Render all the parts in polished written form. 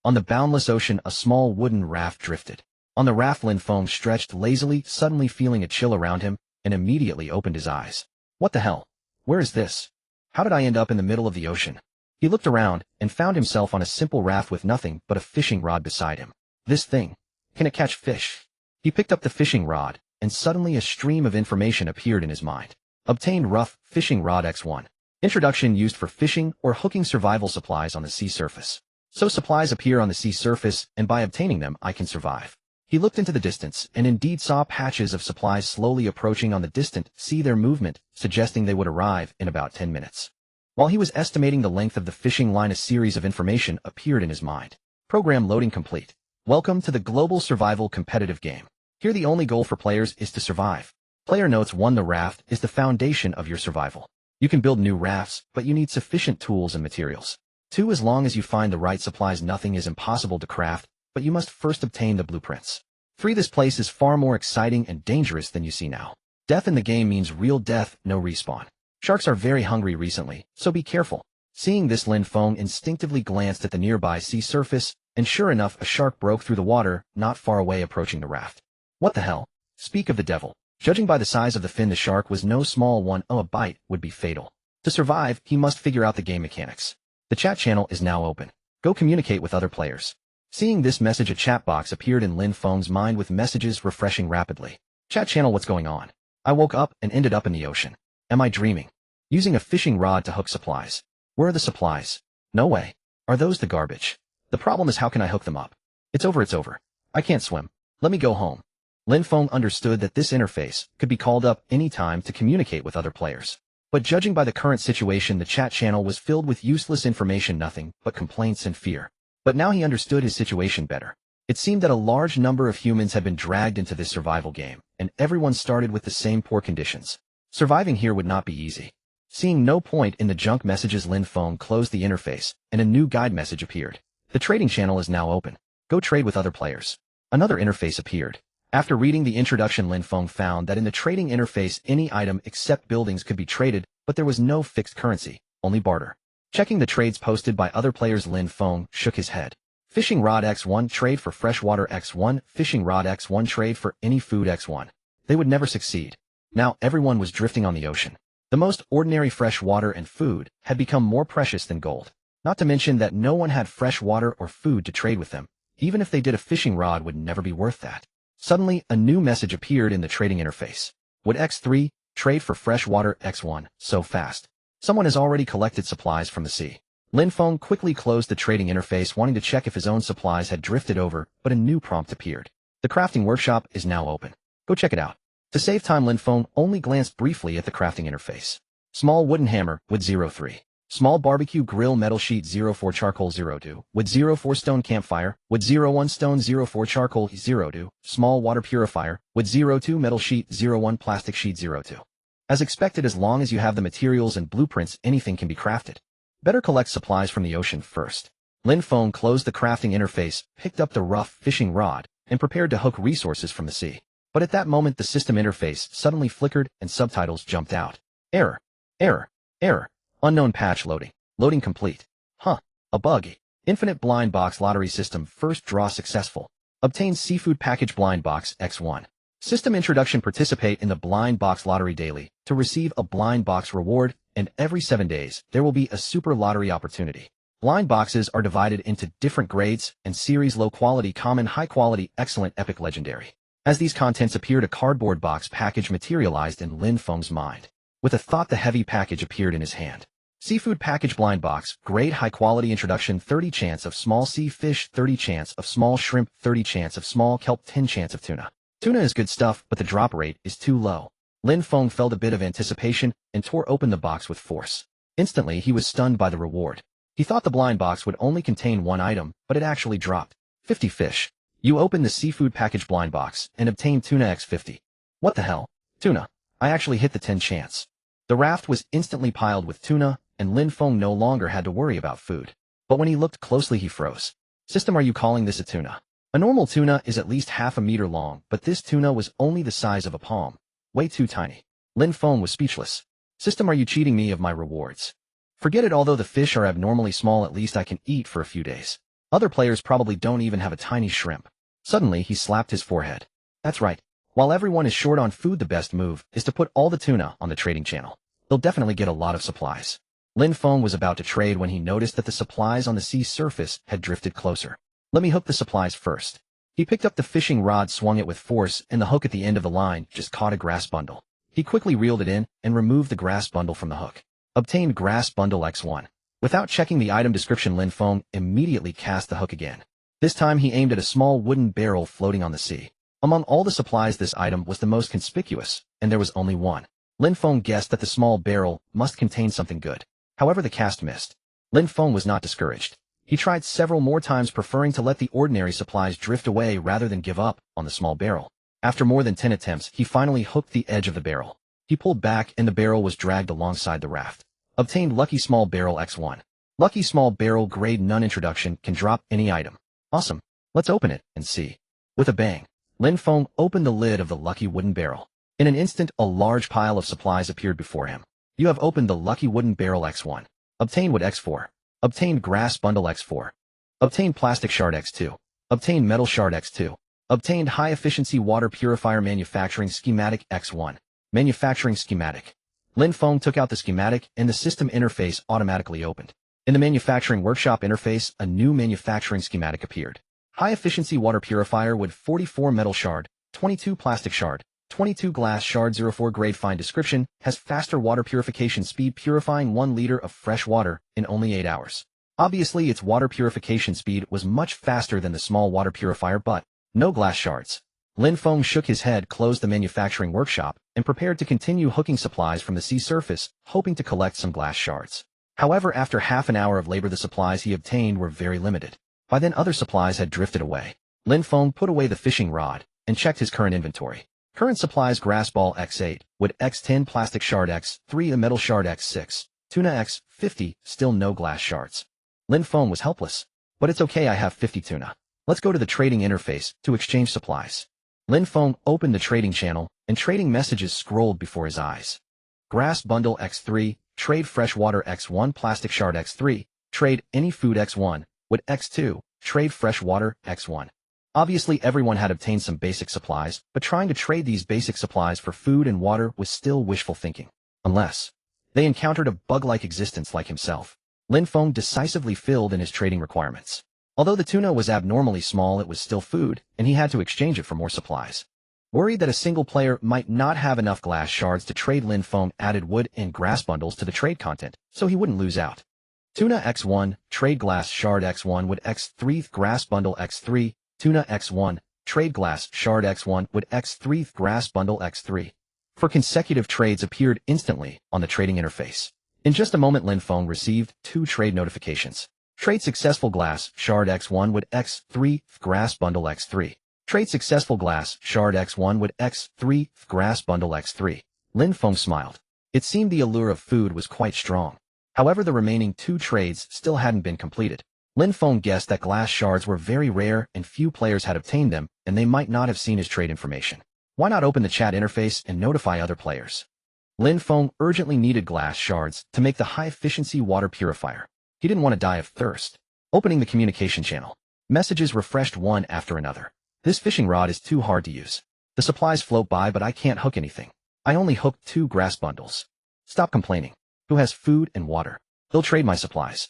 On the boundless ocean, a small wooden raft drifted. On the raft, Lin Feng stretched lazily, suddenly feeling a chill around him, and immediately opened his eyes. What the hell? Where is this? How did I end up in the middle of the ocean? He looked around and found himself on a simple raft with nothing but a fishing rod beside him. This thing, can it catch fish? He picked up the fishing rod, and suddenly a stream of information appeared in his mind. Obtained rough fishing rod X1. Introduction used for fishing or hooking survival supplies on the sea surface. So supplies appear on the sea surface, and by obtaining them I can survive. He looked into the distance and indeed saw patches of supplies slowly approaching on the distant sea, their movement suggesting they would arrive in about 10 minutes. While he was estimating the length of the fishing line, a series of information appeared in his mind. Program loading complete. Welcome to the global survival competitive game. Here the only goal for players is to survive. Player notes 1. The raft is the foundation of your survival. You can build new rafts, but you need sufficient tools and materials. 2. As long as you find the right supplies, nothing is impossible to craft, but you must first obtain the blueprints. 3. This place is far more exciting and dangerous than you see now. Death in the game means real death, no respawn. Sharks are very hungry recently, so be careful. Seeing this, Lin Feng instinctively glanced at the nearby sea surface, and sure enough, a shark broke through the water, not far away, approaching the raft. What the hell? Speak of the devil. Judging by the size of the fin, the shark was no small one. A bite would be fatal. To survive, he must figure out the game mechanics. The chat channel is now open. Go communicate with other players. Seeing this message, a chat box appeared in Lin Feng's mind with messages refreshing rapidly. Chat channel, what's going on? I woke up and ended up in the ocean. Am I dreaming? Using a fishing rod to hook supplies. Where are the supplies? No way. Are those the garbage? The problem is, how can I hook them up? It's over. I can't swim. Let me go home. Lin Feng understood that this interface could be called up any time to communicate with other players. But judging by the current situation, the chat channel was filled with useless information, nothing but complaints and fear. But now he understood his situation better. It seemed that a large number of humans had been dragged into this survival game, and everyone started with the same poor conditions. Surviving here would not be easy. Seeing no point in the junk messages, Lin Feng closed the interface, and a new guide message appeared. The trading channel is now open. Go trade with other players. Another interface appeared. After reading the introduction, Lin Feng found that in the trading interface, any item except buildings could be traded, but there was no fixed currency, only barter. Checking the trades posted by other players, Lin Feng shook his head. Fishing rod X1, trade for freshwater X1, fishing rod X1, trade for any food X1. They would never succeed. Now everyone was drifting on the ocean. The most ordinary fresh water and food had become more precious than gold. Not to mention that no one had fresh water or food to trade with them. Even if they did, a fishing rod would never be worth that. Suddenly, a new message appeared in the trading interface. Would X3 trade for freshwater X1 so fast? Someone has already collected supplies from the sea. Lin Feng quickly closed the trading interface, wanting to check if his own supplies had drifted over, but a new prompt appeared. The crafting workshop is now open. Go check it out. To save time, Lin Feng only glanced briefly at the crafting interface. Small wooden hammer, wood 03. Small barbecue grill, metal sheet 04, charcoal 02, wood 04, stone campfire, wood 01, stone 04, charcoal 02, small water purifier, wood 02, metal sheet 01, plastic sheet 02. As expected, as long as you have the materials and blueprints, anything can be crafted. Better collect supplies from the ocean first. Lin Feng closed the crafting interface, picked up the rough fishing rod, and prepared to hook resources from the sea. But at that moment, the system interface suddenly flickered and subtitles jumped out. Error. Unknown patch loading. Loading complete. A bug. Infinite blind box lottery system, first draw successful. Obtain seafood package blind box X1. System introduction, participate in the blind box lottery daily to receive a blind box reward, and every 7 days there will be a super lottery opportunity. Blind boxes are divided into different grades and series: low quality, common, high quality, excellent, epic, legendary. As these contents appeared, a cardboard box package materialized in Lin Feng's mind. With a thought, the heavy package appeared in his hand. Seafood package blind box, grade high quality, introduction: 30 chance of small sea fish, 30 chance of small shrimp, 30 chance of small kelp, 10 chance of tuna. Tuna is good stuff, but the drop rate is too low. Lin Feng felt a bit of anticipation and tore open the box with force. Instantly, he was stunned by the reward. He thought the blind box would only contain one item, but it actually dropped 50 fish. You open the seafood package blind box and obtain tuna X50. What the hell? Tuna. I actually hit the 10 chance. The raft was instantly piled with tuna, and Lin Feng no longer had to worry about food. But when he looked closely, he froze. System, are you calling this a tuna? A normal tuna is at least half a meter long, but this tuna was only the size of a palm. Way too tiny. Lin Feng was speechless. System, are you cheating me of my rewards? Forget it, although the fish are abnormally small, at least I can eat for a few days. Other players probably don't even have a tiny shrimp. Suddenly, he slapped his forehead. That's right. While everyone is short on food, the best move is to put all the tuna on the trading channel. They'll definitely get a lot of supplies. Lin Feng was about to trade when he noticed that the supplies on the sea surface had drifted closer. Let me hook the supplies first. He picked up the fishing rod, swung it with force, and the hook at the end of the line just caught a grass bundle. He quickly reeled it in and removed the grass bundle from the hook. Obtained grass bundle X1. Without checking the item description, Lin Feng immediately cast the hook again. This time he aimed at a small wooden barrel floating on the sea. Among all the supplies, this item was the most conspicuous, and there was only one. Lin Feng guessed that the small barrel must contain something good. However, the cast missed. Lin Feng was not discouraged. He tried several more times, preferring to let the ordinary supplies drift away rather than give up on the small barrel. After more than 10 attempts, he finally hooked the edge of the barrel. He pulled back and the barrel was dragged alongside the raft. Obtained Lucky Small Barrel X1. Lucky Small Barrel Grade None Introduction can drop any item. Awesome. Let's open it and see. With a bang, Lin Feng opened the lid of the lucky wooden barrel. In an instant, a large pile of supplies appeared before him. You have opened the Lucky Wooden Barrel X1. Obtained Wood X4. Obtained Grass Bundle X4. Obtained Plastic Shard X2. Obtained Metal Shard X2. Obtained High Efficiency Water Purifier Manufacturing Schematic X1. Manufacturing Schematic. Lin Feng took out the schematic and the system interface automatically opened. In the manufacturing workshop interface, a new manufacturing schematic appeared. High Efficiency Water Purifier Wood 44 Metal Shard, 22 Plastic Shard, 22 Glass Shard 04 Grade Fine Description, has faster water purification speed, purifying 1 liter of fresh water in only 8 hours. Obviously, its water purification speed was much faster than the small water purifier, but no glass shards. Lin Feng shook his head, closed the manufacturing workshop, and prepared to continue hooking supplies from the sea surface, hoping to collect some glass shards. However, after half an hour of labor, the supplies he obtained were very limited. By then, other supplies had drifted away. Lin Feng put away the fishing rod and checked his current inventory. Current supplies: Grass Ball X8, Wood X10, Plastic Shard X3, a Metal Shard X6, Tuna X50, still no glass shards. Lin Feng was helpless. But it's okay, I have 50 tuna. Let's go to the trading interface to exchange supplies. Lin Feng opened the trading channel, and trading messages scrolled before his eyes. Grass Bundle X3, Trade Freshwater X1, Plastic Shard X3, Trade Any Food X1, Wood X2, Trade Freshwater X1. Obviously, everyone had obtained some basic supplies, but trying to trade these basic supplies for food and water was still wishful thinking. Unless they encountered a bug-like existence like himself. Lin Feng decisively filled in his trading requirements. Although the tuna was abnormally small, it was still food, and he had to exchange it for more supplies. Worried that a single player might not have enough glass shards to trade, Lin Feng added wood and grass bundles to the trade content, so he wouldn't lose out. Tuna X1, Trade Glass Shard X1, Wood X3, Grass Bundle X3, Tuna X1, Trade Glass Shard X1, Wood X3, Grass Bundle X3. For consecutive trades appeared instantly on the trading interface. In just a moment, Lin Feng received 2 trade notifications. Trade Successful Glass Shard X1, Wood X3, Grass Bundle X3. Trade Successful Glass Shard X1, Wood X3, Grass Bundle X3. Lin Feng smiled. It seemed the allure of food was quite strong. However, the remaining 2 trades still hadn't been completed. Lin Feng guessed that glass shards were very rare and few players had obtained them, and they might not have seen his trade information. Why not open the chat interface and notify other players? Lin Feng urgently needed glass shards to make the high-efficiency water purifier. He didn't want to die of thirst. Opening the communication channel. Messages refreshed one after another. This fishing rod is too hard to use. The supplies float by, but I can't hook anything. I only hooked 2 grass bundles. Stop complaining. Who has food and water? They'll trade my supplies.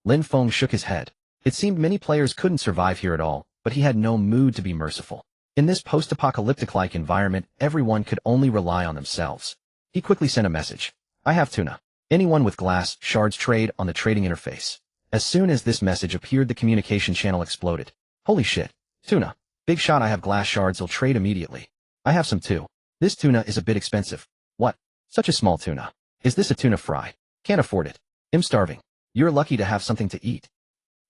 Lin Feng shook his head. It seemed many players couldn't survive here at all, but he had no mood to be merciful. In this post-apocalyptic-like environment, everyone could only rely on themselves. He quickly sent a message. I have tuna. Anyone with glass shards trade on the trading interface. As soon as this message appeared, the communication channel exploded. Holy shit. Tuna. Big shot, I have glass shards, he'll trade immediately. I have some too. This tuna is a bit expensive. What? Such a small tuna. Is this a tuna fry? Can't afford it. I'm starving. You're lucky to have something to eat.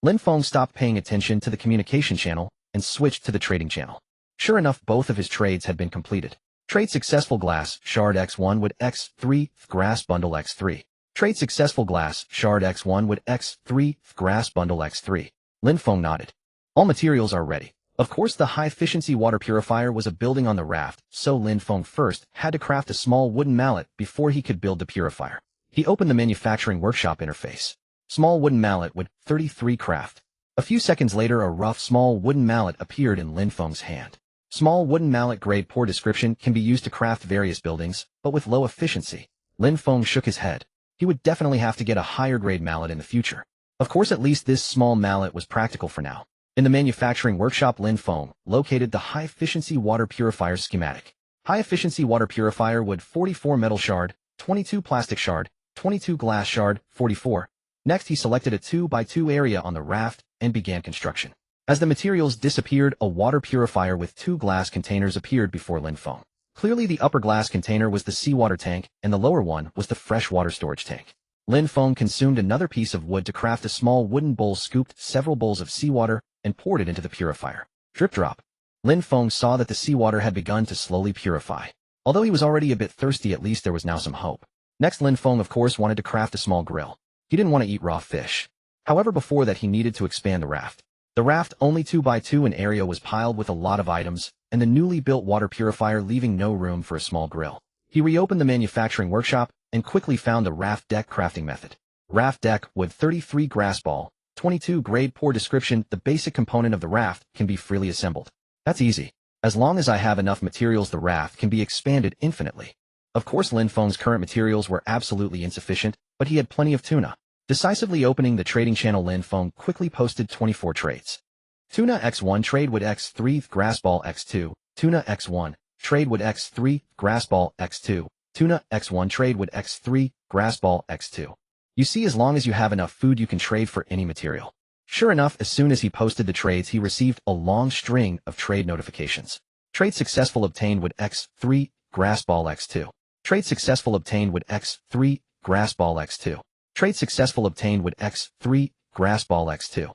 Lin Feng stopped paying attention to the communication channel and switched to the trading channel. Sure enough, both of his trades had been completed. Trade Successful Glass Shard X1, Wood X3, Grass Bundle X3. Trade Successful Glass Shard X1, Wood X3, Grass Bundle X3. Lin Feng nodded. All materials are ready. Of course, the high-efficiency water purifier was a building on the raft, so Lin Feng first had to craft a small wooden mallet before he could build the purifier. He opened the manufacturing workshop interface. Small wooden mallet would 33 craft. A few seconds later, a rough, small wooden mallet appeared in Lin Feng's hand. Small wooden mallet grade poor description can be used to craft various buildings, but with low efficiency. Lin Feng shook his head. He would definitely have to get a higher grade mallet in the future. Of course, at least this small mallet was practical for now. In the manufacturing workshop, Lin Feng located the high-efficiency water purifier schematic. High-efficiency water purifier would 44 metal shard, 22 plastic shard, 22 glass shard, 44. Next, he selected a 2x2 area on the raft and began construction. As the materials disappeared, a water purifier with 2 glass containers appeared before Lin Feng. Clearly, the upper glass container was the seawater tank, and the lower one was the freshwater storage tank. Lin Feng consumed another piece of wood to craft a small wooden bowl, scooped several bowls of seawater, and poured it into the purifier. Drip drop. Lin Feng saw that the seawater had begun to slowly purify. Although he was already a bit thirsty, at least there was now some hope. Next, Lin Feng of course wanted to craft a small grill. He didn't want to eat raw fish. However, before that he needed to expand the raft. The raft, only 2x2 in area, was piled with a lot of items, and the newly built water purifier leaving no room for a small grill. He reopened the manufacturing workshop and quickly found the raft deck crafting method. Raft deck, wood 33 grass ball, 22 grade poor description. The basic component of the raft can be freely assembled. That's easy. As long as I have enough materials, the raft can be expanded infinitely. Of course, Lin Feng's current materials were absolutely insufficient, but he had plenty of tuna. Decisively opening the trading channel, Lin Feng quickly posted 24 trades. Tuna X1 trade wood X3 grass ball X2, tuna X1 trade wood X3 grass ball X2, tuna X1 trade wood X3 grass ball X2. You see, as long as you have enough food, you can trade for any material. Sure enough, as soon as he posted the trades, he received a long string of trade notifications. Trade successful obtained wood X3 grass ball X2. Trade successful obtained wood X3 grass ball X2. Trade successful obtained wood X3 grass ball X2.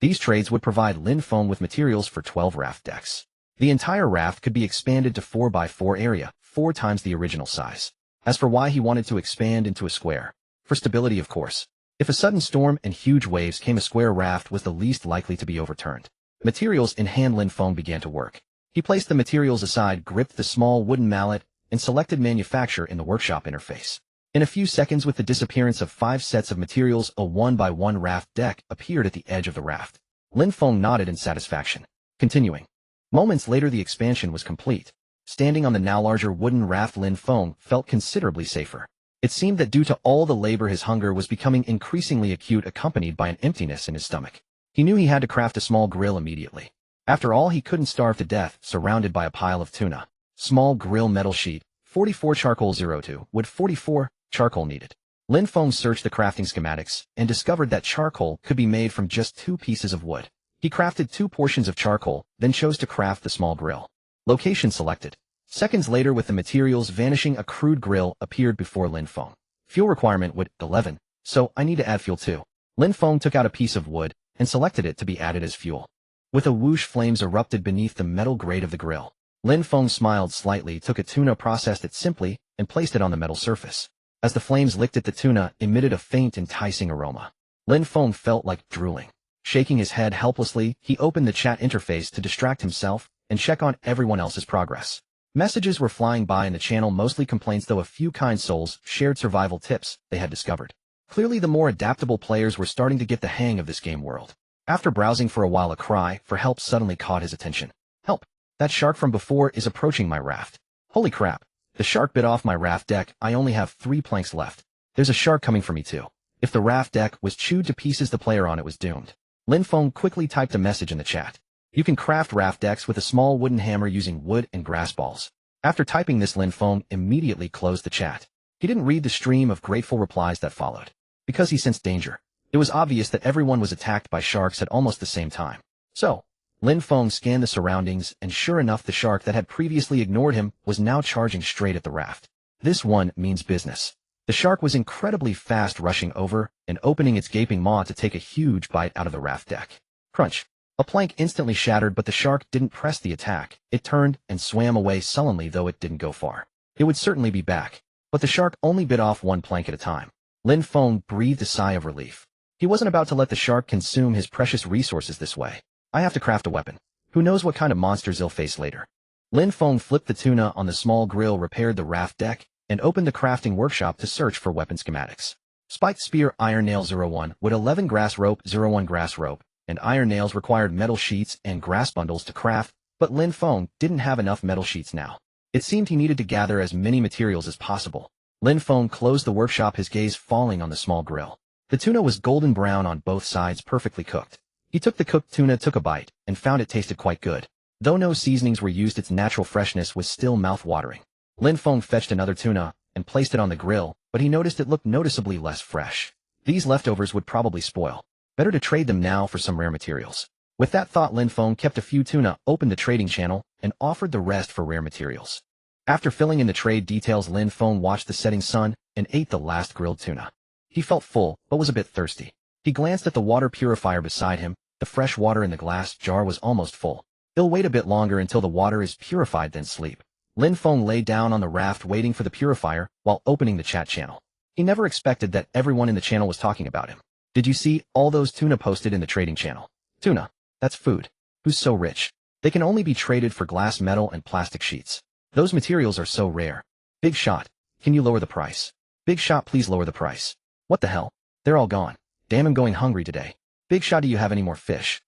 These trades would provide Lin Feng with materials for 12 raft decks. The entire raft could be expanded to 4x4 area, 4 times the original size. As for why he wanted to expand into a square, for stability of course. If a sudden storm and huge waves came, a square raft was the least likely to be overturned. Materials in hand, Lin Feng began to work. He placed the materials aside, gripped the small wooden mallet, and selected manufacture in the workshop interface. In a few seconds, with the disappearance of 5 sets of materials, a 1x1 raft deck appeared at the edge of the raft. Lin Feng nodded in satisfaction. Continuing. Moments later, the expansion was complete. Standing on the now larger wooden raft, Lin Feng felt considerably safer. It seemed that due to all the labor, his hunger was becoming increasingly acute, accompanied by an emptiness in his stomach. He knew he had to craft a small grill immediately. After all, he couldn't starve to death, surrounded by a pile of tuna. Small grill, metal sheet, 44 charcoal 02, wood 44, charcoal needed. Lin Feng searched the crafting schematics and discovered that charcoal could be made from just 2 pieces of wood. He crafted 2 portions of charcoal, then chose to craft the small grill. Location selected. Seconds later, with the materials vanishing, a crude grill appeared before Lin Feng. Fuel requirement wood 11, so I need to add fuel too. Lin Feng took out a piece of wood and selected it to be added as fuel. With a whoosh, flames erupted beneath the metal grate of the grill. Lin Feng smiled slightly, took a tuna, processed it simply, and placed it on the metal surface. As the flames licked at the tuna, emitted a faint, enticing aroma. Lin Feng felt like drooling. Shaking his head helplessly, he opened the chat interface to distract himself and check on everyone else's progress. Messages were flying by in the channel, mostly complaints, though a few kind souls shared survival tips they had discovered. Clearly, the more adaptable players were starting to get the hang of this game world. After browsing for a while, a cry for help suddenly caught his attention. Help! That shark from before is approaching my raft. Holy crap! The shark bit off my raft deck. I only have 3 planks left. There's a shark coming for me too. If the raft deck was chewed to pieces, the player on it was doomed. Lin Feng quickly typed a message in the chat. You can craft raft decks with a small wooden hammer using wood and grass balls. After typing this, Lin Feng immediately closed the chat. He didn't read the stream of grateful replies that followed, because he sensed danger. It was obvious that everyone was attacked by sharks at almost the same time. So, Lin Feng scanned the surroundings, and sure enough, the shark that had previously ignored him was now charging straight at the raft. This one means business. The shark was incredibly fast, rushing over and opening its gaping maw to take a huge bite out of the raft deck. Crunch. A plank instantly shattered, but the shark didn't press the attack. It turned and swam away sullenly, though it didn't go far. It would certainly be back. But the shark only bit off 1 plank at a time. Lin Feng breathed a sigh of relief. He wasn't about to let the shark consume his precious resources this way. I have to craft a weapon. Who knows what kind of monsters he'll face later. Lin Feng flipped the tuna on the small grill, repaired the raft deck, and opened the crafting workshop to search for weapon schematics. Spiked spear, iron nail 01, wood 11, grass rope 01, grass rope, and iron nails required metal sheets and grass bundles to craft, but Lin Feng didn't have enough metal sheets now. It seemed he needed to gather as many materials as possible. Lin Feng closed the workshop, his gaze falling on the small grill. The tuna was golden brown on both sides, perfectly cooked. He took the cooked tuna, took a bite, and found it tasted quite good. Though no seasonings were used, its natural freshness was still mouth-watering. Lin Feng fetched another tuna and placed it on the grill, but he noticed it looked noticeably less fresh. These leftovers would probably spoil. Better to trade them now for some rare materials. With that thought, Lin Feng kept a few tuna, opened the trading channel, and offered the rest for rare materials. After filling in the trade details, Lin Feng watched the setting sun and ate the last grilled tuna. He felt full, but was a bit thirsty. He glanced at the water purifier beside him. The fresh water in the glass jar was almost full. He'll wait a bit longer until the water is purified, then sleep. Lin Feng lay down on the raft waiting for the purifier while opening the chat channel. He never expected that everyone in the channel was talking about him. Did you see all those tuna posted in the trading channel? Tuna. That's food. Who's so rich? They can only be traded for glass, metal, and plastic sheets. Those materials are so rare. Big Shot. Can you lower the price? Big Shot, please lower the price. What the hell? They're all gone. Damn, I'm going hungry today. Big Shot, do you have any more fish?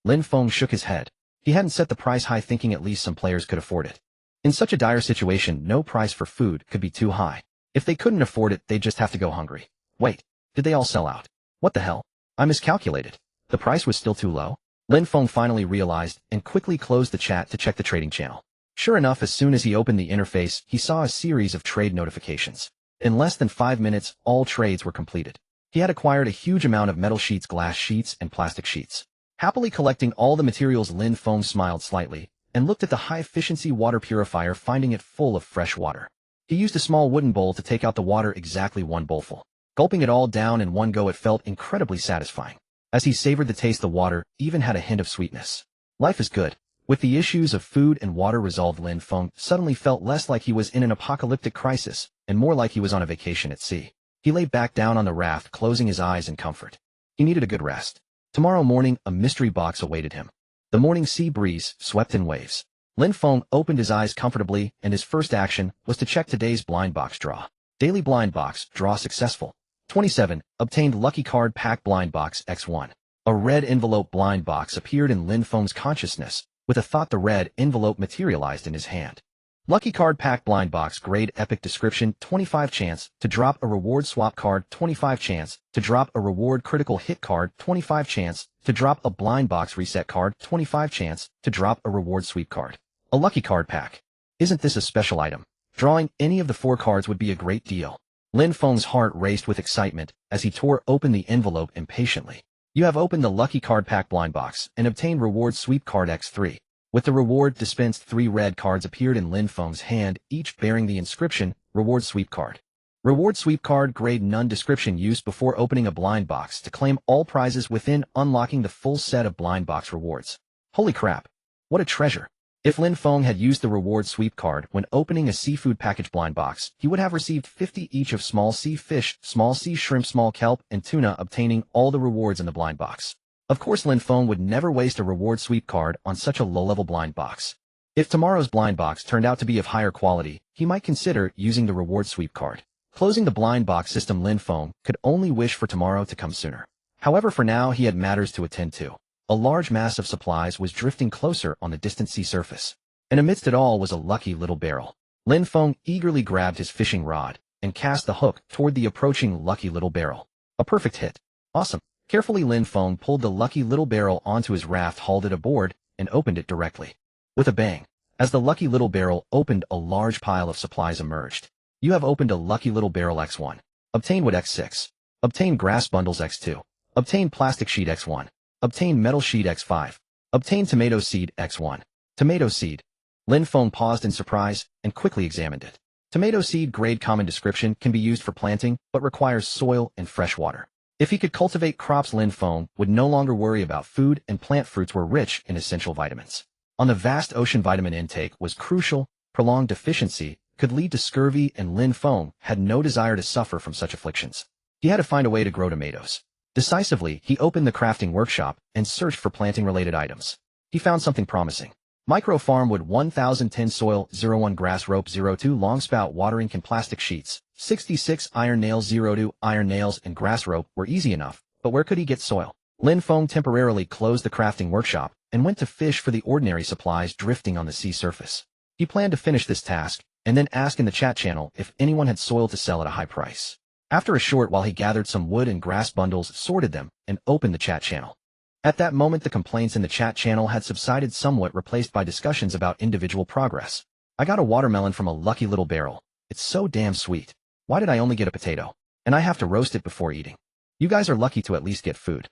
Lin Feng shook his head. He hadn't set the price high, thinking at least some players could afford it. In such a dire situation, no price for food could be too high. If they couldn't afford it, they'd just have to go hungry. Wait, did they all sell out? What the hell? I miscalculated. The price was still too low? Lin Feng finally realized and quickly closed the chat to check the trading channel. Sure enough, as soon as he opened the interface, he saw a series of trade notifications. In less than 5 minutes, all trades were completed. He had acquired a huge amount of metal sheets, glass sheets, and plastic sheets. Happily collecting all the materials, Lin Feng smiled slightly and looked at the high-efficiency water purifier, finding it full of fresh water. He used a small wooden bowl to take out the water, exactly one bowlful. Gulping it all down in one go, it felt incredibly satisfying. As he savored the taste, the water even had a hint of sweetness. Life is good. With the issues of food and water resolved, Lin Feng suddenly felt less like he was in an apocalyptic crisis and more like he was on a vacation at sea. He lay back down on the raft, closing his eyes in comfort. He needed a good rest. Tomorrow morning, a mystery box awaited him. The morning sea breeze swept in waves. Lin Feng opened his eyes comfortably, and his first action was to check today's blind box draw. Daily blind box draw successful. 27. Obtained lucky card pack blind box X1. A red envelope blind box appeared in Lin Feng's consciousness. With a thought, the red envelope materialized in his hand. Lucky card pack blind box grade epic description: 25 chance to drop a reward swap card, 25 chance to drop a reward critical hit card, 25 chance to drop a blind box reset card, 25 chance to drop a reward sweep card. A lucky card pack. Isn't this a special item? Drawing any of the 4 cards would be a great deal. Lin Feng's heart raced with excitement as he tore open the envelope impatiently. You have opened the lucky card pack blind box and obtained reward sweep card X3. With the reward dispensed, 3 red cards appeared in Lin Feng's hand, each bearing the inscription, Reward Sweep Card. Reward Sweep Card grade none. Description: used before opening a blind box to claim all prizes within, unlocking the full set of blind box rewards. Holy crap. What a treasure. If Lin Feng had used the Reward Sweep Card when opening a seafood package blind box, he would have received 50 each of small sea fish, small sea shrimp, small kelp, and tuna, obtaining all the rewards in the blind box. Of course, Lin Feng would never waste a reward sweep card on such a low-level blind box. If tomorrow's blind box turned out to be of higher quality, he might consider using the reward sweep card. Closing the blind box system, Lin Feng could only wish for tomorrow to come sooner. However, for now, he had matters to attend to. A large mass of supplies was drifting closer on the distant sea surface. And amidst it all was a lucky little barrel. Lin Feng eagerly grabbed his fishing rod and cast the hook toward the approaching lucky little barrel. A perfect hit. Awesome. Carefully, Lin Feng pulled the lucky little barrel onto his raft, hauled it aboard, and opened it directly. With a bang. As the lucky little barrel opened, a large pile of supplies emerged. You have opened a lucky little barrel X1. Obtain wood X6. Obtain grass bundles X2. Obtain plastic sheet X1. Obtain metal sheet X5. Obtain tomato seed X1. Tomato seed. Lin Feng paused in surprise and quickly examined it. Tomato seed grade common. Description: can be used for planting, but requires soil and fresh water. If he could cultivate crops, Lin Feng would no longer worry about food, and plant fruits were rich in essential vitamins. On the vast ocean, vitamin intake was crucial. Prolonged deficiency could lead to scurvy, and Lin Feng had no desire to suffer from such afflictions. He had to find a way to grow tomatoes. Decisively, he opened the crafting workshop and searched for planting-related items. He found something promising. Micro farm wood 1010, soil 01, grass rope 02, long spout watering can, plastic sheets 66, iron nails 02. Iron nails and grass rope were easy enough, but where could he get soil? Lin Feng temporarily closed the crafting workshop and went to fish for the ordinary supplies drifting on the sea surface. He planned to finish this task and then ask in the chat channel if anyone had soil to sell at a high price. After a short while he gathered some wood and grass bundles, sorted them, and opened the chat channel. At that moment the complaints in the chat channel had subsided somewhat, replaced by discussions about individual progress. I got a watermelon from a lucky little barrel. It's so damn sweet. Why did I only get a potato? And I have to roast it before eating. You guys are lucky to at least get food.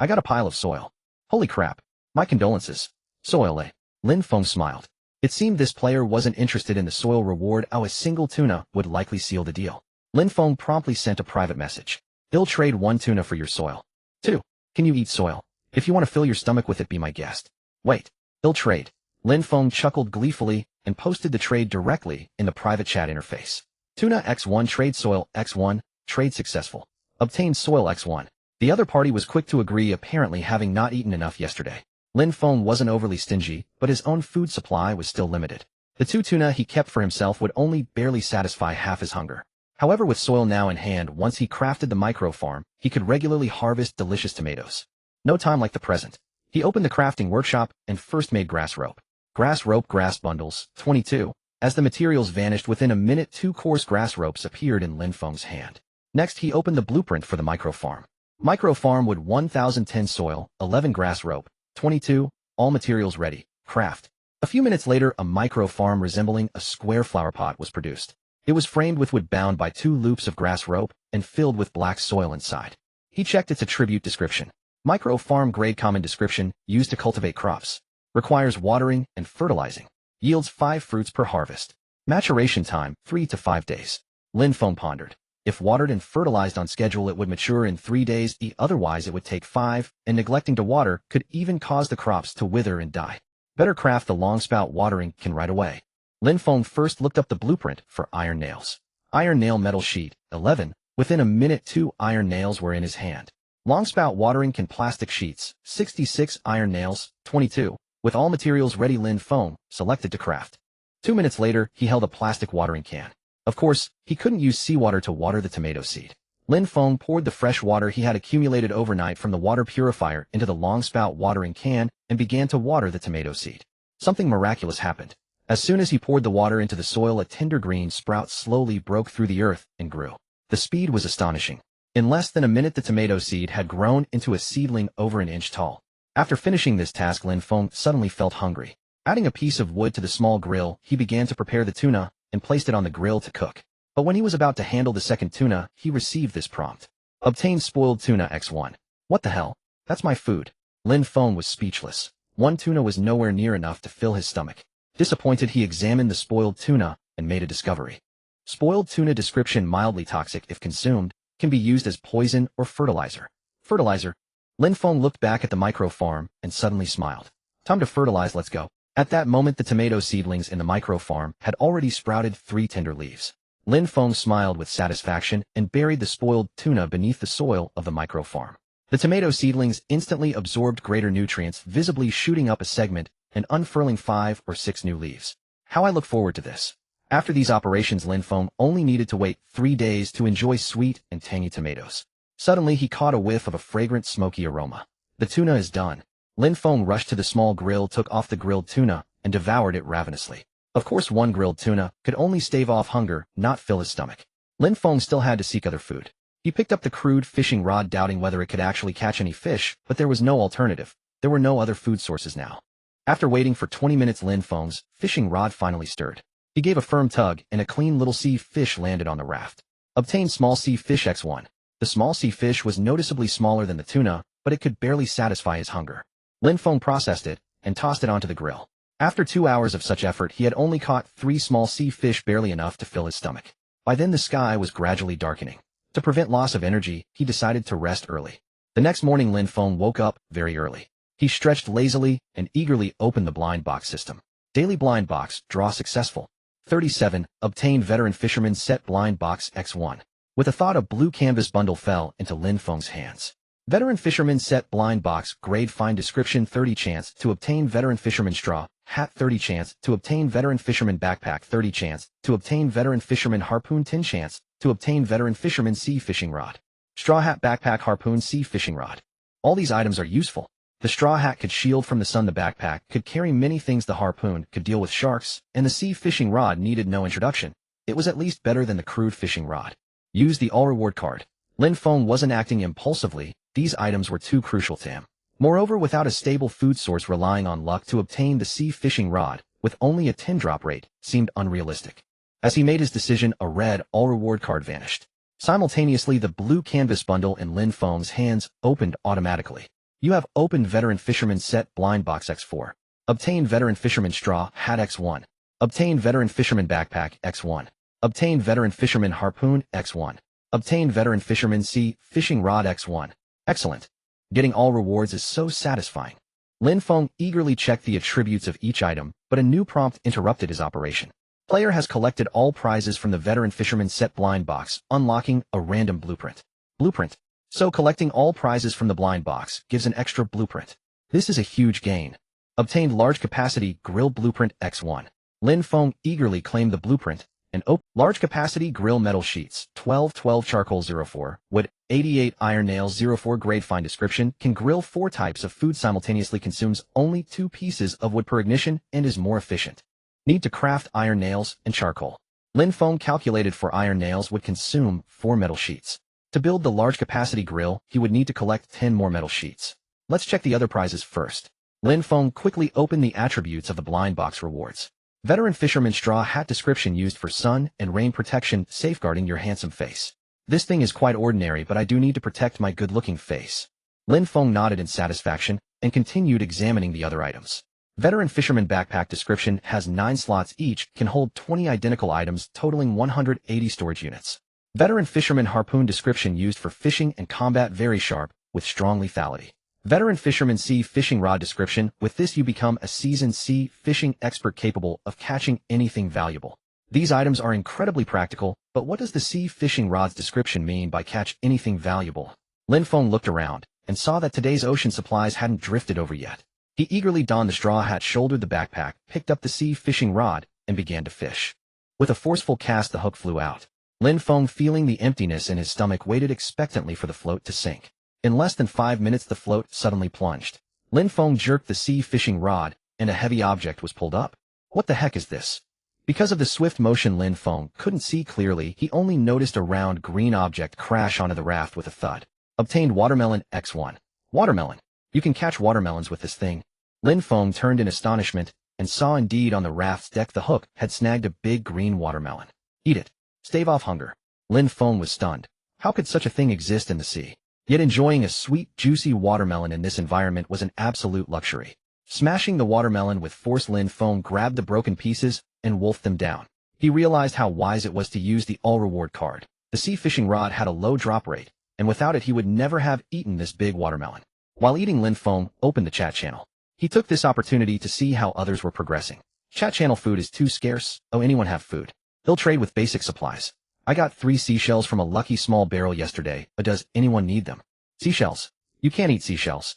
I got a pile of soil. Holy crap. My condolences. Soil, eh? Lin Feng smiled. It seemed this player wasn't interested in the soil reward. A single tuna would likely seal the deal. Lin Feng promptly sent a private message. I'll trade 1 tuna for your soil. 2. Can you eat soil? If you want to fill your stomach with it, be my guest. Wait. I'll trade. Lin Feng chuckled gleefully and posted the trade directly in the private chat interface. Tuna X1 trade soil X1, trade successful. Obtained soil X1. The other party was quick to agree, apparently having not eaten enough yesterday. Lin Feng wasn't overly stingy, but his own food supply was still limited. The 2 tuna he kept for himself would only barely satisfy half his hunger. However, with soil now in hand, once he crafted the micro farm, he could regularly harvest delicious tomatoes. No time like the present. He opened the crafting workshop and first made grass rope. Grass bundles, 22. As the materials vanished within a minute, 2 coarse grass ropes appeared in Lin Feng's hand. Next he opened the blueprint for the micro farm. Micro farm would 1010 soil, 11 grass rope, 22, all materials ready, craft. A few minutes later, a micro farm resembling a square flower pot was produced. It was framed with wood bound by 2 loops of grass rope and filled with black soil inside. He checked its attribute description. Micro farm grade, common description, used to cultivate crops. Requires watering and fertilizing. Yields 5 fruits per harvest. Maturation time, 3 to 5 days. Lin Feng pondered. If watered and fertilized on schedule, it would mature in 3 days, otherwise it would take 5, and neglecting to water could even cause the crops to wither and die. Better craft the long spout watering can right away. Lin Feng first looked up the blueprint for iron nails. Iron nail metal sheet, 11. Within a minute 2 iron nails were in his hand. Long spout watering can plastic sheets, 66 iron nails, 22. With all materials ready, Lin Feng selected to craft. 2 minutes later, he held a plastic watering can. Of course, he couldn't use seawater to water the tomato seed. Lin Feng poured the fresh water he had accumulated overnight from the water purifier into the long spout watering can and began to water the tomato seed. Something miraculous happened. As soon as he poured the water into the soil, a tender green sprout slowly broke through the earth and grew. The speed was astonishing. In less than a minute, the tomato seed had grown into a seedling over an inch tall. After finishing this task, Lin Feng suddenly felt hungry. Adding a piece of wood to the small grill, he began to prepare the tuna and placed it on the grill to cook. But when he was about to handle the second tuna, he received this prompt. Obtain spoiled tuna X1. What the hell? That's my food. Lin Feng was speechless. 1 tuna was nowhere near enough to fill his stomach. Disappointed, he examined the spoiled tuna and made a discovery. Spoiled tuna description: mildly toxic if consumed, can be used as poison or fertilizer. Fertilizer. Lin Feng looked back at the micro farm and suddenly smiled. Time to fertilize, let's go. At that moment, the tomato seedlings in the micro farm had already sprouted 3 tender leaves. Lin Feng smiled with satisfaction and buried the spoiled tuna beneath the soil of the micro farm. The tomato seedlings instantly absorbed greater nutrients, visibly shooting up a segment and unfurling 5 or 6 new leaves. How I look forward to this. After these operations, Lin Feng only needed to wait 3 days to enjoy sweet and tangy tomatoes. Suddenly, he caught a whiff of a fragrant, smoky aroma. The tuna is done. Lin Feng rushed to the small grill, took off the grilled tuna, and devoured it ravenously. Of course, 1 grilled tuna could only stave off hunger, not fill his stomach. Lin Feng still had to seek other food. He picked up the crude fishing rod, doubting whether it could actually catch any fish, but there was no alternative. There were no other food sources now. After waiting for 20 minutes, Lin Feng's fishing rod finally stirred. He gave a firm tug, and a clean little sea fish landed on the raft. Obtained small sea fish X1. The small sea fish was noticeably smaller than the tuna, but it could barely satisfy his hunger. Lin Feng processed it and tossed it onto the grill. After 2 hours of such effort, he had only caught 3 small sea fish, barely enough to fill his stomach. By then, the sky was gradually darkening. To prevent loss of energy, he decided to rest early. The next morning, Lin Feng woke up very early. He stretched lazily and eagerly opened the blind box system. Daily blind box, draw successful. 37, obtained veteran fisherman set blind box X1. With a thought, a blue canvas bundle fell into Lin Feng's hands. Veteran fisherman set blind box, grade fine description: 30 chance to obtain veteran fisherman straw hat, 30 chance to obtain veteran fisherman backpack, 30 chance to obtain veteran fisherman harpoon, 10 chance to obtain veteran fisherman sea fishing rod. Straw hat, backpack, harpoon, sea fishing rod. All these items are useful. The straw hat could shield from the sun, the backpack could carry many things, the harpoon could deal with sharks, and the sea fishing rod needed no introduction. It was at least better than the crude fishing rod. Use the all-reward card. Lin Feng wasn't acting impulsively, these items were too crucial to him. Moreover, without a stable food source, relying on luck to obtain the sea fishing rod, with only a 10 drop rate, seemed unrealistic. As he made his decision, a red all-reward card vanished. Simultaneously, the blue canvas bundle in Lin Feng's hands opened automatically. You have opened Veteran Fisherman Set Blind Box X4. Obtain Veteran Fisherman Straw Hat X1. Obtain Veteran Fisherman Backpack X1. Obtain Veteran Fisherman Harpoon X1. Obtain Veteran Fisherman Sea Fishing Rod X1. Excellent. Getting all rewards is so satisfying. Lin Feng eagerly checked the attributes of each item, but a new prompt interrupted his operation. Player has collected all prizes from the Veteran Fisherman Set Blind Box, unlocking a random blueprint. Blueprint. So collecting all prizes from the blind box gives an extra blueprint. This is a huge gain. Obtained Large Capacity Grill Blueprint X1. Lin Feng eagerly claimed the blueprint and Large Capacity Grill Metal Sheets 12 Charcoal 04 Wood 88 Iron Nails 04 Grade Fine Description can grill 4 types of food simultaneously, consumes only 2 pieces of wood per ignition and is more efficient. Need to craft iron nails and charcoal. Lin Feng calculated for iron nails would consume 4 metal sheets. To build the large capacity grill, he would need to collect 10 more metal sheets. Let's check the other prizes first. Lin Feng quickly opened the attributes of the blind box rewards. Veteran Fisherman Straw Hat Description used for sun and rain protection, safeguarding your handsome face. This thing is quite ordinary, but I do need to protect my good-looking face. Lin Feng nodded in satisfaction and continued examining the other items. Veteran Fisherman Backpack Description has 9 slots each, can hold 20 identical items totaling 180 storage units. Veteran Fisherman Harpoon Description used for fishing and combat, very sharp, with strong lethality. Veteran Fisherman Sea Fishing Rod Description, with this you become a seasoned sea fishing expert capable of catching anything valuable. These items are incredibly practical, but what does the Sea Fishing Rod's description mean by catch anything valuable? Lin Feng looked around and saw that today's ocean supplies hadn't drifted over yet. He eagerly donned the straw hat, shouldered the backpack, picked up the sea fishing rod, and began to fish. With a forceful cast, the hook flew out. Lin Feng, feeling the emptiness in his stomach, waited expectantly for the float to sink. In less than 5 minutes, the float suddenly plunged. Lin Feng jerked the sea fishing rod, and a heavy object was pulled up. What the heck is this? Because of the swift motion, Lin Feng couldn't see clearly. He only noticed a round green object crash onto the raft with a thud. Obtained Watermelon X1. Watermelon. You can catch watermelons with this thing. Lin Feng turned in astonishment and saw indeed on the raft's deck the hook had snagged a big green watermelon. Eat it. Stave off hunger. Lin Feng was stunned. How could such a thing exist in the sea? Yet enjoying a sweet, juicy watermelon in this environment was an absolute luxury. Smashing the watermelon with force, Lin Feng grabbed the broken pieces and wolfed them down. He realized how wise it was to use the all-reward card. The sea fishing rod had a low drop rate, and without it he would never have eaten this big watermelon. While eating, Lin Feng opened the chat channel. He took this opportunity to see how others were progressing. Chat channel: food is too scarce. Oh, anyone have food? He'll trade with basic supplies. I got 3 seashells from a lucky small barrel yesterday, but does anyone need them? Seashells. You can't eat seashells.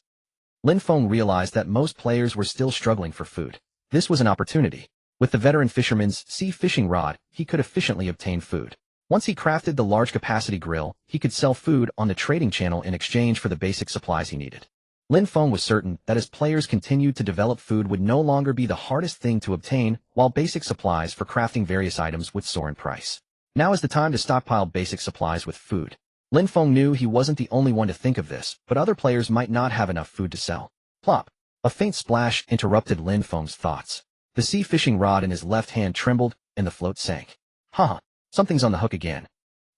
Lin Feng realized that most players were still struggling for food. This was an opportunity. With the Veteran Fisherman's sea fishing rod, he could efficiently obtain food. Once he crafted the large capacity grill, he could sell food on the trading channel in exchange for the basic supplies he needed. Lin Feng was certain that as players continued to develop, food would no longer be the hardest thing to obtain, while basic supplies for crafting various items would soar in price. Now is the time to stockpile basic supplies with food. Lin Feng knew he wasn't the only one to think of this, but other players might not have enough food to sell. Plop! A faint splash interrupted Lin Feng's thoughts. The sea fishing rod in his left hand trembled, and the float sank. Haha, something's on the hook again.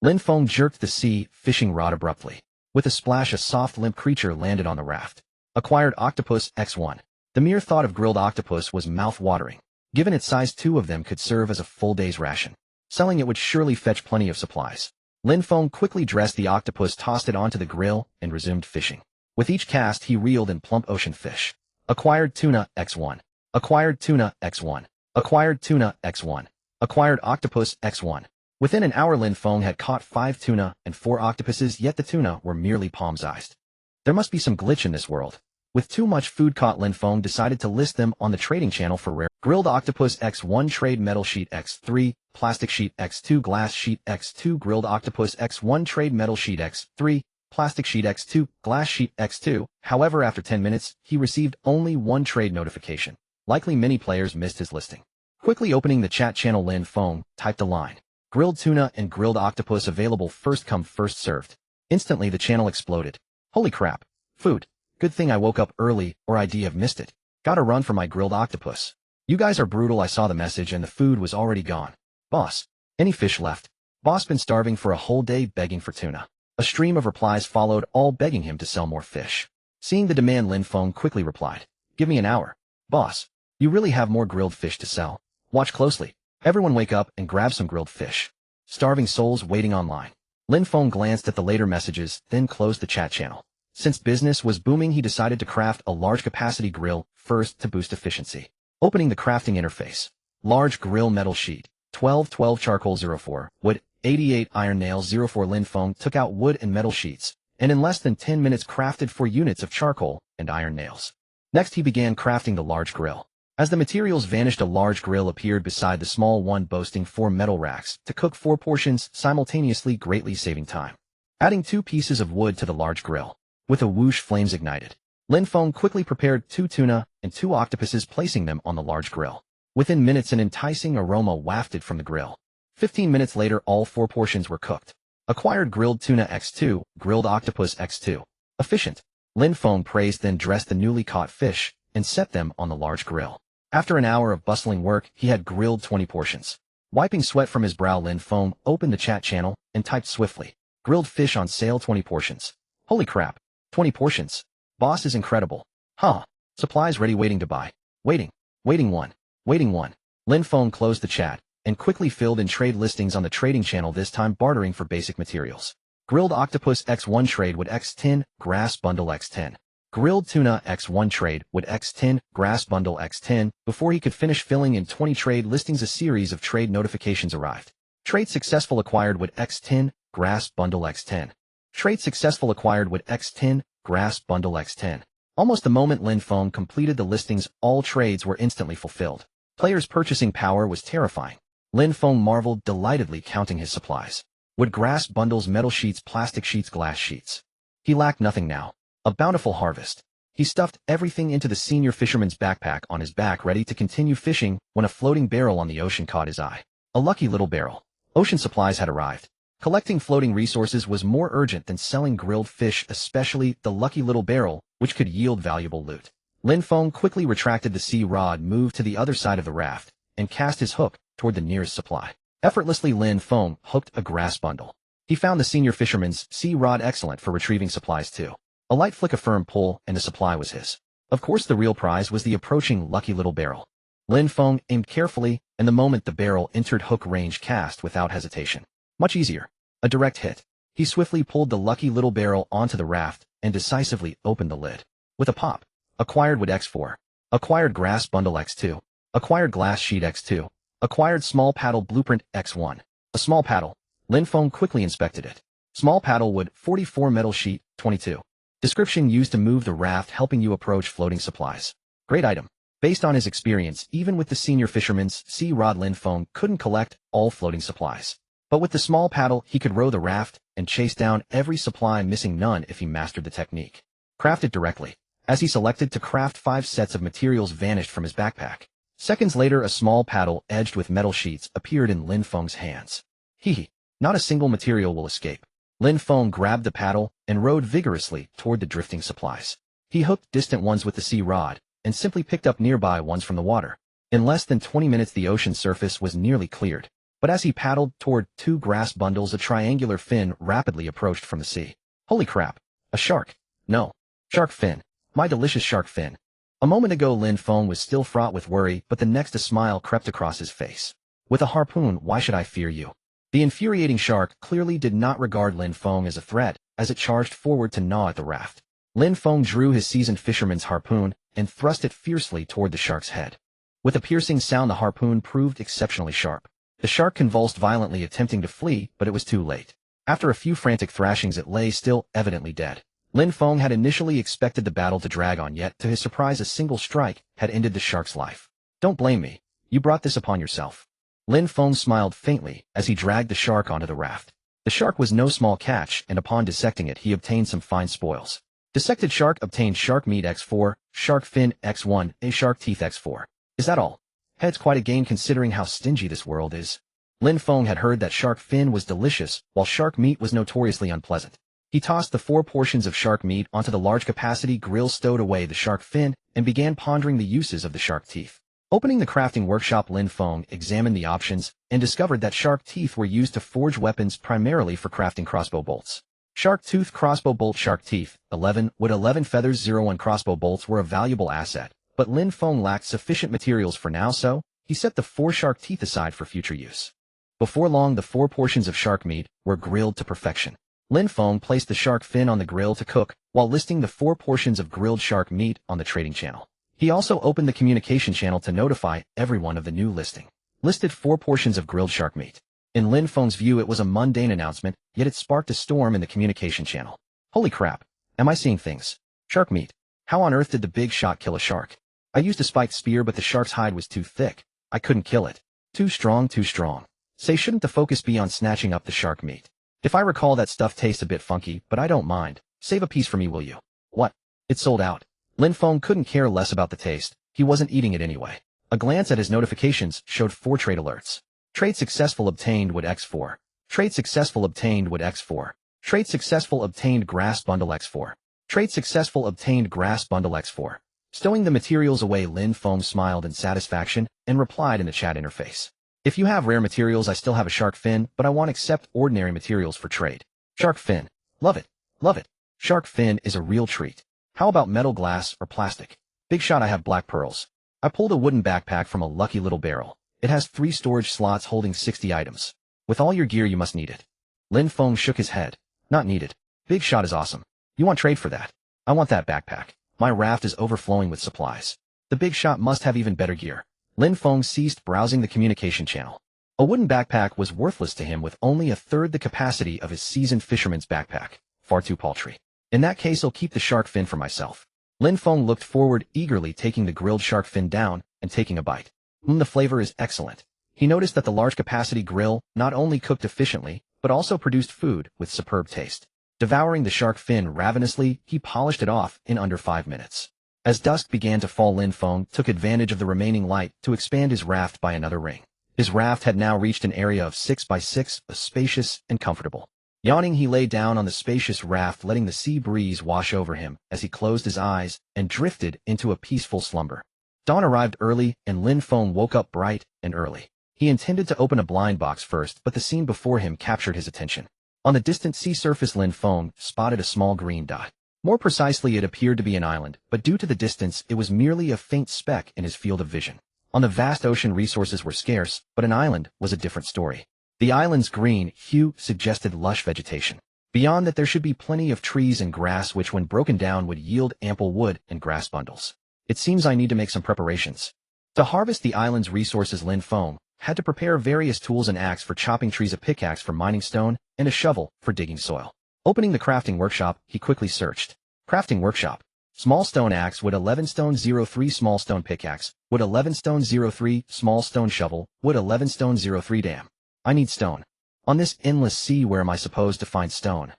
Lin Feng jerked the sea fishing rod abruptly. With a splash, a soft, limp creature landed on the raft. Acquired Octopus X1. The mere thought of grilled octopus was mouth-watering. Given its size, 2 of them could serve as a full day's ration. Selling it would surely fetch plenty of supplies. Lin Feng quickly dressed the octopus, tossed it onto the grill, and resumed fishing. With each cast, he reeled in plump ocean fish. Acquired Tuna X1. Acquired Tuna X1. Acquired Tuna X1. Acquired Octopus X1. Within an hour, Lin Feng had caught 5 tuna and 4 octopuses, yet the tuna were merely palm-sized. There must be some glitch in this world. With too much food caught, Lin Feng decided to list them on the trading channel for rare. Grilled Octopus X1, Trade Metal Sheet X3, Plastic Sheet X2, Glass Sheet X2, Grilled Octopus X1, Trade Metal Sheet X3, plastic sheet X2, glass sheet X2. However, after 10 minutes, he received only one trade notification. Likely many players missed his listing. Quickly opening the chat channel, Lin Feng typed a line. Grilled tuna and grilled octopus available, first come first served. Instantly the channel exploded. Holy crap. Food. Good thing I woke up early or I'd have missed it. Gotta run for my grilled octopus. You guys are brutal. I saw the message and the food was already gone. Boss. Any fish left? Boss been starving for a whole day begging for tuna. A stream of replies followed, all begging him to sell more fish. Seeing the demand, Lin Feng quickly replied. Give me an hour. Boss. You really have more grilled fish to sell. Watch closely. Everyone wake up and grab some grilled fish. Starving souls waiting online. Lin Feng glanced at the later messages, then closed the chat channel. Since business was booming, he decided to craft a large capacity grill first to boost efficiency. Opening the crafting interface. Large grill metal sheet. 12 charcoal 04, wood, 88 iron nails 04. Lin Feng took out wood and metal sheets, and in less than 10 minutes crafted 4 units of charcoal and iron nails. Next he began crafting the large grill. As the materials vanished, a large grill appeared beside the small one, boasting 4 metal racks to cook 4 portions simultaneously, greatly saving time. Adding 2 pieces of wood to the large grill. With a whoosh, flames ignited. Lin Feng quickly prepared 2 tuna and 2 octopuses, placing them on the large grill. Within minutes an enticing aroma wafted from the grill. 15 minutes later all 4 portions were cooked. Acquired grilled tuna X2, grilled octopus X2. Efficient. Lin Feng praised, then dressed the newly caught fish and set them on the large grill. After an hour of bustling work, he had grilled 20 portions. Wiping sweat from his brow, Lin Feng opened the chat channel and typed swiftly. Grilled fish on sale, 20 portions. Holy crap. 20 portions. Boss is incredible. Huh. Supplies ready, waiting to buy. Waiting. Waiting one. Waiting one. Lin Feng closed the chat and quickly filled in trade listings on the trading channel, this time bartering for basic materials. Grilled octopus X1 trade would X10, grass bundle X10. Grilled tuna X1 trade would X10, grass bundle X10. Before he could finish filling in 20 trade listings, a series of trade notifications arrived. Trade successful, acquired would X10, grass bundle X10. Trade successful, acquired would X10, grass bundle X10. Almost the moment Lin Feng completed the listings, all trades were instantly fulfilled. Players' purchasing power was terrifying. Lin Feng marveled delightedly, counting his supplies. Wood, grass bundles, metal sheets, plastic sheets, glass sheets. He lacked nothing now. A bountiful harvest. He stuffed everything into the senior fisherman's backpack on his back, ready to continue fishing, when a floating barrel on the ocean caught his eye. A lucky little barrel. Ocean supplies had arrived. Collecting floating resources was more urgent than selling grilled fish, especially the lucky little barrel, which could yield valuable loot. Lin Feng quickly retracted the sea rod, moved to the other side of the raft, and cast his hook toward the nearest supply. Effortlessly, Lin Feng hooked a grass bundle. He found the senior fisherman's sea rod excellent for retrieving supplies too. A light flick, a firm pull, and the supply was his. Of course, the real prize was the approaching lucky little barrel. Lin Feng aimed carefully, and the moment the barrel entered hook range, cast without hesitation. Much easier. A direct hit. He swiftly pulled the lucky little barrel onto the raft and decisively opened the lid. With a pop. Acquired wood X4. Acquired grass bundle X2. Acquired glass sheet X2. Acquired small paddle blueprint X1. A small paddle. Lin Feng quickly inspected it. Small paddle wood, 44 metal sheet, 22. Description: used to move the raft, helping you approach floating supplies. Great item. Based on his experience, even with the senior fisherman's sea rod, Lin Feng couldn't collect all floating supplies. But with the small paddle, he could row the raft and chase down every supply, missing none if he mastered the technique. Craft it directly. As he selected to craft, 5 sets of materials vanished from his backpack. Seconds later, a small paddle edged with metal sheets appeared in Lin Feng's hands. Hee. Not a single material will escape. Lin Feng grabbed the paddle and rowed vigorously toward the drifting supplies. He hooked distant ones with the sea rod and simply picked up nearby ones from the water. In less than 20 minutes the ocean surface was nearly cleared. But as he paddled toward 2 grass bundles, a triangular fin rapidly approached from the sea. Holy crap! A shark! No. Shark fin. My delicious shark fin. A moment ago Lin Feng was still fraught with worry, but the next a smile crept across his face. With a harpoon, why should I fear you? The infuriating shark clearly did not regard Lin Feng as a threat, as it charged forward to gnaw at the raft. Lin Feng drew his seasoned fisherman's harpoon and thrust it fiercely toward the shark's head. With a piercing sound, the harpoon proved exceptionally sharp. The shark convulsed violently, attempting to flee, but it was too late. After a few frantic thrashings, it lay still, evidently dead. Lin Feng had initially expected the battle to drag on, yet to his surprise a single strike had ended the shark's life. Don't blame me. You brought this upon yourself. Lin Feng smiled faintly as he dragged the shark onto the raft. The shark was no small catch, and upon dissecting it he obtained some fine spoils. Dissected shark obtained shark meat x4, shark fin x1, a shark teeth x4. Is that all? Heads, quite a gain considering how stingy this world is. Lin Feng had heard that shark fin was delicious, while shark meat was notoriously unpleasant. He tossed the 4 portions of shark meat onto the large-capacity grill, stowed away the shark fin, and began pondering the uses of the shark teeth. Opening the crafting workshop, Lin Feng examined the options and discovered that shark teeth were used to forge weapons, primarily for crafting crossbow bolts. Shark tooth crossbow bolt. Shark teeth, 11, wood 11 feathers 01 crossbow bolts were a valuable asset, but Lin Feng lacked sufficient materials for now, so he set the 4 shark teeth aside for future use. Before long, the 4 portions of shark meat were grilled to perfection. Lin Feng placed the shark fin on the grill to cook, while listing the 4 portions of grilled shark meat on the trading channel. He also opened the communication channel to notify everyone of the new listing. Listed 4 portions of grilled shark meat. In Lin Feng's view, it was a mundane announcement, yet it sparked a storm in the communication channel. Holy crap! Am I seeing things? Shark meat. How on earth did the big shot kill a shark? I used a spiked spear, but the shark's hide was too thick. I couldn't kill it. Too strong, too strong. Say, shouldn't the focus be on snatching up the shark meat? If I recall, that stuff tastes a bit funky, but I don't mind. Save a piece for me, will you? What? It's sold out. Lin Feng couldn't care less about the taste. He wasn't eating it anyway. A glance at his notifications showed 4 trade alerts. Trade successful, obtained wood x4. Trade successful, obtained wood x4. Trade successful, obtained grass bundle x4. Trade successful, obtained grass bundle x4. Stowing the materials away, Lin Feng smiled in satisfaction and replied in the chat interface. If you have rare materials, I still have a shark fin, but I won't accept ordinary materials for trade. Shark fin. Love it. Love it. Shark fin is a real treat. How about metal, glass, or plastic? Big shot, I have black pearls. I pulled a wooden backpack from a lucky little barrel. It has 3 storage slots holding 60 items. With all your gear, you must need it. Lin Feng shook his head. Not needed. Big shot is awesome. You want trade for that? I want that backpack. My raft is overflowing with supplies. The big shot must have even better gear. Lin Feng ceased browsing the communication channel. A wooden backpack was worthless to him with only a third the capacity of his seasoned fisherman's backpack. Far too paltry. In that case, I'll keep the shark fin for myself. Lin Feng looked forward, eagerly taking the grilled shark fin down and taking a bite. The flavor is excellent. He noticed that the large-capacity grill not only cooked efficiently, but also produced food with superb taste. Devouring the shark fin ravenously, he polished it off in under 5 minutes. As dusk began to fall, Lin Feng took advantage of the remaining light to expand his raft by another ring. His raft had now reached an area of 6 by 6, spacious and comfortable. Yawning, he lay down on the spacious raft, letting the sea breeze wash over him as he closed his eyes and drifted into a peaceful slumber. Dawn arrived early, and Lin Feng woke up bright and early. He intended to open a blind box first, but the scene before him captured his attention. On the distant sea surface, Lin Feng spotted a small green dot. More precisely, it appeared to be an island, but due to the distance, it was merely a faint speck in his field of vision. On the vast ocean, resources were scarce, but an island was a different story. The island's green hue suggested lush vegetation. Beyond that, there should be plenty of trees and grass, which when broken down would yield ample wood and grass bundles. It seems I need to make some preparations. To harvest the island's resources, Lin Feng had to prepare various tools: an axe for chopping trees, a pickaxe for mining stone, and a shovel for digging soil. Opening the crafting workshop, he quickly searched. Crafting workshop. Small stone axe, wood 11 stone 03, small stone pickaxe, wood 11 stone 03, small stone shovel, wood 11 stone 03. Damn. I need stone. On this endless sea, where am I supposed to find stone?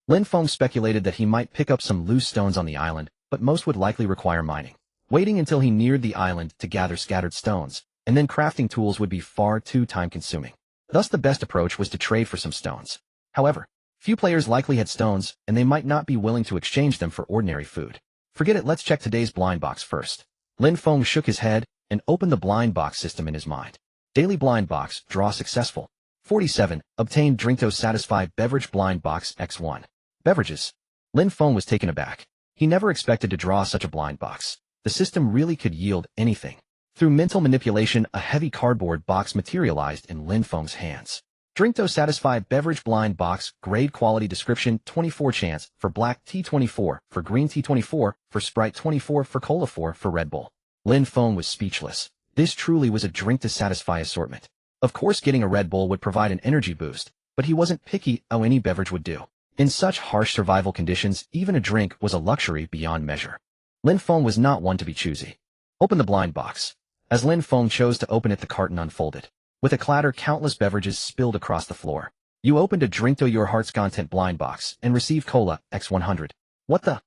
Lin Feng speculated that he might pick up some loose stones on the island, but most would likely require mining. Waiting until he neared the island to gather scattered stones, and then crafting tools would be far too time-consuming. Thus the best approach was to trade for some stones. However, few players likely had stones, and they might not be willing to exchange them for ordinary food. Forget it, let's check today's blind box first. Lin Feng shook his head and opened the blind box system in his mind. Daily blind box, draw successful. 47, obtained drink to satisfy beverage blind box X1. Beverages. Lin Feng was taken aback. He never expected to draw such a blind box. The system really could yield anything. Through mental manipulation, a heavy cardboard box materialized in Lin Feng's hands. Drink to satisfy beverage blind box, grade quality description, 24 chance, for black tea 24, for green tea 24, for Sprite 24, for Cola 4, for Red Bull. Lin Feng was speechless. This truly was a drink to satisfy assortment. Of course, getting a Red Bull would provide an energy boost, but he wasn't picky. Any beverage would do. In such harsh survival conditions, even a drink was a luxury beyond measure. Lin Feng was not one to be choosy. Open the blind box. As Lin Feng chose to open it, the carton unfolded. With a clatter, countless beverages spilled across the floor. You opened a drink to your heart's content blind box and received cola X100. What the?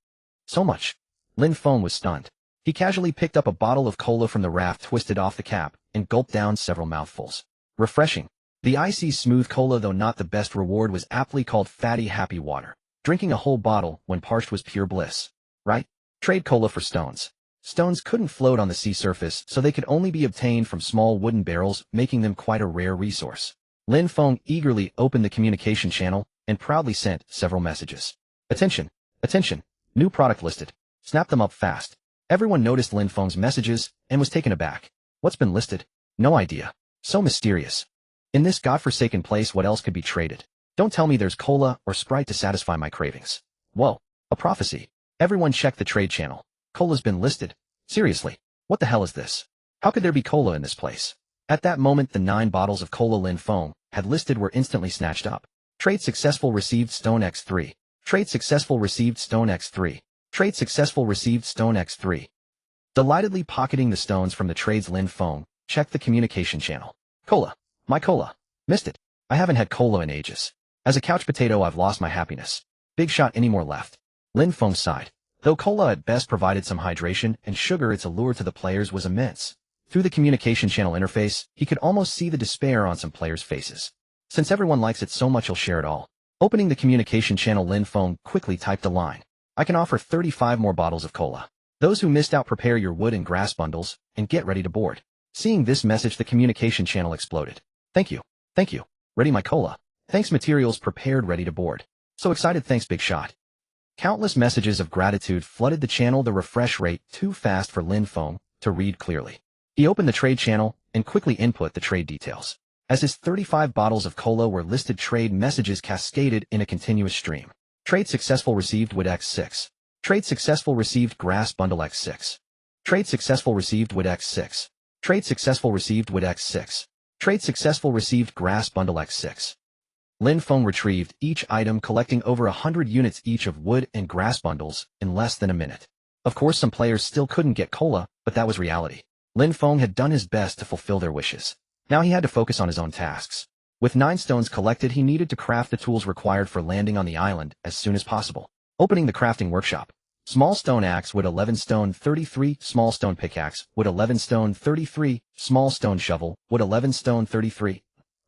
So much. Lin Feng was stunned. He casually picked up a bottle of cola from the raft, twisted off the cap, and gulped down several mouthfuls. Refreshing. The icy smooth cola, though not the best reward, was aptly called fatty happy water. Drinking a whole bottle when parched was pure bliss. Right? Trade cola for stones. Stones couldn't float on the sea surface, so they could only be obtained from small wooden barrels, making them quite a rare resource. Lin Feng eagerly opened the communication channel and proudly sent several messages. Attention! Attention! New product listed. Snap them up fast. Everyone noticed Lin Feng's messages and was taken aback. What's been listed? No idea. So mysterious. In this godforsaken place, what else could be traded? Don't tell me there's cola or Sprite to satisfy my cravings. Whoa, a prophecy. Everyone check the trade channel. Cola's been listed. Seriously, what the hell is this? How could there be cola in this place? At that moment, the 9 bottles of cola Lin Feng had listed were instantly snatched up. Trade successful, received stone X3. Trade successful, received stone X3. Trade successful, received stone X3. Delightedly pocketing the stones from the trades, Lin Feng checked the communication channel. Cola. My cola. Missed it. I haven't had cola in ages. As a couch potato, I've lost my happiness. Big shot, any more left? Lin Feng sighed. Though cola at best provided some hydration and sugar, its allure to the players was immense. Through the communication channel interface, he could almost see the despair on some players' faces. Since everyone likes it so much, he'll share it all. Opening the communication channel, Lin Feng quickly typed a line. I can offer 35 more bottles of cola. Those who missed out, prepare your wood and grass bundles and get ready to board. Seeing this message, the communication channel exploded. Thank you. Thank you. Ready my cola. Thanks, materials prepared, ready to board. So excited, thanks, big shot. Countless messages of gratitude flooded the channel, the refresh rate too fast for Lin Feng to read clearly. He opened the trade channel and quickly input the trade details. As his 35 bottles of cola were listed, trade messages cascaded in a continuous stream. Trade successful, received wood X6. Trade successful, received grass bundle X6. Trade successful, received wood X6. Trade successful, received wood X6. Trade successful, received grass bundle X6. Lin Feng retrieved each item, collecting over 100 units each of wood and grass bundles in less than a minute. Of course, some players still couldn't get cola, but that was reality. Lin Feng had done his best to fulfill their wishes. Now he had to focus on his own tasks. With 9 stones collected, he needed to craft the tools required for landing on the island as soon as possible. Opening the crafting workshop. Small stone axe, wood 11 stone 33, small stone pickaxe, wood 11 stone 33, small stone shovel, wood 11 stone 33.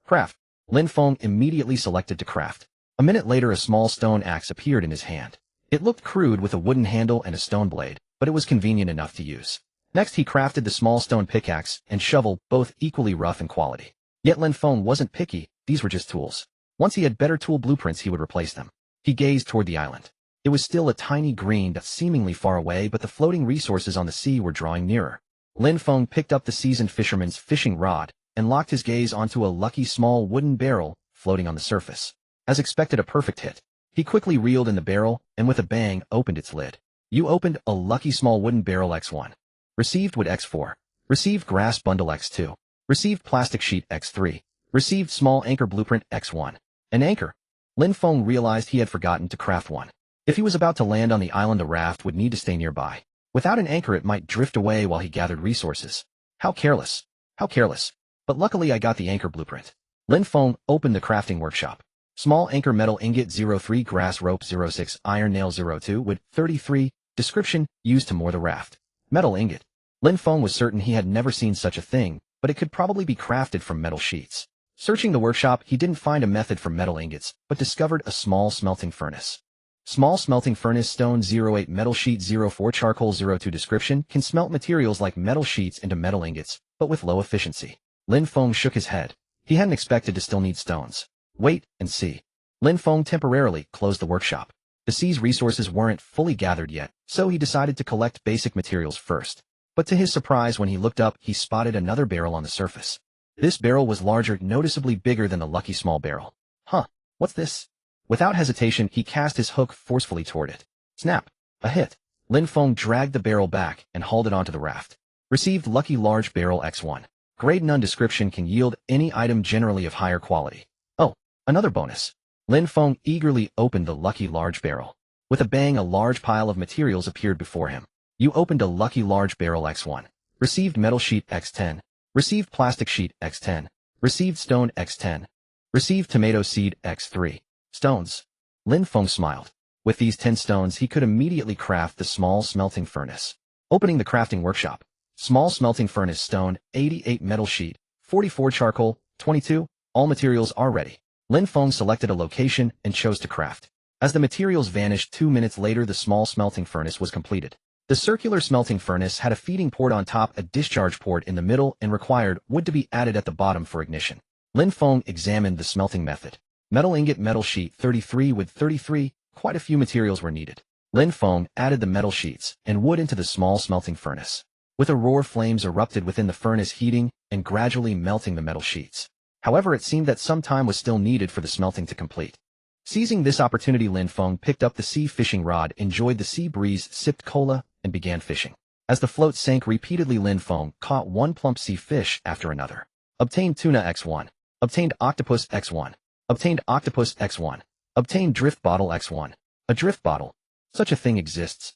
Craft. Lin Feng immediately selected to craft. A minute later, a small stone axe appeared in his hand. It looked crude with a wooden handle and a stone blade, but it was convenient enough to use. Next, he crafted the small stone pickaxe and shovel, both equally rough in quality. Yet Lin Feng wasn't picky, these were just tools. Once he had better tool blueprints, he would replace them. He gazed toward the island. It was still a tiny green dot seemingly far away, but the floating resources on the sea were drawing nearer. Lin Feng picked up the seasoned fisherman's fishing rod and locked his gaze onto a lucky small wooden barrel floating on the surface. As expected, a perfect hit. He quickly reeled in the barrel and with a bang opened its lid. You opened a lucky small wooden barrel X1. Received wood X4. Received grass bundle X2. Received plastic sheet X3. Received small anchor blueprint X1. An anchor. Lin Feng realized he had forgotten to craft one. If he was about to land on the island, a raft would need to stay nearby. Without an anchor, it might drift away while he gathered resources. How careless. How careless. But luckily I got the anchor blueprint. Lin Feng opened the crafting workshop. Small anchor, metal ingot 03, grass rope 06, iron nail 02, wood 33. Description, used to moor the raft. Metal ingot. Lin Feng was certain he had never seen such a thing, but it could probably be crafted from metal sheets. Searching the workshop, he didn't find a method for metal ingots, but discovered a small smelting furnace. Small smelting furnace, stone 08, metal sheet 04, charcoal 02. Description, can smelt materials like metal sheets into metal ingots, but with low efficiency. Lin Feng shook his head. He hadn't expected to still need stones. Wait and see. Lin Feng temporarily closed the workshop. The sea's resources weren't fully gathered yet, so he decided to collect basic materials first. But to his surprise, when he looked up, he spotted another barrel on the surface. This barrel was larger, noticeably bigger than the lucky small barrel. Huh, what's this? Without hesitation, he cast his hook forcefully toward it. Snap! A hit. Lin Feng dragged the barrel back and hauled it onto the raft. Received lucky large barrel X1. Grade none. Description, can yield any item generally of higher quality. Oh, another bonus. Lin Feng eagerly opened the lucky large barrel. With a bang, a large pile of materials appeared before him. You opened a lucky large barrel X1. Received metal sheet X10. Received plastic sheet X10. Received stone X10. Receive tomato seed x3. Stones. Lin Feng smiled. With these 10 stones he could immediately craft the small smelting furnace. Opening the crafting workshop. Small smelting furnace stone, 88 metal sheet, 44 charcoal, 22, all materials are ready. Lin Feng selected a location and chose to craft. As the materials vanished 2 minutes later, the small smelting furnace was completed. The circular smelting furnace had a feeding port on top, a discharge port in the middle, and required wood to be added at the bottom for ignition. Lin Feng examined the smelting method. Metal ingot, metal sheet 33 with 33, quite a few materials were needed. Lin Feng added the metal sheets and wood into the small smelting furnace. With a roar, flames erupted within the furnace, heating and gradually melting the metal sheets. However, it seemed that some time was still needed for the smelting to complete. Seizing this opportunity, Lin Feng picked up the sea fishing rod, enjoyed the sea breeze, sipped cola, and began fishing. As the float sank repeatedly, Lin Feng caught one plump sea fish after another. Obtained tuna x1. Obtained octopus x1. Obtained octopus x1. Obtained drift bottle x1. A drift bottle. Such a thing exists.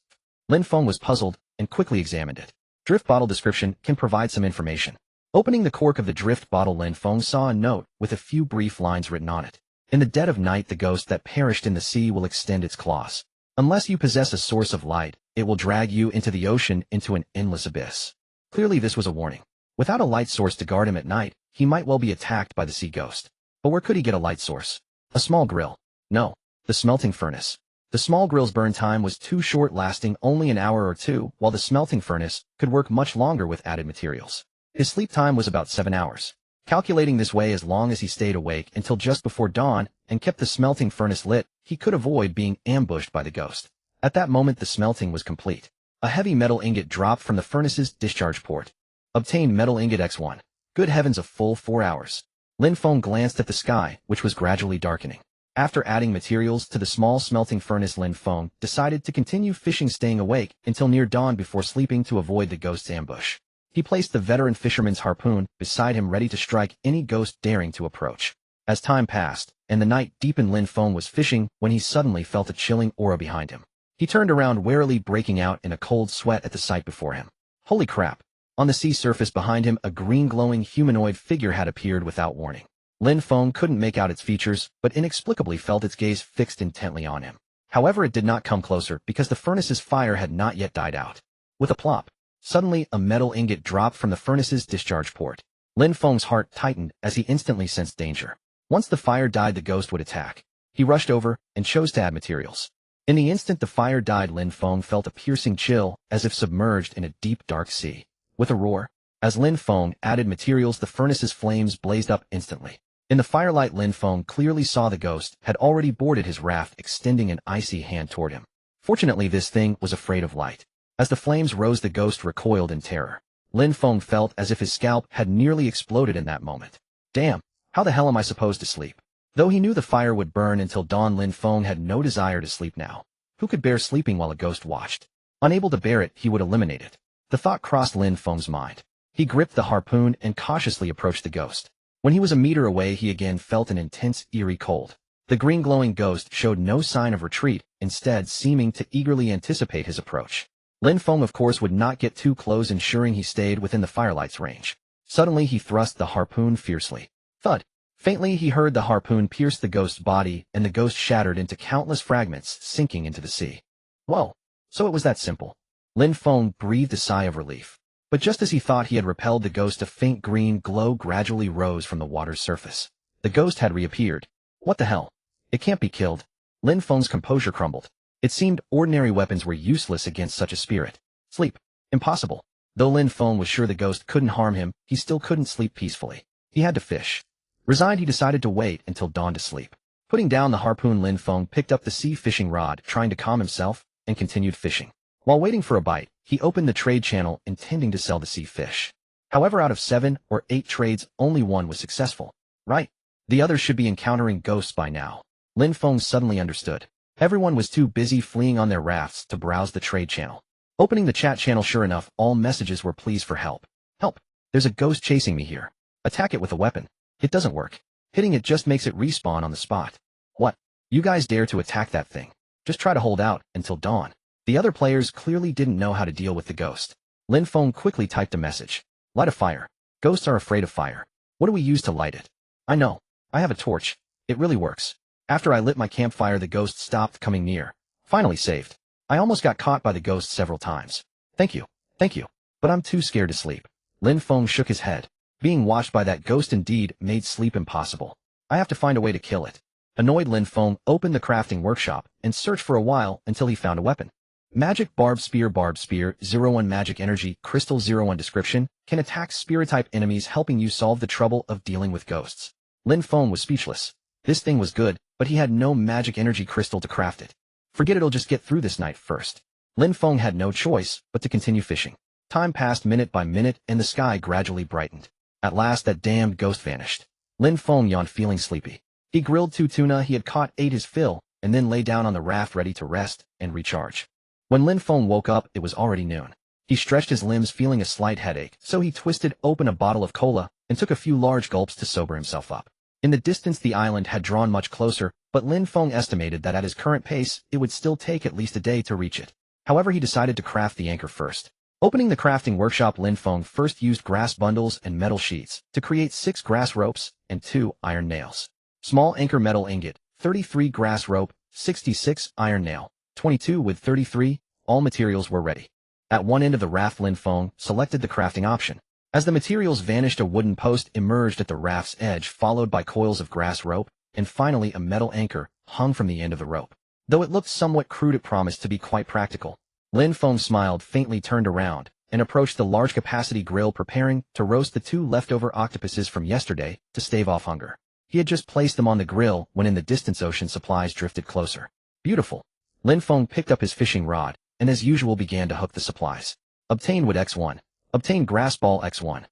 Lin Feng was puzzled and quickly examined it. Drift bottle description can provide some information. Opening the cork of the drift bottle, Lin Feng saw a note with a few brief lines written on it. In the dead of night, the ghost that perished in the sea will extend its claws. Unless you possess a source of light, it will drag you into the ocean, into an endless abyss. Clearly this was a warning. Without a light source to guard him at night, he might well be attacked by the sea ghost. But where could he get a light source? A small grill. No. The smelting furnace. The small grill's burn time was too short, lasting only an hour or two, while the smelting furnace could work much longer with added materials. His sleep time was about 7 hours. Calculating this way, as long as he stayed awake until just before dawn and kept the smelting furnace lit, he could avoid being ambushed by the ghost. At that moment the smelting was complete. A heavy metal ingot dropped from the furnace's discharge port. Obtained metal ingot x1. Good heavens, a full 4 hours. Lin Feng glanced at the sky, which was gradually darkening. After adding materials to the small smelting furnace, Lin Feng decided to continue fishing, staying awake until near dawn before sleeping to avoid the ghost's ambush. He placed the veteran fisherman's harpoon beside him, ready to strike any ghost daring to approach. As time passed, and the night deepened, Lin Feng was fishing when he suddenly felt a chilling aura behind him. He turned around, warily, breaking out in a cold sweat at the sight before him. Holy crap! On the sea surface behind him, a green glowing humanoid figure had appeared without warning. Lin Feng couldn't make out its features, but inexplicably felt its gaze fixed intently on him. However, it did not come closer because the furnace's fire had not yet died out. With a plop, suddenly a metal ingot dropped from the furnace's discharge port. Lin Feng's heart tightened as he instantly sensed danger. Once the fire died, the ghost would attack. He rushed over and chose to add materials. In the instant the fire died, Lin Feng felt a piercing chill, as if submerged in a deep dark sea. With a roar, as Lin Feng added materials, the furnace's flames blazed up instantly. In the firelight, Lin Feng clearly saw the ghost had already boarded his raft, extending an icy hand toward him. Fortunately, this thing was afraid of light. As the flames rose, the ghost recoiled in terror. Lin Feng felt as if his scalp had nearly exploded in that moment. Damn, how the hell am I supposed to sleep? Though he knew the fire would burn until dawn, Lin Feng had no desire to sleep now. Who could bear sleeping while a ghost watched? Unable to bear it, he would eliminate it. The thought crossed Lin Feng's mind. He gripped the harpoon and cautiously approached the ghost. When he was a meter away, he again felt an intense, eerie cold. The green glowing ghost showed no sign of retreat, instead seeming to eagerly anticipate his approach. Lin Feng, of course, would not get too close, ensuring he stayed within the firelight's range. Suddenly he thrust the harpoon fiercely. Thud! Faintly he heard the harpoon pierce the ghost's body, and the ghost shattered into countless fragments, sinking into the sea. Whoa! So it was that simple. Lin Feng breathed a sigh of relief. But just as he thought he had repelled the ghost, a faint green glow gradually rose from the water's surface. The ghost had reappeared. What the hell? It can't be killed. Lin Feng's composure crumbled. It seemed ordinary weapons were useless against such a spirit. Sleep. Impossible. Though Lin Feng was sure the ghost couldn't harm him, he still couldn't sleep peacefully. He had to fish. Resigned, he decided to wait until dawn to sleep. Putting down the harpoon, Lin Feng picked up the sea fishing rod, trying to calm himself, and continued fishing. While waiting for a bite, he opened the trade channel, intending to sell the sea fish. However, out of 7 or 8 trades, only one was successful. Right. The others should be encountering ghosts by now. Lin Feng suddenly understood. Everyone was too busy fleeing on their rafts to browse the trade channel. Opening the chat channel, sure enough, all messages were pleas for help. Help! There's a ghost chasing me here. Attack it with a weapon. It doesn't work. Hitting it just makes it respawn on the spot. What? You guys dare to attack that thing? Just try to hold out until dawn. The other players clearly didn't know how to deal with the ghost. Lin Feng quickly typed a message. Light a fire. Ghosts are afraid of fire. What do we use to light it? I know. I have a torch. It really works. After I lit my campfire, the ghost stopped coming near. Finally saved. I almost got caught by the ghost several times. Thank you. Thank you. But I'm too scared to sleep. Lin Feng shook his head. Being watched by that ghost indeed made sleep impossible. I have to find a way to kill it. Annoyed, Lin Feng opened the crafting workshop and searched for a while until he found a weapon. Magic Barbed Spear 01 Magic Energy Crystal 01 Description can attack spirit-type enemies, helping you solve the trouble of dealing with ghosts. Lin Feng was speechless. This thing was good, but he had no magic energy crystal to craft it. Forget it, it'll just get through this night first. Lin Feng had no choice but to continue fishing. Time passed minute by minute and the sky gradually brightened. At last that damned ghost vanished. Lin Feng yawned, feeling sleepy. He grilled 2 tuna he had caught, ate his fill, and then lay down on the raft ready to rest and recharge. When Lin Feng woke up, it was already noon. He stretched his limbs, feeling a slight headache, so he twisted open a bottle of cola and took a few large gulps to sober himself up. In the distance, the island had drawn much closer, but Lin Feng estimated that at his current pace, it would still take at least a day to reach it. However, he decided to craft the anchor first. Opening the crafting workshop, Lin Feng first used grass bundles and metal sheets to create 6 grass ropes and 2 iron nails. Small anchor metal ingot, 33 grass rope, 66 iron nail, 22 with 33, all materials were ready. At one end of the raft, Lin Feng selected the crafting option. As the materials vanished, a wooden post emerged at the raft's edge, followed by coils of grass rope, and finally a metal anchor hung from the end of the rope. Though it looked somewhat crude, it promised to be quite practical. Lin Feng smiled faintly, turned around, and approached the large-capacity grill, preparing to roast the 2 leftover octopuses from yesterday to stave off hunger. He had just placed them on the grill when in the distance ocean supplies drifted closer. Beautiful. Lin Feng picked up his fishing rod, and as usual began to hook the supplies. Obtained wood X1. Obtained grass ball X1.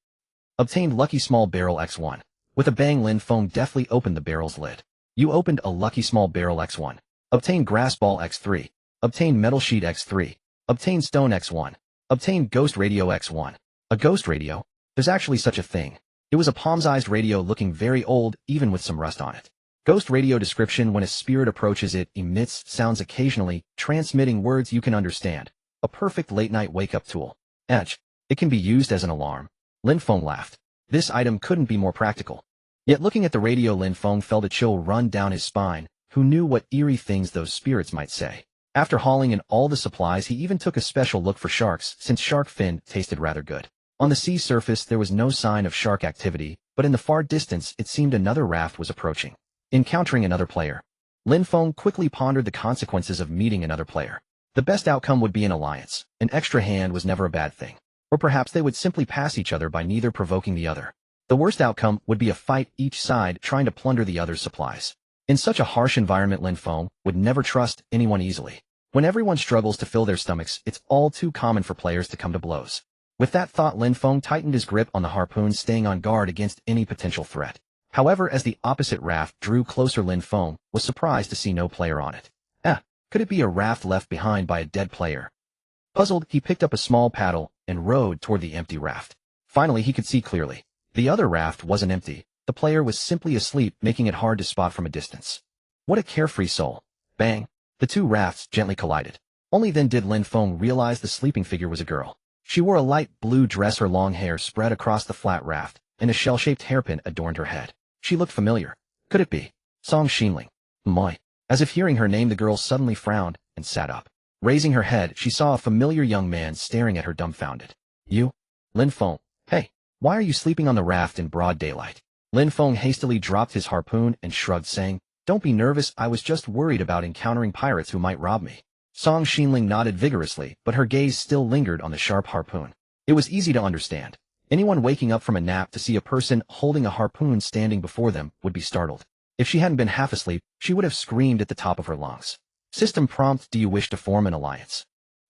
Obtained lucky small barrel X1. With a bang, Lin Feng deftly opened the barrel's lid. You opened a lucky small barrel X1. Obtained grass ball X3. Obtained metal sheet X3. Obtained stone X1. Obtained ghost radio X1. A ghost radio? There's actually such a thing. It was a palm-sized radio looking very old, even with some rust on it. Ghost radio description: when a spirit approaches, it emits sounds occasionally, transmitting words you can understand. A perfect late-night wake-up tool. Edge. It can be used as an alarm. Lin Feng laughed. This item couldn't be more practical. Yet looking at the radio, Lin Feng felt a chill run down his spine. Who knew what eerie things those spirits might say? After hauling in all the supplies, he even took a special look for sharks, since shark fin tasted rather good. On the sea surface, there was no sign of shark activity, but in the far distance, it seemed another raft was approaching. Encountering another player. Lin Feng quickly pondered the consequences of meeting another player. The best outcome would be an alliance. An extra hand was never a bad thing. Or perhaps they would simply pass each other by neither provoking the other. The worst outcome would be a fight, each side trying to plunder the other's supplies. In such a harsh environment, Lin Feng would never trust anyone easily. When everyone struggles to fill their stomachs, it's all too common for players to come to blows. With that thought, Lin Feng tightened his grip on the harpoon, staying on guard against any potential threat. However, as the opposite raft drew closer, Lin Feng was surprised to see no player on it. Could it be a raft left behind by a dead player? Puzzled, he picked up a small paddle and rowed toward the empty raft. Finally, he could see clearly. The other raft wasn't empty. The player was simply asleep, making it hard to spot from a distance. What a carefree soul. Bang! The 2 rafts gently collided. Only then did Lin Feng realize the sleeping figure was a girl. She wore a light blue dress, her long hair spread across the flat raft, and a shell-shaped hairpin adorned her head. She looked familiar. Could it be Song Xinling? My! As if hearing her name, the girl suddenly frowned and sat up. Raising her head, she saw a familiar young man staring at her, dumbfounded. You? Lin Feng. Hey, why are you sleeping on the raft in broad daylight? Lin Feng hastily dropped his harpoon and shrugged, saying, Don't be nervous, I was just worried about encountering pirates who might rob me. Song Xinling nodded vigorously, but her gaze still lingered on the sharp harpoon. It was easy to understand. Anyone waking up from a nap to see a person holding a harpoon standing before them would be startled. If she hadn't been half asleep, she would have screamed at the top of her lungs. System prompt: do you wish to form an alliance?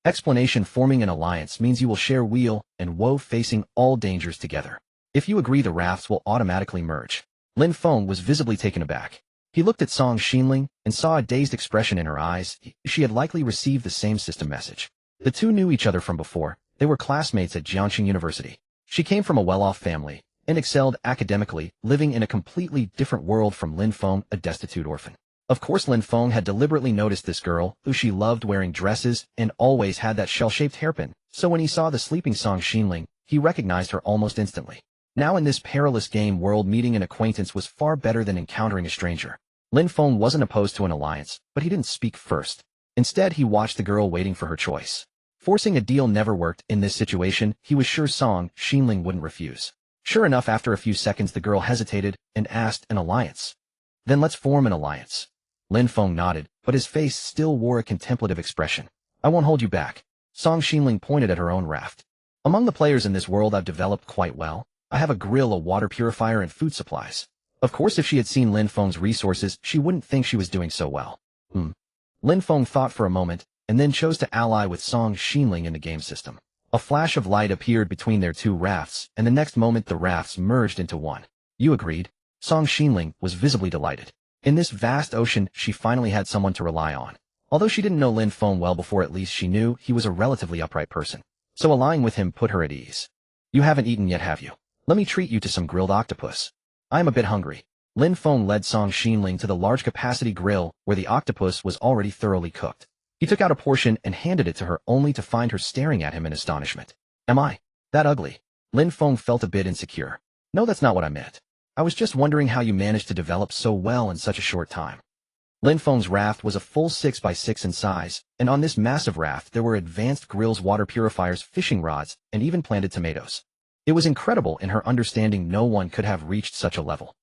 Explanation: forming an alliance means you will share weal and woe, facing all dangers together. If you agree, the rafts will automatically merge. Lin Feng was visibly taken aback. He looked at Song Xinling and saw a dazed expression in her eyes. She had likely received the same system message. The 2 knew each other from before. They were classmates at Jiangxing University. She came from a well-off family and excelled academically, living in a completely different world from Lin Feng, a destitute orphan. Of course, Lin Feng had deliberately noticed this girl, who she loved wearing dresses and always had that shell-shaped hairpin, so when he saw the sleeping Song Xinling, he recognized her almost instantly. Now in this perilous game world, meeting an acquaintance was far better than encountering a stranger. Lin Feng wasn't opposed to an alliance, but he didn't speak first. Instead, he watched the girl waiting for her choice. Forcing a deal never worked in this situation. He was sure Song Xinling wouldn't refuse. Sure enough, after a few seconds the girl hesitated and asked, an alliance? Then let's form an alliance. Lin Feng nodded, but his face still wore a contemplative expression. I won't hold you back. Song Xinling pointed at her own raft. Among the players in this world I've developed quite well. I have a grill, a water purifier, and food supplies. Of course, if she had seen Lin Feng's resources, she wouldn't think she was doing so well. Lin Feng thought for a moment, and then chose to ally with Song Xinling in the game system. A flash of light appeared between their two rafts, and the next moment the rafts merged into one. You agreed? Song Xinling was visibly delighted. In this vast ocean, she finally had someone to rely on. Although she didn't know Lin Feng well before, at least she knew he was a relatively upright person. So allying with him put her at ease. You haven't eaten yet, have you? Let me treat you to some grilled octopus. I am a bit hungry. Lin Feng led Song Xinling to the large-capacity grill where the octopus was already thoroughly cooked. He took out a portion and handed it to her, only to find her staring at him in astonishment. Am I that ugly? Lin Feng felt a bit insecure. No, that's not what I meant. I was just wondering how you managed to develop so well in such a short time. Lin Feng's raft was a full 6x6 in size, and on this massive raft there were advanced grills, water purifiers, fishing rods, and even planted tomatoes. It was incredible. In her understanding, no one could have reached such a level.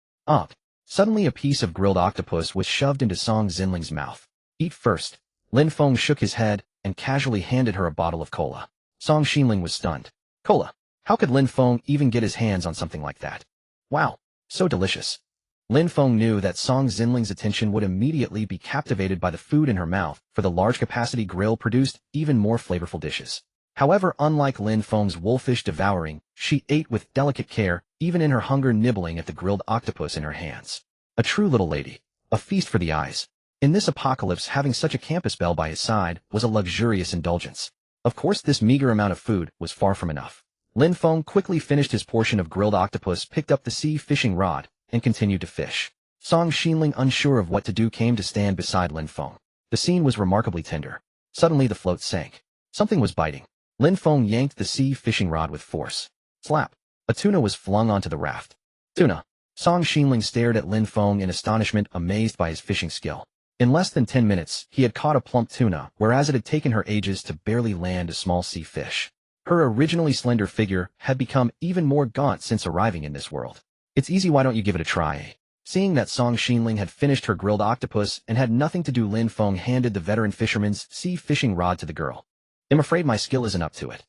Suddenly a piece of grilled octopus was shoved into Song Xinling's mouth. Eat first. Lin Feng shook his head and casually handed her a bottle of cola. Song Xinling was stunned. Cola? How could Lin Feng even get his hands on something like that? Wow, so delicious. Lin Feng knew that Song Xinling's attention would immediately be captivated by the food in her mouth, for the large-capacity grill produced even more flavorful dishes. However, unlike Lin Feng's wolfish devouring, she ate with delicate care, even in her hunger, nibbling at the grilled octopus in her hands. A true little lady. A feast for the eyes. In this apocalypse, having such a campus belle by his side was a luxurious indulgence. Of course, this meager amount of food was far from enough. Lin Feng quickly finished his portion of grilled octopus, picked up the sea fishing rod, and continued to fish. Song Xinling, unsure of what to do, came to stand beside Lin Feng. The scene was remarkably tender. Suddenly the float sank. Something was biting. Lin Feng yanked the sea fishing rod with force. Slap. A tuna was flung onto the raft. Tuna. Song Xinling stared at Lin Feng in astonishment, amazed by his fishing skill. In less than 10 minutes, he had caught a plump tuna, whereas it had taken her ages to barely land a small sea fish. Her originally slender figure had become even more gaunt since arriving in this world. It's easy, why don't you give it a try, eh? Seeing that Song Xinling had finished her grilled octopus and had nothing to do, Lin Feng handed the veteran fisherman's sea fishing rod to the girl. I'm afraid my skill isn't up to it.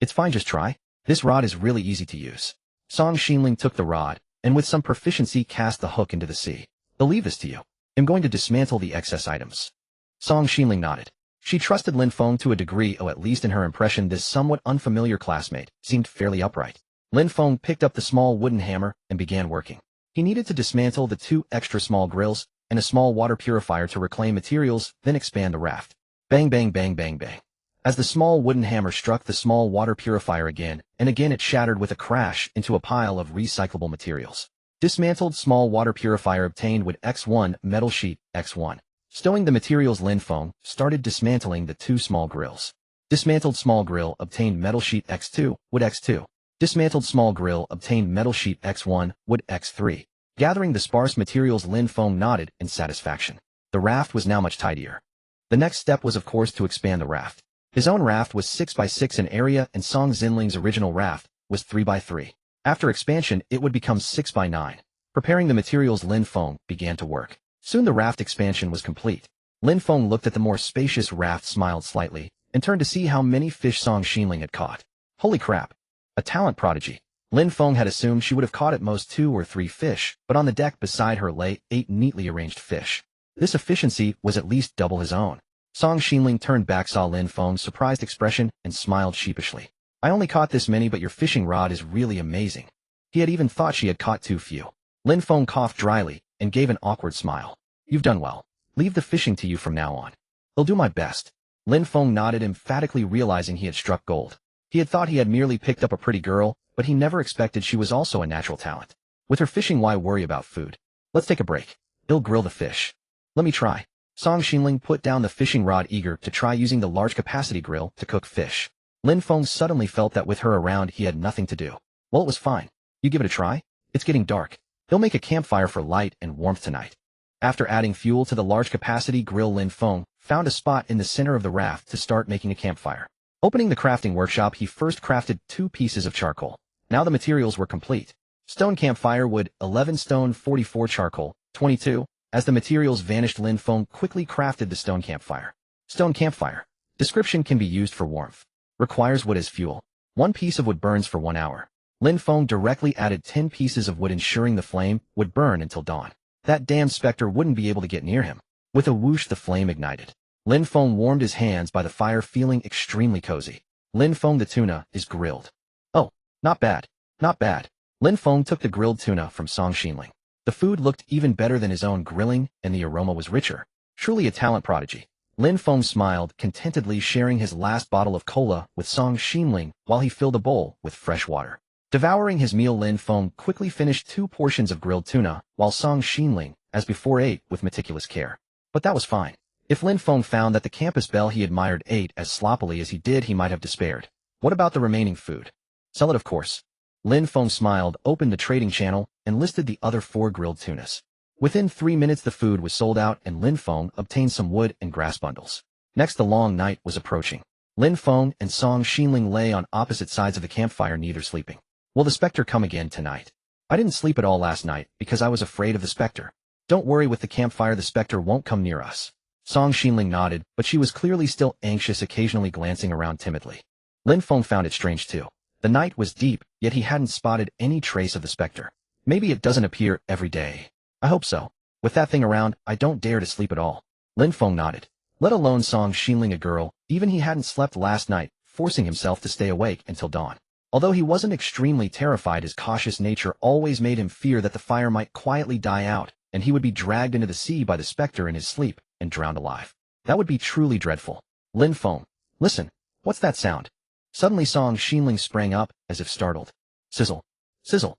It's fine, just try. This rod is really easy to use. Song Xinling took the rod, and with some proficiency cast the hook into the sea. I'll leave this to you. I'm going to dismantle the excess items. Song Xinling nodded. She trusted Lin Feng to a degree, or at least in her impression this somewhat unfamiliar classmate seemed fairly upright. Lin Feng picked up the small wooden hammer and began working. He needed to dismantle the 2 extra small grills and a small water purifier to reclaim materials, then expand the raft. Bang bang bang bang bang. As the small wooden hammer struck the small water purifier again and again, it shattered with a crash into a pile of recyclable materials. Dismantled small water purifier obtained wood X1, metal sheet X1. Stowing the materials, Lin Feng started dismantling the 2 small grills. Dismantled small grill obtained metal sheet X2, wood X2. Dismantled small grill obtained metal sheet X1, wood X3. Gathering the sparse materials, Lin Feng nodded in satisfaction. The raft was now much tidier. The next step was, of course, to expand the raft. His own raft was 6x6 in area, and Song Xinling's original raft was 3x3. After expansion, it would become 6x9. Preparing the materials, Lin Feng began to work. Soon the raft expansion was complete. Lin Feng looked at the more spacious raft, smiled slightly, and turned to see how many fish Song Xinling had caught. Holy crap! A talent prodigy. Lin Feng had assumed she would have caught at most 2 or 3 fish, but on the deck beside her lay 8 neatly arranged fish. This efficiency was at least double his own. Song Xinling turned back, saw Lin Feng's surprised expression, and smiled sheepishly. I only caught this many, but your fishing rod is really amazing. He had even thought she had caught too few. Lin Feng coughed dryly and gave an awkward smile. You've done well. Leave the fishing to you from now on. I'll do my best. Lin Feng nodded emphatically, realizing he had struck gold. He had thought he had merely picked up a pretty girl, but he never expected she was also a natural talent. With her fishing, why worry about food? Let's take a break. I'll grill the fish. Let me try. Song Xinling put down the fishing rod, eager to try using the large-capacity grill to cook fish. Lin Feng suddenly felt that with her around he had nothing to do. Well, it was fine. You give it a try? It's getting dark. They'll make a campfire for light and warmth tonight. After adding fuel to the large-capacity grill, Lin Feng found a spot in the center of the raft to start making a campfire. Opening the crafting workshop, he first crafted 2 pieces of charcoal. Now the materials were complete. Stone campfire wood, 11 stone, 44 charcoal, 22. As the materials vanished, Lin Feng quickly crafted the stone campfire. Stone campfire. Description: can be used for warmth. Requires wood as fuel. 1 piece of wood burns for 1 hour. Lin Feng directly added 10 pieces of wood, ensuring the flame would burn until dawn. That damn specter wouldn't be able to get near him. With a whoosh, the flame ignited. Lin Feng warmed his hands by the fire, feeling extremely cozy. Lin Feng, the tuna is grilled. Oh, not bad. Not bad. Lin Feng took the grilled tuna from Song Xinling. The food looked even better than his own grilling, and the aroma was richer. Truly a talent prodigy. Lin Feng smiled contentedly, sharing his last bottle of cola with Song Xinling while he filled a bowl with fresh water. Devouring his meal, Lin Feng quickly finished 2 portions of grilled tuna, while Song Xinling, as before, ate with meticulous care. But that was fine. If Lin Feng found that the campus belle he admired ate as sloppily as he did, he might have despaired. What about the remaining food? Sell it, of course. Lin Feng smiled, opened the trading channel, and listed the other 4 grilled tunas. Within 3 minutes the food was sold out, and Lin Feng obtained some wood and grass bundles. Next, the long night was approaching. Lin Feng and Song Xinling lay on opposite sides of the campfire, neither sleeping. Will the specter come again tonight? I didn't sleep at all last night because I was afraid of the specter. Don't worry, with the campfire the specter won't come near us. Song Xinling nodded, but she was clearly still anxious, occasionally glancing around timidly. Lin Feng found it strange too. The night was deep, yet he hadn't spotted any trace of the specter. Maybe it doesn't appear every day. I hope so. With that thing around, I don't dare to sleep at all. Lin Feng nodded. Let alone Song Xinling, a girl, even he hadn't slept last night, forcing himself to stay awake until dawn. Although he wasn't extremely terrified, his cautious nature always made him fear that the fire might quietly die out, and he would be dragged into the sea by the specter in his sleep and drowned alive. That would be truly dreadful. Lin Feng, listen, what's that sound? Suddenly Song Xinling sprang up, as if startled. Sizzle. Sizzle.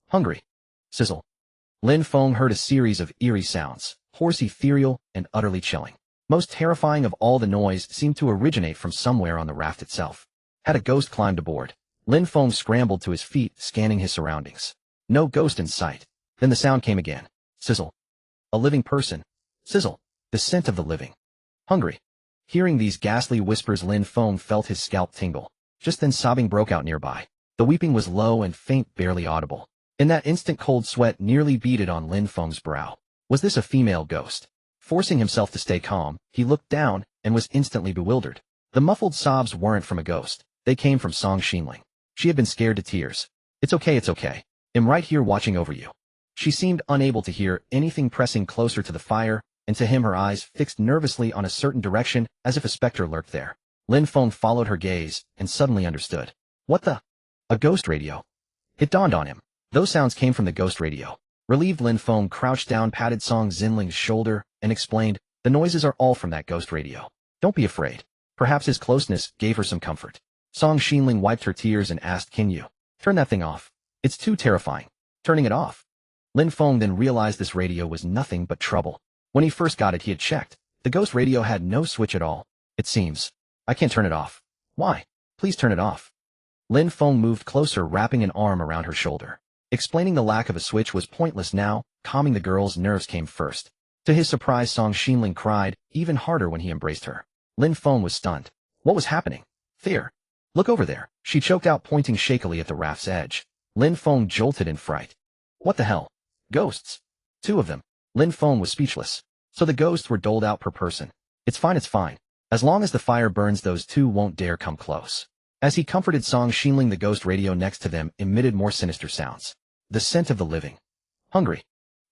Hungry. Sizzle. Lin Feng heard a series of eerie sounds, hoarse, ethereal, and utterly chilling. Most terrifying of all, the noise seemed to originate from somewhere on the raft itself. Had a ghost climbed aboard? Lin Feng scrambled to his feet, scanning his surroundings. No ghost in sight. Then the sound came again. Sizzle. A living person. Sizzle. The scent of the living. Hungry. Hearing these ghastly whispers, Lin Feng felt his scalp tingle. Just then sobbing broke out nearby. The weeping was low and faint, barely audible. In that instant, cold sweat nearly beaded on Lin Feng's brow. Was this a female ghost? Forcing himself to stay calm, he looked down and was instantly bewildered. The muffled sobs weren't from a ghost. They came from Song Xinling. She had been scared to tears. It's okay, it's okay. I'm right here watching over you. She seemed unable to hear anything, pressing closer to the fire, and to him her eyes fixed nervously on a certain direction, as if a specter lurked there. Lin Feng followed her gaze, and suddenly understood. What the? A ghost radio. It dawned on him. Those sounds came from the ghost radio. Relieved, Lin Feng crouched down, patted Song Xinling's shoulder, and explained, the noises are all from that ghost radio. Don't be afraid. Perhaps his closeness gave her some comfort. Song Xinling wiped her tears and asked, can you turn that thing off? It's too terrifying. Turning it off. Lin Feng then realized this radio was nothing but trouble. When he first got it, he had checked. The ghost radio had no switch at all. It seems. I can't turn it off. Why? Please turn it off. Lin Feng moved closer, wrapping an arm around her shoulder. Explaining the lack of a switch was pointless now. Calming the girl's nerves came first. To his surprise, Song Xinling cried even harder when he embraced her. Lin Feng was stunned. What was happening? Fear. Look over there, she choked out, pointing shakily at the raft's edge. Lin Feng jolted in fright. What the hell? Ghosts. 2 of them. Lin Feng was speechless. So the ghosts were doled out per person. It's fine, it's fine. As long as the fire burns, those 2 won't dare come close. As he comforted Song Xinling, the ghost radio next to them emitted more sinister sounds. The scent of the living. Hungry.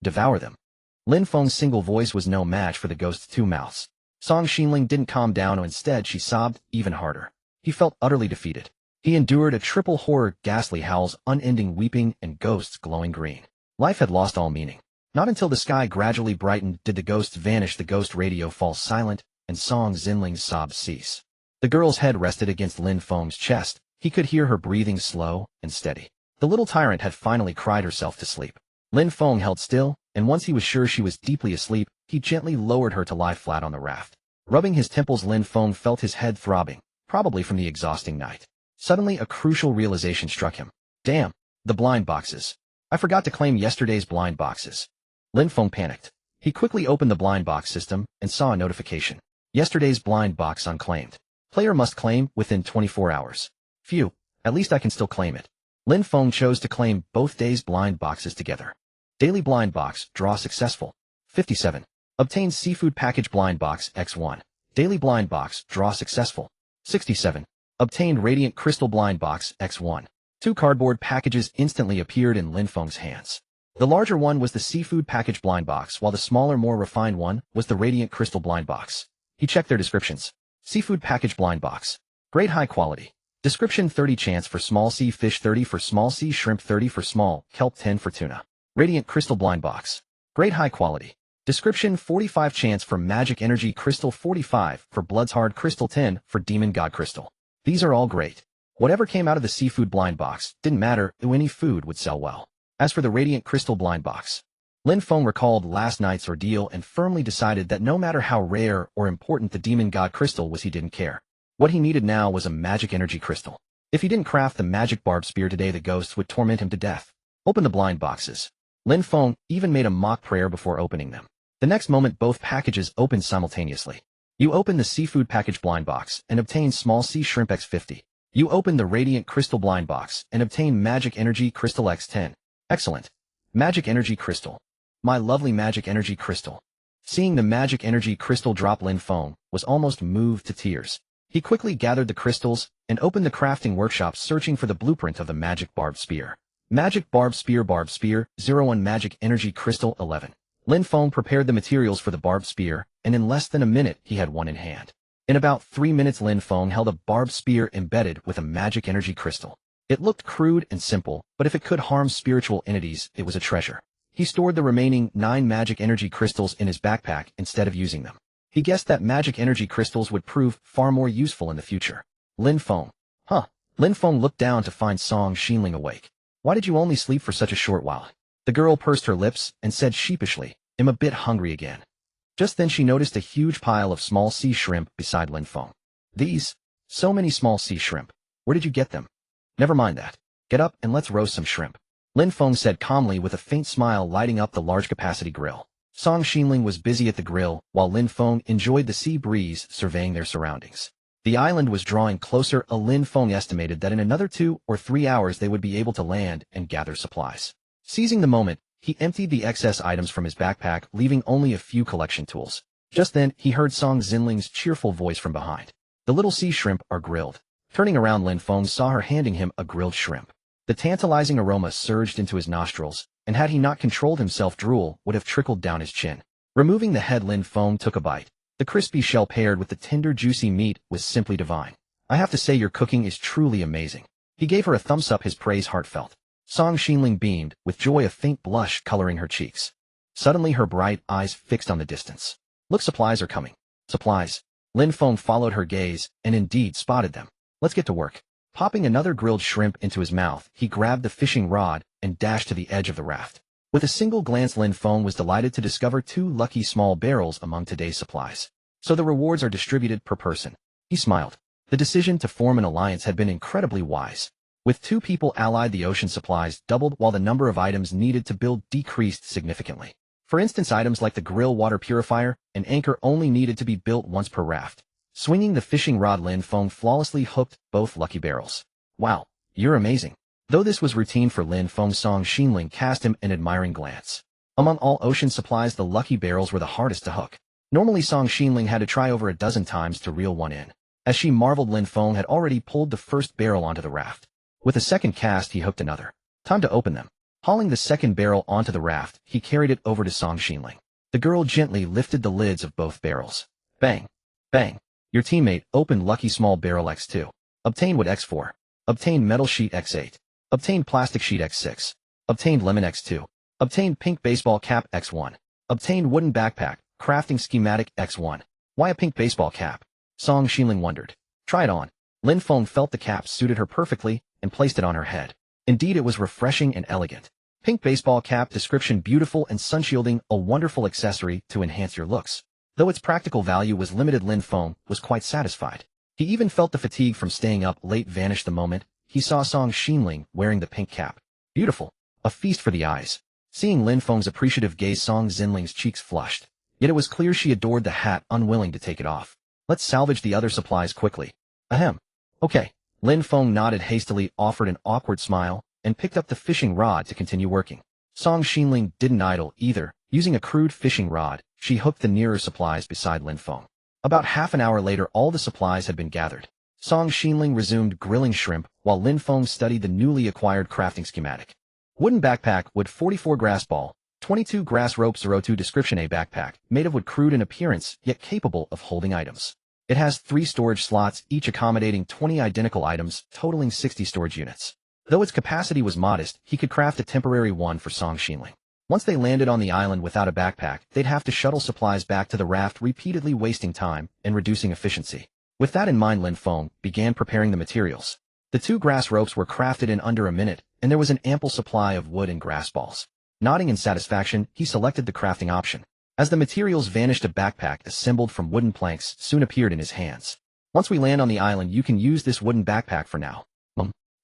Devour them. Lin Feng's single voice was no match for the ghost's 2 mouths. Song Xinling didn't calm down, instead she sobbed even harder. He felt utterly defeated. He endured a triple horror: ghastly howls, unending weeping, and ghosts glowing green. Life had lost all meaning. Not until the sky gradually brightened did the ghosts vanish, the ghost radio fall silent, and Song Xinling's sobs cease. The girl's head rested against Lin Feng's chest. He could hear her breathing slow and steady. The little tyrant had finally cried herself to sleep. Lin Feng held still, and once he was sure she was deeply asleep, he gently lowered her to lie flat on the raft. Rubbing his temples, Lin Feng felt his head throbbing, probably from the exhausting night. Suddenly, a crucial realization struck him. Damn, The blind boxes. I forgot to claim yesterday's blind boxes. Lin Feng panicked. He quickly opened the blind box system and saw a notification. Yesterday's blind box unclaimed. Player must claim within 24 hours. Phew, at least I can still claim it. Lin Feng chose to claim both days' blind boxes together. Daily blind box, draw successful. 57. Obtain seafood package blind box X1. Daily blind box, draw successful. 67. Obtained radiant crystal blind box X1. 2 cardboard packages instantly appeared in Lin Feng's hands. The larger one was the seafood package blind box, while the smaller, more refined one was the radiant crystal blind box. He checked their descriptions. Seafood package blind box. Grade high quality. Description: 30 chance for small sea fish, 30 for small sea shrimp, 30 for small kelp, 10 for tuna. Radiant crystal blind box. Grade high quality. Description: 45 chance for magic energy crystal, 45 for blood's hard crystal, 10 for demon god crystal. These are all great. Whatever came out of the seafood blind box didn't matter, any food would sell well. As for the radiant crystal blind box, Lin Feng recalled last night's ordeal and firmly decided that no matter how rare or important the demon god crystal was, he didn't care. What he needed now was a magic energy crystal. If he didn't craft the magic barbed spear today, the ghosts would torment him to death. Open the blind boxes. Lin Feng even made a mock prayer before opening them. The next moment, both packages opened simultaneously. You open the seafood package blind box and obtain small sea shrimp X50. You open the radiant crystal blind box and obtain magic energy crystal X10. Excellent. Magic energy crystal. My lovely magic energy crystal. Seeing the magic energy crystal drop, Lin Feng was almost moved to tears. He quickly gathered the crystals and opened the crafting workshop, searching for the blueprint of the magic barbed spear. Magic barbed spear, 01 magic energy crystal 11. Lin Feng prepared the materials for the barbed spear, and in less than a minute he had one in hand. In about 3 minutes, Lin Feng held a barbed spear embedded with a magic energy crystal. It looked crude and simple, but if it could harm spiritual entities, it was a treasure. He stored the remaining 9 magic energy crystals in his backpack instead of using them. He guessed that magic energy crystals would prove far more useful in the future. Lin Feng. Huh. Lin Feng looked down to find Song Xinling awake. Why did you only sleep for such a short while? The girl pursed her lips and said sheepishly, I'm a bit hungry again. Just then she noticed a huge pile of small sea shrimp beside Lin Feng. These? So many small sea shrimp. Where did you get them? Never mind that. Get up and let's roast some shrimp. Lin Feng said calmly, with a faint smile lighting up the large-capacity grill. Song Xinling was busy at the grill, while Lin Feng enjoyed the sea breeze, surveying their surroundings. The island was drawing closer. Lin Feng estimated that in another 2 or 3 hours they would be able to land and gather supplies. Seizing the moment, he emptied the excess items from his backpack, leaving only a few collection tools. Just then, he heard Song Xinling's cheerful voice from behind. The little sea shrimp are grilled. Turning around, Lin Feng saw her handing him a grilled shrimp. The tantalizing aroma surged into his nostrils, and had he not controlled himself, drool would have trickled down his chin. Removing the head, Lin Feng took a bite. The crispy shell paired with the tender, juicy meat was simply divine. I have to say, your cooking is truly amazing. He gave her a thumbs up, his praise heartfelt. Song Xinling beamed, with joy, a faint blush coloring her cheeks. Suddenly her bright eyes fixed on the distance. Look, supplies are coming. Supplies. Lin Feng followed her gaze, and indeed spotted them. Let's get to work. Popping another grilled shrimp into his mouth, he grabbed the fishing rod and dashed to the edge of the raft. With a single glance, Lin Feng was delighted to discover 2 lucky small barrels among today's supplies. So the rewards are distributed per person. He smiled. The decision to form an alliance had been incredibly wise. With 2 people allied, the ocean supplies doubled while the number of items needed to build decreased significantly. For instance, items like the grill water purifier and anchor only needed to be built once per raft. Swinging the fishing rod, Lin Feng flawlessly hooked both lucky barrels. Wow, you're amazing. Though this was routine for Lin Feng, Song Xinling cast him an admiring glance. Among all ocean supplies, the lucky barrels were the hardest to hook. Normally, Song Xinling had to try over a dozen times to reel one in. As she marveled, Lin Feng had already pulled the first barrel onto the raft. With a second cast, he hooked another. Time to open them. Hauling the second barrel onto the raft, he carried it over to Song Xinling. The girl gently lifted the lids of both barrels. Bang! Bang! Your teammate opened lucky small barrel X2. Obtained wood X4. Obtained metal sheet X8. Obtained plastic sheet X6. Obtained lemon X2. Obtained pink baseball cap X1. Obtained wooden backpack, crafting schematic X1. Why a pink baseball cap? Song Xinling wondered. Try it on. Lin Feng felt the cap suited her perfectly and placed it on her head. Indeed, it was refreshing and elegant. Pink baseball cap description: beautiful and sun-shielding, a wonderful accessory to enhance your looks. Though its practical value was limited, Lin Feng was quite satisfied. He even felt the fatigue from staying up late vanish the moment he saw Song Xinling wearing the pink cap. Beautiful. A feast for the eyes. Seeing Lin Feng's appreciative gaze, Song Xinling's cheeks flushed. Yet it was clear she adored the hat, unwilling to take it off. Let's salvage the other supplies quickly. Ahem. Okay. Lin Feng nodded hastily, offered an awkward smile, and picked up the fishing rod to continue working. Song Xinling didn't idle either. Using a crude fishing rod, she hooked the nearer supplies beside Lin Feng. About half an hour later, all the supplies had been gathered. Song Xinling resumed grilling shrimp, while Lin Feng studied the newly acquired crafting schematic. Wooden backpack, wood 44 grass ball, 22 grass rope 02 description. A backpack, made of wood, crude in appearance, yet capable of holding items. It has 3 storage slots, each accommodating 20 identical items, totaling 60 storage units. Though its capacity was modest, he could craft a temporary one for Song Xinling. Once they landed on the island without a backpack, they'd have to shuttle supplies back to the raft, repeatedly wasting time and reducing efficiency. With that in mind, Lin Feng began preparing the materials. The 2 grass ropes were crafted in under a minute, and there was an ample supply of wood and grass balls. Nodding in satisfaction, he selected the crafting option. As the materials vanished, a backpack assembled from wooden planks soon appeared in his hands. Once we land on the island, you can use this wooden backpack for now.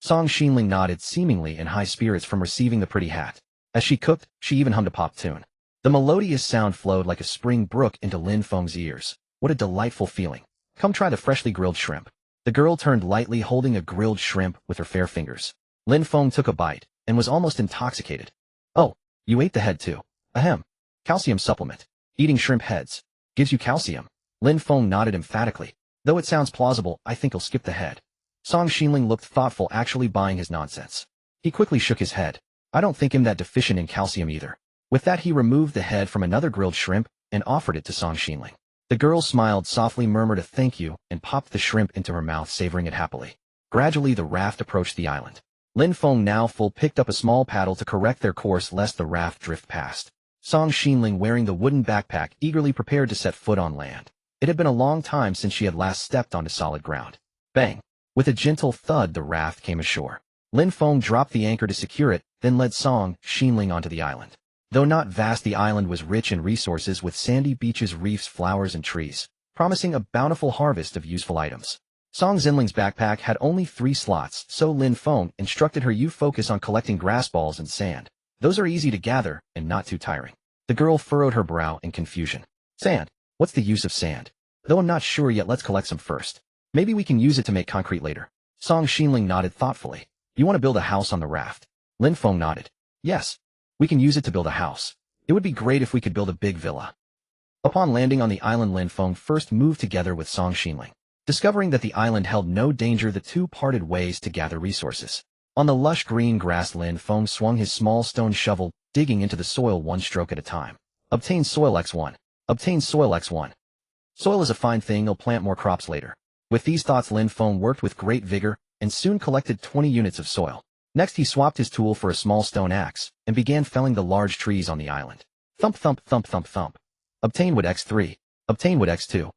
Song Xinling nodded, seemingly in high spirits from receiving the pretty hat. As she cooked, she even hummed a pop tune. The melodious sound flowed like a spring brook into Lin Feng's ears. What a delightful feeling. Come try the freshly grilled shrimp. The girl turned lightly, holding a grilled shrimp with her fair fingers. Lin Feng took a bite, and was almost intoxicated. Oh, you ate the head too. Ahem. Calcium supplement. Eating shrimp heads gives you calcium. Lin Feng nodded emphatically. Though it sounds plausible, I think I'll skip the head. Song Xinling looked thoughtful, actually buying his nonsense. He quickly shook his head. I don't think I'm that deficient in calcium either. With that, he removed the head from another grilled shrimp and offered it to Song Xinling. The girl smiled softly, murmured a thank you, and popped the shrimp into her mouth, savoring it happily. Gradually, the raft approached the island. Lin Feng, now full, picked up a small paddle to correct their course lest the raft drift past. Song Xinling, wearing the wooden backpack, eagerly prepared to set foot on land. It had been a long time since she had last stepped onto solid ground. Bang! With a gentle thud, the raft came ashore. Lin Feng dropped the anchor to secure it, then led Song Xinling onto the island. Though not vast, the island was rich in resources, with sandy beaches, reefs, flowers, and trees, promising a bountiful harvest of useful items. Song Xinling's backpack had only 3 slots, so Lin Feng instructed her, you focus on collecting grass balls and sand. Those are easy to gather and not too tiring. The girl furrowed her brow in confusion. Sand? What's the use of sand? Though I'm not sure yet, let's collect some first. Maybe we can use it to make concrete later. Song Xinling nodded thoughtfully. You want to build a house on the raft? Lin Feng nodded. Yes. We can use it to build a house. It would be great if we could build a big villa. Upon landing on the island, Lin Feng first moved together with Song Xinling. Discovering that the island held no danger, the two parted ways to gather resources. On the lush green grass, Lin Feng swung his small stone shovel, digging into the soil one stroke at a time. Obtain soil X1. Obtain soil X1. Soil is a fine thing, I'll plant more crops later. With these thoughts, Lin Feng worked with great vigor and soon collected 20 units of soil. Next, he swapped his tool for a small stone axe and began felling the large trees on the island. Thump thump thump thump thump. Obtain wood X3. Obtain wood X2.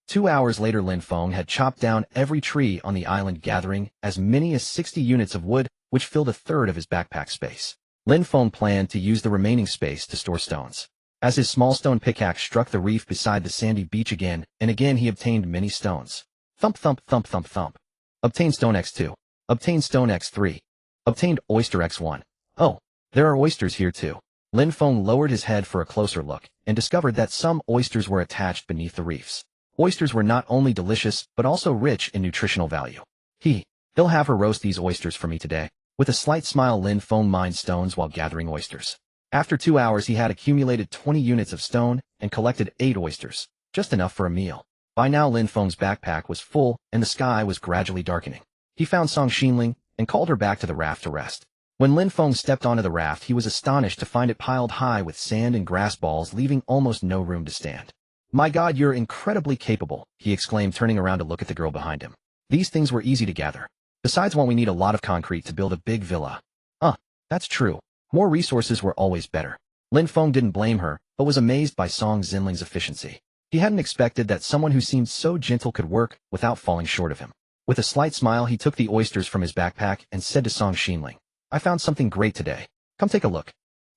2 hours later, Lin Feng had chopped down every tree on the island, gathering as many as 60 units of wood, which filled a third of his backpack space. Lin Feng planned to use the remaining space to store stones. As his small stone pickaxe struck the reef beside the sandy beach again and again, he obtained many stones. Thump thump thump thump thump. Obtain stone X2. Obtain stone X3. Obtained oyster X1. Oh, there are oysters here too. Lin Feng lowered his head for a closer look and discovered that some oysters were attached beneath the reefs. Oysters were not only delicious, but also rich in nutritional value. He'll have her roast these oysters for me today. With a slight smile, Lin Feng mined stones while gathering oysters. After 2 hours, he had accumulated 20 units of stone and collected 8 oysters, just enough for a meal. By now, Lin Feng's backpack was full and the sky was gradually darkening. He found Song Xinling and called her back to the raft to rest. When Lin Feng stepped onto the raft, he was astonished to find it piled high with sand and grass balls, leaving almost no room to stand. My God, you're incredibly capable, he exclaimed, turning around to look at the girl behind him. These things were easy to gather. Besides, won't we need a lot of concrete to build a big villa? That's true. More resources were always better. Lin Feng didn't blame her, but was amazed by Song Xinling's efficiency. He hadn't expected that someone who seemed so gentle could work without falling short of him. With a slight smile, he took the oysters from his backpack and said to Song Xinling, I found something great today. Come take a look.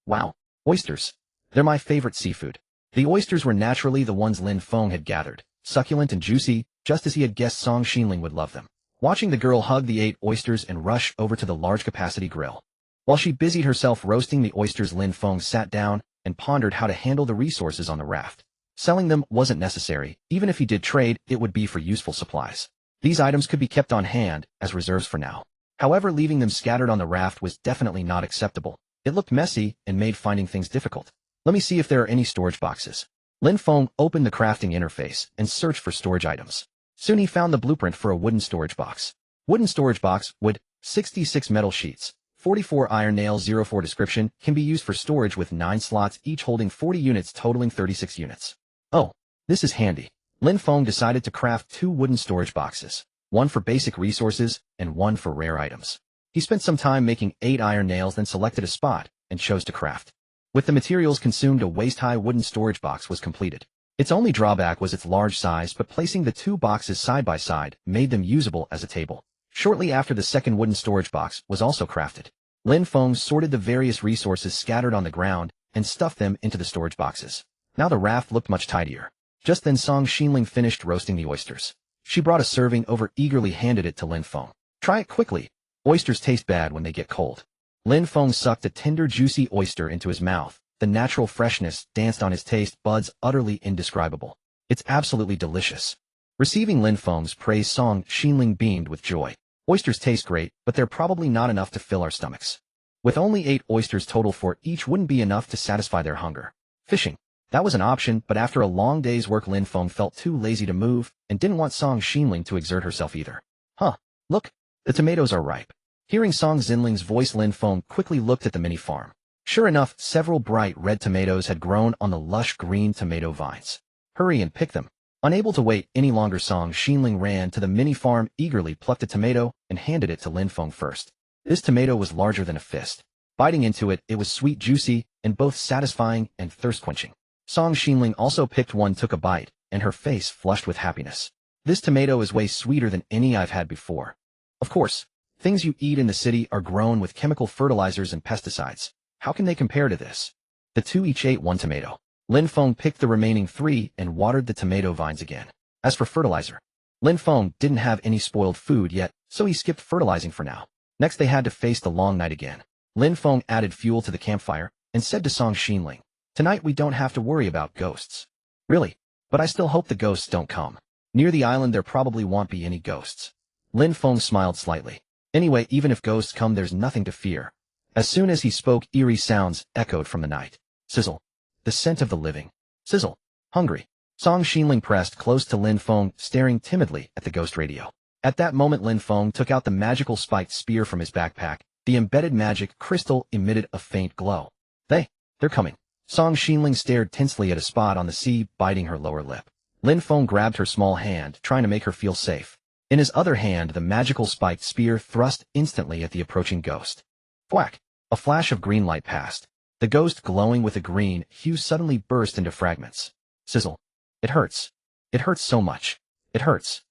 Wow, oysters. They're my favorite seafood. The oysters were naturally the ones Lin Feng had gathered, succulent and juicy, just as he had guessed Song Xinling would love them. Watching the girl hug the 8 oysters and rush over to the large capacity grill. While she busied herself roasting the oysters, Lin Feng sat down and pondered how to handle the resources on the raft. Selling them wasn't necessary. Even if he did trade, it would be for useful supplies. These items could be kept on hand as reserves for now. However, leaving them scattered on the raft was definitely not acceptable. It looked messy and made finding things difficult. Let me see if there are any storage boxes. Lin Feng opened the crafting interface and searched for storage items. Soon he found the blueprint for a wooden storage box. Wooden storage box, wood, 66 metal sheets, 44 iron nails. 04 description, can be used for storage with 9 slots, each holding 40 units totaling 36 units. Oh, this is handy. Lin Feng decided to craft 2 wooden storage boxes, one for basic resources and one for rare items. He spent some time making 8 iron nails, then selected a spot and chose to craft. With the materials consumed, a waist-high wooden storage box was completed. Its only drawback was its large size, but placing the 2 boxes side by side made them usable as a table. Shortly after, the second wooden storage box was also crafted. Lin Feng sorted the various resources scattered on the ground and stuffed them into the storage boxes. Now the raft looked much tidier. Just then Song Xinling finished roasting the oysters. She brought a serving over, eagerly handed it to Lin Feng. Try it quickly. Oysters taste bad when they get cold. Lin Feng sucked a tender, juicy oyster into his mouth. The natural freshness danced on his taste buds, utterly indescribable. It's absolutely delicious. Receiving Lin Feng's praise, Song Xinling beamed with joy. Oysters taste great, but they're probably not enough to fill our stomachs. With only 8 oysters total for each wouldn't be enough to satisfy their hunger. Fishing. That was an option, but after a long day's work, Lin Feng felt too lazy to move and didn't want Song Xinling to exert herself either. Huh, look, the tomatoes are ripe. Hearing Song Xinling's voice, Lin Feng quickly looked at the mini farm. Sure enough, several bright red tomatoes had grown on the lush green tomato vines. Hurry and pick them. Unable to wait any longer, Song Xinling ran to the mini farm, eagerly plucked a tomato and handed it to Lin Feng first. This tomato was larger than a fist. Biting into it, it was sweet, juicy, and both satisfying and thirst-quenching. Song Xinling also picked one, took a bite, and her face flushed with happiness. This tomato is way sweeter than any I've had before. Of course, things you eat in the city are grown with chemical fertilizers and pesticides. How can they compare to this? The 2 each ate 1 tomato. Lin Feng picked the remaining 3 and watered the tomato vines again. As for fertilizer, Lin Feng didn't have any spoiled food yet, so he skipped fertilizing for now. Next they had to face the long night again. Lin Feng added fuel to the campfire and said to Song Xinling, "Tonight we don't have to worry about ghosts." "Really? But I still hope the ghosts don't come. Near the island there probably won't be any ghosts." Lin Feng smiled slightly. "Anyway, even if ghosts come, there's nothing to fear." As soon as he spoke, eerie sounds echoed from the night. Sizzle. The scent of the living. Sizzle. Hungry. Song Xinling pressed close to Lin Feng, staring timidly at the ghost radio. At that moment, Lin Feng took out the magical spiked spear from his backpack. The embedded magic crystal emitted a faint glow. They're coming. Song Xinling stared tensely at a spot on the sea, biting her lower lip. Lin Feng grabbed her small hand, trying to make her feel safe. In his other hand, the magical spiked spear thrust instantly at the approaching ghost. Thwack! A flash of green light passed. The ghost, glowing with a green hue, suddenly burst into fragments. Sizzle. It hurts. It hurts so much. It hurts.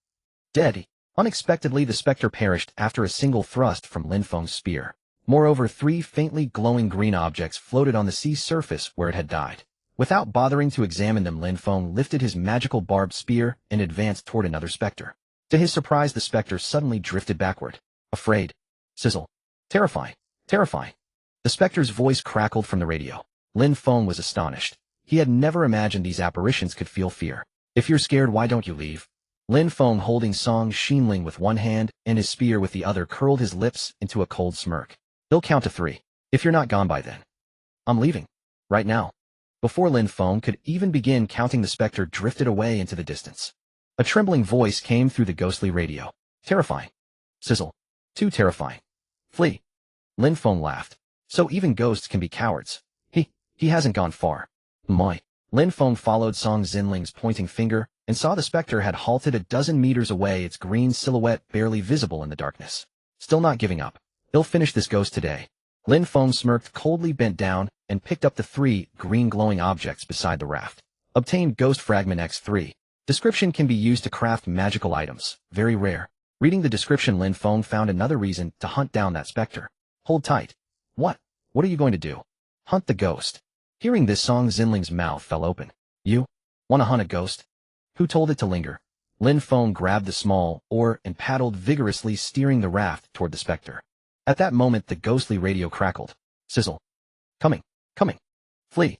Dead. Unexpectedly, the specter perished after a single thrust from Lin Feng's spear. Moreover, 3 faintly glowing green objects floated on the sea surface where it had died. Without bothering to examine them, Lin Feng lifted his magical barbed spear and advanced toward another specter. To his surprise, the specter suddenly drifted backward. Afraid. Sizzle. Terrifying. Terrifying. The specter's voice crackled from the radio. Lin Feng was astonished. He had never imagined these apparitions could feel fear. "If you're scared, why don't you leave?" Lin Feng, holding Song Xinling with one hand and his spear with the other, curled his lips into a cold smirk. "He'll count to 3. If you're not gone by then." "I'm leaving. Right now." Before Lin Feng could even begin counting, the specter drifted away into the distance. A trembling voice came through the ghostly radio. "Terrifying. Sizzle. Too terrifying. Flee." Lin Feng laughed. "So even ghosts can be cowards. He hasn't gone far." "My." Lin Feng followed Song Xinling's pointing finger and saw the specter had halted a dozen meters away, its green silhouette barely visible in the darkness. "Still not giving up. He'll finish this ghost today." Lin Feng smirked, coldly bent down and picked up the 3 green glowing objects beside the raft. Obtained Ghost Fragment X3. Description: can be used to craft magical items. Very rare. Reading the description, Lin Feng found another reason to hunt down that specter. "Hold tight." What are you going to do?" "Hunt the ghost." Hearing this, Song Xinling's mouth fell open. "You want to hunt a ghost? Who told it to linger?" Lin Feng grabbed the small oar and paddled vigorously, steering the raft toward the specter. At that moment the ghostly radio crackled. Sizzle. Coming. Coming. Flee.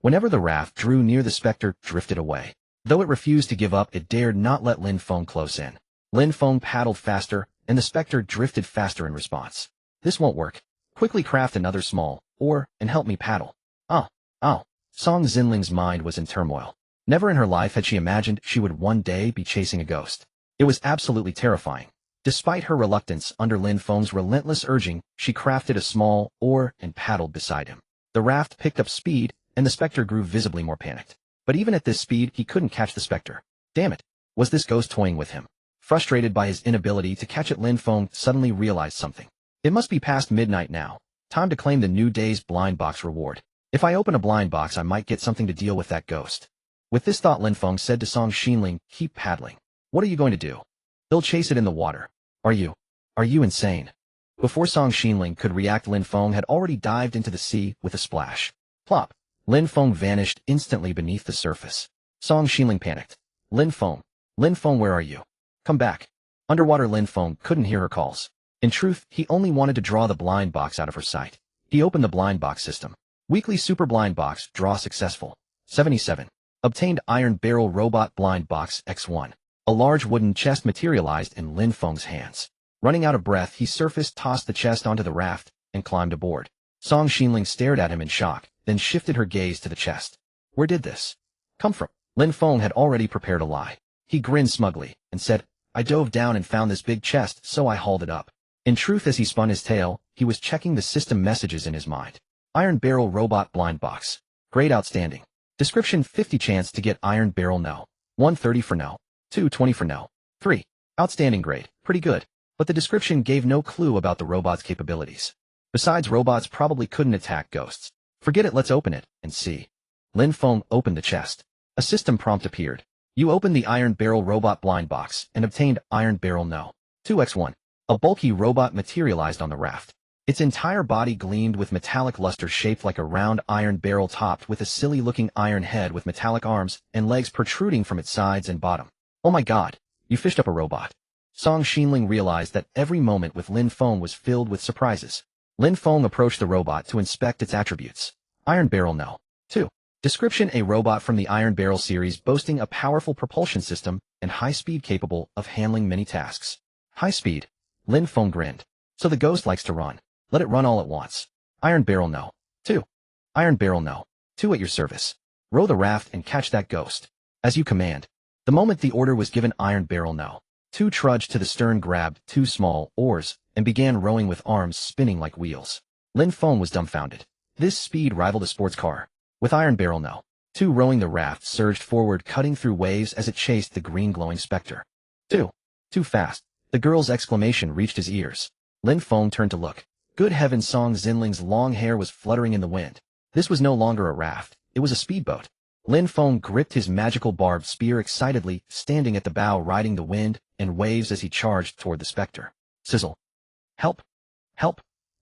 Whenever the raft drew near, the specter drifted away. Though it refused to give up, it dared not let Lin Feng close in. Lin Feng paddled faster, and the specter drifted faster in response. This won't work. Quickly craft another small oar and help me paddle. Oh. Song Xinling's mind was in turmoil. Never in her life had she imagined she would one day be chasing a ghost. It was absolutely terrifying. Despite her reluctance, under Lin Feng's relentless urging, she crafted a small oar and paddled beside him. The raft picked up speed, and the specter grew visibly more panicked. But even at this speed, he couldn't catch the specter. Damn it! Was this ghost toying with him? Frustrated by his inability to catch it, Lin Feng suddenly realized something. It must be past midnight now. Time to claim the new day's blind box reward. If I open a blind box, I might get something to deal with that ghost. With this thought, Lin Feng said to Song Xinling, keep paddling. What are you going to do? They'll chase it in the water. Are you insane? Before Song Xinling could react, Lin Feng had already dived into the sea with a splash. Plop. Lin Feng vanished instantly beneath the surface. Song Xinling panicked. Lin Feng, where are you? Come back. Underwater, Lin Feng couldn't hear her calls. In truth, he only wanted to draw the blind box out of her sight. He opened the blind box system. Weekly super blind box draw successful. 77. Obtained iron barrel robot blind box X1. A large wooden chest materialized in Lin Feng's hands. Running out of breath, he surfaced, tossed the chest onto the raft, and climbed aboard. Song Xinling stared at him in shock, then shifted her gaze to the chest. Where did this come from? Lin Feng had already prepared a lie. He grinned smugly, and said, I dove down and found this big chest, so I hauled it up. In truth, as he spun his tail, he was checking the system messages in his mind. Iron barrel robot blind box. Grade outstanding. Description: 50 chance to get iron barrel no. 130 for no. 220 for no. 3. Outstanding grade. Pretty good. But the description gave no clue about the robot's capabilities. Besides, robots probably couldn't attack ghosts. Forget it, let's open it and see. Lin Feng opened the chest. A system prompt appeared. You opened the iron barrel robot blind box and obtained iron barrel no. 2x1. A bulky robot materialized on the raft. Its entire body gleamed with metallic luster, shaped like a round iron barrel topped with a silly-looking iron head with metallic arms and legs protruding from its sides and bottom. Oh my god, you fished up a robot. Song Xinling realized that every moment with Lin Feng was filled with surprises. Lin Feng approached the robot to inspect its attributes. Iron barrel no. 2. Description: a robot from the Iron Barrel series boasting a powerful propulsion system and high speed, capable of handling many tasks. High speed. Lin Feng grinned. So the ghost likes to run. Let it run all at once. Iron barrel no. 2. Iron barrel no. 2 at your service. Row the raft and catch that ghost. As you command. The moment the order was given, Iron barrel no. 2 trudged to the stern, grabbed 2 small oars, and began rowing with arms spinning like wheels. Lin Feng was dumbfounded. This speed rivaled a sports car. With Iron barrel no. 2 rowing, the raft surged forward, cutting through waves as it chased the green glowing specter. 2. Too fast. The girl's exclamation reached his ears. Lin Feng turned to look. Good heavens, Song Xinling's long hair was fluttering in the wind. This was no longer a raft, it was a speedboat. Lin Feng gripped his magical barbed spear excitedly, standing at the bow, riding the wind and waves as he charged toward the specter. Sizzle. Help! Help!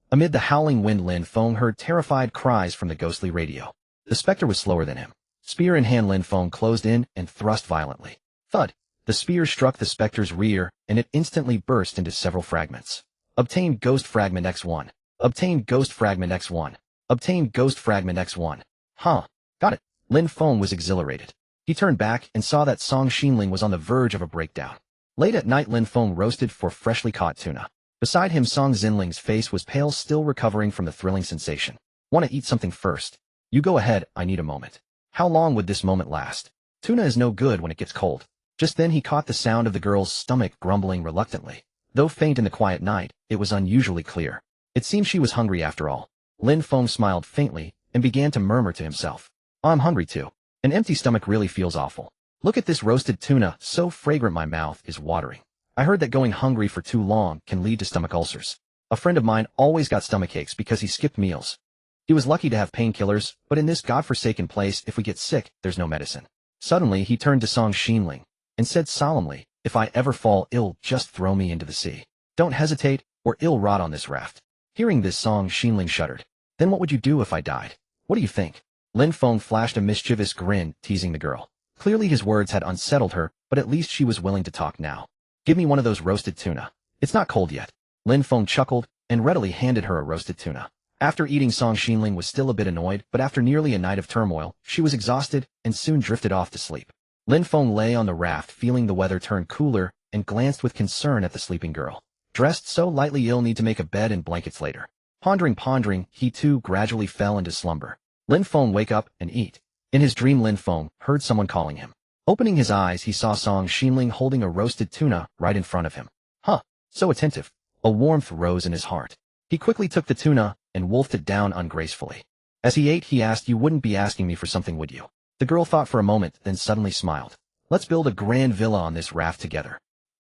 Amid the howling wind, Lin Feng heard terrified cries from the ghostly radio. The specter was slower than him. Spear in hand, Lin Feng closed in and thrust violently. Thud! The spear struck the specter's rear, and it instantly burst into several fragments. Obtained Ghost Fragment X1. Obtained Ghost Fragment X1. Obtained Ghost Fragment X1. Huh. Got it. Lin Feng was exhilarated. He turned back and saw that Song Xinling was on the verge of a breakdown. Late at night, Lin Feng roasted for freshly caught tuna. Beside him, Song Xinling's face was pale, still recovering from the thrilling sensation. Want to eat something first? You go ahead, I need a moment. How long would this moment last? Tuna is no good when it gets cold. Just then he caught the sound of the girl's stomach grumbling reluctantly. Though faint in the quiet night, it was unusually clear. It seemed she was hungry after all. Lin Feng smiled faintly and began to murmur to himself. I'm hungry too. An empty stomach really feels awful. Look at this roasted tuna, so fragrant my mouth is watering. I heard that going hungry for too long can lead to stomach ulcers. A friend of mine always got stomach aches because he skipped meals. He was lucky to have painkillers, but in this godforsaken place, if we get sick, there's no medicine. Suddenly he turned to Song Xinling and said solemnly, if I ever fall ill, just throw me into the sea. Don't hesitate, or ill rot on this raft. Hearing this, Song Xinling shuddered. Then what would you do if I died? What do you think? Lin Feng flashed a mischievous grin, teasing the girl. Clearly his words had unsettled her, but at least she was willing to talk now. Give me one of those roasted tuna. It's not cold yet. Lin Feng chuckled, and readily handed her a roasted tuna. After eating, Song Xinling was still a bit annoyed, but after nearly a night of turmoil, she was exhausted and soon drifted off to sleep. Lin Feng lay on the raft feeling the weather turn cooler and glanced with concern at the sleeping girl. Dressed so lightly, you'll need to make a bed and blankets later. Pondering, he too gradually fell into slumber. Lin Feng, wake up and eat. In his dream, Lin Feng heard someone calling him. Opening his eyes, he saw Song Xinling holding a roasted tuna right in front of him. Huh, so attentive. A warmth rose in his heart. He quickly took the tuna and wolfed it down ungracefully. As he ate, he asked, "You wouldn't be asking me for something, would you?" The girl thought for a moment, then suddenly smiled. "Let's build a grand villa on this raft together."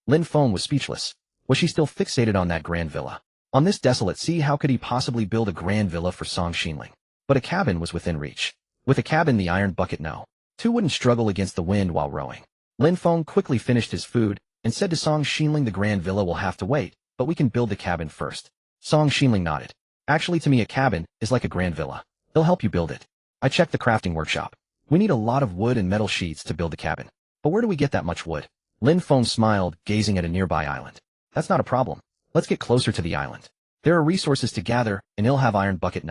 Lin Feng was speechless. Was she still fixated on that grand villa? On this desolate sea, how could he possibly build a grand villa for Song Xinling? But a cabin was within reach. With a cabin, the iron bucket two wouldn't struggle against the wind while rowing. Lin Feng quickly finished his food and said to Song Xinling, "The grand villa will have to wait, but we can build the cabin first." Song Xinling nodded. "Actually, to me, a cabin is like a grand villa. They'll help you build it. I checked the crafting workshop. We need a lot of wood and metal sheets to build the cabin. But where do we get that much wood?" Lin Feng smiled, gazing at a nearby island. "That's not a problem. Let's get closer to the island. There are resources to gather, and he'll have iron bucket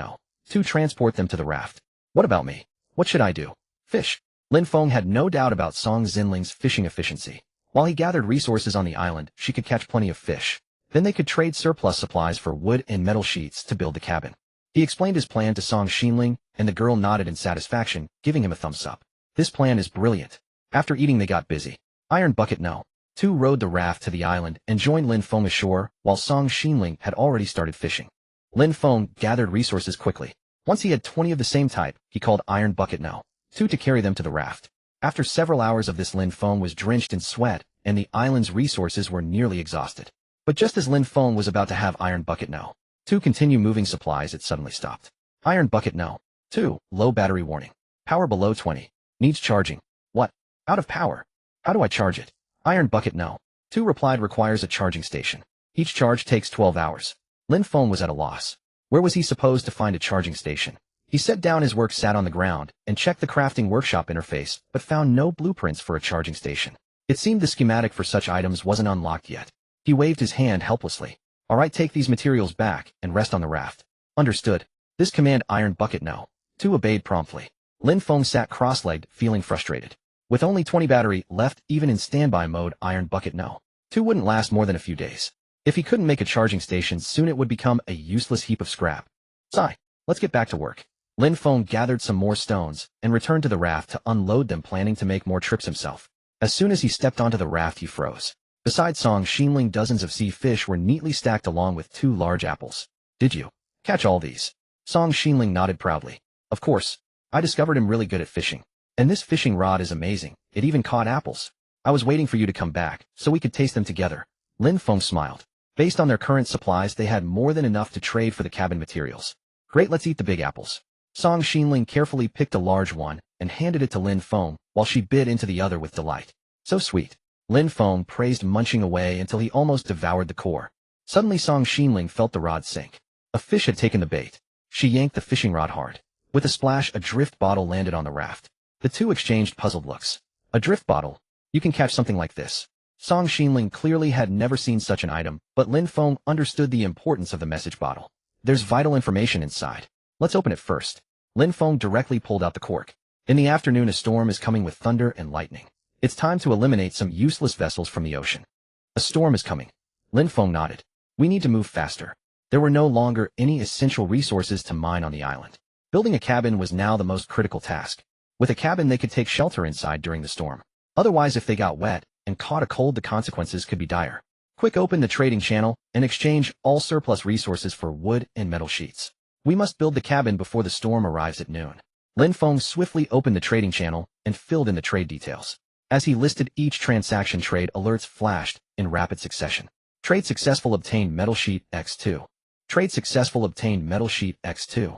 to transport them to the raft. What about me? What should I do?" "Fish." Lin Feng had no doubt about Song Xinling's fishing efficiency. While he gathered resources on the island, she could catch plenty of fish. Then they could trade surplus supplies for wood and metal sheets to build the cabin. He explained his plan to Song Xinling, and the girl nodded in satisfaction, giving him a thumbs up. "This plan is brilliant." After eating, they got busy. Iron bucket two rowed the raft to the island and joined Lin Feng ashore, while Song Xinling had already started fishing. Lin Feng gathered resources quickly. Once he had 20 of the same type, he called iron bucket two to carry them to the raft. After several hours of this, Lin Feng was drenched in sweat, and the island's resources were nearly exhausted. But just as Lin Feng was about to have iron bucket two continue moving supplies, it suddenly stopped. Iron bucket two, low battery warning. Power below 20. Needs charging. What? Out of power. How do I charge it? Iron bucket two replied, requires a charging station. Each charge takes 12 hours. Lin Feng was at a loss. Where was he supposed to find a charging station? He set down his work, sat on the ground, and checked the crafting workshop interface, but found no blueprints for a charging station. It seemed the schematic for such items wasn't unlocked yet. He waved his hand helplessly. "All right, take these materials back and rest on the raft." "Understood." This command iron bucket two obeyed promptly. Lin Feng sat cross-legged, feeling frustrated. With only 20 battery left, even in standby mode, iron bucket two wouldn't last more than a few days. If he couldn't make a charging station, soon it would become a useless heap of scrap. Sigh. Let's get back to work. Lin Feng gathered some more stones and returned to the raft to unload them, planning to make more trips himself. As soon as he stepped onto the raft, he froze. Beside Song Xinling, dozens of sea fish were neatly stacked along with 2 large apples. "Did you catch all these?" Song Xinling nodded proudly. "Of course. I discovered him really good at fishing. And this fishing rod is amazing. It even caught apples. I was waiting for you to come back, so we could taste them together." Lin Feng smiled. Based on their current supplies, they had more than enough to trade for the cabin materials. "Great, let's eat the big apples." Song Xinling carefully picked a large one and handed it to Lin Feng, while she bit into the other with delight. "So sweet." Lin Feng praised, munching away until he almost devoured the core. Suddenly Song Xinling felt the rod sink. A fish had taken the bait. She yanked the fishing rod hard. With a splash, a drift bottle landed on the raft. The two exchanged puzzled looks. "A drift bottle? You can catch something like this?" Song Xinling clearly had never seen such an item, but Lin Feng understood the importance of the message bottle. "There's vital information inside. Let's open it first." Lin Feng directly pulled out the cork. In the afternoon, a storm is coming with thunder and lightning. It's time to eliminate some useless vessels from the ocean. "A storm is coming." Lin Feng nodded. "We need to move faster." There were no longer any essential resources to mine on the island. Building a cabin was now the most critical task. With a cabin, they could take shelter inside during the storm. Otherwise, if they got wet and caught a cold, the consequences could be dire. Quick, open the trading channel and exchange all surplus resources for wood and metal sheets. We must build the cabin before the storm arrives at noon. Lin Feng swiftly opened the trading channel and filled in the trade details. As he listed each transaction, trade alerts flashed in rapid succession. Trade successful, obtained metal sheet X2. Trade successful, obtained metal sheet X2.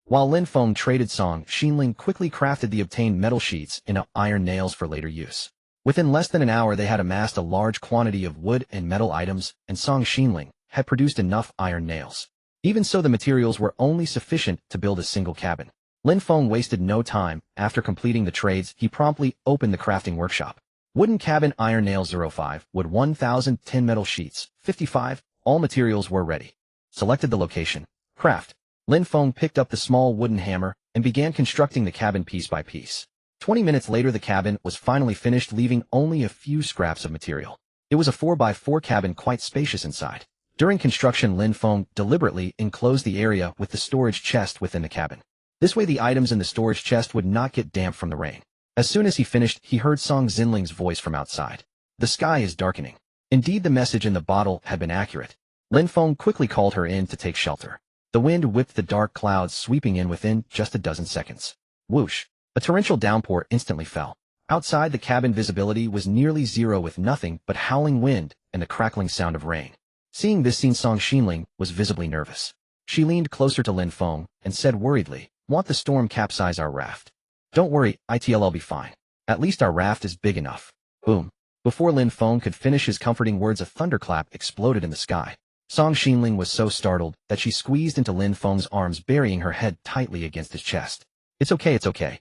While Lin Feng traded, Song Xinling quickly crafted the obtained metal sheets into iron nails for later use. Within less than an hour, they had amassed a large quantity of wood and metal items, and Song Xinling had produced enough iron nails. Even so, the materials were only sufficient to build a single cabin. Lin Feng wasted no time. After completing the trades, he promptly opened the crafting workshop. Wooden cabin, iron nails 05, wood 1010, metal sheets 55. All materials were ready. Selected the location. Craft. Lin Feng picked up the small wooden hammer and began constructing the cabin piece by piece. 20 minutes later the cabin was finally finished, leaving only a few scraps of material. It was a 4x4 cabin, quite spacious inside. During construction, Lin Feng deliberately enclosed the area with the storage chest within the cabin. This way the items in the storage chest would not get damp from the rain. As soon as he finished, he heard Song Xinling's voice from outside. The sky is darkening. Indeed, the message in the bottle had been accurate. Lin Feng quickly called her in to take shelter. The wind whipped the dark clouds, sweeping in within just a dozen seconds. Whoosh! A torrential downpour instantly fell. Outside the cabin, visibility was nearly zero, with nothing but howling wind and the crackling sound of rain. Seeing this scene, Song Xinling was visibly nervous. She leaned closer to Lin Feng and said worriedly, "Want the storm capsize our raft?" "Don't worry, I'll be fine. At least our raft is big enough." Boom. Before Lin Feng could finish his comforting words, a thunderclap exploded in the sky. Song Xinling was so startled that she squeezed into Lin Feng's arms, burying her head tightly against his chest. It's okay.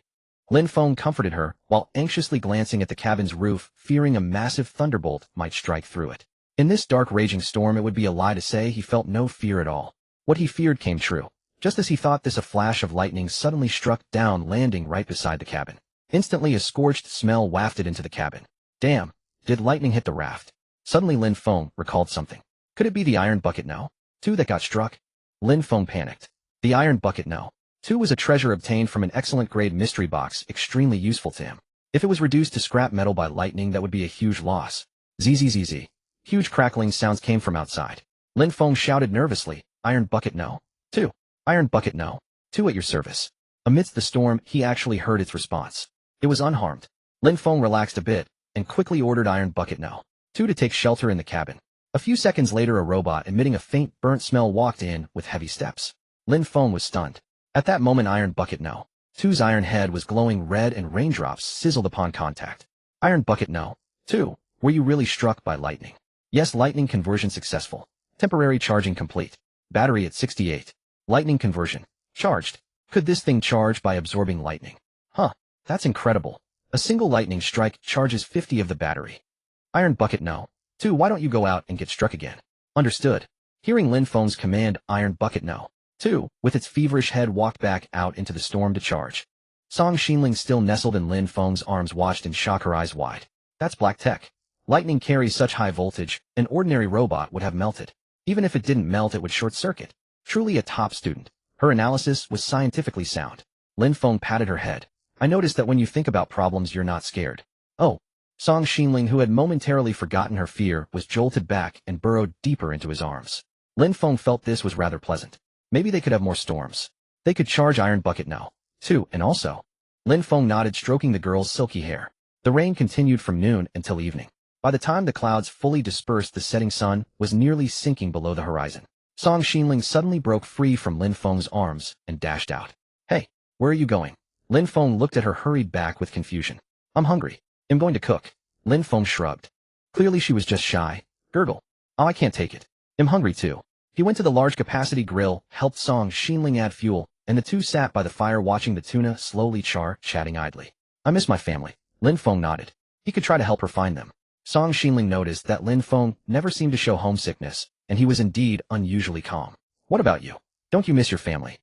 Lin Feng comforted her, while anxiously glancing at the cabin's roof, fearing a massive thunderbolt might strike through it. In this dark, raging storm, it would be a lie to say he felt no fear at all. What he feared came true. Just as he thought this, a flash of lightning suddenly struck down, landing right beside the cabin. Instantly, a scorched smell wafted into the cabin. Damn, did lightning hit the raft? Suddenly Lin Feng recalled something. Could it be the iron bucket No. 2 that got struck? Lin Feng panicked. The iron bucket No. 2 was a treasure obtained from an excellent grade mystery box, extremely useful to him. If it was reduced to scrap metal by lightning, that would be a huge loss. Zzz. Huge crackling sounds came from outside. Lin Feng shouted nervously, "Iron bucket No. 2. Iron bucket No. 2 at your service." Amidst the storm, he actually heard its response. It was unharmed. Lin Feng relaxed a bit and quickly ordered Iron bucket No. 2 to take shelter in the cabin. A few seconds later, a robot emitting a faint burnt smell walked in with heavy steps. Lin Feng was stunned. At that moment, Iron bucket No. 2's iron head was glowing red and raindrops sizzled upon contact. "Iron bucket No. 2, were you really struck by lightning?" "Yes, lightning conversion successful. Temporary charging complete. Battery at 68. Lightning conversion. Charged. Could this thing charge by absorbing lightning?" "Huh, that's incredible. A single lightning strike charges 50 of the battery." "Iron bucket No. 2, why don't you go out and get struck again?" "Understood." Hearing Lin Feng's command, Iron bucket No. 2, with its feverish head, walked back out into the storm to charge. Song Xinling, still nestled in Lin Feng's arms, watched in shock, her eyes wide. That's black tech. Lightning carries such high voltage, an ordinary robot would have melted. Even if it didn't melt, it would short-circuit. Truly a top student. Her analysis was scientifically sound. Lin Feng patted her head. "I noticed that when you think about problems, you're not scared." "Oh." Song Xinling, who had momentarily forgotten her fear, was jolted back and burrowed deeper into his arms. Lin Feng felt this was rather pleasant. Maybe they could have more storms. They could charge Iron bucket No. 2, and also. Lin Feng nodded, stroking the girl's silky hair. The rain continued from noon until evening. By the time the clouds fully dispersed, the setting sun was nearly sinking below the horizon. Song Xinling suddenly broke free from Lin Feng's arms and dashed out. "Hey, where are you going?" Lin Feng looked at her, hurried back with confusion. "I'm hungry. I'm going to cook." Lin Feng shrugged. Clearly she was just shy. Gurgle. "Oh, I can't take it. I'm hungry too." He went to the large capacity grill, helped Song Xinling add fuel, and the two sat by the fire watching the tuna slowly char, chatting idly. "I miss my family." Lin Feng nodded. He could try to help her find them. Song Xinling noticed that Lin Feng never seemed to show homesickness, and he was indeed unusually calm. "What about you? Don't you miss your family?"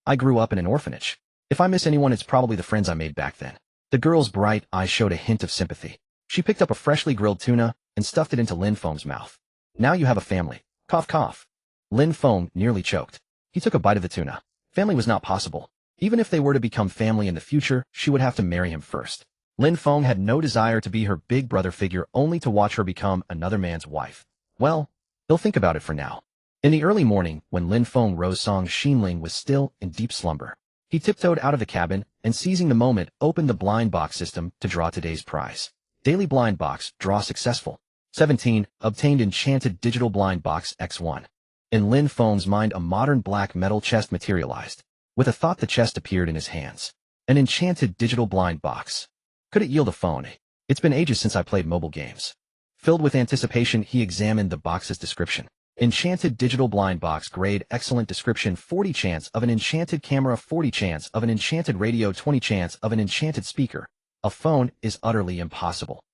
I grew up in an orphanage. If I miss anyone, it's probably the friends I made back then." The girl's bright eyes showed a hint of sympathy. She picked up a freshly grilled tuna and stuffed it into Lin Feng's mouth. "Now you have a family." Cough, cough. Lin Feng nearly choked. He took a bite of the tuna. Family was not possible. Even if they were to become family in the future, she would have to marry him first. Lin Feng had no desire to be her big brother figure, only to watch her become another man's wife. Well, he'll think about it for now. In the early morning, when Lin Feng rose, Song Xinling was still in deep slumber. He tiptoed out of the cabin and, seizing the moment, opened the blind box system to draw today's prize. Daily blind box, draw successful. 17, obtained enchanted digital blind box X1. In Lin Feng's mind, a modern black metal chest materialized. With a thought, the chest appeared in his hands. An enchanted digital blind box. Could it yield a phone? It's been ages since I played mobile games. Filled with anticipation, he examined the box's description. Enchanted digital blind box, grade excellent, description 40 chance of an enchanted camera, 40 chance of an enchanted radio, 20 chance of an enchanted speaker. A phone is utterly impossible.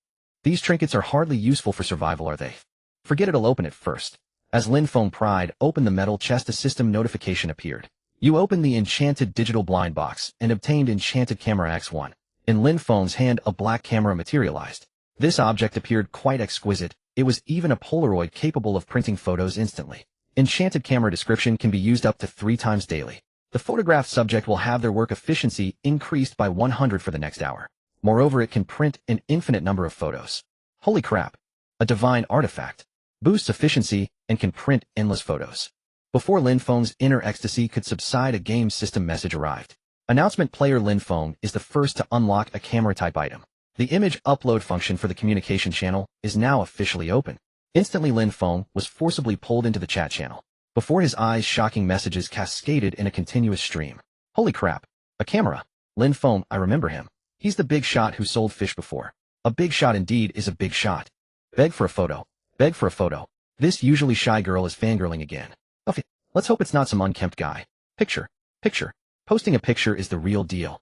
These trinkets are hardly useful for survival, are they? Forget it, I'll open it first. As Lin Feng pried open the metal chest, a system notification appeared. You opened the enchanted digital blind box and obtained enchanted camera X1. In Lin Feng's hand, a black camera materialized. This object appeared quite exquisite. It was even a Polaroid capable of printing photos instantly. Enchanted camera description can be used up to 3 times daily. The photographed subject will have their work efficiency increased by 100 for the next hour. Moreover, it can print an infinite number of photos. Holy crap! A divine artifact. Boosts efficiency and can print endless photos. Before Lin Feng's inner ecstasy could subside, a game system message arrived. Announcement: player Lin Feng is the first to unlock a camera-type item. The image upload function for the communication channel is now officially open. Instantly, Lin Feng was forcibly pulled into the chat channel. Before his eyes, shocking messages cascaded in a continuous stream. Holy crap! A camera! Lin Feng, I remember him. He's the big shot who sold fish before. A big shot indeed is a big shot. Beg for a photo. Beg for a photo. This usually shy girl is fangirling again. Okay, let's hope it's not some unkempt guy. Picture. Picture. Posting a picture is the real deal.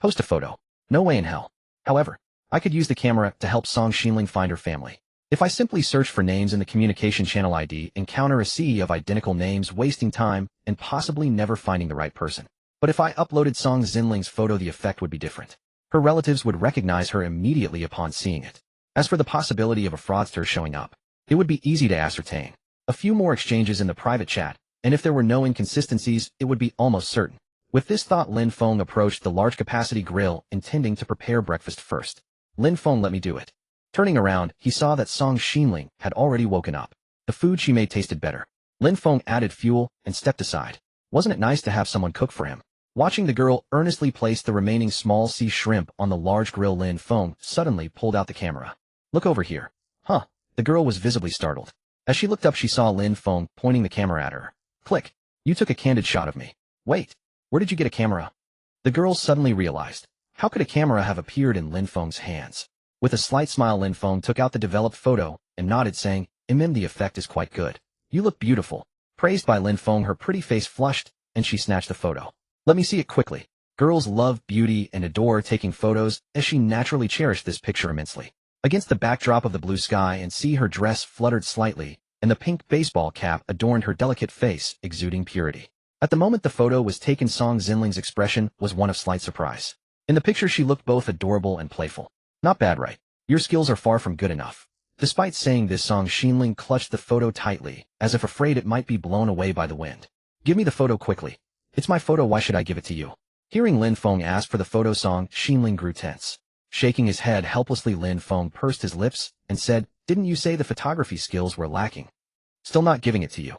Post a photo. No way in hell. However, I could use the camera to help Song Xinling find her family. If I simply search for names in the communication channel ID, encounter a sea of identical names, wasting time and possibly never finding the right person. But if I uploaded Song Xinling's photo, the effect would be different. Her relatives would recognize her immediately upon seeing it. As for the possibility of a fraudster showing up, it would be easy to ascertain. A few more exchanges in the private chat, and if there were no inconsistencies, it would be almost certain. With this thought, Lin Feng approached the large-capacity grill, intending to prepare breakfast first. Lin Feng, let me do it. Turning around, he saw that Song Xinling had already woken up. The food she made tasted better. Lin Feng added fuel and stepped aside. Wasn't it nice to have someone cook for him? Watching the girl earnestly place the remaining small sea shrimp on the large grill, Lin Feng suddenly pulled out the camera. Look over here. Huh. The girl was visibly startled. As she looked up, she saw Lin Feng pointing the camera at her. Click. You took a candid shot of me. Wait. Where did you get a camera? The girl suddenly realized. How could a camera have appeared in Lin Feng's hands? With a slight smile, Lin Feng took out the developed photo and nodded, saying, the effect is quite good. You look beautiful. Praised by Lin Feng, her pretty face flushed, and she snatched the photo. Let me see it quickly. Girls love beauty and adore taking photos, as she naturally cherished this picture immensely. Against the backdrop of the blue sky and sea, her dress fluttered slightly, and the pink baseball cap adorned her delicate face, exuding purity. At the moment the photo was taken, Song Xinling's expression was one of slight surprise. In the picture, she looked both adorable and playful. Not bad, right? Your skills are far from good enough. Despite saying this, Song Xinling clutched the photo tightly, as if afraid it might be blown away by the wind. Give me the photo quickly. It's my photo, why should I give it to you? Hearing Lin Feng ask for the photo, Song Xinling grew tense. Shaking his head helplessly, Lin Feng pursed his lips and said, Didn't you say the photography skills were lacking? Still not giving it to you.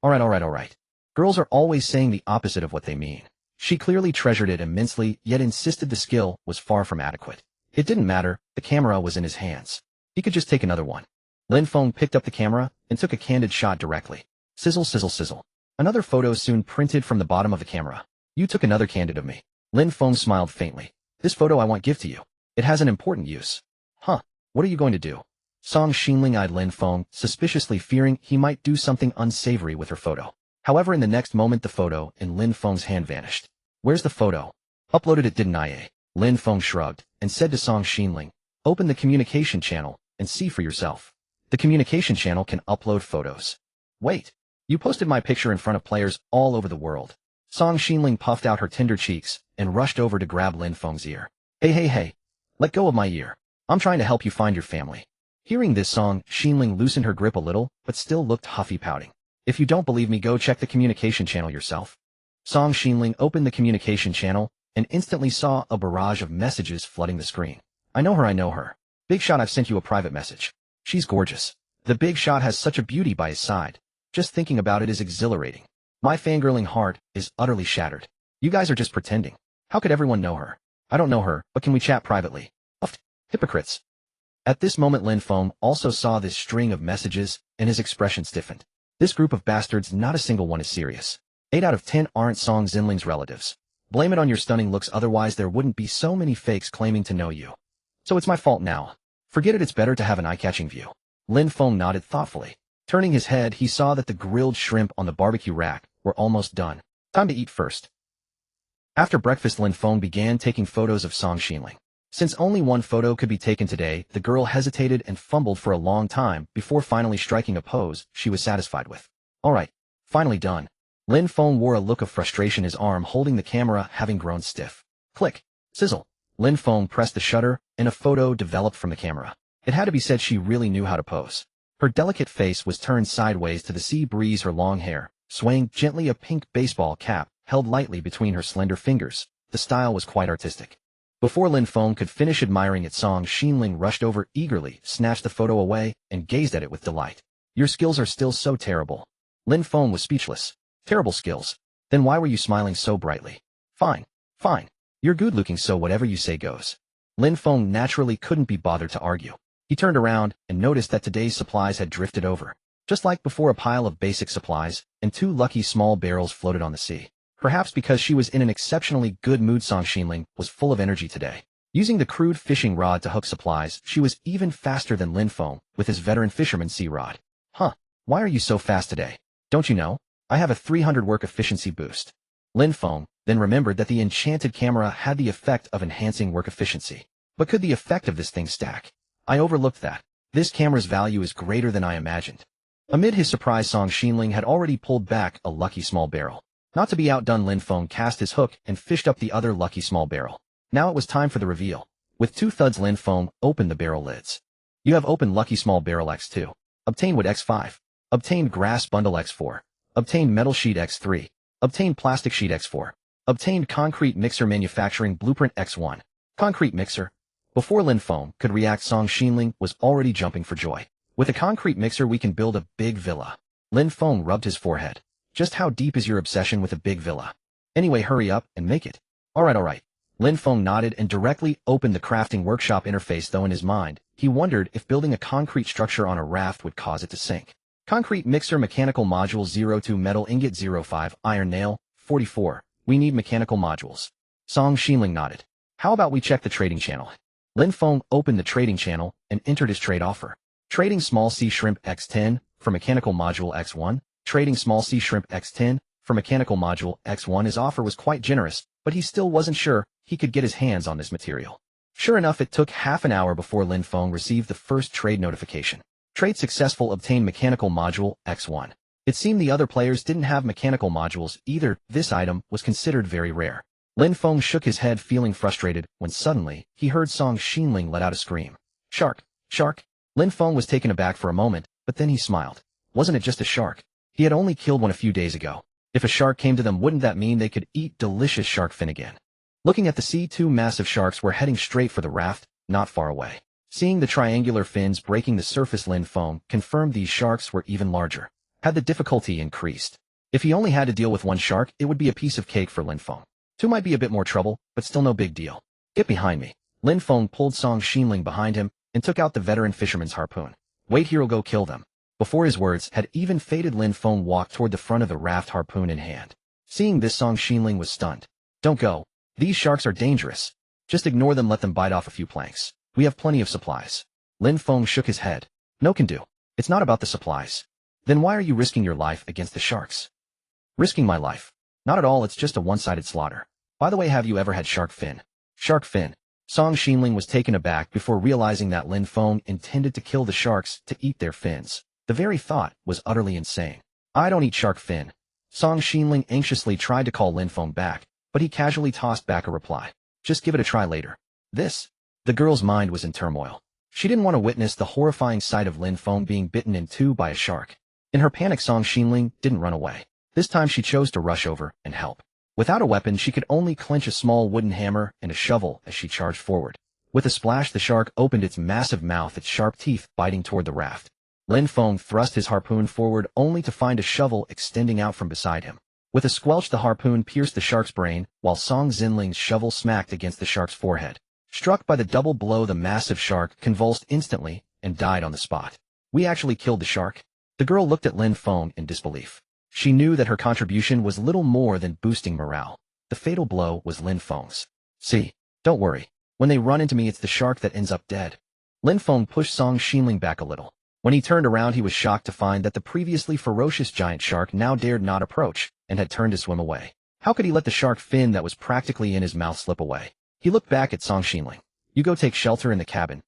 Alright. Girls are always saying the opposite of what they mean. She clearly treasured it immensely, yet insisted the skill was far from adequate. It didn't matter, the camera was in his hands. He could just take another one. Lin Feng picked up the camera and took a candid shot directly. Sizzle, sizzle, sizzle. Another photo soon printed from the bottom of the camera. You took another candid of me. Lin Feng smiled faintly. This photo I want give to you. It has an important use. Huh, what are you going to do? Song Xinling eyed Lin Feng, suspiciously, fearing he might do something unsavory with her photo. However, in the next moment the photo in Lin Feng's hand vanished. Where's the photo? Uploaded it, didn't I? Lin Feng shrugged and said to Song Xinling, Open the communication channel and see for yourself. The communication channel can upload photos. Wait, you posted my picture in front of players all over the world. Song Xinling puffed out her tender cheeks and rushed over to grab Lin Feng's ear. Hey, let go of my ear. I'm trying to help you find your family. Hearing this, Song Xinling loosened her grip a little, but still looked huffy, pouting. If you don't believe me, go check the communication channel yourself. Song Xinling opened the communication channel and instantly saw a barrage of messages flooding the screen. I know her. Big Shot, I've sent you a private message. She's gorgeous. The Big Shot has such a beauty by his side. Just thinking about it is exhilarating. My fangirling heart is utterly shattered. You guys are just pretending. How could everyone know her? I don't know her, but can we chat privately? Uff, hypocrites. At this moment Lin Feng also saw this string of messages, and his expression stiffened. This group of bastards, not a single one is serious. 8 out of 10 aren't Song Xinling's relatives. Blame it on your stunning looks, otherwise there wouldn't be so many fakes claiming to know you. So it's my fault now. Forget it, it's better to have an eye-catching view. Lin Feng nodded thoughtfully. Turning his head, he saw that the grilled shrimp on the barbecue rack were almost done. Time to eat first. After breakfast, Lin Feng began taking photos of Song Xinling. Since only one photo could be taken today, the girl hesitated and fumbled for a long time before finally striking a pose she was satisfied with. Alright, finally done. Lin Feng wore a look of frustration, his arm holding the camera having grown stiff. Click. Sizzle. Lin Feng pressed the shutter, and a photo developed from the camera. It had to be said she really knew how to pose. Her delicate face was turned sideways to the sea breeze, her long hair, swaying gently, a pink baseball cap held lightly between her slender fingers. The style was quite artistic. Before Lin Feng could finish admiring it, Song Xinling rushed over eagerly, snatched the photo away, and gazed at it with delight. Your skills are still so terrible. Lin Feng was speechless. Terrible skills? Then why were you smiling so brightly? Fine. Fine. You're good looking, so whatever you say goes. Lin Feng naturally couldn't be bothered to argue. He turned around and noticed that today's supplies had drifted over. Just like before, a pile of basic supplies and 2 lucky small barrels floated on the sea. Perhaps because she was in an exceptionally good mood, Song Xinling was full of energy today. Using the crude fishing rod to hook supplies, she was even faster than Lin Feng with his veteran fisherman sea rod. Huh, why are you so fast today? Don't you know? I have a 300 work efficiency boost. Lin Feng then remembered that the enchanted camera had the effect of enhancing work efficiency. But could the effect of this thing stack? I overlooked that. This camera's value is greater than I imagined. Amid his surprise, Song Xinling had already pulled back a lucky small barrel. Not to be outdone, Lin Feng cast his hook and fished up the other lucky small barrel. Now it was time for the reveal. With 2 thuds, Lin Feng opened the barrel lids. You have opened lucky small barrel X2. Obtained wood X5. Obtained grass bundle X4. Obtained metal sheet X3. Obtained plastic sheet X4. Obtained concrete mixer manufacturing blueprint X1. Concrete mixer. Before Lin Feng could react, Song Xinling was already jumping for joy. With a concrete mixer we can build a big villa. Lin Feng rubbed his forehead. Just how deep is your obsession with a big villa? Anyway, hurry up and make it. Alright. Lin Feng nodded and directly opened the crafting workshop interface, though in his mind, he wondered if building a concrete structure on a raft would cause it to sink. Concrete mixer mechanical module 02 metal ingot 05 iron nail 44. We need mechanical modules. Song Xinling nodded. How about we check the trading channel? Lin Feng opened the trading channel and entered his trade offer. Trading small sea shrimp X10 for mechanical module X1. Trading small sea shrimp X10 for mechanical module X1. His offer was quite generous, but he still wasn't sure he could get his hands on this material. Sure enough, it took half an hour before Lin Feng received the first trade notification. Trade successful, obtained mechanical module X1. It seemed the other players didn't have mechanical modules either. This item was considered very rare. Lin Feng shook his head, feeling frustrated, when suddenly he heard Song Xinling let out a scream. Shark! Shark! Lin Feng was taken aback for a moment, but then he smiled. Wasn't it just a shark? He had only killed one a few days ago. If a shark came to them, wouldn't that mean they could eat delicious shark fin again? Looking at the sea, 2 massive sharks were heading straight for the raft, not far away. Seeing the triangular fins breaking the surface, Lin Feng confirmed these sharks were even larger. Had the difficulty increased? If he only had to deal with 1 shark, it would be a piece of cake for Lin Feng. 2 might be a bit more trouble, but still no big deal. Get behind me. Lin Feng pulled Song Xinling behind him and took out the veteran fisherman's harpoon. Wait here, I'll go kill them. Before his words had even faded, Lin Feng walked toward the front of the raft, harpoon in hand. Seeing this, Song Xinling was stunned. Don't go. These sharks are dangerous. Just ignore them, let them bite off a few planks. We have plenty of supplies. Lin Feng shook his head. No can do. It's not about the supplies. Then why are you risking your life against the sharks? Risking my life? Not at all, it's just a one-sided slaughter. By the way, have you ever had shark fin? Shark fin. Song Xinling was taken aback before realizing that Lin Feng intended to kill the sharks to eat their fins. The very thought was utterly insane. I don't eat shark fin. Song Xinling anxiously tried to call Lin Feng back, but he casually tossed back a reply. Just give it a try later. This? The girl's mind was in turmoil. She didn't want to witness the horrifying sight of Lin Feng being bitten in 2 by a shark. In her panic, Song Xinling didn't run away. This time she chose to rush over and help. Without a weapon, she could only clench a small wooden hammer and a shovel as she charged forward. With a splash, the shark opened its massive mouth, its sharp teeth biting toward the raft. Lin Feng thrust his harpoon forward only to find a shovel extending out from beside him. With a squelch, the harpoon pierced the shark's brain, while Song Xinling's shovel smacked against the shark's forehead. Struck by the double blow, the massive shark convulsed instantly and died on the spot. We actually killed the shark? The girl looked at Lin Feng in disbelief. She knew that her contribution was little more than boosting morale. The fatal blow was Lin Feng's. See, don't worry. When they run into me, it's the shark that ends up dead. Lin Feng pushed Song Xinling back a little. When he turned around, he was shocked to find that the previously ferocious giant shark now dared not approach and had turned to swim away. How could he let the shark fin that was practically in his mouth slip away? He looked back at Song Xinling. You go take shelter in the cabin.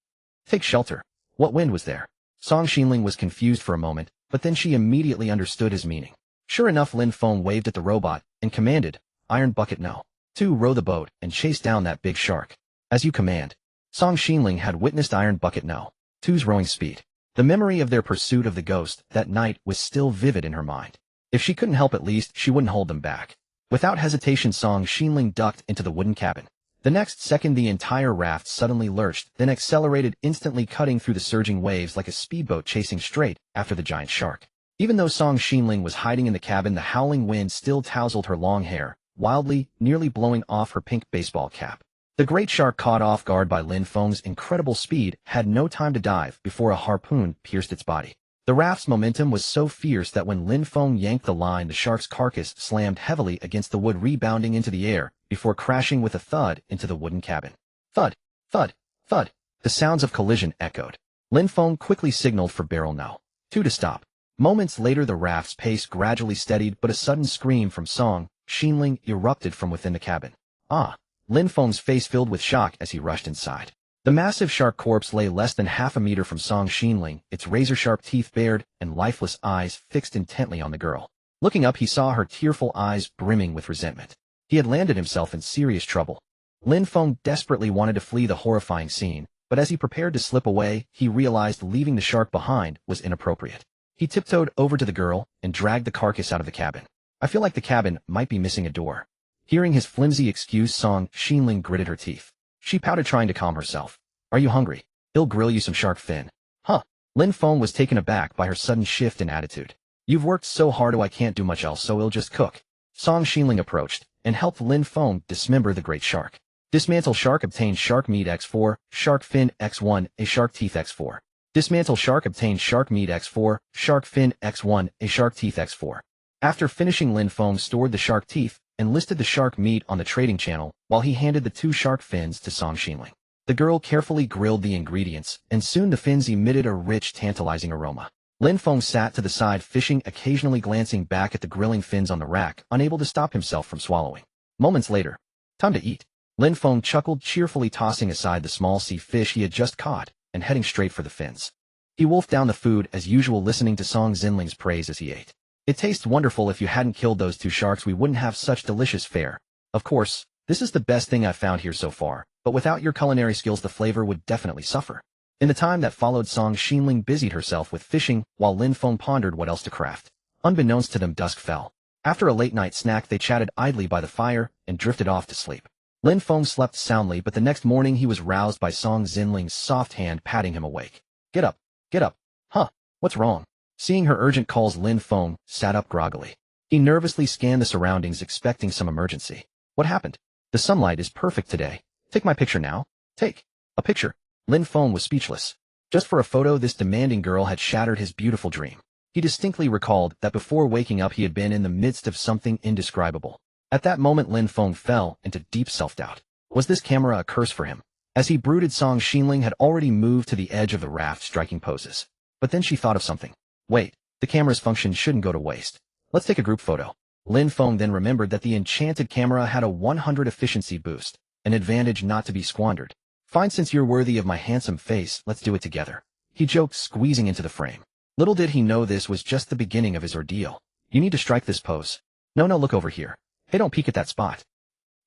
Take shelter? What wind was there? Song Xinling was confused for a moment, but then she immediately understood his meaning. Sure enough, Lin Feng waved at the robot and commanded, Iron Bucket no. 2 row the boat and chase down that big shark. As you command. Song Xinling had witnessed Iron Bucket no. 2's rowing speed. The memory of their pursuit of the ghost that night was still vivid in her mind. If she couldn't help, at least she wouldn't hold them back. Without hesitation, Song Xinling ducked into the wooden cabin. The next second, the entire raft suddenly lurched, then accelerated, instantly cutting through the surging waves like a speedboat chasing straight after the giant shark. Even though Song Xinling was hiding in the cabin, the howling wind still tousled her long hair, wildly, nearly blowing off her pink baseball cap. The great shark, caught off guard by Lin Feng's incredible speed, had no time to dive before a harpoon pierced its body. The raft's momentum was so fierce that when Lin Feng yanked the line, the shark's carcass slammed heavily against the wood, rebounding into the air before crashing with a thud into the wooden cabin. Thud, thud, thud. The sounds of collision echoed. Lin Feng quickly signaled for Barrel No. 2 to stop. Moments later, the raft's pace gradually steadied, but a sudden scream from Song Xinling erupted from within the cabin. Ah! Lin Feng's face filled with shock as he rushed inside. The massive shark corpse lay less than half a meter from Song Xinling, its razor-sharp teeth bared and lifeless eyes fixed intently on the girl. Looking up, he saw her tearful eyes brimming with resentment. He had landed himself in serious trouble. Lin Feng desperately wanted to flee the horrifying scene, but as he prepared to slip away, he realized leaving the shark behind was inappropriate. He tiptoed over to the girl and dragged the carcass out of the cabin. I feel like the cabin might be missing a door. Hearing his flimsy excuse, Song Xinling gritted her teeth. She pouted, trying to calm herself. Are you hungry? I'll grill you some shark fin. Huh? Lin Feng was taken aback by her sudden shift in attitude. You've worked so hard, I can't do much else, so I'll just cook. Song Xinling approached and helped Lin Feng dismember the great shark. Dismantle shark, obtain shark meat x4, shark fin x1, a shark teeth x4. Dismantle shark, obtain shark meat x4, shark fin x1, a shark teeth x4. After finishing, Lin Feng stored the shark teeth and listed the shark meat on the trading channel while he handed the 2 shark fins to Song Xinling. The girl carefully grilled the ingredients, and soon the fins emitted a rich, tantalizing aroma. Lin Feng sat to the side, fishing, occasionally glancing back at the grilling fins on the rack, unable to stop himself from swallowing. Moments later. Time to eat. Lin Feng chuckled, cheerfully tossing aside the small sea fish he had just caught and heading straight for the fins. He wolfed down the food as usual, listening to Song Xinling's praise as he ate. It tastes wonderful. If you hadn't killed those 2 sharks, we wouldn't have such delicious fare. Of course, this is the best thing I've found here so far, but without your culinary skills, the flavor would definitely suffer. In the time that followed, Song Xinling busied herself with fishing while Lin Feng pondered what else to craft. Unbeknownst to them, dusk fell. After a late-night snack, they chatted idly by the fire and drifted off to sleep. Lin Feng slept soundly, but the next morning he was roused by Song Xinling's soft hand patting him awake. Get up. Get up. Huh? What's wrong? Seeing her urgent calls, Lin Feng sat up groggily. He nervously scanned the surroundings, expecting some emergency. What happened? The sunlight is perfect today. Take my picture now. Take a picture. Lin Feng was speechless. Just for a photo, this demanding girl had shattered his beautiful dream. He distinctly recalled that before waking up he had been in the midst of something indescribable. At that moment, Lin Feng fell into deep self-doubt. Was this camera a curse for him? As he brooded, Song Xinling had already moved to the edge of the raft, striking poses. But then she thought of something. Wait, the camera's function shouldn't go to waste. Let's take a group photo. Lin Feng then remembered that the enchanted camera had a 100 efficiency boost, an advantage not to be squandered. Fine, since you're worthy of my handsome face, let's do it together. He joked, squeezing into the frame. Little did he know this was just the beginning of his ordeal. You need to strike this pose. No, look over here. Hey, don't peek at that spot.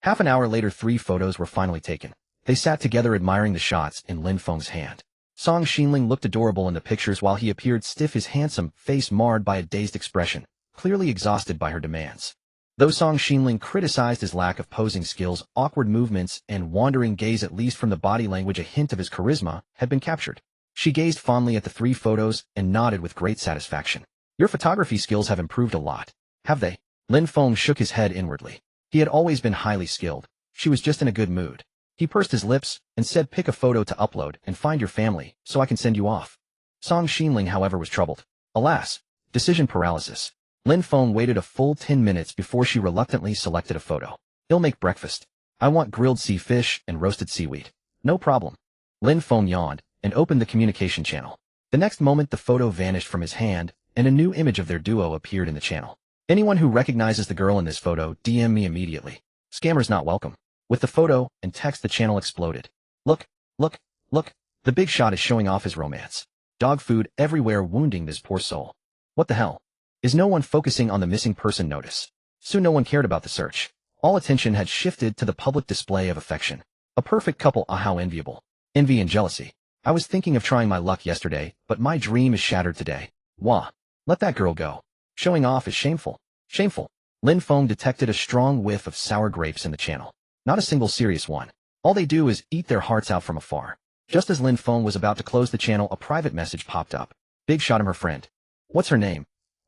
Half an hour later, 3 photos were finally taken. They sat together, admiring the shots in Lin Feng's hand. Song Xinling looked adorable in the pictures while he appeared stiff, his handsome face marred by a dazed expression, clearly exhausted by her demands. Though Song Xinling criticized his lack of posing skills, awkward movements and wandering gaze, at least from the body language a hint of his charisma, had been captured. She gazed fondly at the 3 photos and nodded with great satisfaction. Your photography skills have improved a lot. Have they? Lin Feng shook his head inwardly. He had always been highly skilled. She was just in a good mood. He pursed his lips and said, pick a photo to upload and find your family so I can send you off. Song Xinling, however, was troubled. Alas, decision paralysis. Lin Feng waited a full 10 minutes before she reluctantly selected a photo. I'll make breakfast. I want grilled sea fish and roasted seaweed. No problem. Lin Feng yawned and opened the communication channel. The next moment, the photo vanished from his hand and a new image of their duo appeared in the channel. Anyone who recognizes the girl in this photo, DM me immediately. Scammers not welcome. With the photo and text, the channel exploded. Look, Look, look, the big shot is showing off his romance. Dog food everywhere wounding this poor soul. What the hell? Is no one focusing on the missing person notice? Soon no one cared about the search. All attention had shifted to the public display of affection. A perfect couple, ah how enviable. Envy and jealousy. I was thinking of trying my luck yesterday, but my dream is shattered today. Wah. Let that girl go. Showing off is shameful. Shameful. Lin Feng detected a strong whiff of sour grapes in the channel. Not a single serious one. All they do is eat their hearts out from afar. Just as Lin Feng was about to close the channel, a private message popped up. Big shot him her friend. What's her name?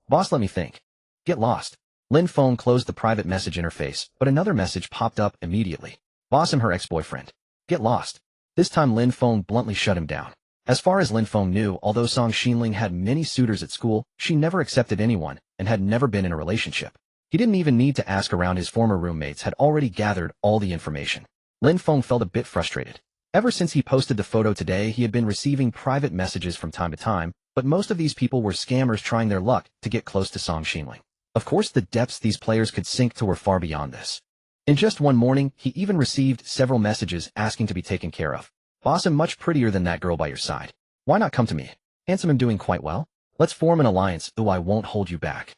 Boss, let me think. Get lost. Lin Feng closed the private message interface, but another message popped up immediately. Boss, him her ex-boyfriend. Get lost. This time Lin Feng bluntly shut him down. As far as Lin Feng knew, although Song Xinling had many suitors at school, she never accepted anyone and had never been in a relationship. He didn't even need to ask around. His former roommates had already gathered all the information. Lin Feng felt a bit frustrated. Ever since he posted the photo today, he had been receiving private messages from time to time, but most of these people were scammers trying their luck to get close to Song Xinling. Of course, the depths these players could sink to were far beyond this. In just one morning, he even received several messages asking to be taken care of. Boss, I'm much prettier than that girl by your side. Why not come to me? Handsome, I'm doing quite well. Let's form an alliance. Ooh, I won't hold you back.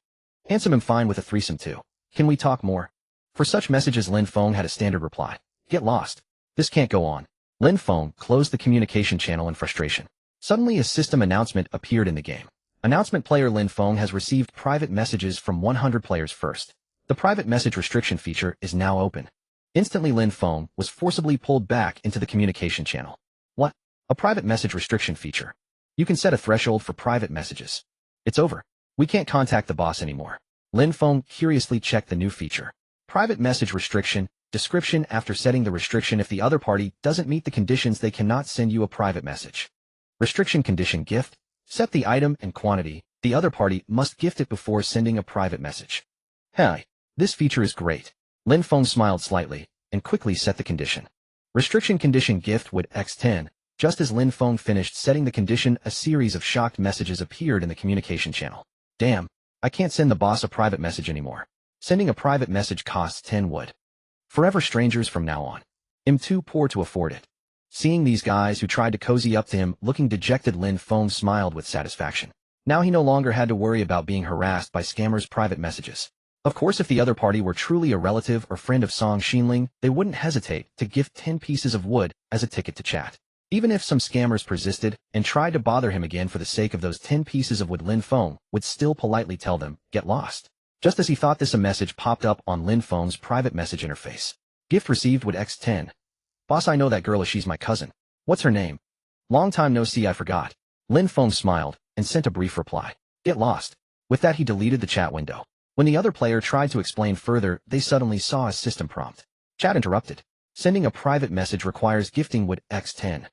Handsome, I'm fine with a threesome too. Can we talk more? For such messages, Lin Feng had a standard reply. Get lost. This can't go on. Lin Feng closed the communication channel in frustration. Suddenly a system announcement appeared in the game. Announcement player Lin Feng has received private messages from 100 players first. The private message restriction feature is now open. Instantly Lin Feng was forcibly pulled back into the communication channel. What? A private message restriction feature. You can set a threshold for private messages. It's over. We can't contact the boss anymore. Lin Feng curiously checked the new feature. Private message restriction. Description: after setting the restriction, if the other party doesn't meet the conditions, they cannot send you a private message. Restriction condition: gift. Set the item and quantity. The other party must gift it before sending a private message. Hey, this feature is great. Lin Feng smiled slightly and quickly set the condition. Restriction condition: gift would x10. Just as Lin Feng finished setting the condition, a series of shocked messages appeared in the communication channel. Damn, I can't send the boss a private message anymore. Sending a private message costs 10 wood. Forever strangers from now on. I'm too poor to afford it. Seeing these guys who tried to cozy up to him looking dejected, Lin Feng smiled with satisfaction. Now he no longer had to worry about being harassed by scammers' private messages. Of course, if the other party were truly a relative or friend of Song Xinling, they wouldn't hesitate to gift 10 pieces of wood as a ticket to chat. Even if some scammers persisted and tried to bother him again for the sake of those 10 pieces of wood, Lin Feng would still politely tell them, get lost. Just as he thought this, a message popped up on Lin Feng's private message interface. Gift received would x10. Boss, I know that girl, she's my cousin. What's her name? Long time no see, I forgot. Lin Feng smiled and sent a brief reply. Get lost. With that, he deleted the chat window. When the other player tried to explain further, they suddenly saw a system prompt. Chat interrupted. Sending a private message requires gifting wood x10.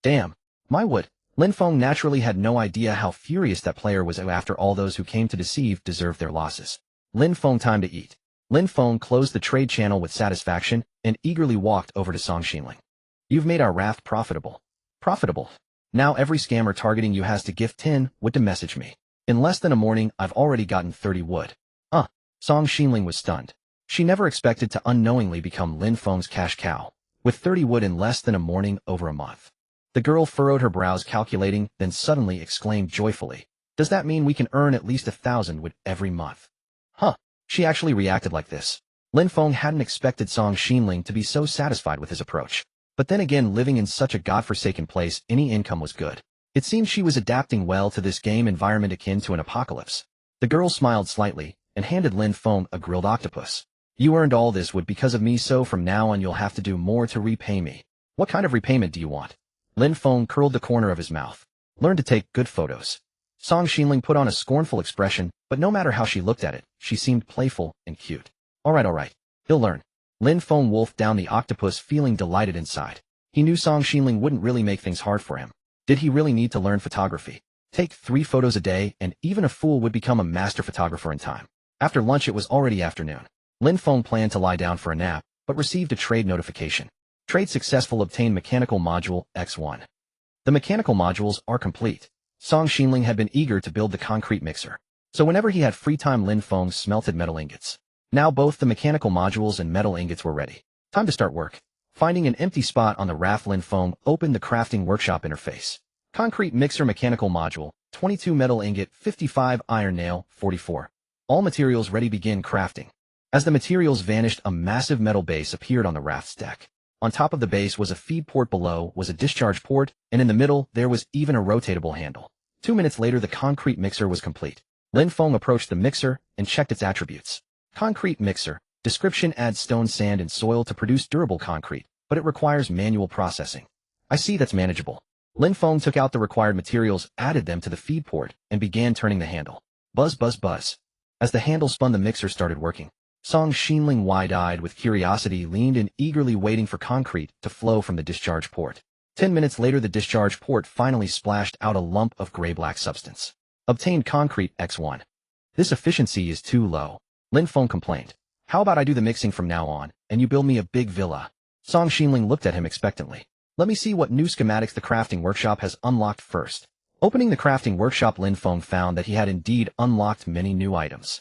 Damn. My wood. Lin Feng naturally had no idea how furious that player was. After all, those who came to deceive deserved their losses. Lin Feng, time to eat. Lin Feng closed the trade channel with satisfaction and eagerly walked over to Song Xinling. You've made our raft profitable. Profitable. Now every scammer targeting you has to gift 10 wood to message me. In less than a morning, I've already gotten 30 wood. Song Xinling was stunned. She never expected to unknowingly become Lin Feng's cash cow. With 30 wood in less than a morning, over a month. The girl furrowed her brows calculating, then suddenly exclaimed joyfully. Does that mean we can earn at least 1,000 wood every month? Huh. She actually reacted like this. Lin Feng hadn't expected Song Xinling to be so satisfied with his approach. But then again, living in such a godforsaken place, any income was good. It seemed she was adapting well to this game environment akin to an apocalypse. The girl smiled slightly and handed Lin Feng a grilled octopus. You earned all this wood because of me, so from now on you'll have to do more to repay me. What kind of repayment do you want? Lin Feng curled the corner of his mouth. Learn to take good photos. Song Xinling put on a scornful expression, but no matter how she looked at it, she seemed playful and cute. Alright. He'll learn. Lin Feng wolfed down the octopus, feeling delighted inside. He knew Song Xinling wouldn't really make things hard for him. Did he really need to learn photography? Take 3 photos a day, and even a fool would become a master photographer in time. After lunch, it was already afternoon. Lin Feng planned to lie down for a nap, but received a trade notification. Trade successful, obtained mechanical module X1. The mechanical modules are complete. Song Xinling had been eager to build the concrete mixer. So whenever he had free time, Lin Feng smelted metal ingots. Now both the mechanical modules and metal ingots were ready. Time to start work. Finding an empty spot on the raft, Lin Feng opened the crafting workshop interface. Concrete mixer mechanical module, 22 metal ingot, 55 iron nail, 44. All materials ready, begin crafting. As the materials vanished, a massive metal base appeared on the raft's deck. On top of the base was a feed port, below was a discharge port, and in the middle there was even a rotatable handle. 2 minutes later the concrete mixer was complete. Lin Feng approached the mixer and checked its attributes. Concrete mixer. Description: adds stone, sand, and soil to produce durable concrete, but it requires manual processing. I see, that's manageable. Lin Feng took out the required materials, added them to the feed port, and began turning the handle. Buzz, buzz, buzz. As the handle spun, the mixer started working. Song Xinling, wide-eyed with curiosity, leaned in, eagerly waiting for concrete to flow from the discharge port. 10 minutes later the discharge port finally splashed out a lump of gray-black substance. Obtained concrete X1. This efficiency is too low, Lin Feng complained. How about I do the mixing from now on, and you build me a big villa? Song Xinling looked at him expectantly. Let me see what new schematics the crafting workshop has unlocked first. Opening the crafting workshop, Lin Feng found that he had indeed unlocked many new items.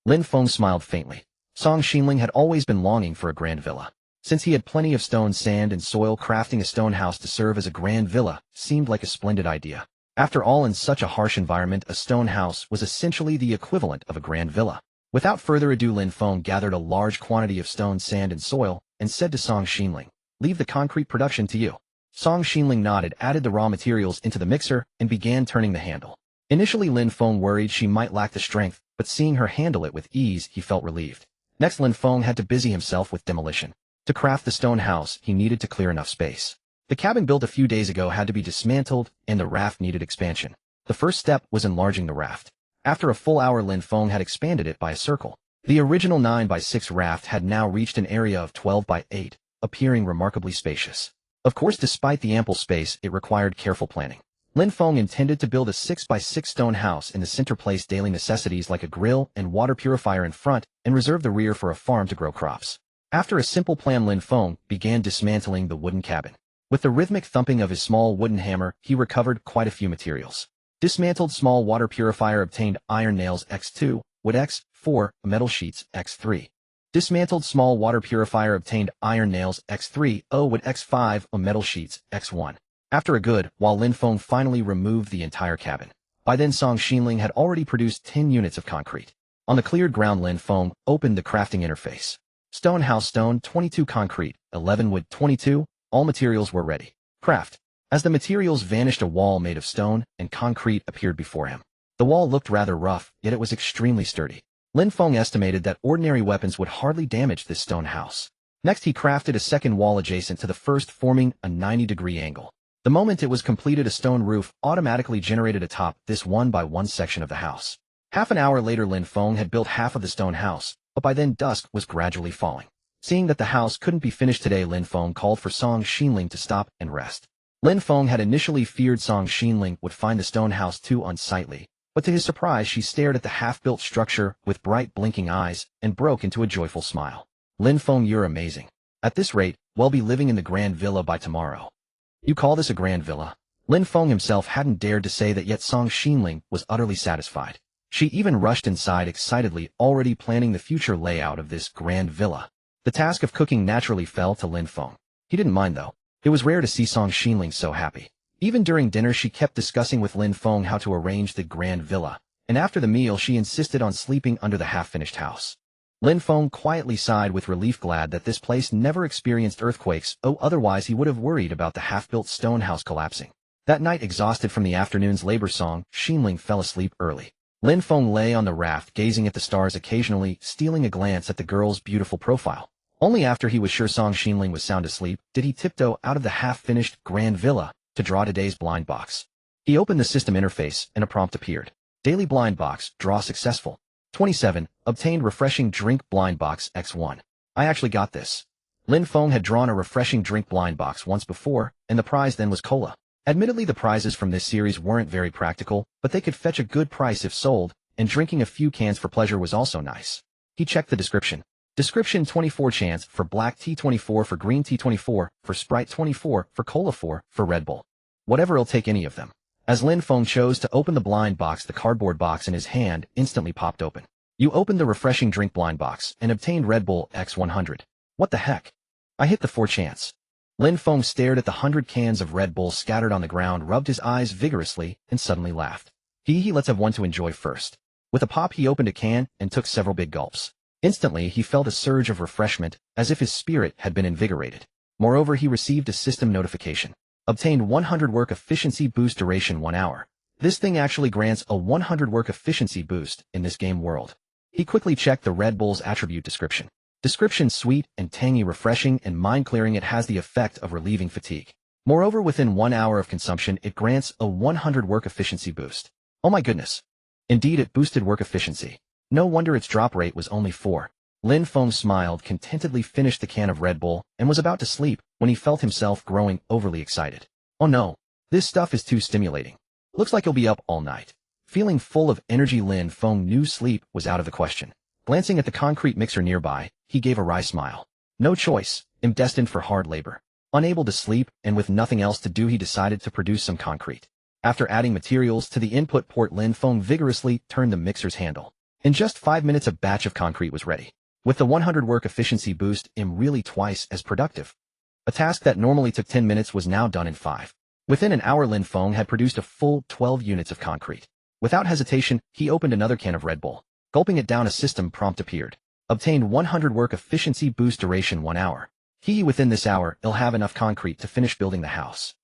Lin Feng smiled faintly. Song Xinling had always been longing for a grand villa. Since he had plenty of stone, sand, and soil, crafting a stone house to serve as a grand villa seemed like a splendid idea. After all, in such a harsh environment, a stone house was essentially the equivalent of a grand villa. Without further ado, Lin Feng gathered a large quantity of stone, sand, and soil, and said to Song Xinling, "Leave the concrete production to you." Song Xinling nodded, added the raw materials into the mixer, and began turning the handle. Initially Lin Feng worried she might lack the strength, but seeing her handle it with ease, he felt relieved. Next, Lin Feng had to busy himself with demolition. To craft the stone house, he needed to clear enough space. The cabin built a few days ago had to be dismantled, and the raft needed expansion. The first step was enlarging the raft. After a full hour, Lin Feng had expanded it by a circle. The original 9x6 raft had now reached an area of 12x8, appearing remarkably spacious. Of course, despite the ample space, it required careful planning. Lin Feng intended to build a 6x6 stone house in the center, place daily necessities like a grill and water purifier in front, and reserve the rear for a farm to grow crops. After a simple plan, Lin Feng began dismantling the wooden cabin. With the rhythmic thumping of his small wooden hammer, he recovered quite a few materials. Dismantled small water purifier, obtained iron nails X2, wood X4, metal sheets X3. Dismantled small water purifier, obtained iron nails X3, wood X5, metal sheets X1. After a good while, Lin Feng finally removed the entire cabin. By then Song Xinling had already produced 10 units of concrete. On the cleared ground, Lin Feng opened the crafting interface. Stone house, stone 22, concrete 11, wood 22, all materials were ready. Craft. As the materials vanished, a wall made of stone and concrete appeared before him. The wall looked rather rough, yet it was extremely sturdy. Lin Feng estimated that ordinary weapons would hardly damage this stone house. Next he crafted a second wall adjacent to the first, forming a 90-degree angle. The moment it was completed, a stone roof automatically generated atop this 1x1 section of the house. Half an hour later, Lin Feng had built half of the stone house, but by then dusk was gradually falling. Seeing that the house couldn't be finished today, Lin Feng called for Song Xinling to stop and rest. Lin Feng had initially feared Song Xinling would find the stone house too unsightly, but to his surprise she stared at the half-built structure with bright blinking eyes and broke into a joyful smile. "Lin Feng, you're amazing. At this rate, we'll be living in the grand villa by tomorrow." "You call this a grand villa?" Lin Feng himself hadn't dared to say that, yet Song Xinling was utterly satisfied. She even rushed inside excitedly, already planning the future layout of this grand villa. The task of cooking naturally fell to Lin Feng. He didn't mind though. It was rare to see Song Xinling so happy. Even during dinner she kept discussing with Lin Feng how to arrange the grand villa, and after the meal she insisted on sleeping under the half-finished house. Lin Feng quietly sighed with relief, glad that this place never experienced earthquakes, otherwise he would have worried about the half-built stone house collapsing. That night, exhausted from the afternoon's labor, Song Xinling fell asleep early. Lin Feng lay on the raft gazing at the stars, occasionally stealing a glance at the girl's beautiful profile. Only after he was sure Song Xinling was sound asleep did he tiptoe out of the half-finished grand villa to draw today's blind box. He opened the system interface and a prompt appeared. Daily blind box, draw successful. 27, obtained refreshing drink blind box X1. I actually got this. Lin Feng had drawn a refreshing drink blind box once before, and the prize then was cola. Admittedly, the prizes from this series weren't very practical, but they could fetch a good price if sold, and drinking a few cans for pleasure was also nice. He checked the description. Description: 24 chance for black tea, 24 for green tea, 24 for Sprite, 24 for cola, 4 for Red Bull. Whatever, I'll take any of them. As Lin Feng chose to open the blind box, the cardboard box in his hand instantly popped open. You opened the refreshing drink blind box and obtained Red Bull X100. What the heck? I hit the 4 chance. Lin Feng stared at the 100 cans of Red Bull scattered on the ground, rubbed his eyes vigorously, and suddenly laughed. Let's have one to enjoy first. With a pop he opened a can and took several big gulps. Instantly he felt a surge of refreshment, as if his spirit had been invigorated. Moreover, he received a system notification. Obtained 100 work efficiency boost, duration 1 hour. This thing actually grants a 100 work efficiency boost in this game world. He quickly checked the Red Bull's attribute description. Description: sweet and tangy, refreshing and mind-clearing. It has the effect of relieving fatigue. Moreover, within 1 hour of consumption it grants a 100 work efficiency boost. Oh my goodness. Indeed, it boosted work efficiency. No wonder its drop rate was only 4. Lin Feng smiled, contentedly finished the can of Red Bull, and was about to sleep when he felt himself growing overly excited. Oh no, this stuff is too stimulating. Looks like he'll be up all night. Feeling full of energy, Lin Feng knew sleep was out of the question. Glancing at the concrete mixer nearby, he gave a wry smile. No choice, I'm destined for hard labor. Unable to sleep, and with nothing else to do, he decided to produce some concrete. After adding materials to the input port, Lin Feng vigorously turned the mixer's handle. In just 5 minutes a batch of concrete was ready. With the 100 work efficiency boost, I'm really twice as productive. A task that normally took 10 minutes was now done in 5. Within an hour Lin Feng had produced a full 12 units of concrete. Without hesitation, he opened another can of Red Bull. Gulping it down, a system prompt appeared. Obtained 100 work efficiency boost, duration 1 hour. Within this hour, he'll have enough concrete to finish building the house.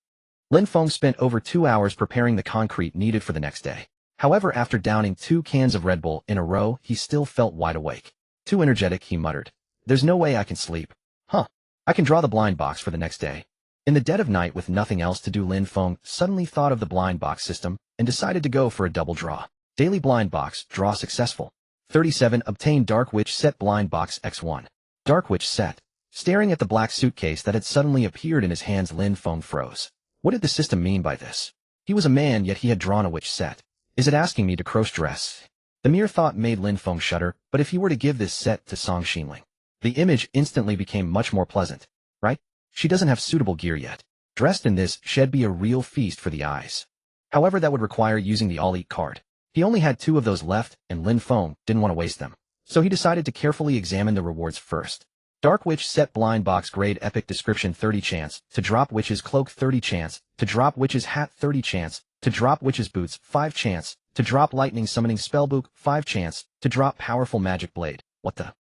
Lin Feng spent over 2 hours preparing the concrete needed for the next day. However, after downing 2 cans of Red Bull in a row, he still felt wide awake. Too energetic, he muttered. There's no way I can sleep. I can draw the blind box for the next day. In the dead of night, with nothing else to do, Lin Feng suddenly thought of the blind box system and decided to go for a double draw. Daily blind box, draw successful. 37. Obtain Dark Witch set, blind box X1. Dark Witch set. Staring at the black suitcase that had suddenly appeared in his hands, Lin Feng froze. What did the system mean by this? He was a man, yet he had drawn a witch set. Is it asking me to cross-dress? The mere thought made Lin Feng shudder, but if he were to give this set to Song Xinling, the image instantly became much more pleasant. Right? She doesn't have suitable gear yet. Dressed in this, she'd be a real feast for the eyes. However, that would require using the All-Eat card. He only had 2 of those left, and Lin Feng didn't want to waste them. So he decided to carefully examine the rewards first. Dark Witch set, blind box grade, epic, description: 30 chance to drop Witch's cloak, 30 chance to drop Witch's hat, 30 chance to drop Witch's boots, 5 chance to drop lightning summoning spellbook, 5 chance to drop powerful magic blade. What the?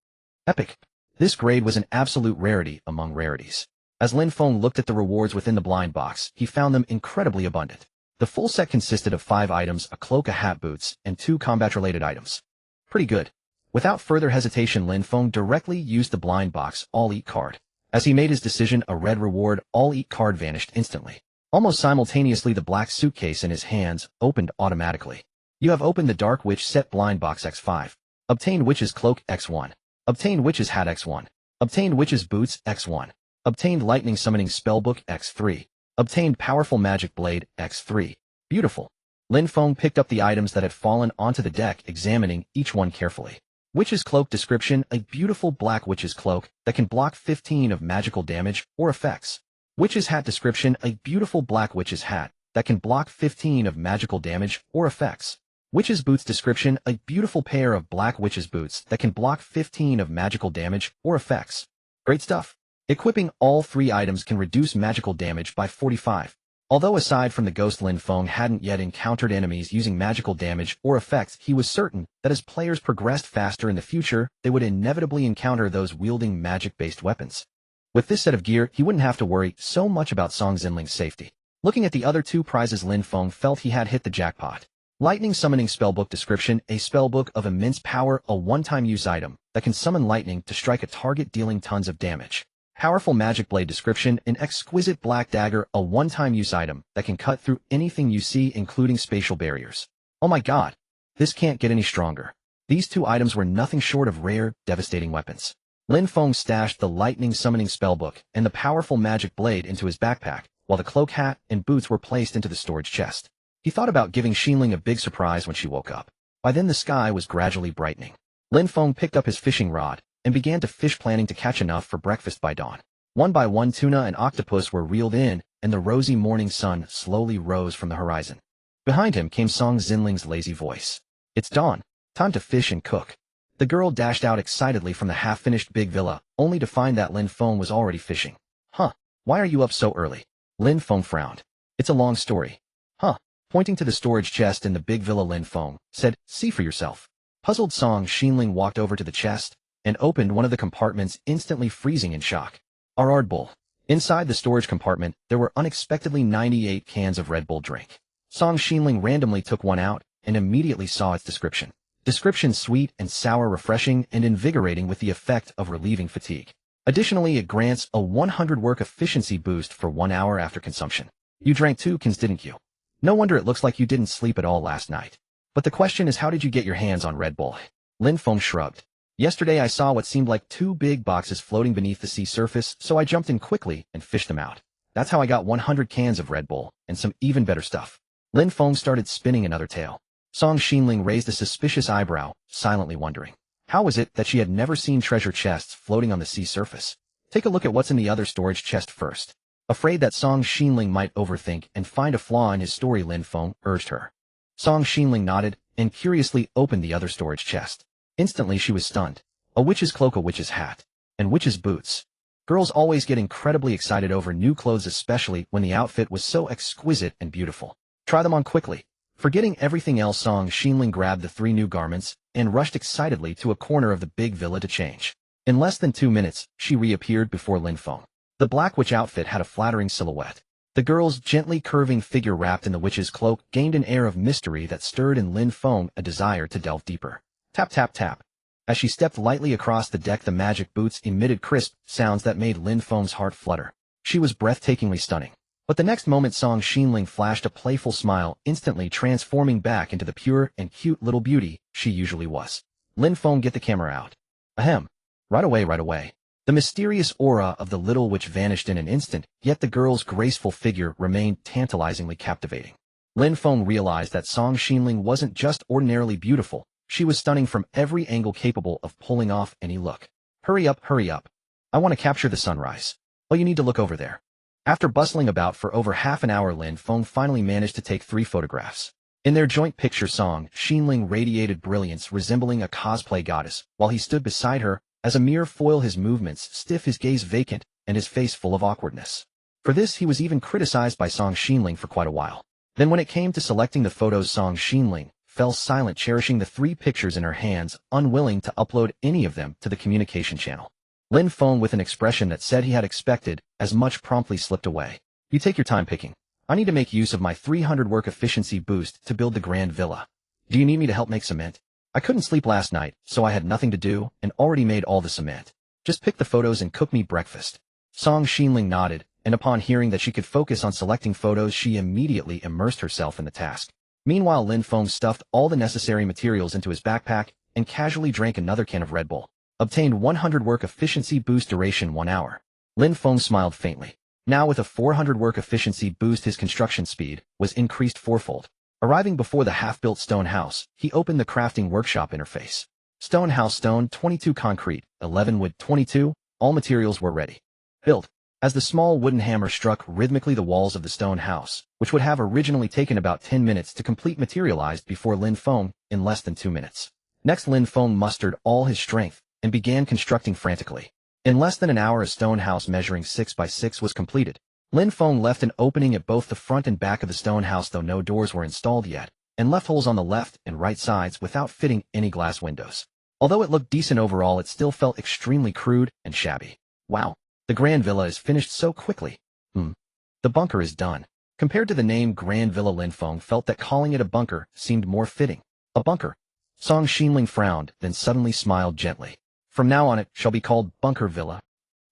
Epic. This grade was an absolute rarity among rarities. As Lin Feng looked at the rewards within the blind box, he found them incredibly abundant. The full set consisted of 5 items, a cloak, a hat, boots, and 2 combat-related items. Pretty good. Without further hesitation, Lin Feng directly used the blind box All-Eat card. As he made his decision, a red reward All-Eat card vanished instantly. Almost simultaneously, the black suitcase in his hands opened automatically. You have opened the Dark Witch set, blind box X5. Obtain Witch's cloak X1. Obtain Witch's hat X1. Obtain Witch's boots X1. Obtained lightning summoning spellbook X3. Obtained powerful magic blade X3. Beautiful. Lin Feng picked up the items that had fallen onto the deck, examining each one carefully. Witch's cloak description: a beautiful black witch's cloak that can block 15 of magical damage or effects. Witch's hat description: a beautiful black witch's hat that can block 15 of magical damage or effects. Witch's boots description: a beautiful pair of black witch's boots that can block 15 of magical damage or effects. Great stuff. Equipping all 3 items can reduce magical damage by 45. Although aside from the ghost, Lin Feng hadn't yet encountered enemies using magical damage or effects, he was certain that as players progressed faster in the future, they would inevitably encounter those wielding magic-based weapons. With this set of gear, he wouldn't have to worry so much about Song Xinling's safety. Looking at the other 2 prizes, Lin Feng felt he had hit the jackpot. Lightning summoning spellbook description: a spellbook of immense power, a one-time use item that can summon lightning to strike a target, dealing tons of damage. Powerful magic blade description: an exquisite black dagger, a one-time use item that can cut through anything you see, including spatial barriers. Oh my god, this can't get any stronger. These 2 items were nothing short of rare, devastating weapons. Lin Feng stashed the lightning summoning spellbook and the powerful magic blade into his backpack, while the cloak, hat, and boots were placed into the storage chest. He thought about giving Xinling a big surprise when she woke up. By then the sky was gradually brightening. Lin Feng picked up his fishing rod and began to fish, planning to catch enough for breakfast by dawn. One by one, tuna and octopus were reeled in, and the rosy morning sun slowly rose from the horizon. Behind him came Song Xinling's lazy voice. It's dawn. Time to fish and cook. The girl dashed out excitedly from the half-finished big villa, only to find that Lin Feng was already fishing. Huh, why are you up so early? Lin Feng frowned. It's a long story. Huh, pointing to the storage chest in the big villa Lin Feng said, see for yourself. Puzzled Song Xinling walked over to the chest and opened one of the compartments, instantly freezing in shock. A Red Bull. Inside the storage compartment, there were unexpectedly 98 cans of Red Bull drink. Song Xinling randomly took one out and immediately saw its description. Description: sweet and sour, refreshing and invigorating with the effect of relieving fatigue. Additionally, it grants a 100 work efficiency boost for 1 hour after consumption. You drank 2 cans, didn't you? No wonder it looks like you didn't sleep at all last night. But the question is, how did you get your hands on Red Bull? Lin Feng shrugged. Yesterday I saw what seemed like 2 big boxes floating beneath the sea surface, so I jumped in quickly and fished them out. That's how I got 100 cans of Red Bull, and some even better stuff. Lin Feng started spinning another tale. Song Xinling raised a suspicious eyebrow, silently wondering. How was it that she had never seen treasure chests floating on the sea surface? Take a look at what's in the other storage chest first. Afraid that Song Xinling might overthink and find a flaw in his story, Lin Feng urged her. Song Xinling nodded and curiously opened the other storage chest. Instantly she was stunned. A witch's cloak, a witch's hat, and witch's boots. Girls always get incredibly excited over new clothes, especially when the outfit was so exquisite and beautiful. Try them on quickly. Forgetting everything else, Song Xinling grabbed the 3 new garments and rushed excitedly to a corner of the big villa to change. In less than 2 minutes, she reappeared before Lin Feng. The black witch outfit had a flattering silhouette. The girl's gently curving figure wrapped in the witch's cloak gained an air of mystery that stirred in Lin Feng a desire to delve deeper. Tap, tap, tap. As she stepped lightly across the deck, the magic boots emitted crisp sounds that made Lin Feng's heart flutter. She was breathtakingly stunning. But the next moment Song Xinling flashed a playful smile, instantly transforming back into the pure and cute little beauty she usually was. Lin Feng, get the camera out. Ahem. Right away, right away. The mysterious aura of the little witch vanished in an instant, yet the girl's graceful figure remained tantalizingly captivating. Lin Feng realized that Song Xinling wasn't just ordinarily beautiful, she was stunning from every angle capable of pulling off any look. Hurry up, hurry up. I want to capture the sunrise. Oh, you need to look over there. After bustling about for over half an hour, Lin Feng finally managed to take 3 photographs. In their joint picture, Song Xinling radiated brilliance, resembling a cosplay goddess, while he stood beside her, as a mere foil, his movements stiff, his gaze vacant, and his face full of awkwardness. For this, he was even criticized by Song Xinling for quite a while. Then when it came to selecting the photos, Song Xinling fell silent, cherishing the 3 pictures in her hands, unwilling to upload any of them to the communication channel. Lin Feng, with an expression that said he had expected as much, promptly slipped away. You take your time picking. I need to make use of my 300 work efficiency boost to build the grand villa. Do you need me to help make cement? I couldn't sleep last night, so I had nothing to do and already made all the cement. Just pick the photos and cook me breakfast. Song Xinling nodded, and upon hearing that she could focus on selecting photos, she immediately immersed herself in the task. Meanwhile, Lin Feng stuffed all the necessary materials into his backpack and casually drank another can of Red Bull. Obtained 100 work efficiency boost, duration 1 hour. Lin Feng smiled faintly. Now with a 400 work efficiency boost, his construction speed was increased 4-fold. Arriving before the half-built stone house, he opened the crafting workshop interface. Stone house, stone 22, concrete 11, wood 22, all materials were ready. Built. As the small wooden hammer struck rhythmically the walls of the stone house, which would have originally taken about 10 minutes to complete, materialized before Lin Feng in less than 2 minutes. Next, Lin Feng mustered all his strength and began constructing frantically. In less than an hour, a stone house measuring 6 by 6 was completed. Lin Feng left an opening at both the front and back of the stone house, though no doors were installed yet, and left holes on the left and right sides without fitting any glass windows. Although it looked decent overall, it still felt extremely crude and shabby. Wow, the grand villa is finished so quickly. The bunker is done. Compared to the name Grand Villa, Lin Feng felt that calling it a bunker seemed more fitting. A bunker. Song Xinling frowned, then suddenly smiled gently. From now on it shall be called Bunker Villa.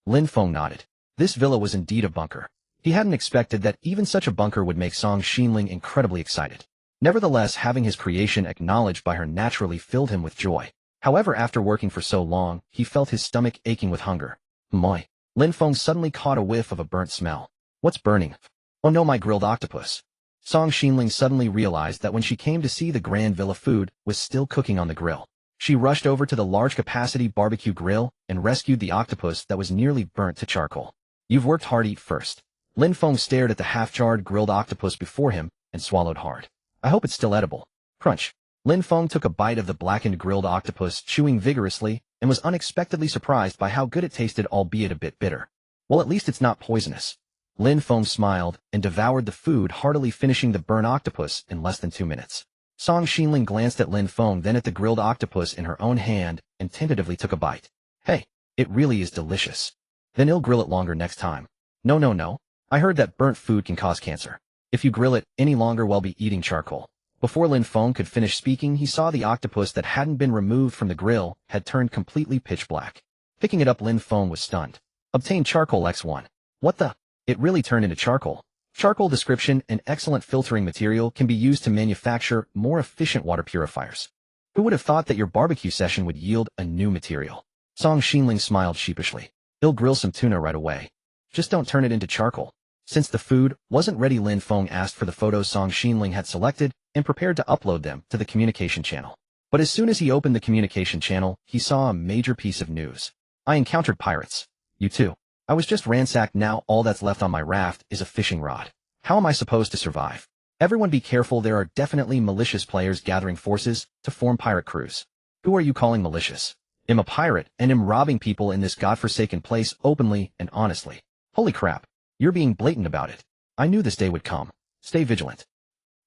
Lin Feng nodded. This villa was indeed a bunker. He hadn't expected that even such a bunker would make Song Xinling incredibly excited. Nevertheless, having his creation acknowledged by her naturally filled him with joy. However, after working for so long, he felt his stomach aching with hunger. Moi. Lin Feng suddenly caught a whiff of a burnt smell. What's burning? Oh no, my grilled octopus. Song Xinling suddenly realized that when she came to see the Grand Villa, food was still cooking on the grill. She rushed over to the large-capacity barbecue grill and rescued the octopus that was nearly burnt to charcoal. You've worked hard, eat first. Lin Feng stared at the half-charred grilled octopus before him and swallowed hard. I hope it's still edible. Crunch. Lin Feng took a bite of the blackened grilled octopus, chewing vigorously, and was unexpectedly surprised by how good it tasted, albeit a bit bitter. Well, at least it's not poisonous. Lin Feng smiled and devoured the food, heartily finishing the burnt octopus in less than 2 minutes. Song Xinling glanced at Lin Feng, then at the grilled octopus in her own hand, and tentatively took a bite. Hey, it really is delicious. Then I'll grill it longer next time. No. I heard that burnt food can cause cancer. If you grill it any longer, we'll be eating charcoal. Before Lin Feng could finish speaking, he saw the octopus that hadn't been removed from the grill had turned completely pitch black. Picking it up, Lin Feng was stunned. Obtain charcoal X1. What the? It really turned into charcoal. Charcoal description: an excellent filtering material, can be used to manufacture more efficient water purifiers. Who would have thought that your barbecue session would yield a new material? Song Xinling smiled sheepishly. He'll grill some tuna right away. Just don't turn it into charcoal. Since the food wasn't ready, Lin Feng asked for the photos Song Xinling had selected and prepared to upload them to the communication channel. But as soon as he opened the communication channel, he saw a major piece of news. I encountered pirates. You too. I was just ransacked. Now all that's left on my raft is a fishing rod. How am I supposed to survive? Everyone be careful, there are definitely malicious players gathering forces to form pirate crews. Who are you calling malicious? I'm a pirate, and I'm robbing people in this godforsaken place openly and honestly. Holy crap. You're being blatant about it. I knew this day would come. Stay vigilant.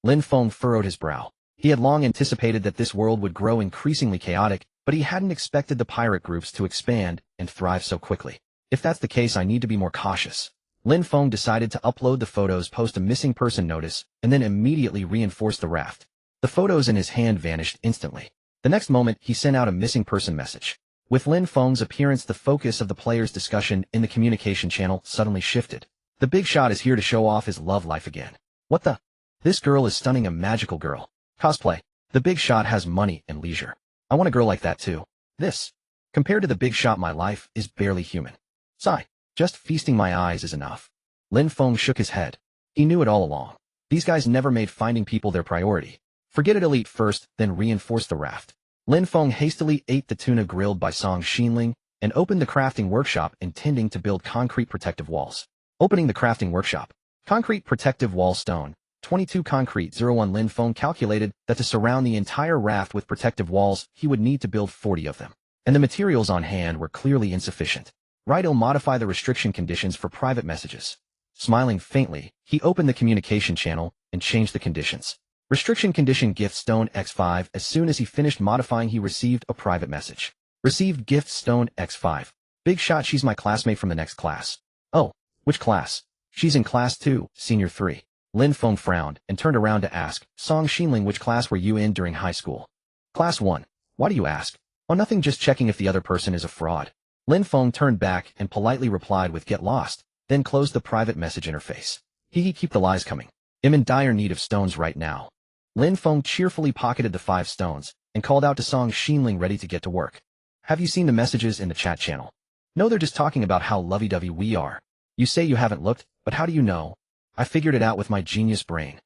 Lin Feng furrowed his brow. He had long anticipated that this world would grow increasingly chaotic, but he hadn't expected the pirate groups to expand and thrive so quickly. If that's the case, I need to be more cautious. Lin Feng decided to upload the photos, post a missing person notice, and then immediately reinforce the raft. The photos in his hand vanished instantly. The next moment, he sent out a missing person message. With Lin Feng's appearance, the focus of the players' discussion in the communication channel suddenly shifted. The big shot is here to show off his love life again. What the? This girl is stunning, a magical girl. Cosplay. The big shot has money and leisure. I want a girl like that too. This, compared to the big shot, my life is barely human. Sigh. Just feasting my eyes is enough. Lin Feng shook his head. He knew it all along. These guys never made finding people their priority. Forget it, elite first, then reinforce the raft. Lin Feng hastily ate the tuna grilled by Song Xinling and opened the crafting workshop, intending to build concrete protective walls. Opening the crafting workshop. Concrete protective wall stone. 22 concrete 01. Lin Feng calculated that to surround the entire raft with protective walls, he would need to build 40 of them. And the materials on hand were clearly insufficient. Right, he'll modify the restriction conditions for private messages. Smiling faintly, he opened the communication channel and changed the conditions. Restriction condition: gift stone X5. As soon as he finished modifying, he received a private message. Received gift stone X5. Big shot, she's my classmate from the next class. Oh, which class? She's in class 2, senior 3. Lin Feng frowned and turned around to ask, Song Xinling, which class were you in during high school? Class 1. Why do you ask? Oh, nothing, just checking if the other person is a fraud. Lin Feng turned back and politely replied with get lost, then closed the private message interface. Keep the lies coming. I'm in dire need of stones right now. Lin Feng cheerfully pocketed the 5 stones and called out to Song Xinling, ready to get to work. Have you seen the messages in the chat channel? No, they're just talking about how lovey-dovey we are. You say you haven't looked, but how do you know? I figured it out with my genius brain.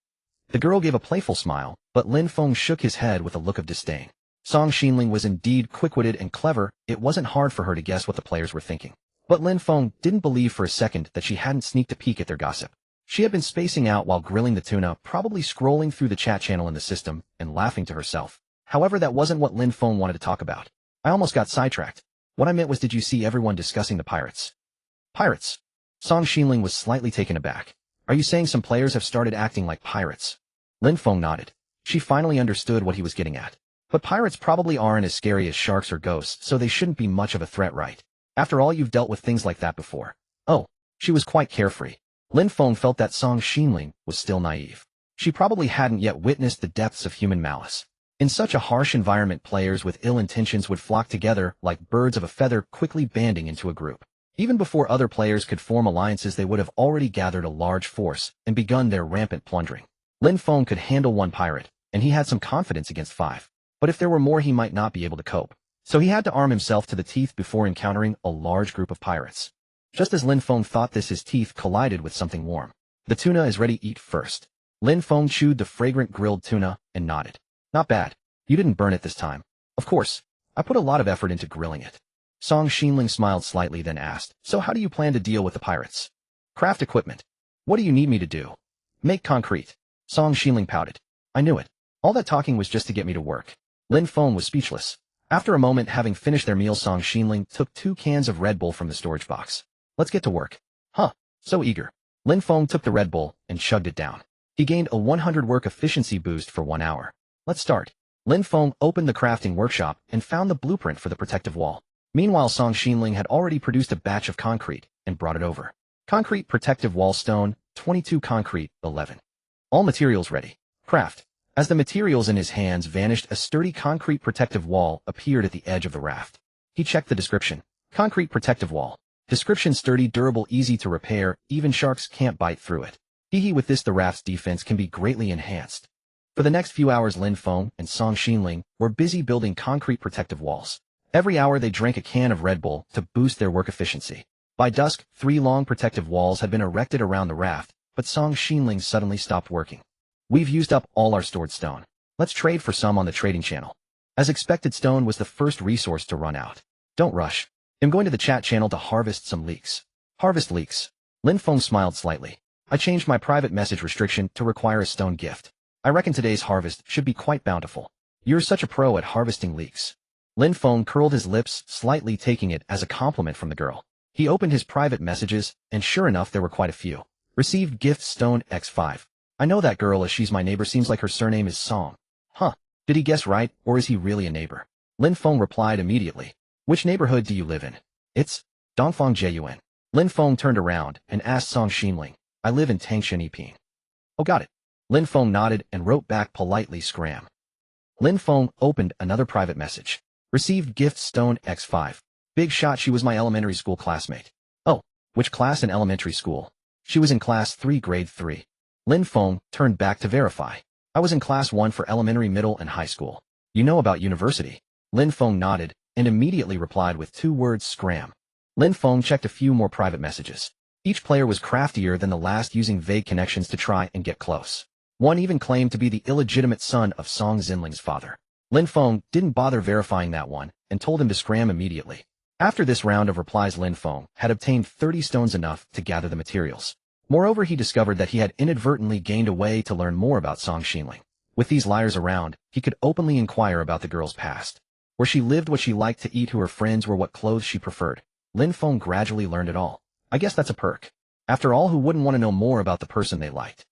The girl gave a playful smile, but Lin Feng shook his head with a look of disdain. Song Xinling was indeed quick-witted and clever. It wasn't hard for her to guess what the players were thinking. But Lin Feng didn't believe for a second that she hadn't sneaked a peek at their gossip. She had been spacing out while grilling the tuna, probably scrolling through the chat channel in the system and laughing to herself. However, that wasn't what Lin Feng wanted to talk about. I almost got sidetracked. What I meant was, did you see everyone discussing the pirates? Pirates? Song Xinling was slightly taken aback. Are you saying some players have started acting like pirates? Lin Feng nodded. She finally understood what he was getting at. But pirates probably aren't as scary as sharks or ghosts, so they shouldn't be much of a threat, right? After all, you've dealt with things like that before. Oh, she was quite carefree. Lin Feng felt that Song Xinling was still naive. She probably hadn't yet witnessed the depths of human malice. In such a harsh environment, players with ill intentions would flock together like birds of a feather, quickly banding into a group. Even before other players could form alliances, they would have already gathered a large force and begun their rampant plundering. Lin Feng could handle 1 pirate, and he had some confidence against 5. But if there were more, he might not be able to cope. So he had to arm himself to the teeth before encountering a large group of pirates. Just as Lin Feng thought this, his teeth collided with something warm. The tuna is ready, eat first. Lin Feng chewed the fragrant grilled tuna and nodded. Not bad. You didn't burn it this time. Of course. I put a lot of effort into grilling it. Song Xinling smiled slightly, then asked, so how do you plan to deal with the pirates? Craft equipment. What do you need me to do? Make concrete. Song Xinling pouted. I knew it. All that talking was just to get me to work. Lin Feng was speechless. After a moment, having finished their meal, Song Xinling took 2 cans of Red Bull from the storage box. Let's get to work. Huh, so eager. Lin Feng took the Red Bull and chugged it down. He gained a 100 work efficiency boost for 1 hour. Let's start. Lin Feng opened the crafting workshop and found the blueprint for the protective wall. Meanwhile, Song Xinling had already produced a batch of concrete and brought it over. Concrete protective wall stone, 22 concrete, 11. All materials ready. Craft. As the materials in his hands vanished, a sturdy concrete protective wall appeared at the edge of the raft. He checked the description. Concrete protective wall. Description: sturdy, durable, easy to repair, even sharks can't bite through it. With this, the raft's defense can be greatly enhanced. For the next few hours, Lin Feng and Song Xinling were busy building concrete protective walls. Every hour they drank a can of Red Bull to boost their work efficiency. By dusk, 3 long protective walls had been erected around the raft, but Song Xinling suddenly stopped working. We've used up all our stored stone. Let's trade for some on the trading channel. As expected, stone was the first resource to run out. Don't rush. I'm going to the chat channel to harvest some leeks. Harvest leeks. Lin Feng smiled slightly. I changed my private message restriction to require a stone gift. I reckon today's harvest should be quite bountiful. You're such a pro at harvesting leeks. Lin Feng curled his lips, slightly taking it as a compliment from the girl. He opened his private messages, and sure enough, there were quite a few. Received gift stone X5. I know that girl, as she's my neighbor. Seems like her surname is Song. Huh. Did he guess right, or is he really a neighbor? Lin Feng replied immediately. Which neighborhood do you live in? It's Dongfang Jiyuan. Lin Feng turned around and asked Song Xinling. I live in Tangshan Yiping. Oh, got it. Lin Feng nodded and wrote back politely, Scram. Lin Feng opened another private message. Received gift stone X5. Big shot, she was my elementary school classmate. Oh, which class in elementary school? She was in class 3, grade 3. Lin Feng turned back to verify. I was in class 1 for elementary, middle, and high school. You know about university? Lin Feng nodded and immediately replied with 2 words, Scram. Lin Feng checked a few more private messages. Each player was craftier than the last, using vague connections to try and get close. One even claimed to be the illegitimate son of Song Xinling's father. Lin Feng didn't bother verifying that one and told him to scram immediately. After this round of replies, Lin Feng had obtained 30 stones, enough to gather the materials. Moreover, he discovered that he had inadvertently gained a way to learn more about Song Xinling. With these liars around, he could openly inquire about the girl's past. Where she lived, what she liked to eat, who her friends were, what clothes she preferred. Lin Feng gradually learned it all. I guess that's a perk. After all, who wouldn't want to know more about the person they liked?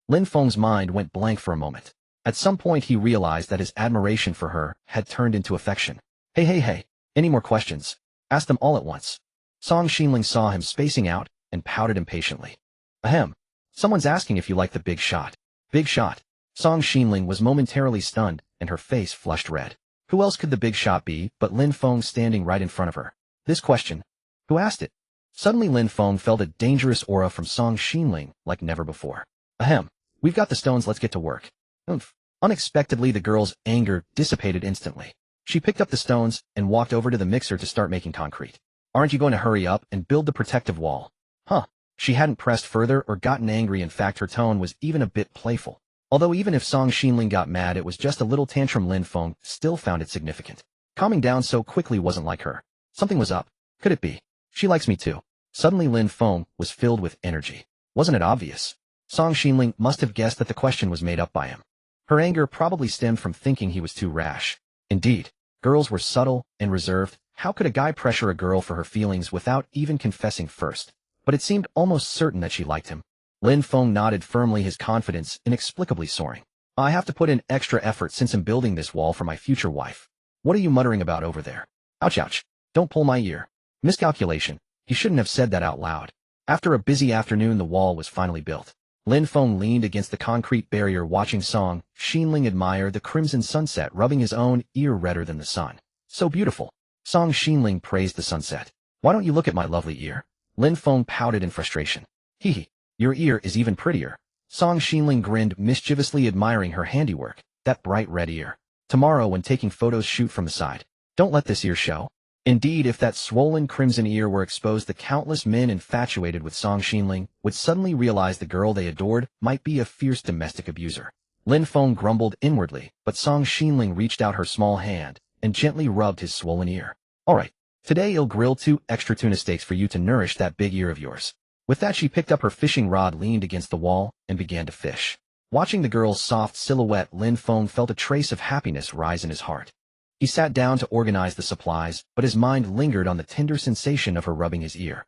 Lin Feng's mind went blank for a moment. At some point he realized that his admiration for her had turned into affection. Hey, any more questions? Ask them all at once. Song Xinling saw him spacing out and pouted impatiently. Ahem. Someone's asking if you like the big shot. Big shot. Song Xinling was momentarily stunned, and her face flushed red. Who else could the big shot be but Lin Feng, standing right in front of her? This question. Who asked it? Suddenly Lin Feng felt a dangerous aura from Song Xinling like never before. Ahem. We've got the stones, let's get to work. Oomph. Unexpectedly, the girl's anger dissipated instantly. She picked up the stones and walked over to the mixer to start making concrete. Aren't you going to hurry up and build the protective wall? Huh. She hadn't pressed further or gotten angry. In fact, her tone was even a bit playful. Although even if Song Xinling got mad, it was just a little tantrum. Lin Feng still found it significant. Calming down so quickly wasn't like her. Something was up. Could it be? She likes me too. Suddenly Lin Feng was filled with energy. Wasn't it obvious? Song Xinling must have guessed that the question was made up by him. Her anger probably stemmed from thinking he was too rash. Indeed, girls were subtle and reserved. How could a guy pressure a girl for her feelings without even confessing first? But it seemed almost certain that she liked him. Lin Feng nodded firmly, his confidence inexplicably soaring. I have to put in extra effort since I'm building this wall for my future wife. What are you muttering about over there? Ouch. Don't pull my ear. Miscalculation. He shouldn't have said that out loud. After a busy afternoon, the wall was finally built. Lin Feng leaned against the concrete barrier, watching Song Xinling admire the crimson sunset, rubbing his own ear redder than the sun. So beautiful. Song Xinling praised the sunset. Why don't you look at my lovely ear? Lin Feng pouted in frustration. Hee. Your ear is even prettier. Song Xinling grinned, mischievously admiring her handiwork. That bright red ear. Tomorrow, when taking photos, shoot from the side. Don't let this ear show. Indeed, if that swollen crimson ear were exposed, the countless men infatuated with Song Xinling would suddenly realize the girl they adored might be a fierce domestic abuser. Lin Feng grumbled inwardly, but Song Xinling reached out her small hand and gently rubbed his swollen ear. All right, today I'll grill 2 extra tuna steaks for you to nourish that big ear of yours. With that, she picked up her fishing rod, leaned against the wall, and began to fish. Watching the girl's soft silhouette, Lin Feng felt a trace of happiness rise in his heart. He sat down to organize the supplies, but his mind lingered on the tender sensation of her rubbing his ear.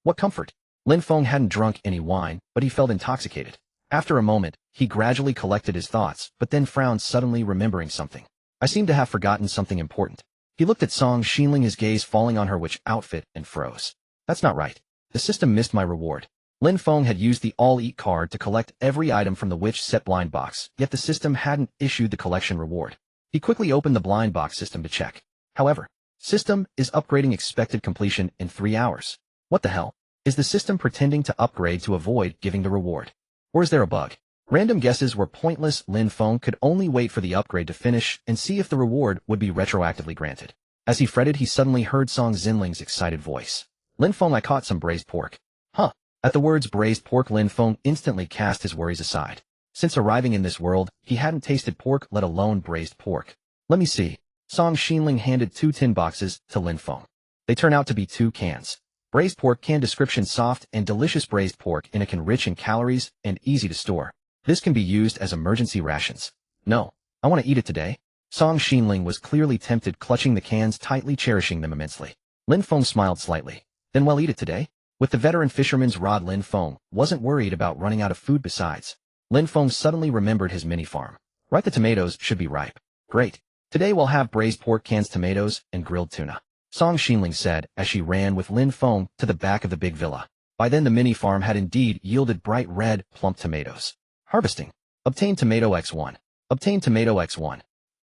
What comfort! Lin Feng hadn't drunk any wine, but he felt intoxicated. After a moment, he gradually collected his thoughts, but then frowned, suddenly remembering something. I seem to have forgotten something important. He looked at Song Xinling, his gaze falling on her witch outfit, and froze. That's not right. The system missed my reward. Lin Feng had used the all-eat card to collect every item from the witch set blind box, yet the system hadn't issued the collection reward. He quickly opened the blind box system to check. However, system is upgrading, expected completion in 3 hours. What the hell? Is the system pretending to upgrade to avoid giving the reward? Or is there a bug? Random guesses were pointless. Lin Feng could only wait for the upgrade to finish and see if the reward would be retroactively granted. As he fretted, he suddenly heard Song Xinling's excited voice. Lin Feng, I caught some braised pork. Huh. At the words braised pork, Lin Feng instantly cast his worries aside. Since arriving in this world, he hadn't tasted pork, let alone braised pork. Let me see. Song Xinling handed 2 tin boxes to Lin Feng. They turn out to be 2 cans. Braised pork can description: soft and delicious braised pork in a can rich in calories and easy to store. This can be used as emergency rations. No, I want to eat it today. Song Xinling was clearly tempted, clutching the cans tightly, cherishing them immensely. Lin Feng smiled slightly. Then we'll eat it today? With the veteran fisherman's rod, Lin Feng wasn't worried about running out of food. Besides, Lin Feng suddenly remembered his mini farm. Right, the tomatoes should be ripe. Great. Today we'll have braised pork, cans, tomatoes, and grilled tuna. Song Xinling said as she ran with Lin Feng to the back of the big villa. By then the mini farm had indeed yielded bright red, plump tomatoes. Harvesting. Obtain tomato X1. Obtain tomato X1.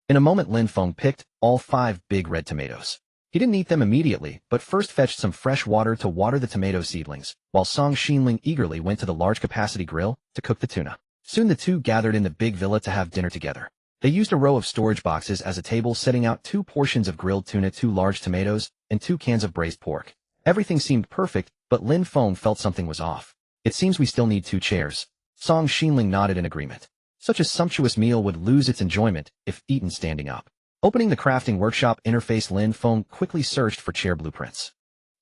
In a moment Lin Feng picked all 5 big red tomatoes. He didn't eat them immediately, but first fetched some fresh water to water the tomato seedlings, while Song Xinling eagerly went to the large capacity grill to cook the tuna. Soon the two gathered in the big villa to have dinner together. They used a row of storage boxes as a table, setting out 2 portions of grilled tuna, 2 large tomatoes, and 2 cans of braised pork. Everything seemed perfect, but Lin Feng felt something was off. It seems we still need 2 chairs. Song Xinling nodded in agreement. Such a sumptuous meal would lose its enjoyment if eaten standing up. Opening the crafting workshop interface, Lin Feng quickly searched for chair blueprints.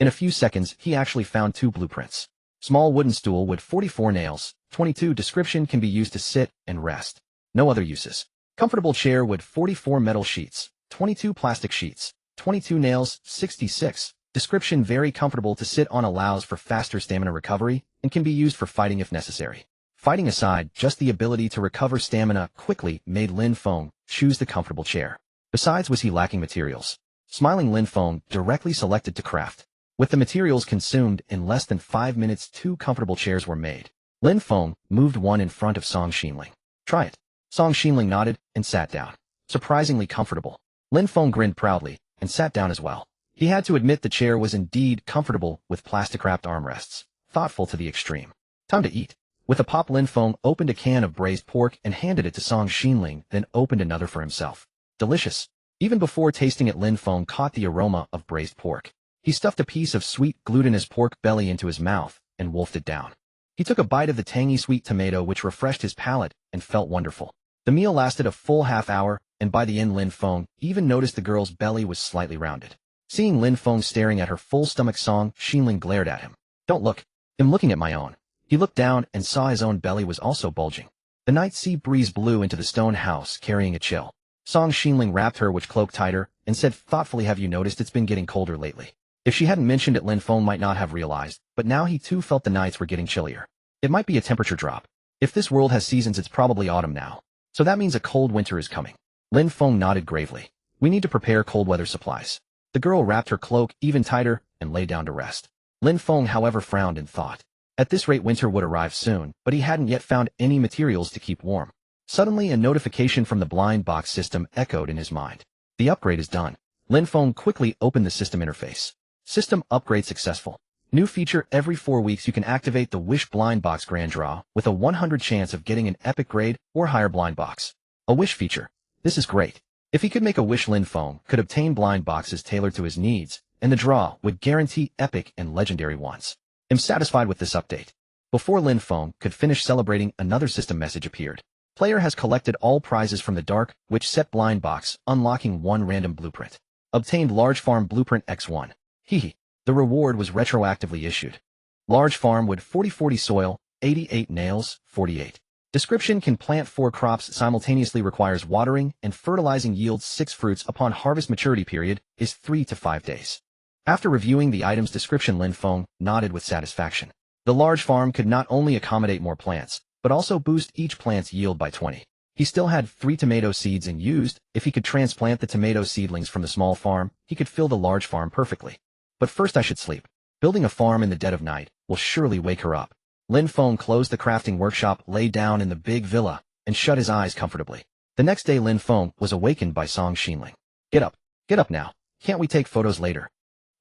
In a few seconds, he actually found 2 blueprints. Small wooden stool with 44 nails, 22 description, can be used to sit and rest. No other uses. Comfortable chair with 44 metal sheets, 22 plastic sheets, 22 nails, 66. Description: very comfortable to sit on, allows for faster stamina recovery, and can be used for fighting if necessary. Fighting aside, just the ability to recover stamina quickly made Lin Feng choose the comfortable chair. Besides, was he lacking materials? Smiling, Lin Feng directly selected to craft. With the materials consumed in less than 5 minutes, 2 comfortable chairs were made. Lin Feng moved one in front of Song Xinling. Try it. Song Xinling nodded and sat down. Surprisingly comfortable. Lin Feng grinned proudly and sat down as well. He had to admit the chair was indeed comfortable, with plastic-wrapped armrests. Thoughtful to the extreme. Time to eat. With a pop, Lin Feng opened a can of braised pork and handed it to Song Xinling, then opened another for himself. Delicious. Even before tasting it, Lin Feng caught the aroma of braised pork. He stuffed a piece of sweet, glutinous pork belly into his mouth and wolfed it down. He took a bite of the tangy sweet tomato, which refreshed his palate and felt wonderful. The meal lasted a full half-hour, and by the end Lin Feng even noticed the girl's belly was slightly rounded. Seeing Lin Feng staring at her full stomach, Song Xinling glared at him. Don't look. I'm looking at my own. He looked down and saw his own belly was also bulging. The night sea breeze blew into the stone house, carrying a chill. Song Xinling wrapped her witch cloak tighter and said thoughtfully, have you noticed it's been getting colder lately? If she hadn't mentioned it, Lin Feng might not have realized, but now he too felt the nights were getting chillier. It might be a temperature drop. If this world has seasons, it's probably autumn now. So that means a cold winter is coming. Lin Feng nodded gravely. We need to prepare cold weather supplies. The girl wrapped her cloak even tighter and lay down to rest. Lin Feng, however, frowned and thought. At this rate, winter would arrive soon, but he hadn't yet found any materials to keep warm. Suddenly, a notification from the blind box system echoed in his mind. The upgrade is done. Lin Feng quickly opened the system interface. System upgrade successful. New feature: every 4 weeks you can activate the Wish Blind Box Grand Draw with a 100 chance of getting an epic grade or higher blind box. A wish feature. This is great. If he could make a wish, Lin Feng could obtain blind boxes tailored to his needs, and the draw would guarantee epic and legendary ones. I'm satisfied with this update. Before Lin Feng could finish celebrating, another system message appeared. Player has collected all prizes from the Dark Witch set blind box, unlocking 1 random blueprint. Obtained large farm blueprint X1. Hehe. The reward was retroactively issued. Large farm wood 40 soil, 88 nails, 48. Description: can plant 4 crops simultaneously, requires watering and fertilizing, yields 6 fruits upon harvest, maturity period is 3 to 5 days. After reviewing the item's description, Lin Feng nodded with satisfaction. The large farm could not only accommodate more plants, but also boost each plant's yield by 20. He still had 3 tomato seeds and used, if he could transplant the tomato seedlings from the small farm, he could fill the large farm perfectly. But first I should sleep. Building a farm in the dead of night will surely wake her up. Lin Feng closed the crafting workshop, lay down in the big villa, and shut his eyes comfortably. The next day Lin Feng was awakened by Song Xinling. Get up now. Can't we take photos later?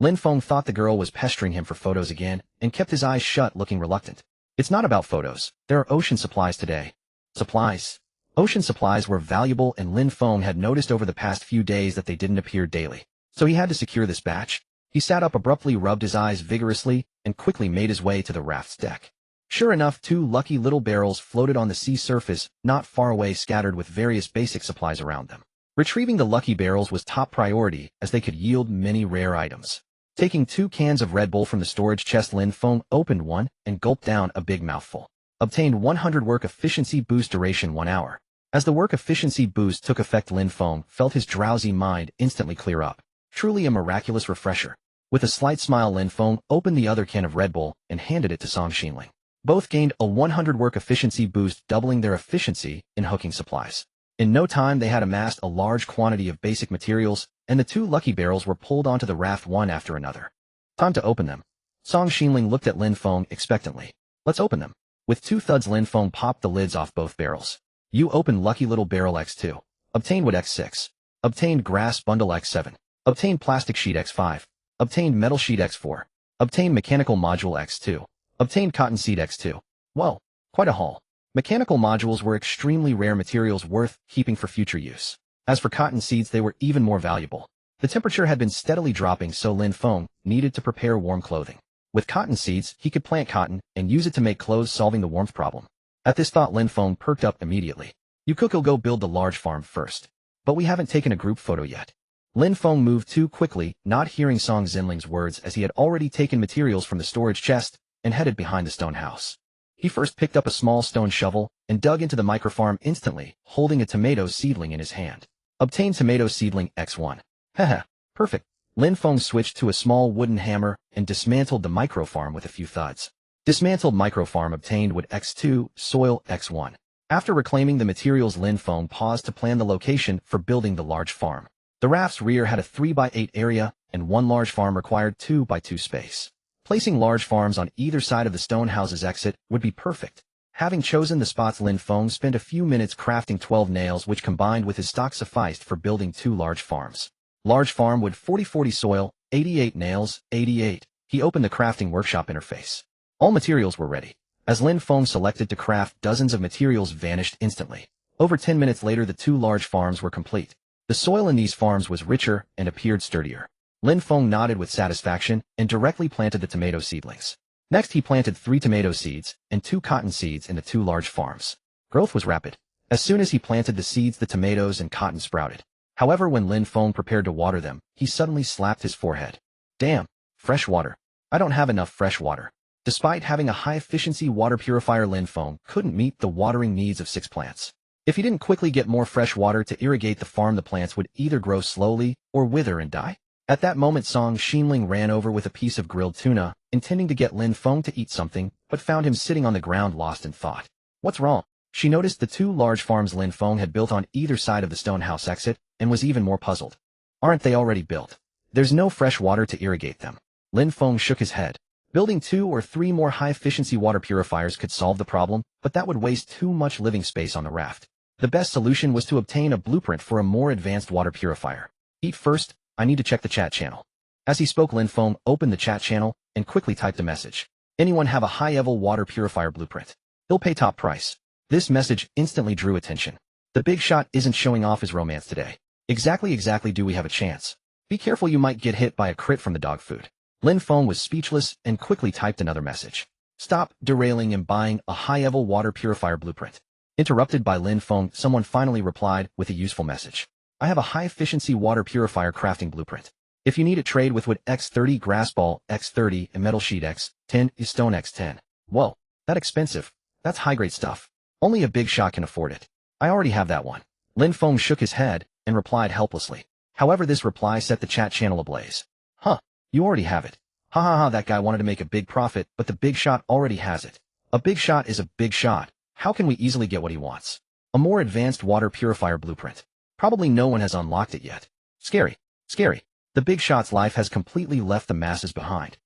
Lin Feng thought the girl was pestering him for photos again, and kept his eyes shut, looking reluctant. It's not about photos. There are ocean supplies today. Supplies? Ocean supplies were valuable, and Lin Feng had noticed over the past few days that they didn't appear daily. So he had to secure this batch. He sat up abruptly, rubbed his eyes vigorously, and quickly made his way to the raft's deck. Sure enough, 2 lucky little barrels floated on the sea surface, not far away, scattered with various basic supplies around them. Retrieving the lucky barrels was top priority, as they could yield many rare items. Taking 2 cans of Red Bull from the storage chest, Lin Feng opened one and gulped down a big mouthful. Obtained 100 work efficiency boost, duration 1 hour. As the work efficiency boost took effect, Lin Feng felt his drowsy mind instantly clear up. Truly a miraculous refresher. With a slight smile, Lin Feng opened the other can of Red Bull and handed it to Song Xinling. Both gained a 100 work efficiency boost, doubling their efficiency in hooking supplies. In no time they had amassed a large quantity of basic materials, and the 2 lucky barrels were pulled onto the raft one after another. Time to open them. Song Xinling looked at Lin Feng expectantly. Let's open them. With 2 thuds, Lin Feng popped the lids off both barrels. You opened lucky little barrel X2. Obtained wood X6. Obtained grass bundle X7. Obtained plastic sheet X5. Obtained metal sheet X4. Obtained mechanical module X2. Obtained cotton seed X2. Well, quite a haul. Mechanical modules were extremely rare materials worth keeping for future use. As for cotton seeds, they were even more valuable. The temperature had been steadily dropping, so Lin Feng needed to prepare warm clothing. With cotton seeds, he could plant cotton and use it to make clothes, solving the warmth problem. At this thought, Lin Feng perked up immediately. You could go build the large farm first. But we haven't taken a group photo yet. Lin Feng moved too quickly, not hearing Song Xinling's words, as he had already taken materials from the storage chest and headed behind the stone house. He first picked up a small stone shovel and dug into the microfarm instantly, holding a tomato seedling in his hand. Obtained tomato seedling X1. Haha, perfect. Lin Feng switched to a small wooden hammer and dismantled the microfarm with a few thuds. Dismantled microfarm obtained wood X2, soil X1. After reclaiming the materials, Lin Feng paused to plan the location for building the large farm. The raft's rear had a 3x8 area, and one large farm required 2x2 space. Placing large farms on either side of the stone house's exit would be perfect. Having chosen the spots, Lin Feng spent a few minutes crafting 12 nails, which combined with his stock sufficed for building 2 large farms. Large farm wood 40-40 soil, 88 nails, 88. He opened the crafting workshop interface. All materials were ready. As Lin Feng selected to craft, dozens of materials vanished instantly. Over 10 minutes later, the 2 large farms were complete. The soil in these farms was richer and appeared sturdier. Lin Feng nodded with satisfaction and directly planted the tomato seedlings. Next, he planted 3 tomato seeds and 2 cotton seeds in the 2 large farms. Growth was rapid. As soon as he planted the seeds, the tomatoes and cotton sprouted. However, when Lin Feng prepared to water them, he suddenly slapped his forehead. Damn, fresh water. I don't have enough fresh water. Despite having a high-efficiency water purifier, Lin Feng couldn't meet the watering needs of 6 plants. If he didn't quickly get more fresh water to irrigate the farm, the plants would either grow slowly or wither and die. At that moment, Song Xinling ran over with a piece of grilled tuna, intending to get Lin Feng to eat something, but found him sitting on the ground lost in thought. What's wrong? She noticed the 2 large farms Lin Feng had built on either side of the stone house exit, and was even more puzzled. Aren't they already built? There's no fresh water to irrigate them. Lin Feng shook his head. Building 2 or 3 more high-efficiency water purifiers could solve the problem, but that would waste too much living space on the raft. The best solution was to obtain a blueprint for a more advanced water purifier. Eat first. I need to check the chat channel. As he spoke, Lin Feng opened the chat channel and quickly typed a message. Anyone have a high-level water purifier blueprint? He'll pay top price. This message instantly drew attention. The big shot isn't showing off his romance today. Exactly do we have a chance? Be careful, you might get hit by a crit from the dog food. Lin Feng was speechless and quickly typed another message. Stop derailing and buying a high-level water purifier blueprint. Interrupted by Lin Feng, someone finally replied with a useful message. I have a high-efficiency water purifier crafting blueprint. If you need it, trade with wood X30, grass ball X30, and metal sheet X10 is stone X10. Whoa, that expensive. That's high-grade stuff. Only a big shot can afford it. I already have that one. Lin Feng shook his head and replied helplessly. However, this reply set the chat channel ablaze. Huh, you already have it. Ha ha ha, that guy wanted to make a big profit, but the big shot already has it. A big shot is a big shot. How can we easily get what he wants? A more advanced water purifier blueprint. Probably no one has unlocked it yet. Scary. Scary. The big shot's life has completely left the masses behind.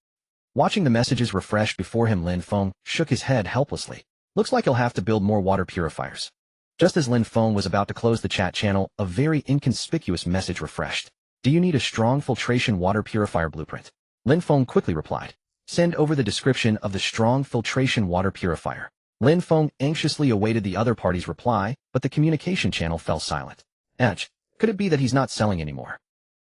Watching the messages refresh before him, Lin Feng shook his head helplessly. Looks like he'll have to build more water purifiers. Just as Lin Feng was about to close the chat channel, a very inconspicuous message refreshed. Do you need a strong filtration water purifier blueprint? Lin Feng quickly replied. Send over the description of the strong filtration water purifier. Lin Feng anxiously awaited the other party's reply, but the communication channel fell silent. Could it be that he's not selling anymore?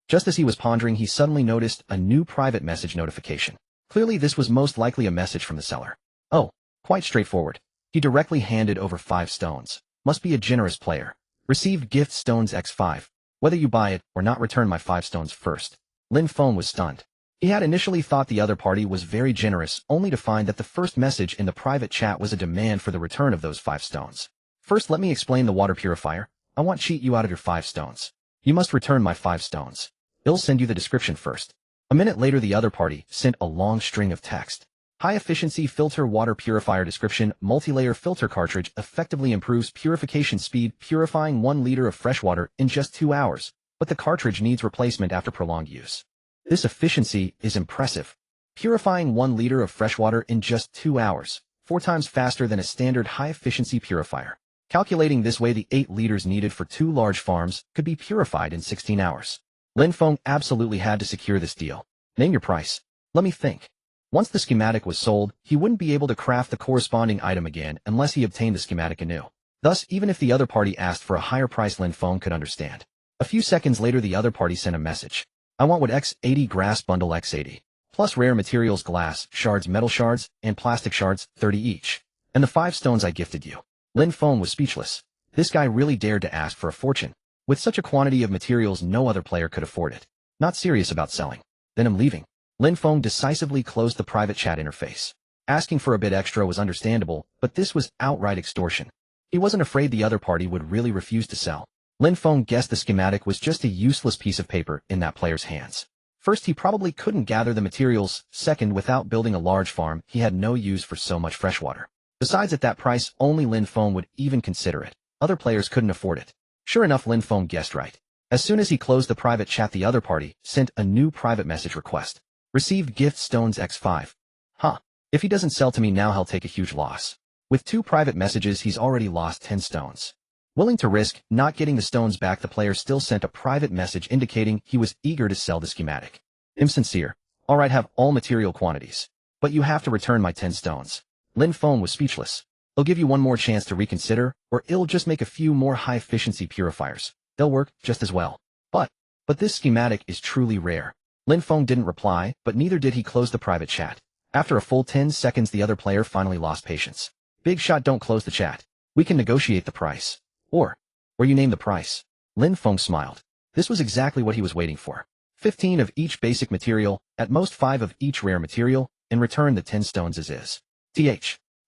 Just as he was pondering, he suddenly noticed a new private message notification. Clearly this was most likely a message from the seller. Oh, quite straightforward. He directly handed over 5 stones. Must be a generous player. Received gift stones x5. Whether you buy it or not, return my 5 stones first. Lin Feng was stunned. He had initially thought the other party was very generous, only to find that the first message in the private chat was a demand for the return of those 5 stones. First, let me explain the water purifier. I won't cheat you out of your 5 stones. You must return my 5 stones. I'll send you the description first. A minute later, the other party sent a long string of text. High-efficiency filter water purifier description. Multi-layer filter cartridge effectively improves purification speed, purifying 1 liter of fresh water in just 2 hours, but the cartridge needs replacement after prolonged use. This efficiency is impressive. Purifying 1 liter of fresh water in just 2 hours, 4 times faster than a standard high-efficiency purifier. Calculating this way, the 8 liters needed for 2 large farms could be purified in 16 hours. Lin Feng absolutely had to secure this deal. Name your price. Let me think. Once the schematic was sold, he wouldn't be able to craft the corresponding item again unless he obtained the schematic anew. Thus, even if the other party asked for a higher price, Lin Feng could understand. A few seconds later, the other party sent a message. I want what X80 grass bundle X80. Plus rare materials, glass shards, metal shards, and plastic shards, 30 each. And the 5 stones I gifted you. Lin Feng was speechless. This guy really dared to ask for a fortune. With such a quantity of materials, no other player could afford it. Not serious about selling. Then I'm leaving. Lin Feng decisively closed the private chat interface. Asking for a bit extra was understandable, but this was outright extortion. He wasn't afraid the other party would really refuse to sell. Lin Feng guessed the schematic was just a useless piece of paper in that player's hands. First, he probably couldn't gather the materials. Second, without building a large farm, he had no use for so much fresh water. Besides, at that price, only Lin Feng would even consider it. Other players couldn't afford it. Sure enough, Lin Feng guessed right. As soon as he closed the private chat, the other party sent a new private message request. Received gift stones x5. Huh. If he doesn't sell to me now, he'll take a huge loss. With 2 private messages, he's already lost 10 stones. Willing to risk not getting the stones back, the player still sent a private message indicating he was eager to sell the schematic. I'm sincere. Alright, have all material quantities. But you have to return my 10 stones. Lin Feng was speechless. I'll give you one more chance to reconsider, or I'll just make a few more high-efficiency purifiers. They'll work just as well. But this schematic is truly rare. Lin Feng didn't reply, but neither did he close the private chat. After a full 10 seconds, the other player finally lost patience. Big shot, don't close the chat. We can negotiate the price. Or you name the price. Lin Feng smiled. This was exactly what he was waiting for. 15 of each basic material, at most 5 of each rare material, and return the 10 stones as is.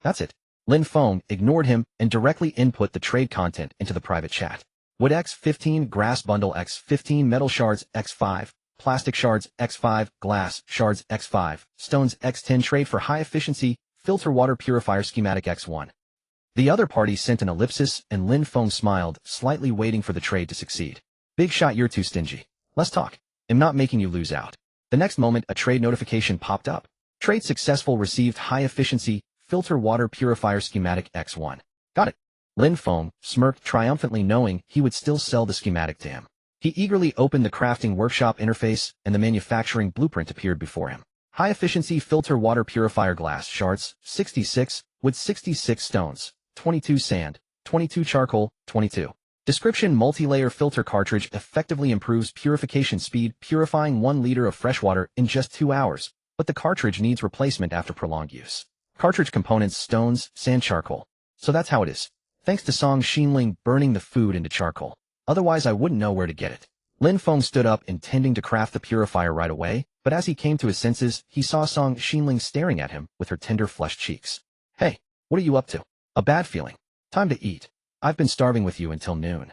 That's it. Lin Feng ignored him and directly input the trade content into the private chat. Wood X15, grass bundle X15, metal shards X5, plastic shards X5, glass shards X5, stones X10, trade for high efficiency, filter water purifier schematic X1. The other party sent an ellipsis, and Lin Feng smiled, slightly waiting for the trade to succeed. Big shot, you're too stingy. Let's talk. I'm not making you lose out. The next moment, a trade notification popped up. Trade successful, received high efficiency, filter water purifier schematic X1. Got it. Lin Feng smirked triumphantly, knowing he would still sell the schematic to him. He eagerly opened the crafting workshop interface, and the manufacturing blueprint appeared before him. High efficiency filter water purifier, glass shards, 66, with 66 stones, 22 sand, 22 charcoal, 22. Description: multi-layer filter cartridge effectively improves purification speed, purifying 1 liter of fresh water in just 2 hours, but the cartridge needs replacement after prolonged use. Cartridge components: stones, sand, charcoal. So that's how it is. Thanks to Song Xinling burning the food into charcoal. Otherwise I wouldn't know where to get it. Lin Feng stood up, intending to craft the purifier right away, but as he came to his senses, he saw Song Xinling staring at him with her tender flushed cheeks. Hey, what are you up to? A bad feeling. Time to eat. I've been starving with you until noon.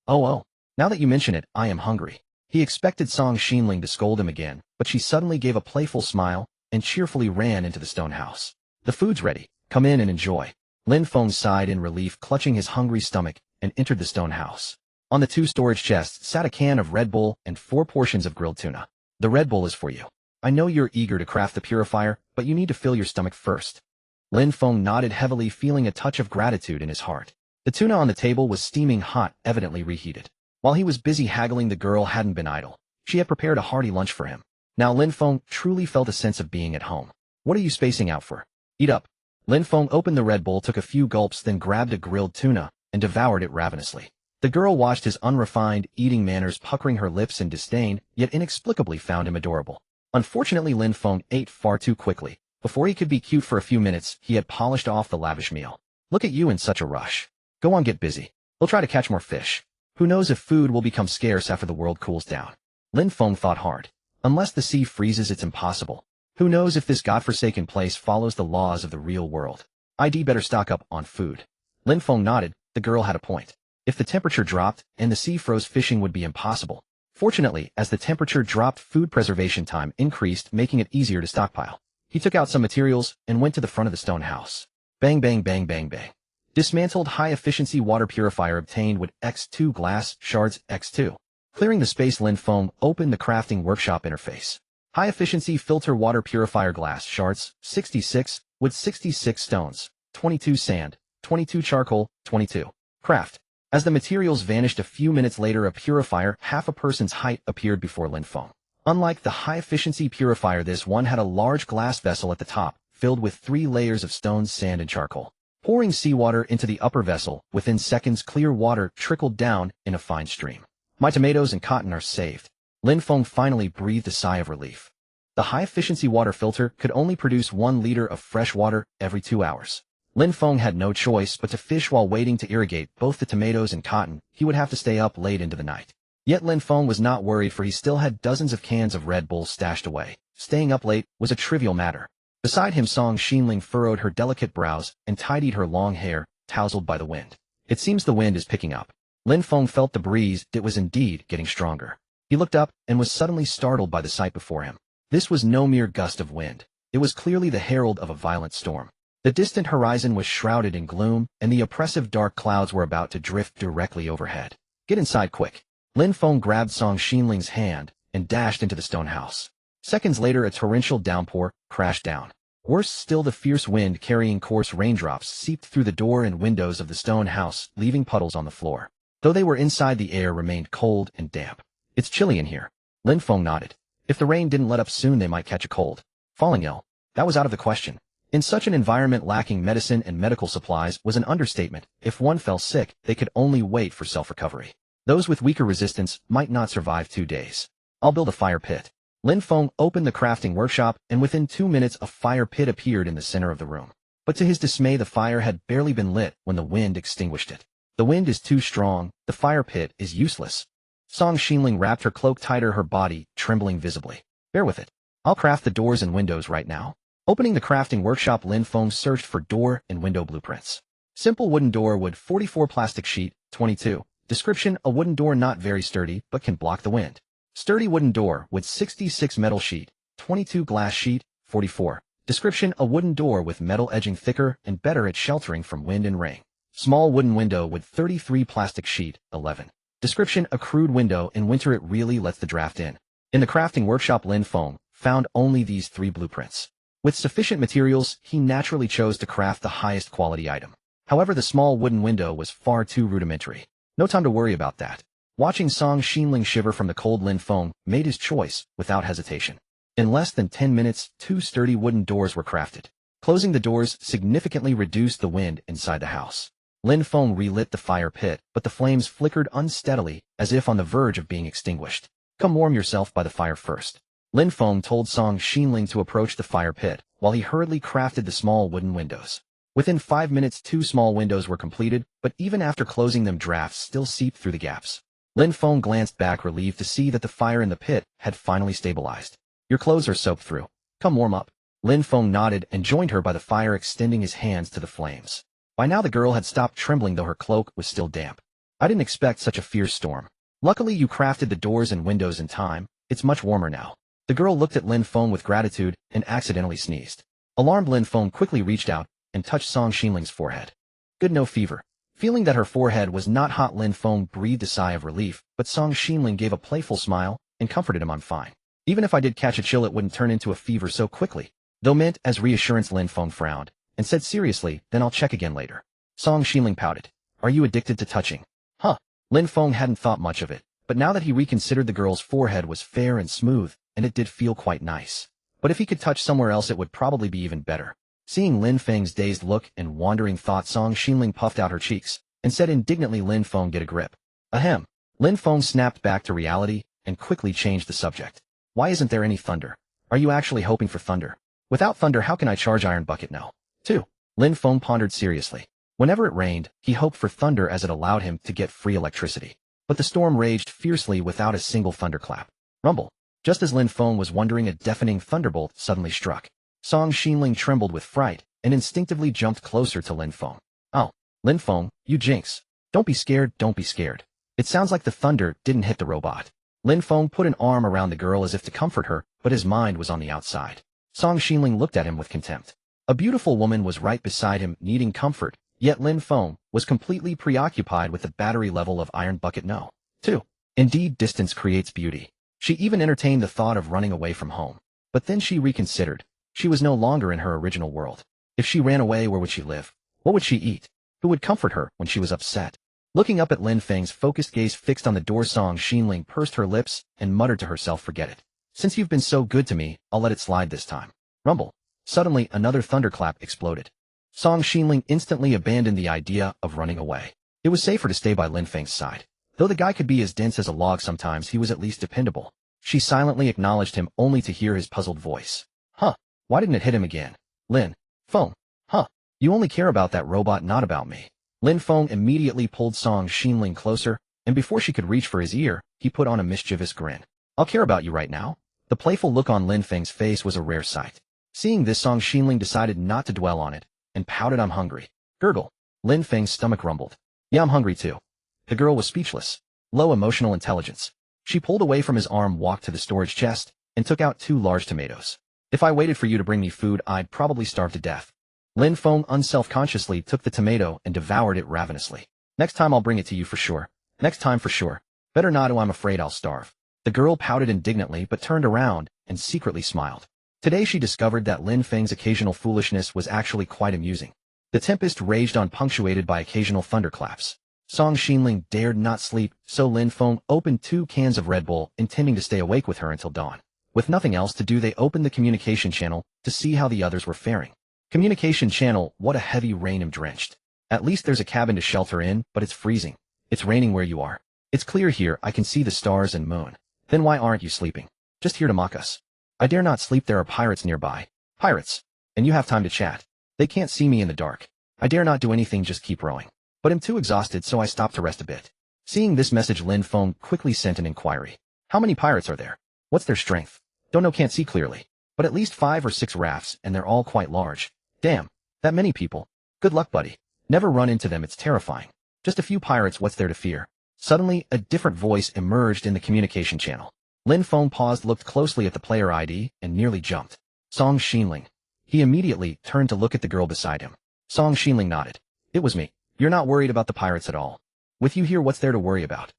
Oh, now that you mention it, I am hungry. He expected Song Xinling to scold him again, but she suddenly gave a playful smile and cheerfully ran into the stone house. The food's ready. Come in and enjoy. Lin Feng sighed in relief, clutching his hungry stomach, and entered the stone house. On the 2 storage chests sat a can of Red Bull and 4 portions of grilled tuna. The Red Bull is for you. I know you're eager to craft the purifier, but you need to fill your stomach first. Lin Feng nodded heavily, feeling a touch of gratitude in his heart. The tuna on the table was steaming hot, evidently reheated. While he was busy haggling, the girl hadn't been idle. She had prepared a hearty lunch for him. Now Lin Feng truly felt a sense of being at home. What are you spacing out for? Eat up. Lin Feng opened the Red Bull, took a few gulps, then grabbed a grilled tuna and devoured it ravenously. The girl watched his unrefined eating manners, puckering her lips in disdain, yet inexplicably found him adorable. Unfortunately, Lin Feng ate far too quickly. Before he could be cute for a few minutes, he had polished off the lavish meal. Look at you in such a rush. Go on, get busy. We'll try to catch more fish. Who knows if food will become scarce after the world cools down. Lin Feng thought hard. Unless the sea freezes, it's impossible. Who knows if this godforsaken place follows the laws of the real world. I'd better stock up on food. Lin Feng nodded. The girl had a point. If the temperature dropped and the sea froze, fishing would be impossible. Fortunately, as the temperature dropped, food preservation time increased, making it easier to stockpile. He took out some materials and went to the front of the stone house. Bang, bang, bang, bang, bang. Dismantled high-efficiency water purifier obtained with X2 glass shards X2. Clearing the space, Lin Feng opened the crafting workshop interface. High-efficiency filter water purifier glass shards 66 with 66 stones, 22 sand, 22 charcoal, 22. Craft. As the materials vanished a few minutes later, a purifier half a person's height appeared before Lin Feng. Unlike the high-efficiency purifier, this one had a large glass vessel at the top, filled with 3 layers of stones, sand, and charcoal. Pouring seawater into the upper vessel, within seconds clear water trickled down in a fine stream. My tomatoes and cotton are saved. Lin Feng finally breathed a sigh of relief. The high-efficiency water filter could only produce 1 liter of fresh water every 2 hours. Lin Feng had no choice but to fish while waiting to irrigate both the tomatoes and cotton. He would have to stay up late into the night. Yet Lin Feng was not worried, for he still had dozens of cans of Red Bull stashed away. Staying up late was a trivial matter. Beside him, Song Xinling furrowed her delicate brows and tidied her long hair, tousled by the wind. It seems the wind is picking up. Lin Feng felt the breeze. It was indeed getting stronger. He looked up and was suddenly startled by the sight before him. This was no mere gust of wind. It was clearly the herald of a violent storm. The distant horizon was shrouded in gloom, and the oppressive dark clouds were about to drift directly overhead. Get inside quick. Lin Feng grabbed Song Xinling's hand and dashed into the stone house. Seconds later, a torrential downpour crashed down. Worse still, the fierce wind carrying coarse raindrops seeped through the door and windows of the stone house, leaving puddles on the floor. Though they were inside, the air remained cold and damp. It's chilly in here. Lin Feng nodded. If the rain didn't let up soon, they might catch a cold. Falling ill. That was out of the question. In such an environment, lacking medicine and medical supplies was an understatement. If one fell sick, they could only wait for self-recovery. Those with weaker resistance might not survive 2 days. I'll build a fire pit. Lin Feng opened the crafting workshop, and within 2 minutes a fire pit appeared in the center of the room. But to his dismay, the fire had barely been lit when the wind extinguished it. The wind is too strong. The fire pit is useless. Song Xinling wrapped her cloak tighter, her body trembling visibly. Bear with it. I'll craft the doors and windows right now. Opening the crafting workshop, Lin Feng searched for door and window blueprints. Simple wooden door, wood 44, plastic sheet 22. Description: a wooden door not very sturdy but can block the wind. Sturdy wooden door with 66, metal sheet 22, glass sheet 44. Description: a wooden door with metal edging thicker and better at sheltering from wind and rain. Small wooden window with 33, plastic sheet 11. Description: a crude window, in winter it really lets the draft in. In the crafting workshop, Lin Feng found only these 3 blueprints. With sufficient materials, he naturally chose to craft the highest quality item. However, the small wooden window was far too rudimentary. No time to worry about that. Watching Song Xinling shiver from the cold, Lin Feng made his choice without hesitation. In less than 10 minutes, 2 sturdy wooden doors were crafted. Closing the doors significantly reduced the wind inside the house. Lin Feng relit the fire pit, but the flames flickered unsteadily, as if on the verge of being extinguished. Come warm yourself by the fire first. Lin Feng told Song Xinling to approach the fire pit, while he hurriedly crafted the small wooden windows. Within 5 minutes, 2 small windows were completed, but even after closing them, drafts still seeped through the gaps. Lin Feng glanced back, relieved to see that the fire in the pit had finally stabilized. Your clothes are soaked through. Come warm up. Lin Feng nodded and joined her by the fire, extending his hands to the flames. By now the girl had stopped trembling though her cloak was still damp. I didn't expect such a fierce storm. Luckily you crafted the doors and windows in time. It's much warmer now. The girl looked at Lin Feng with gratitude and accidentally sneezed. Alarmed, Lin Feng quickly reached out and touched Song Xinling's forehead. Good, no fever. Feeling that her forehead was not hot, Lin Feng breathed a sigh of relief, but Song Xinling gave a playful smile and comforted him. I'm fine. Even if I did catch a chill it wouldn't turn into a fever so quickly. Though meant as reassurance, Lin Feng frowned and said seriously, then I'll check again later. Song Xinling pouted. Are you addicted to touching? Huh. Lin Feng hadn't thought much of it, but now that he reconsidered, the girl's forehead was fair and smooth, and it did feel quite nice. But if he could touch somewhere else it would probably be even better. Seeing Lin Feng's dazed look and wandering thought, Song Xinling puffed out her cheeks and said indignantly, Lin Feng, get a grip. Ahem. Lin Feng snapped back to reality and quickly changed the subject. Why isn't there any thunder? Are you actually hoping for thunder? Without thunder how can I charge Iron Bucket now? 2. Lin Feng pondered seriously. Whenever it rained, he hoped for thunder as it allowed him to get free electricity. But the storm raged fiercely without a single thunderclap. Rumble. Just as Lin Feng was wondering, a deafening thunderbolt suddenly struck. Song Xinling trembled with fright and instinctively jumped closer to Lin Feng. Oh, Lin Feng, you jinx. Don't be scared, don't be scared. It sounds like the thunder didn't hit the robot. Lin Feng put an arm around the girl as if to comfort her, but his mind was on the outside. Song Xinling looked at him with contempt. A beautiful woman was right beside him, needing comfort, yet Lin Feng was completely preoccupied with the battery level of Iron Bucket. No. 2. Indeed, distance creates beauty. She even entertained the thought of running away from home. But then she reconsidered. She was no longer in her original world. If she ran away, where would she live? What would she eat? Who would comfort her when she was upset? Looking up at Lin Feng's focused gaze fixed on the door, Song Xinling pursed her lips and muttered to herself, forget it. Since you've been so good to me, I'll let it slide this time. Rumble. Suddenly, another thunderclap exploded. Song Xinling instantly abandoned the idea of running away. It was safer to stay by Lin Feng's side. Though the guy could be as dense as a log sometimes, he was at least dependable. She silently acknowledged him only to hear his puzzled voice. Huh. Why didn't it hit him again? Lin Feng. Huh. You only care about that robot, not about me. Lin Feng immediately pulled Song Xinling closer, and before she could reach for his ear, he put on a mischievous grin. I'll care about you right now. The playful look on Lin Feng's face was a rare sight. Seeing this, Song Xinling decided not to dwell on it, and pouted, I'm hungry. Gurgle. Lin Feng's stomach rumbled. Yeah, I'm hungry too. The girl was speechless. Low emotional intelligence. She pulled away from his arm, walked to the storage chest, and took out 2 large tomatoes. If I waited for you to bring me food, I'd probably starve to death. Lin Feng unselfconsciously took the tomato and devoured it ravenously. Next time I'll bring it to you for sure. Next time for sure. Better not, or I'm afraid I'll starve. The girl pouted indignantly but turned around and secretly smiled. Today she discovered that Lin Feng's occasional foolishness was actually quite amusing. The tempest raged on, punctuated by occasional thunderclaps. Song Xinling dared not sleep, so Lin Feng opened 2 cans of Red Bull, intending to stay awake with her until dawn. With nothing else to do, they opened the communication channel to see how the others were faring. Communication channel, what a heavy rain, I'm drenched. At least there's a cabin to shelter in, but it's freezing. It's raining where you are. It's clear here, I can see the stars and moon. Then why aren't you sleeping? Just here to mock us. I dare not sleep, there are pirates nearby. Pirates. And you have time to chat. They can't see me in the dark. I dare not do anything, just keep rowing. But I'm too exhausted, so I stopped to rest a bit. Seeing this message, Lin Feng quickly sent an inquiry. How many pirates are there? What's their strength? Don't know, can't see clearly. But at least 5 or 6 rafts, and they're all quite large. Damn. That many people. Good luck, buddy. Never run into them, it's terrifying. Just a few pirates, what's there to fear? Suddenly, a different voice emerged in the communication channel. Lin Feng paused, looked closely at the player ID, and nearly jumped. Song Xinling. He immediately turned to look at the girl beside him. Song Xinling nodded. It was me. You're not worried about the pirates at all. With you here, what's there to worry about?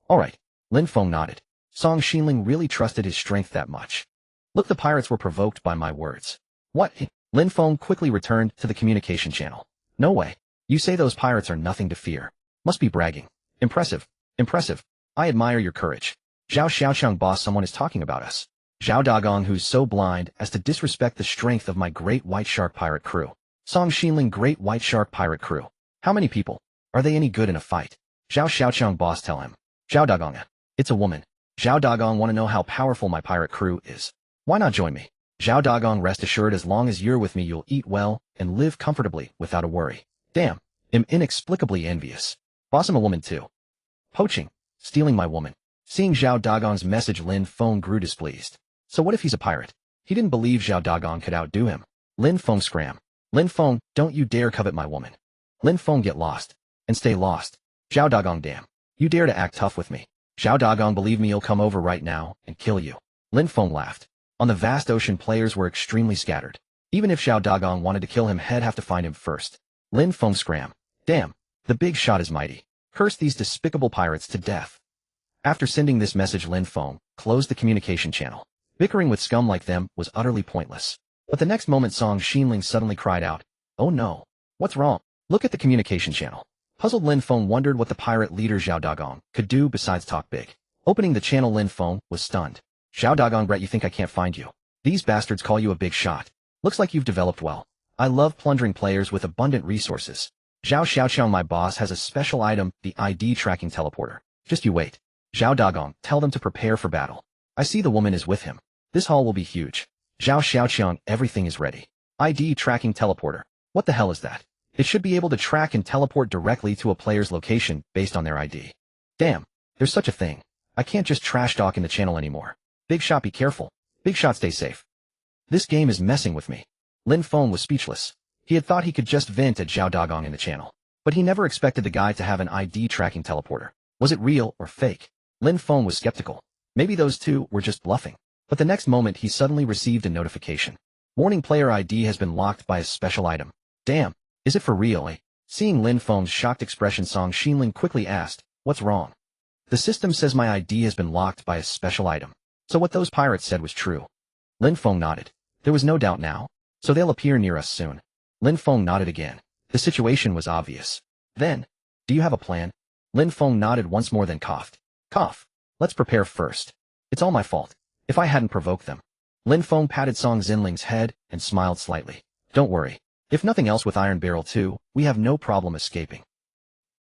All right. Lin Feng nodded. Song Xinling really trusted his strength that much. Look, the pirates were provoked by my words. What? Lin Feng quickly returned to the communication channel. No way. You say those pirates are nothing to fear. Must be bragging. Impressive. Impressive. I admire your courage. Zhao Xiaochang, boss, someone is talking about us. Zhao Dagong, who's so blind as to disrespect the strength of my great white shark pirate crew. Song Xinling, great white shark pirate crew. How many people? Are they any good in a fight? Zhao Xiaochang, boss, tell him. Zhao Dagong. It's a woman. Zhao Dagong, want to know how powerful my pirate crew is. Why not join me? Zhao Dagong, rest assured, as long as you're with me you'll eat well and live comfortably without a worry. Damn. Am inexplicably envious. Boss, I'm a woman too. Poaching. Stealing my woman. Seeing Zhao Dagong's message, Lin Feng grew displeased. So what if he's a pirate? He didn't believe Zhao Dagong could outdo him. Lin Feng scram. Lin Feng, don't you dare covet my woman. Lin Feng get lost. And stay lost. Zhao Dagong damn. You dare to act tough with me. Zhao Dagong believe me you'll come over right now and kill you. Lin Feng laughed. On the vast ocean players were extremely scattered. Even if Zhao Dagong wanted to kill him he'd have to find him first. Lin Feng scram. Damn. The big shot is mighty. Curse these despicable pirates to death. After sending this message Lin Feng closed the communication channel. Bickering with scum like them was utterly pointless. But the next moment Song Xinling suddenly cried out, "Oh no. What's wrong? Look at the communication channel." Puzzled Lin Feng wondered what the pirate leader Zhao Dagong could do besides talk big. Opening the channel Lin Feng was stunned. "Zhao Dagong Brett, you think I can't find you? These bastards call you a big shot. Looks like you've developed well. I love plundering players with abundant resources. Zhao Xiaoqiang, my boss, has a special item, the ID tracking teleporter. Just you wait. Zhao Dagong, tell them to prepare for battle. I see the woman is with him. This hall will be huge. Zhao Xiaoqiang, everything is ready. ID tracking teleporter. What the hell is that? It should be able to track and teleport directly to a player's location based on their ID. Damn, there's such a thing. I can't just trash talk in the channel anymore. Big shot, be careful. Big shot, stay safe. This game is messing with me." Lin Feng was speechless. He had thought he could just vent at Zhao Dagong in the channel. But he never expected the guy to have an ID tracking teleporter. Was it real or fake? Lin Feng was skeptical. Maybe those two were just bluffing. But the next moment he suddenly received a notification. Warning, player ID has been locked by a special item. Damn, is it for real, eh? Seeing Lin Feng's shocked expression, Song Xinling quickly asked, "What's wrong?" "The system says my ID has been locked by a special item. So what those pirates said was true." Lin Feng nodded. There was no doubt now. "So they'll appear near us soon." Lin Feng nodded again. The situation was obvious. "Then, do you have a plan?" Lin Feng nodded once more, then coughed. "Cough. Let's prepare first. It's all my fault. If I hadn't provoked them." Lin Feng patted Song Xinling's head and smiled slightly. "Don't worry. If nothing else with Iron Barrel 2, we have no problem escaping."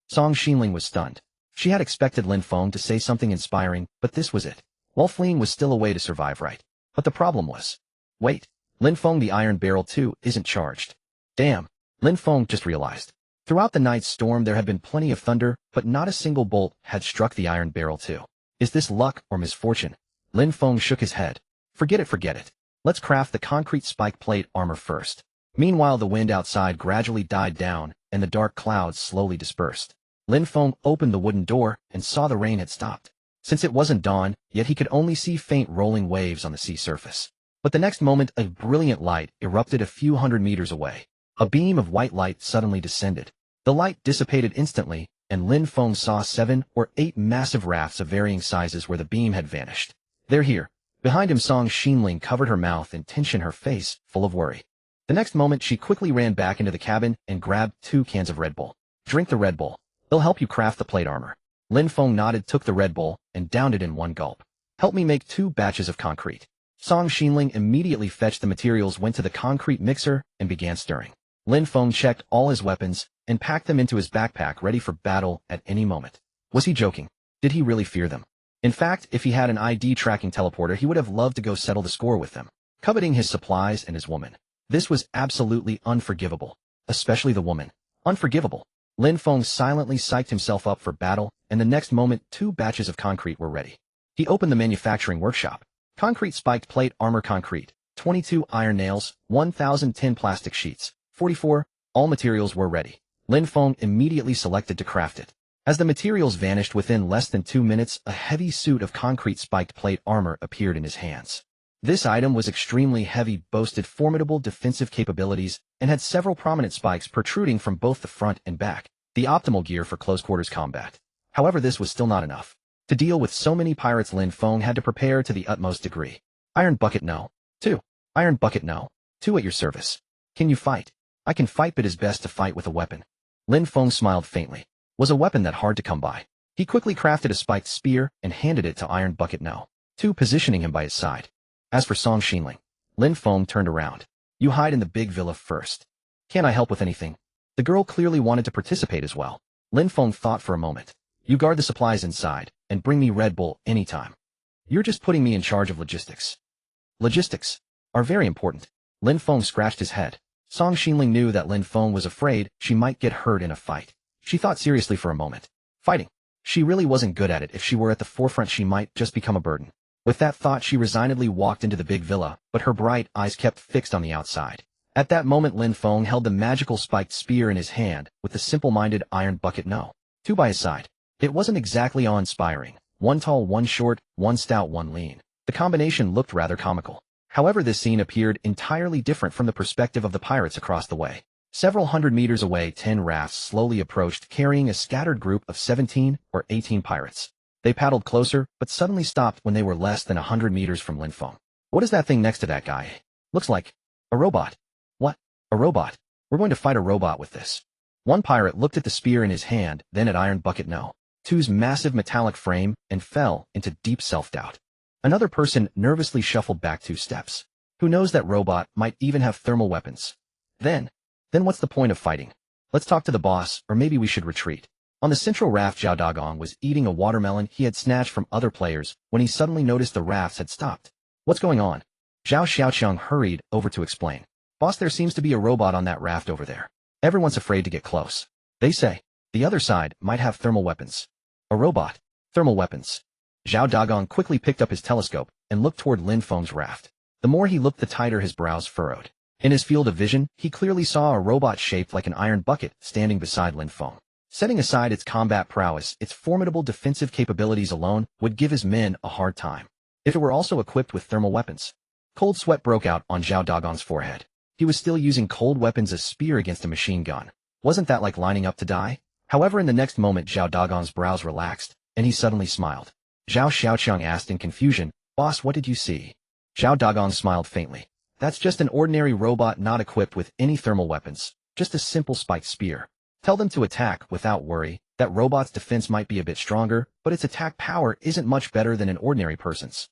Song Xinling was stunned. She had expected Lin Feng to say something inspiring, but this was it. While fleeing was still a way to survive, right? But the problem was... Wait, Lin Feng, the Iron Barrel 2 isn't charged. Damn, Lin Feng just realized. Throughout the night's storm there had been plenty of thunder, but not a single bolt had struck the Iron Barrel 2. Is this luck or misfortune? Lin Feng shook his head. Forget it. Let's craft the concrete spike plate armor first. Meanwhile the wind outside gradually died down, and the dark clouds slowly dispersed. Lin Feng opened the wooden door and saw the rain had stopped. Since it wasn't dawn, yet he could only see faint rolling waves on the sea surface. But the next moment a brilliant light erupted a few hundred meters away. A beam of white light suddenly descended. The light dissipated instantly, and Lin Feng saw 7 or 8 massive rafts of varying sizes where the beam had vanished. "They're here." Behind him Song Xinling covered her mouth and tension, her face full of worry. The next moment she quickly ran back into the cabin and grabbed 2 cans of Red Bull. "Drink the Red Bull. They'll help you craft the plate armor." Lin Feng nodded, took the Red Bull, and downed it in one gulp. "Help me make 2 batches of concrete." Song Xinling immediately fetched the materials, went to the concrete mixer, and began stirring. Lin Feng checked all his weapons and packed them into his backpack, ready for battle at any moment. Was he joking? Did he really fear them? In fact, if he had an ID tracking teleporter, he would have loved to go settle the score with them, coveting his supplies and his woman. This was absolutely unforgivable. Especially the woman. Unforgivable. Lin Feng silently psyched himself up for battle, and the next moment 2 batches of concrete were ready. He opened the manufacturing workshop. Concrete spiked plate armor concrete, 22 iron nails, 1,010 plastic sheets, 44, all materials were ready. Lin Feng immediately selected to craft it. As the materials vanished within less than 2 minutes, a heavy suit of concrete spiked plate armor appeared in his hands. This item was extremely heavy, boasted formidable defensive capabilities, and had several prominent spikes protruding from both the front and back, the optimal gear for close-quarters combat. However, this was still not enough. To deal with so many pirates, Lin Feng had to prepare to the utmost degree. "Iron bucket no. 2. Iron bucket no. 2 at your service." "Can you fight?" "I can fight, but it is best to fight with a weapon." Lin Feng smiled faintly. Was a weapon that hard to come by? He quickly crafted a spiked spear and handed it to Iron bucket no. 2, positioning him by his side. As for Song Xinling, Lin Feng turned around. "You hide in the big villa first. Can't I help with anything?" The girl clearly wanted to participate as well. Lin Feng thought for a moment. "You guard the supplies inside, and bring me Red Bull anytime. You're just putting me in charge of logistics." "Logistics are very important." Lin Feng scratched his head. Song Xinling knew that Lin Feng was afraid she might get hurt in a fight. She thought seriously for a moment. Fighting. She really wasn't good at it. If she were at the forefront, she might just become a burden. With that thought, she resignedly walked into the big villa, but her bright eyes kept fixed on the outside. At that moment Lin Feng held the magical spiked spear in his hand with the simple-minded iron bucket no. Two by his side. It wasn't exactly awe-inspiring. One tall, one short, one stout, one lean. The combination looked rather comical. However, this scene appeared entirely different from the perspective of the pirates across the way. Several hundred meters away, 10 rafts slowly approached, carrying a scattered group of 17 or 18 pirates. They paddled closer, but suddenly stopped when they were less than 100 meters from Lin Feng. What is that thing next to that guy? Looks like a robot. What? A robot? We're going to fight a robot with this. One pirate looked at the spear in his hand, then at Iron Bucket No. 2's massive metallic frame, and fell into deep self-doubt. Another person nervously shuffled back 2 steps. Who knows, that robot might even have thermal weapons. Then what's the point of fighting? Let's talk to the boss, or maybe we should retreat. On the central raft, Zhao Dagong was eating a watermelon he had snatched from other players when he suddenly noticed the rafts had stopped. What's going on? Zhao Xiaoqiang hurried over to explain. Boss, there seems to be a robot on that raft over there. Everyone's afraid to get close. They say the other side might have thermal weapons. A robot. Thermal weapons. Zhao Dagong quickly picked up his telescope and looked toward Lin Feng's raft. The more he looked, the tighter his brows furrowed. In his field of vision, he clearly saw a robot shaped like an iron bucket standing beside Lin Feng. Setting aside its combat prowess, its formidable defensive capabilities alone would give his men a hard time. If it were also equipped with thermal weapons. Cold sweat broke out on Zhao Dagong's forehead. He was still using cold weapons, a spear against a machine gun. Wasn't that like lining up to die? However, in the next moment, Zhao Dagong's brows relaxed, and he suddenly smiled. Zhao Xiaoqiang asked in confusion, Boss, what did you see? Zhao Dagong smiled faintly. That's just an ordinary robot not equipped with any thermal weapons, just a simple spiked spear. Tell them to attack without worry. That robot's defense might be a bit stronger, but its attack power isn't much better than an ordinary person's.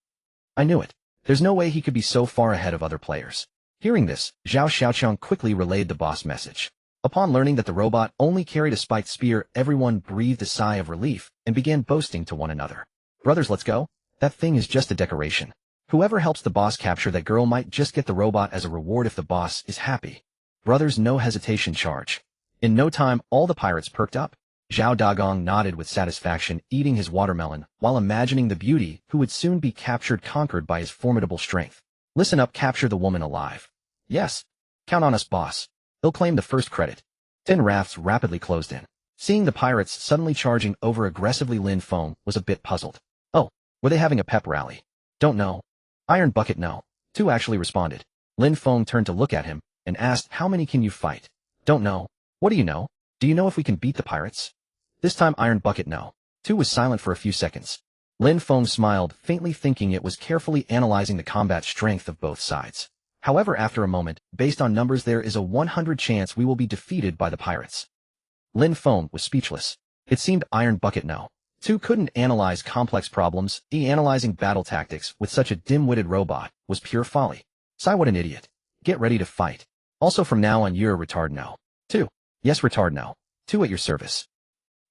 I knew it. There's no way he could be so far ahead of other players. Hearing this, Zhao Xiaoqiang quickly relayed the boss message. Upon learning that the robot only carried a spiked spear, everyone breathed a sigh of relief and began boasting to one another. Brothers, let's go. That thing is just a decoration. Whoever helps the boss capture that girl might just get the robot as a reward if the boss is happy. Brothers, no hesitation, charge. In no time, all the pirates perked up. Zhao Dagong nodded with satisfaction, eating his watermelon, while imagining the beauty who would soon be conquered by his formidable strength. Listen up, capture the woman alive. Yes. Count on us, boss. They'll claim the first credit. 10 rafts rapidly closed in. Seeing the pirates suddenly charging over aggressively, Lin Feng was a bit puzzled. Oh, were they having a pep rally? Don't know. Iron Bucket No. 2 actually responded. Lin Feng turned to look at him and asked, how many can you fight? Don't know. What do you know? Do you know if we can beat the pirates? This time Iron Bucket No. 2 was silent for a few seconds. Lin Feng smiled, faintly thinking it was carefully analyzing the combat strength of both sides. However, after a moment, based on numbers, there is a 100 chance we will be defeated by the pirates. Lin Feng was speechless. It seemed Iron Bucket No. 2 couldn't analyze complex problems. Analyzing battle tactics with such a dim-witted robot was pure folly. Sigh, what an idiot. Get ready to fight. Also, from now on, you're a retard No. 2. Yes, retard No. 2 at your service.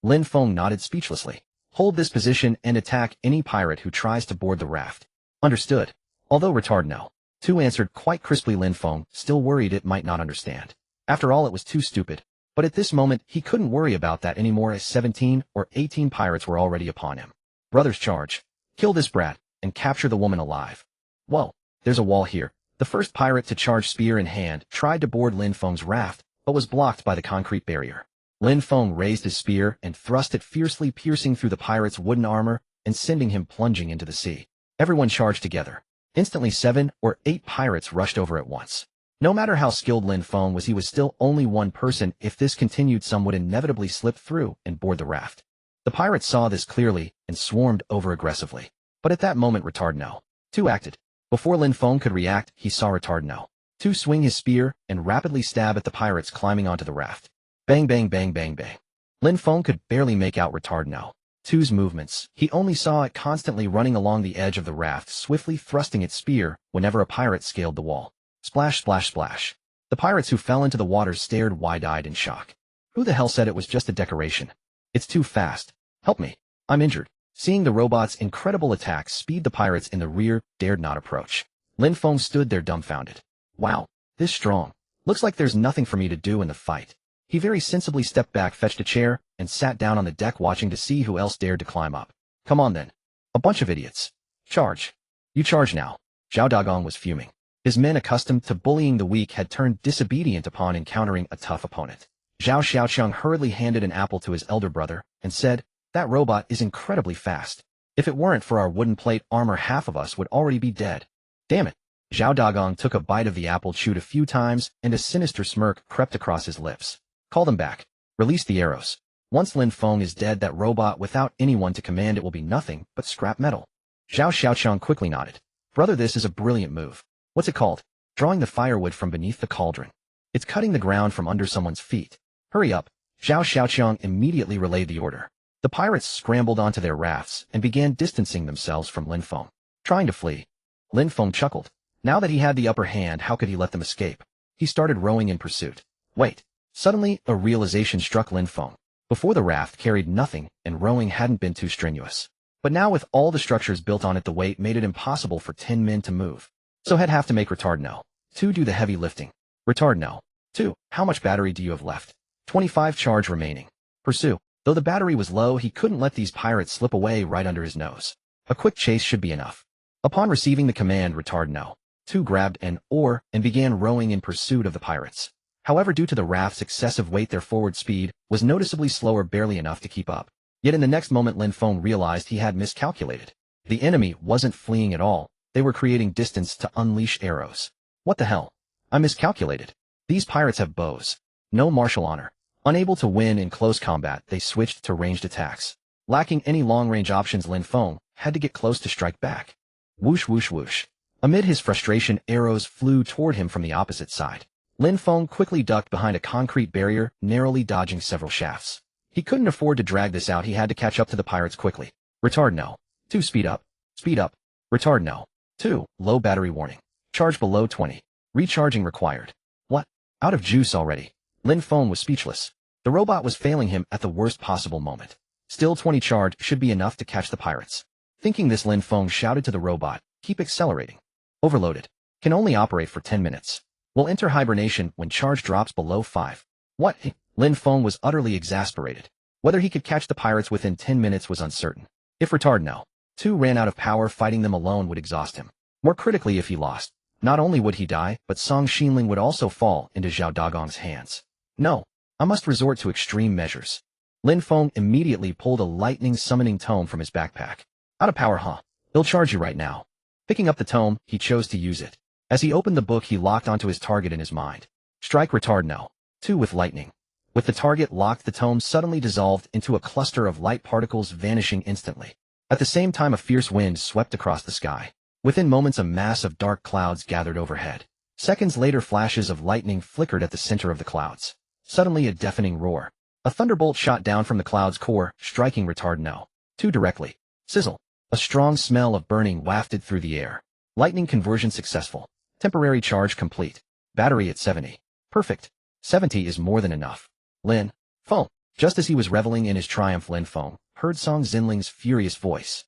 Lin Feng nodded speechlessly. Hold this position and attack any pirate who tries to board the raft. Understood. Although retard No. 2 answered quite crisply, Lin Feng, still worried it might not understand. After all, it was too stupid. But at this moment, he couldn't worry about that anymore, as 17 or 18 pirates were already upon him. Brothers, charge. Kill this brat, and capture the woman alive. Whoa, there's a wall here. The first pirate to charge, spear in hand, tried to board Lin Feng's raft, but was blocked by the concrete barrier. Lin Feng raised his spear and thrust it fiercely, piercing through the pirate's wooden armor and sending him plunging into the sea. Everyone charged together. Instantly 7 or 8 pirates rushed over at once. No matter how skilled Lin Feng was, he was still only one person. If this continued, some would inevitably slip through and board the raft. The pirates saw this clearly and swarmed over aggressively. But at that moment, retard No. 2 acted. Before Lin Feng could react, he saw retard No. 2 swing his spear and rapidly stab at the pirates climbing onto the raft. Bang, bang, bang, bang, bang. Lin Feng could barely make out retard No. 2's movements. He only saw it constantly running along the edge of the raft, swiftly thrusting its spear whenever a pirate scaled the wall. Splash, splash, splash. The pirates who fell into the water stared wide-eyed in shock. Who the hell said it was just a decoration? It's too fast. Help me. I'm injured. Seeing the robot's incredible attack speed, the pirates in the rear dared not approach. Lin Feng stood there dumbfounded. Wow, this strong. Looks like there's nothing for me to do in the fight. He very sensibly stepped back, fetched a chair, and sat down on the deck, watching to see who else dared to climb up. Come on then. A bunch of idiots. Charge. You charge now. Zhao Dagong was fuming. His men accustomed to bullying the weak had turned disobedient upon encountering a tough opponent. Zhao Xiaoqiang hurriedly handed an apple to his elder brother and said, "That robot is incredibly fast. If it weren't for our wooden plate armor, half of us would already be dead." Damn it. Zhao Dagong took a bite of the apple, chewed a few times, and a sinister smirk crept across his lips. "Call them back. Release the arrows. Once Lin Feng is dead, that robot without anyone to command it will be nothing but scrap metal." Zhao Xiaoqiang quickly nodded. "Brother, this is a brilliant move. What's it called?" "Drawing the firewood from beneath the cauldron. It's cutting the ground from under someone's feet." "Hurry up." Zhao Xiaoqiang immediately relayed the order. The pirates scrambled onto their rafts and began distancing themselves from Lin Feng, trying to flee. Lin Feng chuckled. Now that he had the upper hand, how could he let them escape? He started rowing in pursuit. Wait. Suddenly, a realization struck Lin Feng. Before, the raft carried nothing, and rowing hadn't been too strenuous. But now, with all the structures built on it, the weight made it impossible for 10 men to move. So he'd have to make Retard No. 2 do the heavy lifting. Retard No. 2, how much battery do you have left? 25 charge remaining. Pursue. Though the battery was low, he couldn't let these pirates slip away right under his nose. A quick chase should be enough. Upon receiving the command, Retard No. 2 grabbed an oar and began rowing in pursuit of the pirates. However, due to the raft's excessive weight, their forward speed was noticeably slower, barely enough to keep up. Yet in the next moment, Lin Feng realized he had miscalculated. The enemy wasn't fleeing at all. They were creating distance to unleash arrows. What the hell? I miscalculated. These pirates have bows. No martial honor. Unable to win in close combat, they switched to ranged attacks. Lacking any long-range options, Lin Feng had to get close to strike back. Whoosh whoosh whoosh. Amid his frustration, arrows flew toward him from the opposite side. Lin Feng quickly ducked behind a concrete barrier, narrowly dodging several shafts. He couldn't afford to drag this out. He had to catch up to the pirates quickly. Retard No. 2 speed up. Speed up. Retard No. 2 low battery warning. Charge below 20. Recharging required. What? Out of juice already. Lin Feng was speechless. The robot was failing him at the worst possible moment. Still, 20 charge should be enough to catch the pirates. Thinking this, Lin Feng shouted to the robot, "Keep accelerating. Overloaded. Can only operate for 10 minutes. Will enter hibernation when charge drops below 5. What? Lin Feng was utterly exasperated. Whether he could catch the pirates within 10 minutes was uncertain. If Retard No. 2 ran out of power, fighting them alone would exhaust him. More critically, if he lost, not only would he die, but Song Xinling would also fall into Zhao Dagong's hands. No, I must resort to extreme measures. Lin Feng immediately pulled a lightning summoning tome from his backpack. Out of power, huh? He'll charge you right now. Picking up the tome, he chose to use it. As he opened the book, he locked onto his target in his mind. Strike Retard No. 2 with lightning. With the target locked, the tome suddenly dissolved into a cluster of light particles, vanishing instantly. At the same time, a fierce wind swept across the sky. Within moments, a mass of dark clouds gathered overhead. Seconds later, flashes of lightning flickered at the center of the clouds. Suddenly, a deafening roar. A thunderbolt shot down from the cloud's core, striking Retard No. 2 directly. Sizzle. A strong smell of burning wafted through the air. Lightning conversion successful. Temporary charge complete. Battery at 70. Perfect. 70 is more than enough. Lin Feng. Just as he was reveling in his triumph, Lin Feng heard Song Xinling's furious voice.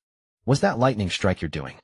Was that lightning strike you're doing?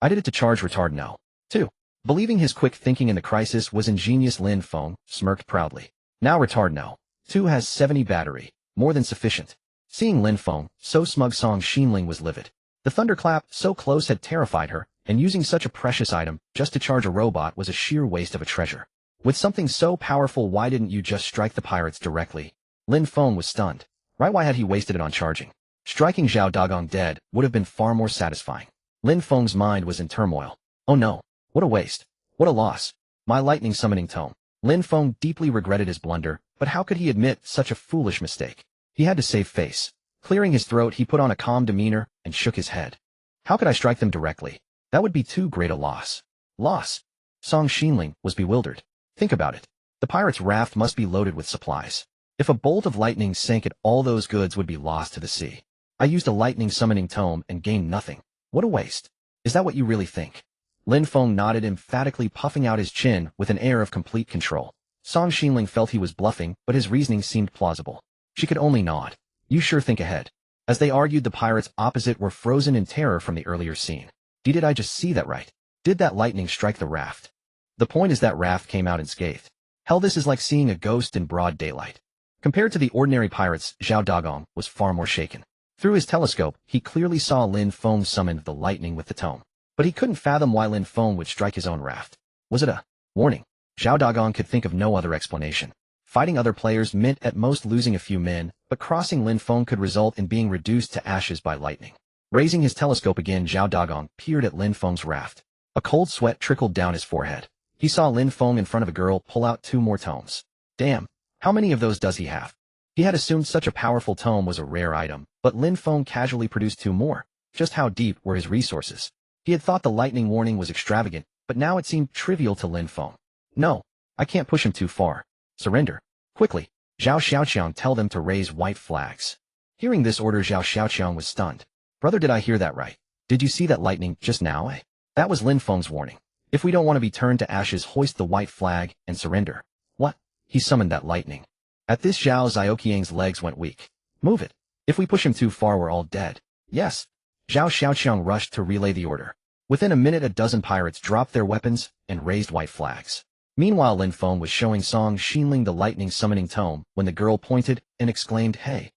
I did it to charge Retard No. 2. Believing his quick thinking in the crisis was ingenious, Lin Feng smirked proudly. Now Retard No. 2 has 70 battery. More than sufficient. Seeing Lin Feng so smug, Song Xinling was livid. The thunderclap so close had terrified her, and using such a precious item just to charge a robot was a sheer waste of a treasure. With something so powerful, why didn't you just strike the pirates directly? Lin Feng was stunned. Right, why had he wasted it on charging? Striking Zhao Dagong dead would have been far more satisfying. Lin Feng's mind was in turmoil. Oh no, what a waste. What a loss. My lightning summoning tome. Lin Feng deeply regretted his blunder, but how could he admit such a foolish mistake? He had to save face. Clearing his throat, he put on a calm demeanor and shook his head. How could I strike them directly? That would be too great a loss. Loss? Song Xinling was bewildered. Think about it. The pirates' raft must be loaded with supplies. If a bolt of lightning sank it, all those goods would be lost to the sea. I used a lightning summoning tome and gained nothing. What a waste. Is that what you really think? Lin Feng nodded emphatically, puffing out his chin with an air of complete control. Song Xinling felt he was bluffing, but his reasoning seemed plausible. She could only nod. You sure think ahead. As they argued, the pirates opposite were frozen in terror from the earlier scene. Did I just see that right? Did that lightning strike the raft? The point is that raft came out unscathed. Hell, this is like seeing a ghost in broad daylight. Compared to the ordinary pirates, Zhao Dagong was far more shaken. Through his telescope, he clearly saw Lin Feng summon the lightning with the tome. But he couldn't fathom why Lin Feng would strike his own raft. Was it a warning? Zhao Dagang could think of no other explanation. Fighting other players meant at most losing a few men, but crossing Lin Feng could result in being reduced to ashes by lightning. Raising his telescope again, Zhao Dagang peered at Lin Feng's raft. A cold sweat trickled down his forehead. He saw Lin Feng in front of a girl pull out 2 more tomes. Damn, how many of those does he have? He had assumed such a powerful tome was a rare item, but Lin Feng casually produced 2 more. Just how deep were his resources? He had thought the lightning warning was extravagant, but now it seemed trivial to Lin Feng. No, I can't push him too far. Surrender. Quickly. Zhao Xiaoqiang, tell them to raise white flags. Hearing this order, Zhao Xiaoqiang was stunned. Brother, did I hear that right? Did you see that lightning just now? That was Lin Feng's warning. If we don't want to be turned to ashes, hoist the white flag and surrender. What? He summoned that lightning. At this, Zhao Xiaoqiang's legs went weak. Move it. If we push him too far, we're all dead. Yes. Zhao Xiaoqiang rushed to relay the order. Within a minute, a dozen pirates dropped their weapons and raised white flags. Meanwhile, Lin Feng was showing Song Xinling the lightning summoning tome when the girl pointed and exclaimed, "Hey!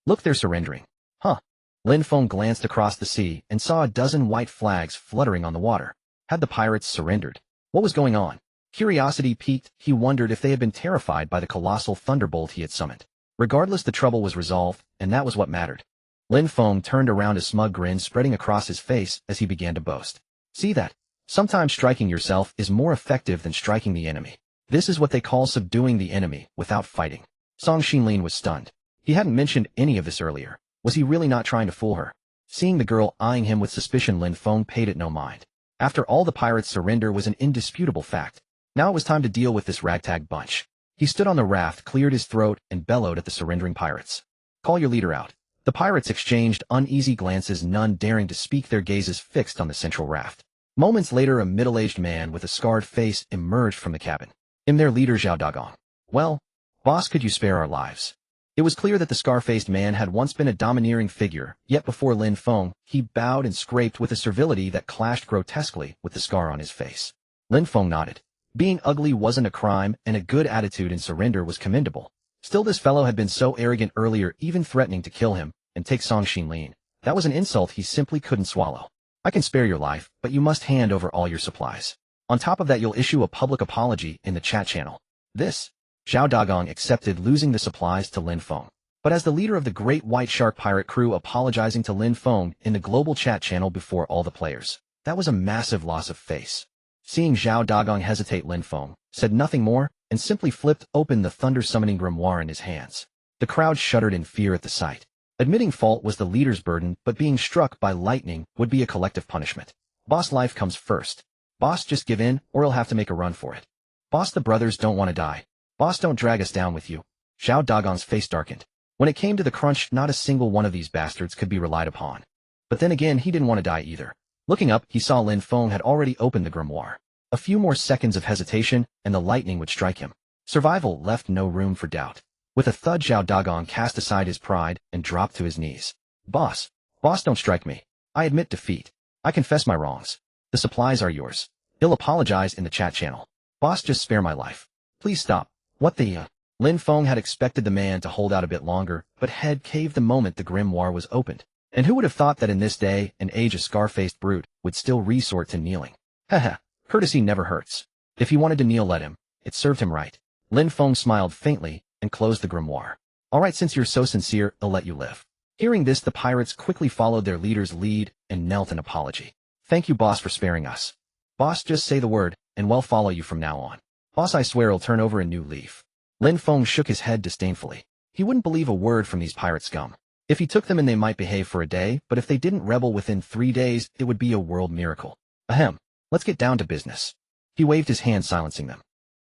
Look, they're surrendering." Huh? Lin Feng glanced across the sea and saw a dozen white flags fluttering on the water. Had the pirates surrendered? What was going on? Curiosity piqued, he wondered if they had been terrified by the colossal thunderbolt he had summoned. Regardless, the trouble was resolved, and that was what mattered. Lin Feng turned around, a smug grin spreading across his face as he began to boast. See that? Sometimes striking yourself is more effective than striking the enemy. This is what they call subduing the enemy without fighting. Song Xinlin was stunned. He hadn't mentioned any of this earlier. Was he really not trying to fool her? Seeing the girl eyeing him with suspicion, Lin Feng paid it no mind. After all, the pirates' surrender was an indisputable fact. Now it was time to deal with this ragtag bunch. He stood on the raft, cleared his throat, and bellowed at the surrendering pirates. Call your leader out. The pirates exchanged uneasy glances, none daring to speak, their gazes fixed on the central raft. Moments later, a middle-aged man with a scarred face emerged from the cabin. "I'm their leader, Zhao Dagang." "Well, boss, could you spare our lives?" It was clear that the scar-faced man had once been a domineering figure, yet before Lin Feng, he bowed and scraped with a servility that clashed grotesquely with the scar on his face. Lin Feng nodded. Being ugly wasn't a crime, and a good attitude in surrender was commendable. Still, this fellow had been so arrogant earlier, even threatening to kill him and take Song Xinlin. That was an insult he simply couldn't swallow. "I can spare your life, but you must hand over all your supplies. On top of that, you'll issue a public apology in the chat channel." This, Zhao Dagang accepted, losing the supplies to Lin Feng. But as the leader of the Great White Shark pirate crew, apologizing to Lin Feng in the global chat channel before all the players, that was a massive loss of face. Seeing Zhao Dagang hesitate, Lin Feng said nothing more and simply flipped open the thunder-summoning grimoire in his hands. The crowd shuddered in fear at the sight. Admitting fault was the leader's burden, but being struck by lightning would be a collective punishment. "Boss, life comes first. Boss, just give in, or he'll have to make a run for it. Boss, the brothers don't want to die. Boss, don't drag us down with you." Zhao Dagang's face darkened. When it came to the crunch, not a single one of these bastards could be relied upon. But then again, he didn't want to die either. Looking up, he saw Lin Feng had already opened the grimoire. A few more seconds of hesitation, and the lightning would strike him. Survival left no room for doubt. With a thud, Zhao Dagang cast aside his pride and dropped to his knees. Boss, don't strike me. I admit defeat. I confess my wrongs. The supplies are yours. He'll apologize in the chat channel. Boss, just spare my life. Please stop." What the Lin Feng had expected the man to hold out a bit longer, but head caved the moment the grimoire was opened. And who would have thought that in this day and age a scar-faced brute would still resort to kneeling? Haha, courtesy never hurts. If he wanted to kneel, let him. It served him right. Lin Feng smiled faintly and closed the grimoire. "All right, since you're so sincere, I'll let you live." Hearing this, the pirates quickly followed their leader's lead and knelt in apology. "Thank you, boss, for sparing us. Boss, just say the word, and we'll follow you from now on. Boss, I swear I'll turn over a new leaf." Lin Feng shook his head disdainfully. He wouldn't believe a word from these pirate scum. If he took them in, they might behave for a day, but if they didn't rebel within 3 days, it would be a world miracle. Ahem, let's get down to business. He waved his hand, silencing them.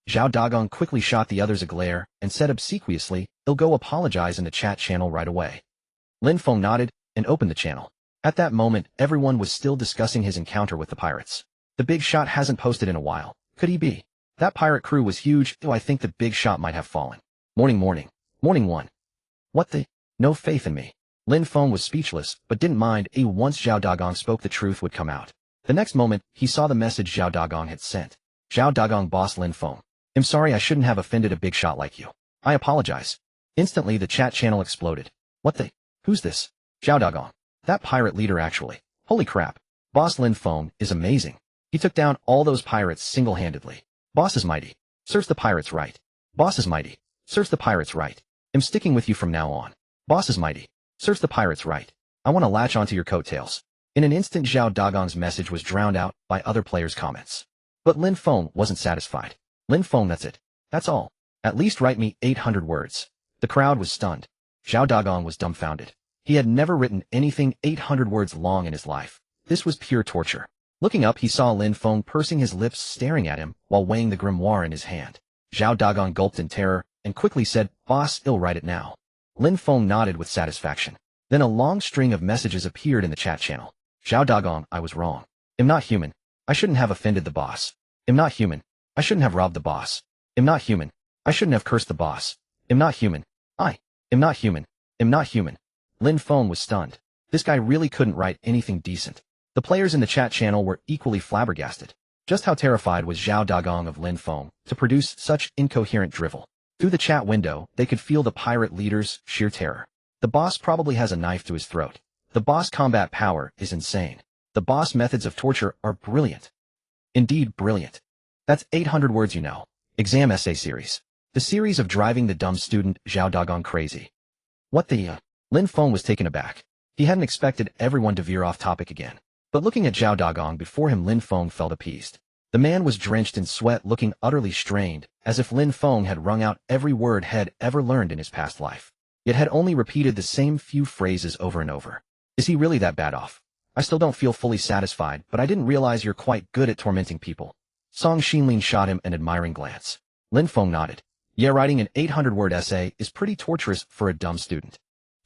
Zhao Dagang quickly shot the others a glare and said obsequiously, "I'll go apologize in the chat channel right away." Lin Feng nodded and opened the channel. At that moment, everyone was still discussing his encounter with the pirates. The big shot hasn't posted in a while. Could he be? That pirate crew was huge, though I think the big shot might have fallen. Morning one. What the? No faith in me. Lin Feng was speechless, but didn't mind. Once Zhao Dagang spoke, the truth would come out. The next moment, he saw the message Zhao Dagang had sent. Zhao Dagang, boss Lin Feng. "I'm sorry, I shouldn't have offended a big shot like you. I apologize." Instantly, the chat channel exploded. "What the? Who's this? Zhao Dagang. That pirate leader actually. Holy crap. Boss Lin Feng is amazing. He took down all those pirates single-handedly. Boss is mighty. Serves the pirates right. Boss is mighty. Serves the pirates right. I'm sticking with you from now on. Boss is mighty. Serves the pirates right. I want to latch onto your coattails. In an instant, Zhao Dagong's message was drowned out by other players' comments. But Lin Feng wasn't satisfied. Lin Feng, that's it. That's all. At least write me 800 words. The crowd was stunned. Zhao Dagong was dumbfounded. He had never written anything 800 words long in his life. This was pure torture. Looking up, he saw Lin Feng pursing his lips, staring at him, while weighing the grimoire in his hand. Zhao Dagong gulped in terror, and quickly said, "Boss, I'll write it now." Lin Feng nodded with satisfaction. Then a long string of messages appeared in the chat channel. Zhao Dagong, I was wrong. I'm not human. I shouldn't have offended the boss. I'm not human. I shouldn't have robbed the boss. I'm not human. I shouldn't have cursed the boss. I'm not human. I am not human. I'm not human. Lin Feng was stunned. This guy really couldn't write anything decent. The players in the chat channel were equally flabbergasted. Just how terrified was Zhao Dagong of Lin Feng to produce such incoherent drivel? Through the chat window, they could feel the pirate leader's sheer terror. The boss probably has a knife to his throat. The boss combat power is insane. The boss methods of torture are brilliant. Indeed, brilliant. That's 800 words, you know. Exam essay series. The series of driving the dumb student Zhao Dagong crazy. What the Lin Feng was taken aback. He hadn't expected everyone to veer off topic again. But looking at Zhao Dagong before him, Lin Feng felt appeased. The man was drenched in sweat, looking utterly strained, as if Lin Feng had wrung out every word had ever learned in his past life, yet had only repeated the same few phrases over and over. Is he really that bad off? I still don't feel fully satisfied, but I didn't realize you're quite good at tormenting people. Song Xinlin shot him an admiring glance. Lin Feng nodded. Yeah, writing an 800-word essay is pretty torturous for a dumb student.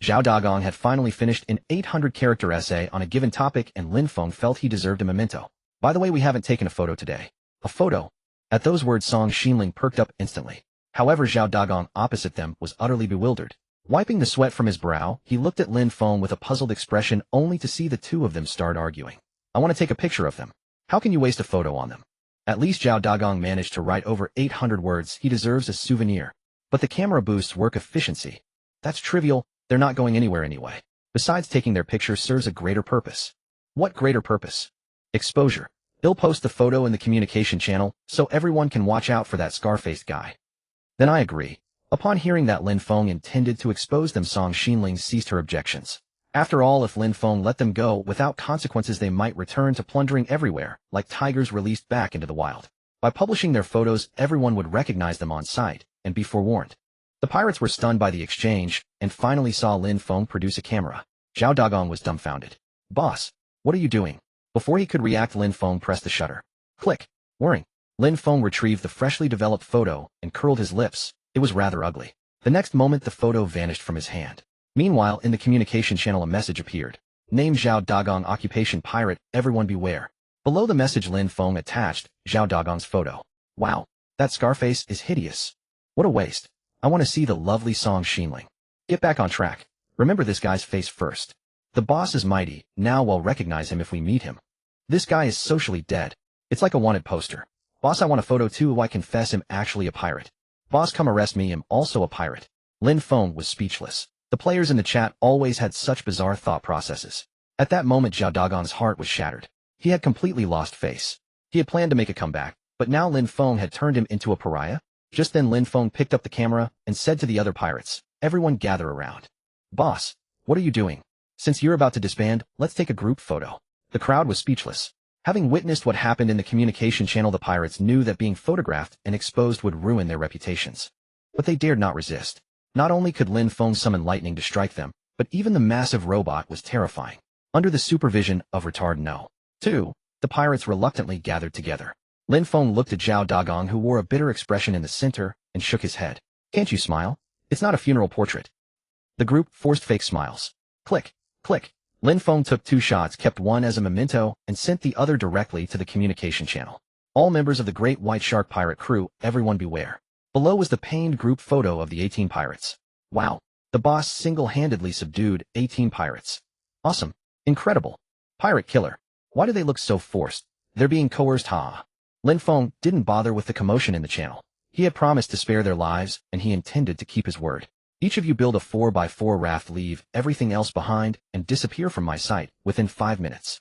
Zhao Dagong had finally finished an 800-character essay on a given topic, and Lin Feng felt he deserved a memento. By the way, we haven't taken a photo today. A photo? At those words, Song Xinling perked up instantly. However, Zhao Dagong opposite them was utterly bewildered. Wiping the sweat from his brow, he looked at Lin Feng with a puzzled expression, only to see the two of them start arguing. I want to take a picture of them. How can you waste a photo on them? At least Zhao Dagong managed to write over 800 words. He deserves a souvenir. But the camera boosts work efficiency. That's trivial. They're not going anywhere anyway. Besides, taking their picture serves a greater purpose. What greater purpose? Exposure. He'll post the photo in the communication channel, so everyone can watch out for that scar-faced guy. Then I agree. Upon hearing that Lin Feng intended to expose them, Song Xinling ceased her objections. After all, if Lin Feng let them go without consequences, they might return to plundering everywhere, like tigers released back into the wild. By publishing their photos, everyone would recognize them on sight and be forewarned. The pirates were stunned by the exchange and finally saw Lin Feng produce a camera. Zhao Dagong was dumbfounded. Boss, what are you doing? Before he could react, Lin Feng pressed the shutter. Click. Whirring. Lin Feng retrieved the freshly developed photo and curled his lips. It was rather ugly. The next moment, the photo vanished from his hand. Meanwhile, in the communication channel, a message appeared. Name Zhao Dagong, occupation pirate, everyone beware. Below the message, Lin Feng attached Zhao Dagong's photo. Wow, that scarface is hideous. What a waste. I want to see the lovely Song Xinling. Get back on track. Remember this guy's face first. The boss is mighty, now we'll recognize him if we meet him. This guy is socially dead. It's like a wanted poster. Boss, I want a photo too. I confess I'm actually a pirate. Boss, come arrest me, I'm also a pirate. Lin Feng was speechless. The players in the chat always had such bizarre thought processes. At that moment, Zhao Dagong's heart was shattered. He had completely lost face. He had planned to make a comeback, but now Lin Feng had turned him into a pariah? Just then Lin Feng picked up the camera and said to the other pirates, everyone gather around. Boss, what are you doing? Since you're about to disband, let's take a group photo. The crowd was speechless. Having witnessed what happened in the communication channel, the pirates knew that being photographed and exposed would ruin their reputations. But they dared not resist. Not only could Lin Feng summon lightning to strike them, but even the massive robot was terrifying. Under the supervision of retard No. 2, the pirates reluctantly gathered together. Lin Feng looked at Zhao Dagong, who wore a bitter expression in the center, and shook his head. Can't you smile? It's not a funeral portrait. The group forced fake smiles. Click, click. Lin Feng took 2 shots, kept one as a memento, and sent the other directly to the communication channel. All members of the Great White Shark pirate crew, everyone beware. Below was the pained group photo of the 18 pirates. Wow. The boss single-handedly subdued 18 pirates. Awesome. Incredible. Pirate killer. Why do they look so forced? They're being coerced, ha. Lin Feng didn't bother with the commotion in the channel. He had promised to spare their lives, and he intended to keep his word. Each of you build a 4x4 raft, leave everything else behind, and disappear from my sight within 5 minutes.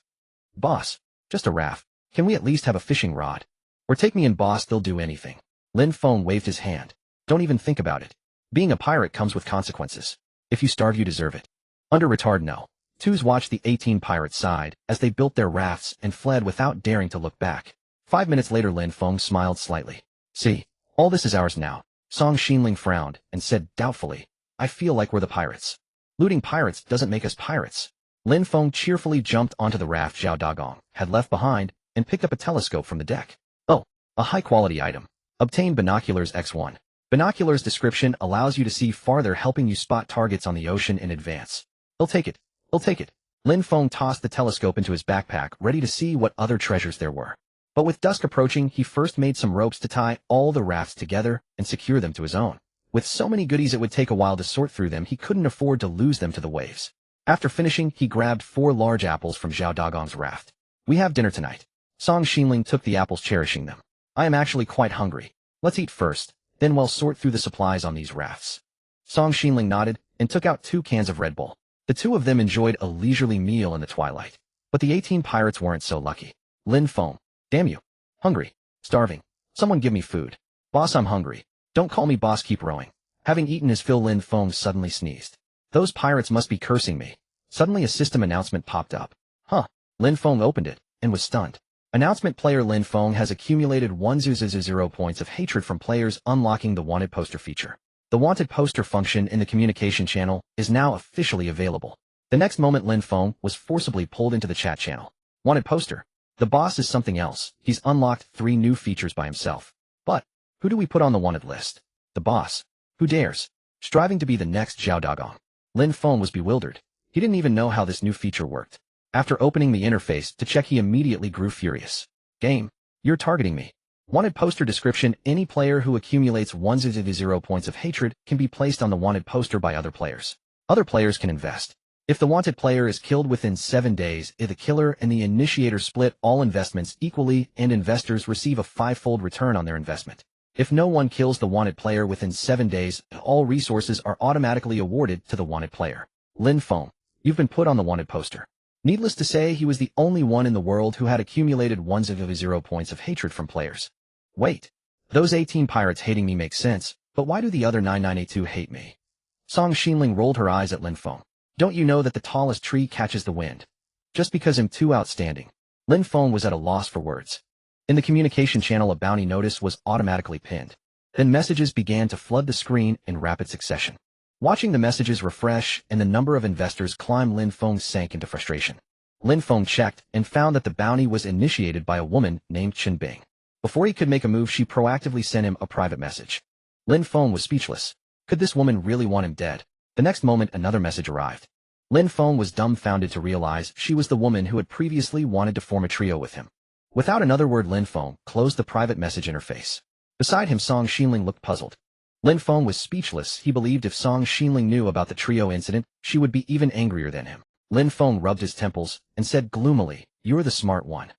Boss, just a raft. Can we at least have a fishing rod? Or take me in, boss, they'll do anything. Lin Feng waved his hand. Don't even think about it. Being a pirate comes with consequences. If you starve, you deserve it. Under retard, no. Twos watched the 18 pirates sighed as they built their rafts and fled without daring to look back. 5 minutes later, Lin Feng smiled slightly. See, all this is ours now. Song Xinling frowned and said doubtfully, I feel like we're the pirates. Looting pirates doesn't make us pirates. Lin Feng cheerfully jumped onto the raft Zhao Dagong had left behind and picked up a telescope from the deck. Oh, a high-quality item. Obtain binoculars X1. Binoculars description allows you to see farther, helping you spot targets on the ocean in advance. He'll take it. He'll take it. Lin Feng tossed the telescope into his backpack, ready to see what other treasures there were. But with dusk approaching, he first made some ropes to tie all the rafts together and secure them to his own. With so many goodies it would take a while to sort through them, he couldn't afford to lose them to the waves. After finishing, he grabbed 4 large apples from Zhao Dagong's raft. We have dinner tonight. Song Xinling took the apples, cherishing them. I am actually quite hungry. Let's eat first, then we'll sort through the supplies on these rafts. Song Xinling nodded and took out 2 cans of Red Bull. The two of them enjoyed a leisurely meal in the twilight. But the 18 pirates weren't so lucky. Lin Feng. Damn you. Hungry. Starving. Someone give me food. Boss, I'm hungry. Don't call me boss, keep rowing. Having eaten his fill, Lin Feng suddenly sneezed. Those pirates must be cursing me. Suddenly a system announcement popped up. Huh. Lin Feng opened it and was stunned. Announcement: player Lin Feng has accumulated 1,000 points of hatred from players, unlocking the wanted poster feature. The wanted poster function in the communication channel is now officially available. The next moment, Lin Feng was forcibly pulled into the chat channel. Wanted poster. The boss is something else. He's unlocked 3 new features by himself. But who do we put on the wanted list? The boss. Who dares? Striving to be the next Zhao Dagong. Lin Feng was bewildered. He didn't even know how this new feature worked. After opening the interface to check, he immediately grew furious. Game, you're targeting me. Wanted poster description: any player who accumulates 1,000 points of hatred can be placed on the wanted poster by other players. Other players can invest. If the wanted player is killed within 7 days, the killer and the initiator split all investments equally, and investors receive a 5-fold return on their investment. If no one kills the wanted player within 7 days, all resources are automatically awarded to the wanted player. Lin Feng, you've been put on the wanted poster. Needless to say, he was the only one in the world who had accumulated 1,000 points of hatred from players. Wait, those 18 pirates hating me makes sense, but why do the other 9982 hate me? Song Xinling rolled her eyes at Lin Feng. Don't you know that the tallest tree catches the wind? Just because I'm too outstanding. Lin Feng was at a loss for words. In the communication channel, a bounty notice was automatically pinned. Then messages began to flood the screen in rapid succession. Watching the messages refresh and the number of investors climb, Lin Feng sank into frustration. Lin Feng checked and found that the bounty was initiated by a woman named Chen Bing. Before he could make a move, she proactively sent him a private message. Lin Feng was speechless. Could this woman really want him dead? The next moment, another message arrived. Lin Feng was dumbfounded to realize she was the woman who had previously wanted to form a trio with him. Without another word, Lin Feng closed the private message interface. Beside him, Song Xinling looked puzzled. Lin Feng was speechless. He believed if Song Xinling knew about the trio incident, she would be even angrier than him. Lin Feng rubbed his temples and said gloomily, "You're the smart one."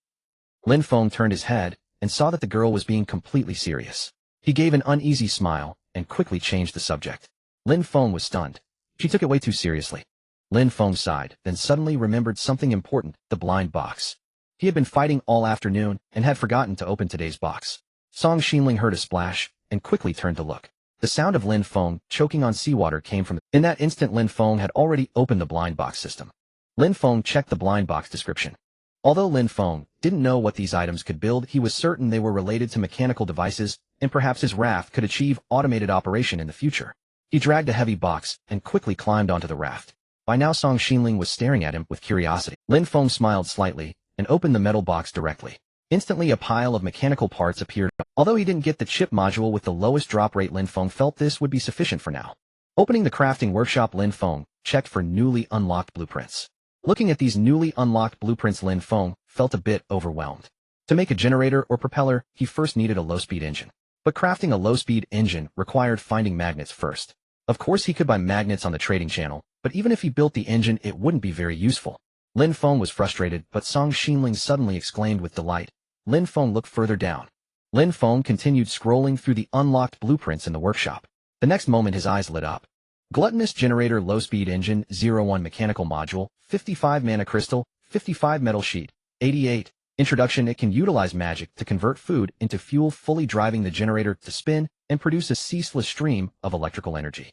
Lin Feng turned his head and saw that the girl was being completely serious. He gave an uneasy smile and quickly changed the subject. Lin Feng was stunned. She took it way too seriously. Lin Feng sighed, then suddenly remembered something important: the blind box. He had been fighting all afternoon and had forgotten to open today's box. Song Xinling heard a splash and quickly turned to look. The sound of Lin Feng choking on seawater came from. In that instant, Lin Feng had already opened the blind box system. Lin Feng checked the blind box description. Although Lin Feng didn't know what these items could build, he was certain they were related to mechanical devices, and perhaps his raft could achieve automated operation in the future. He dragged a heavy box and quickly climbed onto the raft. By now, Song Xinling was staring at him with curiosity. Lin Feng smiled slightly and opened the metal box directly. Instantly, a pile of mechanical parts appeared. Although he didn't get the chip module with the lowest drop rate, Lin Feng felt this would be sufficient for now. Opening the crafting workshop, Lin Feng checked for newly unlocked blueprints. Looking at these newly unlocked blueprints, Lin Feng felt a bit overwhelmed. To make a generator or propeller, he first needed a low-speed engine. But crafting a low-speed engine required finding magnets first. Of course, he could buy magnets on the trading channel, but even if he built the engine, it wouldn't be very useful. Lin Feng was frustrated, but Song Xinling suddenly exclaimed with delight. Lin Feng looked further down. Lin Feng continued scrolling through the unlocked blueprints in the workshop. The next moment, his eyes lit up. Gluttonous generator, low-speed engine, 01 mechanical module, 55 mana crystal, 55 metal sheet, 88. Introduction. It can utilize magic to convert food into fuel, fully driving the generator to spin and produce a ceaseless stream of electrical energy.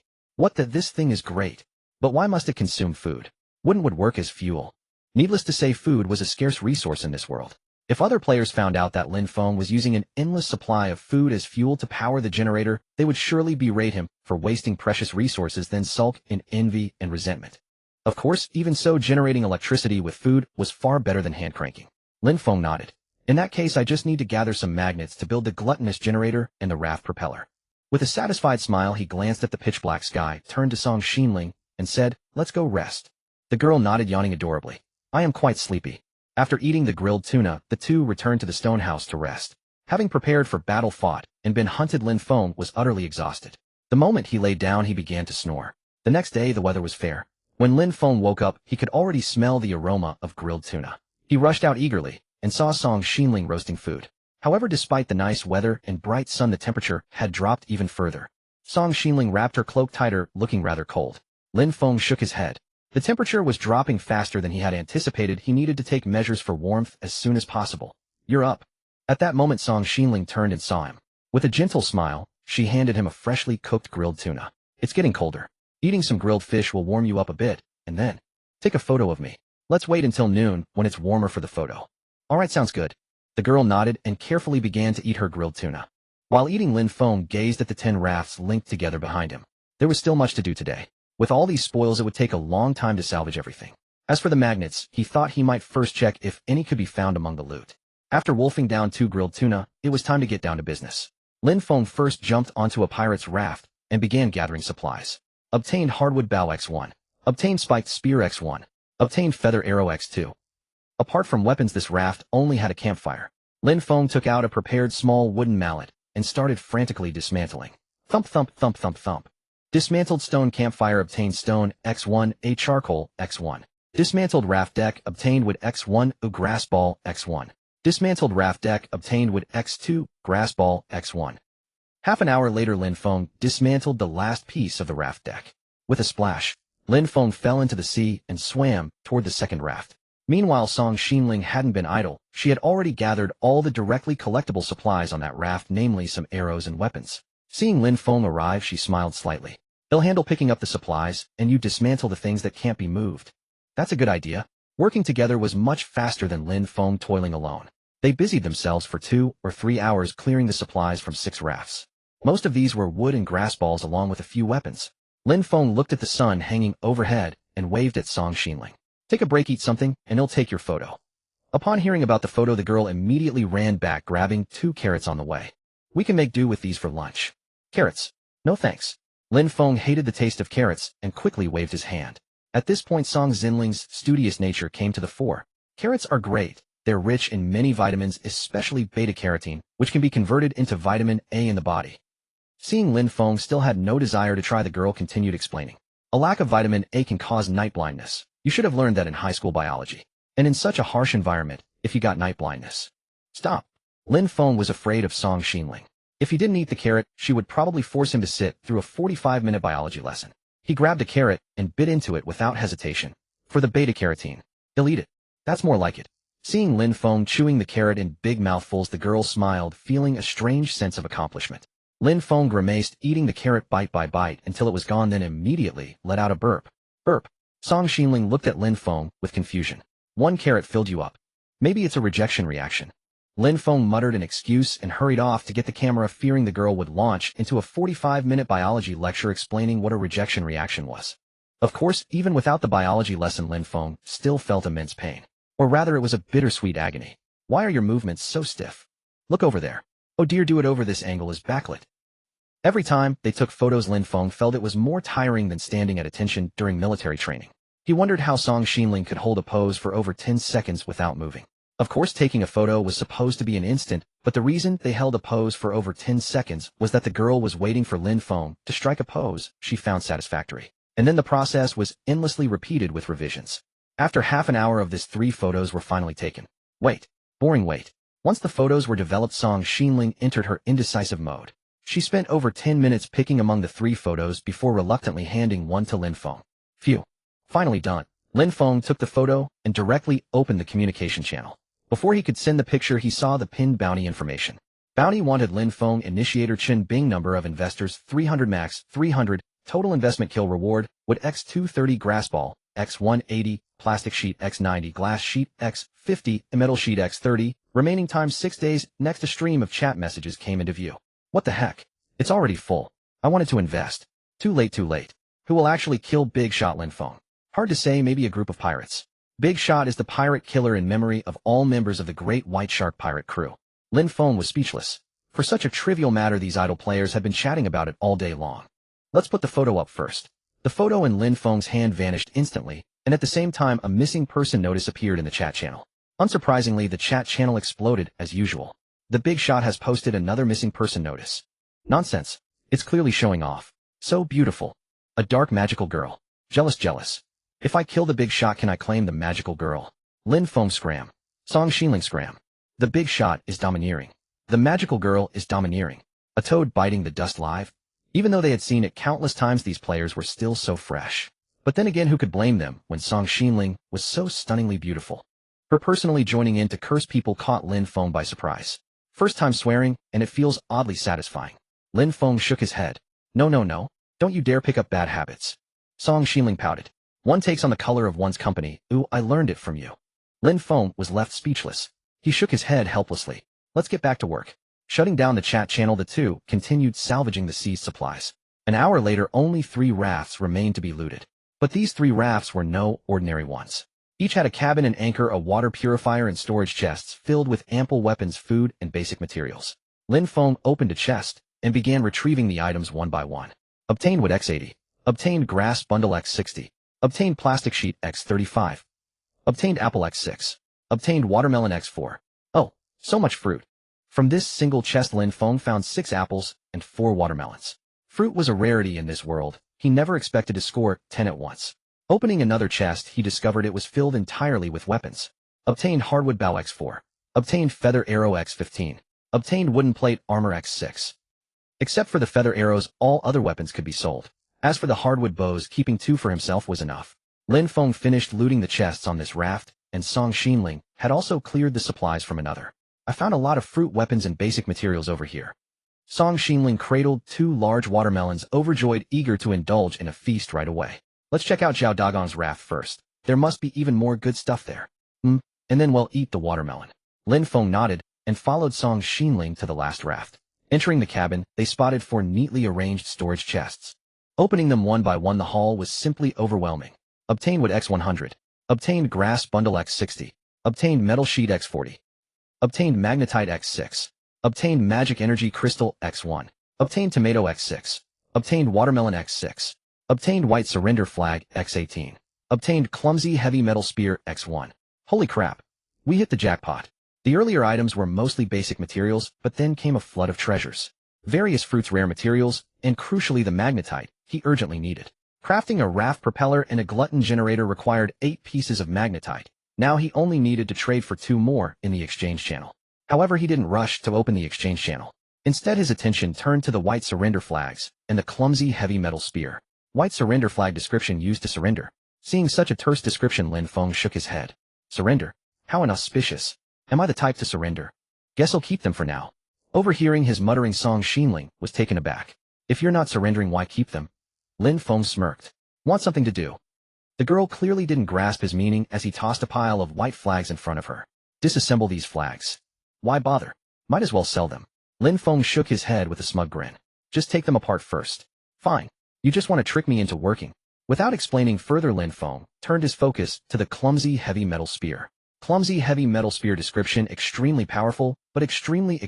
This thing is great. But why must it consume food? Wouldn't would work as fuel? Needless to say, food was a scarce resource in this world. If other players found out that Lin Feng was using an endless supply of food as fuel to power the generator, they would surely berate him for wasting precious resources, then sulk in envy and resentment. Of course, even so, generating electricity with food was far better than hand cranking. Lin Feng nodded. In that case, I just need to gather some magnets to build the gluttonous generator and the raft propeller. With a satisfied smile, he glanced at the pitch-black sky, turned to Song Xinling, and said, "Let's go rest." The girl nodded, yawning adorably. "I am quite sleepy." After eating the grilled tuna, the two returned to the stone house to rest. Having prepared for battle, fought, and been hunted, Lin Feng was utterly exhausted. The moment he lay down, he began to snore. The next day, the weather was fair. When Lin Feng woke up, he could already smell the aroma of grilled tuna. He rushed out eagerly and saw Song Xinling roasting food. However, despite the nice weather and bright sun, the temperature had dropped even further. Song Xinling wrapped her cloak tighter, looking rather cold. Lin Feng shook his head. The temperature was dropping faster than he had anticipated. He needed to take measures for warmth as soon as possible. "You're up." At that moment, Song Xinling turned and saw him. With a gentle smile, she handed him a freshly cooked grilled tuna. "It's getting colder. Eating some grilled fish will warm you up a bit, and then take a photo of me. Let's wait until noon when it's warmer for the photo." "All right, sounds good." The girl nodded and carefully began to eat her grilled tuna. While eating, Lin Feng gazed at the 10 rafts linked together behind him. There was still much to do today. With all these spoils, it would take a long time to salvage everything. As for the magnets, he thought he might first check if any could be found among the loot. After wolfing down 2 grilled tuna, it was time to get down to business. Lin Feng first jumped onto a pirate's raft and began gathering supplies. Obtained hardwood bow X1. Obtained spiked spear X1. Obtained feather arrow X2. Apart from weapons, this raft only had a campfire. Lin Feng took out a prepared small wooden mallet and started frantically dismantling. Thump, thump, thump, thump, thump. Dismantled stone campfire. Obtained stone X1, a charcoal X1. Dismantled raft deck. Obtained wood X1, a grass ball X1. Dismantled raft deck. Obtained wood X2, grass ball X1. Half an hour later, Lin Feng dismantled the last piece of the raft deck. With a splash, Lin Feng fell into the sea and swam toward the second raft. Meanwhile, Song Xinling hadn't been idle. She had already gathered all the directly collectible supplies on that raft, namely some arrows and weapons. Seeing Lin Feng arrive, she smiled slightly. "He'll handle picking up the supplies, and you dismantle the things that can't be moved." "That's a good idea." Working together was much faster than Lin Feng toiling alone. They busied themselves for 2 or 3 hours clearing the supplies from 6 rafts. Most of these were wood and grass balls along with a few weapons. Lin Feng looked at the sun hanging overhead and waved at Song Xinling. "Take a break, eat something, and he'll take your photo." Upon hearing about the photo, the girl immediately ran back, grabbing 2 carrots on the way. "We can make do with these for lunch." "Carrots? No thanks." Lin Feng hated the taste of carrots and quickly waved his hand. At this point, Song Xinling's studious nature came to the fore. "Carrots are great. They're rich in many vitamins, especially beta-carotene, which can be converted into vitamin A in the body." Seeing Lin Feng still had no desire to try, the girl continued explaining. "A lack of vitamin A can cause night blindness. You should have learned that in high school biology. And in such a harsh environment, if you got night blindness." "Stop." Lin Feng was afraid of Song Xinling. If he didn't eat the carrot, she would probably force him to sit through a 45-minute biology lesson. He grabbed a carrot and bit into it without hesitation. "For the beta-carotene. He'll eat it. That's more like it." Seeing Lin Feng chewing the carrot in big mouthfuls, the girl smiled, feeling a strange sense of accomplishment. Lin Feng grimaced, eating the carrot bite by bite until it was gone, then immediately let out a burp. "Burp." Song Xinling looked at Lin Feng with confusion. "1 carrot filled you up. Maybe it's a rejection reaction." Lin Feng muttered an excuse and hurried off to get the camera, fearing the girl would launch into a 45-minute biology lecture explaining what a rejection reaction was. Of course, even without the biology lesson, Lin Feng still felt immense pain. Or rather, it was a bittersweet agony. "Why are your movements so stiff? Look over there. Oh dear, do it over this angle is backlit." Every time they took photos, Lin Feng felt it was more tiring than standing at attention during military training. He wondered how Song Xinling could hold a pose for over 10 seconds without moving. Of course, taking a photo was supposed to be an instant, but the reason they held a pose for over 10 seconds was that the girl was waiting for Lin Feng to strike a pose she found satisfactory. And then the process was endlessly repeated with revisions. After half an hour of this, 3 photos were finally taken. Wait. Boring wait. Once the photos were developed, Song Xinling entered her indecisive mode. She spent over 10 minutes picking among the 3 photos before reluctantly handing one to Lin Feng. Phew. Finally done. Lin Feng took the photo and directly opened the communication channel. Before he could send the picture, he saw the pinned bounty information. Bounty wanted Lin Feng initiator Chen Bing, number of investors 300, max 300, total investment kill reward, wood x 230, grass ball x 180, plastic sheet x 90, glass sheet x 50, metal sheet x 30, remaining time 6 days. Next, a stream of chat messages came into view. What the heck? It's already full. I wanted to invest. Too late, too late. Who will actually kill Big Shot Lin Feng? Hard to say, maybe a group of pirates. Big Shot is the pirate killer in memory of all members of the Great White Shark pirate crew. Lin Feng was speechless. For such a trivial matter, these idle players had been chatting about it all day long. Let's put the photo up first. The photo in Lin Feng's hand vanished instantly, and at the same time a missing person notice appeared in the chat channel. Unsurprisingly, the chat channel exploded as usual. The Big Shot has posted another missing person notice. Nonsense. It's clearly showing off. So beautiful. A dark magical girl. Jealous. If I kill the Big Shot, can I claim the magical girl? Lin Feng scram. Song Xinling scram. The Big Shot is domineering. The magical girl is domineering. A toad biting the dust live? Even though they had seen it countless times, these players were still so fresh. But then again, who could blame them when Song Xinling was so stunningly beautiful? Her personally joining in to curse people caught Lin Feng by surprise. First time swearing, and it feels oddly satisfying. Lin Feng shook his head. No. Don't you dare pick up bad habits. Song Xinling pouted. One takes on the color of one's company. Ooh, I learned it from you. Lin Feng was left speechless. He shook his head helplessly. Let's get back to work. Shutting down the chat channel, the two continued salvaging the seized supplies. An hour later, only 3 rafts remained to be looted. But these 3 rafts were no ordinary ones. Each had a cabin and anchor, a water purifier, and storage chests filled with ample weapons, food, and basic materials. Lin Feng opened a chest and began retrieving the items one by one. Obtained wood x80. Obtained grass bundle x60. Obtained plastic sheet x35. Obtained apple x6. Obtained watermelon x4. Oh, so much fruit. From this single chest, Lin Feng found 6 apples and 4 watermelons. Fruit was a rarity in this world. He never expected to score 10 at once. Opening another chest, he discovered it was filled entirely with weapons. Obtained hardwood bow x4. Obtained feather arrow x15. Obtained wooden plate armor x6. Except for the feather arrows, all other weapons could be sold. As for the hardwood bows, keeping 2 for himself was enough. Lin Feng finished looting the chests on this raft, and Song Xinling had also cleared the supplies from another. I found a lot of fruit, weapons, and basic materials over here. Song Xinling cradled 2 large watermelons, overjoyed, eager to indulge in a feast right away. Let's check out Zhao Dagong's raft first. There must be even more good stuff there. And then we'll eat the watermelon. Lin Feng nodded and followed Song Xinling to the last raft. Entering the cabin, they spotted 4 neatly arranged storage chests. Opening them one by one, the haul was simply overwhelming. Obtained wood x100. Obtained grass bundle x60. Obtained metal sheet x40. Obtained magnetite x6. Obtained magic energy crystal x1. Obtained tomato x6. Obtained watermelon x6. Obtained white surrender flag x18. Obtained clumsy heavy metal spear x1. Holy crap. We hit the jackpot. The earlier items were mostly basic materials, but then came a flood of treasures. Various fruits, rare materials, and crucially the magnetite he urgently needed. Crafting a raft propeller and a glutton generator required 8 pieces of magnetite. Now he only needed to trade for 2 more in the exchange channel. However, he didn't rush to open the exchange channel. Instead, his attention turned to the white surrender flags and the clumsy heavy metal spear. White surrender flag description: used to surrender. Seeing such a terse description, Lin Feng shook his head. Surrender? How inauspicious. Am I the type to surrender? Guess I'll keep them for now. Overhearing his muttering, Song Xinling was taken aback. If you're not surrendering, why keep them? Lin Feng smirked. Want something to do? The girl clearly didn't grasp his meaning as he tossed a pile of white flags in front of her. Disassemble these flags. Why bother? Might as well sell them. Lin Feng shook his head with a smug grin. Just take them apart first. Fine. You just want to trick me into working. Without explaining further, Lin Feng turned his focus to the clumsy heavy metal spear. Clumsy heavy metal spear description: extremely powerful, but extremely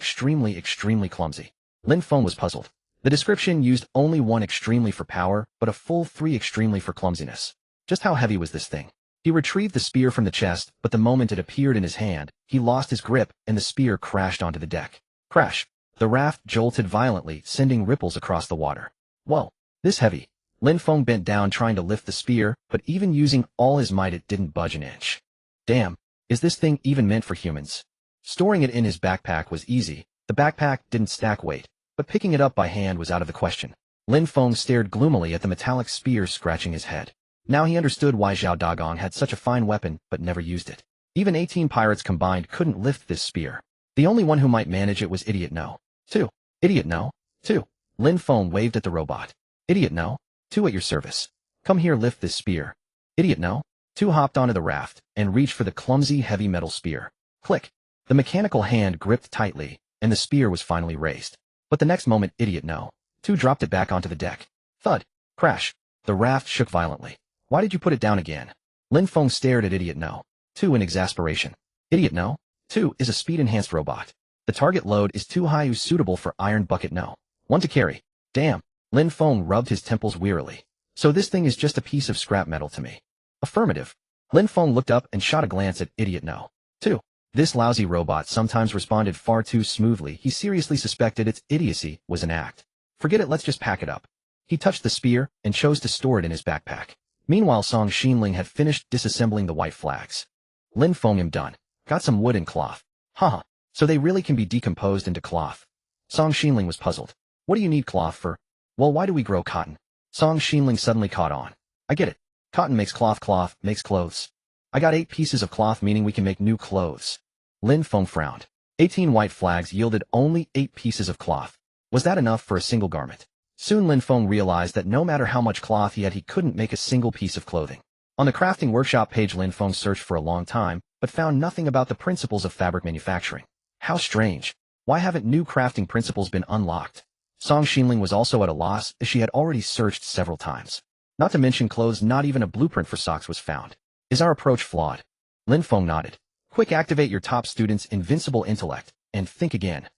clumsy. Lin Feng was puzzled. The description used only 1 extremely for power, but a full 3 extremely for clumsiness. Just how heavy was this thing? He retrieved the spear from the chest, but the moment it appeared in his hand, he lost his grip and the spear crashed onto the deck. Crash! The raft jolted violently, sending ripples across the water. Whoa! This heavy. Lin Feng bent down trying to lift the spear, but even using all his might it didn't budge an inch. Damn, is this thing even meant for humans? Storing it in his backpack was easy. The backpack didn't stack weight, but picking it up by hand was out of the question. Lin Feng stared gloomily at the metallic spear, scratching his head. Now he understood why Zhao Dagong had such a fine weapon but never used it. Even 18 pirates combined couldn't lift this spear. The only one who might manage it was Idiot No. 2. Idiot No. 2. Lin Feng waved at the robot. Idiot No. 2 at your service. Come here, lift this spear. Idiot No. 2 hopped onto the raft and reached for the clumsy heavy metal spear. Click. The mechanical hand gripped tightly, and the spear was finally raised. But the next moment Idiot No. 2 dropped it back onto the deck. Thud. Crash. The raft shook violently. Why did you put it down again? Lin Feng stared at Idiot No. 2 in exasperation. Idiot No. 2 is a speed-enhanced robot. The target load is too high, suitable for Iron Bucket No. 1 to carry. Damn. Lin Feng rubbed his temples wearily. So this thing is just a piece of scrap metal to me. Affirmative. Lin Feng looked up and shot a glance at Idiot No. 2. This lousy robot sometimes responded far too smoothly. He seriously suspected its idiocy was an act. Forget it, let's just pack it up. He touched the spear and chose to store it in his backpack. Meanwhile, Song Xinling had finished disassembling the white flags. Lin Feng, am done. Got some wood and cloth. Haha, so they really can be decomposed into cloth. Song Xinling was puzzled. What do you need cloth for? Well, why do we grow cotton? Song Xinling suddenly caught on. I get it. Cotton makes cloth, cloth makes clothes. I got 8 pieces of cloth, meaning we can make new clothes. Lin Feng frowned. 18 white flags yielded only 8 pieces of cloth. Was that enough for a single garment? Soon Lin Feng realized that no matter how much cloth he had, he couldn't make a single piece of clothing. On the crafting workshop page, Lin Feng searched for a long time, but found nothing about the principles of fabric manufacturing. How strange. Why haven't new crafting principles been unlocked? Song Xinling was also at a loss, as she had already searched several times. Not to mention clothes, not even a blueprint for socks was found. Is our approach flawed? Lin Feng nodded. Quick, activate your top student's invincible intellect, and think again.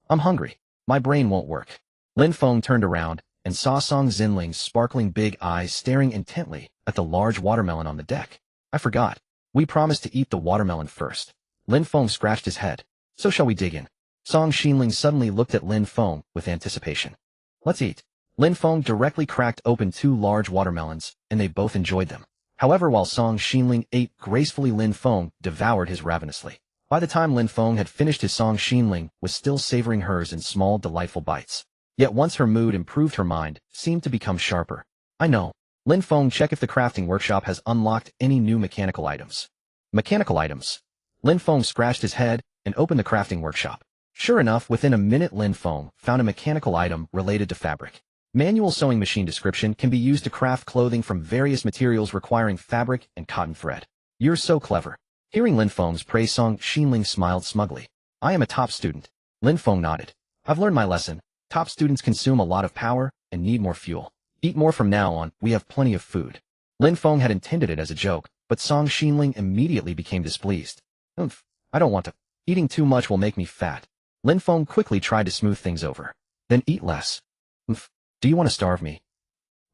I'm hungry. My brain won't work. Lin Feng turned around and saw Song Xinling's sparkling big eyes staring intently at the large watermelon on the deck. I forgot. We promised to eat the watermelon first. Lin Feng scratched his head. So shall we dig in? Song Xinling suddenly looked at Lin Feng with anticipation. Let's eat. Lin Feng directly cracked open 2 large watermelons, and they both enjoyed them. However, while Song Xinling ate gracefully, Lin Feng devoured his ravenously. By the time Lin Feng had finished his, Song Xinling was still savoring hers in small, delightful bites. Yet once her mood improved, her mind seemed to become sharper. I know. Lin Feng, check if the crafting workshop has unlocked any new mechanical items. Mechanical items. Lin Feng scratched his head and opened the crafting workshop. Sure enough, within a minute Lin Feng found a mechanical item related to fabric. Manual sewing machine description can be used to craft clothing from various materials requiring fabric and cotton thread. You're so clever. Hearing Lin Feng's praise, Song Xinling smiled smugly. I am a top student. Lin Feng nodded. I've learned my lesson. Top students consume a lot of power and need more fuel. Eat more from now on, we have plenty of food. Lin Feng had intended it as a joke, but Song Xinling immediately became displeased. Oomph, I don't want to. Eating too much will make me fat. Lin Feng quickly tried to smooth things over. Then eat less. Oomph, do you want to starve me?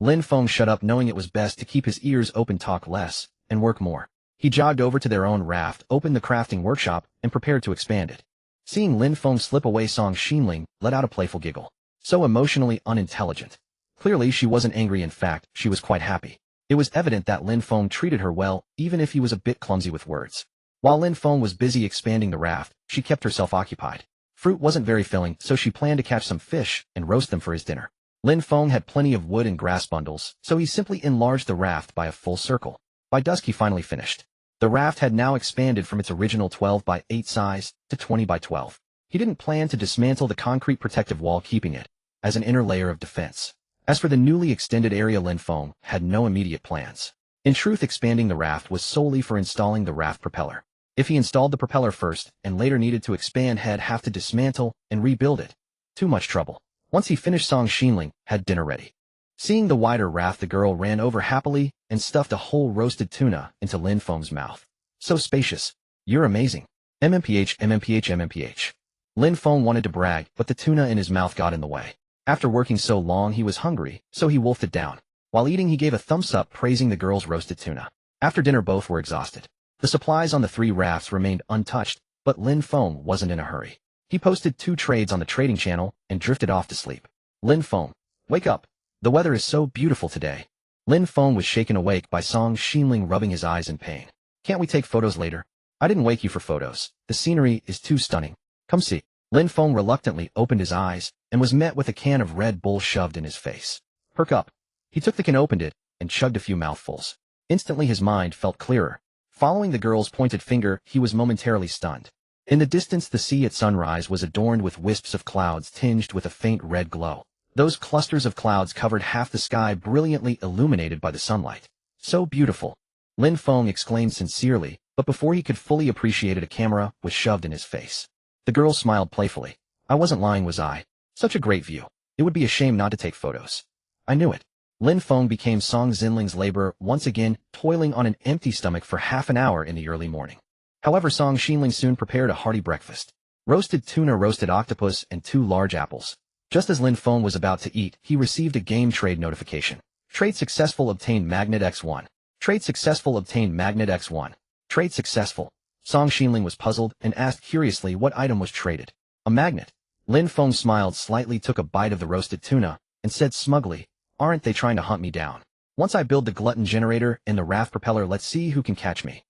Lin Feng shut up, knowing it was best to keep his ears open, talk less, and work more. He jogged over to their own raft, opened the crafting workshop, and prepared to expand it. Seeing Lin Feng slip away, Song Xinling let out a playful giggle. So emotionally unintelligent. Clearly she wasn't angry, in fact, she was quite happy. It was evident that Lin Feng treated her well, even if he was a bit clumsy with words. While Lin Feng was busy expanding the raft, she kept herself occupied. Fruit wasn't very filling, so she planned to catch some fish and roast them for his dinner. Lin Feng had plenty of wood and grass bundles, so he simply enlarged the raft by a full circle. By dusk he finally finished. The raft had now expanded from its original 12 by 8 size to 20 by 12. He didn't plan to dismantle the concrete protective wall, keeping it as an inner layer of defense. As for the newly extended area, Lin Feng had no immediate plans. In truth, expanding the raft was solely for installing the raft propeller. If he installed the propeller first and later needed to expand, he'd have to dismantle and rebuild it. Too much trouble. Once he finished, Song Xinling had dinner ready. Seeing the wider raft, the girl ran over happily and stuffed a whole roasted tuna into Lin Feng's mouth. So spacious. You're amazing. MMPH, MMPH, MMPH. Lin Feng wanted to brag, but the tuna in his mouth got in the way. After working so long, he was hungry, so he wolfed it down. While eating, he gave a thumbs up, praising the girl's roasted tuna. After dinner, both were exhausted. The supplies on the 3 rafts remained untouched, but Lin Feng wasn't in a hurry. He posted 2 trades on the trading channel and drifted off to sleep. Lin Feng, wake up. The weather is so beautiful today. Lin Feng was shaken awake by Song Xinling rubbing his eyes in pain. Can't we take photos later? I didn't wake you for photos. The scenery is too stunning. Come see. Lin Feng reluctantly opened his eyes and was met with a can of Red Bull shoved in his face. Perk up. He took the can, opened it, and chugged a few mouthfuls. Instantly his mind felt clearer. Following the girl's pointed finger, he was momentarily stunned. In the distance, the sea at sunrise was adorned with wisps of clouds tinged with a faint red glow. Those clusters of clouds covered half the sky, brilliantly illuminated by the sunlight. So beautiful. Lin Feng exclaimed sincerely, but before he could fully appreciate it, a camera was shoved in his face. The girl smiled playfully. I wasn't lying, was I? Such a great view. It would be a shame not to take photos. I knew it. Lin Feng became Song Xinling's laborer once again, toiling on an empty stomach for half an hour in the early morning. However, Song Xinling soon prepared a hearty breakfast. Roasted tuna, roasted octopus, and 2 large apples. Just as Lin Feng was about to eat, he received a game trade notification. Trade successful, obtained Magnet X1. Trade successful, obtained Magnet X1. Trade successful. Song Xinling was puzzled and asked curiously what item was traded. A magnet. Lin Feng smiled slightly, took a bite of the roasted tuna, and said smugly, aren't they trying to hunt me down? Once I build the glutton generator and the raft propeller, let's see who can catch me.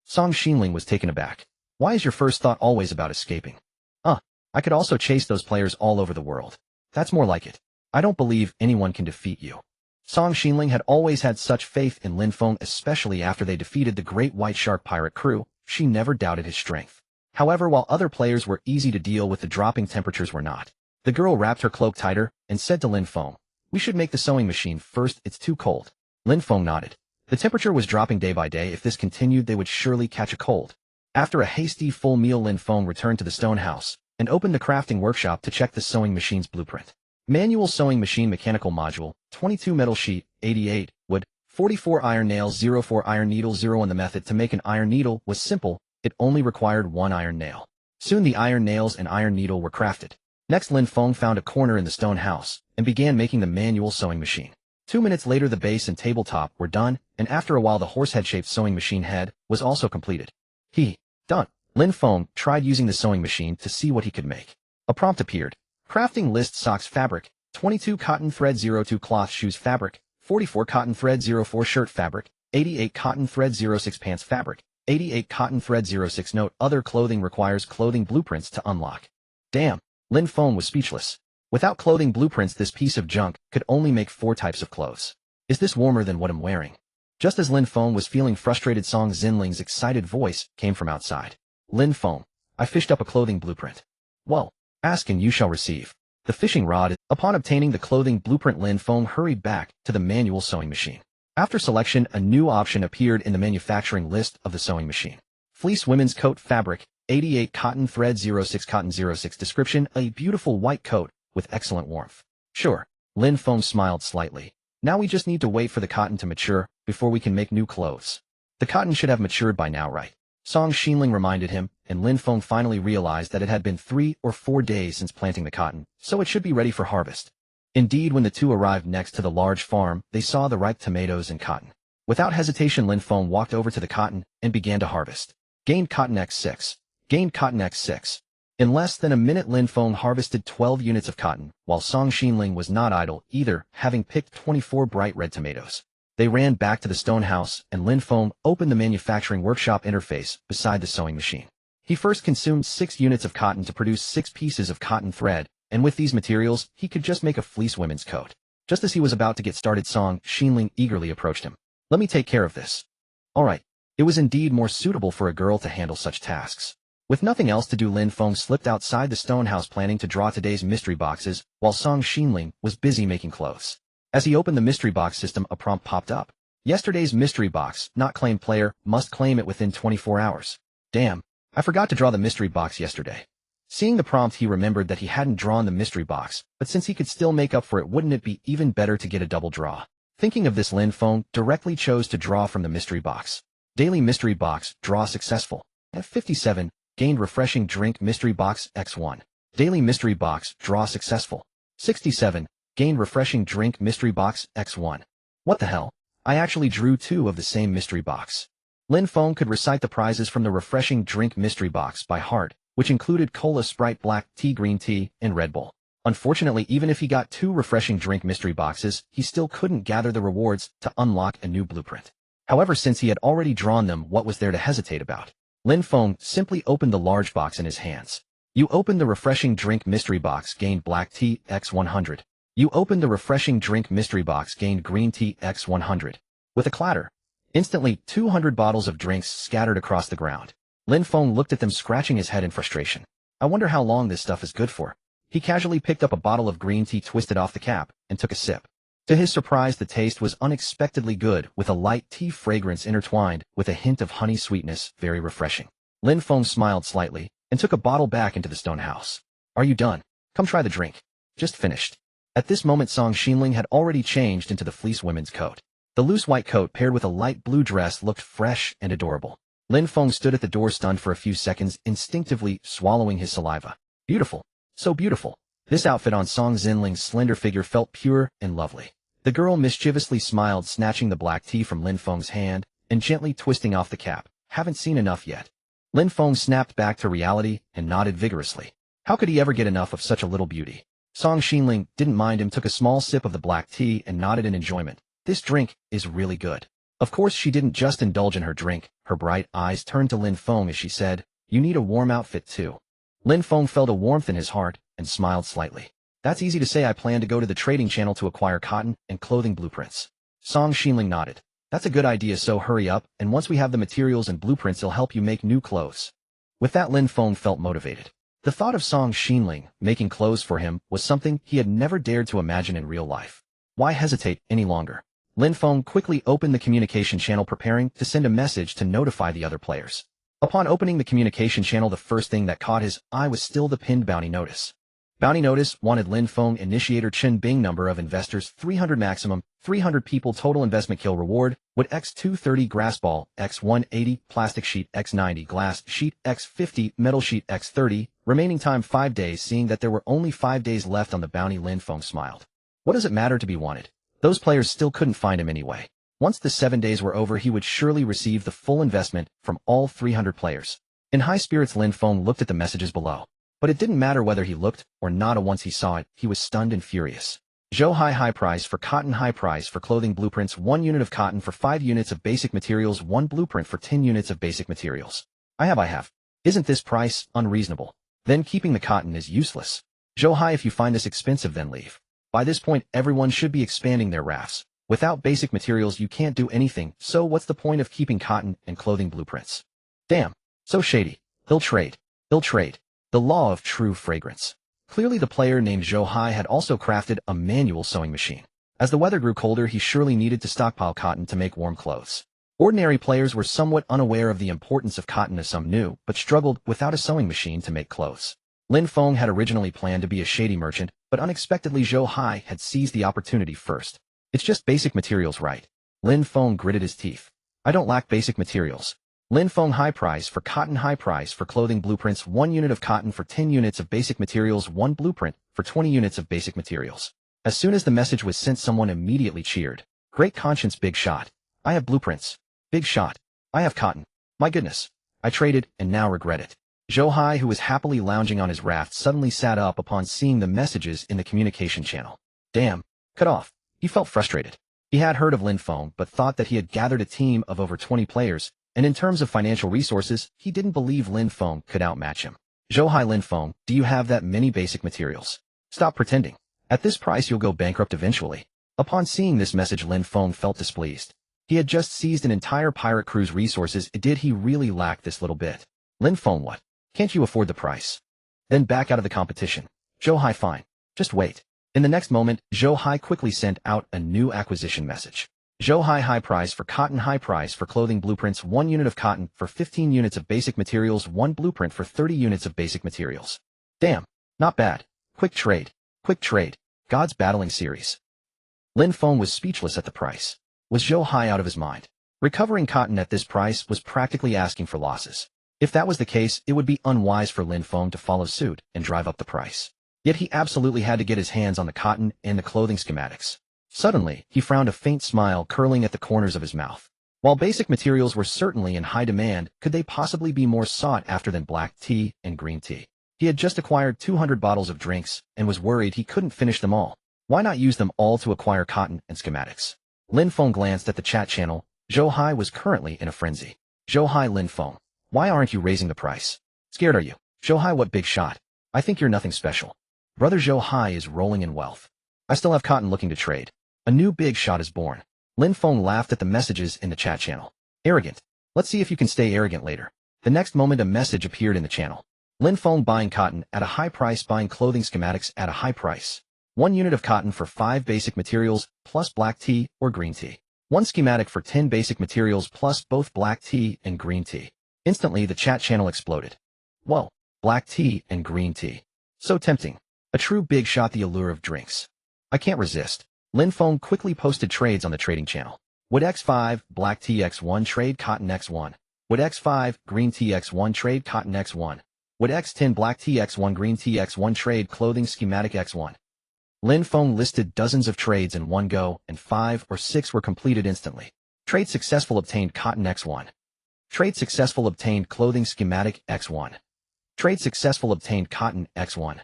Song Xinling was taken aback. Why is your first thought always about escaping? I could also chase those players all over the world. That's more like it. I don't believe anyone can defeat you. Song Xinling had always had such faith in Lin Feng, especially after they defeated the Great White Shark pirate crew. She never doubted his strength. However, while other players were easy to deal with, the dropping temperatures were not. The girl wrapped her cloak tighter and said to Lin Feng, we should make the sewing machine first, it's too cold. Lin Feng nodded. The temperature was dropping day by day. If this continued, they would surely catch a cold. After a hasty full meal, Lin Feng returned to the stone house and opened the crafting workshop to check the sewing machine's blueprint. Manual sewing machine, mechanical module, 22 metal sheet, 88 wood, 44 iron nails, 04 iron needle, 0 on the method to make an iron needle was simple. It only required 1 iron nail. Soon the iron nails and iron needle were crafted. Next, Lin Feng found a corner in the stone house and began making the manual sewing machine. 2 minutes later, the base and tabletop were done, and after a while the horsehead-shaped sewing machine head was also completed. Done. Lin Feng tried using the sewing machine to see what he could make. A prompt appeared. Crafting list: socks fabric, 22 cotton thread, 02 cloth shoes fabric, 44 cotton thread, 04 shirt fabric, 88 cotton thread, 06 pants fabric, 88 cotton thread, 06 note. Other clothing requires clothing blueprints to unlock. Damn. Lin Feng was speechless. Without clothing blueprints, this piece of junk could only make 4 types of clothes. Is this warmer than what I'm wearing? Just as Lin Feng was feeling frustrated, Song Xinling's excited voice came from outside. Lin Feng, I fished up a clothing blueprint. Well, ask and you shall receive. The fishing rod. Upon obtaining the clothing blueprint, Lin Feng hurried back to the manual sewing machine. After selection, a new option appeared in the manufacturing list of the sewing machine. Fleece women's coat fabric, 88 cotton thread, 06 cotton, 06 description, a beautiful white coat with excellent warmth. Sure. Lin Feng smiled slightly. Now we just need to wait for the cotton to mature before we can make new clothes. The cotton should have matured by now, right? Song Xinling reminded him, and Lin Feng finally realized that it had been 3 or 4 days since planting the cotton, so it should be ready for harvest. Indeed, when the two arrived next to the large farm, they saw the ripe tomatoes and cotton. Without hesitation, Lin Feng walked over to the cotton and began to harvest. Gained cotton X6. Gained cotton X6. In less than a minute, Lin Feng harvested 12 units of cotton, while Song Xinling was not idle either, having picked 24 bright red tomatoes. They ran back to the stone house, and Lin Feng opened the manufacturing workshop interface beside the sewing machine. He first consumed 6 units of cotton to produce 6 pieces of cotton thread, and with these materials, he could just make a fleece women's coat. Just as he was about to get started, Song Xinling eagerly approached him. Let me take care of this. All right. It was indeed more suitable for a girl to handle such tasks. With nothing else to do, Lin Feng slipped outside the stone house planning to draw today's mystery boxes, while Song Xinling was busy making clothes. As he opened the mystery box system, a prompt popped up. Yesterday's mystery box, not claimed player, must claim it within 24 hours. Damn, I forgot to draw the mystery box yesterday. Seeing the prompt, he remembered that he hadn't drawn the mystery box, but since he could still make up for it, wouldn't it be even better to get a double draw? Thinking of this, Lin Feng directly chose to draw from the mystery box. Daily mystery box, draw successful. At 57, gained refreshing drink mystery box X1. Daily mystery box, draw successful. 67, gained refreshing drink mystery box X1. What the hell? I actually drew 2 of the same mystery box. Lin Feng could recite the prizes from the refreshing drink mystery box by heart, which included Cola, Sprite, black tea, green tea, and Red Bull. Unfortunately, even if he got 2 refreshing drink mystery boxes, he still couldn't gather the rewards to unlock a new blueprint. However, since he had already drawn them, what was there to hesitate about? Lin Feng simply opened the large box in his hands. You opened the refreshing drink mystery box, gained black tea X100. You opened the refreshing drink mystery box, gained green tea X100. With a clatter, Instantly, 200 bottles of drinks scattered across the ground. Lin Feng looked at them, scratching his head in frustration. I wonder how long this stuff is good for. He casually picked up a bottle of green tea, twisted off the cap, and took a sip. To his surprise, the taste was unexpectedly good, with a light tea fragrance intertwined with a hint of honey sweetness, very refreshing. Lin Feng smiled slightly and took a bottle back into the stone house. Are you done? Come try the drink. Just finished. At this moment, Song Xinling had already changed into the fleece women's coat. The loose white coat paired with a light blue dress looked fresh and adorable. Lin Feng stood at the door, stunned for a few seconds, instinctively swallowing his saliva. Beautiful. So beautiful. This outfit on Song Xinling's slender figure felt pure and lovely. The girl mischievously smiled, snatching the black tea from Lin Feng's hand and gently twisting off the cap. Haven't seen enough yet. Lin Feng snapped back to reality and nodded vigorously. How could he ever get enough of such a little beauty? Song Xinling didn't mind him, took a small sip of the black tea and nodded in enjoyment. This drink is really good. Of course, she didn't just indulge in her drink. Her bright eyes turned to Lin Feng as she said, "You need a warm outfit too." Lin Feng felt a warmth in his heart and smiled slightly. That's easy to say. I plan to go to the trading channel to acquire cotton and clothing blueprints. Song Xinling nodded. That's a good idea, so hurry up, and once we have the materials and blueprints, it'll help you make new clothes. With that, Lin Feng felt motivated. The thought of Song Xinling making clothes for him was something he had never dared to imagine in real life. Why hesitate any longer? Lin Feng quickly opened the communication channel, preparing to send a message to notify the other players. Upon opening the communication channel, the first thing that caught his eye was still the pinned bounty notice. Bounty notice wanted Lin Feng, initiator Chen Bing, number of investors 300, maximum 300 people, total investment, kill reward would x 230, grass ball x 180, plastic sheet x 90, glass sheet x 50, metal sheet x 30, remaining time 5 days. Seeing that there were only 5 days left on the bounty, Lin Feng smiled. What does it matter to be wanted? Those players still couldn't find him anyway. Once the 7 days were over, he would surely receive the full investment from all 300 players. In high spirits, Lin Feng looked at the messages below. But it didn't matter whether he looked or not. Once he saw it, he was stunned and furious. Zhou Hai, high price for cotton, high price for clothing blueprints, 1 unit of cotton for 5 units of basic materials, 1 blueprint for 10 units of basic materials. I have. Isn't this price unreasonable? Then keeping the cotton is useless. Zhou Hai, if you find this expensive, then leave. By this point, everyone should be expanding their rafts. Without basic materials, you can't do anything, so what's the point of keeping cotton and clothing blueprints? Damn. So shady. He'll trade. The law of true fragrance. Clearly the player named Zhou Hai had also crafted a manual sewing machine. As the weather grew colder, he surely needed to stockpile cotton to make warm clothes. Ordinary players were somewhat unaware of the importance of cotton, as some knew, but struggled without a sewing machine to make clothes. Lin Feng had originally planned to be a shady merchant, but unexpectedly Zhou Hai had seized the opportunity first. It's just basic materials, right? Lin Feng gritted his teeth. I don't lack basic materials. Lin Feng, high price for cotton, high price for clothing blueprints, 1 unit of cotton for 10 units of basic materials, 1 blueprint for 20 units of basic materials. As soon as the message was sent, someone immediately cheered. Great conscience, big shot. I have blueprints. Big shot. I have cotton. My goodness. I traded and now regret it. Zhou Hai, who was happily lounging on his raft, suddenly sat up upon seeing the messages in the communication channel. Damn. Cut off. He felt frustrated. He had heard of Lin Feng, but thought that he had gathered a team of over 20 players, and in terms of financial resources, he didn't believe Lin Feng could outmatch him. Zhou Hai, Lin Feng, do you have that many basic materials? Stop pretending. At this price, you'll go bankrupt eventually. Upon seeing this message, Lin Feng felt displeased. He had just seized an entire pirate crew's resources. Did he really lack this little bit? Lin Feng, what? Can't you afford the price? Then back out of the competition. Zhou Hai, fine. Just wait. In the next moment, Zhou Hai quickly sent out a new acquisition message. Zhou Hai, high price for cotton, high price for clothing blueprints, 1 unit of cotton for 15 units of basic materials, 1 blueprint for 30 units of basic materials. Damn. Not bad. Quick trade. God's Battling Series. Lin Feng was speechless at the price. Was Zhou Hai out of his mind? Recovering cotton at this price was practically asking for losses. If that was the case, it would be unwise for Lin Feng to follow suit and drive up the price. Yet he absolutely had to get his hands on the cotton and the clothing schematics. Suddenly, he frowned, a faint smile curling at the corners of his mouth. While basic materials were certainly in high demand, could they possibly be more sought after than black tea and green tea? He had just acquired 200 bottles of drinks and was worried he couldn't finish them all. Why not use them all to acquire cotton and schematics? Lin Feng glanced at the chat channel. Zhou Hai was currently in a frenzy. Zhou Hai, Lin Feng, why aren't you raising the price? Scared are you? Zhou Hai, what big shot? I think you're nothing special. Brother Zhou Hai is rolling in wealth. I still have cotton looking to trade. A new big shot is born. Lin Feng laughed at the messages in the chat channel. Arrogant. Let's see if you can stay arrogant later. The next moment a message appeared in the channel. Lin Feng buying cotton at a high price, buying clothing schematics at a high price. 1 unit of cotton for 5 basic materials plus black tea or green tea. 1 schematic for 10 basic materials plus both black tea and green tea. Instantly the chat channel exploded. Whoa, black tea and green tea. So tempting. A true big shot, the allure of drinks. I can't resist. Lin Feng quickly posted trades on the trading channel. Would X5, black tea X1 trade cotton X1. Would X5, green tea X1 trade cotton X1. Would X10 black tea X1 green tea X1 trade clothing schematic X1. Lin Feng listed dozens of trades in one go, and 5 or 6 were completed instantly. Trade successful, obtained cotton X1. Trade successful, obtained clothing schematic X1. Trade successful, obtained cotton X1.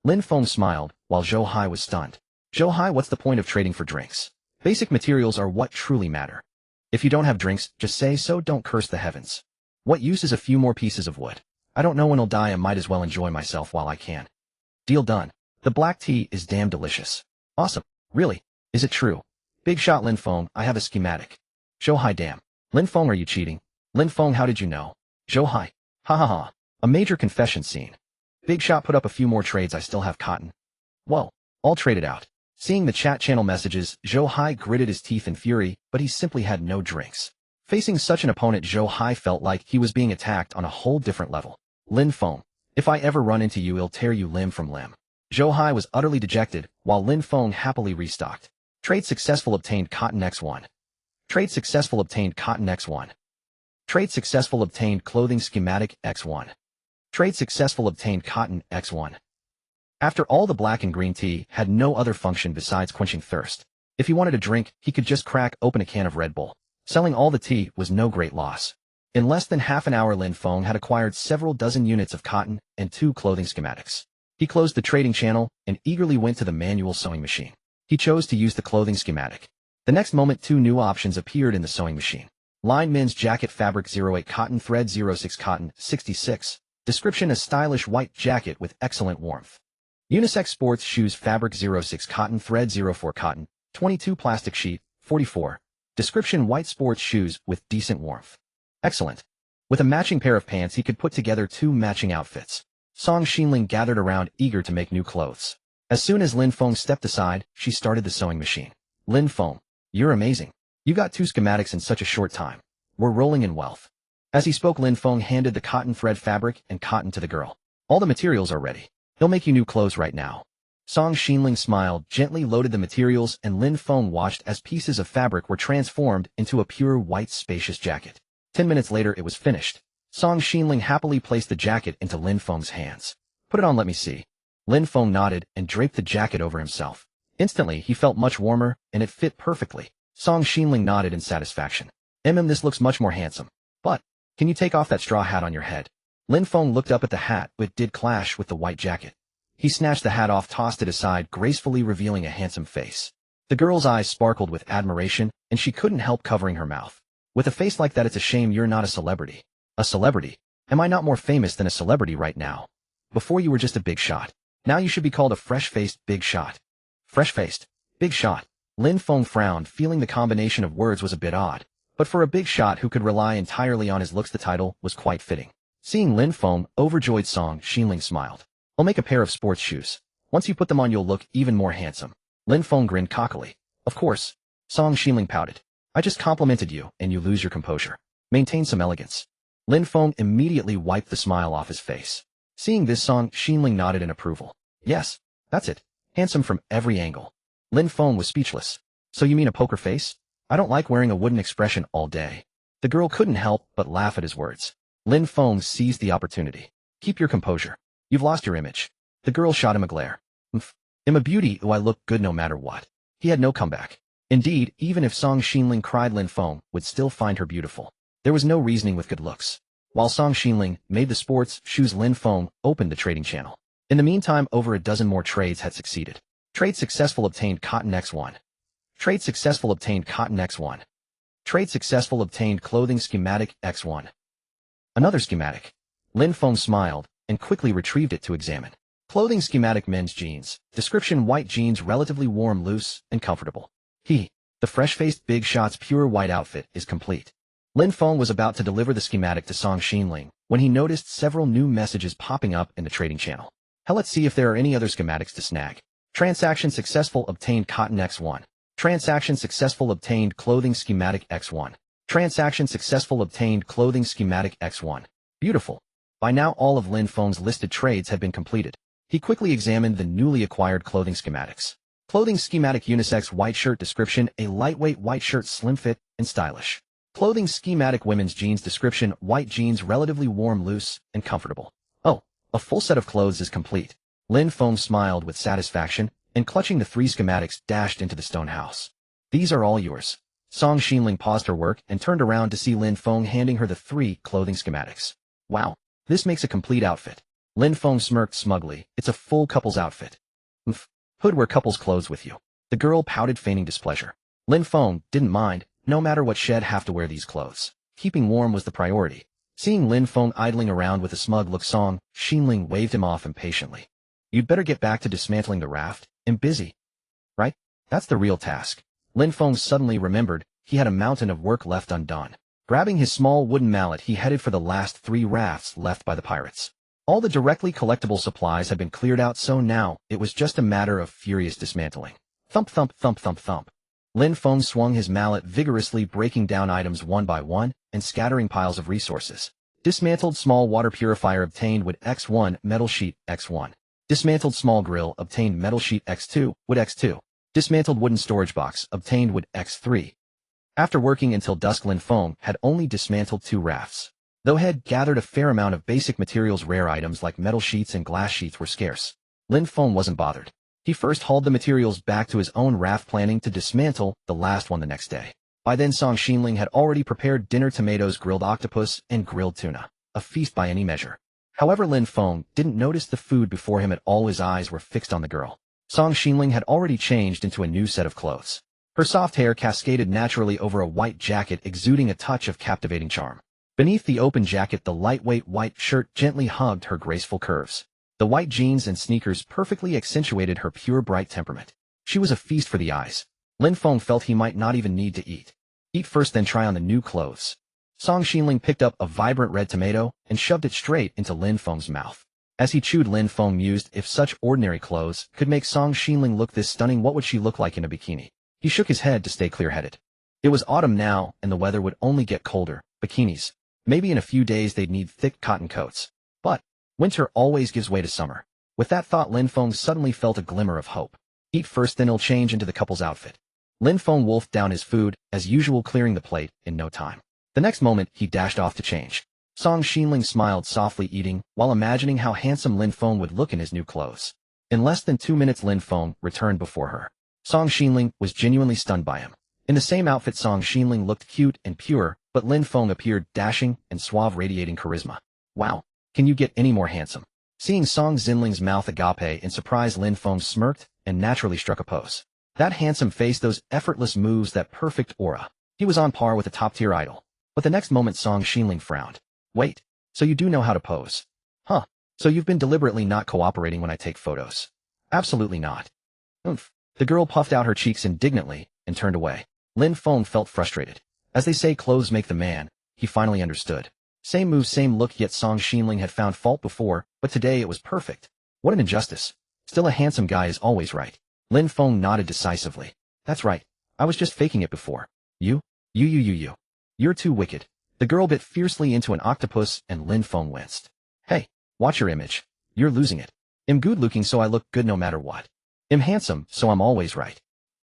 Lin Feng smiled, while Zhou Hai was stunned. Zhou Hai, what's the point of trading for drinks? Basic materials are what truly matter. If you don't have drinks, just say so, don't curse the heavens. What use is a few more pieces of wood? I don't know when I'll die, I might as well enjoy myself while I can. Deal done. The black tea is damn delicious. Awesome. Really? Is it true? Big shot, Lin Feng, I have a schematic. Zhou Hai, damn. Lin Feng, are you cheating? Lin Feng, how did you know? Zhou Hai. Ha ha ha. A major confession scene. Big shot, put up a few more trades, I still have cotton. Whoa. All traded out. Seeing the chat channel messages, Zhou Hai gritted his teeth in fury, but he simply had no drinks. Facing such an opponent, Zhou Hai felt like he was being attacked on a whole different level. Lin Feng, if I ever run into you, I'll tear you limb from limb. Zhou Hai was utterly dejected, while Lin Feng happily restocked. Trade successful, obtained cotton X1. Trade successful, obtained cotton X1. Trade successful, obtained clothing schematic X1. Trade successful, obtained cotton X1. After all, the black and green tea had no other function besides quenching thirst. If he wanted a drink, he could just crack open a can of Red Bull. Selling all the tea was no great loss. In less than half an hour, Lin Feng had acquired several dozen units of cotton and 2 clothing schematics. He closed the trading channel and eagerly went to the manual sewing machine. He chose to use the clothing schematic. The next moment, 2 new options appeared in the sewing machine. Line: men's jacket, fabric 08 cotton, thread 06 cotton, 66. Description: a stylish white jacket with excellent warmth. Unisex sports shoes, fabric 06 cotton, thread 04 cotton, 22 plastic sheet, 44. Description: white sports shoes with decent warmth. Excellent. With a matching pair of pants, he could put together 2 matching outfits. Song Xinling gathered around, eager to make new clothes. As soon as Lin Feng stepped aside, she started the sewing machine. Lin Feng, you're amazing. You got 2 schematics in such a short time. We're rolling in wealth. As he spoke, Lin Feng handed the cotton thread, fabric, and cotton to the girl. All the materials are ready. He'll make you new clothes right now. Song Xinling smiled, gently loaded the materials, and Lin Feng watched as pieces of fabric were transformed into a pure white spacious jacket. 10 minutes later, it was finished. Song Xinling happily placed the jacket into Lin Feng's hands. Put it on, let me see. Lin Feng nodded and draped the jacket over himself. Instantly, he felt much warmer, and it fit perfectly. Song Xinling nodded in satisfaction. This looks much more handsome. But, can you take off that straw hat on your head? Lin Feng looked up at the hat, but it did clash with the white jacket. He snatched the hat off, tossed it aside, gracefully revealing a handsome face. The girl's eyes sparkled with admiration, and she couldn't help covering her mouth. With a face like that, it's a shame you're not a celebrity. A celebrity? Am I not more famous than a celebrity right now? Before you were just a big shot. Now you should be called a fresh-faced big shot. Fresh-faced big shot. Lin Feng frowned, feeling the combination of words was a bit odd. But for a big shot who could rely entirely on his looks, the title was quite fitting. Seeing Lin Feng, overjoyed Song Xinling smiled. I'll make a pair of sports shoes. Once you put them on, you'll look even more handsome. Lin Feng grinned cockily. Of course. Song Xinling pouted. I just complimented you, and you lose your composure. Maintain some elegance. Lin Feng immediately wiped the smile off his face. Seeing this, Song Xinling nodded in approval. Yes, that's it. Handsome from every angle. Lin Feng was speechless. So you mean a poker face? I don't like wearing a wooden expression all day. The girl couldn't help but laugh at his words. Lin Feng seized the opportunity. Keep your composure. You've lost your image. The girl shot him a glare. I'm a beauty, I look good no matter what. He had no comeback. Indeed, even if Song Xinling cried, Lin Feng would still find her beautiful. There was no reasoning with good looks. While Song Xinling made the sports shoes, Lin Feng opened the trading channel. In the meantime, over a dozen more trades had succeeded. Trade successful, obtained cotton X1. Trade successful, obtained cotton X1. Trade successful, obtained clothing schematic X1. Another schematic. Lin Feng smiled and quickly retrieved it to examine. Clothing schematic, men's jeans. Description: white jeans, relatively warm, loose, and comfortable. The fresh-faced Big Shot's pure white outfit is complete. Lin Feng was about to deliver the schematic to Song Xinling when he noticed several new messages popping up in the trading channel. Hell, let's see if there are any other schematics to snag. Transaction successful, obtained cotton X1. Transaction successful, obtained clothing schematic X1. Transaction successful, obtained clothing schematic X1. Beautiful. By now all of Lin Feng's listed trades had been completed. He quickly examined the newly acquired clothing schematics. Clothing schematic unisex white shirt description, a lightweight white shirt, slim fit and stylish. Clothing schematic women's jeans description, white jeans, relatively warm, loose, and comfortable. Oh, a full set of clothes is complete. Lin Feng smiled with satisfaction, and clutching the 3 schematics dashed into the stone house. These are all yours. Song Xinling paused her work and turned around to see Lin Feng handing her the 3 clothing schematics. Wow, this makes a complete outfit. Lin Feng smirked smugly. It's a full couple's outfit. Hood, wear couple's clothes with you. The girl pouted, feigning displeasure. Lin Feng didn't mind. No matter what, she'd have to wear these clothes. Keeping warm was the priority. Seeing Lin Feng idling around with a smug look, Song Xinling waved him off impatiently. You'd better get back to dismantling the raft. I'm busy. Right? That's the real task. Lin Feng suddenly remembered he had a mountain of work left undone. Grabbing his small wooden mallet, he headed for the last 3 rafts left by the pirates. All the directly collectible supplies had been cleared out, so now it was just a matter of furious dismantling. Thump, thump, thump, thump, thump. Lin Feng swung his mallet vigorously, breaking down items one by one and scattering piles of resources. Dismantled small water purifier, obtained wood X1, metal sheet X1. Dismantled small grill, obtained metal sheet X2, wood X2. Dismantled wooden storage box, obtained wood X3. After working until dusk, Lin Feng had only dismantled 2 rafts. Though he had gathered a fair amount of basic materials, rare items like metal sheets and glass sheets were scarce. Lin Feng wasn't bothered. He first hauled the materials back to his own raft, planning to dismantle the last one the next day. By then Song Xinling had already prepared dinner: tomatoes, grilled octopus, and grilled tuna. A feast by any measure. However, Lin Feng didn't notice the food before him at all. His eyes were fixed on the girl. Song Xinling had already changed into a new set of clothes. Her soft hair cascaded naturally over a white jacket, exuding a touch of captivating charm. Beneath the open jacket, the lightweight white shirt gently hugged her graceful curves. The white jeans and sneakers perfectly accentuated her pure, bright temperament. She was a feast for the eyes. Lin Feng felt he might not even need to eat. Eat first, then try on the new clothes. Song Xinling picked up a vibrant red tomato and shoved it straight into Lin Feng's mouth. As he chewed, Lin Feng mused, if such ordinary clothes could make Song Xinling look this stunning, what would she look like in a bikini? He shook his head to stay clear-headed. It was autumn now, and the weather would only get colder. Bikinis. Maybe in a few days they'd need thick cotton coats. But winter always gives way to summer. With that thought, Lin Feng suddenly felt a glimmer of hope. Eat first, then he'll change into the couple's outfit. Lin Feng wolfed down his food, as usual, clearing the plate in no time. The next moment, he dashed off to change. Song Xinling smiled softly, eating, while imagining how handsome Lin Feng would look in his new clothes. In less than 2 minutes, Lin Feng returned before her. Song Xinling was genuinely stunned by him. In the same outfit, Song Xinling looked cute and pure, but Lin Feng appeared dashing and suave, radiating charisma. Wow, can you get any more handsome? Seeing Song Xinling's mouth agape in surprise, Lin Feng smirked and naturally struck a pose. That handsome face, those effortless moves, that perfect aura. He was on par with a top-tier idol. But the next moment, Song Xinling frowned. Wait, so you do know how to pose? Huh, so you've been deliberately not cooperating when I take photos? Absolutely not. Oomph. The girl puffed out her cheeks indignantly and turned away. Lin Feng felt frustrated. As they say, clothes make the man. He finally understood. Same move, same look, yet Song Xinling had found fault before, but today it was perfect. What an injustice. Still, a handsome guy is always right. Lin Feng nodded decisively. That's right. I was just faking it before. You. You're too wicked. The girl bit fiercely into an octopus and Lin Feng winced. Hey, watch your image. You're losing it. I'm good looking, so I look good no matter what. I'm handsome, so I'm always right.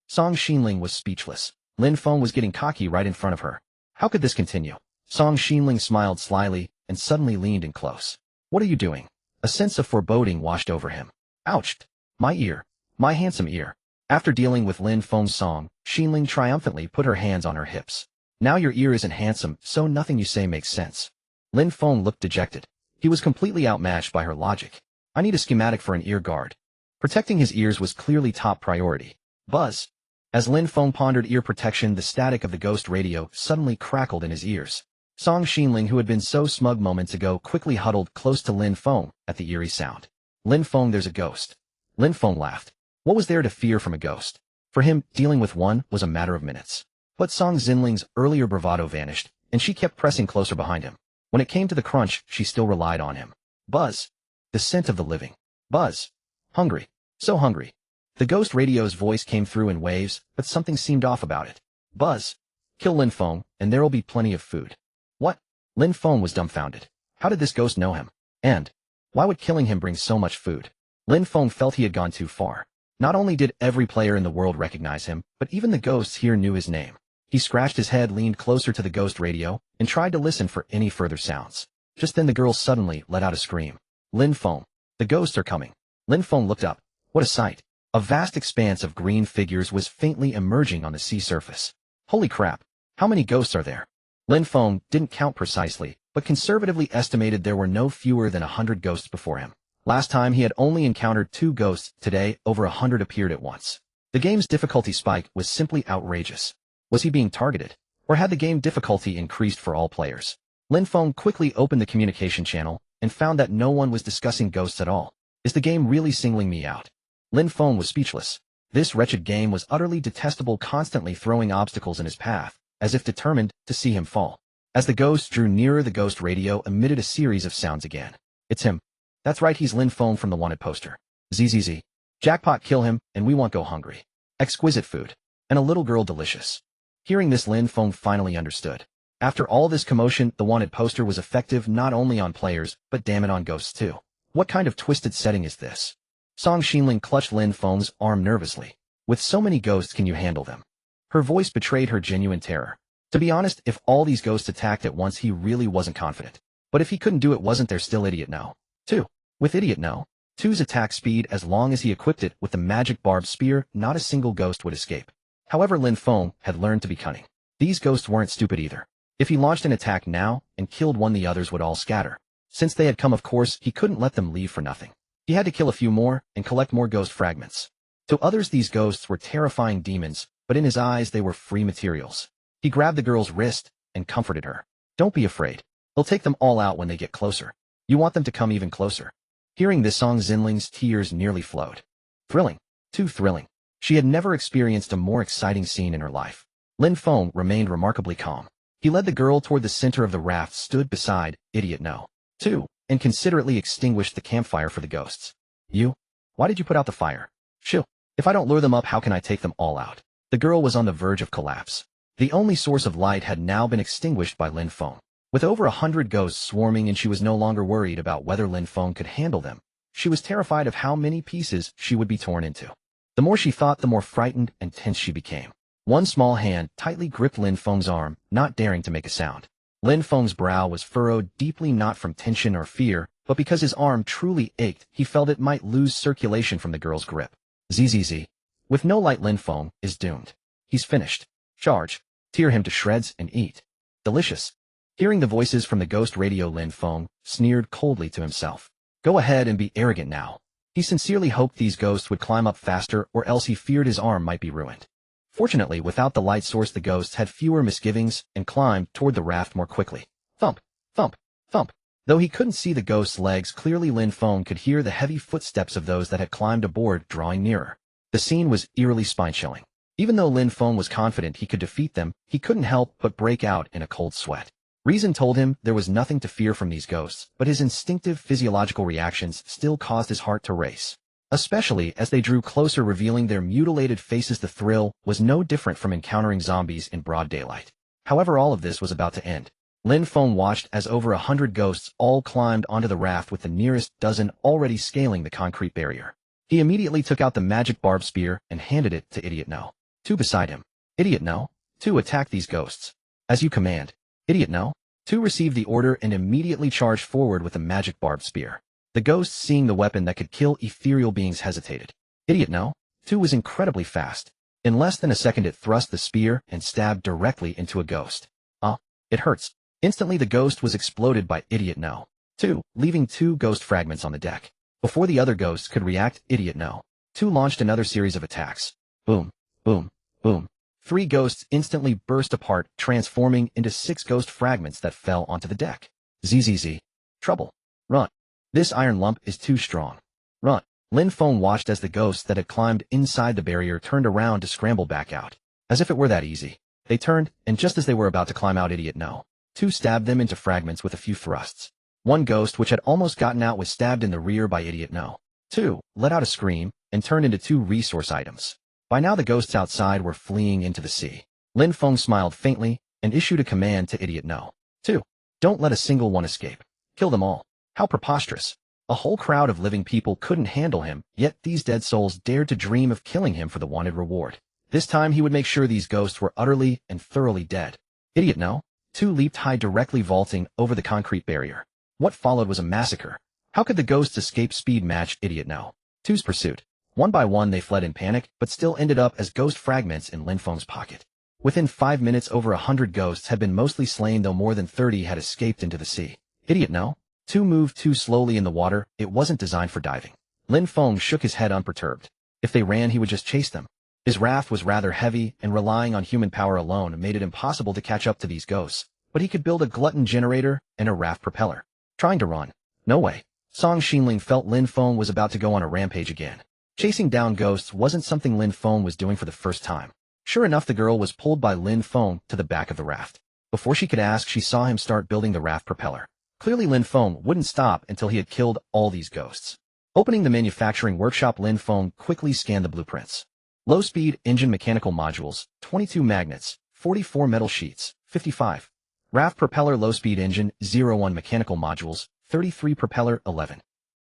Song Xinling was speechless. Lin Feng was getting cocky right in front of her. How could this continue? Song Xinling smiled slyly and suddenly leaned in close. What are you doing? A sense of foreboding washed over him. Ouched. My ear. My handsome ear. After dealing with Lin Feng's Song Xinling triumphantly put her hands on her hips. Now your ear isn't handsome, so nothing you say makes sense. Lin Feng looked dejected. He was completely outmatched by her logic. I need a schematic for an ear guard. Protecting his ears was clearly top priority. Buzz. As Lin Feng pondered ear protection, the static of the ghost radio suddenly crackled in his ears. Song Xinling, who had been so smug moments ago, quickly huddled close to Lin Feng at the eerie sound. Lin Feng, there's a ghost. Lin Feng laughed. What was there to fear from a ghost? For him, dealing with one was a matter of minutes. But Song Xinling's earlier bravado vanished, and she kept pressing closer behind him. When it came to the crunch, she still relied on him. Buzz. The scent of the living. Buzz. Hungry. So hungry. The ghost radio's voice came through in waves, but something seemed off about it. Buzz. Kill Lin Feng, and there'll be plenty of food. What? Lin Feng was dumbfounded. How did this ghost know him? And why would killing him bring so much food? Lin Feng felt he had gone too far. Not only did every player in the world recognize him, but even the ghosts here knew his name. He scratched his head, leaned closer to the ghost radio, and tried to listen for any further sounds. Just then the girl suddenly let out a scream. Lin Feng. The ghosts are coming. Lin Feng looked up. What a sight. A vast expanse of green figures was faintly emerging on the sea surface. Holy crap. How many ghosts are there? Lin Feng didn't count precisely, but conservatively estimated there were no fewer than 100 ghosts before him. Last time he had only encountered 2 ghosts, today over 100 appeared at once. The game's difficulty spike was simply outrageous. Was he being targeted? Or had the game difficulty increased for all players? Lin Feng quickly opened the communication channel and found that no one was discussing ghosts at all. Is the game really singling me out? Lin Feng was speechless. This wretched game was utterly detestable, constantly throwing obstacles in his path, as if determined to see him fall. As the ghosts drew nearer, the ghost radio emitted a series of sounds again. It's him. That's right, he's Lin Feng from the wanted poster. ZZZ. Jackpot, kill him, and we won't go hungry. Exquisite food. And a little girl delicious. Hearing this, Lin Feng finally understood. After all this commotion, the wanted poster was effective not only on players, but damn it on ghosts too. What kind of twisted setting is this? Song Xinling clutched Lin Feng's arm nervously. With so many ghosts, can you handle them? Her voice betrayed her genuine terror. To be honest, if all these ghosts attacked at once, he really wasn't confident. But if he couldn't do it, wasn't there still Idiot No? 2. With Idiot No. 2's attack speed, as long as he equipped it with the magic barbed spear, not a single ghost would escape. However, Lin Feng had learned to be cunning. These ghosts weren't stupid either. If he launched an attack now and killed one, the others would all scatter. Since they had come, of course, he couldn't let them leave for nothing. He had to kill a few more and collect more ghost fragments. To others, these ghosts were terrifying demons, but in his eyes they were free materials. He grabbed the girl's wrist and comforted her. Don't be afraid. He'll take them all out when they get closer. You want them to come even closer. Hearing this, Song Xinling's tears nearly flowed. Thrilling. Too thrilling. She had never experienced a more exciting scene in her life. Lin Feng remained remarkably calm. He led the girl toward the center of the raft, stood beside Idiot No. 2, and considerately extinguished the campfire for the ghosts. You? Why did you put out the fire? Shoo. If I don't lure them up, how can I take them all out? The girl was on the verge of collapse. The only source of light had now been extinguished by Lin Feng. With over 100 ghosts swarming, and she was no longer worried about whether Lin Feng could handle them. She was terrified of how many pieces she would be torn into. The more she thought, the more frightened and tense she became. One small hand tightly gripped Lin Feng's arm, not daring to make a sound. Lin Feng's brow was furrowed deeply, not from tension or fear, but because his arm truly ached. He felt it might lose circulation from the girl's grip. ZZZ. With no light, Lin Feng is doomed. He's finished. Charge. Tear him to shreds and eat. Delicious. Hearing the voices from the ghost radio, Lin Feng sneered coldly to himself. Go ahead and be arrogant now. He sincerely hoped these ghosts would climb up faster, or else he feared his arm might be ruined. Fortunately, without the light source, the ghosts had fewer misgivings and climbed toward the raft more quickly. Thump, thump, thump. Though he couldn't see the ghosts' legs clearly, Lin Feng could hear the heavy footsteps of those that had climbed aboard drawing nearer. The scene was eerily spine-chilling. Even though Lin Feng was confident he could defeat them, he couldn't help but break out in a cold sweat. Reason told him there was nothing to fear from these ghosts, but his instinctive physiological reactions still caused his heart to race. Especially as they drew closer, revealing their mutilated faces. The thrill was no different from encountering zombies in broad daylight. However, all of this was about to end. Lin Feng watched as over 100 ghosts all climbed onto the raft, with the nearest dozen already scaling the concrete barrier. He immediately took out the magic barbed spear and handed it to Idiot No. 2 beside him. Idiot No. 2, attack these ghosts. As you command. Idiot No. 2 received the order and immediately charged forward with the magic barbed spear. The ghosts, seeing the weapon that could kill ethereal beings, hesitated. Idiot No. 2 was incredibly fast. In less than a second, it thrust the spear and stabbed directly into a ghost. It hurts. Instantly, the ghost was exploded by Idiot No. 2, leaving 2 ghost fragments on the deck. Before the other ghosts could react, Idiot No. 2 launched another series of attacks. Boom, boom, boom. 3 ghosts instantly burst apart, transforming into 6 ghost fragments that fell onto the deck. ZZZ. Trouble. Run. This iron lump is too strong. Run. Lin Feng watched as the ghosts that had climbed inside the barrier turned around to scramble back out. As if it were that easy. They turned, and just as they were about to climb out, Idiot No. 2 stabbed them into fragments with a few thrusts. One ghost, which had almost gotten out, was stabbed in the rear by Idiot No. 2, let out a scream, and turned into 2 resource items. By now the ghosts outside were fleeing into the sea. Lin Feng smiled faintly, and issued a command to Idiot No. 2. Don't let a single one escape. Kill them all. How preposterous. A whole crowd of living people couldn't handle him, yet these dead souls dared to dream of killing him for the wanted reward. This time he would make sure these ghosts were utterly and thoroughly dead. Idiot No. 2 leaped high, directly vaulting over the concrete barrier. What followed was a massacre. How could the ghosts' escape speed match Idiot No. 2's pursuit? One by one they fled in panic, but still ended up as ghost fragments in Lin Feng's pocket. Within 5 minutes over 100 ghosts had been mostly slain, though more than 30 had escaped into the sea. Idiot No. 2 moved too slowly in the water. It wasn't designed for diving. Lin Feng shook his head unperturbed. If they ran, he would just chase them. His raft was rather heavy, and relying on human power alone made it impossible to catch up to these ghosts, but he could build a glutton generator and a raft propeller. Trying to run? No way. Song Xinling felt Lin Feng was about to go on a rampage again. Chasing down ghosts wasn't something Lin Feng was doing for the first time. Sure enough, the girl was pulled by Lin Feng to the back of the raft. Before she could ask, she saw him start building the raft propeller. Clearly Lin Feng wouldn't stop until he had killed all these ghosts. Opening the manufacturing workshop, Lin Feng quickly scanned the blueprints. Low-speed engine mechanical modules, 22 magnets, 44 metal sheets, 55. Raft propeller low-speed engine, 01 mechanical modules, 33 propeller, 11.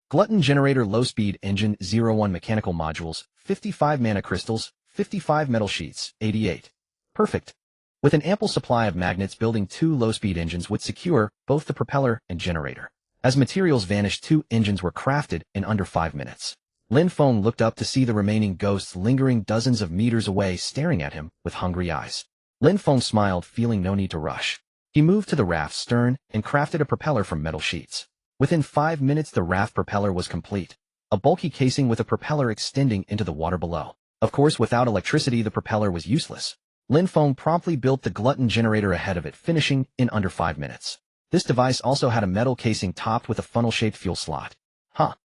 Glutton generator low-speed engine, 01 mechanical modules, 55 mana crystals, 55 metal sheets, 88. Perfect. With an ample supply of magnets, building 2 low-speed engines would secure both the propeller and generator. As materials vanished, 2 engines were crafted in under 5 minutes. Lin Feng looked up to see the remaining ghosts lingering dozens of meters away, staring at him with hungry eyes. Lin Feng smiled, feeling no need to rush. He moved to the raft's stern and crafted a propeller from metal sheets. Within 5 minutes the raft propeller was complete, a bulky casing with a propeller extending into the water below. Of course, without electricity the propeller was useless. Lin Feng promptly built the glutton generator ahead of it, finishing in under 5 minutes. This device also had a metal casing topped with a funnel-shaped fuel slot.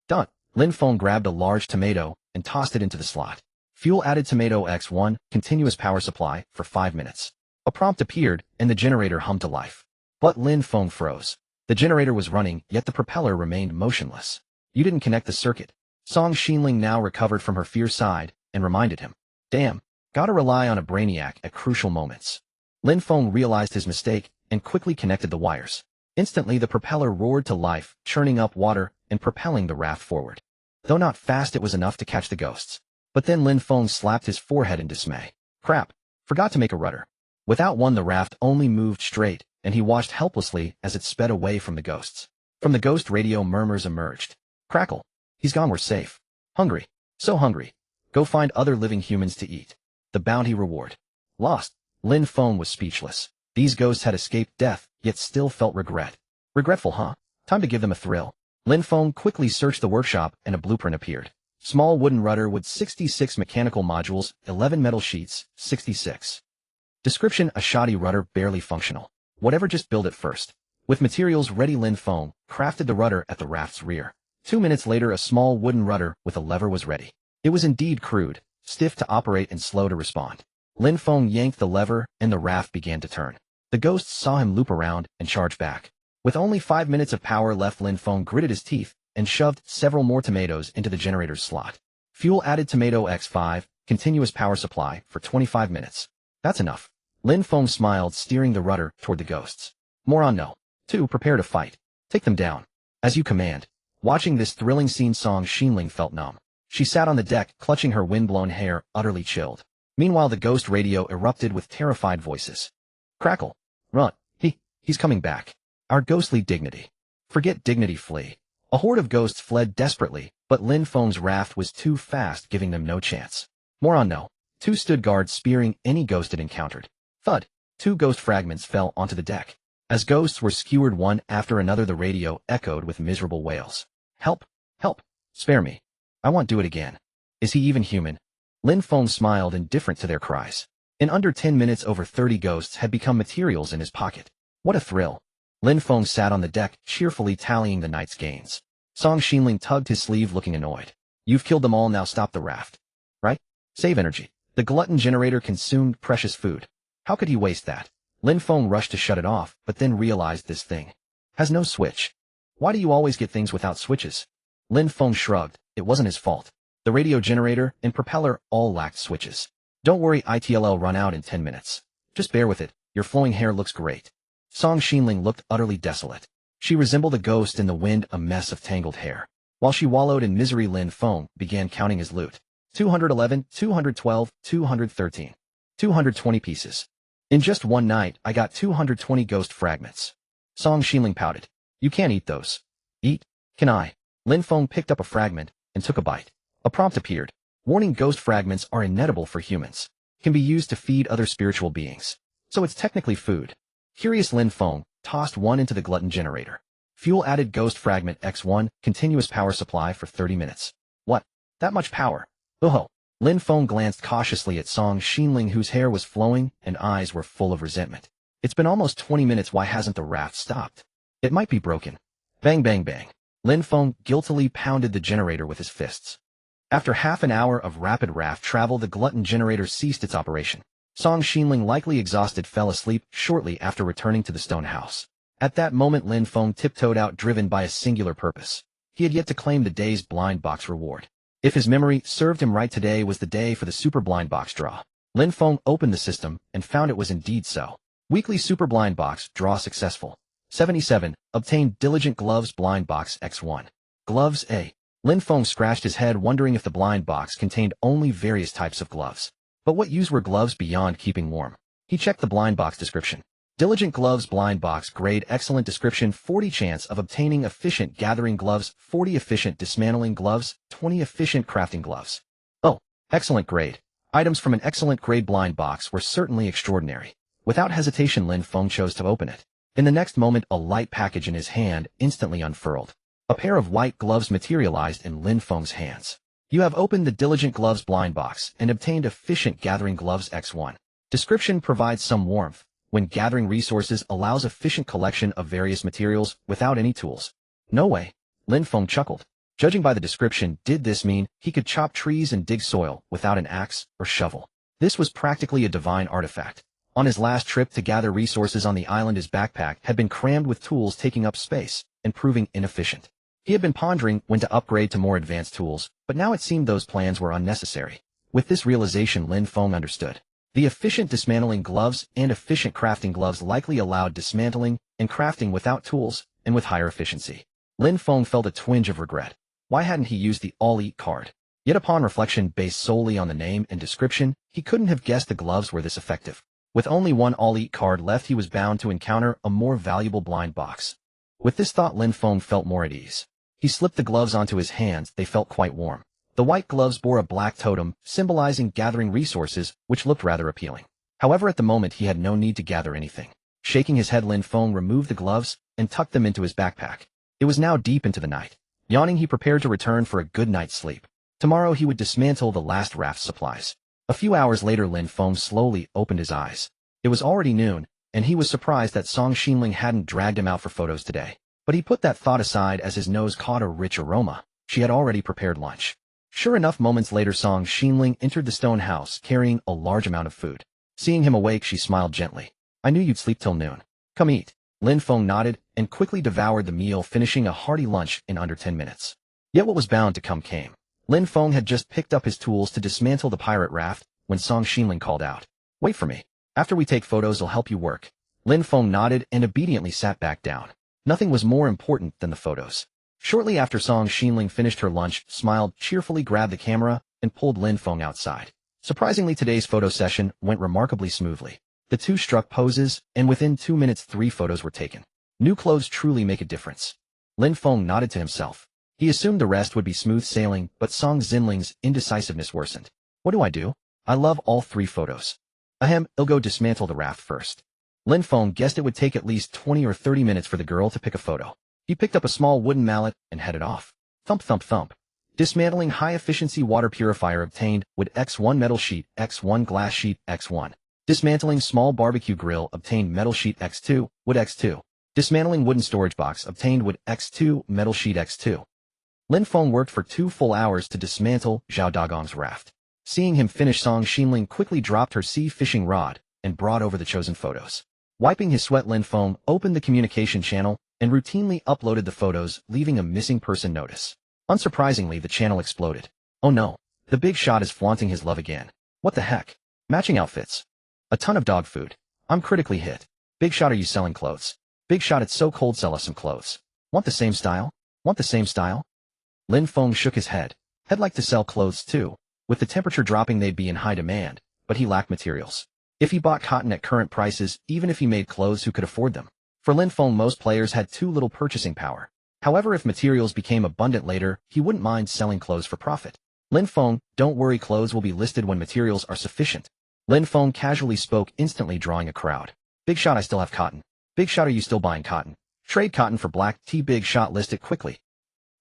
Done. Lin Feng grabbed a large tomato and tossed it into the slot. Fuel added tomato X1, continuous power supply, for 5 minutes. A prompt appeared, and the generator hummed to life. But Lin Feng froze. The generator was running, yet the propeller remained motionless. You didn't connect the circuit. Song Xinling now recovered from her fear sighed, and reminded him. Damn. Gotta rely on a brainiac at crucial moments. Lin Feng realized his mistake, and quickly connected the wires. Instantly the propeller roared to life, churning up water, and propelling the raft forward. Though not fast, it was enough to catch the ghosts. But then Lin Feng slapped his forehead in dismay. Crap. Forgot to make a rudder. Without one the raft only moved straight, and he watched helplessly as it sped away from the ghosts. From the ghost radio murmurs emerged. Crackle. He's gone, we're safe. Hungry. So hungry. Go find other living humans to eat. The bounty reward. Lost. Lin Feng was speechless. These ghosts had escaped death, yet still felt regret. Regretful, huh? Time to give them a thrill. Lin Feng quickly searched the workshop, and a blueprint appeared. Small wooden rudder with 66 mechanical modules, 11 metal sheets, 66. Description: a shoddy rudder, barely functional. Whatever, just build it first. With materials ready, Lin Feng crafted the rudder at the raft's rear. 2 minutes later, a small wooden rudder with a lever was ready. It was indeed crude, stiff to operate and slow to respond. Lin Feng yanked the lever, and the raft began to turn. The ghosts saw him loop around and charge back. With only 5 minutes of power left, Lin Feng gritted his teeth and shoved several more tomatoes into the generator's slot. Fuel added tomato X5, continuous power supply, for 25 minutes. That's enough. Lin Feng smiled, steering the rudder toward the ghosts. More on no. 2. Prepare to fight. Take them down. As you command. Watching this thrilling scene, Song Xinling felt numb. She sat on the deck, clutching her wind-blown hair, utterly chilled. Meanwhile, the ghost radio erupted with terrified voices. Crackle. Run. He's coming back. Our ghostly dignity. Forget dignity, flee. A horde of ghosts fled desperately, but Lin Feng's raft was too fast, giving them no chance. More on no. 2 stood guard, spearing any ghost it encountered. Thud. 2 ghost fragments fell onto the deck. As ghosts were skewered one after another, the radio echoed with miserable wails. Help! Help! Spare me. I won't do it again. Is he even human? Lin Feng smiled, indifferent to their cries. In under 10 minutes, over 30 ghosts had become materials in his pocket. What a thrill. Lin Feng sat on the deck, cheerfully tallying the night's gains. Song Xinling tugged his sleeve, looking annoyed. You've killed them all, now stop the raft. Right? Save energy. The glutton generator consumed precious food. How could he waste that? Lin Feng rushed to shut it off, but then realized this thing has no switch. Why do you always get things without switches? Lin Feng shrugged. It wasn't his fault. The radio generator and propeller all lacked switches. Don't worry, it'll run out in 10 minutes. Just bear with it. Your flowing hair looks great. Song Xinling looked utterly desolate. She resembled a ghost in the wind, a mess of tangled hair. While she wallowed in misery, Lin Feng began counting his loot. 211, 212, 213. 220 pieces. In just one night, I got 220 ghost fragments. Song Xinling pouted. You can't eat those. Eat? Can I? Lin Feng picked up a fragment and took a bite. A prompt appeared. Warning: ghost fragments are inedible for humans. Can be used to feed other spiritual beings. So it's technically food. Curious, Lin Feng tossed one into the glutton generator. Fuel added: ghost fragment X1, continuous power supply for 30 minutes. What? That much power? Oh. Lin Feng glanced cautiously at Song Xinling, whose hair was flowing and eyes were full of resentment. It's been almost 20 minutes, why hasn't the raft stopped? It might be broken. Bang bang bang. Lin Feng guiltily pounded the generator with his fists. After half an hour of rapid raft travel, the glutton generator ceased its operation. Song Xinling, likely exhausted, fell asleep shortly after returning to the stone house. At that moment, Lin Feng tiptoed out, driven by a singular purpose. He had yet to claim the day's blind box reward. If his memory served him right, today was the day for the super blind box draw. Lin Feng opened the system and found it was indeed so. Weekly super blind box draw successful. 77. Obtained diligent gloves blind box X1. Gloves A. Lin Feng scratched his head, wondering if the blind box contained only various types of gloves. But what use were gloves beyond keeping warm? He checked the blind box description. Diligent gloves blind box grade excellent description: 40 chance of obtaining efficient gathering gloves, 40 efficient dismantling gloves, 20 efficient crafting gloves. Oh, excellent grade. Items from an excellent grade blind box were certainly extraordinary. Without hesitation, Lin Feng chose to open it. In the next moment, a light package in his hand instantly unfurled. A pair of white gloves materialized in Lin Feng's hands. You have opened the diligent gloves blind box and obtained efficient gathering gloves X1. Description: provides some warmth. When gathering resources, allows efficient collection of various materials without any tools. No way. Lin Feng chuckled. Judging by the description, did this mean he could chop trees and dig soil without an axe or shovel? This was practically a divine artifact. On his last trip to gather resources on the island, his backpack had been crammed with tools, taking up space and proving inefficient. He had been pondering when to upgrade to more advanced tools, but now it seemed those plans were unnecessary. With this realization, Lin Feng understood. The efficient dismantling gloves and efficient crafting gloves likely allowed dismantling and crafting without tools and with higher efficiency. Lin Feng felt a twinge of regret. Why hadn't he used the all-eat card? Yet upon reflection, based solely on the name and description, he couldn't have guessed the gloves were this effective. With only one all-eat card left, he was bound to encounter a more valuable blind box. With this thought, Lin Feng felt more at ease. He slipped the gloves onto his hands. They felt quite warm. The white gloves bore a black totem, symbolizing gathering resources, which looked rather appealing. However, at the moment, he had no need to gather anything. Shaking his head, Lin Feng removed the gloves and tucked them into his backpack. It was now deep into the night. Yawning, he prepared to return for a good night's sleep. Tomorrow he would dismantle the last raft supplies. A few hours later, Lin Feng slowly opened his eyes. It was already noon, and he was surprised that Song Xinling hadn't dragged him out for photos today. But he put that thought aside as his nose caught a rich aroma. She had already prepared lunch. Sure enough, moments later, Song Xinling entered the stone house carrying a large amount of food. Seeing him awake, she smiled gently. I knew you'd sleep till noon. Come eat. Lin Feng nodded and quickly devoured the meal, finishing a hearty lunch in under 10 minutes. Yet what was bound to come came. Lin Feng had just picked up his tools to dismantle the pirate raft when Song Xinling called out. Wait for me. After we take photos, I'll help you work. Lin Feng nodded and obediently sat back down. Nothing was more important than the photos. Shortly after Song Xinling finished her lunch, smiled cheerfully, grabbed the camera, and pulled Lin Feng outside. Surprisingly, today's photo session went remarkably smoothly. The two struck poses, and within 2 minutes 3 photos were taken. New clothes truly make a difference. Lin Feng nodded to himself. He assumed the rest would be smooth sailing, but Song Xinling's indecisiveness worsened. What do I do? I love all 3 photos. Ahem, I'll go dismantle the raft first. Lin Feng guessed it would take at least 20 or 30 minutes for the girl to pick a photo. He picked up a small wooden mallet and headed off. Thump thump thump. Dismantling high-efficiency water purifier obtained wood X1 metal sheet, X1 glass sheet, X1. Dismantling small barbecue grill obtained metal sheet X2, wood X2. Dismantling wooden storage box obtained wood X2, metal sheet X2. Lin Feng worked for 2 full hours to dismantle Zhao Dagong's raft. Seeing him finish, Song Xinling quickly dropped her sea fishing rod and brought over the chosen photos. Wiping his sweat, Lin Feng opened the communication channel and routinely uploaded the photos, leaving a missing person notice. Unsurprisingly, the channel exploded. Oh no, the big shot is flaunting his love again. What the heck? Matching outfits. A ton of dog food. I'm critically hit. Big shot, are you selling clothes? Big shot, it's so cold, sell us some clothes. Want the same style? Want the same style? Lin Feng shook his head. He'd like to sell clothes too. With the temperature dropping, they'd be in high demand, but he lacked materials. If he bought cotton at current prices, even if he made clothes, who could afford them? For Lin Feng, most players had too little purchasing power. However, if materials became abundant later, he wouldn't mind selling clothes for profit. Lin Feng, don't worry, clothes will be listed when materials are sufficient. Lin Feng casually spoke, instantly drawing a crowd. Big shot, I still have cotton. Big shot, are you still buying cotton? Trade cotton for black tea. Big shot, list it quickly.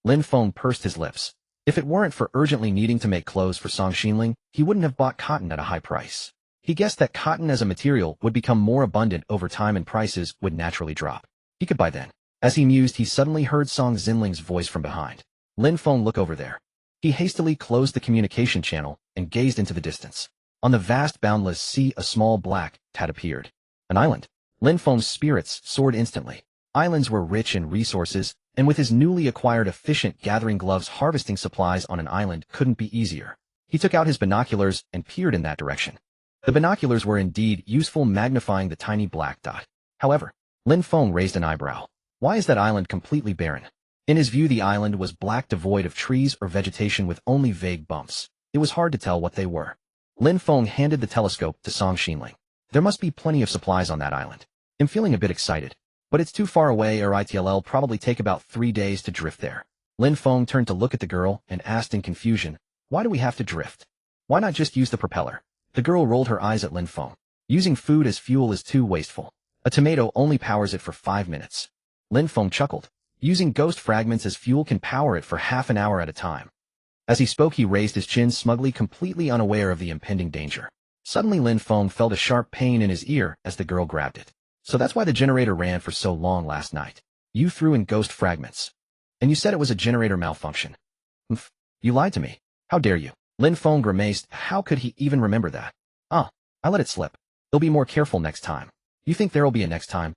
Lin Feng pursed his lips. If it weren't for urgently needing to make clothes for Song Xinling, he wouldn't have bought cotton at a high price. He guessed that cotton as a material would become more abundant over time and prices would naturally drop. He could buy then. As he mused, he suddenly heard Song Xinling's voice from behind. Lin Feng, look over there. He hastily closed the communication channel and gazed into the distance. On the vast boundless sea, a small black tat appeared. An island. Lin Feng's spirits soared instantly. Islands were rich in resources, and with his newly acquired efficient gathering gloves, harvesting supplies on an island couldn't be easier. He took out his binoculars and peered in that direction. The binoculars were indeed useful, magnifying the tiny black dot. However, Lin Feng raised an eyebrow. Why is that island completely barren? In his view, the island was black, devoid of trees or vegetation, with only vague bumps. It was hard to tell what they were. Lin Feng handed the telescope to Song Xinling. There must be plenty of supplies on that island. I'm feeling a bit excited. But it's too far away, or it'll probably take about 3 days to drift there. Lin Feng turned to look at the girl and asked in confusion, why do we have to drift? Why not just use the propeller? The girl rolled her eyes at Lin Feng. Using food as fuel is too wasteful. A tomato only powers it for 5 minutes. Lin Feng chuckled. Using ghost fragments as fuel can power it for half an hour at a time. As he spoke, he raised his chin smugly, completely unaware of the impending danger. Suddenly, Lin Feng felt a sharp pain in his ear as the girl grabbed it. So that's why the generator ran for so long last night. You threw in ghost fragments. And you said it was a generator malfunction. Humph. You lied to me. How dare you? Lin Feng grimaced. How could he even remember that? I let it slip. He'll be more careful next time. You think there'll be a next time?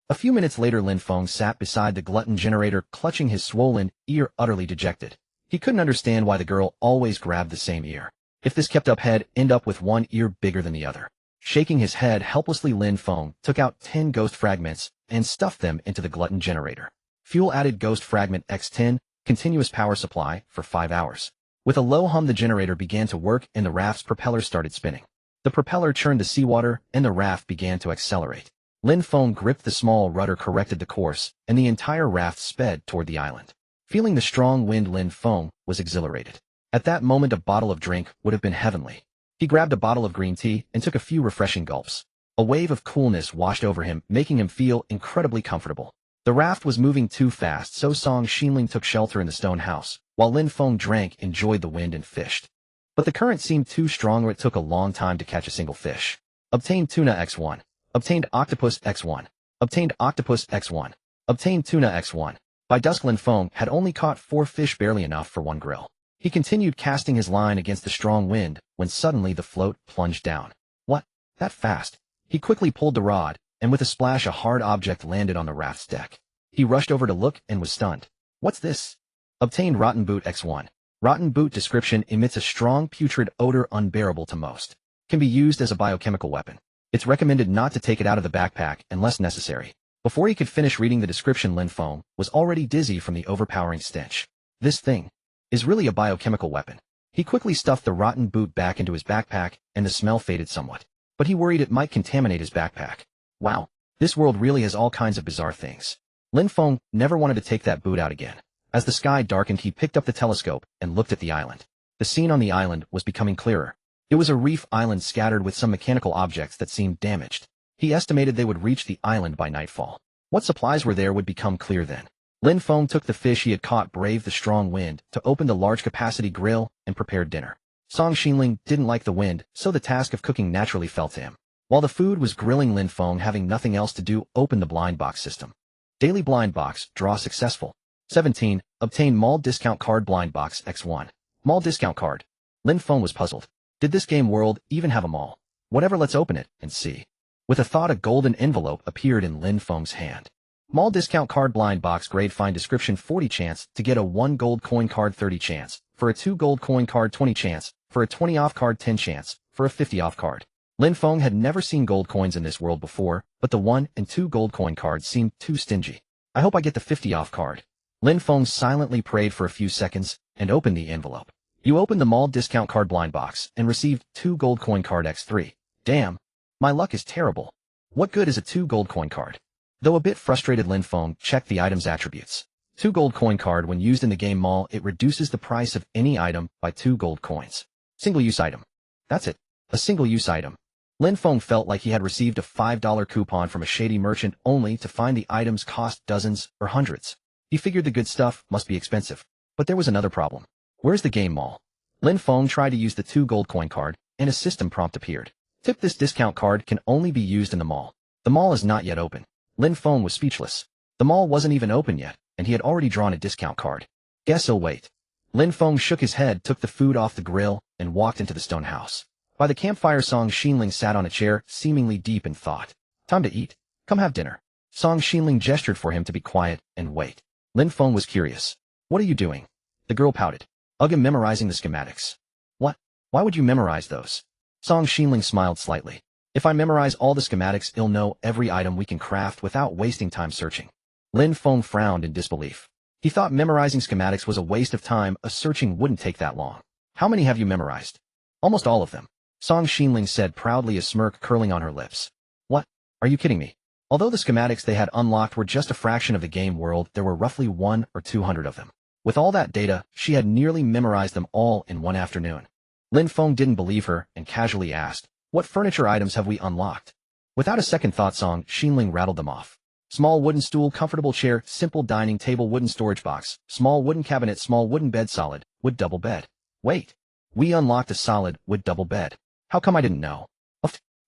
A few minutes later, Lin Feng sat beside the glutton generator, clutching his swollen ear, utterly dejected. He couldn't understand why the girl always grabbed the same ear. If this kept up, he'd end up with one ear bigger than the other. Shaking his head helplessly, Lin Feng took out 10 ghost fragments and stuffed them into the glutton generator. Fuel added, ghost fragment X10, continuous power supply for 5 hours. With a low hum, the generator began to work and the raft's propeller started spinning. The propeller churned the seawater and the raft began to accelerate. Lin Feng gripped the small rudder, corrected the course, and the entire raft sped toward the island. Feeling the strong wind, Lin Feng was exhilarated. At that moment, a bottle of drink would have been heavenly. He grabbed a bottle of green tea and took a few refreshing gulps. A wave of coolness washed over him, making him feel incredibly comfortable. The raft was moving too fast, so Song Xinling took shelter in the stone house, while Lin Feng drank, enjoyed the wind, and fished. But the current seemed too strong, or it took a long time to catch a single fish. Obtained tuna X1. Obtained octopus X1. Obtained octopus X1. Obtained tuna X1. By dusk, Lin Feng had only caught 4 fish, barely enough for 1 grill. He continued casting his line against the strong wind when suddenly the float plunged down. What? That fast? He quickly pulled the rod, and with a splash a hard object landed on the raft's deck. He rushed over to look and was stunned. What's this? Obtained rotten boot X1. Rotten boot description: emits a strong putrid odor unbearable to most. Can be used as a biochemical weapon. It's recommended not to take it out of the backpack unless necessary. Before he could finish reading the description, Lin Feng was already dizzy from the overpowering stench. This thing is really a biochemical weapon. He quickly stuffed the rotten boot back into his backpack, and the smell faded somewhat. But he worried it might contaminate his backpack. Wow, this world really has all kinds of bizarre things. Lin Feng never wanted to take that boot out again. As the sky darkened, he picked up the telescope and looked at the island. The scene on the island was becoming clearer. It was a reef island scattered with some mechanical objects that seemed damaged. He estimated they would reach the island by nightfall. What supplies were there would become clear then. Lin Feng took the fish he had caught, braved the strong wind to open the large-capacity grill, and prepared dinner. Song Xinling didn't like the wind, so the task of cooking naturally fell to him. While the food was grilling, Lin Feng, having nothing else to do, opened the blind box system. Daily blind box draw successful. 17. Obtain mall discount card blind box X1. Mall discount card. Lin Feng was puzzled. Did this game world even have a mall? Whatever, let's open it and see. With a thought, a golden envelope appeared in Lin Feng's hand. Mall discount card blind box grade, fine description, 40 chance to get a 1 gold coin card, 30 chance. For a 2 gold coin card, 20 chance. For a 20 off card, 10 chance. For a 50 off card. Lin Feng had never seen gold coins in this world before, but the 1 and 2 gold coin cards seemed too stingy. I hope I get the 50 off card. Lin Feng silently prayed for a few seconds and opened the envelope. You opened the mall discount card blind box and received 2 gold coin card X3. Damn. My luck is terrible. What good is a 2 gold coin card? Though a bit frustrated, Lin Feng checked the item's attributes. 2 gold coin card. When used in the game mall, it reduces the price of any item by 2 gold coins. Single-use item. That's it. A single-use item. Lin Feng felt like he had received a $5 coupon from a shady merchant only to find the items cost dozens or hundreds. He figured the good stuff must be expensive. But there was another problem. Where's the game mall? Lin Feng tried to use the 2 gold coin card, and a system prompt appeared. Tip: this discount card can only be used in the mall. The mall is not yet open. Lin Feng was speechless. The mall wasn't even open yet, and he had already drawn a discount card. Guess I'll wait. Lin Feng shook his head, took the food off the grill, and walked into the stone house. By the campfire, Song Xinling sat on a chair, seemingly deep in thought. Time to eat. Come have dinner. Song Xinling gestured for him to be quiet and wait. Lin Feng was curious. What are you doing? The girl pouted. I'm memorizing the schematics. What? Why would you memorize those? Song Xinling smiled slightly. If I memorize all the schematics, I'll know every item we can craft without wasting time searching. Lin Feng frowned in disbelief. He thought memorizing schematics was a waste of time, a searching wouldn't take that long. How many have you memorized? Almost all of them. Song Xinling said proudly, a smirk curling on her lips. What? Are you kidding me? Although the schematics they had unlocked were just a fraction of the game world, there were roughly 100 or 200 of them. With all that data, she had nearly memorized them all in one afternoon. Lin Feng didn't believe her and casually asked, what furniture items have we unlocked? Without a second thought, Song Xinling rattled them off. Small wooden stool, comfortable chair, simple dining table, wooden storage box, small wooden cabinet, small wooden bed, solid wood double bed. Wait. We unlocked a solid wood double bed. How come I didn't know?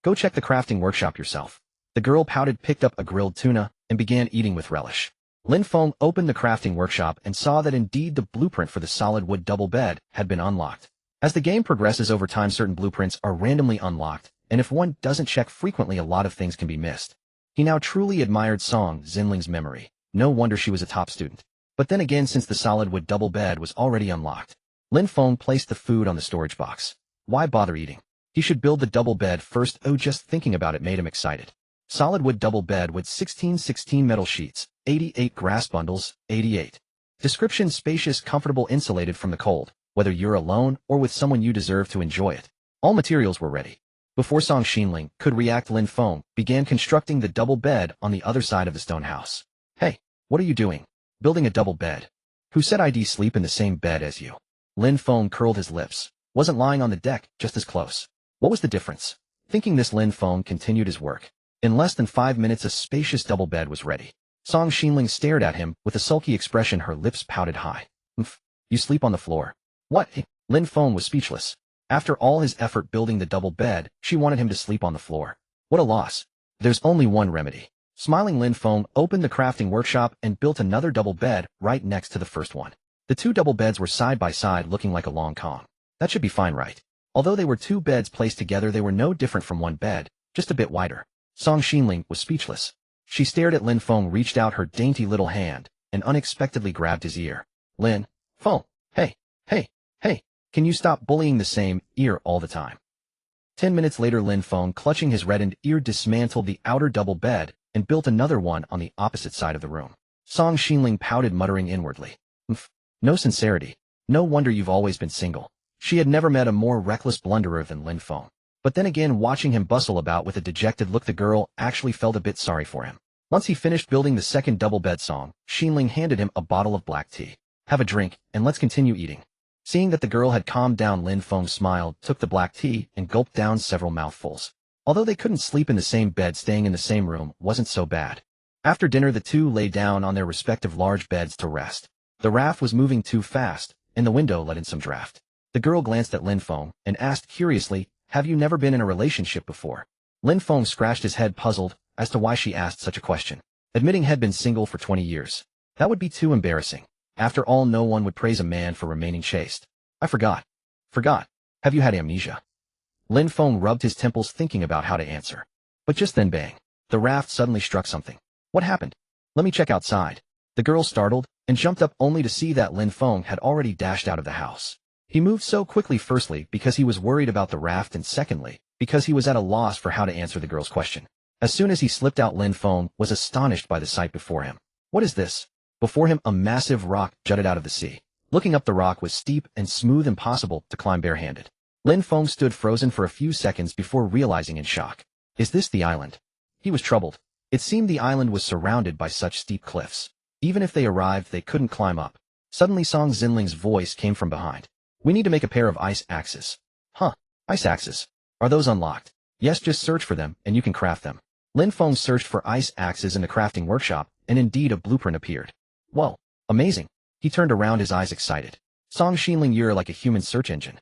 Go check the crafting workshop yourself. The girl pouted, picked up a grilled tuna, and began eating with relish. Lin Feng opened the crafting workshop and saw that indeed the blueprint for the solid wood double bed had been unlocked. As the game progresses over time, certain blueprints are randomly unlocked, and if one doesn't check frequently, a lot of things can be missed. He now truly admired Song Xinling's memory. No wonder she was a top student. But then again, since the solid wood double bed was already unlocked, Lin Feng placed the food on the storage box. Why bother eating? He should build the double bed first. Oh, just thinking about it made him excited. Solid wood double bed with 16 metal sheets, 88 grass bundles, 88. Description: spacious, comfortable, insulated from the cold. Whether you're alone or with someone, you deserve to enjoy it. All materials were ready. Before Song Xinling could react, Lin Feng began constructing the double bed on the other side of the stone house. Hey, what are you doing? Building a double bed? Who said I'd sleep in the same bed as you? Lin Feng curled his lips. Wasn't lying on the deck, just as close. What was the difference? Thinking this, Lin Feng continued his work. In less than 5 minutes, a spacious double bed was ready. Song Xinling stared at him with a sulky expression, her lips pouted high. You sleep on the floor. What? Lin Feng was speechless. After all his effort building the double bed, she wanted him to sleep on the floor. What a loss. There's only one remedy. Smiling, Lin Feng opened the crafting workshop and built another double bed right next to the first one. The 2 double beds were side by side, looking like a long Kong. That should be fine, right? Although they were 2 beds placed together, they were no different from one bed, just a bit wider. Song Xinling was speechless. She stared at Lin Feng, reached out her dainty little hand, and unexpectedly grabbed his ear. Lin Feng, hey, can you stop bullying the same ear all the time? 10 minutes later, Lin Feng, clutching his reddened ear, dismantled the outer double bed and built another one on the opposite side of the room. Song Xinling pouted, muttering inwardly. No sincerity. No wonder you've always been single. She had never met a more reckless blunderer than Lin Feng. But then again, watching him bustle about with a dejected look, the girl actually felt a bit sorry for him. Once he finished building the second double bed, Song Xinling handed him a bottle of black tea. Have a drink, and let's continue eating. Seeing that the girl had calmed down, Lin Feng smiled, took the black tea, and gulped down several mouthfuls. Although they couldn't sleep in the same bed, staying in the same room wasn't so bad. After dinner, the two lay down on their respective large beds to rest. The raft was moving too fast, and the window let in some draft. The girl glanced at Lin Feng and asked curiously, have you never been in a relationship before? Lin Feng scratched his head, puzzled as to why she asked such a question. Admitting he'd been single for 20 years. That would be too embarrassing. After all, no one would praise a man for remaining chaste. I forgot. Forgot. Have you had amnesia? Lin Feng rubbed his temples thinking about how to answer. But just then bang. The raft suddenly struck something. What happened? Let me check outside. The girl startled and jumped up only to see that Lin Feng had already dashed out of the house. He moved so quickly, firstly because he was worried about the raft, and secondly because he was at a loss for how to answer the girl's question. As soon as he slipped out, Lin Feng was astonished by the sight before him. What is this? Before him, a massive rock jutted out of the sea. Looking up, the rock was steep and smooth, impossible to climb barehanded. Lin Feng stood frozen for a few seconds before realizing in shock. Is this the island? He was troubled. It seemed the island was surrounded by such steep cliffs. Even if they arrived, they couldn't climb up. Suddenly Song Xinling's voice came from behind. We need to make a pair of ice axes. Huh, ice axes. Are those unlocked? Yes, just search for them and you can craft them. Lin Feng searched for ice axes in the crafting workshop, and indeed a blueprint appeared. Whoa, amazing. He turned around, his eyes excited. Song Xinling, you're like a human search engine.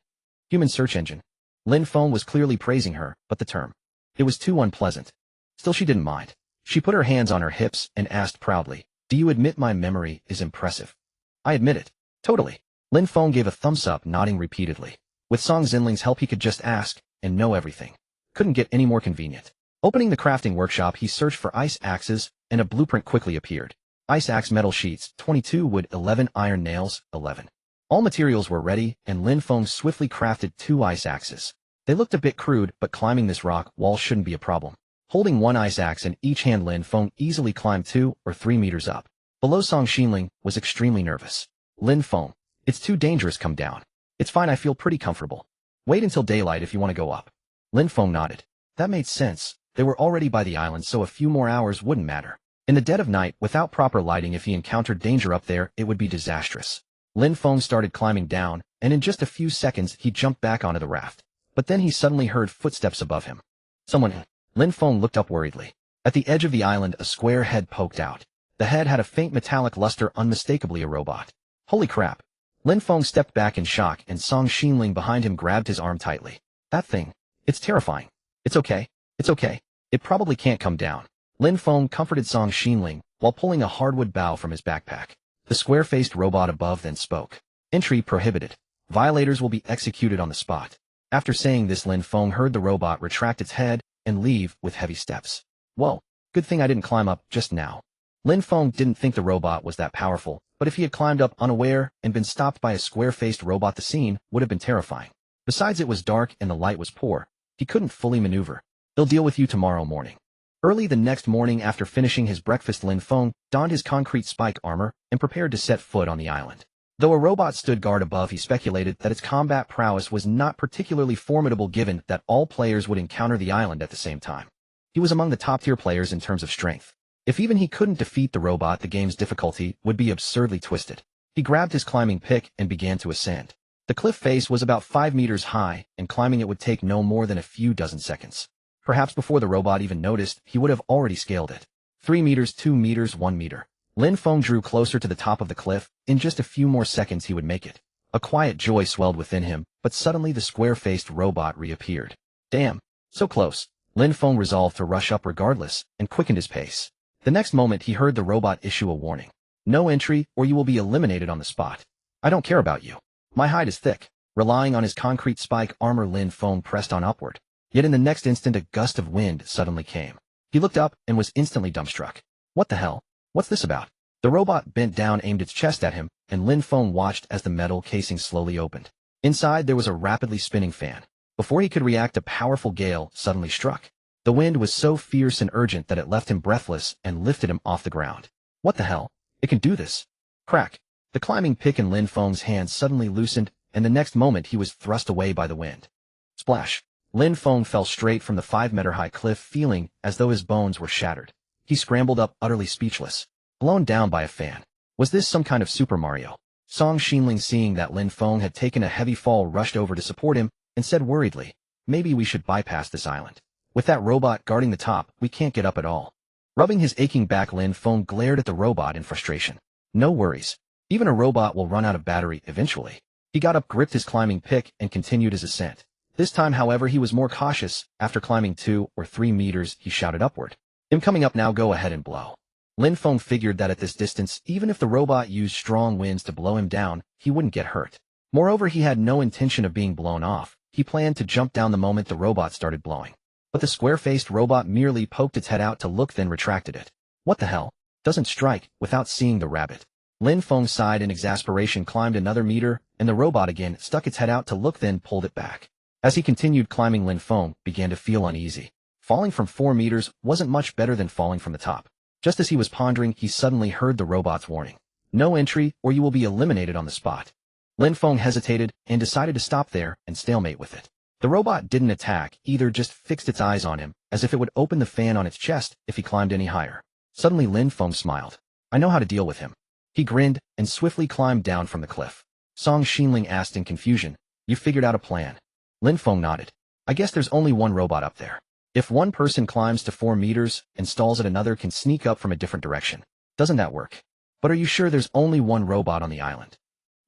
Human search engine. Lin Feng was clearly praising her, but the term. It was too unpleasant. Still, she didn't mind. She put her hands on her hips and asked proudly, do you admit my memory is impressive? I admit it. Totally. Lin Feng gave a thumbs up, nodding repeatedly. With Song Xinling's help, he could just ask and know everything. Couldn't get any more convenient. Opening the crafting workshop, he searched for ice axes, and a blueprint quickly appeared. Ice axe metal sheets, 22 wood, 11 iron nails, 11. All materials were ready, and Lin Feng swiftly crafted 2 ice axes. They looked a bit crude, but climbing this rock wall shouldn't be a problem. Holding 1 ice axe in each hand, Lin Feng easily climbed 2 or 3 meters up. Below, Song Xinling was extremely nervous. Lin Feng, it's too dangerous, come down. It's fine, I feel pretty comfortable. Wait until daylight if you want to go up. Lin Feng nodded. That made sense. They were already by the island, so a few more hours wouldn't matter. In the dead of night, without proper lighting, if he encountered danger up there, it would be disastrous. Lin Feng started climbing down, and in just a few seconds he jumped back onto the raft. But then he suddenly heard footsteps above him. Someone. Lin Feng looked up worriedly. At the edge of the island, a square head poked out. The head had a faint metallic luster, unmistakably a robot. Holy crap. Lin Feng stepped back in shock, and Song Xinling behind him grabbed his arm tightly. That thing. It's terrifying. It's okay. It's okay. It probably can't come down. Lin Feng comforted Song Xinling while pulling a hardwood bough from his backpack. The square-faced robot above then spoke. Entry prohibited. Violators will be executed on the spot. After saying this, Lin Feng heard the robot retract its head and leave with heavy steps. Whoa, good thing I didn't climb up just now. Lin Feng didn't think the robot was that powerful, but if he had climbed up unaware and been stopped by a square-faced robot, the scene would have been terrifying. Besides, it was dark and the light was poor. He couldn't fully maneuver. They'll deal with you tomorrow morning. Early the next morning, after finishing his breakfast, Lin Feng donned his concrete spike armor and prepared to set foot on the island. Though a robot stood guard above, he speculated that its combat prowess was not particularly formidable, given that all players would encounter the island at the same time. He was among the top-tier players in terms of strength. If even he couldn't defeat the robot, the game's difficulty would be absurdly twisted. He grabbed his climbing pick and began to ascend. The cliff face was about 5 meters high, and climbing it would take no more than a few dozen seconds. Perhaps before the robot even noticed, he would have already scaled it. 3 meters, 2 meters, 1 meter. Lin Feng drew closer to the top of the cliff. In just a few more seconds he would make it. A quiet joy swelled within him, but suddenly the square-faced robot reappeared. Damn, so close. Lin Feng resolved to rush up regardless, and quickened his pace. The next moment he heard the robot issue a warning. No entry, or you will be eliminated on the spot. I don't care about you. My hide is thick. Relying on his concrete spike armor, Lin Feng pressed on upward. Yet in the next instant a gust of wind suddenly came. He looked up and was instantly dumbstruck. What the hell? What's this about? The robot bent down, aimed its chest at him, and Lin Feng watched as the metal casing slowly opened. Inside there was a rapidly spinning fan. Before he could react, a powerful gale suddenly struck. The wind was so fierce and urgent that it left him breathless and lifted him off the ground. What the hell? It can do this. Crack. The climbing pick in Lin Feng's hand suddenly loosened, and the next moment he was thrust away by the wind. Splash. Lin Feng fell straight from the 5-meter-high cliff, feeling as though his bones were shattered. He scrambled up, utterly speechless. Blown down by a fan. Was this some kind of Super Mario? Song Xinling, seeing that Lin Feng had taken a heavy fall, rushed over to support him, and said worriedly, maybe we should bypass this island. With that robot guarding the top, we can't get up at all. Rubbing his aching back, Lin Feng glared at the robot in frustration. No worries. Even a robot will run out of battery eventually. He got up, gripped his climbing pick, and continued his ascent. This time, however, he was more cautious. After climbing 2 or 3 meters, he shouted upward. I'm coming up now, go ahead and blow. Lin Feng figured that at this distance, even if the robot used strong winds to blow him down, he wouldn't get hurt. Moreover, he had no intention of being blown off. He planned to jump down the moment the robot started blowing. But the square-faced robot merely poked its head out to look, then retracted it. What the hell? Doesn't strike, without seeing the rabbit. Lin Feng sighed in exasperation, climbed another meter, and the robot again stuck its head out to look, then pulled it back. As he continued climbing, Lin Feng began to feel uneasy. Falling from 4 meters wasn't much better than falling from the top. Just as he was pondering, he suddenly heard the robot's warning. No entry, or you will be eliminated on the spot. Lin Feng hesitated and decided to stop there and stalemate with it. The robot didn't attack, either just fixed its eyes on him, as if it would open the fan on its chest if he climbed any higher. Suddenly Lin Feng smiled. I know how to deal with him. He grinned and swiftly climbed down from the cliff. Song Xinling asked in confusion, you figured out a plan? Lin Feng nodded. I guess there's only one robot up there. If one person climbs to 4 meters and stalls at another can sneak up from a different direction. Doesn't that work? But are you sure there's only one robot on the island?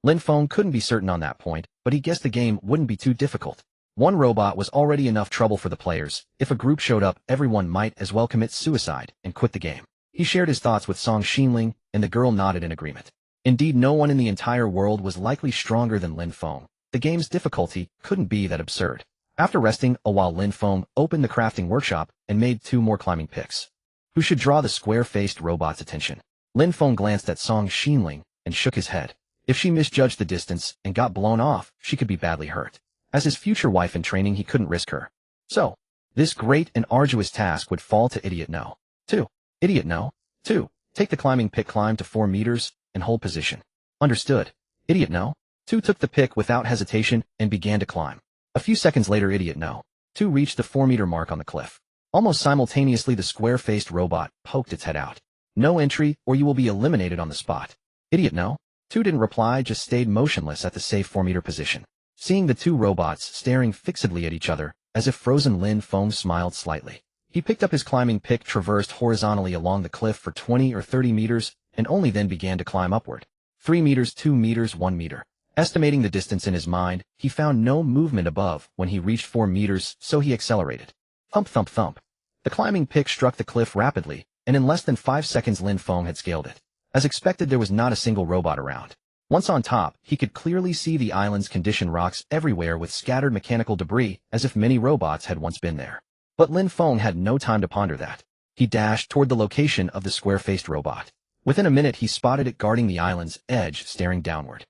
Lin Feng couldn't be certain on that point, but he guessed the game wouldn't be too difficult. One robot was already enough trouble for the players. If a group showed up, everyone might as well commit suicide and quit the game. He shared his thoughts with Song Xinling, and the girl nodded in agreement. Indeed, no one in the entire world was likely stronger than Lin Feng. The game's difficulty couldn't be that absurd. After resting a while, Lin Feng opened the crafting workshop and made 2 more climbing picks. Who should draw the square-faced robot's attention? Lin Feng glanced at Song Xinling and shook his head. If she misjudged the distance and got blown off, she could be badly hurt. As his future wife in training, he couldn't risk her. So, this great and arduous task would fall to Idiot No. 2. Idiot No. 2. Take the climbing pick, climb to 4 meters, and hold position. Understood. Idiot No. 2 took the pick without hesitation and began to climb. A few seconds later, Idiot No. 2 reached the 4-meter mark on the cliff. Almost simultaneously, the square-faced robot poked its head out. No entry, or you will be eliminated on the spot. Idiot No. 2 didn't reply, just stayed motionless at the safe 4-meter position. Seeing the 2 robots staring fixedly at each other, as if frozen, Lin Feng smiled slightly. He picked up his climbing pick, traversed horizontally along the cliff for 20 or 30 meters, and only then began to climb upward. 3 meters, 2 meters, 1 meter. Estimating the distance in his mind, he found no movement above when he reached 4 meters, so he accelerated. Thump, thump, thump. The climbing pick struck the cliff rapidly, and in less than 5 seconds Lin Feng had scaled it. As expected, there was not a single robot around. Once on top, he could clearly see the island's conditioned rocks everywhere with scattered mechanical debris, as if many robots had once been there. But Lin Feng had no time to ponder that. He dashed toward the location of the square-faced robot. Within a minute, he spotted it guarding the island's edge, staring downward.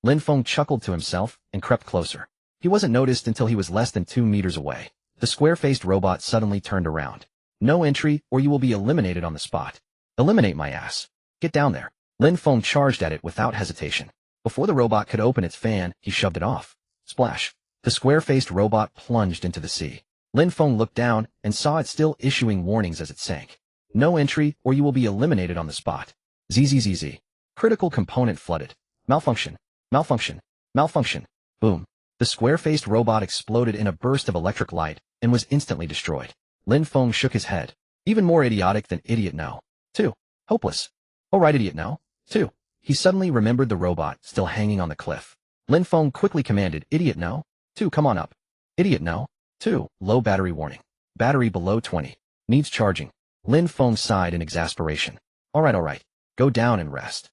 Lin Feng chuckled to himself and crept closer. He wasn't noticed until he was less than 2 meters away. The square-faced robot suddenly turned around. No entry, or you will be eliminated on the spot. Eliminate my ass. Get down there. Lin Feng charged at it without hesitation. Before the robot could open its fan, he shoved it off. Splash. The square-faced robot plunged into the sea. Lin Feng looked down and saw it still issuing warnings as it sank. No entry, or you will be eliminated on the spot. ZZZZ. Critical component flooded. Malfunction. Malfunction. Malfunction. Boom. The square-faced robot exploded in a burst of electric light and was instantly destroyed. Lin Feng shook his head. Even more idiotic than Idiot No. 2. Hopeless. Oh right, Idiot No. 2. He suddenly remembered the robot still hanging on the cliff. Lin Feng quickly commanded, Idiot No. 2, come on up. Idiot No. 2. Low battery warning. Battery below 20. Needs charging. Lin Feng sighed in exasperation. Alright. Go down and rest.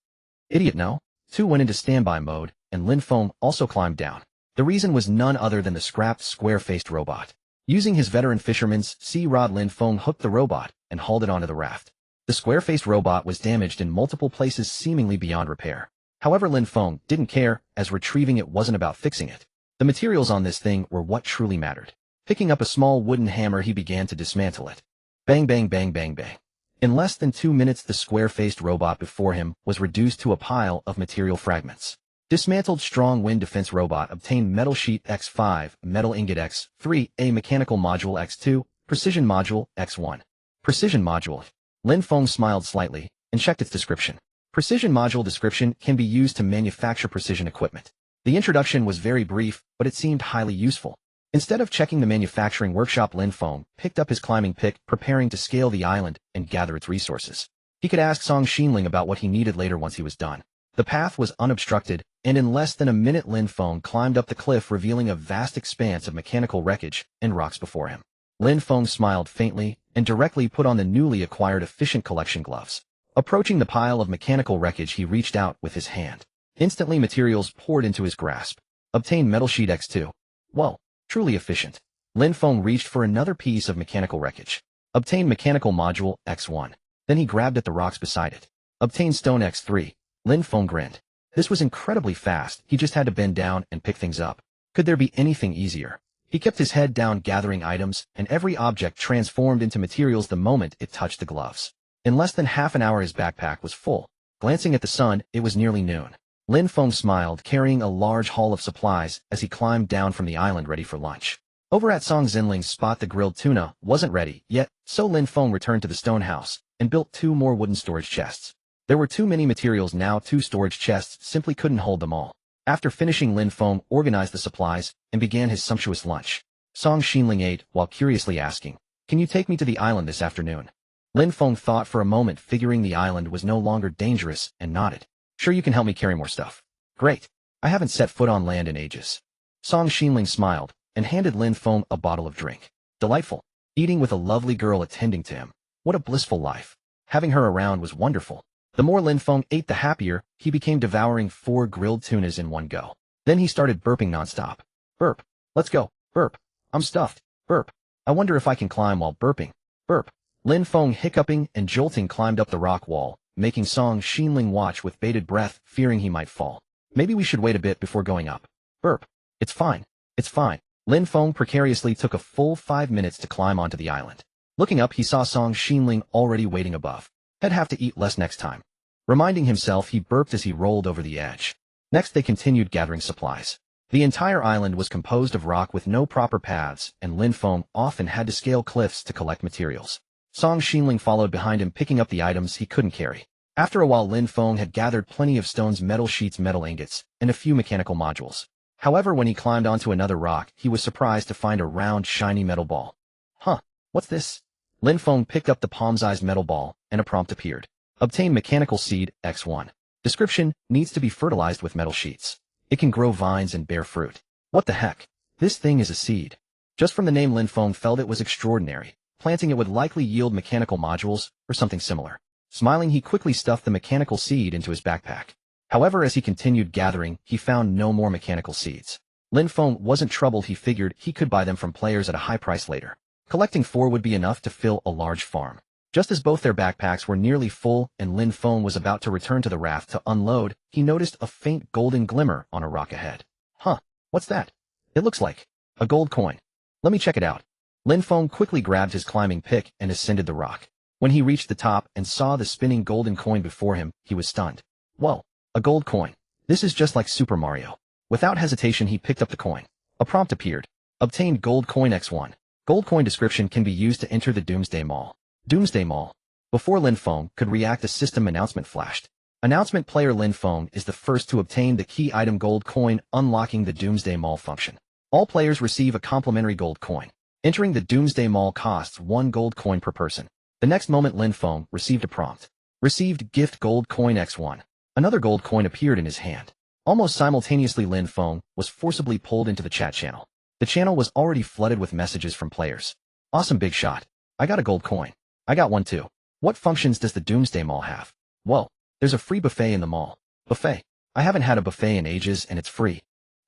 Idiot No. 2 went into standby mode, and Lin Feng also climbed down. The reason was none other than the scrapped square-faced robot. Using his veteran fisherman's sea rod, Lin Feng hooked the robot and hauled it onto the raft. The square-faced robot was damaged in multiple places, seemingly beyond repair. However, Lin Feng didn't care, as retrieving it wasn't about fixing it. The materials on this thing were what truly mattered. Picking up a small wooden hammer, he began to dismantle it. Bang, bang, bang, bang, bang. In less than 2 minutes, the square-faced robot before him was reduced to a pile of material fragments. Dismantled strong wind defense robot obtained metal sheet X5, metal ingot X3, a mechanical module X2, precision module X1. Precision module. Lin Feng smiled slightly and checked its description. Precision module description can be used to manufacture precision equipment. The introduction was very brief, but it seemed highly useful. Instead of checking the manufacturing workshop, Lin Feng picked up his climbing pick, preparing to scale the island and gather its resources. He could ask Song Xinling about what he needed later once he was done. The path was unobstructed, and in less than a minute Lin Feng climbed up the cliff, revealing a vast expanse of mechanical wreckage and rocks before him. Lin Feng smiled faintly and directly put on the newly acquired efficient collection gloves. Approaching the pile of mechanical wreckage, he reached out with his hand. Instantly materials poured into his grasp. Obtain metal sheet X2. Whoa, truly efficient. Lin Feng reached for another piece of mechanical wreckage. Obtain mechanical module X1. Then he grabbed at the rocks beside it. Obtain stone X3. Lin Feng grinned. This was incredibly fast, he just had to bend down and pick things up. Could there be anything easier? He kept his head down gathering items, and every object transformed into materials the moment it touched the gloves. In less than half an hour his backpack was full. Glancing at the sun, it was nearly noon. Lin Feng smiled, carrying a large haul of supplies as he climbed down from the island ready for lunch. Over at Song Xinling's spot the grilled tuna wasn't ready yet, so Lin Feng returned to the stone house and built 2 more wooden storage chests. There were too many materials now, 2 storage chests simply couldn't hold them all. After finishing, Lin Feng organized the supplies and began his sumptuous lunch. Song Xinling ate while curiously asking, "Can you take me to the island this afternoon?" Lin Feng thought for a moment, figuring the island was no longer dangerous, and nodded. "Sure, you can help me carry more stuff." "Great. I haven't set foot on land in ages." Song Xinling smiled and handed Lin Feng a bottle of drink. Delightful. Eating with a lovely girl attending to him. What a blissful life. Having her around was wonderful. The more Lin Feng ate, the happier he became, devouring 4 grilled tunas in one go. Then he started burping nonstop. Burp. Let's go. Burp. I'm stuffed. Burp. I wonder if I can climb while burping. Burp. Lin Feng, hiccuping and jolting, climbed up the rock wall, making Song Xinling watch with bated breath, fearing he might fall. Maybe we should wait a bit before going up. Burp. It's fine. It's fine. Lin Feng precariously took a full 5 minutes to climb onto the island. Looking up, he saw Song Xinling already waiting above. I'd have to eat less next time. Reminding himself, he burped as he rolled over the edge. Next they continued gathering supplies. The entire island was composed of rock with no proper paths, and Lin Feng often had to scale cliffs to collect materials. Song Xinling followed behind him, picking up the items he couldn't carry. After a while, Lin Feng had gathered plenty of stones, metal sheets, metal ingots, and a few mechanical modules. However, when he climbed onto another rock, he was surprised to find a round, shiny metal ball. Huh, what's this? Lin Feng picked up the palm-sized metal ball, and a prompt appeared. Obtain mechanical seed X1. Description: needs to be fertilized with metal sheets. It can grow vines and bear fruit. What the heck? This thing is a seed. Just from the name, Lin Feng felt it was extraordinary. Planting it would likely yield mechanical modules, or something similar. Smiling, he quickly stuffed the mechanical seed into his backpack. However, as he continued gathering, he found no more mechanical seeds. Lin Feng wasn't troubled. He figured he could buy them from players at a high price later. Collecting 4 would be enough to fill a large farm. Just as both their backpacks were nearly full and Lin Feng was about to return to the raft to unload, he noticed a faint golden glimmer on a rock ahead. Huh, what's that? It looks like a gold coin. Let me check it out. Lin Feng quickly grabbed his climbing pick and ascended the rock. When he reached the top and saw the spinning golden coin before him, he was stunned. Whoa, a gold coin. This is just like Super Mario. Without hesitation, he picked up the coin. A prompt appeared. Obtain gold coin X1. Gold coin description: can be used to enter the Doomsday Mall. Doomsday Mall. Before Lin Feng could react, a system announcement flashed. Announcement: player Lin Feng is the first to obtain the key item gold coin, unlocking the Doomsday Mall function. All players receive a complimentary gold coin. Entering the Doomsday Mall costs 1 gold coin per person. The next moment, Lin Feng received a prompt. Received gift gold coin X1. Another gold coin appeared in his hand. Almost simultaneously, Lin Feng was forcibly pulled into the chat channel. The channel was already flooded with messages from players. Awesome, big shot. I got a gold coin. I got one too. What functions does the Doomsday Mall have? Whoa, there's a free buffet in the mall. Buffet. I haven't had a buffet in ages and it's free.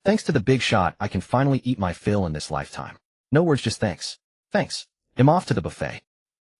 Thanks to the big shot, I can finally eat my fill in this lifetime. No words, just thanks. Thanks. I'm off to the buffet.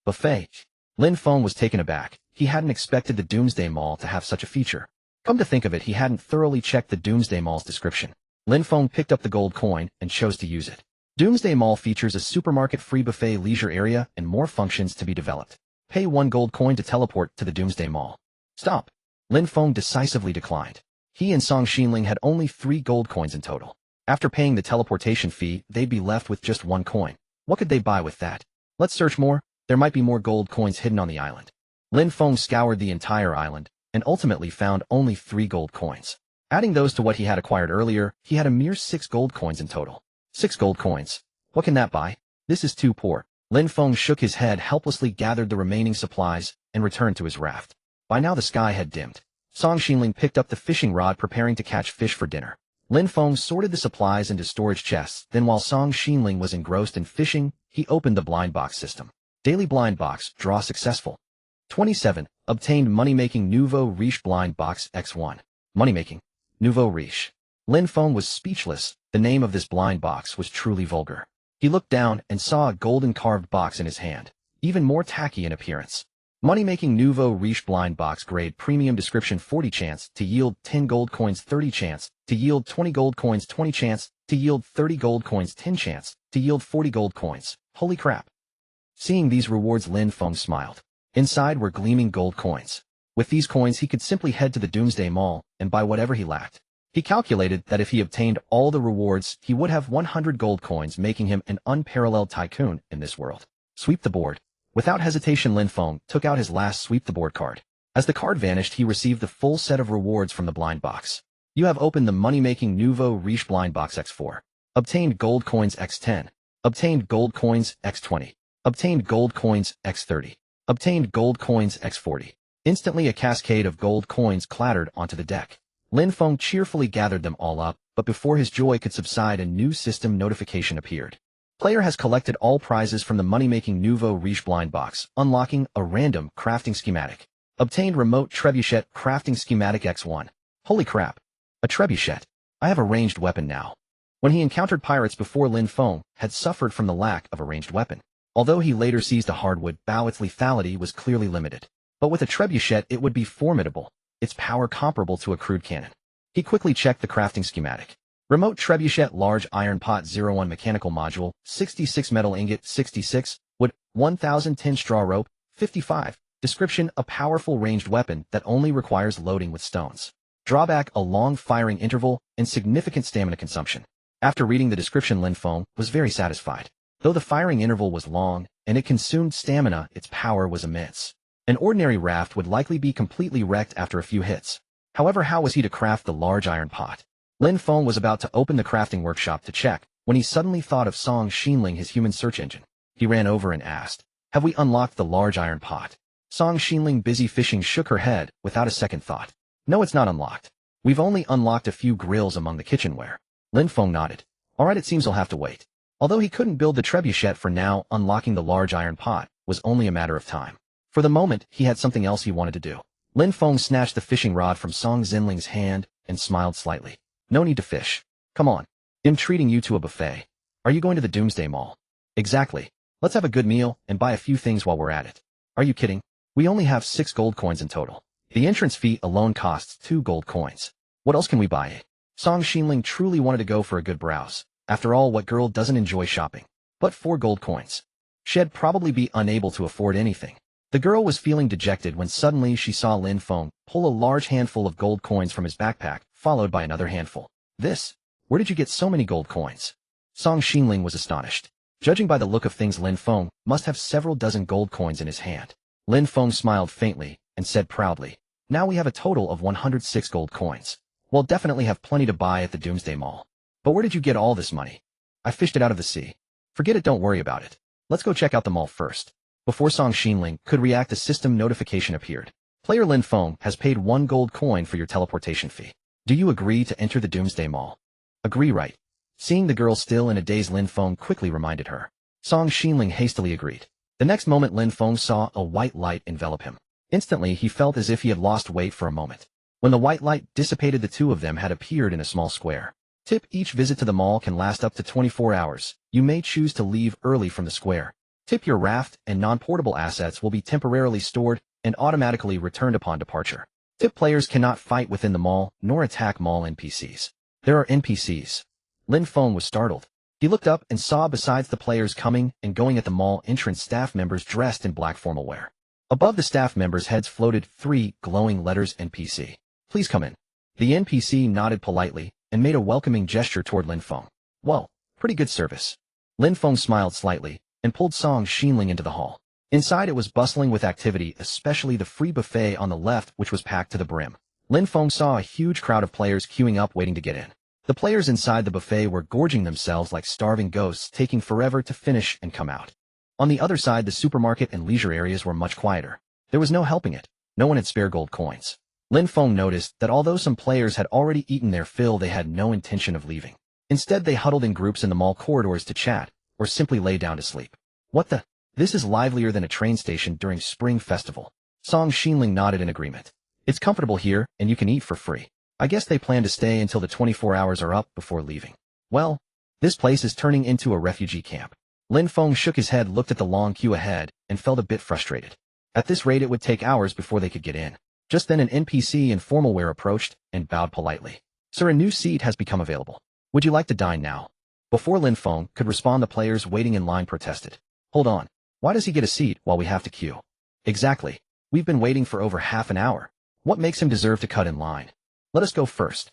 Buffet. Lin Feng was taken aback. He hadn't expected the Doomsday Mall to have such a feature. Come to think of it, he hadn't thoroughly checked the Doomsday Mall's description. Lin Feng picked up the gold coin and chose to use it. Doomsday Mall features a supermarket, free buffet, leisure area, and more functions to be developed. Pay 1 gold coin to teleport to the Doomsday Mall. Stop. Lin Feng decisively declined. He and Song Xinling had only 3 gold coins in total. After paying the teleportation fee, they'd be left with just 1 coin. What could they buy with that? Let's search more. There might be more gold coins hidden on the island. Lin Feng scoured the entire island, and ultimately found only 3 gold coins. Adding those to what he had acquired earlier, he had a mere 6 gold coins in total. 6 gold coins. What can that buy? This is too poor. Lin Feng shook his head, helplessly gathered the remaining supplies, and returned to his raft. By now the sky had dimmed. Song Xinling picked up the fishing rod, preparing to catch fish for dinner. Lin Feng sorted the supplies into storage chests, then while Song Xinling was engrossed in fishing, he opened the blind box system. Daily blind box, draw successful. 27. Obtained money-making nouveau riche blind box X1. Money-making. Nouveau riche. Lin Feng was speechless. The name of this blind box was truly vulgar. He looked down and saw a golden carved box in his hand, even more tacky in appearance. Money-making nouveau riche blind box grade premium description 40 chance to yield 10 gold coins 30 chance, to yield 20 gold coins 20 chance, to yield 30 gold coins 10 chance, to yield 40 gold coins. Holy crap. Seeing these rewards, Lin Feng smiled. Inside were gleaming gold coins. With these coins he could simply head to the Doomsday Mall and buy whatever he lacked. He calculated that if he obtained all the rewards, he would have 100 gold coins, making him an unparalleled tycoon in this world. Sweep the board. Without hesitation, Lin Feng took out his last sweep the board card. As the card vanished, he received the full set of rewards from the blind box. You have opened the money-making nouveau riche blind box X4. Obtained gold coins X10. Obtained gold coins X20. Obtained gold coins X30. Obtained gold coins X40. Instantly a cascade of gold coins clattered onto the deck. Lin Feng cheerfully gathered them all up, but before his joy could subside, a new system notification appeared. Player has collected all prizes from the money-making nouveau riche blind box, unlocking a random crafting schematic. Obtained remote trebuchet crafting schematic X1. Holy crap. A trebuchet. I have a ranged weapon now. When he encountered pirates before, Lin Feng had suffered from the lack of a ranged weapon. Although he later seized a hardwood bow, its lethality was clearly limited. But with a trebuchet it would be formidable, its power comparable to a crude cannon. He quickly checked the crafting schematic. Remote trebuchet large iron pot 01 mechanical module, 66 metal ingot 66, wood 1010 straw rope 55. Description: a powerful ranged weapon that only requires loading with stones. Drawback: a long firing interval and significant stamina consumption. After reading the description, Lin Feng was very satisfied. Though the firing interval was long and it consumed stamina, its power was immense. An ordinary raft would likely be completely wrecked after a few hits. However, how was he to craft the large iron pot? Lin Feng was about to open the crafting workshop to check, when he suddenly thought of Song Xinling, his human search engine. He ran over and asked, "Have we unlocked the large iron pot?" Song Xinling, busy fishing, shook her head without a second thought. "No, it's not unlocked. We've only unlocked a few grills among the kitchenware." Lin Feng nodded. "Alright, it seems he'll have to wait." Although he couldn't build the trebuchet for now, unlocking the large iron pot was only a matter of time. For the moment, he had something else he wanted to do. Lin Feng snatched the fishing rod from Song Xinling's hand and smiled slightly. "No need to fish. Come on. I'm treating you to a buffet. Are you going to the Doomsday Mall?" "Exactly. Let's have a good meal and buy a few things while we're at it." "Are you kidding? We only have 6 gold coins in total. The entrance fee alone costs 2 gold coins. What else can we buy?" Song Xinling truly wanted to go for a good browse. After all, what girl doesn't enjoy shopping? But 4 gold coins. She'd probably be unable to afford anything. The girl was feeling dejected when suddenly she saw Lin Feng pull a large handful of gold coins from his backpack, followed by another handful. Where did you get so many gold coins?" Song Xinling was astonished. Judging by the look of things, Lin Feng must have several dozen gold coins in his hand. Lin Feng smiled faintly and said proudly, "Now we have a total of 106 gold coins. We'll definitely have plenty to buy at the Doomsday Mall." "But where did you get all this money?" "I fished it out of the sea." "Forget it, don't worry about it. Let's go check out the mall first." Before Song Xinling could react, a system notification appeared. "Player Lin Feng has paid 1 gold coin for your teleportation fee. Do you agree to enter the Doomsday Mall?" "Agree, right?" Seeing the girl still in a daze, Lin Feng quickly reminded her. Song Xinling hastily agreed. The next moment, Lin Feng saw a white light envelop him. Instantly, he felt as if he had lost weight for a moment. When the white light dissipated, the two of them had appeared in a small square. Tip: each visit to the mall can last up to 24 hours. You may choose to leave early from the square. Tip: your raft and non-portable assets will be temporarily stored and automatically returned upon departure. Tip: players cannot fight within the mall nor attack mall NPCs. There are NPCs. Lin Feng was startled. He looked up and saw, besides the players coming and going at the mall entrance, staff members dressed in black formal wear. Above the staff members' heads floated 3 glowing letters: NPC. "Please come in." The NPC nodded politely and made a welcoming gesture toward Lin Feng. "Well, pretty good service." Lin Feng smiled slightly and pulled Song Xinling into the hall. Inside, it was bustling with activity, especially the free buffet on the left, which was packed to the brim. Lin Feng saw a huge crowd of players queuing up waiting to get in. The players inside the buffet were gorging themselves like starving ghosts, taking forever to finish and come out. On the other side, the supermarket and leisure areas were much quieter. There was no helping it. No one had spare gold coins. Lin Feng noticed that although some players had already eaten their fill, they had no intention of leaving. Instead, they huddled in groups in the mall corridors to chat, or simply lay down to sleep. "What the?" This is livelier than a train station during Spring Festival. Song Xinling nodded in agreement. It's comfortable here, and you can eat for free. I guess they plan to stay until the 24 hours are up before leaving. Well, this place is turning into a refugee camp. Lin Feng shook his head, looked at the long queue ahead, and felt a bit frustrated. At this rate it would take hours before they could get in. Just then an NPC in formal wear approached and bowed politely. Sir, a new seat has become available. Would you like to dine now? Before Lin Feng could respond, the players waiting in line protested. Hold on. Why does he get a seat while we have to queue? Exactly. We've been waiting for over half an hour. What makes him deserve to cut in line? Let us go first.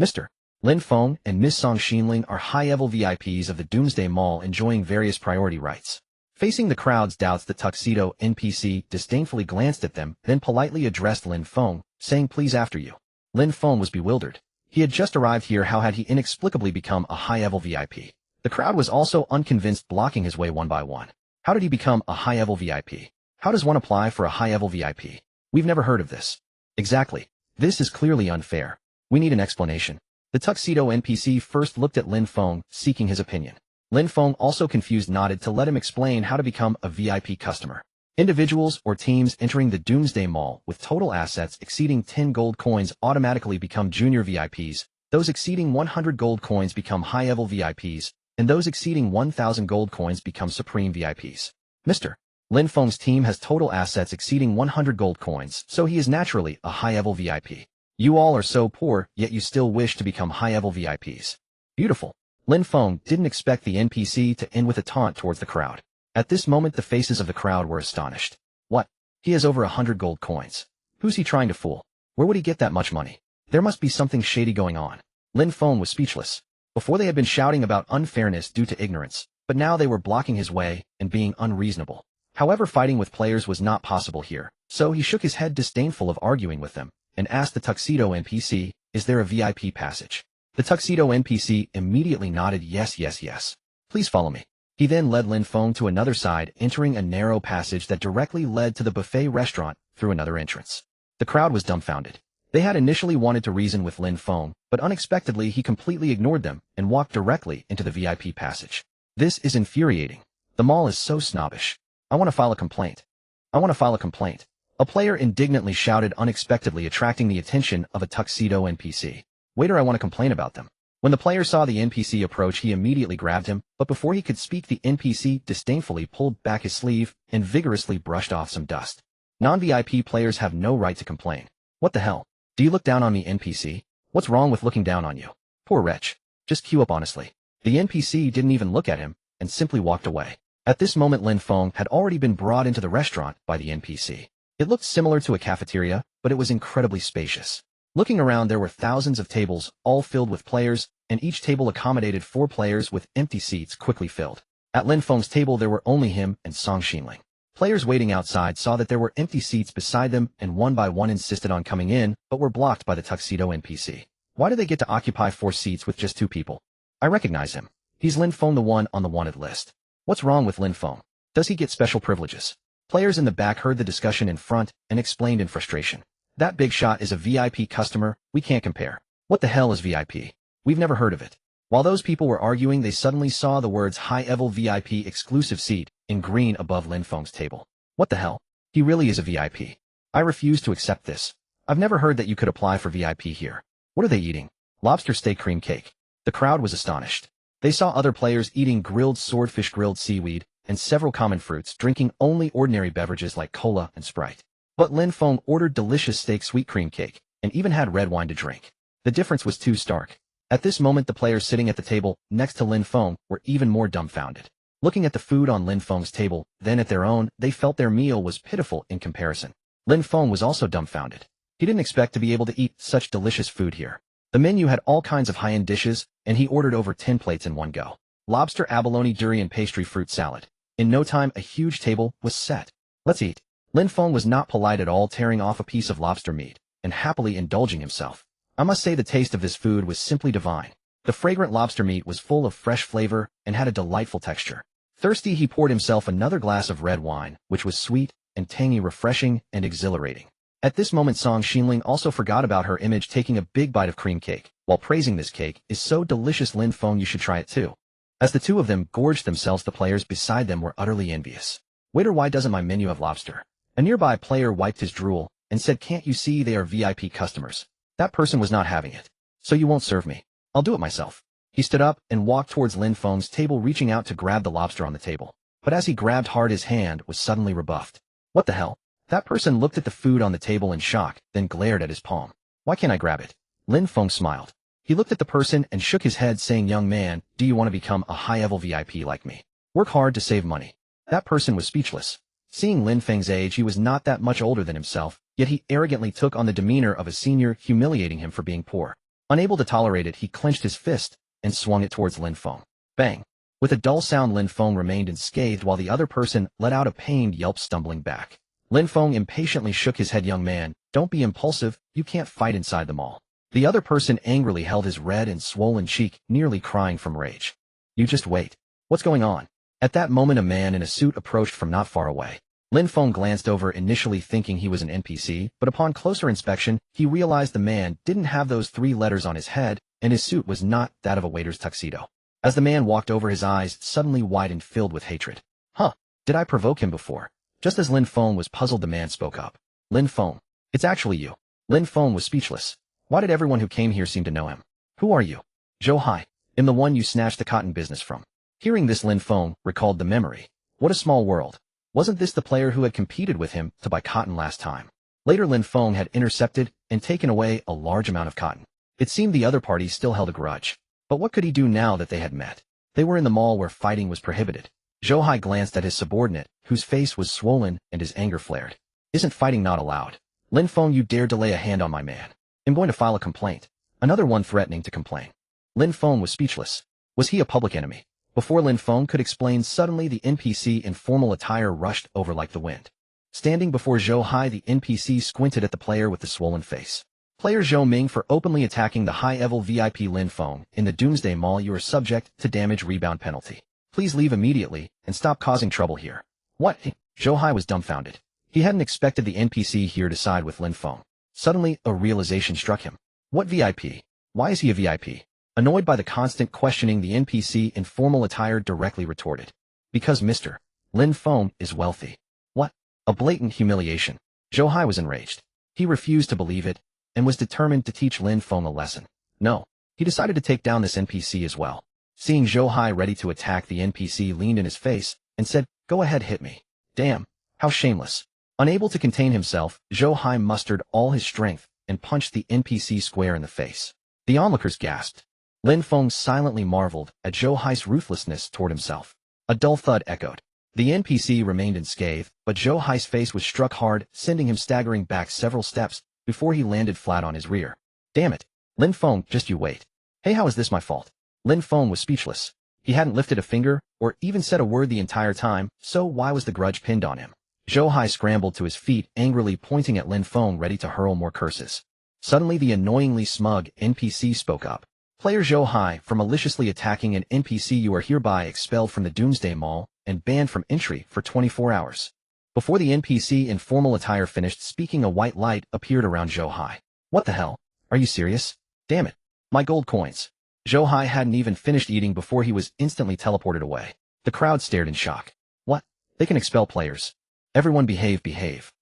Mr. Lin Feng and Miss Song Xinling are high-level VIPs of the Doomsday Mall enjoying various priority rights. Facing the crowd's doubts, the tuxedo NPC disdainfully glanced at them, then politely addressed Lin Feng, saying, "Please, after you." Lin Feng was bewildered. He had just arrived here. How had he inexplicably become a high-level VIP? The crowd was also unconvinced, blocking his way one by one. How did he become a high-level VIP? How does one apply for a high-level VIP? We've never heard of this. Exactly. This is clearly unfair. We need an explanation. The tuxedo NPC first looked at Lin Feng, seeking his opinion. Lin Feng, also confused, nodded to let him explain how to become a VIP customer. Individuals or teams entering the Doomsday Mall with total assets exceeding 10 gold coins automatically become junior VIPs, those exceeding 100 gold coins become high-level VIPs, and those exceeding 1,000 gold coins become supreme VIPs. Mr. Lin Feng's team has total assets exceeding 100 gold coins, so he is naturally a high-level VIP. You all are so poor, yet you still wish to become high-level VIPs. Beautiful. Lin Feng didn't expect the NPC to end with a taunt towards the crowd. At this moment the faces of the crowd were astonished. What? He has over 100 gold coins. Who's he trying to fool? Where would he get that much money? There must be something shady going on. Lin Feng was speechless. Before they had been shouting about unfairness due to ignorance, but now they were blocking his way and being unreasonable. However, fighting with players was not possible here, so he shook his head, disdainful of arguing with them, and asked the tuxedo NPC, "Is there a VIP passage?" The tuxedo NPC immediately nodded, yes. Please follow me. He then led Lin Feng to another side, entering a narrow passage that directly led to the buffet restaurant through another entrance. The crowd was dumbfounded. They had initially wanted to reason with Lin Feng, but unexpectedly he completely ignored them and walked directly into the VIP passage. This is infuriating. The mall is so snobbish. I want to file a complaint. A player indignantly shouted, unexpectedly attracting the attention of a tuxedo NPC. "Waiter, I want to complain about them." When the player saw the NPC approach, he immediately grabbed him, but before he could speak, the NPC disdainfully pulled back his sleeve and vigorously brushed off some dust. Non-VIP players have no right to complain. What the hell? Do you look down on me, NPC? What's wrong with looking down on you? Poor wretch. Just queue up, honestly. The NPC didn't even look at him and simply walked away. At this moment, Lin Feng had already been brought into the restaurant by the NPC. It looked similar to a cafeteria, but it was incredibly spacious. Looking around, there were thousands of tables, all filled with players, and each table accommodated 4 players with empty seats quickly filled. At Lin Feng's table there were only him and Song Xinling. Players waiting outside saw that there were empty seats beside them and one by one insisted on coming in, but were blocked by the tuxedo NPC. Why do they get to occupy 4 seats with just 2 people? I recognize him. He's Lin Feng, the one on the wanted list. What's wrong with Lin Feng? Does he get special privileges? Players in the back heard the discussion in front and explained in frustration. That big shot is a VIP customer, we can't compare. What the hell is VIP? We've never heard of it. While those people were arguing, they suddenly saw the words high-level VIP exclusive seat in green above Lin Feng's table. What the hell? He really is a VIP. I refuse to accept this. I've never heard that you could apply for VIP here. What are they eating? Lobster steak cream cake. The crowd was astonished. They saw other players eating grilled swordfish, grilled seaweed, and several common fruits, drinking only ordinary beverages like cola and Sprite. But Lin Feng ordered delicious steak, sweet cream cake, and even had red wine to drink. The difference was too stark. At this moment, the players sitting at the table next to Lin Feng were even more dumbfounded. Looking at the food on Lin Feng's table, then at their own, they felt their meal was pitiful in comparison. Lin Feng was also dumbfounded. He didn't expect to be able to eat such delicious food here. The menu had all kinds of high-end dishes, and he ordered over 10 plates in one go. Lobster, abalone, durian pastry, fruit salad. In no time, a huge table was set. Let's eat. Lin Feng was not polite at all, tearing off a piece of lobster meat and happily indulging himself. I must say the taste of this food was simply divine. The fragrant lobster meat was full of fresh flavor and had a delightful texture. Thirsty, he poured himself another glass of red wine, which was sweet and tangy, refreshing and exhilarating. At this moment, Song Xinling also forgot about her image, taking a big bite of cream cake, while praising this cake is so delicious. Lin Feng, you should try it too. As the two of them gorged themselves, the players beside them were utterly envious. "Waiter, why doesn't my menu have lobster?" A nearby player wiped his drool and said, "Can't you see they are VIP customers?" That person was not having it. "So you won't serve me? I'll do it myself." He stood up and walked towards Lin Feng's table, reaching out to grab the lobster on the table. But as he grabbed hard, his hand was suddenly rebuffed. "What the hell?" That person looked at the food on the table in shock, then glared at his palm. "Why can't I grab it?" Lin Feng smiled. He looked at the person and shook his head, saying, "Young man, do you want to become a high-level VIP like me? Work hard to save money." That person was speechless. Seeing Lin Feng's age, he was not that much older than himself, yet he arrogantly took on the demeanor of a senior, humiliating him for being poor. Unable to tolerate it, he clenched his fist and swung it towards Lin Feng. Bang! With a dull sound, Lin Feng remained unscathed while the other person let out a pained yelp, stumbling back. Lin Feng impatiently shook his head. "Young man, don't be impulsive, you can't fight inside the mall." The other person angrily held his red and swollen cheek, nearly crying from rage. "You just wait. What's going on?" At that moment, a man in a suit approached from not far away. Lin Feng glanced over, initially thinking he was an NPC, but upon closer inspection, he realized the man didn't have those 3 letters on his head, and his suit was not that of a waiter's tuxedo. As the man walked over, his eyes suddenly widened, filled with hatred. "Huh, did I provoke him before?" Just as Lin Feng was puzzled, the man spoke up. "Lin Feng, it's actually you." Lin Feng was speechless. Why did everyone who came here seem to know him? "Who are you?" "Zhou Hai. I'm the one you snatched the cotton business from." Hearing this, Lin Feng recalled the memory. What a small world. Wasn't this the player who had competed with him to buy cotton last time? Later, Lin Feng had intercepted and taken away a large amount of cotton. It seemed the other party still held a grudge. But what could he do now that they had met? They were in the mall where fighting was prohibited. Zhou Hai glanced at his subordinate, whose face was swollen, and his anger flared. "Isn't fighting not allowed? Lin Feng, you dare to lay a hand on my man. I'm going to file a complaint." Another one threatening to complain. Lin Feng was speechless. Was he a public enemy? Before Lin Feng could explain, suddenly the NPC in formal attire rushed over like the wind. Standing before Zhou Hai, the NPC squinted at the player with the swollen face. "Player Zhou Ming, for openly attacking the high-level VIP Lin Feng in the Doomsday Mall, you are subject to damage rebound penalty. Please leave immediately and stop causing trouble here." "What?" Zhou Hai was dumbfounded. He hadn't expected the NPC here to side with Lin Feng. Suddenly, a realization struck him. What VIP? Why is he a VIP? Annoyed by the constant questioning, the NPC in formal attire directly retorted. "Because Mr. Lin Feng is wealthy." What? A blatant humiliation. Zhou Hai was enraged. He refused to believe it, and was determined to teach Lin Feng a lesson. No, he decided to take down this NPC as well. Seeing Zhou Hai ready to attack, the NPC leaned in his face and said, "Go ahead, hit me." Damn, how shameless. Unable to contain himself, Zhou Hai mustered all his strength and punched the NPC square in the face. The onlookers gasped. Lin Feng silently marveled at Zhou Hai's ruthlessness toward himself. A dull thud echoed. The NPC remained unscathed, but Zhou Hai's face was struck hard, sending him staggering back several steps before he landed flat on his rear. "Damn it. Lin Feng, just you wait." "Hey, how is this my fault?" Lin Feng was speechless. He hadn't lifted a finger or even said a word the entire time, so why was the grudge pinned on him? Zhou Hai scrambled to his feet, angrily pointing at Lin Feng, ready to hurl more curses. Suddenly, the annoyingly smug NPC spoke up. "Player Zhou Hai, for maliciously attacking an NPC, you are hereby expelled from the Doomsday Mall and banned from entry for 24 hours. Before the NPC in formal attire finished speaking, a white light appeared around Zhou Hai. "What the hell? Are you serious? Damn it. My gold coins." Zhou Hai hadn't even finished eating before he was instantly teleported away. The crowd stared in shock. What? They can expel players? Everyone behave.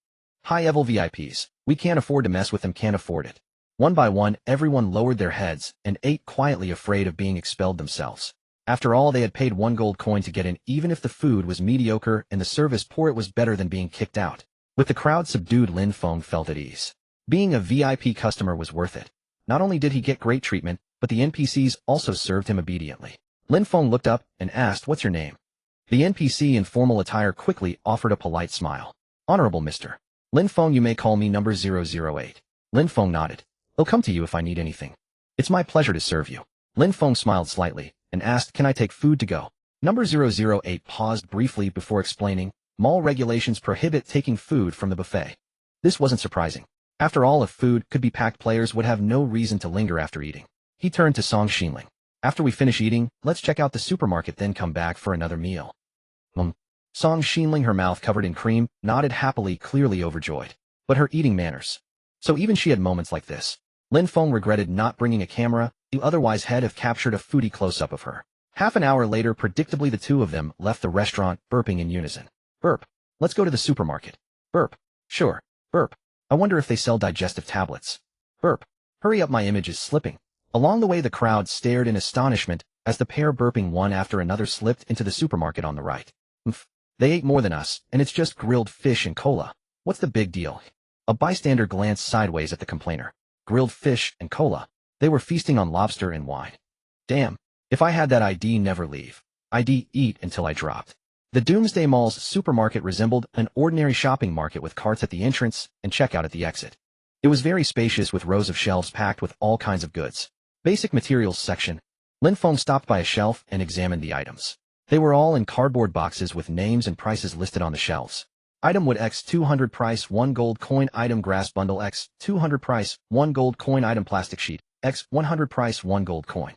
High-level VIPs. We can't afford to mess with them, can't afford it. One by one, everyone lowered their heads and ate quietly, afraid of being expelled themselves. After all, they had paid 1 gold coin to get in. Even if the food was mediocre and the service poor, it was better than being kicked out. With the crowd subdued, Lin Feng felt at ease. Being a VIP customer was worth it. Not only did he get great treatment, but the NPCs also served him obediently. Lin Feng looked up and asked, "What's your name?" The NPC in formal attire quickly offered a polite smile. "Honorable Mr. Lin Feng, you may call me number 008. Lin Feng nodded. "I'll come to you if I need anything." "It's my pleasure to serve you." Lin Feng smiled slightly and asked, "Can I take food to go?" Number 008 paused briefly before explaining, "Mall regulations prohibit taking food from the buffet." This wasn't surprising. After all, if food could be packed, players would have no reason to linger after eating. He turned to Song Xinling. "After we finish eating, let's check out the supermarket, then come back for another meal." Song Xinling, her mouth covered in cream, nodded happily, clearly overjoyed. But her eating manners. So even she had moments like this. Lin Feng regretted not bringing a camera, he otherwise had have captured a foodie close-up of her. Half an hour later, predictably the two of them left the restaurant, burping in unison. Burp. Let's go to the supermarket. Burp. Sure. Burp. I wonder if they sell digestive tablets. Burp. Hurry up, my image is slipping. Along the way the crowd stared in astonishment as the pair burping one after another slipped into the supermarket on the right. They ate more than us, and it's just grilled fish and cola. What's the big deal? A bystander glanced sideways at the complainer. Grilled fish and cola. They were feasting on lobster and wine. Damn. If I had that, I'd never leave. I'd eat until I dropped. The Doomsday Mall's supermarket resembled an ordinary shopping market with carts at the entrance and checkout at the exit. It was very spacious with rows of shelves packed with all kinds of goods. Basic materials section. Lin Feng stopped by a shelf and examined the items. They were all in cardboard boxes with names and prices listed on the shelves. Item wood X 200 price 1 gold coin. Item grass bundle X 200 price 1 gold coin. Item plastic sheet X 100 price 1 gold coin.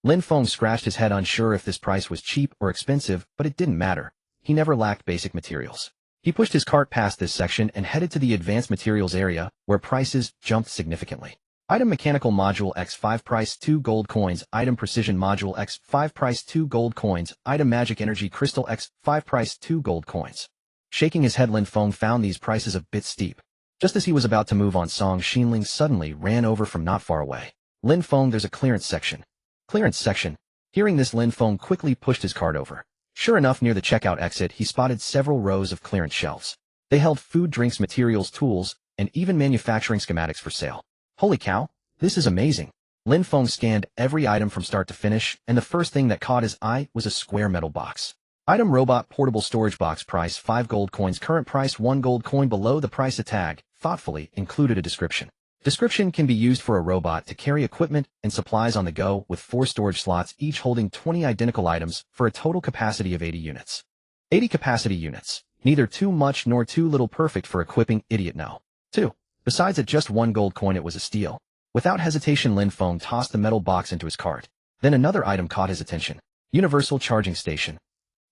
Lin Feng scratched his head, unsure if this price was cheap or expensive, but it didn't matter. He never lacked basic materials. He pushed his cart past this section and headed to the advanced materials area, where prices jumped significantly. Item mechanical module X 5 price 2 gold coins. Item precision module X 5 price 2 gold coins. Item magic energy crystal X 5 price 2 gold coins. Shaking his head, Lin Feng found these prices a bit steep. Just as he was about to move on, Song Xinling suddenly ran over from not far away. Lin Feng, there's a clearance section. Clearance section. Hearing this, Lin Feng quickly pushed his cart over. Sure enough, near the checkout exit, he spotted several rows of clearance shelves. They held food, drinks, materials, tools, and even manufacturing schematics for sale. Holy cow, this is amazing. Lin Feng scanned every item from start to finish, and the first thing that caught his eye was a square metal box. Item robot portable storage box, price 5 gold coins, current price 1 gold coin. Below the price, a tag, thoughtfully included a description. Description: can be used for a robot to carry equipment and supplies on the go, with 4 storage slots, each holding 20 identical items, for a total capacity of 80 units. 80 capacity units. Neither too much nor too little, perfect for equipping idiot no. 2. Besides, at just 1 gold coin it was a steal. Without hesitation, Lin Feng tossed the metal box into his cart. Then another item caught his attention. Universal charging station.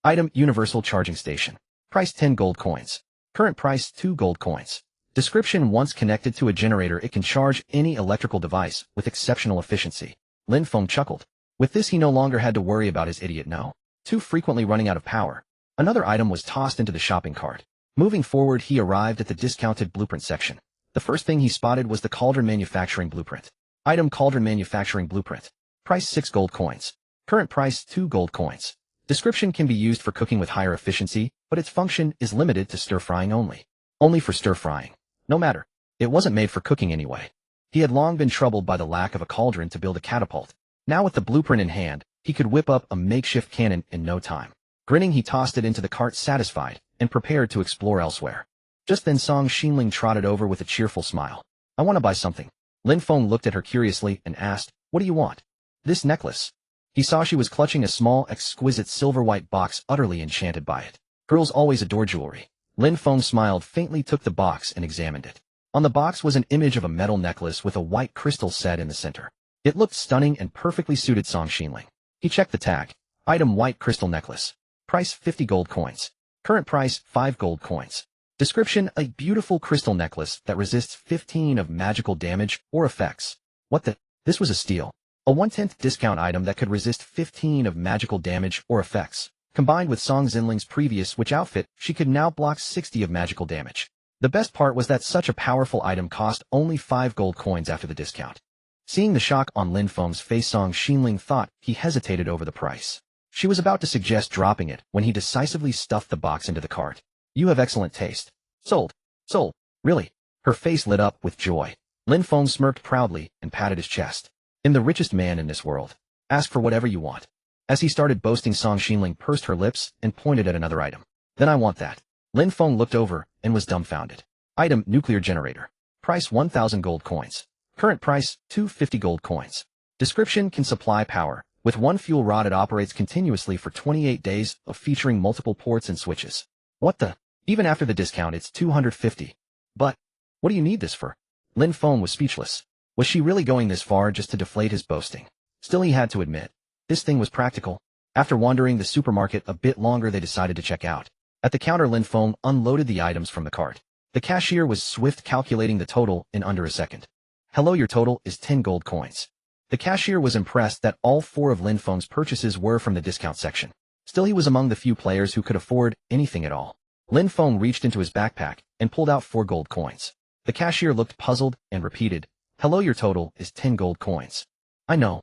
Item: universal charging station. Price 10 gold coins. Current price 2 gold coins. Description: once connected to a generator, it can charge any electrical device with exceptional efficiency. Lin Feng chuckled. With this, he no longer had to worry about his idiot no. Too frequently running out of power. Another item was tossed into the shopping cart. Moving forward, he arrived at the discounted blueprint section. The first thing he spotted was the cauldron manufacturing blueprint. Item: cauldron manufacturing blueprint. Price 6 gold coins. Current price 2 gold coins. Description: can be used for cooking with higher efficiency, but its function is limited to stir-frying only. Only for stir-frying. No matter. It wasn't made for cooking anyway. He had long been troubled by the lack of a cauldron to build a catapult. Now with the blueprint in hand, he could whip up a makeshift cannon in no time. Grinning, he tossed it into the cart, satisfied, and prepared to explore elsewhere. Just then Song Xinling trotted over with a cheerful smile. I want to buy something. Lin Feng looked at her curiously and asked, what do you want? This necklace. He saw she was clutching a small, exquisite silver-white box, utterly enchanted by it. Girls always adore jewelry. Lin Feng smiled faintly, took the box, and examined it. On the box was an image of a metal necklace with a white crystal set in the center. It looked stunning and perfectly suited Song Xinling. He checked the tag. Item: white crystal necklace. Price 50 gold coins. Current price 5 gold coins. Description: a beautiful crystal necklace that resists 15 of magical damage or effects. What the? This was a steal. A 1/10 discount item that could resist 15 of magical damage or effects. Combined with Song Xinling's previous witch outfit, she could now block 60 of magical damage. The best part was that such a powerful item cost only 5 gold coins after the discount. Seeing the shock on Lin Feng's face, Song Xinling thought he hesitated over the price. She was about to suggest dropping it when he decisively stuffed the box into the cart. You have excellent taste. Sold. Sold. Really? Her face lit up with joy. Lin Feng smirked proudly and patted his chest. I'm the richest man in this world. Ask for whatever you want. As he started boasting, Song Xinling pursed her lips and pointed at another item. Then I want that. Lin Feng looked over and was dumbfounded. Item: nuclear generator. Price 1,000 gold coins. Current price 250 gold coins. Description: can supply power. With one fuel rod, it operates continuously for 28 days, featuring multiple ports and switches. What the? Even after the discount, it's 250. But what do you need this for? Lin Feng was speechless. Was she really going this far just to deflate his boasting? Still, he had to admit, this thing was practical. After wandering the supermarket a bit longer, they decided to check out. At the counter, Lin Feng unloaded the items from the cart. The cashier was swift, calculating the total in under a second. Hello, your total is 10 gold coins. The cashier was impressed that all 4 of Lin Feng's purchases were from the discount section. Still, he was among the few players who could afford anything at all. Lin Feng reached into his backpack and pulled out 4 gold coins. The cashier looked puzzled and repeated, "Hello, your total is 10 gold coins." I know.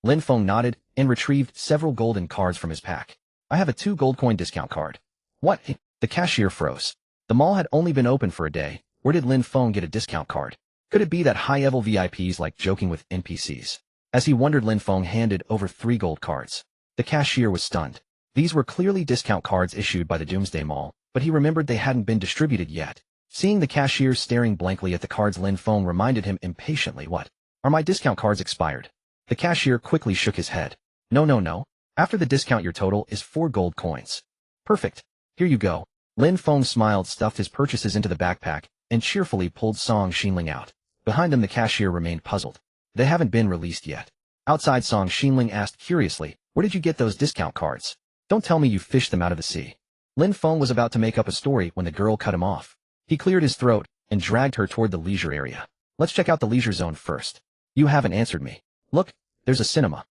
Lin Feng nodded and retrieved several golden cards from his pack. "I have a 2 gold coin discount card." "What?" The cashier froze. The mall had only been open for a day. Where did Lin Feng get a discount card? Could it be that high-level VIPs like joking with NPCs? As he wondered, Lin Feng handed over 3 gold cards. The cashier was stunned. These were clearly discount cards issued by the Doomsday Mall, but he remembered they hadn't been distributed yet. Seeing the cashier staring blankly at the cards, Lin Feng reminded him impatiently, "What? Are my discount cards expired?" The cashier quickly shook his head. No. After the discount, your total is 4 gold coins." "Perfect. Here you go." Lin Feng smiled, stuffed his purchases into the backpack, and cheerfully pulled Song Xinling out. Behind them, the cashier remained puzzled. "They haven't been released yet." Outside, Song Xinling asked curiously, "Where did you get those discount cards? Don't tell me you fished them out of the sea." Lin Feng was about to make up a story when the girl cut him off. He cleared his throat and dragged her toward the leisure area. "Let's check out the leisure zone first." "You haven't answered me." "Look, there's a cinema."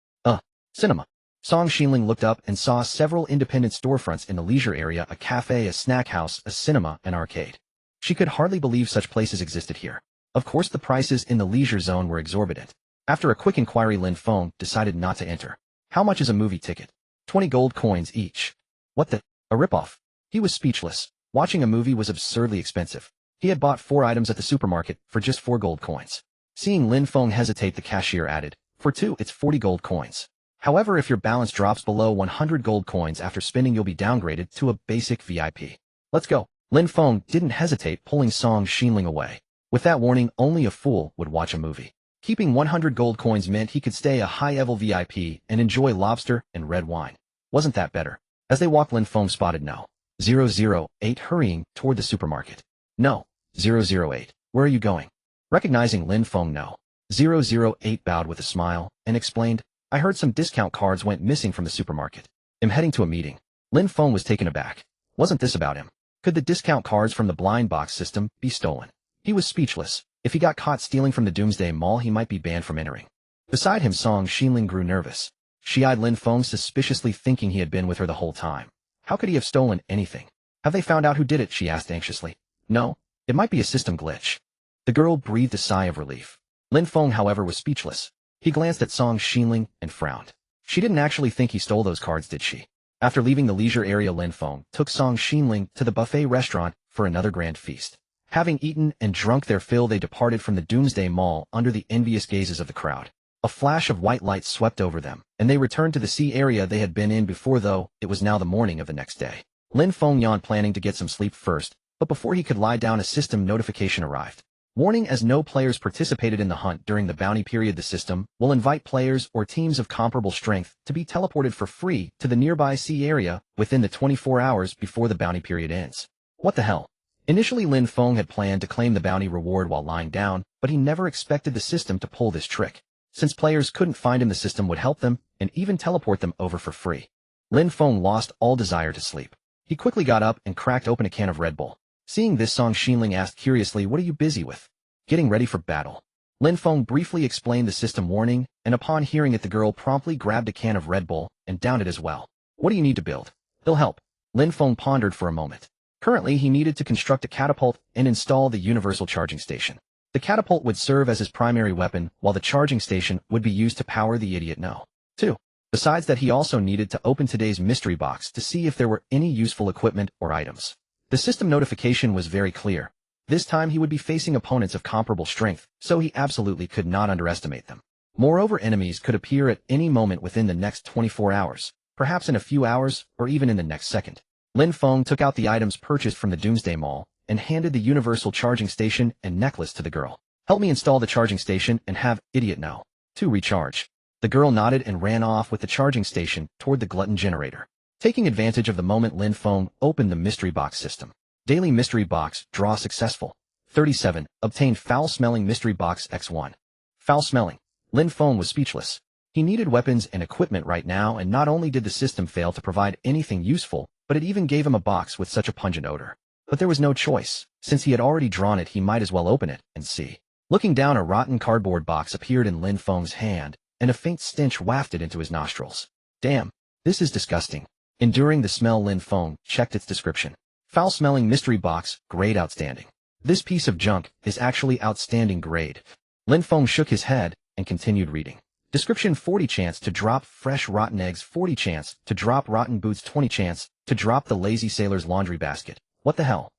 Cinema." Song Xinling looked up and saw several independent storefronts in the leisure area: a cafe, a snack house, a cinema, an arcade. She could hardly believe such places existed here. Of course, the prices in the leisure zone were exorbitant. After a quick inquiry, Lin Feng decided not to enter. "How much is a movie ticket?" 20 gold coins each." "What the? A ripoff?" He was speechless. Watching a movie was absurdly expensive. He had bought 4 items at the supermarket for just 4 gold coins. Seeing Lin Feng hesitate, the cashier added, "For 2, it's 40 gold coins. However, if your balance drops below 100 gold coins after spending, you'll be downgraded to a basic VIP. Let's go." Lin Feng didn't hesitate, pulling Song Xinling away. With that warning, only a fool would watch a movie. Keeping 100 gold coins meant he could stay a high-level VIP and enjoy lobster and red wine. Wasn't that better? As they walked, Lin Feng spotted No. 008 hurrying toward the supermarket. "No. 008, where are you going?" Recognizing Lin Feng, No. 008 bowed with a smile and explained, "I heard some discount cards went missing from the supermarket. I'm heading to a meeting." Lin Feng was taken aback. Wasn't this about him? Could the discount cards from the blind box system be stolen? He was speechless. If he got caught stealing from the Doomsday Mall, he might be banned from entering. Beside him, Song Xinling grew nervous. She eyed Lin Feng suspiciously, thinking he had been with her the whole time. How could he have stolen anything? "Have they found out who did it?" she asked anxiously. "No. It might be a system glitch." The girl breathed a sigh of relief. Lin Feng, however, was speechless. He glanced at Song Xinling and frowned. She didn't actually think he stole those cards, did she? After leaving the leisure area, Lin Feng took Song Xinling to the buffet restaurant for another grand feast. Having eaten and drunk their fill, they departed from the Doomsday Mall under the envious gazes of the crowd. A flash of white light swept over them, and they returned to the sea area they had been in before, though it was now the morning of the next day. Lin Feng yawned, planning to get some sleep first, but before he could lie down, a system notification arrived. Warning: as no players participated in the hunt during the bounty period, the system will invite players or teams of comparable strength to be teleported for free to the nearby sea area within the 24 hours before the bounty period ends. What the hell? Initially, Lin Feng had planned to claim the bounty reward while lying down, but he never expected the system to pull this trick. Since players couldn't find him, the system would help them and even teleport them over for free. Lin Feng lost all desire to sleep. He quickly got up and cracked open a can of Red Bull. Seeing this, Song Xinling asked curiously, "What are you busy with?" "Getting ready for battle." Lin Feng briefly explained the system warning, and upon hearing it, the girl promptly grabbed a can of Red Bull and downed it as well. "What do you need to build?" "They'll help." Lin Feng pondered for a moment. Currently, he needed to construct a catapult and install the universal charging station. The catapult would serve as his primary weapon, while the charging station would be used to power the idiot No. 2. Besides that, he also needed to open today's mystery box to see if there were any useful equipment or items. The system notification was very clear. This time he would be facing opponents of comparable strength, so he absolutely could not underestimate them. Moreover, enemies could appear at any moment within the next 24 hours, perhaps in a few hours, or even in the next second. Lin Feng took out the items purchased from the Doomsday Mall and handed the universal charging station and necklace to the girl. "Help me install the charging station and have Idiot No. 2 recharge." The girl nodded and ran off with the charging station toward the glutton generator. Taking advantage of the moment, Lin Feng opened the mystery box system. Daily mystery box draw successful. 37. Obtain foul-smelling mystery box X1. Foul-smelling. Lin Feng was speechless. He needed weapons and equipment right now, and not only did the system fail to provide anything useful, but it even gave him a box with such a pungent odor. But there was no choice. Since he had already drawn it, he might as well open it and see. Looking down, a rotten cardboard box appeared in Lin Feng's hand, and a faint stench wafted into his nostrils. Damn, this is disgusting. Enduring the smell, Lin Feng checked its description. Foul-smelling mystery box, grade outstanding. This piece of junk is actually outstanding grade. Lin Feng shook his head and continued reading. Description: 40 chance to drop fresh rotten eggs, 40 chance to drop rotten boots, 20 chance to drop the lazy sailor's laundry basket. What the hell?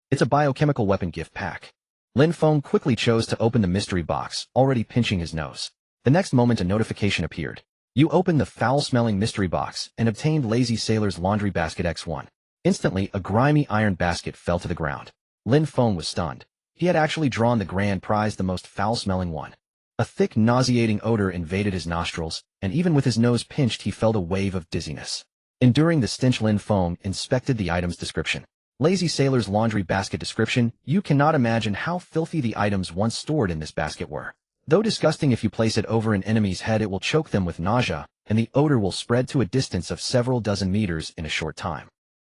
It's a biochemical weapon gift pack. Lin Feng quickly chose to open the mystery box, already pinching his nose. The next moment a notification appeared. You opened the foul-smelling mystery box and obtained lazy sailor's laundry basket X1. Instantly, a grimy iron basket fell to the ground. Lin Feng was stunned. He had actually drawn the grand prize, the most foul-smelling one. A thick, nauseating odor invaded his nostrils, and even with his nose pinched he felt a wave of dizziness. Enduring the stench, Lin Feng inspected the item's description. Lazy sailor's laundry basket description: you cannot imagine how filthy the items once stored in this basket were. Though disgusting, if you place it over an enemy's head it will choke them with nausea, and the odor will spread to a distance of several dozen meters in a short time.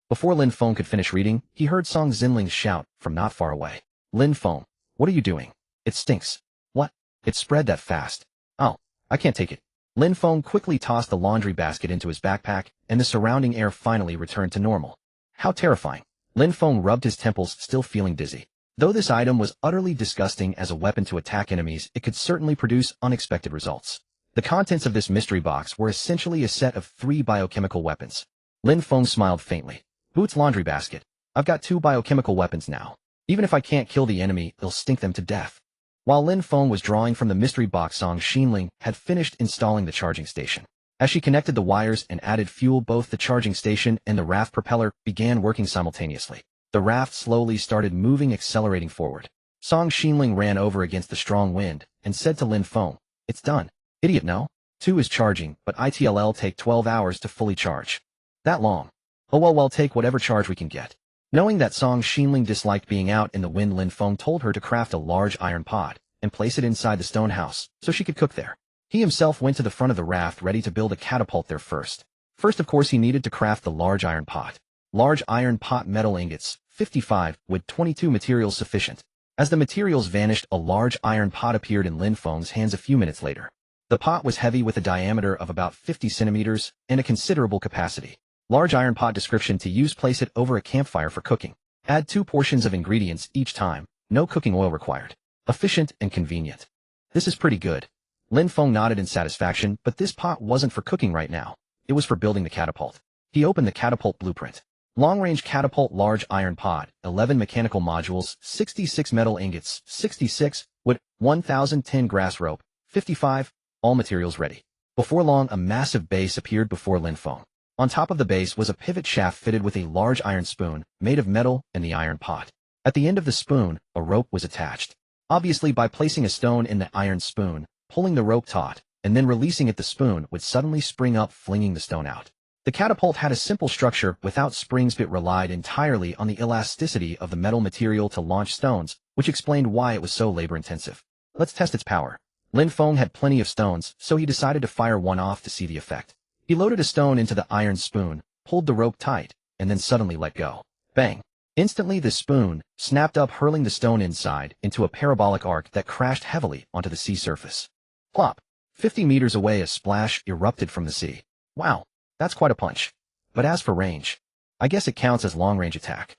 Before Lin Feng could finish reading, he heard Song Xinling's shout from not far away. Lin Feng, what are you doing? It stinks. What? It spread that fast. Oh, I can't take it. Lin Feng quickly tossed the laundry basket into his backpack, and the surrounding air finally returned to normal. How terrifying. Lin Feng rubbed his temples, still feeling dizzy. Though this item was utterly disgusting as a weapon to attack enemies, it could certainly produce unexpected results. The contents of this mystery box were essentially a set of 3 biochemical weapons. Lin Feng smiled faintly. Boots, laundry basket. I've got 2 biochemical weapons now. Even if I can't kill the enemy, it'll stink them to death. While Lin Feng was drawing from the mystery box, Song Xinling had finished installing the charging station. As she connected the wires and added fuel, both the charging station and the raft propeller began working simultaneously. The raft slowly started moving, accelerating forward. Song Xinling ran over against the strong wind and said to Lin Feng, "It's done. Idiot, no? 2 is charging, but it'll take 12 hours to fully charge. That long? Oh well, take whatever charge we can get." Knowing that Song Xinling disliked being out in the wind, Lin Feng told her to craft a large iron pot and place it inside the stone house so she could cook there. He himself went to the front of the raft, ready to build a catapult there first. First, of course, he needed to craft the large iron pot. Large iron pot, metal ingots, 55, with 22 materials sufficient. As the materials vanished, a large iron pot appeared in Lin Feng's hands a few minutes later. The pot was heavy, with a diameter of about 50 centimeters and a considerable capacity. Large iron pot description: to use, place it over a campfire for cooking. Add 2 portions of ingredients each time. No cooking oil required. Efficient and convenient. This is pretty good. Lin Feng nodded in satisfaction, but this pot wasn't for cooking right now. It was for building the catapult. He opened the catapult blueprint. Long-range catapult, large iron pot, 11 mechanical modules, 66 metal ingots, 66 wood, 1,010 grass rope, 55, all materials ready. Before long, a massive base appeared before Lin Feng. On top of the base was a pivot shaft fitted with a large iron spoon, made of metal, and the iron pot. At the end of the spoon, a rope was attached. Obviously, by placing a stone in the iron spoon, pulling the rope taut, and then releasing it, the spoon would suddenly spring up, flinging the stone out. The catapult had a simple structure without springs, but relied entirely on the elasticity of the metal material to launch stones, which explained why it was so labor-intensive. Let's test its power. Lin Feng had plenty of stones, so he decided to fire one off to see the effect. He loaded a stone into the iron spoon, pulled the rope tight, and then suddenly let go. Bang! Instantly the spoon snapped up, hurling the stone inside into a parabolic arc that crashed heavily onto the sea surface. Plop! 50 meters away, a splash erupted from the sea. Wow, that's quite a punch. But as for range, I guess it counts as long-range attack.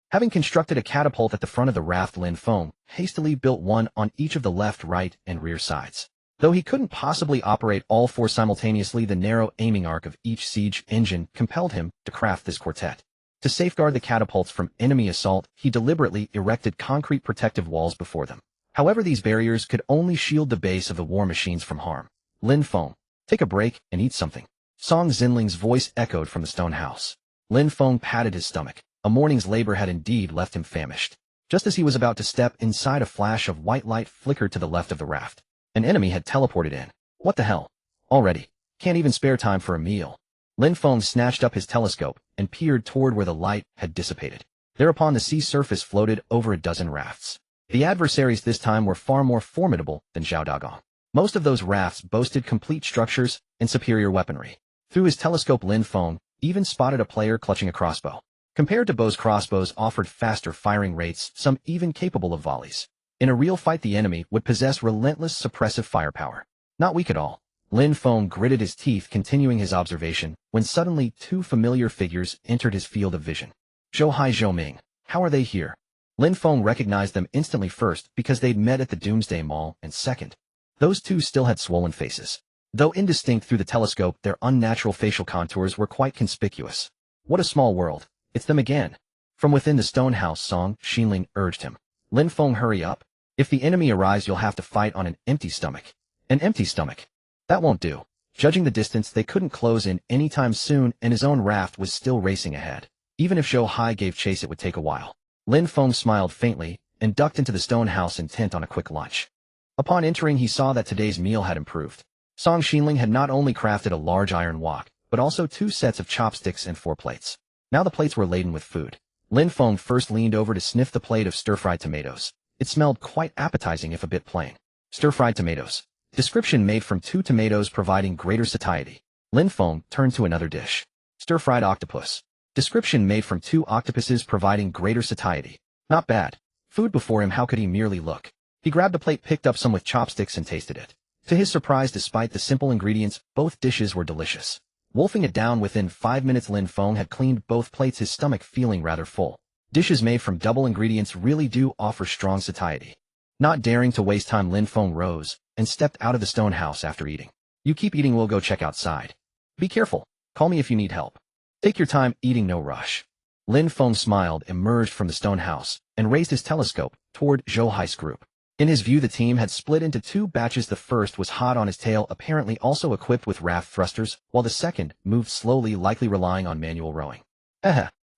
Having constructed a catapult at the front of the raft, Lin Feng hastily built one on each of the left, right, and rear sides. Though he couldn't possibly operate all 4 simultaneously, the narrow aiming arc of each siege engine compelled him to craft this quartet. To safeguard the catapults from enemy assault, he deliberately erected concrete protective walls before them. However, these barriers could only shield the base of the war machines from harm. Lin Feng, take a break and eat something. Song Xinling's voice echoed from the stone house. Lin Feng patted his stomach. A morning's labor had indeed left him famished. Just as he was about to step inside, a flash of white light flickered to the left of the raft. An enemy had teleported in. What the hell? Already? Can't even spare time for a meal. Lin Feng snatched up his telescope and peered toward where the light had dissipated. Thereupon the sea surface floated over a dozen rafts. The adversaries this time were far more formidable than Zhao Dagong. Most of those rafts boasted complete structures and superior weaponry. Through his telescope, Lin Feng even spotted a player clutching a crossbow. Compared to bows, crossbows offered faster firing rates, some even capable of volleys. In a real fight, the enemy would possess relentless suppressive firepower. Not weak at all. Lin Feng gritted his teeth, continuing his observation, when suddenly two familiar figures entered his field of vision. Zhou Hai, Zhou Ming. How are they here? Lin Feng recognized them instantly, first because they'd met at the Doomsday Mall, and second, those two still had swollen faces. Though indistinct through the telescope, their unnatural facial contours were quite conspicuous. What a small world. It's them again. From within the stone house, Song Xinling urged him. Lin Feng, hurry up. If the enemy arrives, you'll have to fight on an empty stomach. An empty stomach. That won't do. Judging the distance, they couldn't close in any time soon, and his own raft was still racing ahead. Even if Zhou Hai gave chase, it would take a while. Lin Feng smiled faintly and ducked into the stone house, intent on a quick lunch. Upon entering, he saw that today's meal had improved. Song Xinling had not only crafted a large iron wok, but also 2 sets of chopsticks and 4 plates. Now the plates were laden with food. Lin Feng first leaned over to sniff the plate of stir-fried tomatoes. It smelled quite appetizing, if a bit plain. Stir-fried tomatoes. Description: made from 2 tomatoes providing greater satiety. Lin Feng turned to another dish. Stir-fried octopus. Description: made from 2 octopuses providing greater satiety. Not bad. Food before him, how could he merely look? He grabbed a plate, picked up some with chopsticks, and tasted it. To his surprise, despite the simple ingredients, both dishes were delicious. Wolfing it down within 5 minutes, Lin Feng had cleaned both plates, his stomach feeling rather full. Dishes made from double ingredients really do offer strong satiety. Not daring to waste time, Lin Feng rose and stepped out of the stone house after eating. You keep eating, we'll go check outside. Be careful. Call me if you need help. Take your time eating, no rush. Lin Feng smiled, emerged from the stone house, and raised his telescope toward Zhou Hai's group. In his view, the team had split into 2 batches. The first was hot on his tail, apparently also equipped with raft thrusters, while the second moved slowly, likely relying on manual rowing.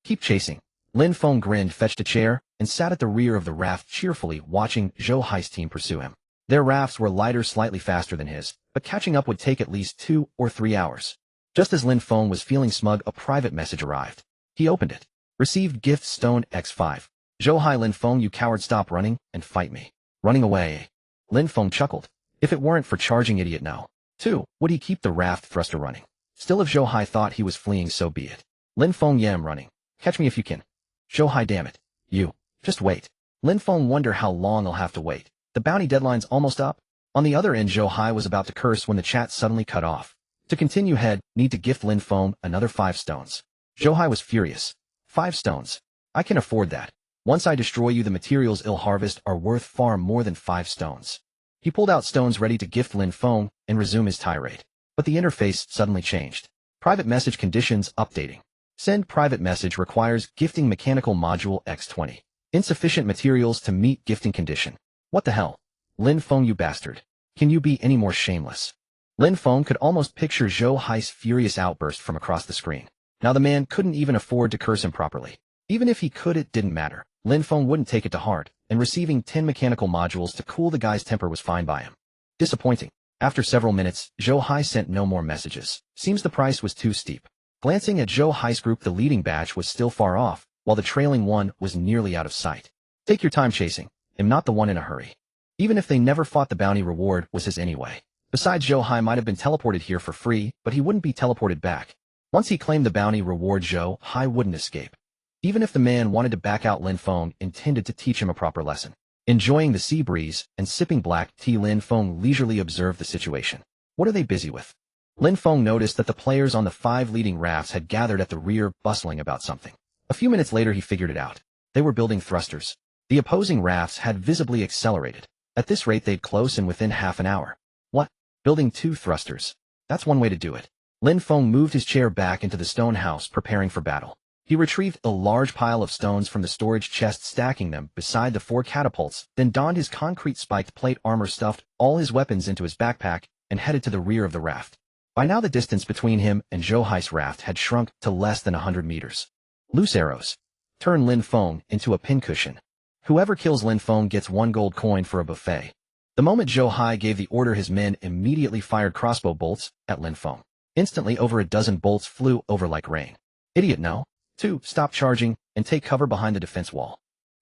Keep chasing. Lin Feng grinned, fetched a chair, and sat at the rear of the raft, cheerfully watching Zhou Hai's team pursue him. Their rafts were lighter, slightly faster than his, but catching up would take at least 2 or 3 hours. Just as Lin Feng was feeling smug, a private message arrived. He opened it. Received gift stone X5. Zhou Hai, Lin Feng, you coward, stop running and fight me. Running away. Lin Feng chuckled. If it weren't for charging, idiot, no. 2. Would he keep the raft thruster running? Still, if Zhou Hai thought he was fleeing, so be it. Lin Feng, yeah, I'm running. Catch me if you can. Zhou Hai, damn it. You. Just wait. Lin Feng, wonder how long I'll have to wait. The bounty deadline's almost up. On the other end, Zhou Hai was about to curse when the chat suddenly cut off. To continue, head, need to gift Lin Feng another 5 stones. Zhou Hai was furious. 5 stones. I can afford that. Once I destroy you, the materials I'll harvest are worth far more than 5 stones. He pulled out stones ready to gift Lin Feng and resume his tirade. But the interface suddenly changed. Private message conditions updating. Send private message requires gifting mechanical module X20. Insufficient materials to meet gifting condition. What the hell? Lin Feng, you bastard. Can you be any more shameless? Lin Feng could almost picture Zhou Hai's furious outburst from across the screen. Now the man couldn't even afford to curse him properly. Even if he could, it didn't matter. Lin Feng wouldn't take it to heart, and receiving 10 mechanical modules to cool the guy's temper was fine by him. Disappointing. After several minutes, Zhou Hai sent no more messages. Seems the price was too steep. Glancing at Zhou Hai's group, the leading batch was still far off, while the trailing one was nearly out of sight. Take your time chasing. I'm not the one in a hurry. Even if they never fought, the bounty reward was his anyway. Besides, Zhou Hai might have been teleported here for free, but he wouldn't be teleported back. Once he claimed the bounty reward, Zhou Hai wouldn't escape. Even if the man wanted to back out, Lin Feng intended to teach him a proper lesson. Enjoying the sea breeze and sipping black tea, Lin Feng leisurely observed the situation. What are they busy with? Lin Feng noticed that the players on the 5 leading rafts had gathered at the rear, bustling about something. A few minutes later, he figured it out. They were building thrusters. The opposing rafts had visibly accelerated. At this rate, they'd close in within half an hour. What? Building 2 thrusters? That's one way to do it. Lin Feng moved his chair back into the stone house, preparing for battle. He retrieved a large pile of stones from the storage chest, stacking them beside the 4 catapults, then donned his concrete spiked plate armor, stuffed all his weapons into his backpack, and headed to the rear of the raft. By now, the distance between him and Zhou Hai's raft had shrunk to less than 100 meters. Loose arrows. Turn Lin Feng into a pincushion. Whoever kills Lin Feng gets 1 gold coin for a buffet. The moment Zhou Hai gave the order, his men immediately fired crossbow bolts at Lin Feng. Instantly, over a dozen bolts flew over like rain. Idiot, no. 2. Stop charging and take cover behind the defense wall.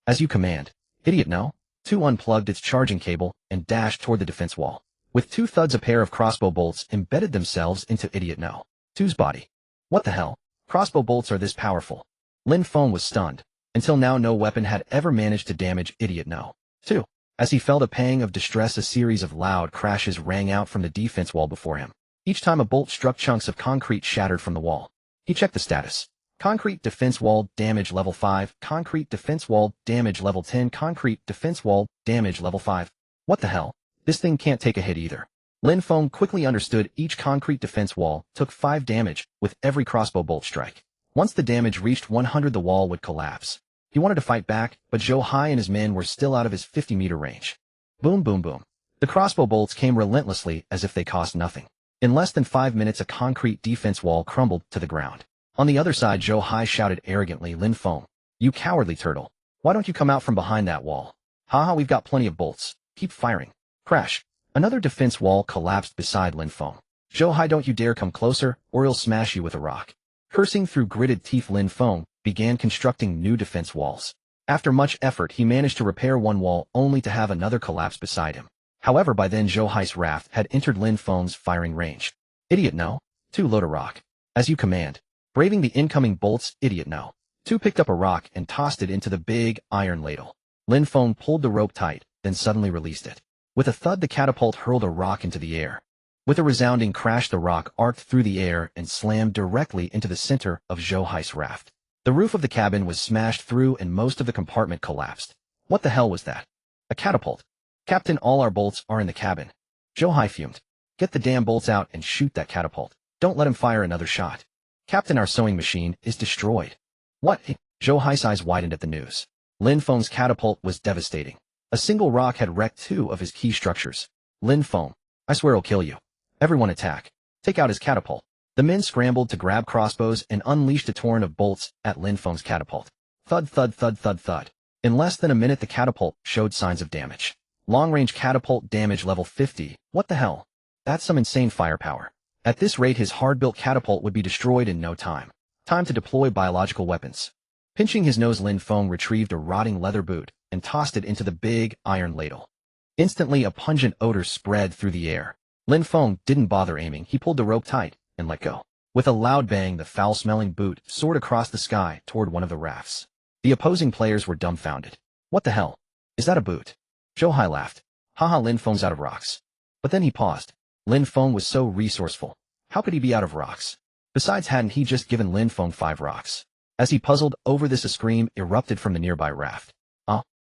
As you command. Idiot, no. 2. Unplugged its charging cable and dashed toward the defense wall. With 2 thuds, a pair of crossbow bolts embedded themselves into Idiot No. 2's body. What the hell? Crossbow bolts are this powerful? Lin Feng was stunned. Until now, no weapon had ever managed to damage Idiot No. 2. As he felt a pang of distress, a series of loud crashes rang out from the defense wall before him. Each time a bolt struck, chunks of concrete shattered from the wall. He checked the status. Concrete defense wall, damage level 5. Concrete defense wall, damage level 10. Concrete defense wall, damage level 5. What the hell? This thing can't take a hit either. Lin Feng quickly understood each concrete defense wall took 5 damage with every crossbow bolt strike. Once the damage reached 100, the wall would collapse. He wanted to fight back, but Zhou Hai and his men were still out of his 50-meter range. Boom, boom, boom. The crossbow bolts came relentlessly as if they cost nothing. In less than 5 minutes, a concrete defense wall crumbled to the ground. On the other side, Zhou Hai shouted arrogantly, "Lin Feng, you cowardly turtle. Why don't you come out from behind that wall? Haha, we've got plenty of bolts. Keep firing." Crash. Another defense wall collapsed beside Lin Feng. "Zhou Hai, don't you dare come closer, or he'll smash you with a rock." Cursing through gritted teeth, Lin Feng began constructing new defense walls. After much effort, he managed to repair one wall only to have another collapse beside him. However, by then Zhou Hai's raft had entered Lin Feng's firing range. "Idiot, no. 2, load a rock. As you command." Braving the incoming bolts, Idiot no. 2 picked up a rock and tossed it into the big iron ladle. Lin Feng pulled the rope tight, then suddenly released it. With a thud, the catapult hurled a rock into the air. With a resounding crash, the rock arced through the air and slammed directly into the center of Zhou Hai's raft. The roof of the cabin was smashed through and most of the compartment collapsed. What the hell was that? A catapult. "Captain, all our bolts are in the cabin." Zhou Hai fumed. "Get the damn bolts out and shoot that catapult. Don't let him fire another shot." "Captain, our sewing machine is destroyed." "What?" Zhou Hai's eyes widened at the news. Lin Feng's catapult was devastating. A single rock had wrecked 2 of his key structures. "Lin Feng, I swear I'll kill you. Everyone attack. Take out his catapult." The men scrambled to grab crossbows and unleashed a torrent of bolts at Lin Feng's catapult. Thud, thud, thud, thud, thud. In less than a minute, the catapult showed signs of damage. Long-range catapult, damage level 50. What the hell? That's some insane firepower. At this rate, his hard-built catapult would be destroyed in no time. Time to deploy biological weapons. Pinching his nose, Lin Feng retrieved a rotting leather boot and tossed it into the big iron ladle. Instantly, a pungent odor spread through the air. Lin Feng didn't bother aiming. He pulled the rope tight and let go. With a loud bang, the foul-smelling boot soared across the sky toward one of the rafts. The opposing players were dumbfounded. "What the hell? Is that a boot?" Zhou Hai laughed. "Haha, Lin Feng's out of rocks." But then he paused. Lin Feng was so resourceful. How could he be out of rocks? Besides, hadn't he just given Lin Feng 5 rocks? As he puzzled over this, a scream erupted from the nearby raft.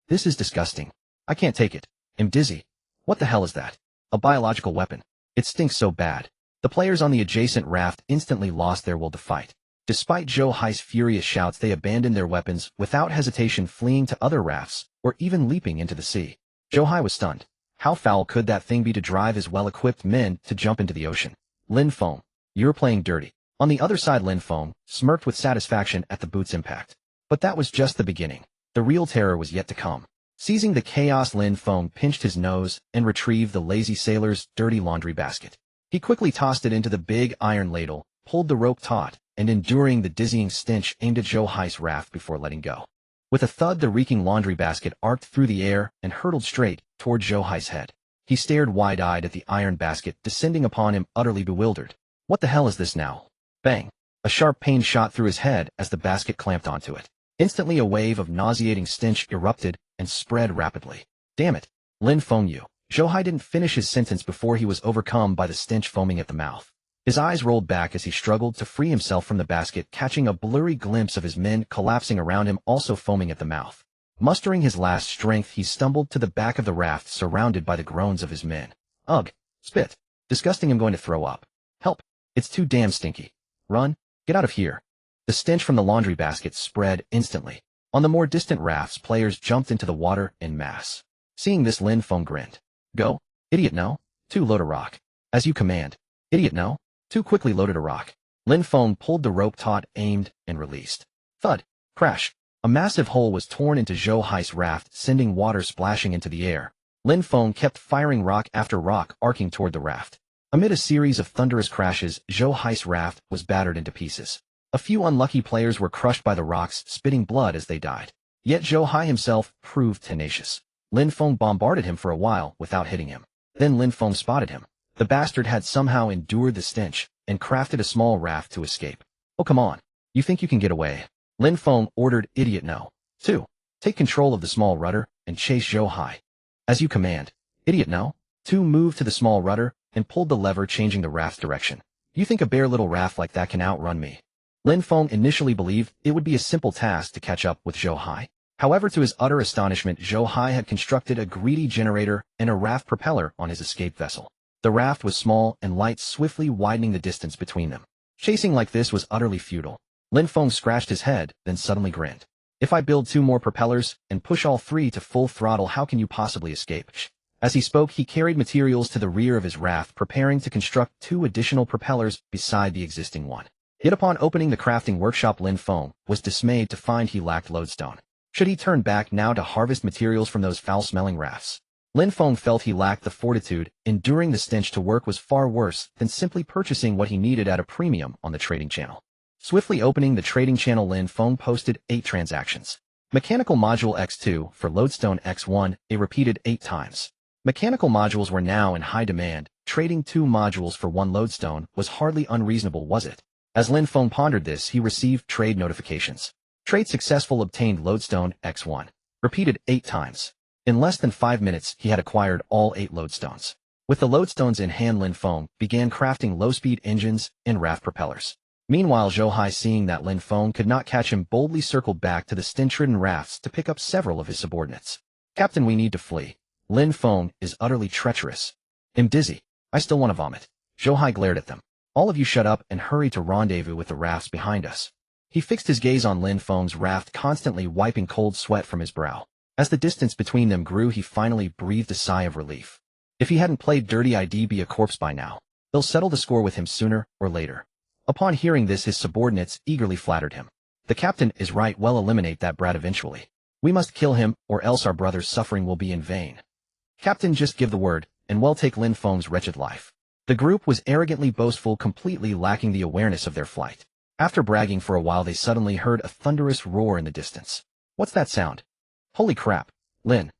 This is disgusting. I can't take it. I'm dizzy." "What the hell is that?" "A biological weapon. It stinks so bad." The players on the adjacent raft instantly lost their will to fight. Despite Zhou Hai's furious shouts, they abandoned their weapons without hesitation, fleeing to other rafts or even leaping into the sea. Zhou Hai was stunned. How foul could that thing be to drive his well-equipped men to jump into the ocean? "Lin Feng, you're playing dirty." On the other side, Lin Feng smirked with satisfaction at the boot's impact. But that was just the beginning. The real terror was yet to come. Seizing the chaos, Lin Feng pinched his nose and retrieved the lazy sailor's dirty laundry basket. He quickly tossed it into the big iron ladle, pulled the rope taut, and enduring the dizzying stench, aimed at Zhou Hai's raft before letting go. With a thud, the reeking laundry basket arced through the air and hurtled straight toward Zhou Hai's head. He stared wide-eyed at the iron basket descending upon him, utterly bewildered. What the hell is this now? Bang! A sharp pain shot through his head as the basket clamped onto it. Instantly, a wave of nauseating stench erupted and spread rapidly. "Damn it! Lin Feng, you." Zhou Hai didn't finish his sentence before he was overcome by the stench foaming at the mouth. His eyes rolled back as he struggled to free himself from the basket, catching a blurry glimpse of his men collapsing around him, also foaming at the mouth. Mustering his last strength, he stumbled to the back of the raft, surrounded by the groans of his men. "Ugh! Spit! Disgusting, I'm going to throw up. Help! It's too damn stinky. Run! Get out of here!" The stench from the laundry basket spread instantly. On the more distant rafts, players jumped into the water en masse. Seeing this, Lin Feng grinned. "Go, idiot, no. 2, load a rock. As you command." "Idiot, no." 2 quickly loaded a rock. Lin Feng pulled the rope taut, aimed, and released. Thud! Crash! A massive hole was torn into Zhou Hai's raft, sending water splashing into the air. Lin Feng kept firing rock after rock, arcing toward the raft. Amid a series of thunderous crashes, Zhou Hai's raft was battered into pieces. A few unlucky players were crushed by the rocks, spitting blood as they died. Yet Zhou Hai himself proved tenacious. Lin Feng bombarded him for a while without hitting him. Then Lin Feng spotted him. The bastard had somehow endured the stench and crafted a small raft to escape. "Oh, come on. You think you can get away?" Lin Feng ordered. "Idiot, no. 2. Take control of the small rudder and chase Zhou Hai." As you command. Idiot no. 2 moved to the small rudder and pulled the lever, changing the raft's direction. You think a bare little raft like that can outrun me? Lin Feng initially believed it would be a simple task to catch up with Zhou Hai. However, to his utter astonishment, Zhou Hai had constructed a greedy generator and a raft propeller on his escape vessel. The raft was small and light, swiftly widening the distance between them. Chasing like this was utterly futile. Lin Feng scratched his head, then suddenly grinned. If I build 2 more propellers and push all 3 to full throttle, how can you possibly escape? As he spoke, he carried materials to the rear of his raft, preparing to construct 2 additional propellers beside the existing one. Yet upon opening the crafting workshop, Lin Feng was dismayed to find he lacked lodestone. Should he turn back now to harvest materials from those foul-smelling rafts? Lin Feng felt he lacked the fortitude. Enduring the stench to work was far worse than simply purchasing what he needed at a premium on the trading channel. Swiftly opening the trading channel, Lin Feng posted 8 transactions. Mechanical module X2 for lodestone X1, a repeated 8 times. Mechanical modules were now in high demand. Trading 2 modules for 1 lodestone was hardly unreasonable, was it? As Lin Feng pondered this, he received trade notifications. Trade successful, obtained lodestone X1. Repeated 8 times. In less than 5 minutes, he had acquired all 8 lodestones. With the lodestones in hand, Lin Feng began crafting low-speed engines and raft propellers. Meanwhile, Zhou Hai, seeing that Lin Feng could not catch him, boldly circled back to the stench-ridden rafts to pick up several of his subordinates. Captain, we need to flee. Lin Feng is utterly treacherous. I'm dizzy. I still want to vomit. Zhou Hai glared at them. All of you shut up and hurry to rendezvous with the rafts behind us. He fixed his gaze on Lin Feng's raft, constantly wiping cold sweat from his brow. As the distance between them grew, he finally breathed a sigh of relief. If he hadn't played dirty, I'd be a corpse by now. They'll settle the score with him sooner or later. Upon hearing this, his subordinates eagerly flattered him. The captain is right, we'll eliminate that brat eventually. We must kill him, or else our brother's suffering will be in vain. Captain, just give the word, and we'll take Lin Feng's wretched life. The group was arrogantly boastful, completely lacking the awareness of their flight. After bragging for a while, they suddenly heard a thunderous roar in the distance. What's that sound? Holy crap. Lin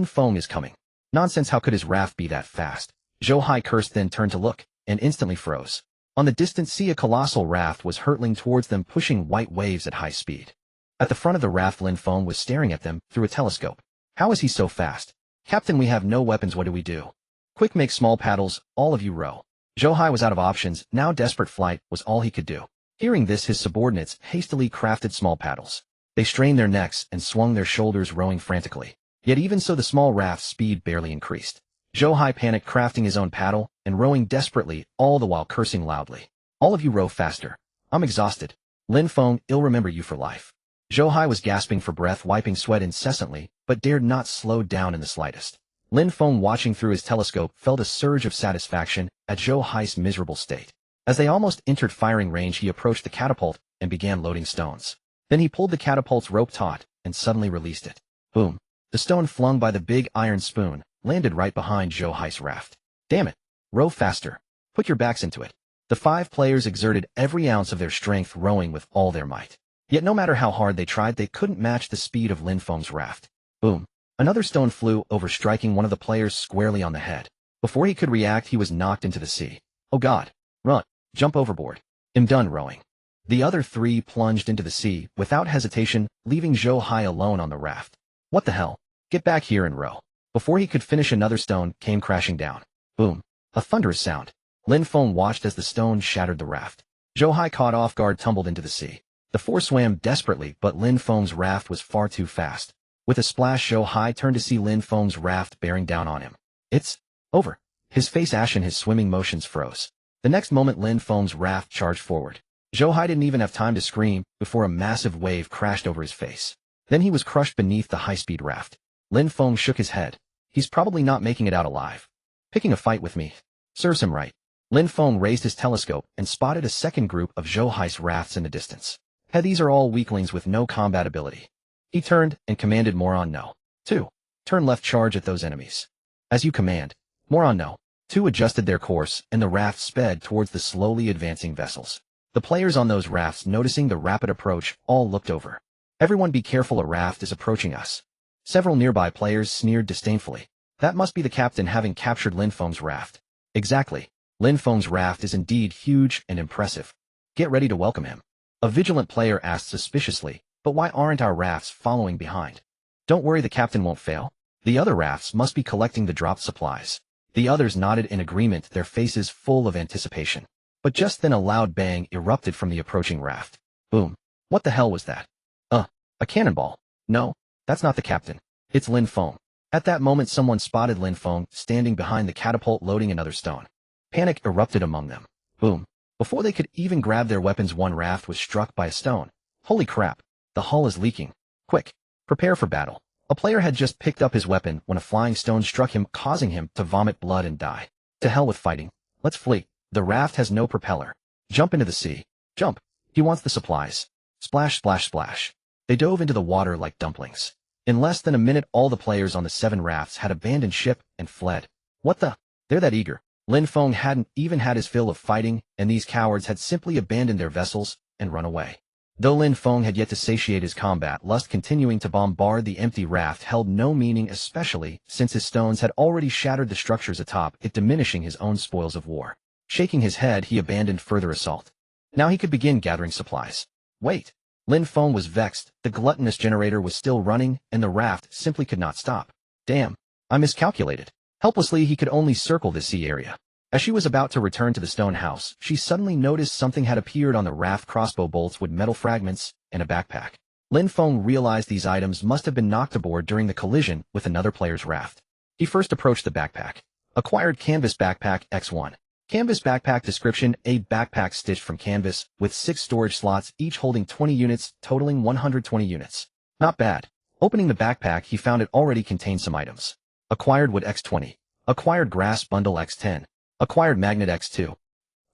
Feng is coming. Nonsense, how could his raft be that fast? Zhou Hai cursed, then turned to look, and instantly froze. On the distant sea, a colossal raft was hurtling towards them, pushing white waves at high speed. At the front of the raft, Lin Feng was staring at them through a telescope. How is he so fast? Captain, we have no weapons, what do we do? Quick, make small paddles, all of you row. Zhou Hai was out of options, now desperate flight was all he could do. Hearing this, his subordinates hastily crafted small paddles. They strained their necks and swung their shoulders, rowing frantically. Yet even so, the small raft's speed barely increased. Zhou Hai panicked, crafting his own paddle and rowing desperately, all the while cursing loudly. All of you row faster. I'm exhausted. Lin Feng, I'll remember you for life. Zhou Hai was gasping for breath, wiping sweat incessantly, but dared not slow down in the slightest. Lin Feng, watching through his telescope, felt a surge of satisfaction at Zhou Hai's miserable state. As they almost entered firing range, he approached the catapult and began loading stones. Then he pulled the catapult's rope taut and suddenly released it. Boom. The stone flung by the big iron spoon landed right behind Zhou Hai's raft. Damn it. Row faster. Put your backs into it. The 5 players exerted every ounce of their strength, rowing with all their might. Yet no matter how hard they tried, they couldn't match the speed of Lin Feng's raft. Boom. Another stone flew over, striking one of the players squarely on the head. Before he could react, he was knocked into the sea. Oh God. Run. Jump overboard. I'm done rowing. The other 3 plunged into the sea without hesitation, leaving Zhou Hai alone on the raft. What the hell? Get back here and row. Before he could finish, another stone came crashing down. Boom. A thunderous sound. Lin Feng watched as the stone shattered the raft. Zhou Hai, caught off guard, tumbled into the sea. The 4 swam desperately, but Lin Feng's raft was far too fast. With a splash, Zhou Hai turned to see Lin Feng's raft bearing down on him. It's over. His face ashen, his swimming motions froze. The next moment, Lin Feng's raft charged forward. Zhou Hai didn't even have time to scream before a massive wave crashed over his face. Then he was crushed beneath the high-speed raft. Lin Feng shook his head. He's probably not making it out alive. Picking a fight with me serves him right. Lin Feng raised his telescope and spotted a second group of Zhou Hai's rafts in the distance. Hey, these are all weaklings with no combat ability. He turned and commanded Moron No. 2. Turn left, charge at those enemies. As you command. Moron No. 2 adjusted their course, and the raft sped towards the slowly advancing vessels. The players on those rafts, noticing the rapid approach, all looked over. Everyone be careful, a raft is approaching us. Several nearby players sneered disdainfully. That must be the captain, having captured Lin Feng's raft. Exactly. Lin Feng's raft is indeed huge and impressive. Get ready to welcome him. A vigilant player asked suspiciously, but why aren't our rafts following behind? Don't worry, the captain won't fail. The other rafts must be collecting the dropped supplies. The others nodded in agreement, their faces full of anticipation. But just then a loud bang erupted from the approaching raft. Boom. What the hell was that? A cannonball. No, that's not the captain. It's Lin Feng. At that moment someone spotted Lin Feng standing behind the catapult loading another stone. Panic erupted among them. Boom. Before they could even grab their weapons, one raft was struck by a stone. Holy crap. The hull is leaking. Quick. Prepare for battle. A player had just picked up his weapon when a flying stone struck him, causing him to vomit blood and die. To hell with fighting. Let's flee. The raft has no propeller. Jump into the sea. Jump. He wants the supplies. Splash, splash, splash. They dove into the water like dumplings. In less than a minute all the players on the 7 rafts had abandoned ship and fled. What the? They're that eager. Lin Feng hadn't even had his fill of fighting, and these cowards had simply abandoned their vessels and run away. Though Lin Feng had yet to satiate his combat lust, continuing to bombard the empty raft held no meaning, especially since his stones had already shattered the structures atop it, diminishing his own spoils of war. Shaking his head, he abandoned further assault. Now he could begin gathering supplies. Wait. Lin Feng was vexed. The gluttonous generator was still running, and the raft simply could not stop. Damn. I miscalculated. Helplessly he could only circle the sea area. As she was about to return to the stone house, she suddenly noticed something had appeared on the raft: crossbow bolts with metal fragments and a backpack. Lin Feng realized these items must have been knocked aboard during the collision with another player's raft. He first approached the backpack. Acquired canvas backpack X1. Canvas backpack description: a backpack stitched from canvas, with 6 storage slots, each holding 20 units, totaling 120 units. Not bad. Opening the backpack he found it already contained some items. Acquired wood X20. Acquired grass bundle X10. Acquired magnet X2.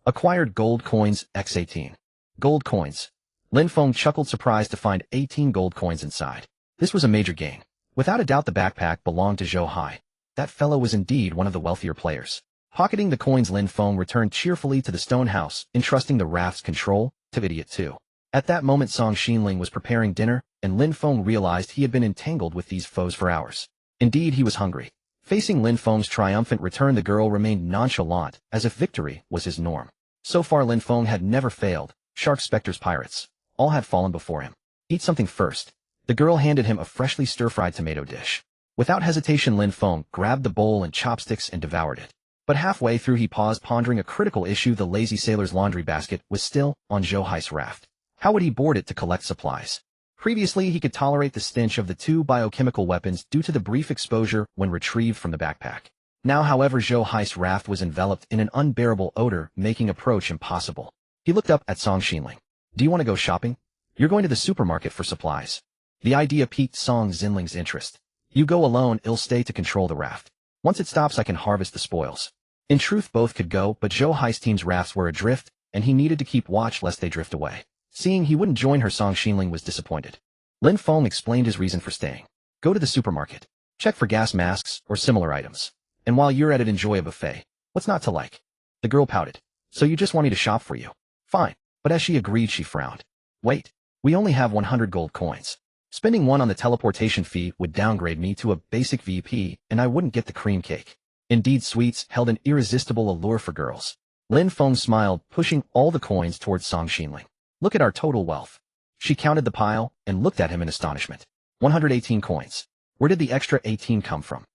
Acquired gold coins X18. Gold coins. Lin Feng chuckled, surprised to find 18 gold coins inside. This was a major gain. Without a doubt the backpack belonged to Zhou Hai. That fellow was indeed one of the wealthier players. Pocketing the coins, Lin Feng returned cheerfully to the stone house, entrusting the raft's control to Idiot 2. At that moment Song Xinling was preparing dinner, and Lin Feng realized he had been entangled with these foes for hours. Indeed, he was hungry. Facing Lin Feng's triumphant return, the girl remained nonchalant, as if victory was his norm. So far Lin Feng had never failed. Sharks, specters, pirates. All had fallen before him. Eat something first. The girl handed him a freshly stir-fried tomato dish. Without hesitation Lin Feng grabbed the bowl and chopsticks and devoured it. But halfway through he paused, pondering a critical issue: the lazy sailor's laundry basket was still on Zhou Hai's raft. How would he board it to collect supplies? Previously he could tolerate the stench of the 2 biochemical weapons due to the brief exposure when retrieved from the backpack. Now however Zhou Hai's raft was enveloped in an unbearable odor, making approach impossible. He looked up at Song Xinling. Do you want to go shopping? You're going to the supermarket for supplies. The idea piqued Song Xinling's interest. You go alone, I'll stay to control the raft. Once it stops I can harvest the spoils. In truth both could go, but Zhou Hai's team's rafts were adrift, and he needed to keep watch lest they drift away. Seeing he wouldn't join her, Song Xinling was disappointed. Lin Feng explained his reason for staying. Go to the supermarket. Check for gas masks or similar items. And while you're at it, enjoy a buffet. What's not to like? The girl pouted. So you just want me to shop for you? Fine. But as she agreed, she frowned. Wait. We only have 100 gold coins. Spending one on the teleportation fee would downgrade me to a basic VP, and I wouldn't get the cream cake. Indeed, sweets held an irresistible allure for girls. Lin Feng smiled, pushing all the coins towards Song Xinling. Look at our total wealth. She counted the pile and looked at him in astonishment. 118 coins. Where did the extra 18 come from?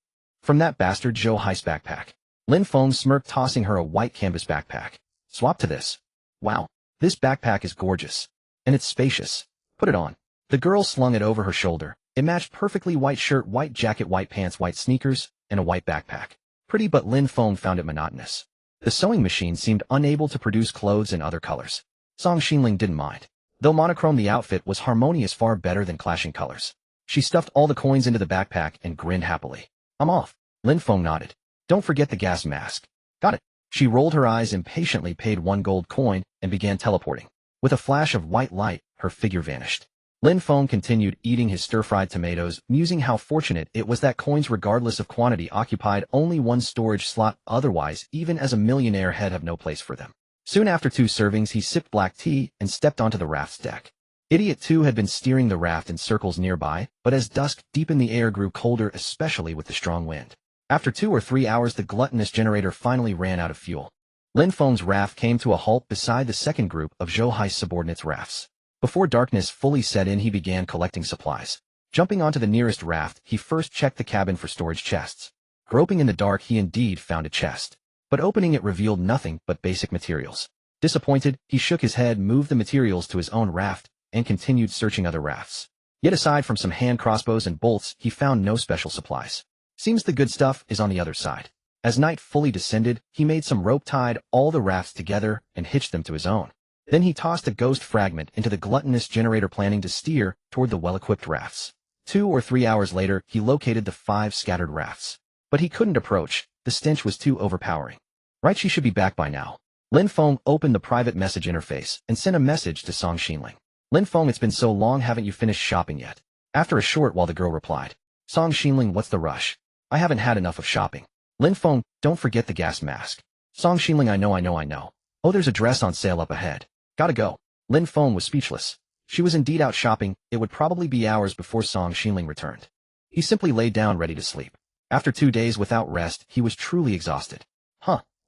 From that bastard Zhou Hai's backpack. Lin Feng smirked, tossing her a white canvas backpack. Swap to this. Wow. This backpack is gorgeous. And it's spacious. Put it on. The girl slung it over her shoulder. It matched perfectly: white shirt, white jacket, white pants, white sneakers, and a white backpack. Pretty, but Lin Feng found it monotonous. The sewing machine seemed unable to produce clothes in other colors. Song Xinling didn't mind. Though monochrome, the outfit was harmonious, far better than clashing colors. She stuffed all the coins into the backpack and grinned happily. I'm off. Lin Feng nodded. Don't forget the gas mask. Got it. She rolled her eyes impatiently, paid 1 gold coin, and began teleporting. With a flash of white light, her figure vanished. Lin Feng continued eating his stir-fried tomatoes, musing how fortunate it was that coins, regardless of quantity, occupied only 1 storage slot. Otherwise, even as a millionaire, he'd have no place for them. Soon after 2 servings, he sipped black tea and stepped onto the raft's deck. Idiot 2 had been steering the raft in circles nearby, but as dusk deepened, the air grew colder, especially with the strong wind. After 2 or 3 hours, the gluttonous generator finally ran out of fuel. Lin Feng's raft came to a halt beside the second group of Zhou Hai's subordinates' rafts. Before darkness fully set in, he began collecting supplies. Jumping onto the nearest raft, he first checked the cabin for storage chests. Groping in the dark, he indeed found a chest. But opening it revealed nothing but basic materials. Disappointed, he shook his head, moved the materials to his own raft, and continued searching other rafts. Yet aside from some hand crossbows and bolts, he found no special supplies. Seems the good stuff is on the other side. As night fully descended, he made some rope, tied all the rafts together, and hitched them to his own. Then he tossed a ghost fragment into the gluttonous generator, planning to steer toward the well-equipped rafts. 2 or 3 hours later, he located the 5 scattered rafts. But he couldn't approach. The stench was too overpowering. Right, she should be back by now. Lin Feng opened the private message interface and sent a message to Song Xinling. Lin Feng, it's been so long, haven't you finished shopping yet? After a short while, the girl replied. Song Xinling, what's the rush? I haven't had enough of shopping. Lin Feng, don't forget the gas mask. Song Xinling, I know. Oh, there's a dress on sale up ahead. Gotta go. Lin Feng was speechless. She was indeed out shopping. It would probably be hours before Song Xinling returned. He simply lay down ready to sleep. After 2 days without rest, he was truly exhausted.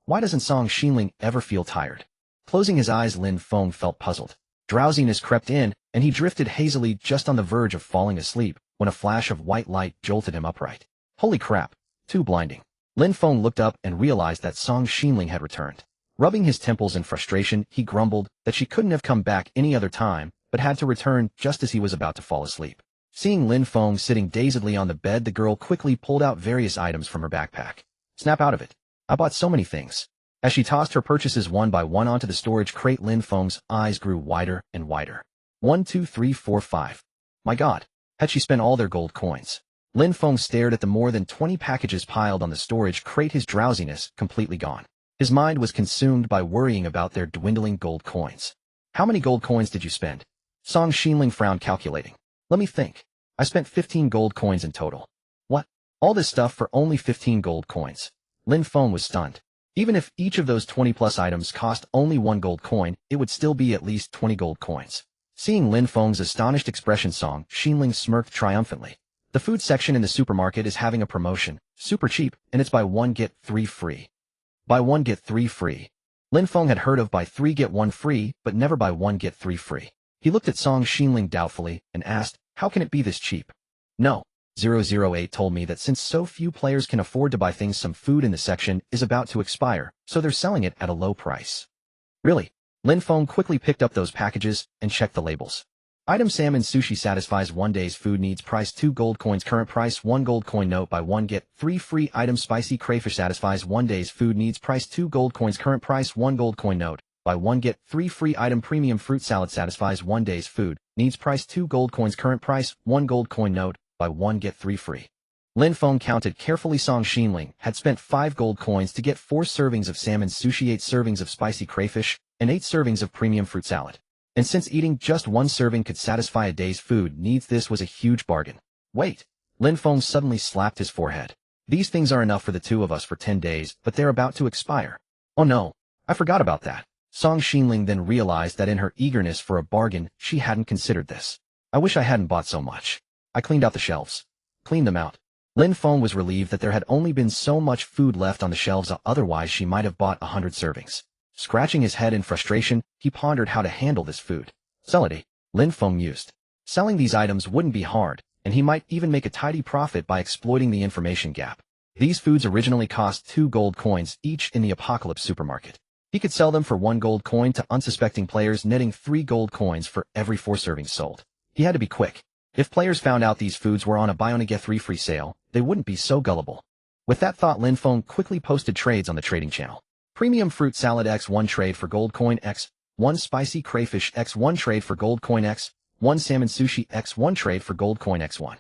Why doesn't Song Xinling ever feel tired? Closing his eyes, Lin Feng felt puzzled. Drowsiness crept in, and he drifted hazily, just on the verge of falling asleep, when a flash of white light jolted him upright. Holy crap! Too blinding. Lin Feng looked up and realized that Song Xinling had returned. Rubbing his temples in frustration, he grumbled that she couldn't have come back any other time, but had to return just as he was about to fall asleep. Seeing Lin Feng sitting dazedly on the bed, the girl quickly pulled out various items from her backpack. Snap out of it. I bought so many things. As she tossed her purchases one by one onto the storage crate, Lin Feng's eyes grew wider and wider. 1, 2, 3, 4, 5. My God, had she spent all their gold coins? Lin Feng stared at the more than 20 packages piled on the storage crate, his drowsiness completely gone. His mind was consumed by worrying about their dwindling gold coins. How many gold coins did you spend? Song Xinling frowned, calculating. Let me think. I spent 15 gold coins in total. What? All this stuff for only 15 gold coins? Lin Feng was stunned. Even if each of those 20-plus items cost only 1 gold coin, it would still be at least 20 gold coins. Seeing Lin Feng's astonished expression, Song Xinling smirked triumphantly. The food section in the supermarket is having a promotion, super cheap, and it's buy 1 get 3 free. Buy 1 get 3 free. Lin Feng had heard of buy 3 get 1 free, but never buy 1 get 3 free. He looked at Song Xinling doubtfully and asked, how can it be this cheap? No. 008 told me that since so few players can afford to buy things, some food in the section is about to expire, so they're selling it at a low price. Really? Lin Feng quickly picked up those packages and checked the labels. Item salmon sushi satisfies 1 day's food needs, price 2 gold coins, current price 1 gold coin, note buy 1 get 3 free. Item spicy crayfish satisfies 1 day's food needs, price 2 gold coins, current price 1 gold coin, note buy 1 get 3 free. Item premium fruit salad satisfies 1 day's food needs, price 2 gold coins, current price 1 gold coin, note buy 1 get 3 free. Lin Feng counted carefully. Song Xinling had spent 5 gold coins to get 4 servings of salmon sushi, 8 servings of spicy crayfish, and 8 servings of premium fruit salad. And since eating just 1 serving could satisfy a day's food needs, this was a huge bargain. Wait. Lin Feng suddenly slapped his forehead. These things are enough for the 2 of us for 10 days, but they're about to expire. Oh no, I forgot about that. Song Xinling then realized that in her eagerness for a bargain, she hadn't considered this. I wish I hadn't bought so much. I cleaned out the shelves. Cleaned them out. Lin Feng was relieved that there had only been so much food left on the shelves, otherwise she might have bought 100 servings. Scratching his head in frustration, he pondered how to handle this food. Sell it, Lin Feng mused. Selling these items wouldn't be hard, and he might even make a tidy profit by exploiting the information gap. These foods originally cost 2 gold coins each in the Apocalypse supermarket. He could sell them for 1 gold coin to unsuspecting players, netting 3 gold coins for every 4 servings sold. He had to be quick. If players found out these foods were on a buy 1 get 3 free sale, they wouldn't be so gullible. With that thought, Lin Feng quickly posted trades on the trading channel. Premium fruit salad X 1 trade for gold coin X, 1 spicy crayfish X 1 trade for gold coin X, 1 salmon sushi X 1 trade for gold coin X1.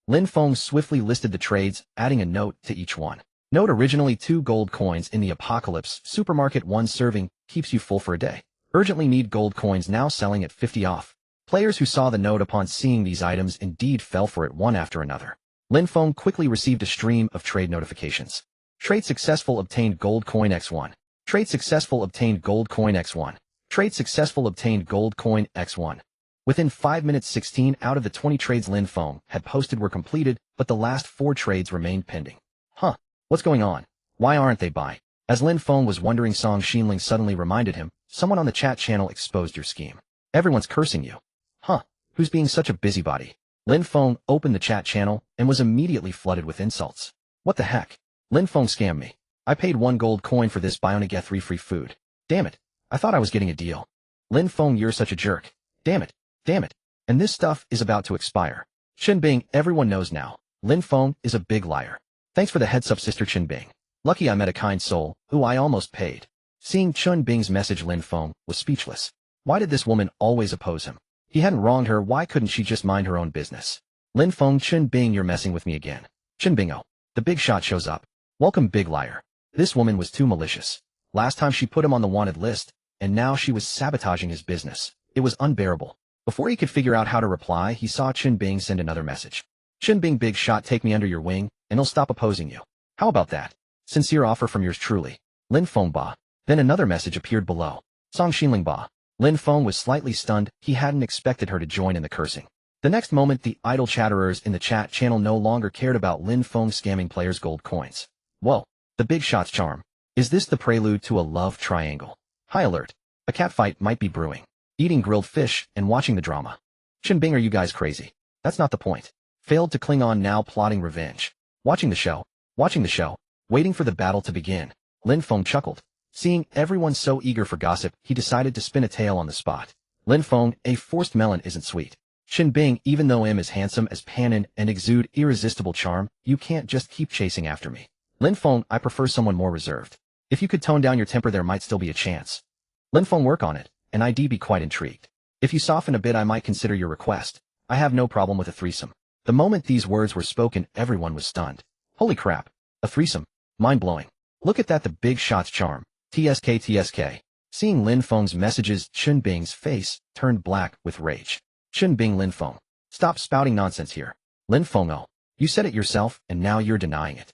Lin Feng swiftly listed the trades, adding a note to each one. Note: originally 2 gold coins in the Apocalypse supermarket, 1 serving, keeps you full for a day. Urgently need gold coins, now selling at 50 off. Players who saw the note upon seeing these items indeed fell for it one after another. Lin Feng quickly received a stream of trade notifications. Trade successful, obtained gold coin X1. Trade successful, obtained gold coin X1. Trade successful, obtained gold coin X1. Within 5 minutes, 16 out of the 20 trades Lin Feng had posted were completed, but the last 4 trades remained pending. What's going on? Why aren't they buying? As Lin Feng was wondering, Song Xinling suddenly reminded him, someone on the chat channel exposed your scheme. Everyone's cursing you. Who's being such a busybody? Lin Feng opened the chat channel and was immediately flooded with insults. What the heck? Lin Feng scammed me. I paid 1 gold coin for this buy 1 get 3 free food. Damn it. I thought I was getting a deal. Lin Feng, you're such a jerk. Damn it. Damn it. And this stuff is about to expire. Qinbing, everyone knows now. Lin Feng is a big liar. Thanks for the heads up, Sister Qinbing. Lucky I met a kind soul, who I almost paid. Seeing Qinbing's message, Lin Feng was speechless. Why did this woman always oppose him? He hadn't wronged her, why couldn't she just mind her own business? Lin Feng, Qinbing, you're messing with me again. Qinbing, oh. The big shot shows up. Welcome, big liar. This woman was too malicious. Last time she put him on the wanted list, and now she was sabotaging his business. It was unbearable. Before he could figure out how to reply, he saw Qinbing send another message. Qinbing, big shot, take me under your wing, and he'll stop opposing you. How about that? Sincere offer from yours truly. Lin Feng ba. Then another message appeared below. Song Xinling ba. Lin Feng was slightly stunned, he hadn't expected her to join in the cursing. The next moment, the idle chatterers in the chat channel no longer cared about Lin Feng scamming players' gold coins. Whoa. The big shot's charm. Is this the prelude to a love triangle? High alert. A catfight might be brewing. Eating grilled fish and watching the drama. Qinbing, are you guys crazy? That's not the point. Failed to cling on, now plotting revenge. Watching the show, waiting for the battle to begin. Lin Feng chuckled. Seeing everyone so eager for gossip, he decided to spin a tale on the spot. Lin Feng, a forced melon isn't sweet. Qinbing, even though I'm as handsome as Panin and exude irresistible charm, you can't just keep chasing after me. Lin Feng, I prefer someone more reserved. If you could tone down your temper, there might still be a chance. Lin Feng, work on it, and I'd be quite intrigued. If you soften a bit, I might consider your request. I have no problem with a threesome. The moment these words were spoken, everyone was stunned. Holy crap. A threesome. Mind-blowing. Look at that, the big shot's charm. TSK. Seeing Lin Feng's messages, Qinbing's face turned black with rage. Qinbing, Lin Feng. Stop spouting nonsense here. Lin Feng, oh. You said it yourself, and now you're denying it.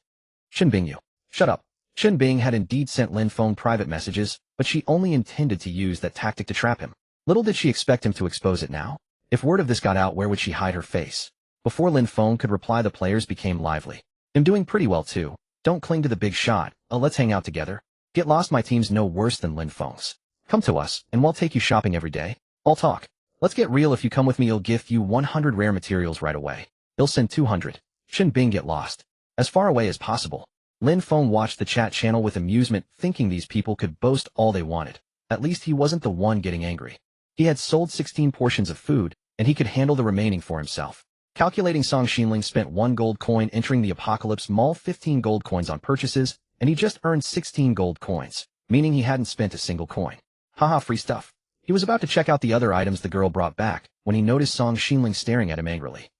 Qinbing, you. Shut up. Qinbing had indeed sent Lin Feng private messages, but she only intended to use that tactic to trap him. Little did she expect him to expose it now. If word of this got out, where would she hide her face? Before Lin Feng could reply, the players became lively. I'm doing pretty well too. Don't cling to the big shot. Let's hang out together. Get lost, my team's no worse than Lin Feng's. Come to us, and we'll take you shopping every day. All talk. Let's get real, if you come with me, I'll gift you 100 rare materials right away. He'll send 200. Qinbing, get lost. As far away as possible. Lin Feng watched the chat channel with amusement, thinking these people could boast all they wanted. At least he wasn't the one getting angry. He had sold 16 portions of food, and he could handle the remaining for himself. Calculating, Song Xinling spent 1 gold coin entering the Apocalypse Mall, 15 gold coins on purchases, and he just earned 16 gold coins, meaning he hadn't spent a single coin. Haha, free stuff. He was about to check out the other items the girl brought back, when he noticed Song Xinling staring at him angrily.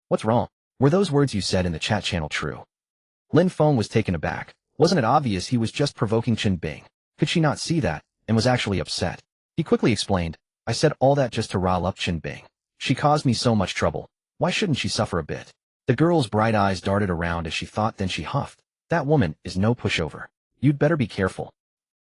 What's wrong? Were those words you said in the chat channel true? Lin Feng was taken aback. Wasn't it obvious he was just provoking Qinbing? Could she not see that, and was actually upset? He quickly explained, I said all that just to rile up Qinbing. She caused me so much trouble. Why shouldn't she suffer a bit? The girl's bright eyes darted around as she thought, then she huffed. That woman is no pushover. You'd better be careful.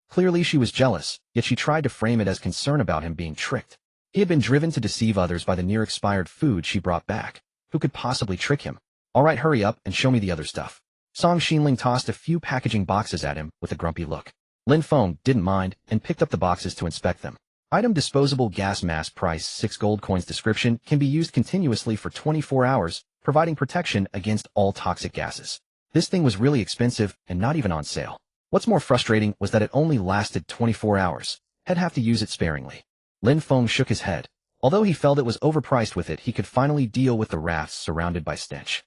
Clearly she was jealous, yet she tried to frame it as concern about him being tricked. He had been driven to deceive others by the near-expired food she brought back. Who could possibly trick him? All right, hurry up and show me the other stuff. Song Xinling tossed a few packaging boxes at him with a grumpy look. Lin Feng didn't mind and picked up the boxes to inspect them. Item: disposable gas mask, price 6 gold coins, description: can be used continuously for 24 hours, providing protection against all toxic gases. This thing was really expensive and not even on sale. What's more frustrating was that it only lasted 24 hours. I'd have to use it sparingly. Lin Feng shook his head. Although he felt it was overpriced, with it he could finally deal with the rafts surrounded by stench.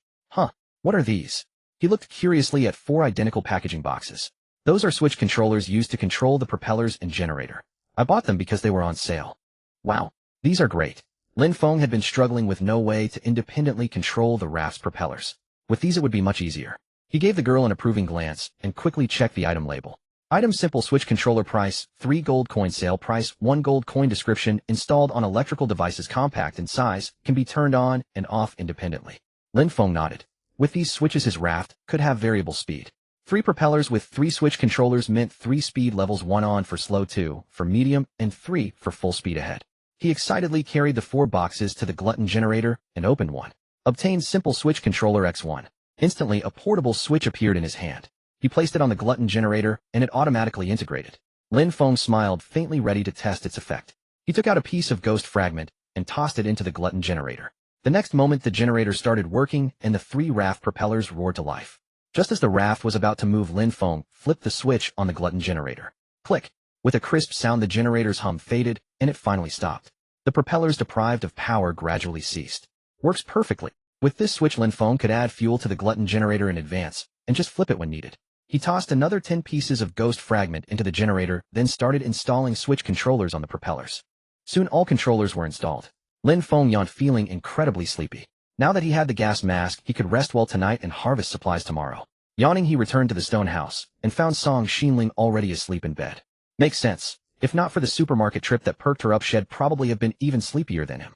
What are these? He looked curiously at 4 identical packaging boxes. Those are switch controllers used to control the propellers and generator. I bought them because they were on sale. Wow, these are great. Lin Feng had been struggling with no way to independently control the raft's propellers. With these it would be much easier. He gave the girl an approving glance and quickly checked the item label. Item: simple switch controller, price 3 gold coin, sale price 1 gold coin, description: installed on electrical devices, compact in size, can be turned on and off independently. Lin Feng nodded. With these switches his raft could have variable speed. 3 propellers with 3 switch controllers meant 3 speed levels: 1 on for slow, 2 for medium, and 3 for full speed ahead. He excitedly carried the 4 boxes to the glutton generator and opened one. Obtained simple switch controller X1. Instantly a portable switch appeared in his hand. He placed it on the glutton generator, and it automatically integrated. Lin Feng smiled faintly, ready to test its effect. He took out a piece of ghost fragment and tossed it into the glutton generator. The next moment the generator started working and the 3 raft propellers roared to life. Just as the raft was about to move, Lin Feng flipped the switch on the glutton generator. Click. With a crisp sound the generator's hum faded, and it finally stopped. The propellers deprived of power gradually ceased. Works perfectly. With this switch Lin Feng could add fuel to the glutton generator in advance, and just flip it when needed. He tossed another 10 pieces of ghost fragment into the generator, then started installing switch controllers on the propellers. Soon all controllers were installed. Lin Feng yawned, feeling incredibly sleepy. Now that he had the gas mask, he could rest well tonight and harvest supplies tomorrow. Yawning, he returned to the stone house, and found Song Xinling already asleep in bed. Makes sense. If not for the supermarket trip that perked her up, she'd probably have been even sleepier than him.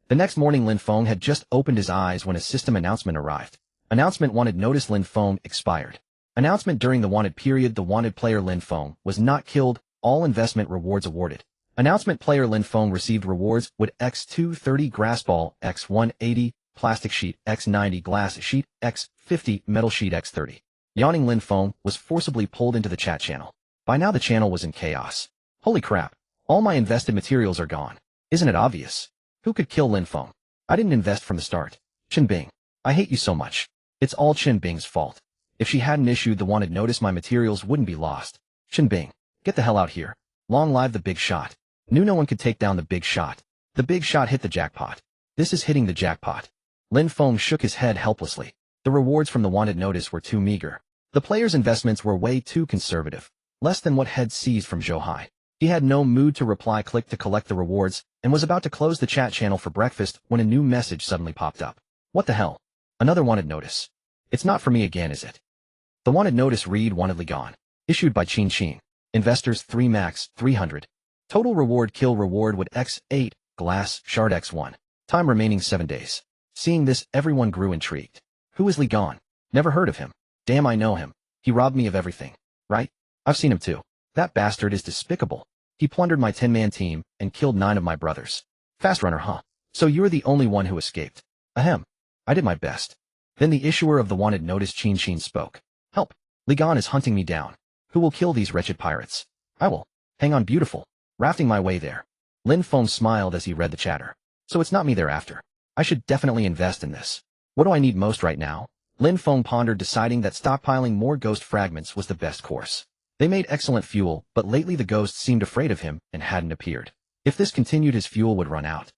The next morning Lin Feng had just opened his eyes when a system announcement arrived. Announcement: wanted notice Lin Feng expired. Announcement: during the wanted period, the wanted player Lin Feng was not killed, all investment rewards awarded. Announcement: player Lin Feng received rewards with X230 grass ball, X180 plastic sheet, X90 glass sheet, X50 metal sheet, X30. Yawning, Lin Feng was forcibly pulled into the chat channel. By now the channel was in chaos. Holy crap. All my invested materials are gone. Isn't it obvious? Who could kill Lin Feng? I didn't invest from the start. Chen Bing. I hate you so much. It's all Chen Bing's fault. If she hadn't issued the wanted notice, my materials wouldn't be lost. Chen Bing. Get the hell out here. Long live the big shot. Knew no one could take down the big shot. The big shot hit the jackpot. This is hitting the jackpot. Lin Feng shook his head helplessly. The rewards from the wanted notice were too meager. The player's investments were way too conservative. Less than what had seized from Zhou Hai. He had no mood to reply. Click to collect the rewards, and was about to close the chat channel for breakfast when a new message suddenly popped up. What the hell? Another wanted notice. It's not for me again, is it? The wanted notice read: wantedly gone. Issued by Qin Qin. Investors 3 max 300. Total reward: kill reward with X8, glass, shard X1. Time remaining 7 days. Seeing this, everyone grew intrigued. Who is Li Gan? Never heard of him. Damn, I know him. He robbed me of everything. Right? I've seen him too. That bastard is despicable. He plundered my 10-man team and killed 9 of my brothers. Fast runner, huh? So you're the only one who escaped. Ahem. I did my best. Then the issuer of the wanted notice, Qin Qin, spoke. Help. Li Gan is hunting me down. Who will kill these wretched pirates? I will. Hang on, beautiful. Rafting my way there. Lin Feng smiled as he read the chatter. So it's not me they're after. I should definitely invest in this. What do I need most right now? Lin Feng pondered, deciding that stockpiling more ghost fragments was the best course. They made excellent fuel, but lately the ghosts seemed afraid of him and hadn't appeared. If this continued, his fuel would run out.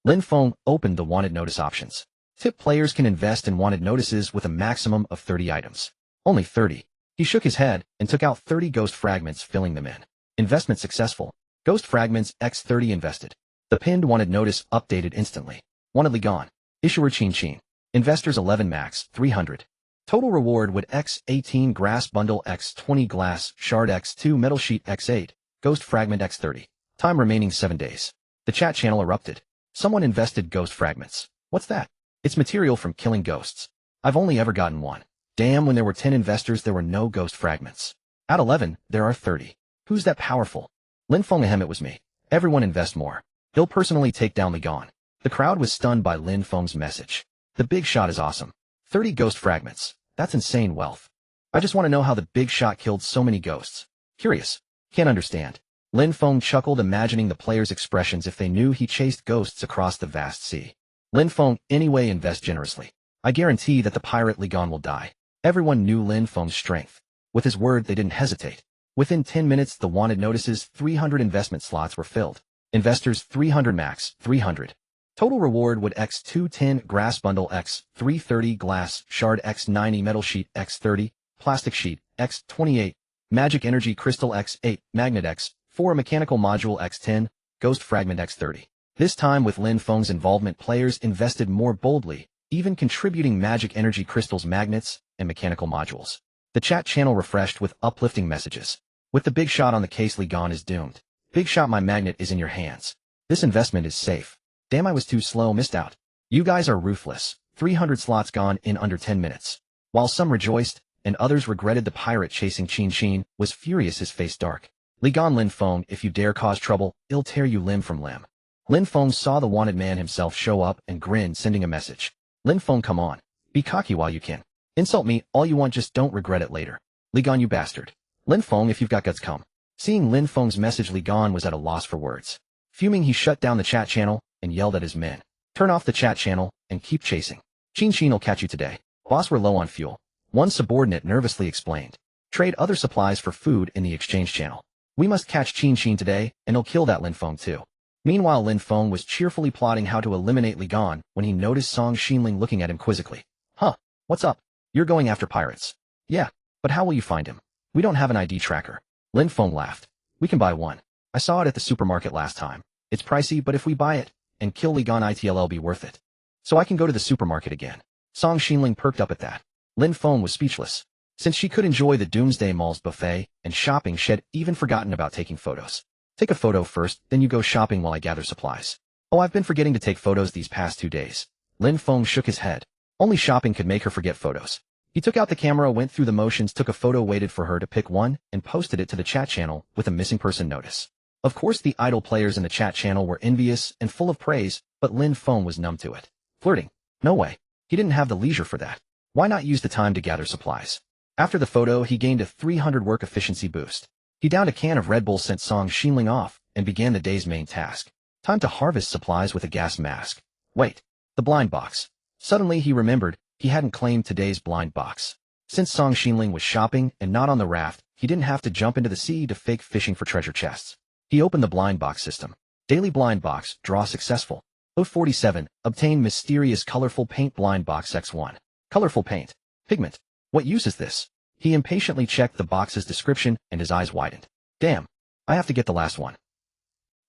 Lin Feng opened the wanted notice options. Tip: players can invest in wanted notices with a maximum of 30 items. Only 30. He shook his head and took out 30 ghost fragments, filling them in. Investment successful. Ghost fragments X30 invested. The pinned wanted notice updated instantly. Wantedly gone. Issuer Qin Qin. Investors 11 max 300. Total reward with X18 grass bundle, X20 glass shard, X2 metal sheet, X8 ghost fragment, X30. Time remaining 7 days. The chat channel erupted. Someone invested ghost fragments. What's that? It's material from killing ghosts. I've only ever gotten 1. Damn, when there were 10 investors there were no ghost fragments. At 11, there are 30. Who's that powerful? Lin Feng. Ahem, it was me. Everyone invest more. He'll personally take down Li Gan. The crowd was stunned by Lin Feng's message. The big shot is awesome. 30 ghost fragments. That's insane wealth. I just want to know how the big shot killed so many ghosts. Curious. Can't understand. Lin Feng chuckled, imagining the players' expressions if they knew he chased ghosts across the vast sea. Lin Feng, anyway, invest generously. I guarantee that the pirate Li Gan will die. Everyone knew Lin Feng's strength. With his word, they didn't hesitate. Within 10 minutes, the wanted notices 300 investment slots were filled. Investors 300 max 300. Total reward with X210 grass bundle, X330 glass shard, X90 metal sheet, X30 plastic sheet, X28 magic energy crystal, X8 magnet, X4 mechanical module, X10 ghost fragment, X30. This time, with Lin Feng's involvement, players invested more boldly, even contributing magic energy crystals, magnets, and mechanical modules. The chat channel refreshed with uplifting messages. With the big shot on the case, Li Gan is doomed. Big shot, my magnet is in your hands. This investment is safe. Damn, I was too slow, missed out. You guys are ruthless. 300 slots gone in under 10 minutes. While some rejoiced, and others regretted, the pirate chasing Qin Qin was furious, his face dark. Li Gan, Lin Feng, if you dare cause trouble, I'll tear you limb from limb. Lin Feng saw the wanted man himself show up and grinned, sending a message. Lin Feng, come on. Be cocky while you can. Insult me all you want, just don't regret it later. Li Gan, you bastard. Lin Feng, if you've got guts, come. Seeing Lin Feng's message, Li Gan was at a loss for words. Fuming, he shut down the chat channel and yelled at his men. Turn off the chat channel and keep chasing. Chin-Chin'll catch you today. Boss, we're low on fuel. One subordinate nervously explained. Trade other supplies for food in the exchange channel. We must catch Chin-Chin today, and he'll kill that Lin Feng too. Meanwhile, Lin Feng was cheerfully plotting how to eliminate Li Gan when he noticed Song Xinling looking at him quizzically. Huh, what's up? You're going after pirates. Yeah, but how will you find him? We don't have an ID tracker. Lin Feng laughed. We can buy one. I saw it at the supermarket last time. It's pricey, but if we buy it and kill Li Gan, it'll be worth it. So I can go to the supermarket again. Song Xinling perked up at that. Lin Feng was speechless. Since she could enjoy the Doomsday Mall's buffet and shopping, she had even forgotten about taking photos. Take a photo first, then you go shopping while I gather supplies. Oh, I've been forgetting to take photos these past 2 days. Lin Feng shook his head. Only shopping could make her forget photos. He took out the camera, went through the motions, took a photo, waited for her to pick one, and posted it to the chat channel with a missing person notice. Of course, the idle players in the chat channel were envious and full of praise, but Lin Feng was numb to it. Flirting? No way. He didn't have the leisure for that. Why not use the time to gather supplies? After the photo, he gained a 300 work efficiency boost. He downed a can of Red Bull, sent Song Xinling off, and began the day's main task. Time to harvest supplies with a gas mask. Wait. The blind box. Suddenly he remembered he hadn't claimed today's blind box. Since Song Xinling was shopping and not on the raft, he didn't have to jump into the sea to fake fishing for treasure chests. He opened the blind box system. Daily blind box, draw successful. 047, obtain mysterious colorful paint blind box X1. Colorful paint. Pigment. What use is this? He impatiently checked the box's description and his eyes widened. Damn. I have to get the last one.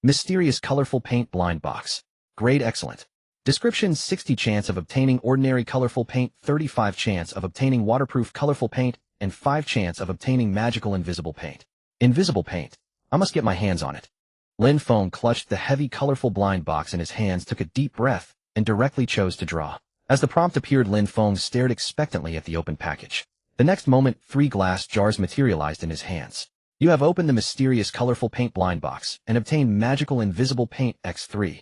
Mysterious colorful paint blind box. Grade excellent. Description: 60 chance of obtaining ordinary colorful paint, 35 chance of obtaining waterproof colorful paint, and 5 chance of obtaining magical invisible paint. Invisible paint. I must get my hands on it. Lin Feng clutched the heavy colorful blind box in his hands, took a deep breath, and directly chose to draw. As the prompt appeared, Lin Feng stared expectantly at the open package. The next moment, 3 glass jars materialized in his hands. You have opened the mysterious colorful paint blind box and obtained magical invisible paint X3.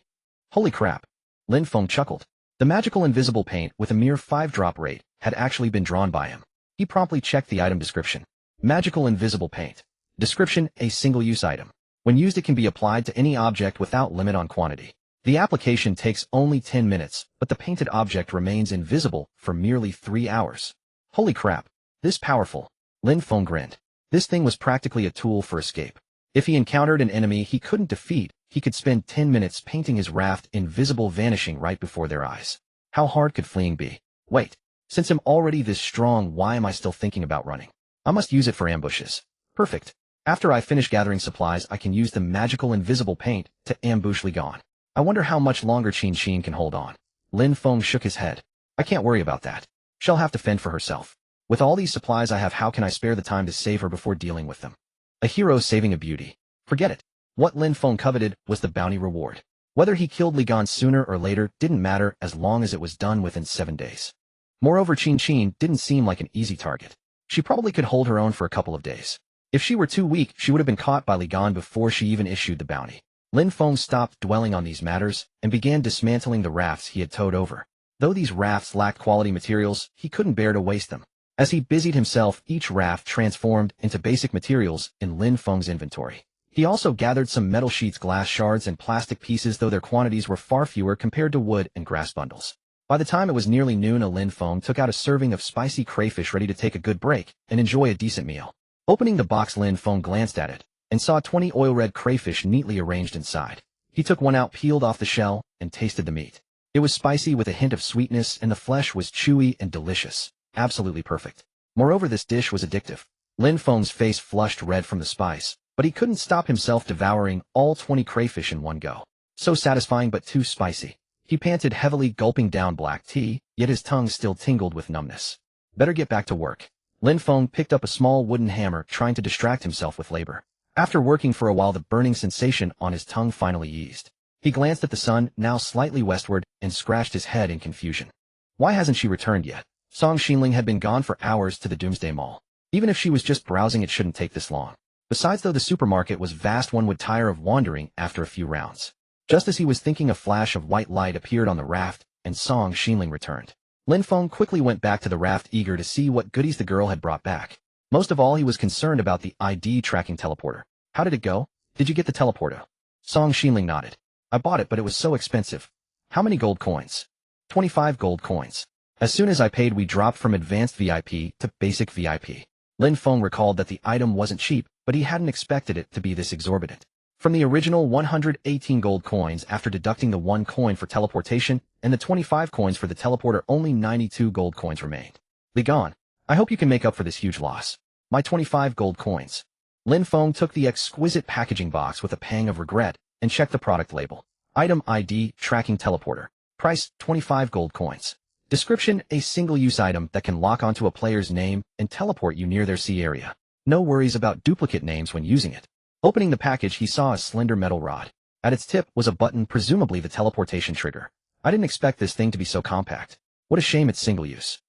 Holy crap. Lin Feng chuckled. The magical invisible paint, with a mere 5-drop rate, had actually been drawn by him. He promptly checked the item description. Magical invisible paint. Description: a single-use item. When used, it can be applied to any object without limit on quantity. The application takes only 10 minutes, but the painted object remains invisible for merely 3 hours. Holy crap. This powerful. Lin Feng grinned. This thing was practically a tool for escape. If he encountered an enemy he couldn't defeat, he could spend 10 minutes painting his raft invisible, vanishing right before their eyes. How hard could fleeing be? Wait. Since I'm already this strong, why am I still thinking about running? I must use it for ambushes. Perfect. After I finish gathering supplies, I can use the magical invisible paint to ambush Li Gan. I wonder how much longer Chin-Chin can hold on. Lin Feng shook his head. I can't worry about that. She'll have to fend for herself. With all these supplies I have, how can I spare the time to save her before dealing with them? A hero saving a beauty. Forget it. What Lin Feng coveted was the bounty reward. Whether he killed Li Gan sooner or later didn't matter as long as it was done within 7 days. Moreover, Chin-Chin didn't seem like an easy target. She probably could hold her own for a couple of days. If she were too weak, she would have been caught by Li Gan before she even issued the bounty. Lin Feng stopped dwelling on these matters and began dismantling the rafts he had towed over. Though these rafts lacked quality materials, he couldn't bear to waste them. As he busied himself, each raft transformed into basic materials in Lin Feng's inventory. He also gathered some metal sheets, glass shards, and plastic pieces, though their quantities were far fewer compared to wood and grass bundles. By the time it was nearly noon, Lin Feng took out a serving of spicy crayfish, ready to take a good break and enjoy a decent meal. Opening the box, Lin Feng glanced at it and saw 20 oil-red crayfish neatly arranged inside. He took one out, peeled off the shell, and tasted the meat. It was spicy with a hint of sweetness, and the flesh was chewy and delicious. Absolutely perfect. Moreover, this dish was addictive. Lin Feng's face flushed red from the spice, but he couldn't stop himself devouring all 20 crayfish in one go. So satisfying, but too spicy. He panted heavily, gulping down black tea, yet his tongue still tingled with numbness. Better get back to work. Lin Feng picked up a small wooden hammer, trying to distract himself with labor. After working for a while, the burning sensation on his tongue finally eased. He glanced at the sun, now slightly westward, and scratched his head in confusion. Why hasn't she returned yet? Song Xinling had been gone for hours to the Doomsday Mall. Even if she was just browsing, it shouldn't take this long. Besides, though the supermarket was vast, one would tire of wandering after a few rounds. Just as he was thinking, a flash of white light appeared on the raft, and Song Xinling returned. Lin Feng quickly went back to the raft, eager to see what goodies the girl had brought back. Most of all, he was concerned about the ID tracking teleporter. How did it go? Did you get the teleporter? Song Xinling nodded. I bought it, but it was so expensive. How many gold coins? 25 gold coins. As soon as I paid, we dropped from advanced VIP to basic VIP. Lin Feng recalled that the item wasn't cheap, but he hadn't expected it to be this exorbitant. From the original 118 gold coins after deducting the 1 coin for teleportation and the 25 coins for the teleporter, only 92 gold coins remained. Be gone. I hope you can make up for this huge loss. My 25 gold coins. Lin Feng took the exquisite packaging box with a pang of regret and checked the product label. Item ID, tracking teleporter. Price, 25 gold coins. Description, a single-use item that can lock onto a player's name and teleport you near their sea area. No worries about duplicate names when using it. Opening the package, he saw a slender metal rod. At its tip was a button, presumably the teleportation trigger. I didn't expect this thing to be so compact. What a shame it's single-use.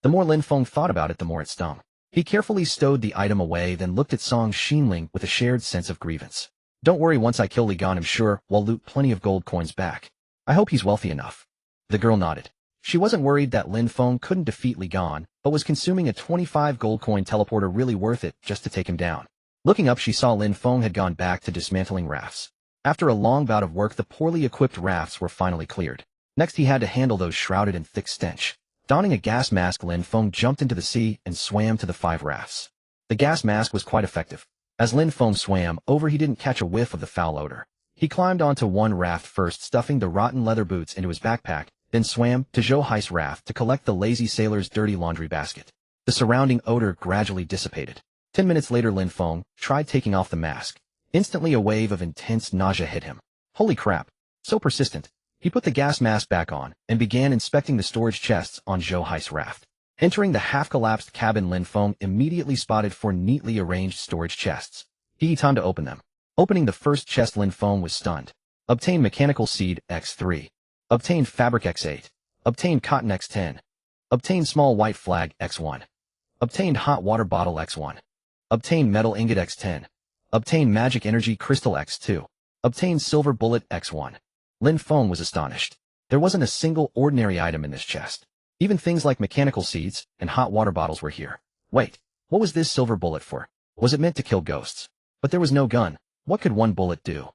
The more Lin Feng thought about it, the more it stung. He carefully stowed the item away, then looked at Song Xinling with a shared sense of grievance. Don't worry, once I kill Li Gan, I'm sure we'll loot plenty of gold coins back. I hope he's wealthy enough. The girl nodded. She wasn't worried that Lin Feng couldn't defeat Li Gan, but was consuming a 25 gold coin teleporter really worth it just to take him down. Looking up, she saw Lin Feng had gone back to dismantling rafts. After a long bout of work, the poorly equipped rafts were finally cleared. Next, he had to handle those shrouded in thick stench. Donning a gas mask, Lin Feng jumped into the sea and swam to the 5 rafts. The gas mask was quite effective. As Lin Feng swam over, he didn't catch a whiff of the foul odor. He climbed onto one raft first, stuffing the rotten leather boots into his backpack, then swam to Zhou Hai's raft to collect the lazy sailor's dirty laundry basket. The surrounding odor gradually dissipated. 10 minutes later, Lin Feng tried taking off the mask. Instantly, a wave of intense nausea hit him. Holy crap! So persistent. He put the gas mask back on and began inspecting the storage chests on Zhou Hai's raft. Entering the half-collapsed cabin, Lin Feng immediately spotted 4 neatly arranged storage chests. He had time to open them. Opening the first chest, Lin Feng was stunned. Obtain mechanical seed X3. Obtain fabric X8. Obtain cotton X10. Obtain small white flag X1. Obtained hot water bottle X1. Obtain metal ingot X10. Obtain magic energy crystal X2. Obtain silver bullet X1. Lin Feng was astonished. There wasn't a single ordinary item in this chest. Even things like mechanical seeds and hot water bottles were here. Wait, what was this silver bullet for? Was it meant to kill ghosts? But there was no gun. What could one bullet do?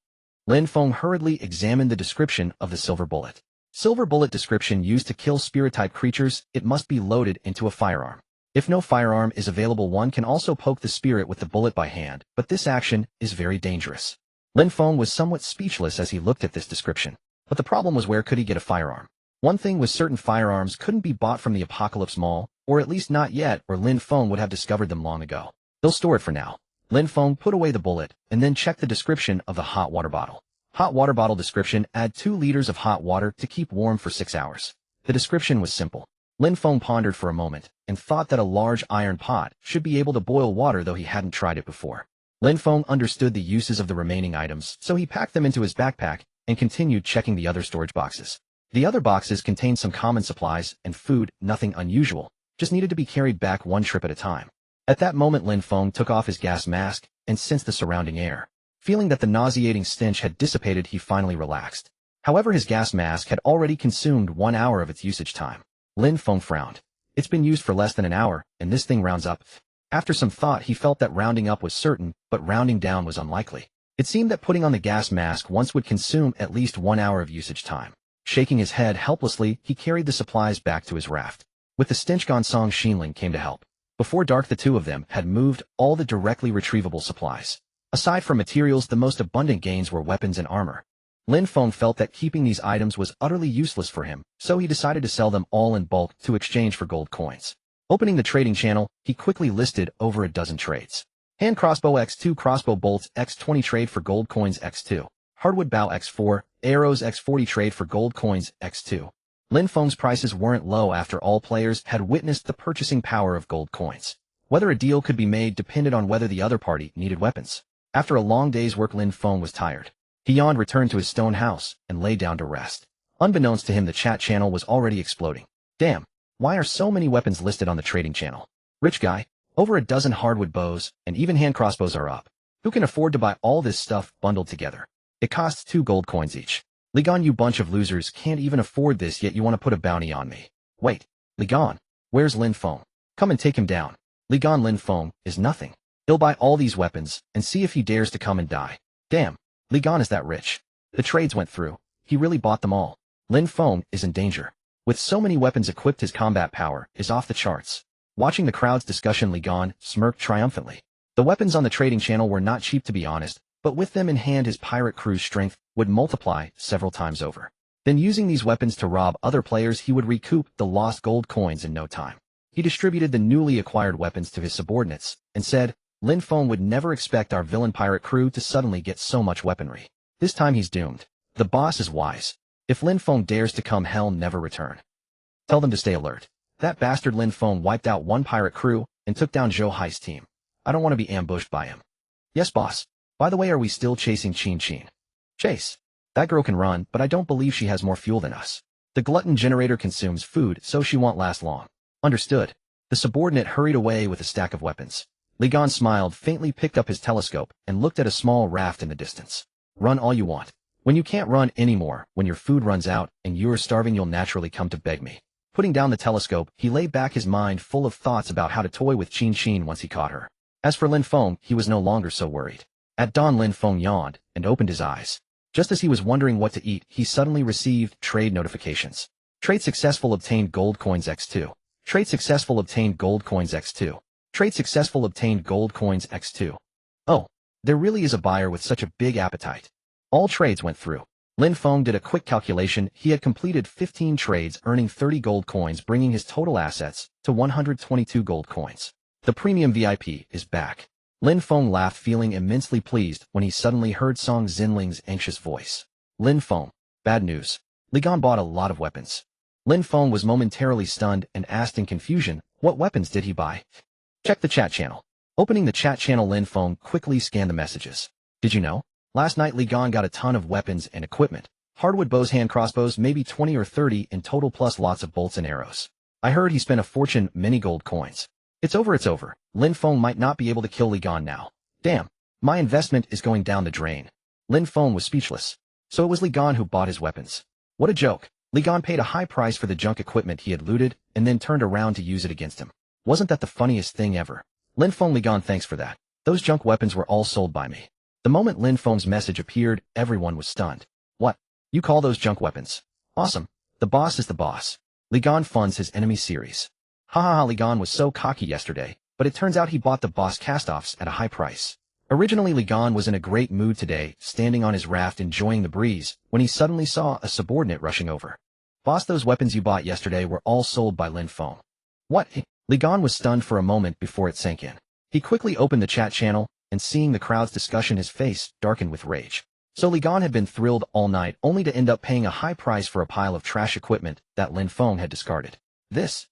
Lin Feng hurriedly examined the description of the silver bullet. Silver bullet description: used to kill spirit-type creatures. It must be loaded into a firearm. If no firearm is available, one can also poke the spirit with the bullet by hand, but this action is very dangerous. Lin Feng was somewhat speechless as he looked at this description. But the problem was, where could he get a firearm? One thing was certain: firearms couldn't be bought from the Apocalypse Mall, or at least not yet, or Lin Feng would have discovered them long ago. They'll store it for now. Lin Feng put away the bullet, and then checked the description of the hot water bottle. Hot water bottle description: add 2 liters of hot water to keep warm for 6 hours. The description was simple. Lin Feng pondered for a moment, and thought that a large iron pot should be able to boil water, though he hadn't tried it before. Lin Feng understood the uses of the remaining items, so he packed them into his backpack and continued checking the other storage boxes. The other boxes contained some common supplies and food, nothing unusual, just needed to be carried back one trip at a time. At that moment, Lin Feng took off his gas mask and sensed the surrounding air. Feeling that the nauseating stench had dissipated, he finally relaxed. However, his gas mask had already consumed 1 hour of its usage time. Lin Feng frowned. It's been used for less than an hour, and this thing rounds up. After some thought, he felt that rounding up was certain, but rounding down was unlikely. It seemed that putting on the gas mask once would consume at least 1 hour of usage time. Shaking his head helplessly, he carried the supplies back to his raft. With the stench gone, Song Xinling came to help. Before dark, the two of them had moved all the directly retrievable supplies. Aside from materials, the most abundant gains were weapons and armor. Lin Feng felt that keeping these items was utterly useless for him, so he decided to sell them all in bulk to exchange for gold coins. Opening the trading channel, he quickly listed over a dozen trades. Hand crossbow X2, crossbow bolts X20 trade for gold coins X2. Hardwood bow X4, arrows X40 trade for gold coins X2. Lin Feng's prices weren't low after all players had witnessed the purchasing power of gold coins. Whether a deal could be made depended on whether the other party needed weapons. After a long day's work, Lin Feng was tired. He yawned, returned to his stone house, and lay down to rest. Unbeknownst to him, the chat channel was already exploding. Damn, why are so many weapons listed on the trading channel? Rich guy, over a dozen hardwood bows, and even hand crossbows are up. Who can afford to buy all this stuff bundled together? It costs 2 gold coins each. Li Gan, you bunch of losers can't even afford this, yet you want to put a bounty on me. Wait, Li Gan, where's Lin Feng? Come and take him down. Li Gan, Lin Feng is nothing. He'll buy all these weapons, and see if he dares to come and die. Damn, Li Gan is that rich. The trades went through. He really bought them all. Lin Feng is in danger. With so many weapons equipped, his combat power is off the charts. Watching the crowd's discussion, Li Gan smirked triumphantly. The weapons on the trading channel were not cheap, to be honest, but with them in hand his pirate crew's strength would multiply several times over. Then using these weapons to rob other players, he would recoup the lost gold coins in no time. He distributed the newly acquired weapons to his subordinates and said, Lin Feng would never expect our villain pirate crew to suddenly get so much weaponry. This time he's doomed. The boss is wise. If Lin Feng dares to come, he'll never return. Tell them to stay alert. That bastard Lin Feng wiped out one pirate crew and took down Zhou Hai's team. I don't want to be ambushed by him. Yes, boss. By the way, are we still chasing Qin Qin? Chase. That girl can run, but I don't believe she has more fuel than us. The glutton generator consumes food, so she won't last long. Understood. The subordinate hurried away with a stack of weapons. Li Gan smiled, faintly picked up his telescope, and looked at a small raft in the distance. Run all you want. When you can't run anymore, when your food runs out and you're starving, you'll naturally come to beg me. Putting down the telescope, he lay back, his mind full of thoughts about how to toy with Qin Qin once he caught her. As for Lin Feng, he was no longer so worried. At dawn, Lin Feng yawned and opened his eyes. Just as he was wondering what to eat, he suddenly received trade notifications. Trade successful, obtained gold coins X2. Trade successful, obtained gold coins X2. Trade successful, obtained gold coins X2. Oh, there really is a buyer with such a big appetite. All trades went through. Lin Feng did a quick calculation. He had completed 15 trades, earning 30 gold coins, bringing his total assets to 122 gold coins. The premium VIP is back. Lin Feng laughed, feeling immensely pleased when he suddenly heard Song Xinling's anxious voice. Lin Feng, bad news. Li Gan bought a lot of weapons. Lin Feng was momentarily stunned and asked in confusion, what weapons did he buy? Check the chat channel. Opening the chat channel, Lin Feng quickly scanned the messages. Did you know? Last night Li Gan got a ton of weapons and equipment. Hardwood bows, hand crossbows, maybe 20 or 30 in total, plus lots of bolts and arrows. I heard he spent a fortune, many gold coins. It's over, it's over. Lin Feng might not be able to kill Li Gan now. Damn, my investment is going down the drain. Lin Feng was speechless. So it was Li Gan who bought his weapons. What a joke. Li Gan paid a high price for the junk equipment he had looted and then turned around to use it against him. Wasn't that the funniest thing ever? Lin Feng, Li Gan, thanks for that. Those junk weapons were all sold by me. The moment Lin Feng's message appeared, everyone was stunned. What? You call those junk weapons? Awesome. The boss is the boss. Li Gan funds his enemy series. Hahaha, Li Gan was so cocky yesterday, but it turns out he bought the boss cast-offs at a high price. Originally, Li Gan was in a great mood today, standing on his raft enjoying the breeze, when he suddenly saw a subordinate rushing over. Boss, those weapons you bought yesterday were all sold by Lin Feng. What? Li Gan was stunned for a moment before it sank in. He quickly opened the chat channel, and seeing the crowd's discussion, his face darkened with rage. So Li Gan had been thrilled all night, only to end up paying a high price for a pile of trash equipment that Lin Feng had discarded. This?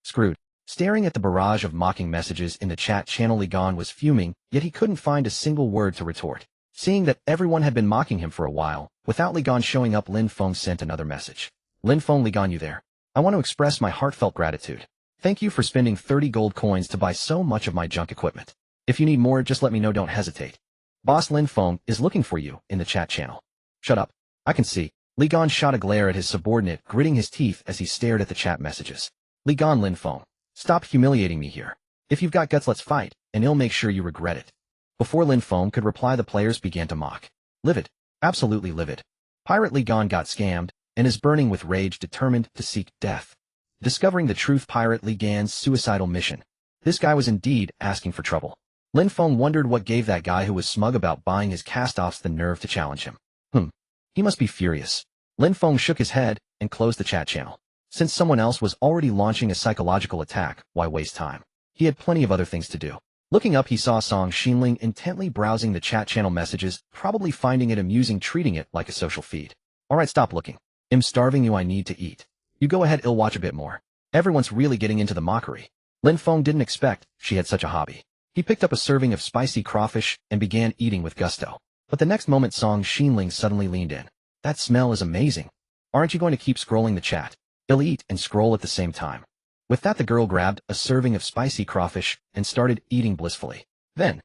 Screwed. Staring at the barrage of mocking messages in the chat channel, Li Gan was fuming, yet he couldn't find a single word to retort. Seeing that everyone had been mocking him for a while, without Li Gan showing up, Lin Feng sent another message. Lin Feng, Li Gan, you there? I want to express my heartfelt gratitude. Thank you for spending 30 gold coins to buy so much of my junk equipment. If you need more, just let me know, don't hesitate. Boss Lin Feng is looking for you in the chat channel. Shut up. I can see. Li Gan shot a glare at his subordinate, gritting his teeth as he stared at the chat messages. Li Gan, Lin Feng. Stop humiliating me here. If you've got guts, let's fight, and I'll make sure you regret it. Before Lin Feng could reply, the players began to mock. Livid. Absolutely livid. Pirate Li Gan got scammed, and is burning with rage, determined to seek death. Discovering the truth, Pirate Li Gan's suicidal mission. This guy was indeed asking for trouble. Lin Feng wondered what gave that guy who was smug about buying his cast-offs the nerve to challenge him. He must be furious. Lin Feng shook his head and closed the chat channel. Since someone else was already launching a psychological attack, why waste time? He had plenty of other things to do. Looking up, he saw Song Xinling intently browsing the chat channel messages, probably finding it amusing, treating it like a social feed. Alright, stop looking. I'm starving you, I need to eat. You go ahead, I'll watch a bit more. Everyone's really getting into the mockery. Lin Feng didn't expect she had such a hobby. He picked up a serving of spicy crawfish and began eating with gusto. But the next moment, Song Xinling suddenly leaned in. That smell is amazing. Aren't you going to keep scrolling the chat? I'll eat and scroll at the same time. With that, the girl grabbed a serving of spicy crawfish and started eating blissfully. Then,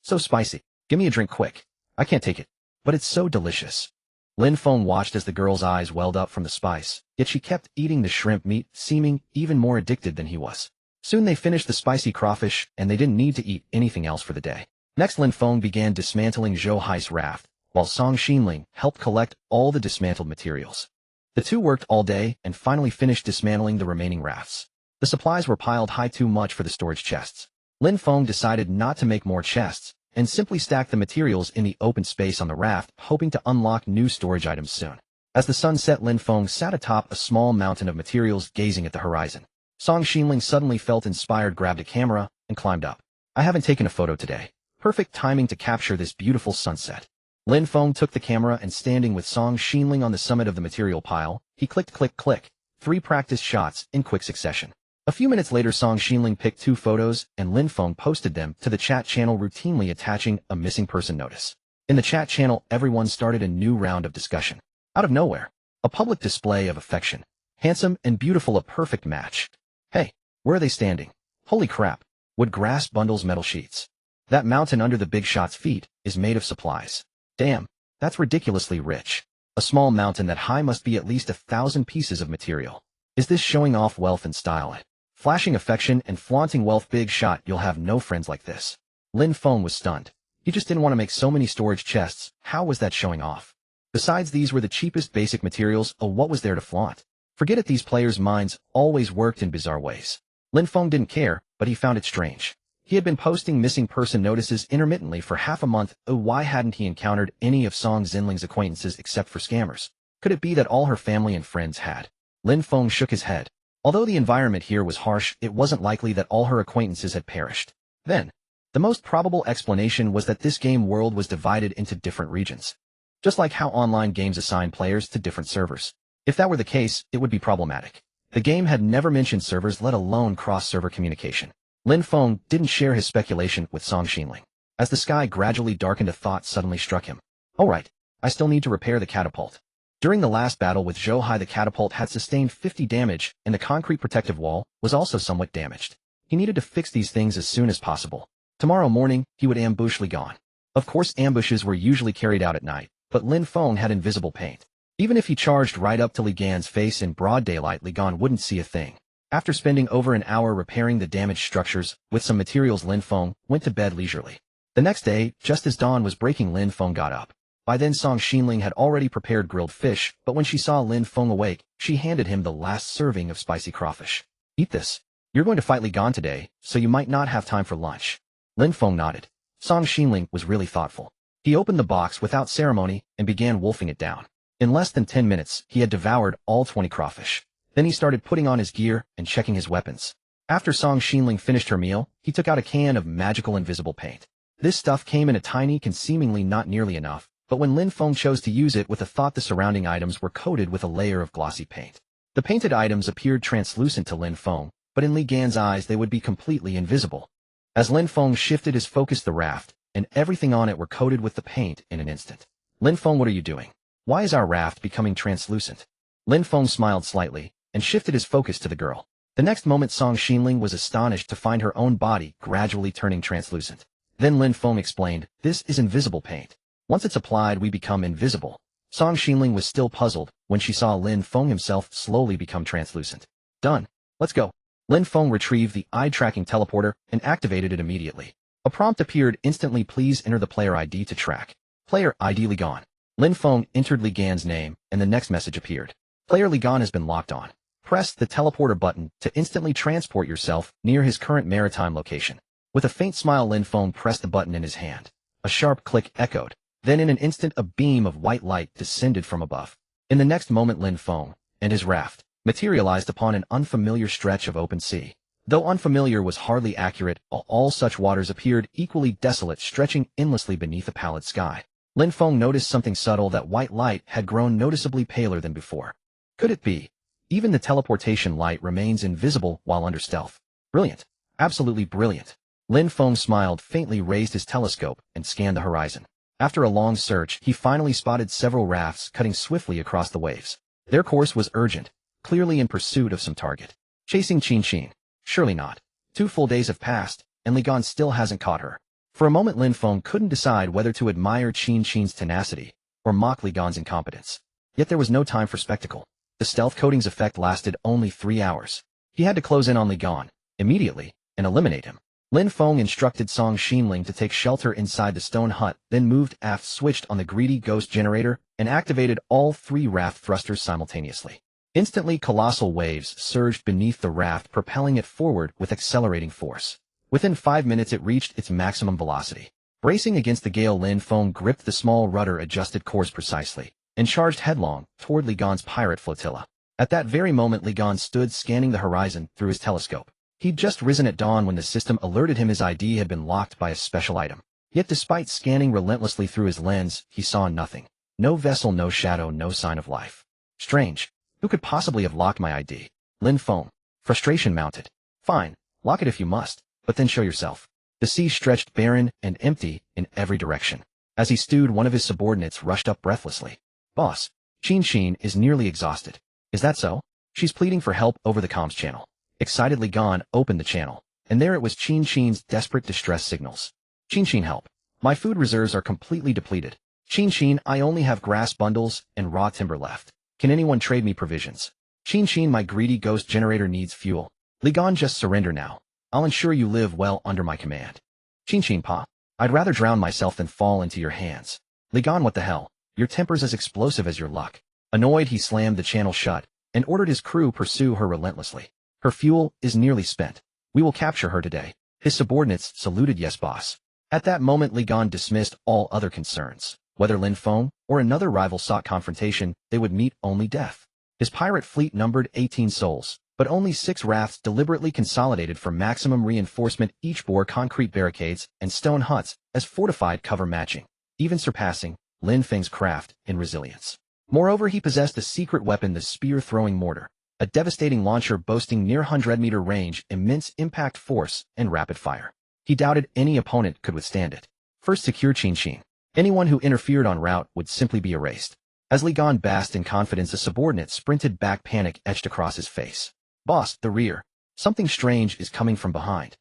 so spicy. Give me a drink quick. I can't take it. But it's so delicious. Lin Feng watched as the girl's eyes welled up from the spice, yet she kept eating the shrimp meat, seeming even more addicted than he was. Soon they finished the spicy crawfish, and they didn't need to eat anything else for the day. Next, Lin Feng began dismantling Zhou Hai's raft, while Song Xinling helped collect all the dismantled materials. The two worked all day and finally finished dismantling the remaining rafts. The supplies were piled high too much for the storage chests. Lin Feng decided not to make more chests, and simply stacked the materials in the open space on the raft, hoping to unlock new storage items soon. As the sun set, Lin Feng sat atop a small mountain of materials gazing at the horizon. Song Xinling suddenly felt inspired, grabbed a camera, and climbed up. I haven't taken a photo today. Perfect timing to capture this beautiful sunset. Lin Feng took the camera and standing with Song Xinling on the summit of the material pile, he clicked, click, click, 3 practice shots in quick succession. A few minutes later, Song Xinling picked 2 photos and Lin Feng posted them to the chat channel, routinely attaching a missing person notice. In the chat channel, everyone started a new round of discussion. Out of nowhere, a public display of affection. Handsome and beautiful, a perfect match. Hey, where are they standing? Holy crap. Wood grass bundles, metal sheets. That mountain under the big shot's feet is made of supplies. Damn, that's ridiculously rich. A small mountain that high must be at least 1,000 pieces of material. Is this showing off wealth and style? Flashing affection and flaunting wealth, big shot, you'll have no friends like this. Lin Feng was stunned. He just didn't want to make so many storage chests. How was that showing off? Besides, these were the cheapest basic materials. What was there to flaunt? Forget it, these players' minds always worked in bizarre ways. Lin Feng didn't care, but he found it strange. He had been posting missing person notices intermittently for half a month. Why hadn't he encountered any of Song Xinling's acquaintances except for scammers? Could it be that all her family and friends had? Lin Feng shook his head. Although the environment here was harsh, it wasn't likely that all her acquaintances had perished. Then, the most probable explanation was that this game world was divided into different regions. Just like how online games assign players to different servers. If that were the case, it would be problematic. The game had never mentioned servers, let alone cross-server communication. Lin Feng didn't share his speculation with Song Xinling. As the sky gradually darkened, a thought suddenly struck him. Alright, I still need to repair the catapult. During the last battle with Zhou Hai, the catapult had sustained 50 damage, and the concrete protective wall was also somewhat damaged. He needed to fix these things as soon as possible. Tomorrow morning, he would ambush Li Gan. Of course, ambushes were usually carried out at night, but Lin Feng had invisible paint. Even if he charged right up to Li Gan's face in broad daylight, Li Gan wouldn't see a thing. After spending over an hour repairing the damaged structures with some materials, Lin Feng went to bed leisurely. The next day, just as dawn was breaking, Lin Feng got up. By then, Song Xinling had already prepared grilled fish, but when she saw Lin Feng awake, she handed him the last serving of spicy crawfish. Eat this. You're going to fight Li Gan today, so you might not have time for lunch. Lin Feng nodded. Song Xinling was really thoughtful. He opened the box without ceremony and began wolfing it down. In less than 10 minutes, he had devoured all 20 crawfish. Then he started putting on his gear and checking his weapons. After Song Xinling finished her meal, he took out a can of magical invisible paint. This stuff came in a tiny can, seemingly not nearly enough, but when Lin Feng chose to use it with a thought, the surrounding items were coated with a layer of glossy paint. The painted items appeared translucent to Lin Feng, but in Li Gan's eyes they would be completely invisible. As Lin Feng shifted his focus, the raft and everything on it were coated with the paint in an instant. Lin Feng, what are you doing? Why is our raft becoming translucent? Lin Feng smiled slightly and shifted his focus to the girl. The next moment, Song Xinling was astonished to find her own body gradually turning translucent. Then Lin Feng explained, this is invisible paint. Once it's applied, we become invisible. Song Xinling was still puzzled when she saw Lin Feng himself slowly become translucent. Done. Let's go. Lin Feng retrieved the eye-tracking teleporter and activated it immediately. A prompt appeared instantly. Please enter the player ID to track. Player ID Li Gan. Lin Feng entered Li Gan's name, and the next message appeared. Player Li Gan has been locked on. Press the teleporter button to instantly transport yourself near his current maritime location. With a faint smile, Lin Feng pressed the button in his hand. A sharp click echoed. Then in an instant, a beam of white light descended from above. In the next moment, Lin Feng and his raft materialized upon an unfamiliar stretch of open sea. Though unfamiliar was hardly accurate, all such waters appeared equally desolate, stretching endlessly beneath a pallid sky. Lin Feng noticed something subtle. That white light had grown noticeably paler than before. Could it be? Even the teleportation light remains invisible while under stealth. Brilliant. Absolutely brilliant. Lin Feng smiled faintly, raised his telescope, and scanned the horizon. After a long search, he finally spotted several rafts cutting swiftly across the waves. Their course was urgent, clearly in pursuit of some target. Chasing Qin Qin? Surely not. 2 full days have passed, and Li Gan still hasn't caught her. For a moment, Lin Feng couldn't decide whether to admire Qin Qin's tenacity or mock Li Gan's incompetence. Yet there was no time for spectacle. The stealth coating's effect lasted only 3 hours. He had to close in on Li Gan immediately and eliminate him. Lin Feng instructed Song Xinling to take shelter inside the stone hut, then moved aft, switched on the greedy ghost generator, and activated all 3 raft thrusters simultaneously. Instantly, colossal waves surged beneath the raft, propelling it forward with accelerating force. Within 5 minutes it reached its maximum velocity. Bracing against the gale, Lin Feng gripped the small rudder, adjusted course precisely, and charged headlong toward Li Gan's pirate flotilla. At that very moment, Li Gan stood scanning the horizon through his telescope. He'd just risen at dawn when the system alerted him his ID had been locked by a special item. Yet despite scanning relentlessly through his lens, he saw nothing. No vessel, no shadow, no sign of life. Strange. Who could possibly have locked my ID? Lin Feng. Frustration mounted. Fine, lock it if you must, but then show yourself. The sea stretched barren and empty in every direction. As he stewed, one of his subordinates rushed up breathlessly. Boss, Xin is nearly exhausted. Is that so? She's pleading for help over the comms channel. Excitedly Gan opened the channel, and there it was, Xin's desperate distress signals. Xin, help. My food reserves are completely depleted. Xin, I only have grass bundles and raw timber left. Can anyone trade me provisions? Xin, my greedy ghost generator needs fuel. Li Gan, just surrender now. I'll ensure you live well under my command. Xin, pa. I'd rather drown myself than fall into your hands. Li Gan, what the hell? Your temper's as explosive as your luck. Annoyed, he slammed the channel shut and ordered his crew pursue her relentlessly. Her fuel is nearly spent. We will capture her today. His subordinates saluted. Yes, boss. At that moment, Li Gan dismissed all other concerns. Whether Lin Feng or another rival sought confrontation, they would meet only death. His pirate fleet numbered 18 souls, but only 6 rafts deliberately consolidated for maximum reinforcement. Each bore concrete barricades and stone huts as fortified cover, matching, even surpassing, Lin Feng's craft in resilience. Moreover, he possessed a secret weapon, the spear-throwing mortar, a devastating launcher boasting near 100-meter range, immense impact force, and rapid fire. He doubted any opponent could withstand it. First, secure Xin. Anyone who interfered en route would simply be erased. As Li Gan basked in confidence, a subordinate sprinted back, panic etched across his face. Boss, the rear. Something strange is coming from behind.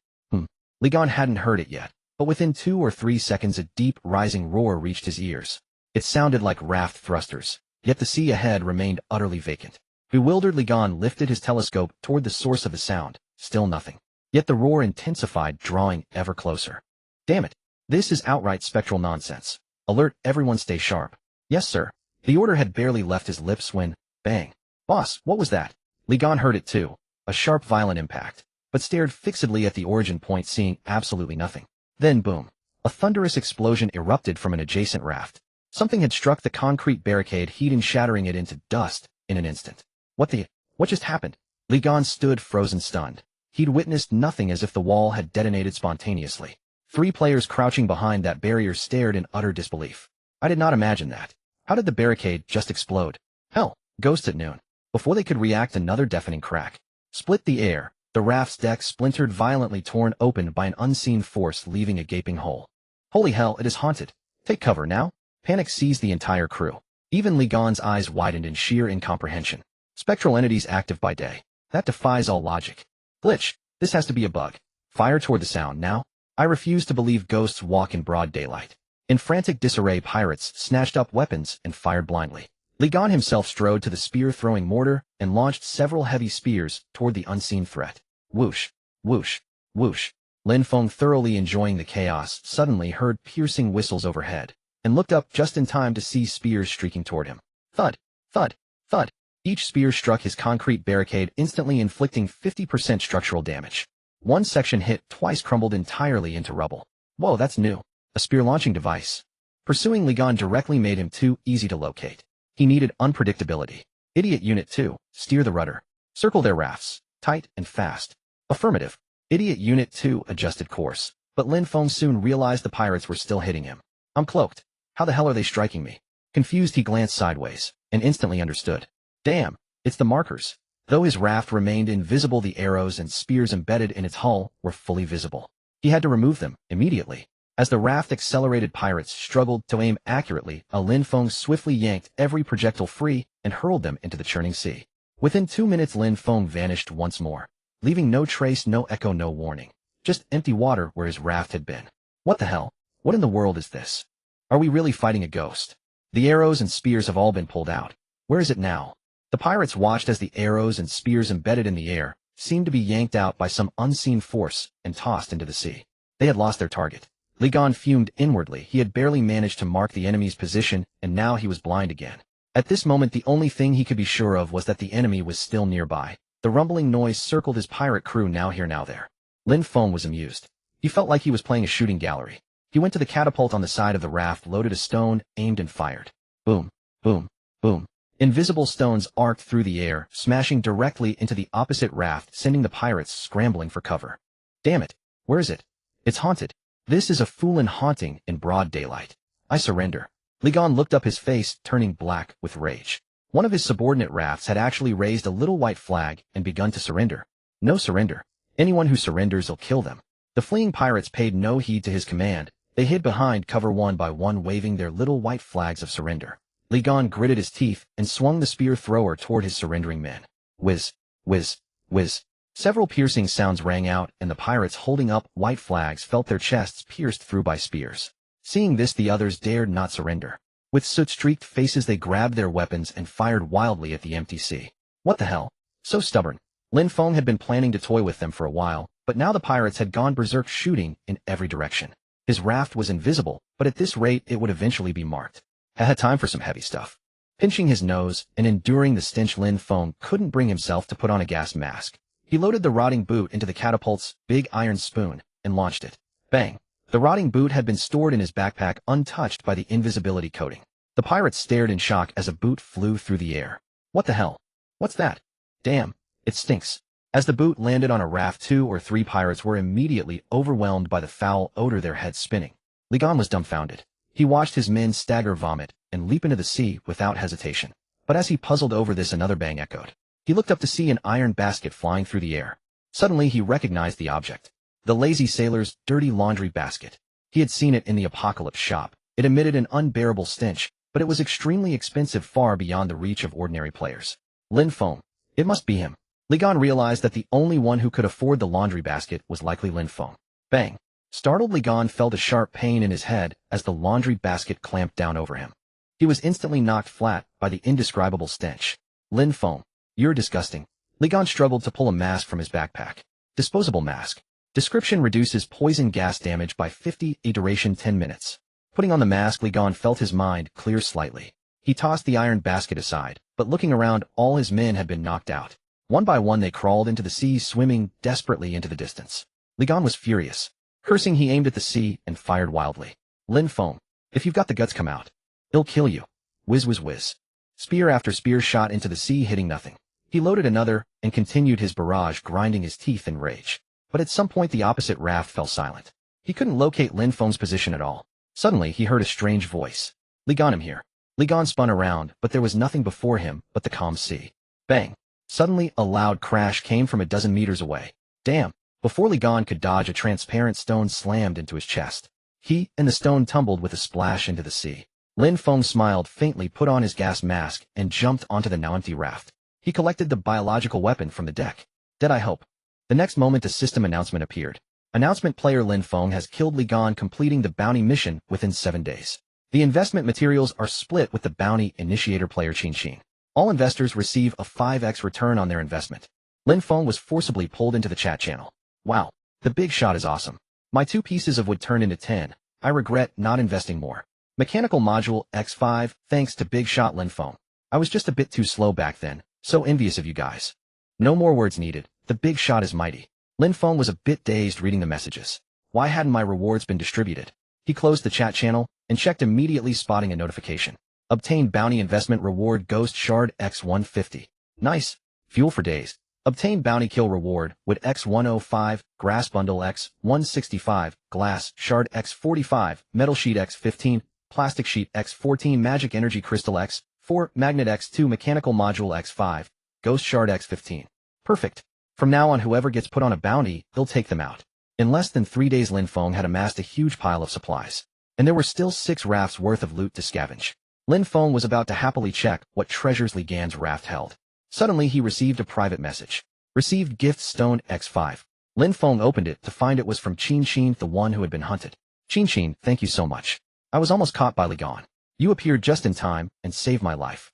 Li Gan hadn't heard it yet, but within 2 or 3 seconds a deep, rising roar reached his ears. It sounded like raft thrusters, yet the sea ahead remained utterly vacant. Bewildered, Li Gan lifted his telescope toward the source of the sound. Still nothing. Yet the roar intensified, drawing ever closer. Damn it. This is outright spectral nonsense. Alert, everyone, stay sharp. Yes, sir. The order had barely left his lips when, bang. Boss, what was that? Li Gan heard it too. A sharp, violent impact, but stared fixedly at the origin point, seeing absolutely nothing. Then boom. A thunderous explosion erupted from an adjacent raft. Something had struck the concrete barricade, heating, shattering it into dust in an instant. What just happened? Li Gan stood frozen, stunned. He'd witnessed nothing, as if the wall had detonated spontaneously. 3 players crouching behind that barrier stared in utter disbelief. I did not imagine that. How did the barricade just explode? Hell, ghosts at noon. Before they could react, another deafening crack split the air. The raft's deck splintered violently, torn open by an unseen force, leaving a gaping hole. Holy hell, it is haunted. Take cover now. Panic seized the entire crew. Even Li Gan's eyes widened in sheer incomprehension. Spectral entities active by day. That defies all logic. Glitch. This has to be a bug. Fire toward the sound now. I refuse to believe ghosts walk in broad daylight. In frantic disarray, pirates snatched up weapons and fired blindly. Li Gan himself strode to the spear-throwing mortar and launched several heavy spears toward the unseen threat. Whoosh, whoosh, whoosh. Lin Feng, thoroughly enjoying the chaos, suddenly heard piercing whistles overhead and looked up just in time to see spears streaking toward him. Thud, thud, thud. Each spear struck his concrete barricade, instantly inflicting 50% structural damage. One section hit twice, crumbled entirely into rubble. Whoa, that's new. A spear launching device. Pursuing Li Gan directly made him too easy to locate. He needed unpredictability. Idiot Unit 2, steer the rudder. Circle their rafts, tight and fast. Affirmative. Idiot Unit 2 adjusted course, but Lin Feng soon realized the pirates were still hitting him. I'm cloaked. How the hell are they striking me? Confused, he glanced sideways and instantly understood. Damn, it's the markers. Though his raft remained invisible, the arrows and spears embedded in its hull were fully visible. He had to remove them immediately. As the raft accelerated, pirates struggled to aim accurately. Lin Feng swiftly yanked every projectile free and hurled them into the churning sea. Within 2 minutes, Lin Feng vanished once more, leaving no trace, no echo, no warning. Just empty water where his raft had been. What the hell? What in the world is this? Are we really fighting a ghost? The arrows and spears have all been pulled out. Where is it now? The pirates watched as the arrows and spears embedded in the air seemed to be yanked out by some unseen force and tossed into the sea. They had lost their target. Li Gan fumed inwardly. He had barely managed to mark the enemy's position, and now he was blind again. At this moment the only thing he could be sure of was that the enemy was still nearby. The rumbling noise circled his pirate crew, now here now there. Lin Feng was amused. He felt like he was playing a shooting gallery. He went to the catapult on the side of the raft, loaded a stone, aimed and fired. Boom, boom, boom. Invisible stones arced through the air, smashing directly into the opposite raft, sending the pirates scrambling for cover. Damn it! Where is it? It's haunted. This is a foolin' haunting in broad daylight. I surrender. Li Gan looked up, his face turning black with rage. One of his subordinate rafts had actually raised a little white flag and begun to surrender. No surrender. Anyone who surrenders, will kill them. The fleeing pirates paid no heed to his command. They hid behind cover one by one, waving their little white flags of surrender. Li Gan gritted his teeth and swung the spear thrower toward his surrendering men. Whiz, whiz, whiz. Several piercing sounds rang out, and the pirates holding up white flags felt their chests pierced through by spears. Seeing this, the others dared not surrender. With soot-streaked faces they grabbed their weapons and fired wildly at the empty sea. What the hell? So stubborn. Lin Feng had been planning to toy with them for a while, but now the pirates had gone berserk, shooting in every direction. His raft was invisible, but at this rate it would eventually be marked. Had time for some heavy stuff. Pinching his nose and enduring the stench, Lin Feng couldn't bring himself to put on a gas mask. He loaded the rotting boot into the catapult's big iron spoon and launched it. Bang! The rotting boot had been stored in his backpack, untouched by the invisibility coating. The pirates stared in shock as a boot flew through the air. What the hell? What's that? Damn, it stinks. As the boot landed on a raft, 2 or 3 pirates were immediately overwhelmed by the foul odor, their heads spinning. Li Gan was dumbfounded. He watched his men stagger, vomit, and leap into the sea without hesitation. But as he puzzled over this, another bang echoed. He looked up to see an iron basket flying through the air. Suddenly he recognized the object. The lazy sailor's dirty laundry basket. He had seen it in the apocalypse shop. It emitted an unbearable stench, but it was extremely expensive, far beyond the reach of ordinary players. Lin Feng. It must be him. Li Gan realized that the only one who could afford the laundry basket was likely Lin Feng. Bang! Startled, Li Gan felt a sharp pain in his head as the laundry basket clamped down over him. He was instantly knocked flat by the indescribable stench. Lin Feng. You're disgusting. Li Gan struggled to pull a mask from his backpack. Disposable mask. Description: reduces poison gas damage by 50, duration 10 minutes. Putting on the mask, Li Gan felt his mind clear slightly. He tossed the iron basket aside, but looking around, all his men had been knocked out. One by one they crawled into the sea, swimming desperately into the distance. Li Gan was furious. Cursing, he aimed at the sea and fired wildly. Lin Feng. If you've got the guts, come out. He'll kill you. Whiz, whiz, whiz. Spear after spear shot into the sea, hitting nothing. He loaded another and continued his barrage, grinding his teeth in rage. But at some point the opposite raft fell silent. He couldn't locate Lin Feng's position at all. Suddenly he heard a strange voice. Li Gan, I'm here. Li Gan spun around, but there was nothing before him but the calm sea. Bang! Suddenly a loud crash came from a dozen meters away. Damn! Before Li Gan could dodge, a transparent stone slammed into his chest. He and the stone tumbled with a splash into the sea. Lin Feng smiled faintly, put on his gas mask, and jumped onto the now empty raft. He collected the biological weapon from the deck. Dead, I hope. The next moment a system announcement appeared. Announcement: player Lin Feng has killed Li Gan, completing the bounty mission within 7 days. The investment materials are split with the bounty initiator player Qin Qin. All investors receive a 5x return on their investment. Lin Feng was forcibly pulled into the chat channel. Wow, the big shot is awesome. My 2 pieces of wood turned into 10. I regret not investing more. Mechanical module X5, thanks to Big Shot Lin Feng. I was just a bit too slow back then, so envious of you guys. No more words needed, the big shot is mighty. Lin Feng was a bit dazed reading the messages. Why hadn't my rewards been distributed? He closed the chat channel and checked immediately, spotting a notification. Obtain bounty investment reward Ghost Shard X150. Nice. Fuel for days. Obtain bounty kill reward Wood X105, Grass Bundle X165, Glass Shard X45, Metal Sheet X15, Plastic Sheet X14, Magic Energy Crystal X4, Magnet X2, Mechanical Module X5, Ghost Shard X15. Perfect. From now on, whoever gets put on a bounty, he'll take them out. In less than 3 days, Lin Feng had amassed a huge pile of supplies. And there were still 6 rafts worth of loot to scavenge. Lin Feng was about to happily check what treasures Li Gan's raft held. Suddenly he received a private message. Received gift stone X5. Lin Feng opened it to find it was from Qin Qin, the one who had been hunted. Qin Qin, thank you so much. I was almost caught by Li Gan. You appeared just in time and saved my life.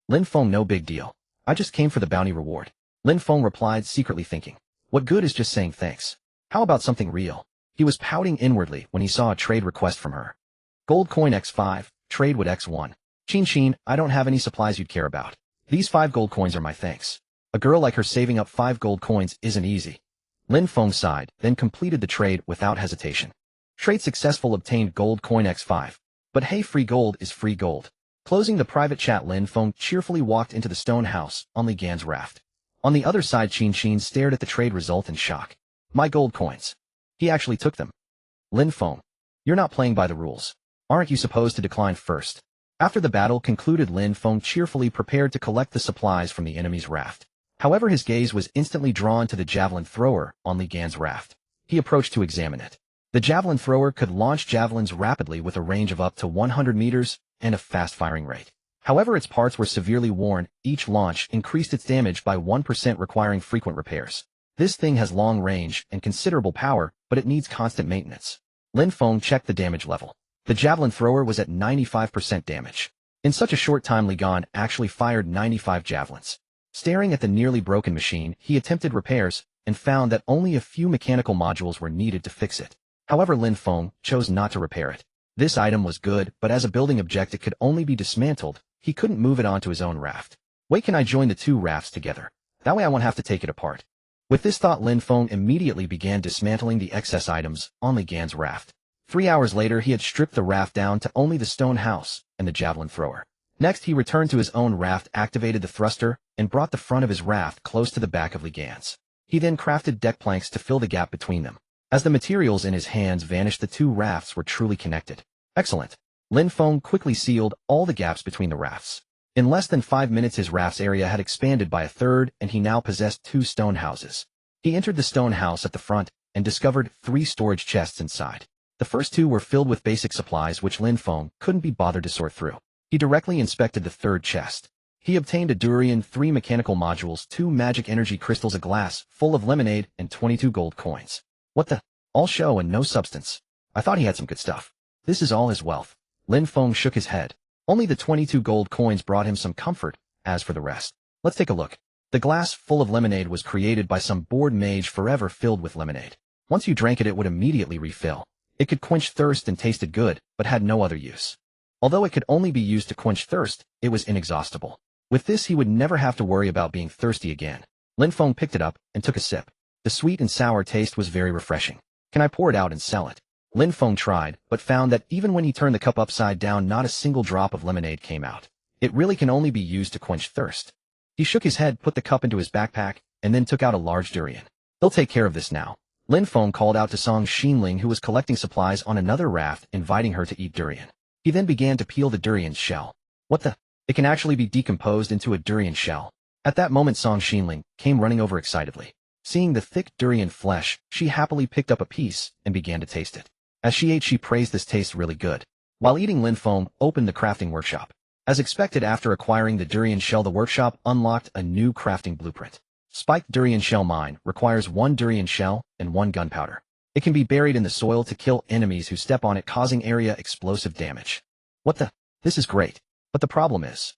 Lin Feng, no big deal. I just came for the bounty reward. Lin Feng replied, secretly thinking, what good is just saying thanks? How about something real? He was pouting inwardly when he saw a trade request from her. Gold coin X5, trade with X1. Chin, I don't have any supplies you'd care about. These 5 gold coins are my thanks. A girl like her saving up 5 gold coins isn't easy. Lin Feng sighed, then completed the trade without hesitation. Trade successful, obtained gold coin X5. But hey, free gold is free gold. Closing the private chat, Lin Feng cheerfully walked into the stone house on Li Gan's raft. On the other side, Chin stared at the trade result in shock. My gold coins. He actually took them. Lin Feng, you're not playing by the rules. Aren't you supposed to decline first? After the battle concluded, Lin Feng cheerfully prepared to collect the supplies from the enemy's raft. However, his gaze was instantly drawn to the javelin thrower on Li Gan's raft. He approached to examine it. The javelin thrower could launch javelins rapidly with a range of up to 100 meters and a fast firing rate. However, its parts were severely worn. Each launch increased its damage by 1%, requiring frequent repairs. This thing has long range and considerable power, but it needs constant maintenance. Lin Feng checked the damage level. The javelin thrower was at 95% damage. In such a short time, Li Gan actually fired 95 javelins. Staring at the nearly broken machine, he attempted repairs and found that only a few mechanical modules were needed to fix it. However, Lin Feng chose not to repair it. This item was good, but as a building object it could only be dismantled. He couldn't move it onto his own raft. Wait, can I join the 2 rafts together? That way I won't have to take it apart. With this thought, Lin Feng immediately began dismantling the excess items on Li Gan's raft. 3 hours later, he had stripped the raft down to only the stone house and the javelin thrower. Next, he returned to his own raft, activated the thruster, and brought the front of his raft close to the back of Li Gan's. He then crafted deck planks to fill the gap between them. As the materials in his hands vanished, the 2 rafts were truly connected. Excellent. Lin Feng quickly sealed all the gaps between the rafts. In less than 5 minutes, his raft's area had expanded by a third, and he now possessed 2 stone houses. He entered the stone house at the front and discovered 3 storage chests inside. The first 2 were filled with basic supplies which Lin Feng couldn't be bothered to sort through. He directly inspected the 3rd chest. He obtained a durian, 3 mechanical modules, 2 magic energy crystals, a glass full of lemonade, and 22 gold coins. What the? All show and no substance. I thought he had some good stuff. This is all his wealth. Lin Feng shook his head. Only the 22 gold coins brought him some comfort. As for the rest, let's take a look. The glass full of lemonade was created by some bored mage, forever filled with lemonade. Once you drank it, it would immediately refill. It could quench thirst and tasted good, but had no other use. Although it could only be used to quench thirst, it was inexhaustible. With this, he would never have to worry about being thirsty again. Lin Feng picked it up and took a sip. The sweet and sour taste was very refreshing. Can I pour it out and sell it? Lin Feng tried, but found that even when he turned the cup upside down, not a single drop of lemonade came out. It really can only be used to quench thirst. He shook his head, put the cup into his backpack, and then took out a large durian. They'll take care of this now. Lin Feng called out to Song Xinling, who was collecting supplies on another raft, inviting her to eat durian. He then began to peel the durian's shell. What the? It can actually be decomposed into a durian shell. At that moment, Song Xinling came running over excitedly. Seeing the thick durian flesh, she happily picked up a piece and began to taste it. As she ate, she praised this taste really good. While eating, Lin Feng opened the crafting workshop. As expected, after acquiring the durian shell, the workshop unlocked a new crafting blueprint. Spiked durian shell mine requires 1 durian shell and 1 gunpowder. It can be buried in the soil to kill enemies who step on it, causing area explosive damage. What the? This is great. But the problem is,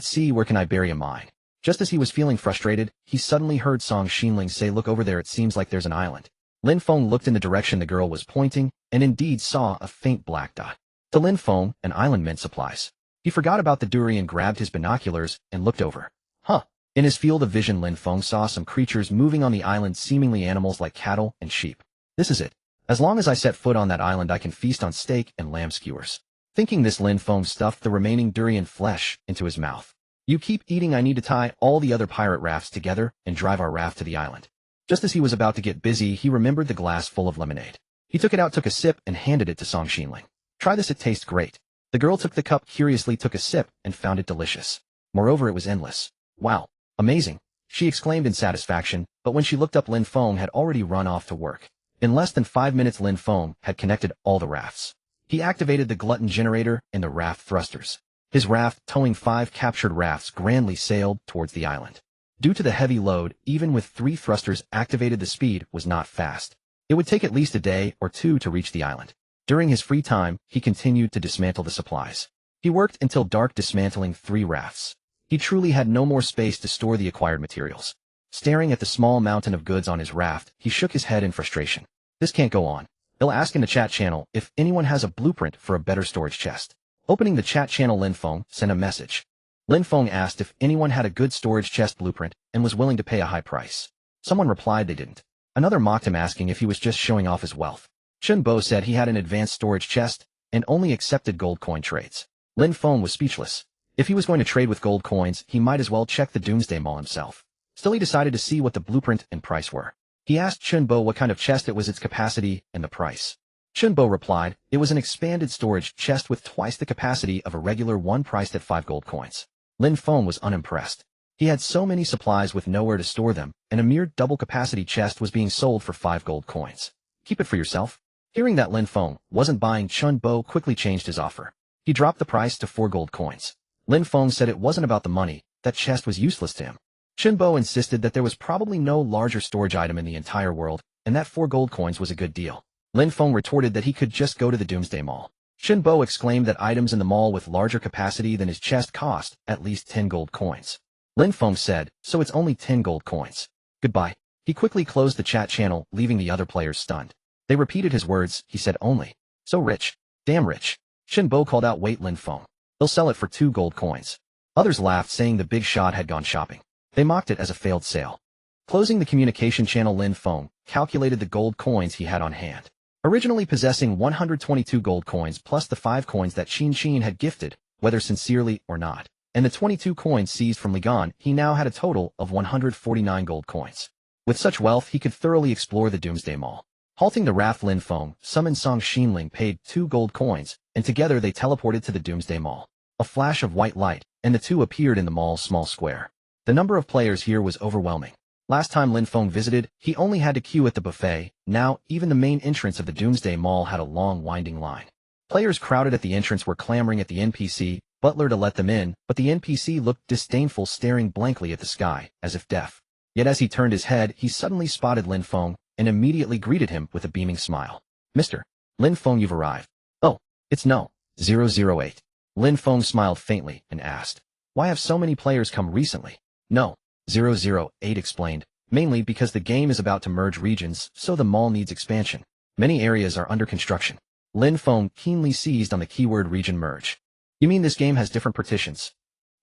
see, where can I bury a mine? Just as he was feeling frustrated, he suddenly heard Song Xinling say, look over there, it seems like there's an island. Lin Feng looked in the direction the girl was pointing, and indeed saw a faint black dot. To Lin Feng, an island meant supplies. He forgot about the durian, grabbed his binoculars, and looked over. Huh. In his field of vision, Lin Feng saw some creatures moving on the island, seemingly animals like cattle and sheep. This is it. As long as I set foot on that island, I can feast on steak and lamb skewers. Thinking this, Lin Feng stuffed the remaining durian flesh into his mouth. You keep eating, I need to tie all the other pirate rafts together and drive our raft to the island. Just as he was about to get busy, he remembered the glass full of lemonade. He took it out, took a sip, and handed it to Song Xinling. Try this, it tastes great. The girl took the cup, curiously took a sip, and found it delicious. Moreover, it was endless. Wow. Amazing. She exclaimed in satisfaction, but when she looked up, Lin Feng had already run off to work. In less than 5 minutes, Lin Feng had connected all the rafts. He activated the glutton generator and the raft thrusters. His raft, towing 5 captured rafts, grandly sailed towards the island. Due to the heavy load, even with 3 thrusters activated, the speed was not fast. It would take at least a day or 2 to reach the island. During his free time, he continued to dismantle the supplies. He worked until dark, dismantling 3 rafts. He truly had no more space to store the acquired materials. Staring at the small mountain of goods on his raft, he shook his head in frustration. This can't go on. He'll ask in the chat channel if anyone has a blueprint for a better storage chest. Opening the chat channel, Lin Feng sent a message. Lin Feng asked if anyone had a good storage chest blueprint and was willing to pay a high price. Someone replied they didn't. Another mocked him, asking if he was just showing off his wealth. Chun Bo said he had an advanced storage chest and only accepted gold coin trades. Lin Feng was speechless. If he was going to trade with gold coins, he might as well check the Doomsday Mall himself. Still, he decided to see what the blueprint and price were. He asked Chun Bo what kind of chest it was, its capacity, and the price. Chun Bo replied, it was an expanded storage chest with twice the capacity of a regular one, priced at 5 gold coins. Lin Feng was unimpressed. He had so many supplies with nowhere to store them, and a mere double-capacity chest was being sold for 5 gold coins. Keep it for yourself. Hearing that Lin Feng wasn't buying, Chun Bo quickly changed his offer. He dropped the price to 4 gold coins. Lin Feng said it wasn't about the money, that chest was useless to him. Chun Bo insisted that there was probably no larger storage item in the entire world, and that 4 gold coins was a good deal. Lin Feng retorted that he could just go to the Doomsday Mall. Chun Bo exclaimed that items in the mall with larger capacity than his chest cost at least 10 gold coins. Lin Feng said, so it's only 10 gold coins. Goodbye. He quickly closed the chat channel, leaving the other players stunned. They repeated his words. He said only. So rich. Damn rich. Chun Bo called out, wait, Lin Feng. They'll sell it for 2 gold coins. Others laughed, saying the big shot had gone shopping. They mocked it as a failed sale. Closing the communication channel, Lin Feng calculated the gold coins he had on hand. Originally possessing 122 gold coins plus the 5 coins that Qin had gifted, whether sincerely or not, and the 22 coins seized from Li Gan, he now had a total of 149 gold coins. With such wealth, he could thoroughly explore the Doomsday Mall. Halting the raft, Lin Feng summoned Song Xinling, paid 2 gold coins, and together they teleported to the Doomsday Mall. A flash of white light, and the two appeared in the mall's small square. The number of players here was overwhelming. Last time Lin Feng visited, he only had to queue at the buffet. Now, even the main entrance of the Doomsday Mall had a long, winding line. Players crowded at the entrance were clamoring at the NPC butler to let them in, but the NPC looked disdainful, staring blankly at the sky, as if deaf. Yet as he turned his head, he suddenly spotted Lin Feng and immediately greeted him with a beaming smile. Mr. Lin Feng, you've arrived. Oh, it's no. 008. Lin Feng smiled faintly and asked, why have so many players come recently? No. 008 explained, mainly because the game is about to merge regions, so the mall needs expansion. Many areas are under construction. Lin Feng keenly seized on the keyword region merge. You mean this game has different partitions?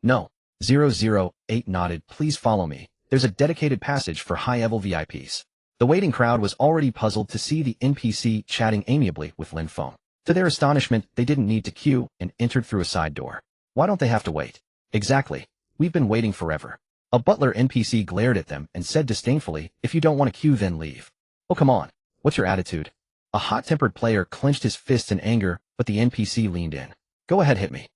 No. 008 nodded. Please follow me. There's a dedicated passage for high-level VIPs. The waiting crowd was already puzzled to see the NPC chatting amiably with Lin Feng. To their astonishment, they didn't need to queue and entered through a side door. Why don't they have to wait? Exactly. We've been waiting forever. A butler NPC glared at them and said disdainfully, if you don't want to queue, then leave. Oh, come on. What's your attitude? A hot-tempered player clenched his fists in anger, but the NPC leaned in. Go ahead, hit me.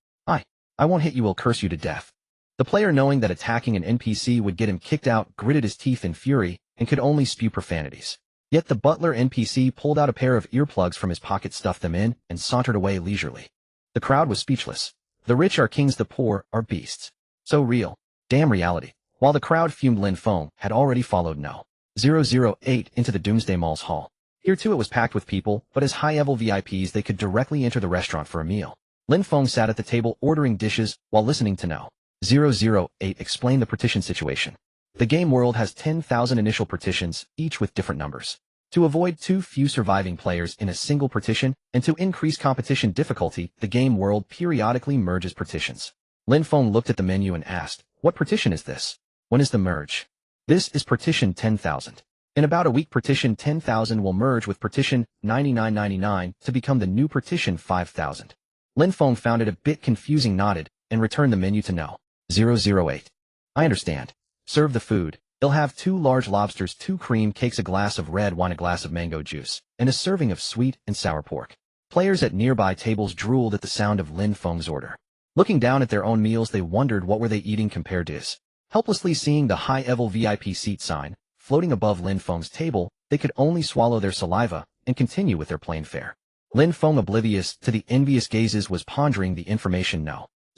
I won't hit you, will curse you to death. The player, knowing that attacking an NPC would get him kicked out, gritted his teeth in fury and could only spew profanities. Yet the butler NPC pulled out a pair of earplugs from his pocket, stuffed them in, and sauntered away leisurely. The crowd was speechless. The rich are kings, the poor are beasts. So real. Damn reality. While the crowd fumed, Lin Feng had already followed 008 into the Doomsday Mall's hall. Here too it was packed with people, but as high-level VIPs they could directly enter the restaurant for a meal. Lin Feng sat at the table ordering dishes while listening to 008 explain the partition situation. The game world has 10,000 initial partitions, each with different numbers. To avoid too few surviving players in a single partition, and to increase competition difficulty, the game world periodically merges partitions. Lin Feng looked at the menu and asked, what partition is this? When is the merge? This is partition 10,000. In about a week, partition 10,000 will merge with partition 9999 to become the new partition 5,000. Lin Feng found it a bit confusing, nodded, and returned the menu to 008. I understand. Serve the food. They'll have 2 large lobsters, 2 cream cakes, a glass of red wine, a glass of mango juice, and a serving of sweet and sour pork. Players at nearby tables drooled at the sound of Lin Feng's order. Looking down at their own meals, they wondered what were they eating compared to his. Helplessly seeing the high-level VIP seat sign floating above Lin Feng's table, they could only swallow their saliva and continue with their plain fare. Lin Feng, oblivious to the envious gazes, was pondering the information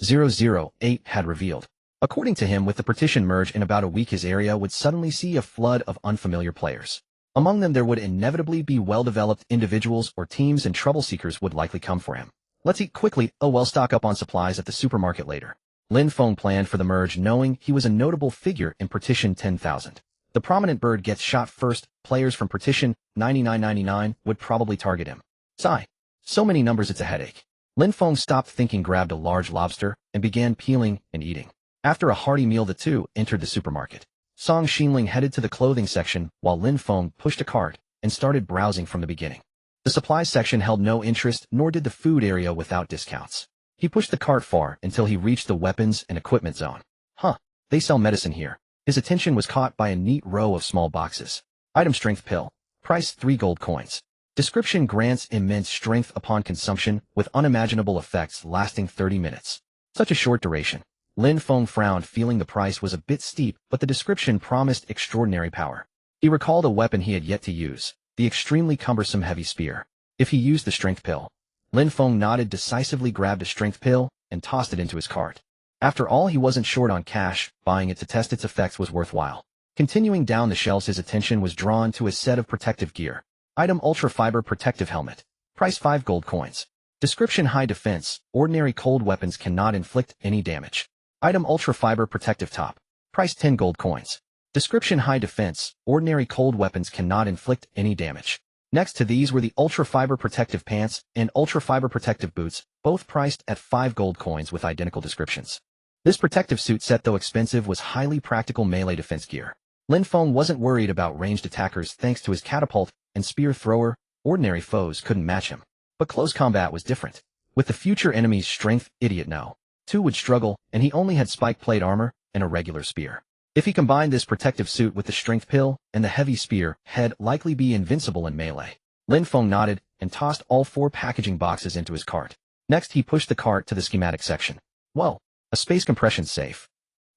008 had revealed. According to him, with the partition merge in about a week, his area would suddenly see a flood of unfamiliar players. Among them there would inevitably be well-developed individuals or teams, and trouble seekers would likely come for him. Let's eat quickly. Oh well, stock up on supplies at the supermarket later. Lin Feng planned for the merge, knowing he was a notable figure in partition 10,000. The prominent bird gets shot first. Players from partition 9999 would probably target him. Sigh. So many numbers it's a headache. Lin Feng stopped thinking, grabbed a large lobster, and began peeling and eating. After a hearty meal, the two entered the supermarket. Song Xinling headed to the clothing section, while Lin Feng pushed a cart and started browsing from the beginning. The supply section held no interest, nor did the food area without discounts. He pushed the cart far until he reached the weapons and equipment zone. Huh, they sell medicine here. His attention was caught by a neat row of small boxes. Item: strength pill. Price 3 gold coins. Description: grants immense strength upon consumption, with unimaginable effects lasting 30 minutes. Such a short duration. Lin Feng frowned, feeling the price was a bit steep, but the description promised extraordinary power. He recalled a weapon he had yet to use, the extremely cumbersome heavy spear. If he used the strength pill. Lin Feng nodded, decisively grabbed a strength pill, and tossed it into his cart. After all, he wasn't short on cash. Buying it to test its effects was worthwhile. Continuing down the shelves, his attention was drawn to a set of protective gear. Item: ultra fiber protective helmet. Price 5 gold coins. Description: high defense. Ordinary cold weapons cannot inflict any damage. Item: ultra fiber protective top. Price 10 gold coins. Description: high defense. Ordinary cold weapons cannot inflict any damage. Next to these were the ultra fiber protective pants and ultra fiber protective boots, both priced at 5 gold coins with identical descriptions. This protective suit set, though expensive, was highly practical melee defense gear. Lin Feng wasn't worried about ranged attackers thanks to his catapult and spear thrower. Ordinary foes couldn't match him. But close combat was different. With the future enemy's strength, idiot no. Two would struggle, and he only had spike plate armor and a regular spear. If he combined this protective suit with the strength pill and the heavy spear, he'd likely be invincible in melee. Lin Feng nodded and tossed all 4 packaging boxes into his cart. Next, he pushed the cart to the schematic section. Whoa, a space compression safe.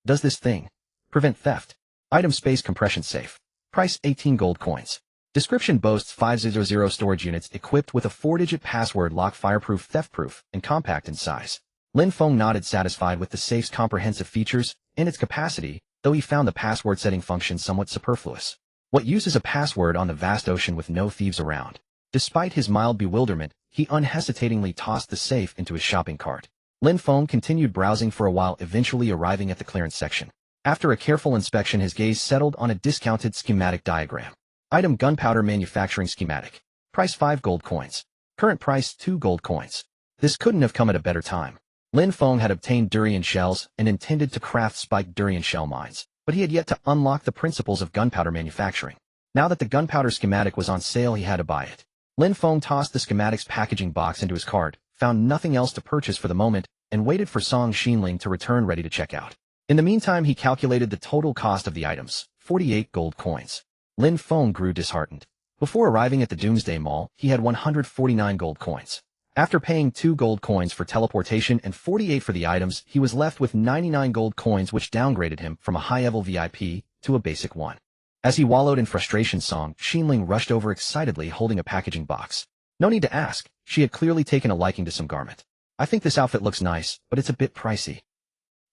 Does this thing prevent theft? Item: space compression safe. Price 18 gold coins. Description: boasts 500 storage units equipped with a 4-digit password lock, fireproof, theft-proof, and compact in size. Lin Feng nodded, satisfied with the safe's comprehensive features and its capacity, though he found the password setting function somewhat superfluous. What use is a password on the vast ocean with no thieves around? Despite his mild bewilderment, he unhesitatingly tossed the safe into his shopping cart. Lin Feng continued browsing for a while, eventually arriving at the clearance section. After a careful inspection, his gaze settled on a discounted schematic diagram. Item: gunpowder manufacturing schematic. Price 5 gold coins. Current price 2 gold coins. This couldn't have come at a better time. Lin Feng had obtained durian shells and intended to craft spiked durian shell mines, but he had yet to unlock the principles of gunpowder manufacturing. Now that the gunpowder schematic was on sale, he had to buy it. Lin Feng tossed the schematic's packaging box into his cart, found nothing else to purchase for the moment, and waited for Song Xinling to return ready to check out. In the meantime, he calculated the total cost of the items, 48 gold coins. Lin Feng grew disheartened. Before arriving at the Doomsday Mall, he had 149 gold coins. After paying 2 gold coins for teleportation and 48 for the items, he was left with 99 gold coins, which downgraded him from a high-level VIP to a basic one. As he wallowed in frustration, Song Xinling rushed over excitedly, holding a packaging box. No need to ask, she had clearly taken a liking to some garment. I think this outfit looks nice, but it's a bit pricey.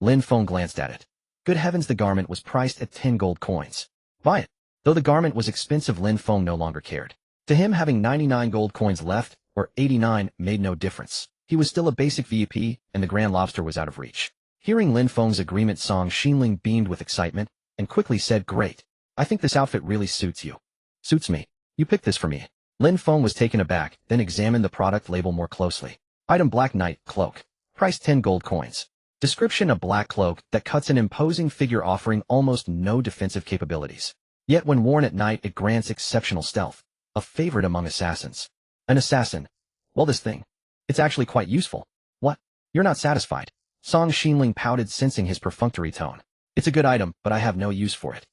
Lin Feng glanced at it. Good heavens, the garment was priced at 10 gold coins. Buy it. Though the garment was expensive, Lin Feng no longer cared. To him, having 99 gold coins left, or 89, made no difference. He was still a basic VIP, and the Grand Lobster was out of reach. Hearing Lin Feng's agreement, Song Xinling beamed with excitement, and quickly said, "Great. I think this outfit really suits you." "Suits me. You picked this for me." Lin Feng was taken aback, then examined the product label more closely. Item: Black Knight Cloak. Price 10 gold coins. Description: a black cloak that cuts an imposing figure, offering almost no defensive capabilities. Yet when worn at night, it grants exceptional stealth, a favorite among assassins. An assassin? Well, this thing. It's actually quite useful. What? You're not satisfied? Song Xinling pouted, sensing his perfunctory tone. It's a good item, but I have no use for it.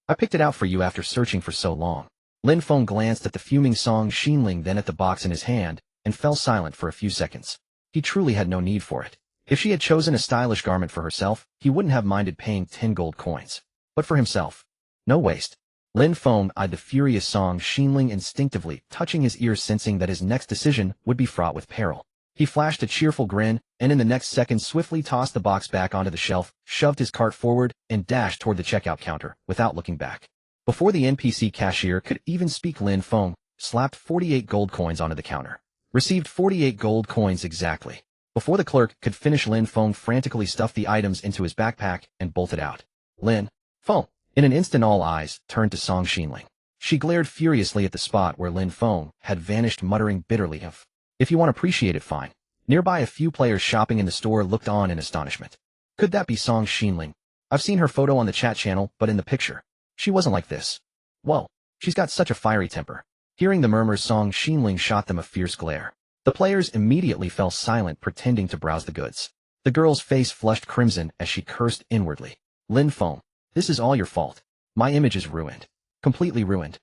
I picked it out for you after searching for so long. Lin Feng glanced at the fuming Song Xinling, then at the box in his hand, and fell silent for a few seconds. He truly had no need for it. If she had chosen a stylish garment for herself, he wouldn't have minded paying 10 gold coins. But for himself, no waste. Lin Feng eyed the furious Song Xinling instinctively, touching his ears, sensing that his next decision would be fraught with peril. He flashed a cheerful grin, and in the next second swiftly tossed the box back onto the shelf, shoved his cart forward, and dashed toward the checkout counter, without looking back. Before the NPC cashier could even speak, Lin Feng slapped 48 gold coins onto the counter. Received 48 gold coins exactly. Before the clerk could finish, Lin Feng frantically stuffed the items into his backpack and bolted out. Lin Feng, In an instant all eyes turned to Song Xinling. She glared furiously at the spot where Lin Feng had vanished, muttering bitterly of, "If you want to appreciate it, fine." Nearby, a few players shopping in the store looked on in astonishment. Could that be Song Xinling? I've seen her photo on the chat channel, but in the picture, she wasn't like this. Whoa, she's got such a fiery temper. Hearing the murmurs, Song Xinling shot them a fierce glare. The players immediately fell silent, pretending to browse the goods. The girl's face flushed crimson as she cursed inwardly. Lin Feng, this is all your fault. My image is ruined. Completely ruined.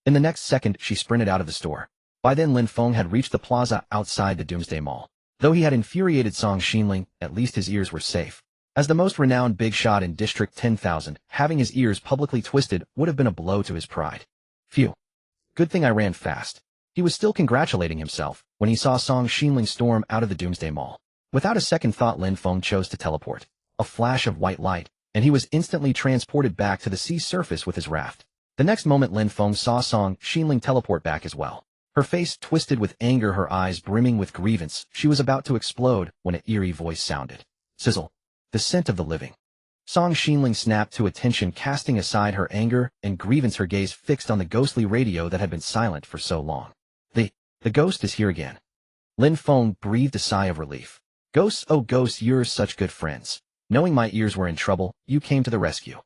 In the next second, she sprinted out of the store. By then, Lin Feng had reached the plaza outside the Doomsday Mall. Though he had infuriated Song Xinling, at least his ears were safe. As the most renowned big shot in District 10,000, having his ears publicly twisted would have been a blow to his pride. Phew. Good thing I ran fast. He was still congratulating himself when he saw Song Xinling storm out of the Doomsday Mall. Without a second thought, Lin Feng chose to teleport. A flash of white light, and he was instantly transported back to the sea surface with his raft. The next moment, Lin Feng saw Song Xinling teleport back as well. Her face twisted with anger, her eyes brimming with grievance. She was about to explode when an eerie voice sounded. Sizzle. The scent of the living. Song Xinling snapped to attention, casting aside her anger and grievance, her gaze fixed on the ghostly radio that had been silent for so long. The ghost is here again. Lin Feng breathed a sigh of relief. Ghosts, oh ghosts, you're such good friends. Knowing my ears were in trouble, you came to the rescue.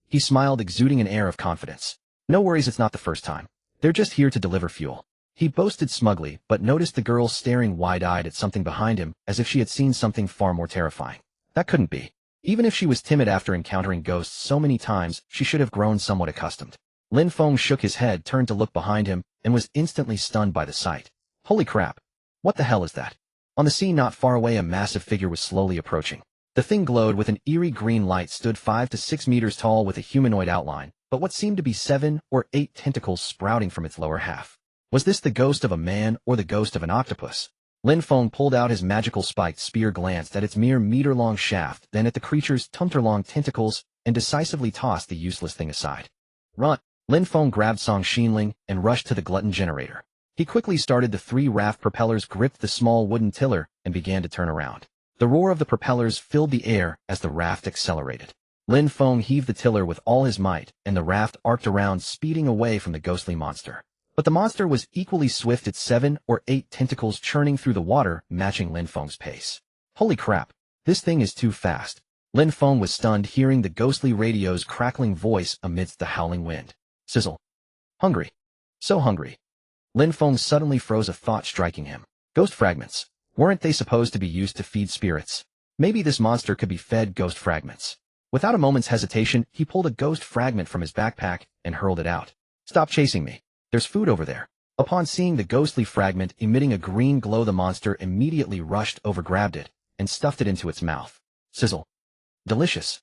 He smiled, exuding an air of confidence. No worries, it's not the first time. They're just here to deliver fuel. He boasted smugly, but noticed the girl staring wide-eyed at something behind him, as if she had seen something far more terrifying. That couldn't be. Even if she was timid after encountering ghosts so many times, she should have grown somewhat accustomed. Lin Feng shook his head, turned to look behind him, and was instantly stunned by the sight. Holy crap. What the hell is that? On the sea not far away, a massive figure was slowly approaching. The thing glowed with an eerie green light, stood 5 to 6 meters tall with a humanoid outline, but what seemed to be 7 or 8 tentacles sprouting from its lower half. Was this the ghost of a man or the ghost of an octopus? Lin Feng pulled out his magical spiked spear, glanced at its mere meter-long shaft, then at the creature's tumtor-long tentacles, and decisively tossed the useless thing aside. Run! Lin Feng grabbed Song Xinling and rushed to the glutton generator. He quickly started the 3 raft propellers, gripped the small wooden tiller, and began to turn around. The roar of the propellers filled the air as the raft accelerated. Lin Feng heaved the tiller with all his might, and the raft arced around, speeding away from the ghostly monster. But the monster was equally swift, its 7 or 8 tentacles churning through the water, matching Lin Feng's pace. Holy crap! This thing is too fast. Lin Feng was stunned, hearing the ghostly radio's crackling voice amidst the howling wind. Sizzle. Hungry. So hungry. Lin Feng suddenly froze, a thought striking him. Ghost fragments. Weren't they supposed to be used to feed spirits? Maybe this monster could be fed ghost fragments. Without a moment's hesitation, he pulled a ghost fragment from his backpack and hurled it out. Stop chasing me. There's food over there. Upon seeing the ghostly fragment emitting a green glow, the monster immediately rushed over, grabbed it, and stuffed it into its mouth. Sizzle. Delicious.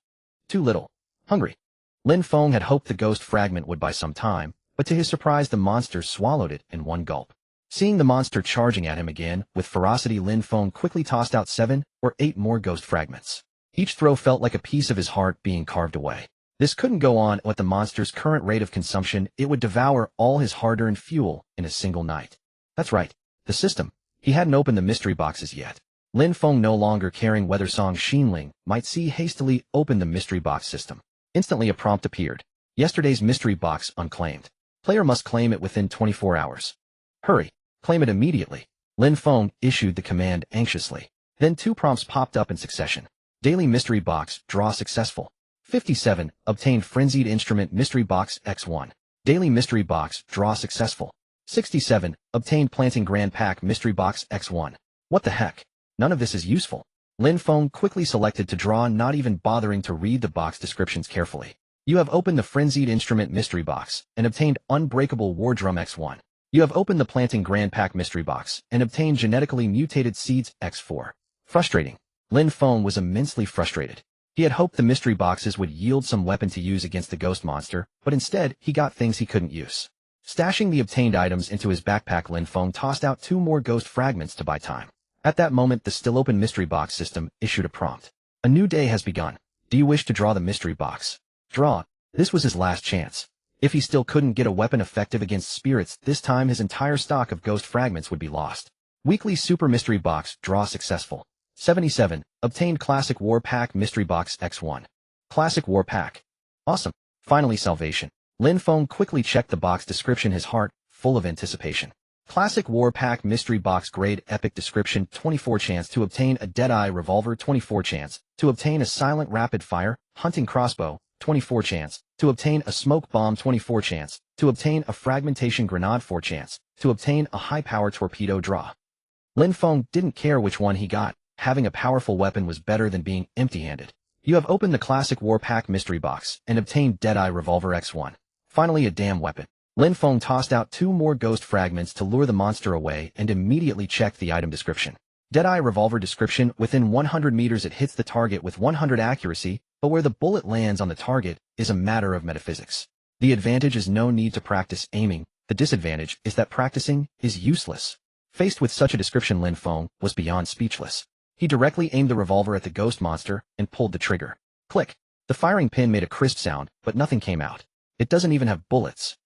Too little. Hungry. Lin Feng had hoped the ghost fragment would buy some time, but to his surprise the monster swallowed it in one gulp. Seeing the monster charging at him again with ferocity, Lin Feng quickly tossed out 7 or 8 more ghost fragments. Each throw felt like a piece of his heart being carved away. This couldn't go on at the monster's current rate of consumption. It would devour all his hard-earned fuel in a single night. That's right, the system. He hadn't opened the mystery boxes yet. Lin Feng, no longer caring whether Song Xinling might see, hastily opened the mystery box system. Instantly a prompt appeared. Yesterday's mystery box unclaimed. Player must claim it within 24 hours. Hurry, claim it immediately. Lin Feng issued the command anxiously. Then 2 prompts popped up in succession. Daily mystery box, draw successful. 57, obtained frenzied instrument mystery box X1. Daily mystery box, draw successful. 67, obtained planting grand pack mystery box X1. What the heck? None of this is useful. Lin Feng quickly selected to draw, not even bothering to read the box descriptions carefully. You have opened the frenzied instrument mystery box and obtained unbreakable war drum X1. You have opened the planting grand pack mystery box and obtained genetically mutated seeds X4. Frustrating. Lin Feng was immensely frustrated. He had hoped the mystery boxes would yield some weapon to use against the ghost monster, but instead he got things he couldn't use. Stashing the obtained items into his backpack, Lin Feng tossed out 2 more ghost fragments to buy time. At that moment, the still open mystery box system issued a prompt. A new day has begun. Do you wish to draw the mystery box? Draw. This was his last chance. If he still couldn't get a weapon effective against spirits, this time his entire stock of ghost fragments would be lost. Weekly super mystery box, draw successful. 77, obtained classic war pack mystery box X1. Classic war pack. Awesome. Finally, salvation. Lin Feng quickly checked the box description, his heart full of anticipation. Classic War Pack Mystery Box Grade Epic Description: 24 chance to obtain a Deadeye Revolver, 24 chance to obtain a Silent Rapid Fire Hunting Crossbow, 24 chance to obtain a Smoke Bomb, 24 chance to obtain a Fragmentation Grenade, 4 chance to obtain a High Power Torpedo Draw. Lin Feng didn't care which one he got. Having a powerful weapon was better than being empty-handed. You have opened the Classic War Pack Mystery Box and obtained Deadeye Revolver X1. Finally, a damn weapon. Lin Feng tossed out 2 more ghost fragments to lure the monster away and immediately checked the item description. Deadeye Revolver description: within 100 meters it hits the target with 100 accuracy, but where the bullet lands on the target is a matter of metaphysics. The advantage is no need to practice aiming. The disadvantage is that practicing is useless. Faced with such a description, Lin Feng was beyond speechless. He directly aimed the revolver at the ghost monster and pulled the trigger. Click. The firing pin made a crisp sound, but nothing came out. It doesn't even have bullets.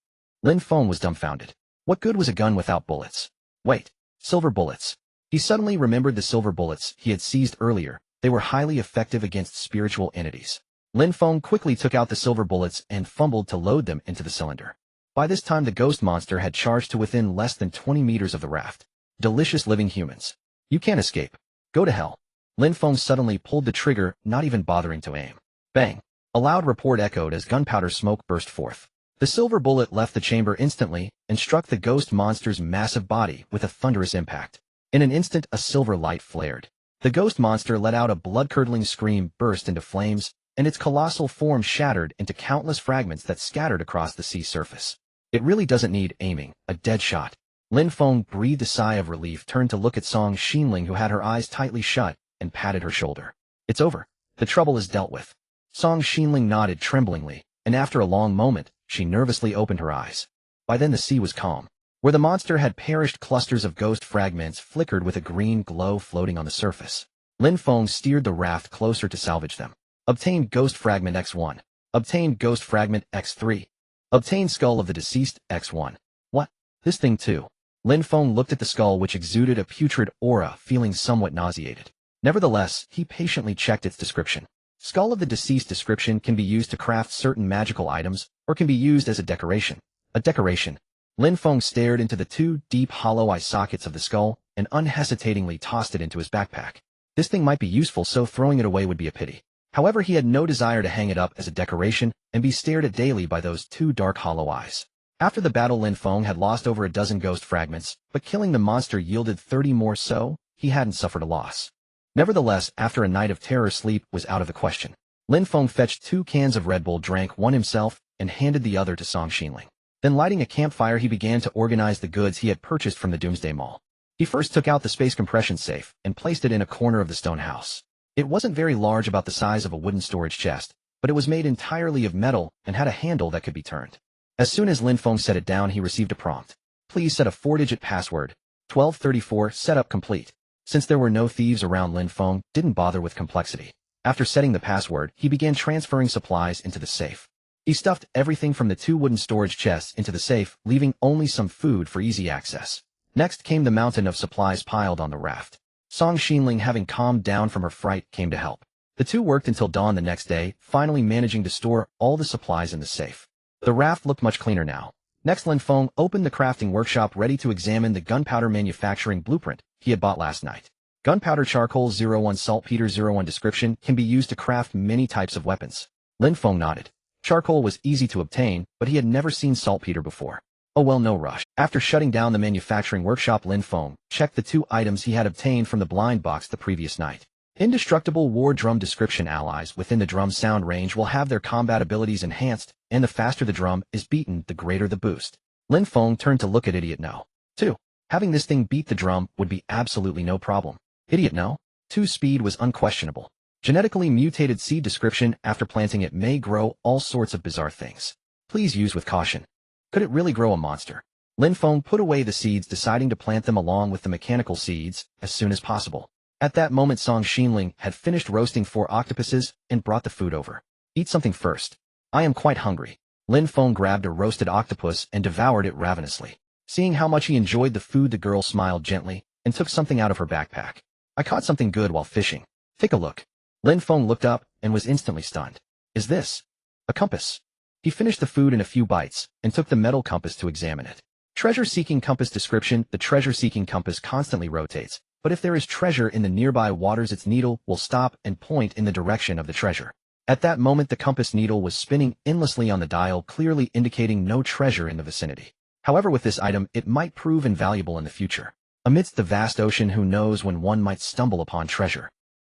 Lin Feng was dumbfounded. What good was a gun without bullets? Wait, silver bullets. He suddenly remembered the silver bullets he had seized earlier. They were highly effective against spiritual entities. Lin Feng quickly took out the silver bullets and fumbled to load them into the cylinder. By this time the ghost monster had charged to within less than 20 meters of the raft. Delicious living humans. You can't escape. Go to hell. Lin Feng suddenly pulled the trigger, not even bothering to aim. Bang! A loud report echoed as gunpowder smoke burst forth. The silver bullet left the chamber instantly and struck the ghost monster's massive body with a thunderous impact. In an instant, a silver light flared. The ghost monster let out a blood-curdling scream, burst into flames, and its colossal form shattered into countless fragments that scattered across the sea surface. It really doesn't need aiming. A dead shot. Lin Feng breathed a sigh of relief, turned to look at Song Xinling, who had her eyes tightly shut, and patted her shoulder. It's over. The trouble is dealt with. Song Xinling nodded tremblingly, and after a long moment, she nervously opened her eyes. By then the sea was calm. Where the monster had perished, clusters of ghost fragments flickered with a green glow floating on the surface. Lin Feng steered the raft closer to salvage them. Obtained Ghost Fragment X1. Obtained Ghost Fragment X3. Obtained Skull of the Deceased X1. What? This thing too. Lin Feng looked at the skull, which exuded a putrid aura, feeling somewhat nauseated. Nevertheless, he patiently checked its description. Skull of the Deceased description can be used to craft certain magical items, or can be used as a decoration. A decoration. Lin Feng stared into the 2 deep hollow eye sockets of the skull, and unhesitatingly tossed it into his backpack. This thing might be useful, so throwing it away would be a pity. However, he had no desire to hang it up as a decoration and be stared at daily by those 2 dark hollow eyes. After the battle, Lin Feng had lost over a dozen ghost fragments, but killing the monster yielded 30 more, so he hadn't suffered a loss. Nevertheless, after a night of terror, sleep was out of the question. Lin Feng fetched 2 cans of Red Bull, drank one himself, and handed the other to Song Xinling. Then, lighting a campfire, he began to organize the goods he had purchased from the Doomsday Mall. He first took out the space compression safe and placed it in a corner of the stone house. It wasn't very large, about the size of a wooden storage chest, but it was made entirely of metal and had a handle that could be turned. As soon as Lin Feng set it down, he received a prompt. Please set a 4-digit password. 1234, setup complete. Since there were no thieves around, Lin Feng didn't bother with complexity. After setting the password, he began transferring supplies into the safe. He stuffed everything from the 2 wooden storage chests into the safe, leaving only some food for easy access. Next came the mountain of supplies piled on the raft. Song Xinling, having calmed down from her fright, came to help. The 2 worked until dawn the next day, finally managing to store all the supplies in the safe. The raft looked much cleaner now. Next, Lin Feng opened the crafting workshop, ready to examine the gunpowder manufacturing blueprint he had bought last night. Gunpowder charcoal 01 saltpeter 01 description can be used to craft many types of weapons. Lin Feng nodded. Charcoal was easy to obtain, but he had never seen saltpeter before. Oh well, no rush. After shutting down the manufacturing workshop, Lin Feng checked the 2 items he had obtained from the blind box the previous night. Indestructible war drum description: allies within the drum sound range will have their combat abilities enhanced, and the faster the drum is beaten, the greater the boost. Lin Feng turned to look at Idiot No. 2. Having this thing beat the drum would be absolutely no problem. Idiot No. 2's speed was unquestionable. Genetically mutated seed description: after planting it may grow all sorts of bizarre things. Please use with caution. Could it really grow a monster? Lin Feng put away the seeds, deciding to plant them along with the mechanical seeds as soon as possible. At that moment, Song Xinling had finished roasting 4 octopuses and brought the food over. Eat something first. I am quite hungry. Lin Feng grabbed a roasted octopus and devoured it ravenously. Seeing how much he enjoyed the food, the girl smiled gently and took something out of her backpack. I caught something good while fishing. Take a look. Lin Feng looked up and was instantly stunned. Is this a compass? He finished the food in a few bites and took the metal compass to examine it. Treasure-seeking compass description: the treasure-seeking compass constantly rotates, but if there is treasure in the nearby waters, its needle will stop and point in the direction of the treasure. At that moment, the compass needle was spinning endlessly on the dial, clearly indicating no treasure in the vicinity. However, with this item, it might prove invaluable in the future. Amidst the vast ocean, who knows when one might stumble upon treasure.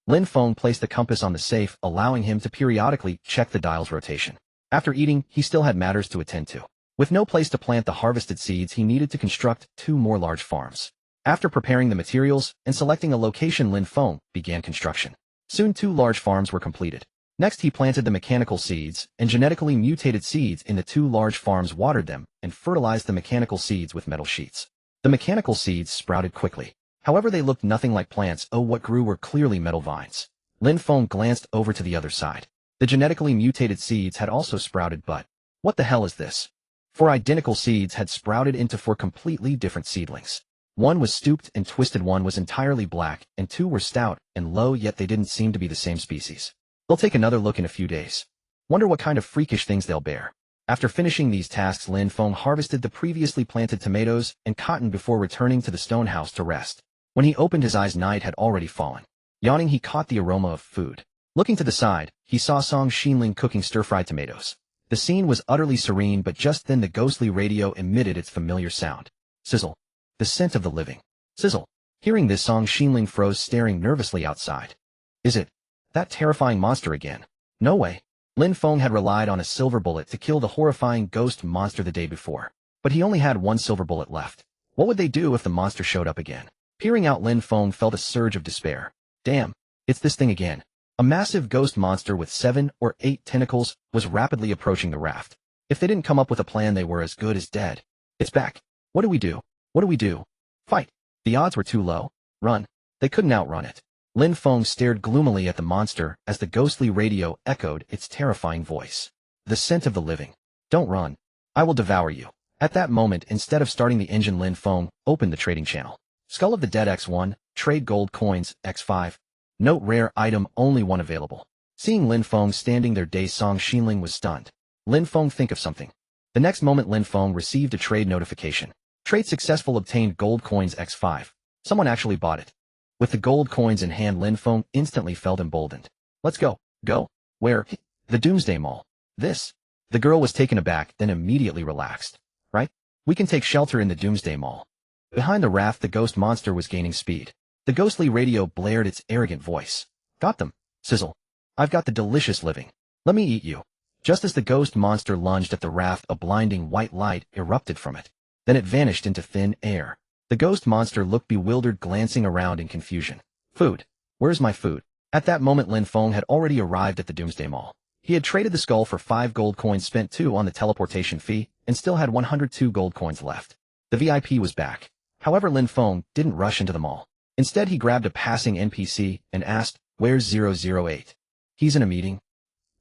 Lin Feng placed the compass on the safe, allowing him to periodically check the dial's rotation. After eating, he still had matters to attend to. With no place to plant the harvested seeds, he needed to construct 2 more large farms. After preparing the materials and selecting a location, Lin Feng began construction. Soon 2 large farms were completed. Next, he planted the mechanical seeds and genetically mutated seeds in the 2 large farms, watered them, and fertilized the mechanical seeds with metal sheets. The mechanical seeds sprouted quickly. However, they looked nothing like plants. What grew were clearly metal vines. Lin Feng glanced over to the other side. The genetically mutated seeds had also sprouted, but what the hell is this? 4 identical seeds had sprouted into 4 completely different seedlings. One was stooped and twisted, one was entirely black, and 2 were stout and low, yet they didn't seem to be the same species. They'll take another look in a few days. Wonder what kind of freakish things they'll bear. After finishing these tasks, Lin Feng harvested the previously planted tomatoes and cotton before returning to the stone house to rest. When he opened his eyes, night had already fallen. Yawning, he caught the aroma of food. Looking to the side, he saw Song Xinling cooking stir-fried tomatoes. The scene was utterly serene, but just then the ghostly radio emitted its familiar sound. Sizzle. The scent of the living. Sizzle. Hearing this, Song Xinling froze, staring nervously outside. Is it that terrifying monster again? No way. Lin Feng had relied on a silver bullet to kill the horrifying ghost monster the day before. But he only had 1 silver bullet left. What would they do if the monster showed up again? Peering out, Lin Feng felt a surge of despair. Damn, it's this thing again. A massive ghost monster with 7 or 8 tentacles was rapidly approaching the raft. If they didn't come up with a plan, they were as good as dead. It's back. What do we do? What do we do? Fight. The odds were too low. Run. They couldn't outrun it. Lin Feng stared gloomily at the monster as the ghostly radio echoed its terrifying voice. The scent of the living. Don't run. I will devour you. At that moment, instead of starting the engine, Lin Feng opened the trading channel. Skull of the Dead X1, trade gold coins, X5. Note: rare item, only 1 available. Seeing Lin Feng standing there, dazed, Song Xinling was stunned. Lin Feng, think of something. The next moment, Lin Feng received a trade notification. Trade successful, obtained gold coins X5. Someone actually bought it. With the gold coins in hand, Lin Feng instantly felt emboldened. Let's go. Go. Where? The Doomsday Mall. This. The girl was taken aback, then immediately relaxed. Right? We can take shelter in the Doomsday Mall. Behind the raft, the ghost monster was gaining speed. The ghostly radio blared its arrogant voice. Got them. Sizzle. I've got the delicious living. Let me eat you. Just as the ghost monster lunged at the raft, a blinding white light erupted from it. Then it vanished into thin air. The ghost monster looked bewildered, glancing around in confusion. Food. Where's my food? At that moment, Lin Feng had already arrived at the Doomsday Mall. He had traded the skull for 5 gold coins, spent 2 on the teleportation fee, and still had 102 gold coins left. The VIP was back. However, Lin Feng didn't rush into the mall. Instead, he grabbed a passing NPC and asked, "Where's 008? He's in a meeting."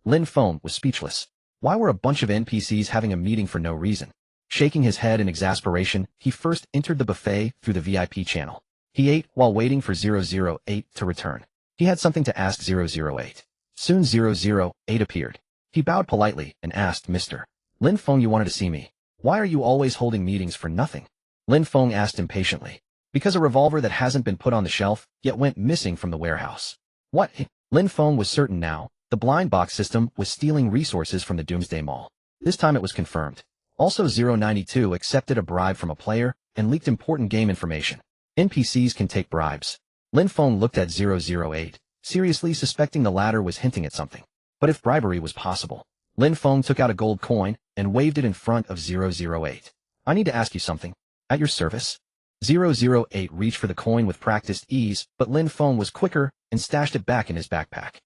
Lin Feng was speechless. Why were a bunch of NPCs having a meeting for no reason? Shaking his head in exasperation, he first entered the buffet through the VIP channel. He ate while waiting for 008 to return. He had something to ask 008. Soon 008 appeared. He bowed politely and asked, "Mr. Lin Feng, you wanted to see me. Why are you always holding meetings for nothing?" Lin Feng asked impatiently. Because a revolver that hasn't been put on the shelf yet went missing from the warehouse. What? Lin Feng was certain now. The blind box system was stealing resources from the Doomsday Mall. This time it was confirmed. Also, 092 accepted a bribe from a player and leaked important game information. NPCs can take bribes. Lin Feng looked at 008, seriously suspecting the latter was hinting at something. But if bribery was possible, Lin Feng took out a gold coin and waved it in front of 008. "I need to ask you something. At your service." 008 reached for the coin with practiced ease, but Lin Feng was quicker and stashed it back in his backpack.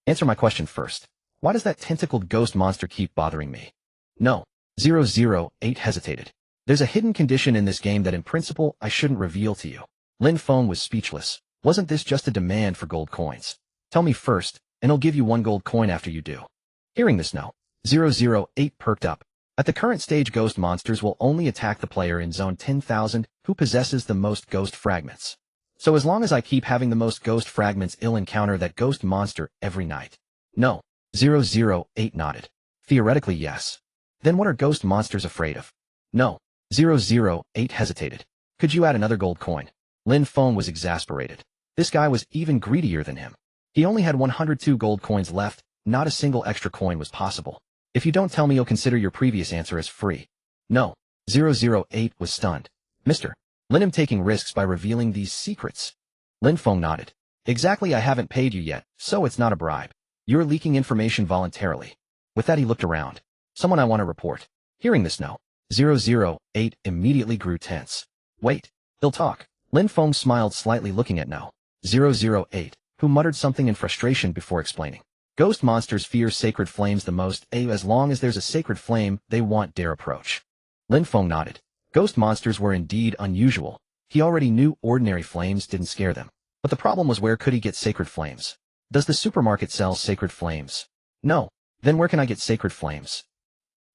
"Answer my question first. Why does that tentacled ghost monster keep bothering me?" "No." 008 hesitated. "There's a hidden condition in this game that in principle I shouldn't reveal to you." Lin Feng was speechless. Wasn't this just a demand for gold coins? "Tell me first, and I'll give you 1 gold coin after you do." Hearing this no, 008 perked up. At the current stage, ghost monsters will only attack the player in zone 10,000 who possesses the most ghost fragments. So as long as I keep having the most ghost fragments, I'll encounter that ghost monster every night. No. 008 nodded. Theoretically, yes. Then what are ghost monsters afraid of? No. 008 hesitated. Could you add another gold coin? Lin Feng was exasperated. This guy was even greedier than him. He only had 102 gold coins left, not a single extra coin was possible. If you don't tell me, you'll consider your previous answer as free. No. 008 was stunned. Mr. Lin, am taking risks by revealing these secrets. Lin Feng nodded. Exactly, I haven't paid you yet, so it's not a bribe. You're leaking information voluntarily. With that he looked around. Someone I want to report. Hearing this no. 008 immediately grew tense. Wait. He'll talk. Lin Feng smiled slightly looking at No. 008, who muttered something in frustration before explaining. Ghost monsters fear sacred flames the most, as long as there's a sacred flame, they won't dare approach. Lin Feng nodded. Ghost monsters were indeed unusual. He already knew ordinary flames didn't scare them. But the problem was, where could he get sacred flames? Does the supermarket sell sacred flames? No. Then where can I get sacred flames?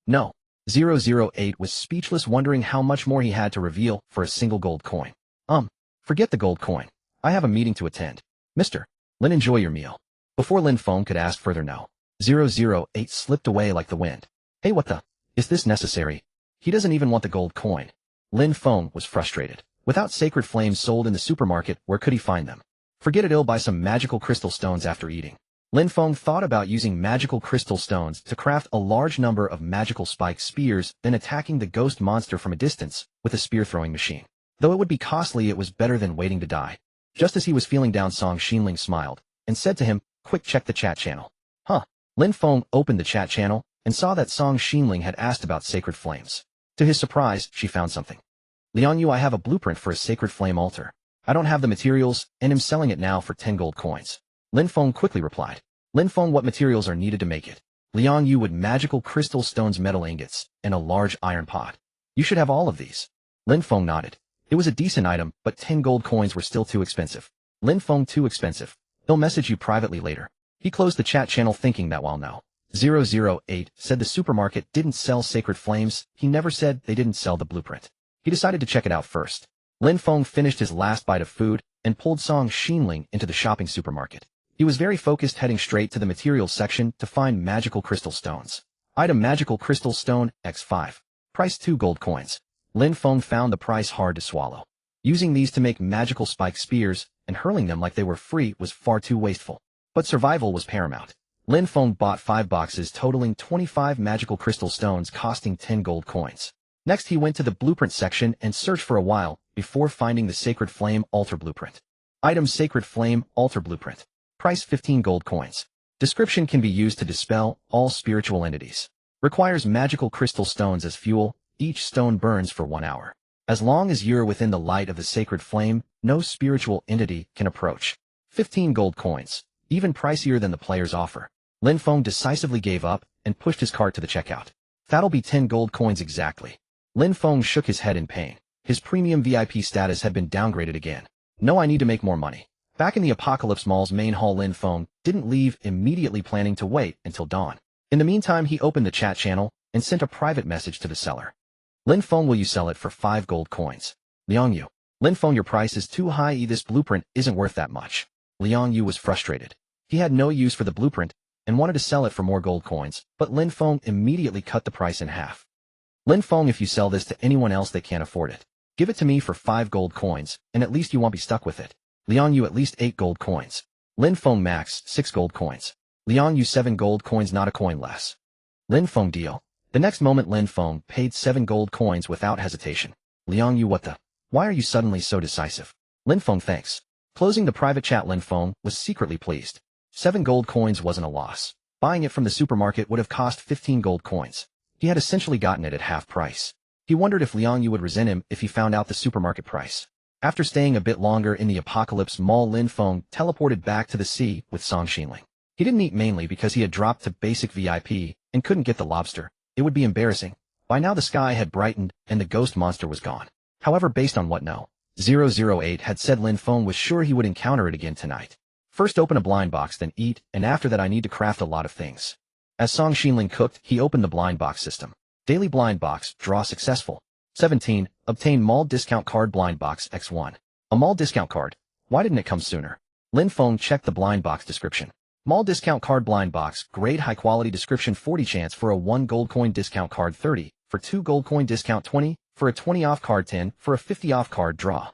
No. 008 was speechless, wondering how much more he had to reveal for a single gold coin. Forget the gold coin. I have a meeting to attend. Mr. Lin, enjoy your meal. Before Lin Feng could ask further, No. 008 slipped away like the wind. Hey, what the? Is this necessary? He doesn't even want the gold coin. Lin Feng was frustrated. Without sacred flames sold in the supermarket, where could he find them? Forget it, he'll buy some magical crystal stones after eating. Lin Feng thought about using magical crystal stones to craft a large number of magical spike spears, then attacking the ghost monster from a distance with a spear-throwing machine. Though it would be costly, it was better than waiting to die. Just as he was feeling down, Song Xinling smiled and said to him, quick, check the chat channel. Huh. Lin Feng opened the chat channel and saw that Song Xinling had asked about sacred flames. To his surprise, she found something. Liang Yu, I have a blueprint for a sacred flame altar. I don't have the materials and am selling it now for 10 gold coins. Lin Feng quickly replied. Lin Feng, what materials are needed to make it? Liang Yu, would magical crystal stones, metal ingots, and a large iron pot. You should have all of these. Lin Feng nodded. It was a decent item, but 10 gold coins were still too expensive. Lin Feng, too expensive. He'll message you privately later. He closed the chat channel, thinking that while No. 008 said the supermarket didn't sell sacred flames, he never said they didn't sell the blueprint. He decided to check it out first. Lin Feng finished his last bite of food and pulled Song Xinling into the shopping supermarket. He was very focused, heading straight to the materials section to find magical crystal stones. Item: magical crystal stone, X5. Price: 2 gold coins. Lin Feng found the price hard to swallow. Using these to make magical spike spears and hurling them like they were free was far too wasteful. But survival was paramount. Lin Feng bought 5 boxes totaling 25 magical crystal stones costing 10 gold coins. Next he went to the blueprint section and searched for a while before finding the Sacred Flame Altar Blueprint. Item: Sacred Flame Altar Blueprint. Price: 15 gold coins. Description: can be used to dispel all spiritual entities. Requires magical crystal stones as fuel. Each stone burns for 1 hour. As long as you're within the light of the sacred flame, no spiritual entity can approach. 15 gold coins. Even pricier than the player's offer. Lin Feng decisively gave up and pushed his cart to the checkout. That'll be 10 gold coins exactly. Lin Feng shook his head in pain. His premium VIP status had been downgraded again. No, I need to make more money. Back in the Apocalypse Mall's main hall, Lin Feng didn't leave immediately, planning to wait until dawn. In the meantime, he opened the chat channel and sent a private message to the seller. Lin Feng, will you sell it for 5 gold coins? Liang Yu. Lin Feng, your price is too high. This blueprint isn't worth that much. Liang Yu was frustrated. He had no use for the blueprint and wanted to sell it for more gold coins, but Lin Feng immediately cut the price in half. Lin Feng, if you sell this to anyone else, they can't afford it. Give it to me for 5 gold coins, and at least you won't be stuck with it. Liang Yu, at least 8 gold coins. Lin Feng, max 6 gold coins. Liang Yu, 7 gold coins, not a coin less. Lin Feng, deal. The next moment Lin Feng paid 7 gold coins without hesitation. Liang Yu, what the? Why are you suddenly so decisive? Lin Feng, thanks. Closing the private chat, Lin Feng was secretly pleased. 7 gold coins wasn't a loss. Buying it from the supermarket would have cost 15 gold coins. He had essentially gotten it at half price. He wondered if Liang Yu would resent him if he found out the supermarket price. After staying a bit longer in the Apocalypse Mall, Lin Feng teleported back to the sea with Song Xinling. He didn't eat, mainly because he had dropped to basic VIP and couldn't get the lobster. It would be embarrassing. By now the sky had brightened and the ghost monster was gone. However, based on what No. 008 had said, Lin Feng was sure he would encounter it again tonight. First open a blind box, then eat, and after that I need to craft a lot of things. As Song Xinling cooked, he opened the blind box system. Daily blind box, draw successful. 17. Obtain mall discount card, blind box X1. A mall discount card. Why didn't it come sooner? Lin Feng checked the blind box description. Mall discount card blind box, grade high quality description 40 chance for a 1 gold coin discount card 30, for 2 gold coin discount 20, for a 20 off card 10, for a 50 off card draw.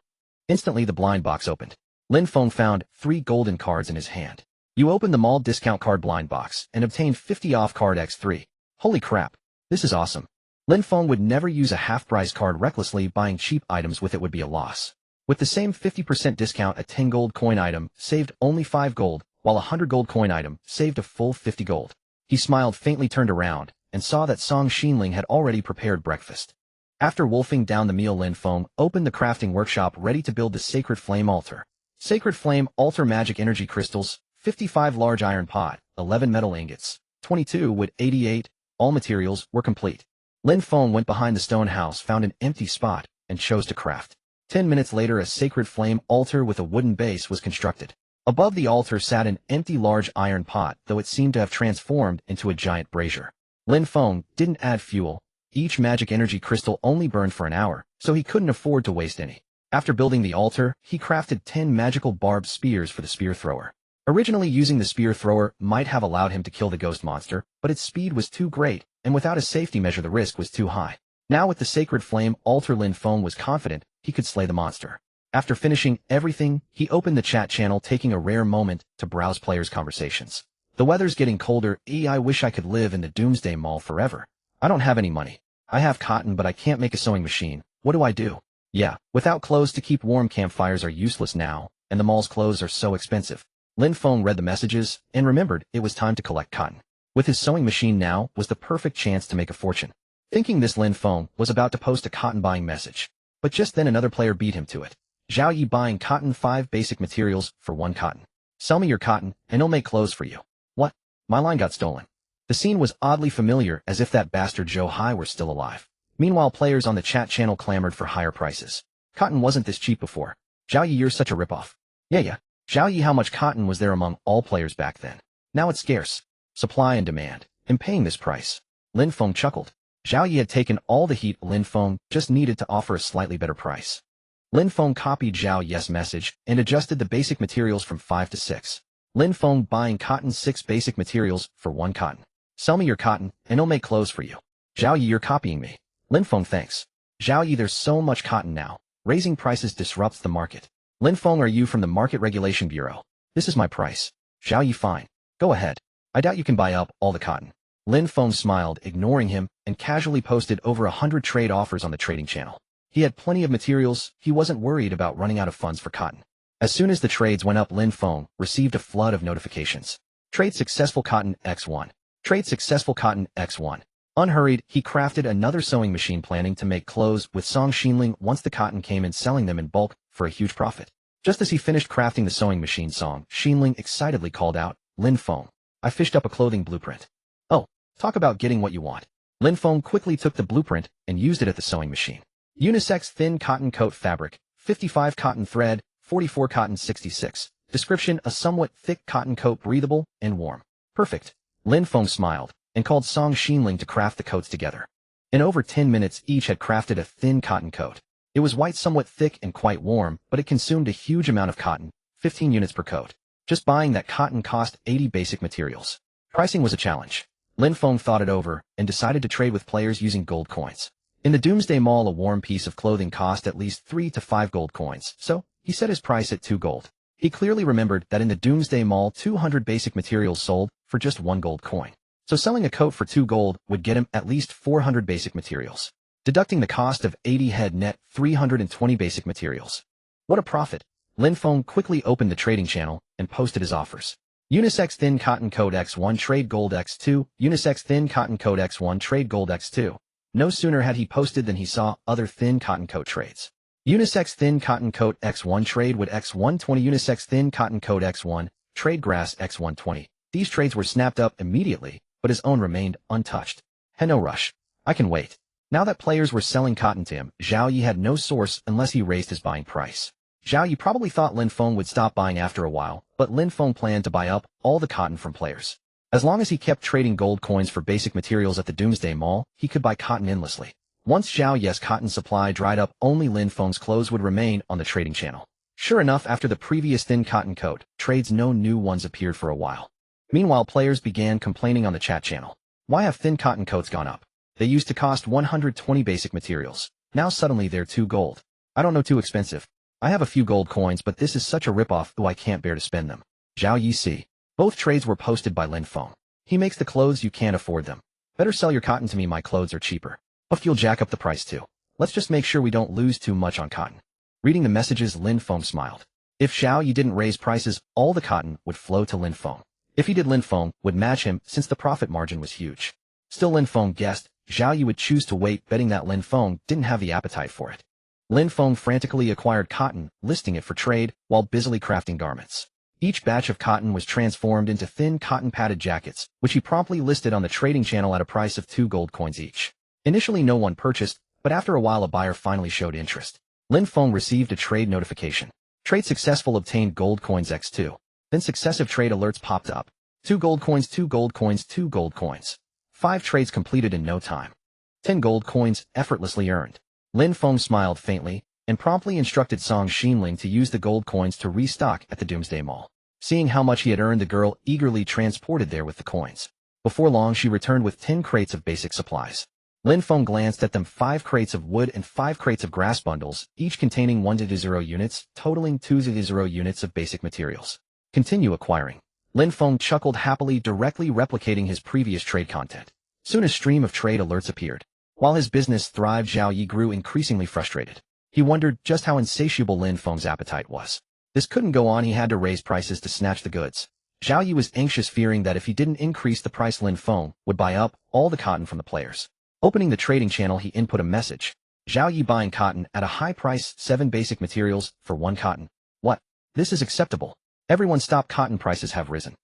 Instantly the blind box opened. Lin Feng found 3 golden cards in his hand. You opened the mall discount card blind box and obtained 50 off card x3. Holy crap. This is awesome. Lin Feng would never use a half-price card recklessly. Buying cheap items with it would be a loss. With the same 50% discount, a 10 gold coin item saved only 5 gold, while a 100 gold coin item saved a full 50 gold. He smiled faintly, turned around, and saw that Song Xinling had already prepared breakfast. After wolfing down the meal, Lin Feng opened the crafting workshop ready to build the Sacred Flame Altar. Sacred Flame Altar magic energy crystals, 55 large iron pot, 11 metal ingots, 22 wood, 88, all materials were complete. Lin Feng went behind the stone house, found an empty spot, and chose to craft. 10 minutes later, a Sacred Flame Altar with a wooden base was constructed. Above the altar sat an empty large iron pot, though it seemed to have transformed into a giant brazier. Lin Feng didn't add fuel. Each magic energy crystal only burned for an hour, so he couldn't afford to waste any. After building the altar, he crafted 10 magical barbed spears for the spear thrower. Originally, using the spear thrower might have allowed him to kill the ghost monster, but its speed was too great, and without a safety measure the risk was too high. Now with the Sacred Flame Altar, Lin Feng was confident he could slay the monster. After finishing everything, he opened the chat channel, taking a rare moment to browse players' conversations. The weather's getting colder. I wish I could live in the Doomsday Mall forever. I don't have any money. I have cotton, but I can't make a sewing machine. What do I do? Yeah, without clothes to keep warm, campfires are useless now, and the mall's clothes are so expensive. Lin Feng read the messages and remembered it was time to collect cotton. With his sewing machine now was the perfect chance to make a fortune. Thinking this, Lin Feng was about to post a cotton buying message. But just then another player beat him to it. Zhao Yi buying cotton, 5 basic materials for 1 cotton. Sell me your cotton, and I'll make clothes for you. What? My line got stolen. The scene was oddly familiar, as if that bastard Zhou Hai were still alive. Meanwhile, players on the chat channel clamored for higher prices. Cotton wasn't this cheap before. Zhao Yi, you're such a ripoff. Yeah. Zhao Yi, how much cotton was there among all players back then? Now it's scarce. Supply and demand. I'm paying this price. Lin Feng chuckled. Zhao Yi had taken all the heat. Lin Feng just needed to offer a slightly better price. Lin Feng copied Zhao Yi's message and adjusted the basic materials from 5 to 6. Lin Feng buying cotton, 6 basic materials for 1 cotton. Sell me your cotton, and I'll make clothes for you. Zhao Yi, you're copying me. Lin Feng, thanks. Zhao Yi, there's so much cotton now. Raising prices disrupts the market. Lin Feng, are you from the Market Regulation Bureau? This is my price. Zhao Yi, fine. Go ahead. I doubt you can buy up all the cotton. Lin Feng smiled, ignoring him, and casually posted over 100 trade offers on the trading channel. He had plenty of materials. He wasn't worried about running out of funds for cotton. As soon as the trades went up, Lin Feng received a flood of notifications. Trade successful, cotton X1. Trade successful, cotton X1. Unhurried, he crafted another sewing machine, planning to make clothes with Song Xinling once the cotton came in, selling them in bulk for a huge profit. Just as he finished crafting the sewing machine, Song Xinling excitedly called out, Lin Feng, I fished up a clothing blueprint. Oh, talk about getting what you want. Lin Feng quickly took the blueprint and used it at the sewing machine. Unisex thin cotton coat fabric, 55 cotton thread, 44 cotton 66. Description, a somewhat thick cotton coat, breathable and warm. Perfect. Lin Feng smiled and called Song Xinling to craft the coats together. In over 10 minutes, each had crafted a thin cotton coat. It was white, somewhat thick and quite warm, but it consumed a huge amount of cotton, 15 units per coat. Just buying that cotton cost 80 basic materials. Pricing was a challenge. Lin Feng thought it over and decided to trade with players using gold coins. In the Doomsday Mall, a warm piece of clothing cost at least 3 to 5 gold coins, so he set his price at 2 gold. He clearly remembered that in the Doomsday Mall 200 basic materials sold for just 1 gold coin. So selling a coat for 2 gold would get him at least 400 basic materials. Deducting the cost of 80 head net 320 basic materials. What a profit! Lin Feng quickly opened the trading channel and posted his offers. Unisex thin cotton coat X1, trade gold X2. Unisex thin cotton coat X1, trade gold X2. No sooner had he posted than he saw other thin cotton coat trades. Unisex thin cotton coat X1, trade wood X120. Unisex thin cotton coat X1, trade grass X120. These trades were snapped up immediately, but his own remained untouched. No rush. I can wait. Now that players were selling cotton to him, Zhao Yi had no source unless he raised his buying price. Zhao Yi probably thought Lin Feng would stop buying after a while, but Lin Feng planned to buy up all the cotton from players. As long as he kept trading gold coins for basic materials at the Doomsday Mall, he could buy cotton endlessly. Once Zhao Yi's cotton supply dried up, only Lin Feng's clothes would remain on the trading channel. Sure enough, after the previous thin cotton coat trades, no new ones appeared for a while. Meanwhile, players began complaining on the chat channel. Why have thin cotton coats gone up? They used to cost 120 basic materials. Now suddenly they're 2 gold. I don't know, too expensive. I have a few gold coins, but this is such a ripoff, I can't bear to spend them. Zhao Yi see. Both trades were posted by Lin Feng. He makes the clothes, you can't afford them. Better sell your cotton to me, my clothes are cheaper. If you'll jack up the price too. Let's just make sure we don't lose too much on cotton. Reading the messages, Lin Feng smiled. If Zhao Yi didn't raise prices, all the cotton would flow to Lin Feng. If he did, Lin Feng would match him since the profit margin was huge. Still, Lin Feng guessed Zhao Yi would choose to wait, betting that Lin Feng didn't have the appetite for it. Lin Feng frantically acquired cotton, listing it for trade, while busily crafting garments. Each batch of cotton was transformed into thin cotton padded jackets, which he promptly listed on the trading channel at a price of 2 gold coins each. Initially no one purchased, but after a while a buyer finally showed interest. Lin Feng received a trade notification. Trade successful, obtained gold coins x2. Then successive trade alerts popped up. 2 gold coins, 2 gold coins, 2 gold coins. 5 trades completed in no time. 10 gold coins effortlessly earned. Lin Feng smiled faintly and promptly instructed Song Xinling to use the gold coins to restock at the Doomsday Mall. Seeing how much he had earned, the girl eagerly transported there with the coins. Before long, she returned with 10 crates of basic supplies. Lin Feng glanced at them: 5 crates of wood and 5 crates of grass bundles, each containing 1-0 units, totaling 2-0 units of basic materials. Continue acquiring. Lin Feng chuckled happily, directly replicating his previous trade content. Soon a stream of trade alerts appeared. While his business thrived, Zhao Yi grew increasingly frustrated. He wondered just how insatiable Lin Feng's appetite was. This couldn't go on, he had to raise prices to snatch the goods. Zhao Yi was anxious, fearing that if he didn't increase the price, Lin Feng would buy up all the cotton from the players. Opening the trading channel, he input a message. Zhao Yi buying cotton at a high price, 7 basic materials for 1 cotton. What? This is acceptable. Everyone stop, cotton prices have risen.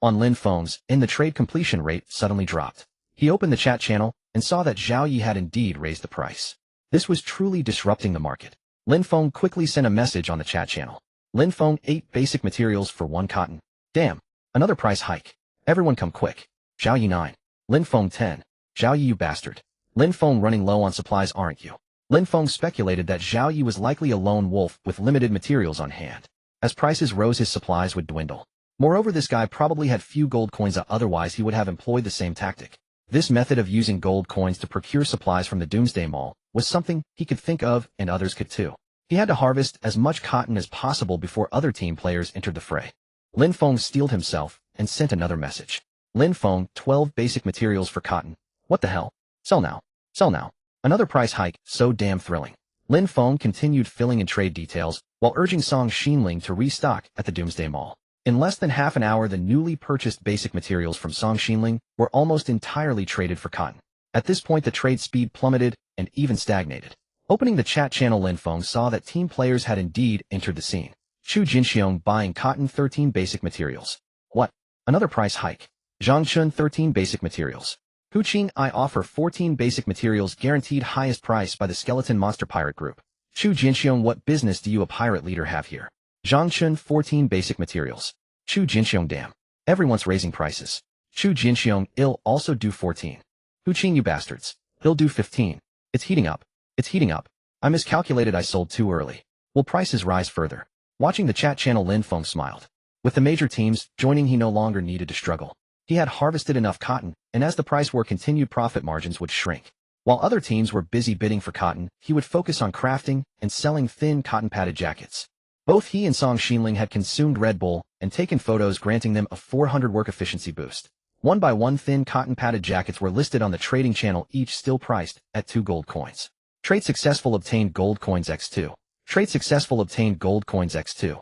On Lin Feng's end, the trade completion rate suddenly dropped. He opened the chat channel and saw that Zhao Yi had indeed raised the price. This was truly disrupting the market. Lin Feng quickly sent a message on the chat channel. Lin Feng, 8 basic materials for 1 cotton. Damn, another price hike. Everyone come quick. Zhao Yi 9. Lin Feng 10. Zhao Yi, you bastard. Lin Feng, running low on supplies, aren't you? Lin Feng speculated that Zhao Yi was likely a lone wolf with limited materials on hand. As prices rose, his supplies would dwindle. Moreover, this guy probably had few gold coins, otherwise he would have employed the same tactic. This method of using gold coins to procure supplies from the Doomsday Mall was something he could think of, and others could too. He had to harvest as much cotton as possible before other team players entered the fray. Lin Feng steeled himself and sent another message. Lin Feng, 12 basic materials for cotton. What the hell? Sell now. Sell now. Another price hike, so damn thrilling. Lin Feng continued filling in trade details while urging Song Xinling to restock at the Doomsday Mall. In less than half an hour, the newly purchased basic materials from Song Xinling were almost entirely traded for cotton. At this point, the trade speed plummeted and even stagnated. Opening the chat channel, Lin Feng saw that team players had indeed entered the scene. Chu Jinxiong buying cotton, 13 basic materials. What? Another price hike. Zhang Chun, 13 basic materials. Hu Qing, I offer 14 basic materials, guaranteed highest price by the Skeleton Monster Pirate Group. Chu Jinxiong, what business do you, a pirate leader, have here? Zhang Chun, 14 basic materials. Chu Jinxiong, damn. Everyone's raising prices. Chu Jinxiong, I'll also do 14. Hu Qing, you bastards. He'll do 15. It's heating up. It's heating up. I miscalculated, I sold too early. Will prices rise further? Watching the chat channel, Lin Feng smiled. With the major teams joining, he no longer needed to struggle. He had harvested enough cotton, and as the price war continued, profit margins would shrink. While other teams were busy bidding for cotton, he would focus on crafting and selling thin cotton padded jackets. Both he and Song Xinling had consumed Red Bull and taken photos, granting them a 400 work efficiency boost. One by one, thin cotton padded jackets were listed on the trading channel, each still priced at 2 gold coins. Trade successful, obtained gold coins x2. Trade successful, obtained gold coins x2.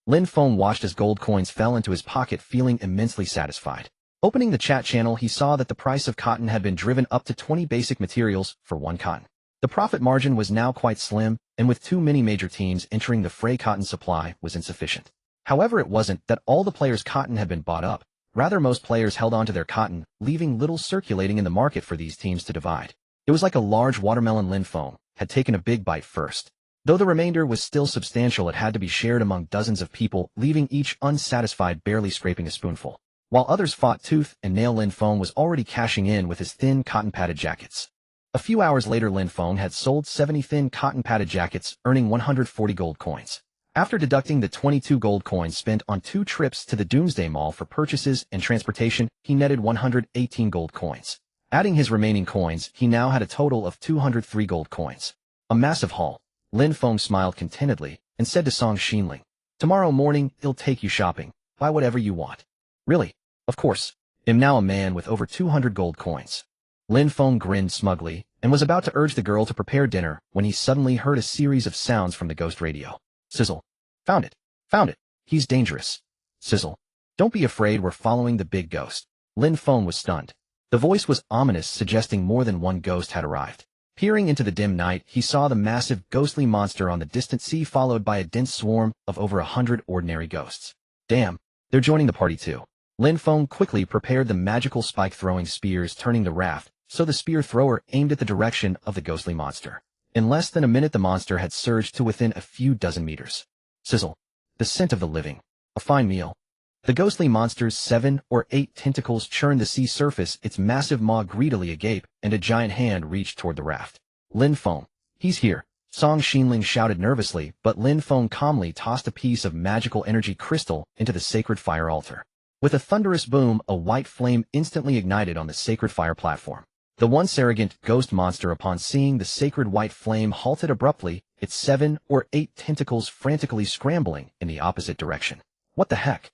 Lin Feng watched as gold coins fell into his pocket, feeling immensely satisfied. Opening the chat channel, he saw that the price of cotton had been driven up to 20 basic materials for 1 cotton. The profit margin was now quite slim, and with too many major teams entering the fray, cotton supply was insufficient. However, it wasn't that all the players' cotton had been bought up. Rather, most players held on to their cotton, leaving little circulating in the market for these teams to divide. It was like a large watermelon. Lin Feng had taken a big bite first. Though the remainder was still substantial, it had to be shared among dozens of people, leaving each unsatisfied, barely scraping a spoonful. While others fought tooth and nail, Lin Feng was already cashing in with his thin cotton padded jackets. A few hours later, Lin Feng had sold 70 thin cotton padded jackets, earning 140 gold coins. After deducting the 22 gold coins spent on 2 trips to the Doomsday Mall for purchases and transportation, he netted 118 gold coins. Adding his remaining coins, he now had a total of 203 gold coins. A massive haul. Lin Feng smiled contentedly and said to Song Xinling, "Tomorrow morning, I'll take you shopping. Buy whatever you want." "Really? Of course. I'm now a man with over 200 gold coins." Lin Feng grinned smugly and was about to urge the girl to prepare dinner when he suddenly heard a series of sounds from the ghost radio. Sizzle. "Found it. Found it. He's dangerous." Sizzle. "Don't be afraid, we're following the big ghost." Lin Feng was stunned. The voice was ominous, suggesting more than one ghost had arrived. Peering into the dim night, he saw the massive, ghostly monster on the distant sea, followed by a dense swarm of over 100 ordinary ghosts. Damn, they're joining the party too. Lin Feng quickly prepared the magical spike-throwing spears, turning the raft so the spear thrower aimed at the direction of the ghostly monster. In less than a minute, the monster had surged to within a few dozen meters. Sizzle. The scent of the living. A fine meal. The ghostly monster's 7 or 8 tentacles churned the sea surface, its massive maw greedily agape, and a giant hand reached toward the raft. Lin Feng. "He's here." Song Xinling shouted nervously, but Lin Feng calmly tossed a piece of magical energy crystal into the sacred fire altar. With a thunderous boom, a white flame instantly ignited on the sacred fire platform. The once arrogant ghost monster, upon seeing the sacred white flame, halted abruptly, its 7 or 8 tentacles frantically scrambling in the opposite direction. What the heck?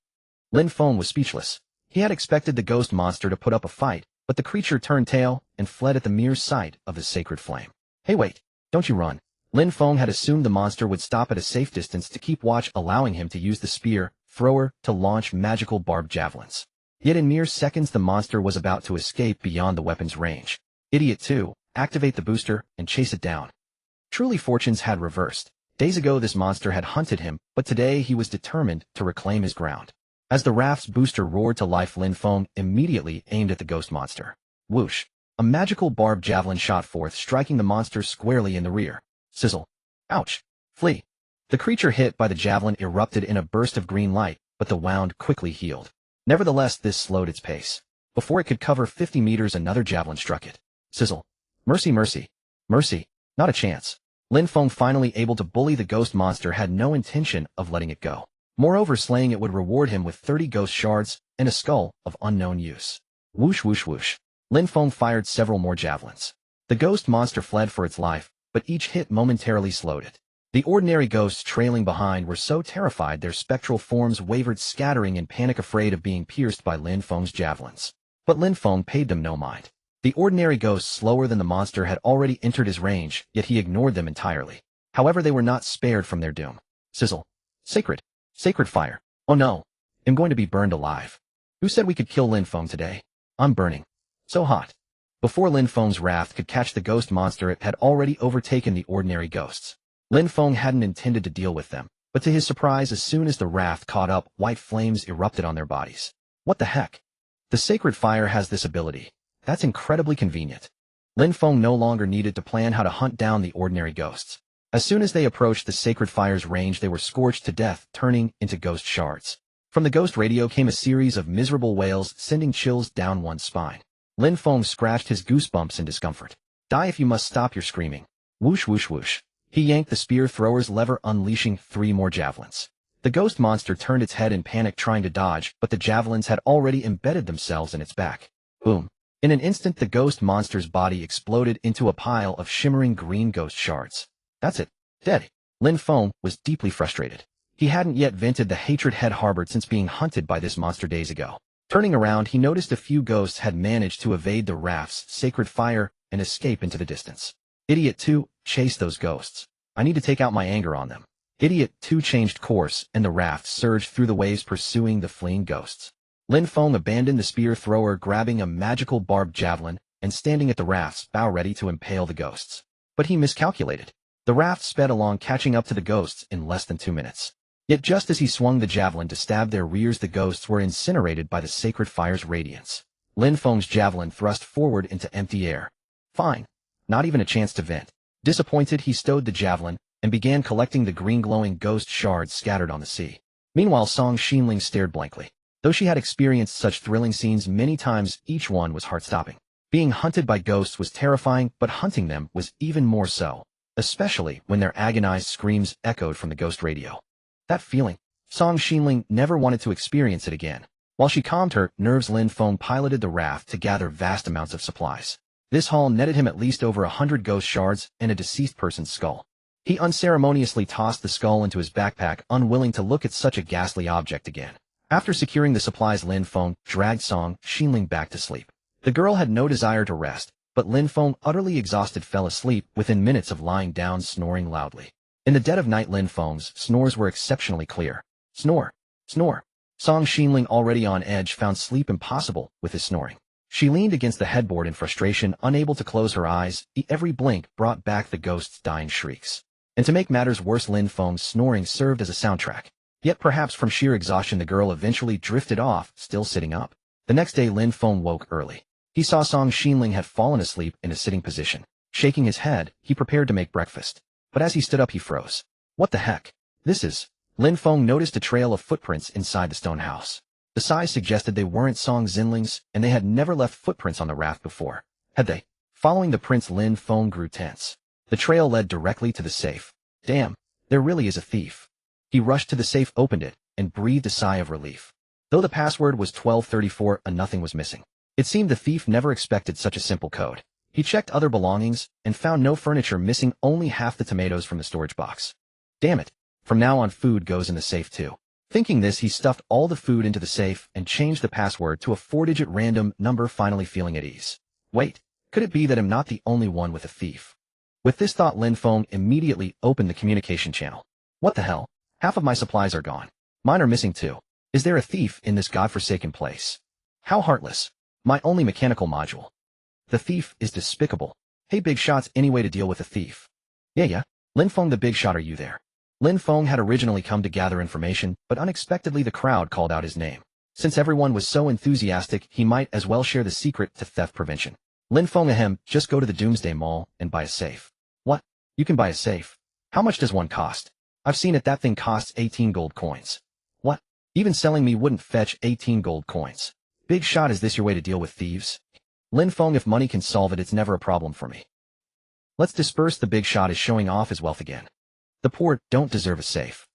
Lin Feng was speechless. He had expected the ghost monster to put up a fight, but the creature turned tail and fled at the mere sight of the sacred flame. "Hey, wait, don't you run." Lin Feng had assumed the monster would stop at a safe distance to keep watch, allowing him to use the spear thrower to launch magical barbed javelins. Yet in mere seconds, the monster was about to escape beyond the weapon's range. Idiot 2, activate the booster and chase it down. Truly, fortunes had reversed. Days ago this monster had hunted him, but today he was determined to reclaim his ground. As the raft's booster roared to life, Lin Feng immediately aimed at the ghost monster. Whoosh! A magical barbed javelin shot forth, striking the monster squarely in the rear. Sizzle! Ouch! Flee! The creature hit by the javelin erupted in a burst of green light, but the wound quickly healed. Nevertheless, this slowed its pace. Before it could cover 50 meters, another javelin struck it. Sizzle! Mercy, mercy! Mercy! Not a chance. Lin Feng, finally able to bully the ghost monster, had no intention of letting it go. Moreover, slaying it would reward him with 30 ghost shards and a skull of unknown use. Whoosh, whoosh, whoosh. Lin Feng fired several more javelins. The ghost monster fled for its life, but each hit momentarily slowed it. The ordinary ghosts trailing behind were so terrified their spectral forms wavered, scattering in panic, afraid of being pierced by Lin Feng's javelins. But Lin Feng paid them no mind. The ordinary ghosts, slower than the monster, had already entered his range, yet he ignored them entirely. However, they were not spared from their doom. Sizzle! Sacred! Sacred fire! Oh no! I'm going to be burned alive. Who said we could kill Lin Feng today? I'm burning. So hot. Before Lin Feng's raft could catch the ghost monster, it had already overtaken the ordinary ghosts. Lin Feng hadn't intended to deal with them, but to his surprise, as soon as the raft caught up, white flames erupted on their bodies. What the heck? The sacred fire has this ability. That's incredibly convenient. Lin Feng no longer needed to plan how to hunt down the ordinary ghosts. As soon as they approached the sacred fire's range, they were scorched to death, turning into ghost shards. From the ghost radio came a series of miserable wails, sending chills down one's spine. Lin Feng scratched his goosebumps in discomfort. Die if you must, stop your screaming. Whoosh, whoosh, whoosh. He yanked the spear thrower's lever, unleashing 3 more javelins. The ghost monster turned its head in panic, trying to dodge, but the javelins had already embedded themselves in its back. Boom. In an instant, the ghost monster's body exploded into a pile of shimmering green ghost shards. That's it. Dead. Lin Feng was deeply frustrated. He hadn't yet vented the hatred had harbored since being hunted by this monster days ago. Turning around, he noticed a few ghosts had managed to evade the raft's sacred fire and escape into the distance. Idiot 2, chase those ghosts. I need to take out my anger on them. Idiot 2 changed course, and the raft surged through the waves, pursuing the fleeing ghosts. Lin Feng abandoned the spear thrower, grabbing a magical barbed javelin and standing at the raft's bow ready to impale the ghosts. But he miscalculated. The raft sped along, catching up to the ghosts in less than 2 minutes. Yet just as he swung the javelin to stab their rears, the ghosts were incinerated by the sacred fire's radiance. Lin Feng's javelin thrust forward into empty air. Fine. Not even a chance to vent. Disappointed, he stowed the javelin and began collecting the green glowing ghost shards scattered on the sea. Meanwhile, Song Xinling stared blankly. Though she had experienced such thrilling scenes many times, each one was heart-stopping. Being hunted by ghosts was terrifying, but hunting them was even more so, especially when their agonized screams echoed from the ghost radio. That feeling. Song Xinling never wanted to experience it again. While she calmed her nerves, Lin Feng piloted the raft to gather vast amounts of supplies. This haul netted him at least over 100 ghost shards and a deceased person's skull. He unceremoniously tossed the skull into his backpack, unwilling to look at such a ghastly object again. After securing the supplies, Lin Feng dragged Song Xinling back to sleep. The girl had no desire to rest, but Lin Feng, utterly exhausted, fell asleep within minutes of lying down, snoring loudly. In the dead of night, Lin Feng's snores were exceptionally clear. Snore. Snore. Song Xinling, already on edge, found sleep impossible with his snoring. She leaned against the headboard in frustration, unable to close her eyes. Every blink brought back the ghost's dying shrieks. And to make matters worse, Lin Feng's snoring served as a soundtrack. Yet perhaps from sheer exhaustion, the girl eventually drifted off, still sitting up. The next day, Lin Feng woke early. He saw Song Xinling had fallen asleep in a sitting position. Shaking his head, he prepared to make breakfast. But as he stood up, he froze. What the heck? This is... Lin Feng noticed a trail of footprints inside the stone house. The size suggested they weren't Song Xinling's, and they had never left footprints on the raft before. Had they? Following the prints, Lin Feng grew tense. The trail led directly to the safe. Damn, there really is a thief. He rushed to the safe, opened it, and breathed a sigh of relief. Though the password was 1234, nothing was missing. It seemed the thief never expected such a simple code. He checked other belongings and found no furniture missing, only half the tomatoes from the storage box. Damn it. From now on, food goes in the safe too. Thinking this, he stuffed all the food into the safe and changed the password to a 4-digit random number, finally feeling at ease. Wait, could it be that I'm not the only one with a thief? With this thought, Lin Feng immediately opened the communication channel. What the hell? Half of my supplies are gone. Mine are missing too. Is there a thief in this godforsaken place? How heartless. My only mechanical module. The thief is despicable. Hey, big shots, any way to deal with a thief? Yeah. Lin Feng, the big shot, are you there? Lin Feng had originally come to gather information, but unexpectedly the crowd called out his name. Since everyone was so enthusiastic, he might as well share the secret to theft prevention. Lin Feng, ahem, just go to the Doomsday Mall and buy a safe. What? You can buy a safe? How much does one cost? I've seen it, that thing costs 18 gold coins. What? Even selling me wouldn't fetch 18 gold coins. Big shot, is this your way to deal with thieves? Lin Feng, if money can solve it, it's never a problem for me. Let's disperse. The big shot is showing off his wealth again. The poor don't deserve a safe.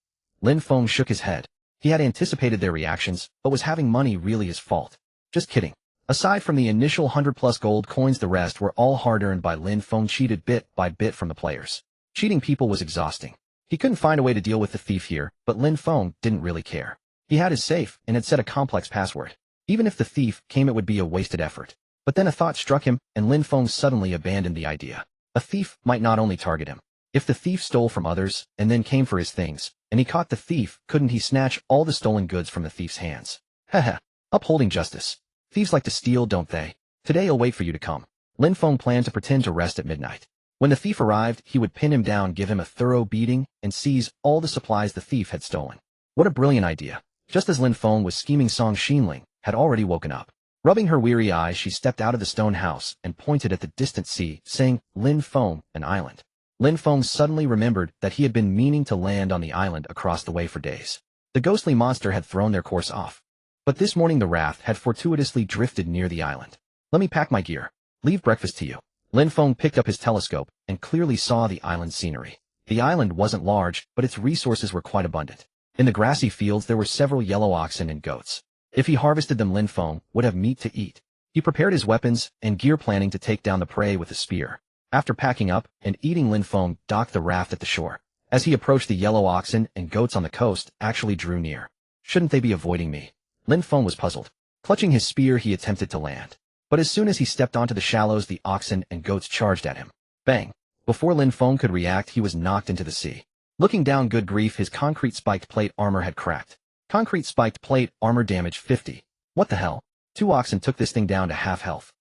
Lin Feng shook his head. He had anticipated their reactions, but was having money really his fault? Just kidding. Aside from the initial 100+ gold coins, the rest were all hard-earned by Lin Feng, cheated bit by bit from the players. Cheating people was exhausting. He couldn't find a way to deal with the thief here, but Lin Feng didn't really care. He had his safe and had set a complex password. Even if the thief came, it would be a wasted effort. But then a thought struck him, and Lin Feng suddenly abandoned the idea. A thief might not only target him. If the thief stole from others and then came for his things, and he caught the thief, couldn't he snatch all the stolen goods from the thief's hands? Haha, upholding justice. Thieves like to steal, don't they? Today I'll wait for you to come. Lin Feng planned to pretend to rest at midnight. When the thief arrived, he would pin him down, give him a thorough beating, and seize all the supplies the thief had stolen. What a brilliant idea. Just as Lin Feng was scheming, Song Xinling had already woken up. Rubbing her weary eyes, she stepped out of the stone house and pointed at the distant sea, saying, Lin Feng, an island. Lin Feng suddenly remembered that he had been meaning to land on the island across the way for days. The ghostly monster had thrown their course off. But this morning the raft had fortuitously drifted near the island. Let me pack my gear. Leave breakfast to you. Lin Feng picked up his telescope and clearly saw the island scenery. The island wasn't large, but its resources were quite abundant. In the grassy fields there were several yellow oxen and goats. If he harvested them, Lin Feng would have meat to eat. He prepared his weapons and gear, planning to take down the prey with a spear. After packing up and eating, Lin Feng docked the raft at the shore. As he approached, the yellow oxen and goats on the coast actually drew near. Shouldn't they be avoiding me? Lin Feng was puzzled. Clutching his spear, he attempted to land. But as soon as he stepped onto the shallows, the oxen and goats charged at him. Bang! Before Lin Feng could react, he was knocked into the sea. Looking down, good grief, his concrete spiked plate armor had cracked. Concrete spiked plate armor damage 50. What the hell? 2 oxen took this thing down to half health.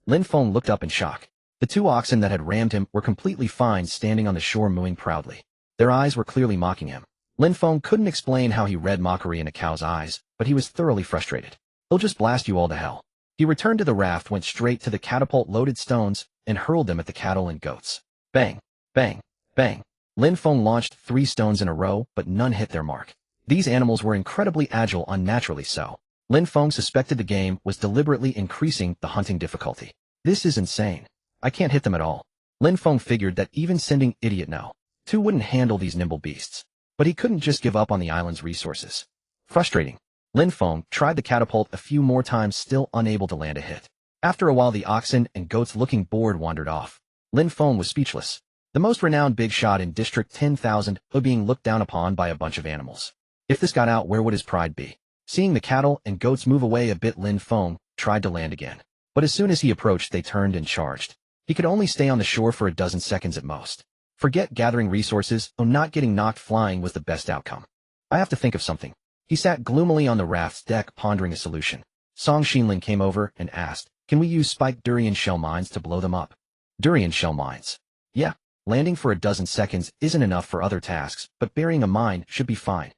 Lin Feng looked up in shock. The 2 oxen that had rammed him were completely fine, standing on the shore mooing proudly. Their eyes were clearly mocking him. Lin Feng couldn't explain how he read mockery in a cow's eyes, but he was thoroughly frustrated. He'll just blast you all to hell. He returned to the raft, went straight to the catapult-loaded stones, and hurled them at the cattle and goats. Bang! Bang! Bang! Lin Feng launched 3 stones in a row, but none hit their mark. These animals were incredibly agile, unnaturally so. Lin Feng suspected the game was deliberately increasing the hunting difficulty. This is insane. I can't hit them at all. Lin Feng figured that even sending idiot no 2 wouldn't handle these nimble beasts. But he couldn't just give up on the island's resources. Frustrating. Lin Feng tried the catapult a few more times, still unable to land a hit. After a while, the oxen and goats, looking bored, wandered off. Lin Feng was speechless. The most renowned big shot in District 10,000 was being looked down upon by a bunch of animals. If this got out, where would his pride be? Seeing the cattle and goats move away a bit, Lin Feng tried to land again. But as soon as he approached, they turned and charged. He could only stay on the shore for a dozen seconds at most. Forget gathering resources, not getting knocked flying was the best outcome. I have to think of something. He sat gloomily on the raft's deck, pondering a solution. Song Xinlin came over and asked, "Can we use spiked durian shell mines to blow them up?" Durian shell mines. Yeah, landing for a dozen seconds isn't enough for other tasks, but burying a mine should be fine.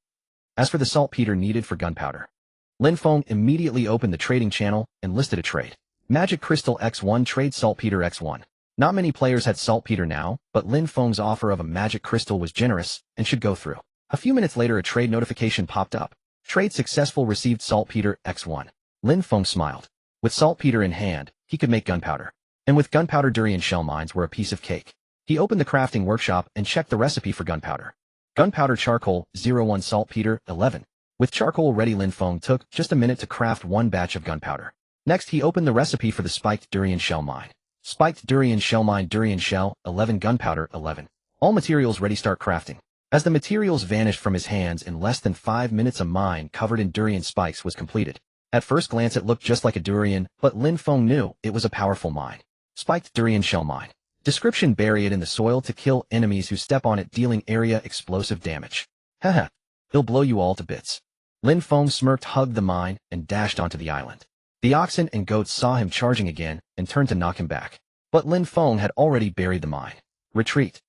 As for the saltpeter needed for gunpowder, Lin Feng immediately opened the trading channel and listed a trade. Magic Crystal X1 trade saltpeter X1. Not many players had saltpeter now, but Lin Feng's offer of a magic crystal was generous and should go through. A few minutes later, a trade notification popped up. Trade successful, received saltpeter X1. Lin Feng smiled. With saltpeter in hand, he could make gunpowder. And with gunpowder, durian shell mines were a piece of cake. He opened the crafting workshop and checked the recipe for gunpowder. Gunpowder charcoal, 01 saltpeter, 11. With charcoal ready, Lin Feng took just a minute to craft one batch of gunpowder. Next, he opened the recipe for the spiked durian shell mine. Spiked durian shell mine, durian shell, 11, gunpowder, 11. All materials ready, start crafting. As the materials vanished from his hands, in less than 5 minutes a mine covered in durian spikes was completed. At first glance it looked just like a durian, but Lin Feng knew it was a powerful mine. Spiked durian shell mine. Description: bury it in the soil to kill enemies who step on it, dealing area explosive damage. Haha, he'll blow you all to bits. Lin Feng smirked, hugged the mine, and dashed onto the island. The oxen and goats saw him charging again and turned to knock him back. But Lin Feng had already buried the mine. Retreat.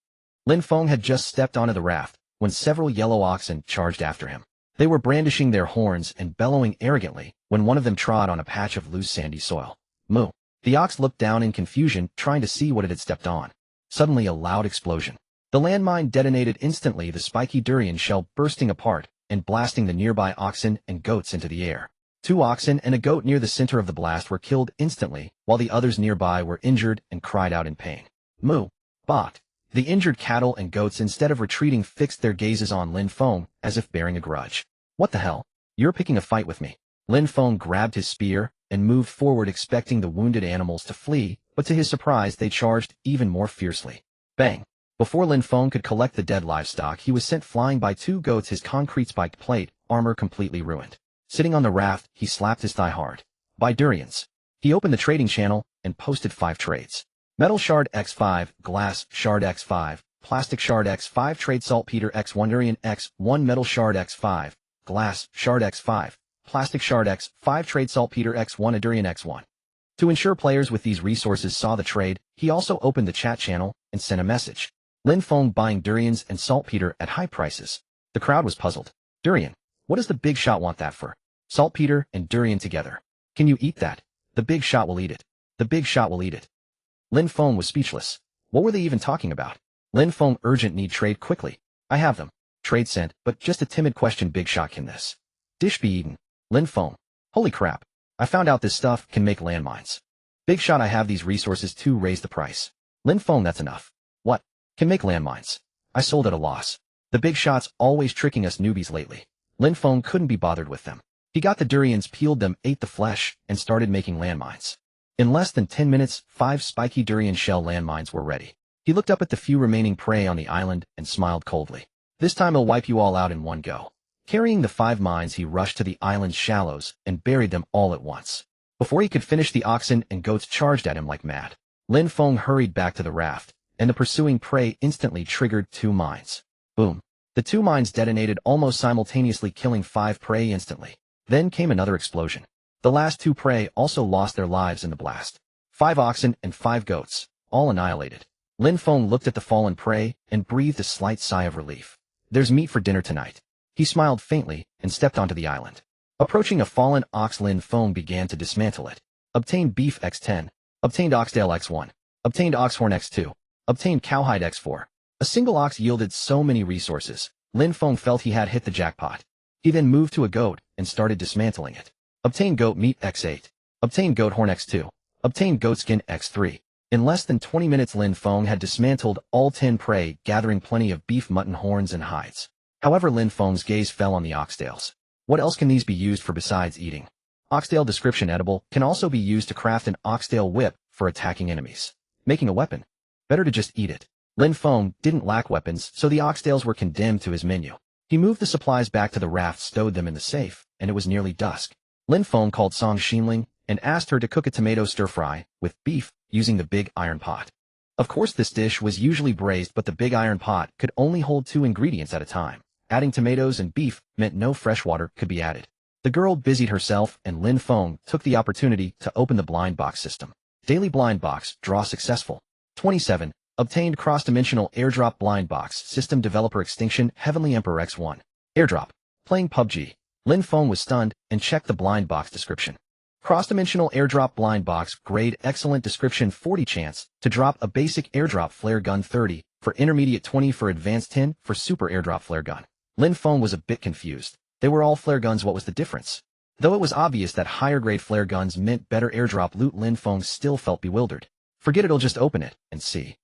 Lin Feng had just stepped onto the raft when several yellow oxen charged after him. They were brandishing their horns and bellowing arrogantly when one of them trod on a patch of loose sandy soil. Moo. The ox looked down in confusion, trying to see what it had stepped on. Suddenly a loud explosion. The landmine detonated instantly, the spiky durian shell bursting apart and blasting the nearby oxen and goats into the air. 2 oxen and a goat near the center of the blast were killed instantly, while the others nearby were injured and cried out in pain. Moo. Bot. The injured cattle and goats, instead of retreating, fixed their gazes on Lin Feng as if bearing a grudge. What the hell? You're picking a fight with me. Lin Feng grabbed his spear and moved forward, expecting the wounded animals to flee, but to his surprise they charged even more fiercely. Bang! Before Lin Feng could collect the dead livestock, he was sent flying by 2 goats, his concrete spiked plate armor completely ruined. Sitting on the raft, he slapped his thigh hard. Buy durians. He opened the trading channel and posted 5 trades. Metal shard X5, glass shard X5, plastic shard X5, trade saltpeter X1, durian X1, metal shard X5, glass shard X5, plastic shard X5, trade saltpeter X1, a durian X1. To ensure players with these resources saw the trade, he also opened the chat channel and sent a message. Lin Feng buying durians and saltpeter at high prices. The crowd was puzzled. Durian. What does the big shot want that for? Saltpeter and durian together. Can you eat that? The big shot will eat it. The big shot will eat it. Lin Feng was speechless. What were they even talking about? Lin Feng, urgent need, trade quickly. I have them. Trade sent, but just a timid question. Big shot, can this dish be eaten? Lin Feng. Holy crap. I found out this stuff can make landmines. Big shot, I have these resources to raise the price. Lin Feng, that's enough. What? Can make landmines. I sold at a loss. The big shot's always tricking us newbies lately. Lin Feng couldn't be bothered with them. He got the durians, peeled them, ate the flesh, and started making landmines. In less than 10 minutes, 5 spiky durian shell landmines were ready. He looked up at the few remaining prey on the island and smiled coldly. This time I'll wipe you all out in one go. Carrying the 5 mines, he rushed to the island's shallows and buried them all at once. Before he could finish, the oxen and goats charged at him like mad. Lin Feng hurried back to the raft, and the pursuing prey instantly triggered 2 mines. Boom. The 2 mines detonated almost simultaneously, killing 5 prey instantly. Then came another explosion. The last 2 prey also lost their lives in the blast. 5 oxen and 5 goats, all annihilated. Lin Feng looked at the fallen prey and breathed a slight sigh of relief. There's meat for dinner tonight. He smiled faintly and stepped onto the island. Approaching a fallen ox, Lin Feng began to dismantle it. Obtained beef X10. Obtained oxtail X1. Obtained oxhorn X2. Obtained cowhide X4. A single ox yielded so many resources, Lin Feng felt he had hit the jackpot. He then moved to a goat and started dismantling it. Obtained goat meat X8. Obtained goat horn X2. Obtained goat skin X3. In less than 20 minutes, Lin Feng had dismantled all 10 prey, gathering plenty of beef, mutton, horns, and hides. However, Lin Feng's gaze fell on the oxtails. What else can these be used for besides eating? Oxtail description: edible, can also be used to craft an oxtail whip for attacking enemies. Making a weapon. Better to just eat it. Lin Feng didn't lack weapons, so the oxtails were condemned to his menu. He moved the supplies back to the raft, stowed them in the safe, and it was nearly dusk. Lin Feng called Song Xinling and asked her to cook a tomato stir-fry with beef using the big iron pot. Of course, this dish was usually braised, but the big iron pot could only hold 2 ingredients at a time. Adding tomatoes and beef meant no fresh water could be added. The girl busied herself, and Lin Feng took the opportunity to open the blind box system. Daily blind box, draw successful. 27. Obtained cross-dimensional airdrop blind box, system developer extinction, Heavenly Emperor X1. Airdrop. Playing PUBG. Lin Feng was stunned and checked the blind box description. Cross-dimensional airdrop blind box, grade excellent, description 40 chance to drop a basic airdrop flare gun, 30 for intermediate, 20 for advanced, 10 for super airdrop flare gun. Lin Feng was a bit confused. They were all flare guns, what was the difference? Though it was obvious that higher grade flare guns meant better airdrop loot, Lin Feng still felt bewildered. Forget it, I'll just open it and see.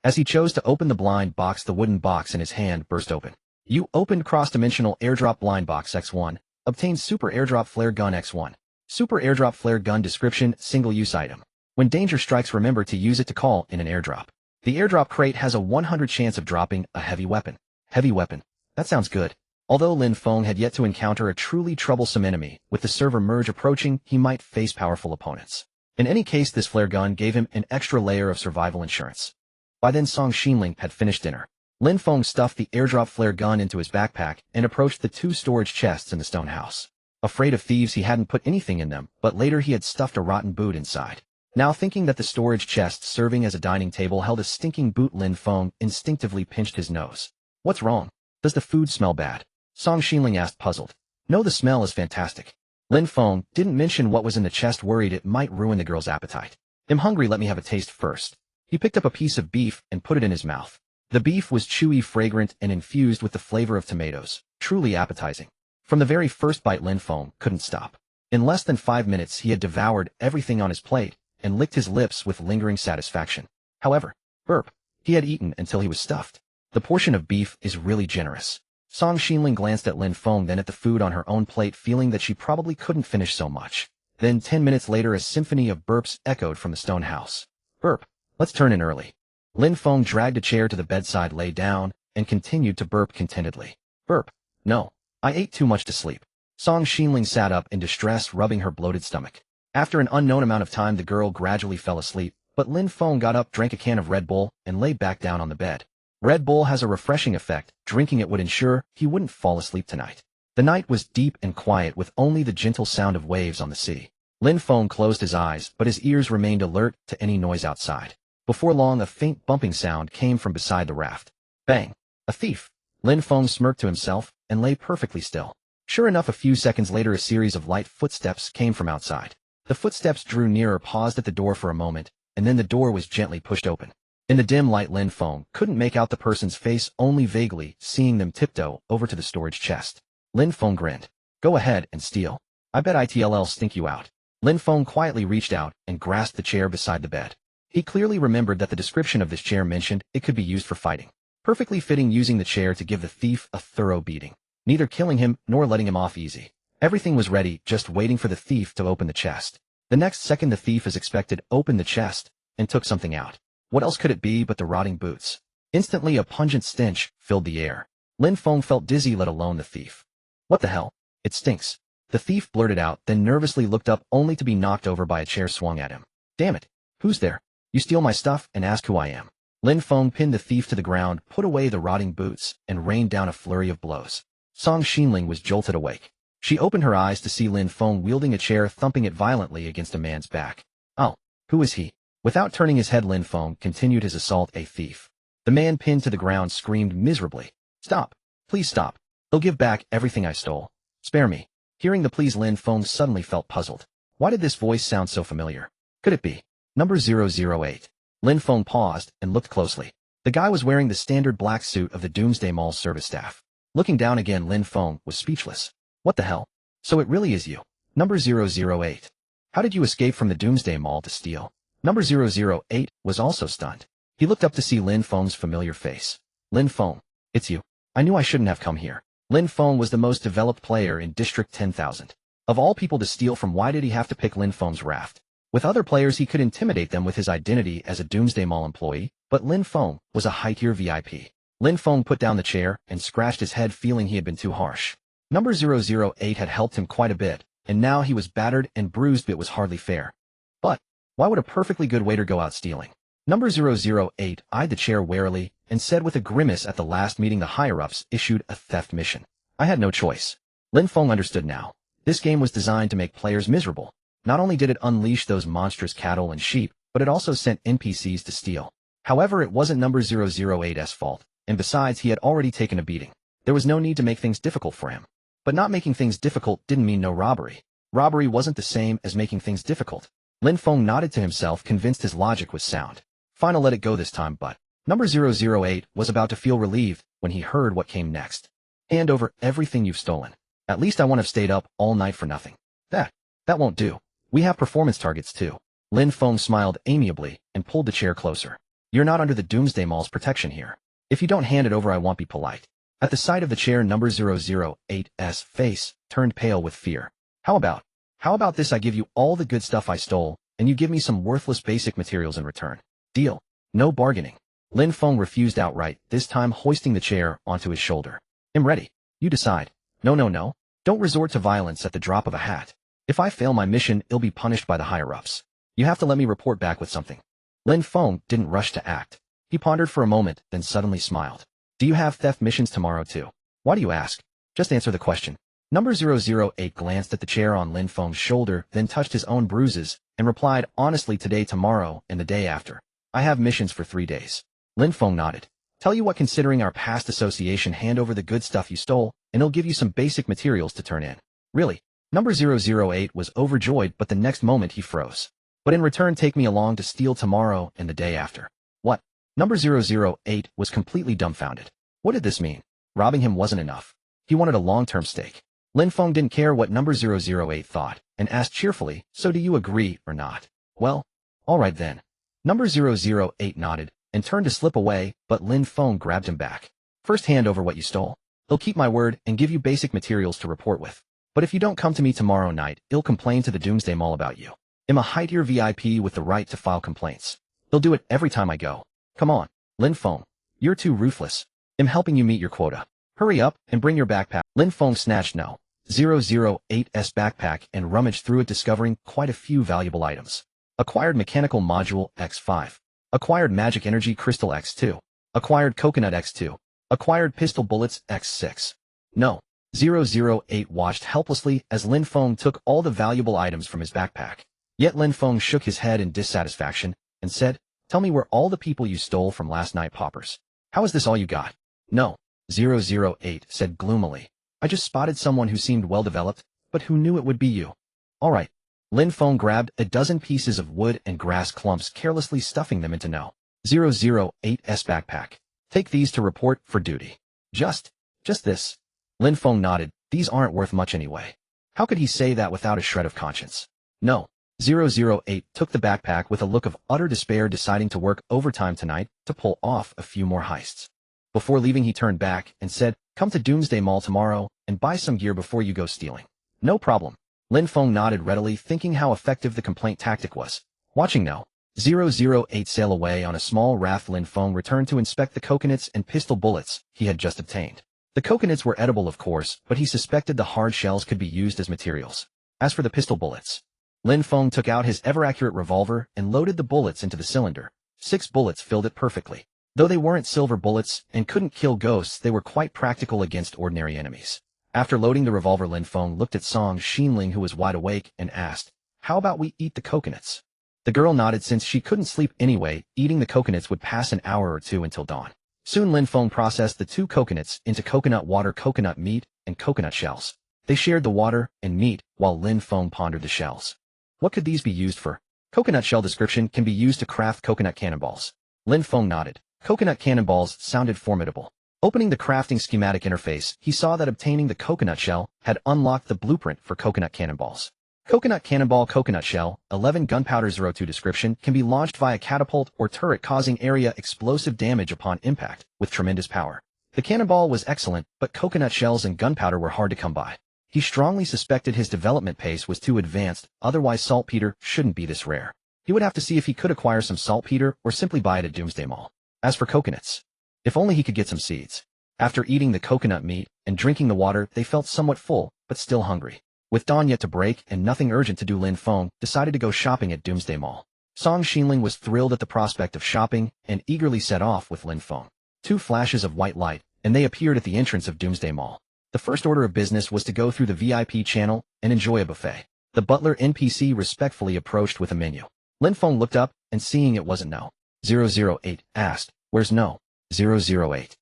As he chose to open the blind box, the wooden box in his hand burst open. You opened cross-dimensional airdrop blind box X1. Obtained super airdrop flare gun X1. Super airdrop flare gun, description, single-use item. When danger strikes, remember to use it to call in an airdrop. The airdrop crate has a 100 chance of dropping a heavy weapon. Heavy weapon. That sounds good. Although Lin Feng had yet to encounter a truly troublesome enemy, with the server merge approaching, he might face powerful opponents. In any case, this flare gun gave him an extra layer of survival insurance. By then, Song Xinling had finished dinner. Lin Feng stuffed the airdrop flare gun into his backpack and approached the 2 storage chests in the stone house. Afraid of thieves, he hadn't put anything in them, but later he had stuffed a rotten boot inside. Now thinking that the storage chest serving as a dining table held a stinking boot, Lin Feng instinctively pinched his nose. What's wrong? Does the food smell bad? Song Xinling asked, puzzled. No, the smell is fantastic. Lin Feng didn't mention what was in the chest, worried it might ruin the girl's appetite. I'm hungry, let me have a taste first. He picked up a piece of beef and put it in his mouth. The beef was chewy, fragrant, and infused with the flavor of tomatoes, truly appetizing. From the very first bite, Lin Feng couldn't stop. In less than 5 minutes, he had devoured everything on his plate and licked his lips with lingering satisfaction. However, burp. He had eaten until he was stuffed. The portion of beef is really generous. Song Xinling glanced at Lin Feng, then at the food on her own plate, feeling that she probably couldn't finish so much. Then 10 minutes later, a symphony of burps echoed from the stone house. Burp. Let's turn in early. Lin Feng dragged a chair to the bedside, lay down, and continued to burp contentedly. Burp. No. I ate too much to sleep. Song Xinling sat up in distress, rubbing her bloated stomach. After an unknown amount of time, the girl gradually fell asleep, but Lin Feng got up, drank a can of Red Bull, and lay back down on the bed. Red Bull has a refreshing effect. Drinking it would ensure he wouldn't fall asleep tonight. The night was deep and quiet, with only the gentle sound of waves on the sea. Lin Feng closed his eyes, but his ears remained alert to any noise outside. Before long, a faint bumping sound came from beside the raft. Bang! A thief! Lin Feng smirked to himself and lay perfectly still. Sure enough, a few seconds later, a series of light footsteps came from outside. The footsteps drew nearer, paused at the door for a moment, and then the door was gently pushed open. In the dim light, Lin Feng couldn't make out the person's face, only vaguely seeing them tiptoe over to the storage chest. Lin Feng grinned. Go ahead and steal. I bet ITLL stink you out. Lin Feng quietly reached out and grasped the chair beside the bed. He clearly remembered that the description of this chair mentioned it could be used for fighting. Perfectly fitting, using the chair to give the thief a thorough beating. Neither killing him nor letting him off easy. Everything was ready, just waiting for the thief to open the chest. The next second, the thief, as expected, opened the chest and took something out. What else could it be but the rotting boots? Instantly, a pungent stench filled the air. Lin Feng felt dizzy, let alone the thief. What the hell? It stinks. The thief blurted out, then nervously looked up, only to be knocked over by a chair swung at him. Damn it. Who's there? You steal my stuff and ask who I am. Lin Feng pinned the thief to the ground, put away the rotting boots, and rained down a flurry of blows. Song Xinling was jolted awake. She opened her eyes to see Lin Feng wielding a chair, thumping it violently against a man's back. Oh, who is he? Without turning his head, Lin Feng continued his assault. A thief. The man pinned to the ground screamed miserably. Stop. Please stop. I'll give back everything I stole. Spare me. Hearing the pleas, Lin Feng suddenly felt puzzled. Why did this voice sound so familiar? Could it be number 008? Lin Feng paused and looked closely. The guy was wearing the standard black suit of the Doomsday Mall's service staff. Looking down again, Lin Feng was speechless. What the hell? So it really is you. Number 008. How did you escape from the Doomsday Mall to steal? Number 008 was also stunned. He looked up to see Lin Feng's familiar face. Lin Feng, it's you. I knew I shouldn't have come here. Lin Feng was the most developed player in District 10,000. Of all people to steal from, why did he have to pick Lin Feng's raft? With other players he could intimidate them with his identity as a Doomsday Mall employee, but Lin Feng was a high-tier VIP. Lin Feng put down the chair and scratched his head, feeling he had been too harsh. Number 008 had helped him quite a bit, and now he was battered and bruised. It was hardly fair. But why would a perfectly good waiter go out stealing? Number 008 eyed the chair warily and said with a grimace, at the last meeting the higher-ups issued a theft mission. I had no choice. Lin Feng understood now. This game was designed to make players miserable. Not only did it unleash those monstrous cattle and sheep, but it also sent NPCs to steal. However, it wasn't Number 008's fault, and besides, he had already taken a beating. There was no need to make things difficult for him. But not making things difficult didn't mean no robbery. Robbery wasn't the same as making things difficult. Lin Feng nodded to himself, convinced his logic was sound. Fine, I'll let it go this time, but Number 008 was about to feel relieved when he heard what came next. Hand over everything you've stolen. At least I won't have stayed up all night for nothing. That won't do. We have performance targets too. Lin Feng smiled amiably and pulled the chair closer. You're not under the Doomsday Mall's protection here. If you don't hand it over, I won't be polite. At the sight of the chair, Number 008's face turned pale with fear. How about this? I give you all the good stuff I stole, and you give me some worthless basic materials in return. Deal. No bargaining. Lin Feng refused outright, this time hoisting the chair onto his shoulder. I'm ready. You decide. No. Don't resort to violence at the drop of a hat. If I fail my mission, it'll be punished by the higher-ups. You have to let me report back with something. Lin Feng didn't rush to act. He pondered for a moment, then suddenly smiled. Do you have theft missions tomorrow too? Why do you ask? Just answer the question. Number 008 glanced at the chair on Lin Feng's shoulder, then touched his own bruises, and replied honestly, today, tomorrow, and the day after. I have missions for 3 days. Lin Feng nodded. Tell you what, considering our past association, hand over the good stuff you stole, and he'll give you some basic materials to turn in. Really? Number 008 was overjoyed, but the next moment he froze. But in return, take me along to steal tomorrow and the day after. What? Number 008 was completely dumbfounded. What did this mean? Robbing him wasn't enough. He wanted a long-term stake. Lin Feng didn't care what Number 008 thought, and asked cheerfully, so do you agree or not? Well, all right then. Number 008 nodded, and turned to slip away, but Lin Feng grabbed him back. First, hand over what you stole. He'll keep my word and give you basic materials to report with. But if you don't come to me tomorrow night, he'll complain to the Doomsday Mall about you. I'm a high-tier VIP with the right to file complaints. He'll do it every time I go. Come on, Lin Feng. You're too ruthless. I'm helping you meet your quota. Hurry up and bring your backpack. Lin Feng snatched No. 008's backpack and rummaged through it, discovering quite a few valuable items. Acquired Mechanical Module X5. Acquired Magic Energy Crystal X2. Acquired Coconut X2. Acquired Pistol Bullets X6. No. 008 watched helplessly as Lin Feng took all the valuable items from his backpack. Yet Lin Feng shook his head in dissatisfaction and said, tell me where all the people you stole from last night, paupers. How is this all you got? No. 008 said gloomily. I just spotted someone who seemed well-developed, but who knew it would be you? All right. Lin Feng grabbed a dozen pieces of wood and grass clumps, carelessly stuffing them into No. 008's backpack. Take these to report for duty. Just this. Lin Feng nodded. These aren't worth much anyway. How could he say that without a shred of conscience? No. 008 took the backpack with a look of utter despair, deciding to work overtime tonight to pull off a few more heists. Before leaving, he turned back and said, come to Doomsday Mall tomorrow and buy some gear before you go stealing. No problem. Lin Feng nodded readily, thinking how effective the complaint tactic was. Watching No. 008 sail away on a small raft, Lin Feng returned to inspect the coconuts and pistol bullets he had just obtained. The coconuts were edible, of course, but he suspected the hard shells could be used as materials. As for the pistol bullets, Lin Feng took out his ever-accurate revolver and loaded the bullets into the cylinder. 6 bullets filled it perfectly. Though they weren't silver bullets and couldn't kill ghosts, they were quite practical against ordinary enemies. After loading the revolver, Lin Feng looked at Song Xinling, who was wide awake, and asked, how about we eat the coconuts? The girl nodded. Since she couldn't sleep anyway, eating the coconuts would pass an hour or two until dawn. Soon Lin Feng processed the 2 coconuts into coconut water, coconut meat, and coconut shells. They shared the water and meat, while Lin Feng pondered the shells. What could these be used for? Coconut shell description: can be used to craft coconut cannonballs. Lin Feng nodded. Coconut cannonballs sounded formidable. Opening the crafting schematic interface, he saw that obtaining the coconut shell had unlocked the blueprint for coconut cannonballs. Coconut cannonball, coconut shell, 11 gunpowder. 02 description: can be launched via catapult or turret, causing area explosive damage upon impact with tremendous power. The cannonball was excellent, but coconut shells and gunpowder were hard to come by. He strongly suspected his development pace was too advanced, otherwise saltpeter shouldn't be this rare. He would have to see if he could acquire some saltpeter or simply buy it at Doomsday Mall. As for coconuts, if only he could get some seeds. After eating the coconut meat and drinking the water, they felt somewhat full, but still hungry. With dawn yet to break and nothing urgent to do, Lin Feng decided to go shopping at Doomsday Mall. Song Xinling was thrilled at the prospect of shopping and eagerly set off with Lin Feng. 2 flashes of white light, and they appeared at the entrance of Doomsday Mall. The first order of business was to go through the VIP channel and enjoy a buffet. The butler NPC respectfully approached with a menu. Lin Feng looked up, and seeing it wasn't No. 008, asked, "Where's No. 008?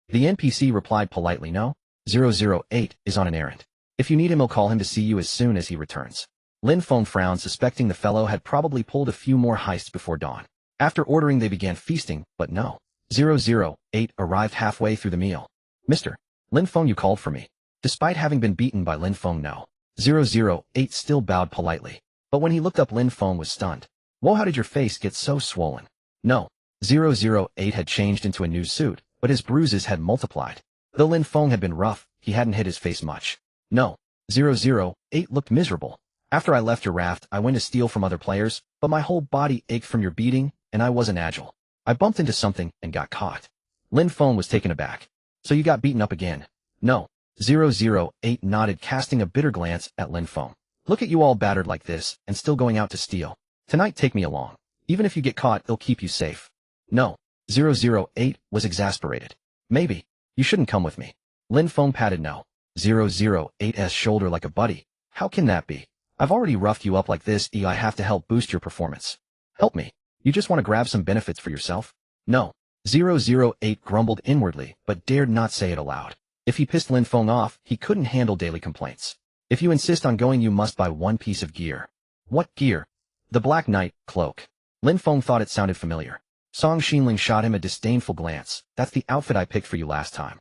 The NPC replied politely, "No. 008 is on an errand. If you need him, he'll call him to see you as soon as he returns." Lin Feng frowned, suspecting the fellow had probably pulled a few more heists before dawn. After ordering, they began feasting, but No. 008 arrived halfway through the meal. "Mr. Lin Feng, you called for me." Despite having been beaten by Lin Feng, No. 008 still bowed politely. But when he looked up, Lin Feng was stunned. "Whoa, how did your face get so swollen?" No. 008 had changed into a new suit, but his bruises had multiplied. Though Lin Feng had been rough, he hadn't hit his face much. No. 008 looked miserable. "After I left your raft, I went to steal from other players, but my whole body ached from your beating, and I wasn't agile. I bumped into something and got caught." Lin Feng was taken aback. "So you got beaten up again?" No. 008 nodded, casting a bitter glance at Lin Feng. "Look at you all battered like this, and still going out to steal. Tonight, take me along. Even if you get caught, they'll keep you safe." No. 008 was exasperated. "Maybe. You shouldn't come with me." Lin Feng patted No. 008's shoulder like a buddy. "How can that be? I've already roughed you up like this. I have to help boost your performance. Help me. You just want to grab some benefits for yourself?" No. 008 grumbled inwardly, but dared not say it aloud. If he pissed Lin Feng off, he couldn't handle daily complaints. "If you insist on going, you must buy one piece of gear." "What gear?" "The Black Knight cloak." Lin Feng thought it sounded familiar. Song Xinling shot him a disdainful glance. "That's the outfit I picked for you last time."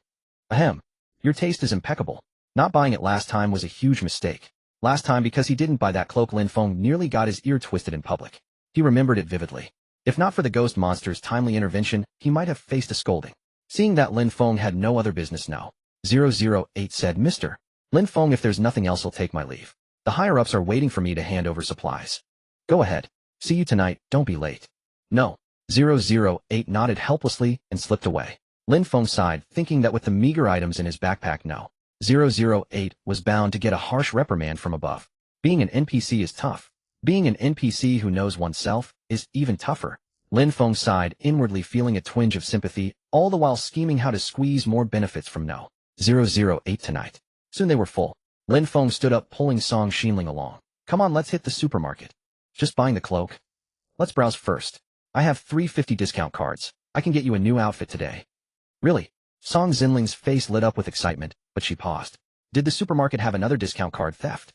"Ahem. Your taste is impeccable. Not buying it last time was a huge mistake. Last time, because he didn't buy that cloak, Lin Feng nearly got his ear twisted in public. He remembered it vividly. If not for the ghost monster's timely intervention, he might have faced a scolding. Seeing that Lin Feng had no other business now, 008 said, "Mr. Lin Feng, if there's nothing else, I'll take my leave. The higher-ups are waiting for me to hand over supplies." "Go ahead. See you tonight, don't be late." No. 008 nodded helplessly and slipped away. Lin Feng sighed, thinking that with the meager items in his backpack, No. 008 was bound to get a harsh reprimand from above. Being an NPC is tough. Being an NPC who knows oneself is even tougher. Lin Feng sighed, inwardly feeling a twinge of sympathy, all the while scheming how to squeeze more benefits from No. 008 tonight. Soon they were full. Lin Feng stood up, pulling Song Xinling along. "Come on, let's hit the supermarket." "Just buying the cloak?" "Let's browse first. I have 350 discount cards. I can get you a new outfit today." "Really?" Song Xinling's face lit up with excitement, but she paused. Did the supermarket have another discount card theft?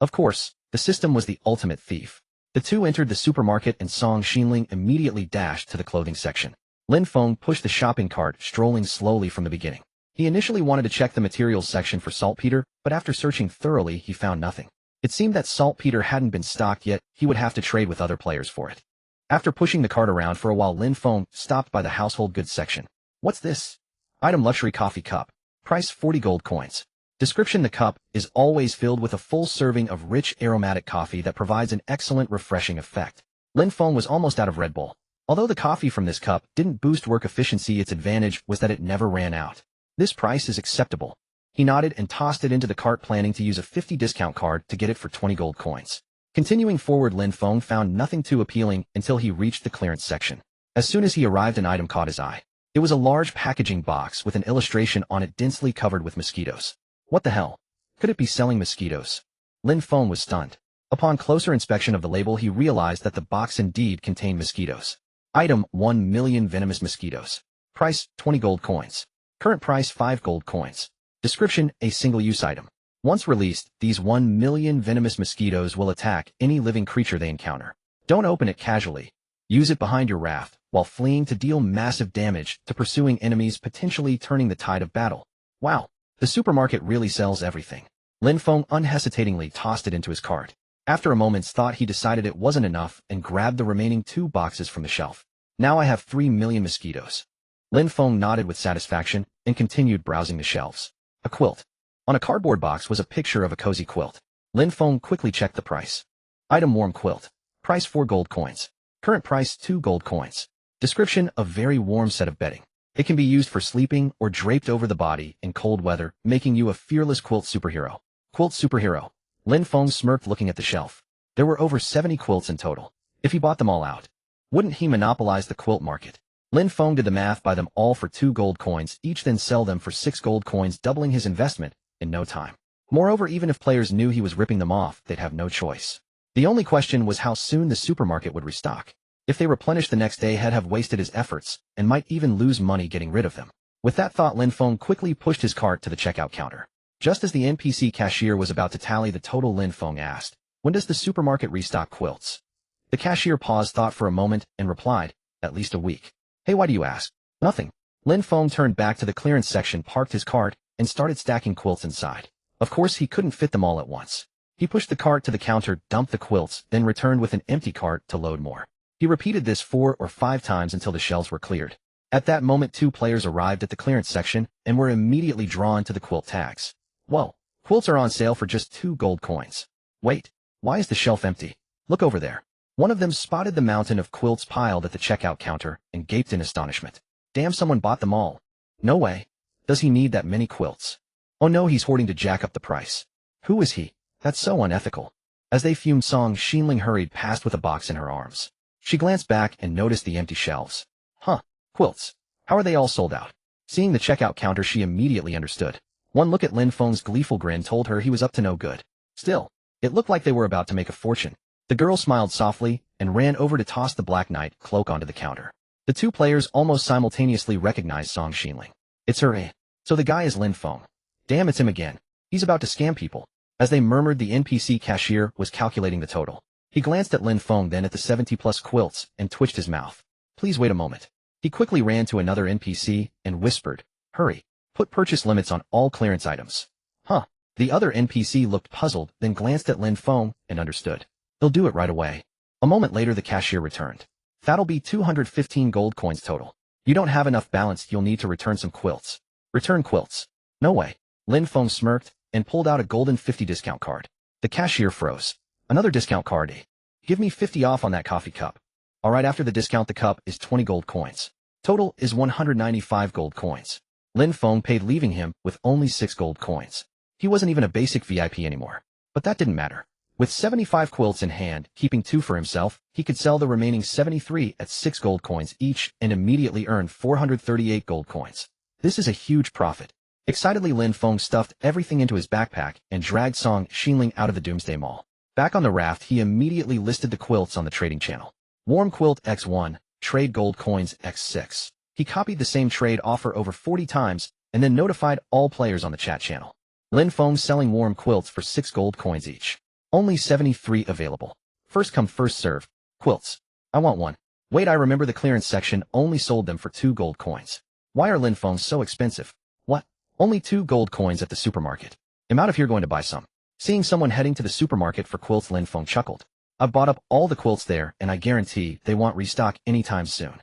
Of course, the system was the ultimate thief. The two entered the supermarket and Song Xinling immediately dashed to the clothing section. Lin Feng pushed the shopping cart, strolling slowly from the beginning. He initially wanted to check the materials section for saltpeter, but after searching thoroughly, he found nothing. It seemed that saltpeter hadn't been stocked yet. He would have to trade with other players for it. After pushing the cart around for a while, Lin Feng stopped by the household goods section. "What's this?" Item: luxury coffee cup. Price: 40 gold coins. Description: the cup is always filled with a full serving of rich aromatic coffee that provides an excellent refreshing effect. Lin Feng was almost out of Red Bull. Although the coffee from this cup didn't boost work efficiency, its advantage was that it never ran out. "This price is acceptable." He nodded and tossed it into the cart, planning to use a 50 discount card to get it for 20 gold coins. Continuing forward, Lin Feng found nothing too appealing until he reached the clearance section. As soon as he arrived, an item caught his eye. It was a large packaging box with an illustration on it densely covered with mosquitoes. What the hell? Could it be selling mosquitoes? Lin Feng was stunned. Upon closer inspection of the label, he realized that the box indeed contained mosquitoes. Item: 1 million venomous mosquitoes. Price: 20 gold coins. Current price: 5 gold coins. Description: a single-use item. Once released, these 1 million venomous mosquitoes will attack any living creature they encounter. Don't open it casually. Use it behind your raft, while fleeing, to deal massive damage to pursuing enemies, potentially turning the tide of battle. Wow, the supermarket really sells everything. Lin Feng unhesitatingly tossed it into his cart. After a moment's thought, he decided it wasn't enough and grabbed the remaining 2 boxes from the shelf. Now I have 3 million mosquitoes. Lin Feng nodded with satisfaction and continued browsing the shelves. A quilt. On a cardboard box was a picture of a cozy quilt. Lin Feng quickly checked the price. Item: warm quilt. Price: 4 gold coins. Current price: 2 gold coins. Description: a very warm set of bedding. It can be used for sleeping or draped over the body in cold weather, making you a fearless quilt superhero. Quilt superhero. Lin Feng smirked looking at the shelf. There were over 70 quilts in total. If he bought them all out, wouldn't he monopolize the quilt market? Lin Feng did the math: buy them all for 2 gold coins each, then sell them for 6 gold coins, doubling his investment in no time. Moreover, even if players knew he was ripping them off, they'd have no choice. The only question was how soon the supermarket would restock. If they replenished the next day, he'd have wasted his efforts and might even lose money getting rid of them. With that thought, Lin Feng quickly pushed his cart to the checkout counter. Just as the NPC cashier was about to tally the total, Lin Feng asked, "When does the supermarket restock quilts?" The cashier paused, thought for a moment, and replied, "At least a week." "Hey, why do you ask?" "Nothing." Lin Feng turned back to the clearance section, parked his cart, and started stacking quilts inside. Of course, he couldn't fit them all at once. He pushed the cart to the counter, dumped the quilts, then returned with an empty cart to load more. He repeated this 4 or 5 times until the shelves were cleared. At that moment, 2 players arrived at the clearance section and were immediately drawn to the quilt tags. "Whoa, quilts are on sale for just 2 gold coins. Wait, why is the shelf empty? Look over there." One of them spotted the mountain of quilts piled at the checkout counter and gaped in astonishment. "Damn, someone bought them all. No way. Does he need that many quilts? Oh no, he's hoarding to jack up the price. Who is he? That's so unethical." As they fumed, Song Xinling hurried past with a box in her arms. She glanced back and noticed the empty shelves. Huh, quilts. How are they all sold out? Seeing the checkout counter, she immediately understood. One look at Lin Feng's gleeful grin told her he was up to no good. Still, it looked like they were about to make a fortune. The girl smiled softly and ran over to toss the Black Knight cloak onto the counter. The 2 players almost simultaneously recognized Song Xinling. "It's her, eh? So the guy is Lin Feng. Damn, it's him again. He's about to scam people." As they murmured, the NPC cashier was calculating the total. He glanced at Lin Feng, then at the 70+ quilts, and twitched his mouth. "Please wait a moment." He quickly ran to another NPC and whispered, "Hurry, put purchase limits on all clearance items." Huh. The other NPC looked puzzled, then glanced at Lin Feng and understood. "They'll do it right away." A moment later, the cashier returned. "That'll be 215 gold coins total. You don't have enough balance, you'll need to return some quilts." "Return quilts? No way." Lin Feng smirked and pulled out a golden 50 discount card. The cashier froze. "Another discount card, eh? Give me 50 off on that coffee cup." "Alright, after the discount, the cup is 20 gold coins. Total is 195 gold coins." Lin Feng paid, leaving him with only 6 gold coins. He wasn't even a basic VIP anymore. But that didn't matter. With 75 quilts in hand, keeping 2 for himself, he could sell the remaining 73 at 6 gold coins each and immediately earn 438 gold coins. This is a huge profit. Excitedly, Lin Feng stuffed everything into his backpack and dragged Song Xinling out of the Doomsday Mall. Back on the raft, he immediately listed the quilts on the trading channel. Warm quilt X1, trade gold coins X6. He copied the same trade offer over 40 times and then notified all players on the chat channel. Lin Feng selling warm quilts for 6 gold coins each. Only 73 available. First come, first serve. Quilts. I want one. Wait, I remember the clearance section only sold them for 2 gold coins. Why are Lin Feng so expensive? What? Only 2 gold coins at the supermarket. I'm out of here, going to buy some. Seeing someone heading to the supermarket for quilts, Lin Feng chuckled. I've bought up all the quilts there, and I guarantee they won't restock anytime soon.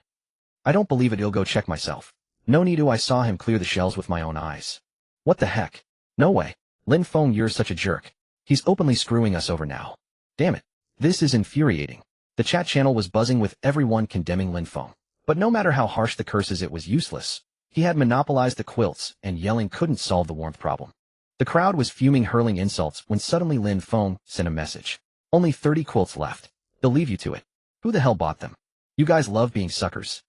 I don't believe it, I'll go check myself. No need to, I saw him clear the shelves with my own eyes. What the heck? No way. Lin Feng, you're such a jerk. He's openly screwing us over now. Damn it. This is infuriating. The chat channel was buzzing with everyone condemning Lin Feng. But no matter how harsh the curses, it was useless. He had monopolized the quilts, and yelling couldn't solve the warmth problem. The crowd was fuming, hurling insults, when suddenly Lin Feng sent a message. Only 30 quilts left. They'll leave you to it. Who the hell bought them? You guys love being suckers.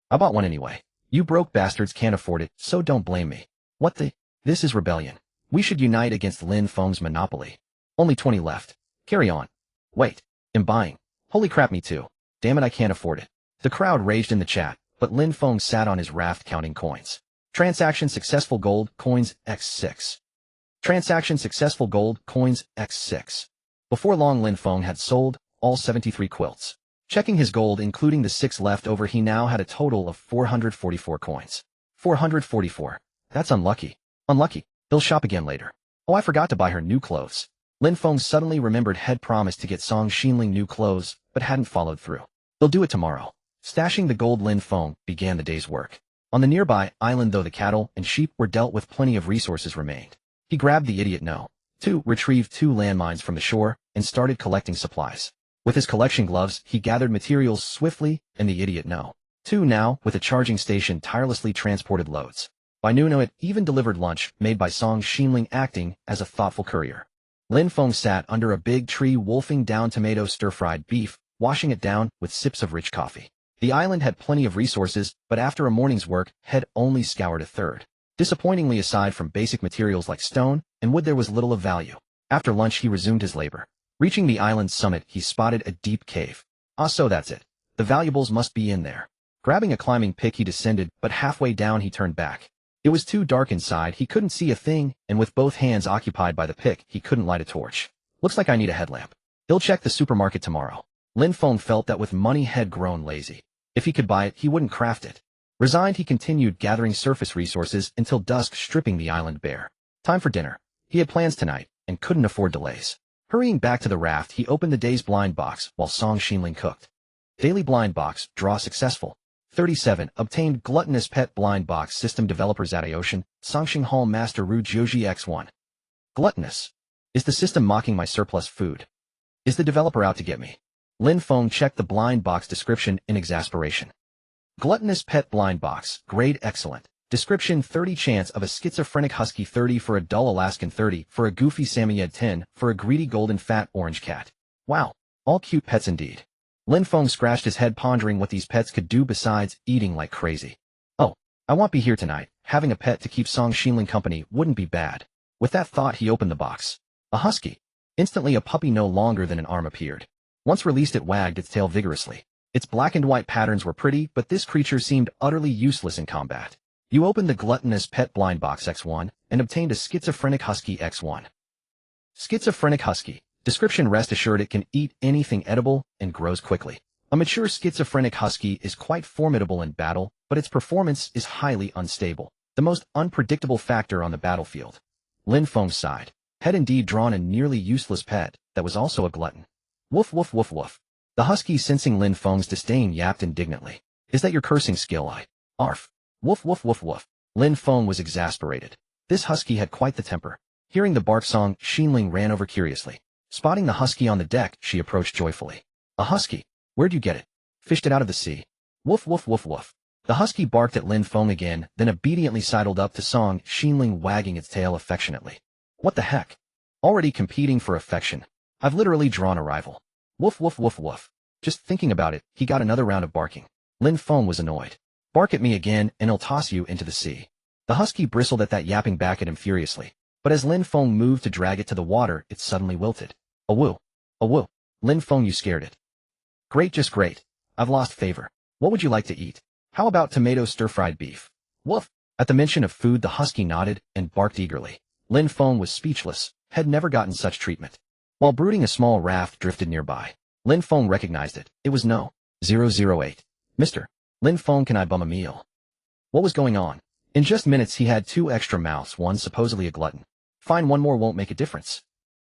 I bought one anyway. You broke bastards can't afford it, so don't blame me. What the? This is rebellion. We should unite against Lin Feng's monopoly. Only 20 left. Carry on. Wait. I'm buying. Holy crap, me too. Damn it, I can't afford it. The crowd raged in the chat, but Lin Feng sat on his raft counting coins. Transaction successful, gold coins X6. Transaction successful, gold coins X6. Before long, Lin Feng had sold all 73 quilts. Checking his gold, including the 6 left over, he now had a total of 444 coins. 444. That's unlucky. Unlucky. He'll shop again later. Oh, I forgot to buy her new clothes. Lin Feng suddenly remembered had promised to get Song Xinling new clothes, but hadn't followed through. They'll do it tomorrow. Stashing the gold, Lin Feng began the day's work. On the nearby island though the cattle and sheep were dealt with, plenty of resources remained. He grabbed the idiot No. 2, retrieved 2 landmines from the shore, and started collecting supplies. With his collection gloves, he gathered materials swiftly, and the idiot No. 2 now, with a charging station, tirelessly transported loads. By noon it even delivered lunch, made by Song Xinling acting as a thoughtful courier. Lin Feng sat under a big tree wolfing down tomato stir-fried beef, washing it down with sips of rich coffee. The island had plenty of resources, but after a morning's work, had only scoured a third. Disappointingly, aside from basic materials like stone and wood, there was little of value. After lunch he resumed his labor. Reaching the island's summit, he spotted a deep cave. Ah, so that's it. The valuables must be in there. Grabbing a climbing pick he descended, but halfway down he turned back. It was too dark inside, he couldn't see a thing, and with both hands occupied by the pick, he couldn't light a torch. Looks like I need a headlamp. He'll check the supermarket tomorrow. Lin Feng felt that with money had grown lazy. If he could buy it, he wouldn't craft it. Resigned, he continued gathering surface resources until dusk, stripping the island bare. Time for dinner. He had plans tonight, and couldn't afford delays. Hurrying back to the raft, he opened the day's blind box while Song Xinling cooked. Daily blind box, draw successful. 37. Obtained gluttonous pet blind box system developers at Ocean, Songxing Hall Master Ru Jiuji X1. Gluttonous. Is the system mocking my surplus food? Is the developer out to get me? Lin Feng checked the blind box description in exasperation. Gluttonous pet blind box, grade excellent. Description: 30 chance of a schizophrenic husky, 30 for a dull Alaskan, 30 for a goofy Samoyed, 10 for a greedy golden fat orange cat. Wow, all cute pets indeed. Lin Feng scratched his head, pondering what these pets could do besides eating like crazy. Oh, I won't be here tonight. Having a pet to keep Song Xinling company wouldn't be bad. With that thought, he opened the box. A husky. Instantly a puppy no longer than an arm appeared. Once released, it wagged its tail vigorously. Its black and white patterns were pretty, but this creature seemed utterly useless in combat. You opened the gluttonous pet blind box X1 and obtained a schizophrenic husky X1. Schizophrenic husky. Description: rest assured it can eat anything edible and grows quickly. A mature schizophrenic husky is quite formidable in battle, but its performance is highly unstable. The most unpredictable factor on the battlefield. Lin Feng sighed. Had indeed drawn a nearly useless pet that was also a glutton. Woof woof woof woof. The husky, sensing Lin Feng's disdain, yapped indignantly. Is that your cursing skill? Arf. Woof woof woof woof. Lin Feng was exasperated. This husky had quite the temper. Hearing the bark, Song Xinling ran over curiously. Spotting the husky on the deck, she approached joyfully. A husky? Where'd you get it? Fished it out of the sea. Woof woof woof woof. The husky barked at Lin Feng again, then obediently sidled up to Song Xinling, wagging its tail affectionately. What the heck? Already competing for affection. I've literally drawn a rival. Woof woof woof woof. Just thinking about it, he got another round of barking. Lin Feng was annoyed. Bark at me again, and I'll toss you into the sea. The husky bristled at that, yapping back at him furiously. But as Lin Feng moved to drag it to the water, it suddenly wilted. A woo. A woo. Lin Feng, you scared it. Great, just great. I've lost favor. What would you like to eat? How about tomato stir-fried beef? Woof. At the mention of food, the husky nodded and barked eagerly. Lin Feng was speechless, had never gotten such treatment. While brooding, a small raft drifted nearby. Lin Feng recognized it. It was No. 008. Mr. Lin Feng, can I bum a meal? What was going on? In just minutes he had 2 extra mouths, one supposedly a glutton. Fine, one more won't make a difference.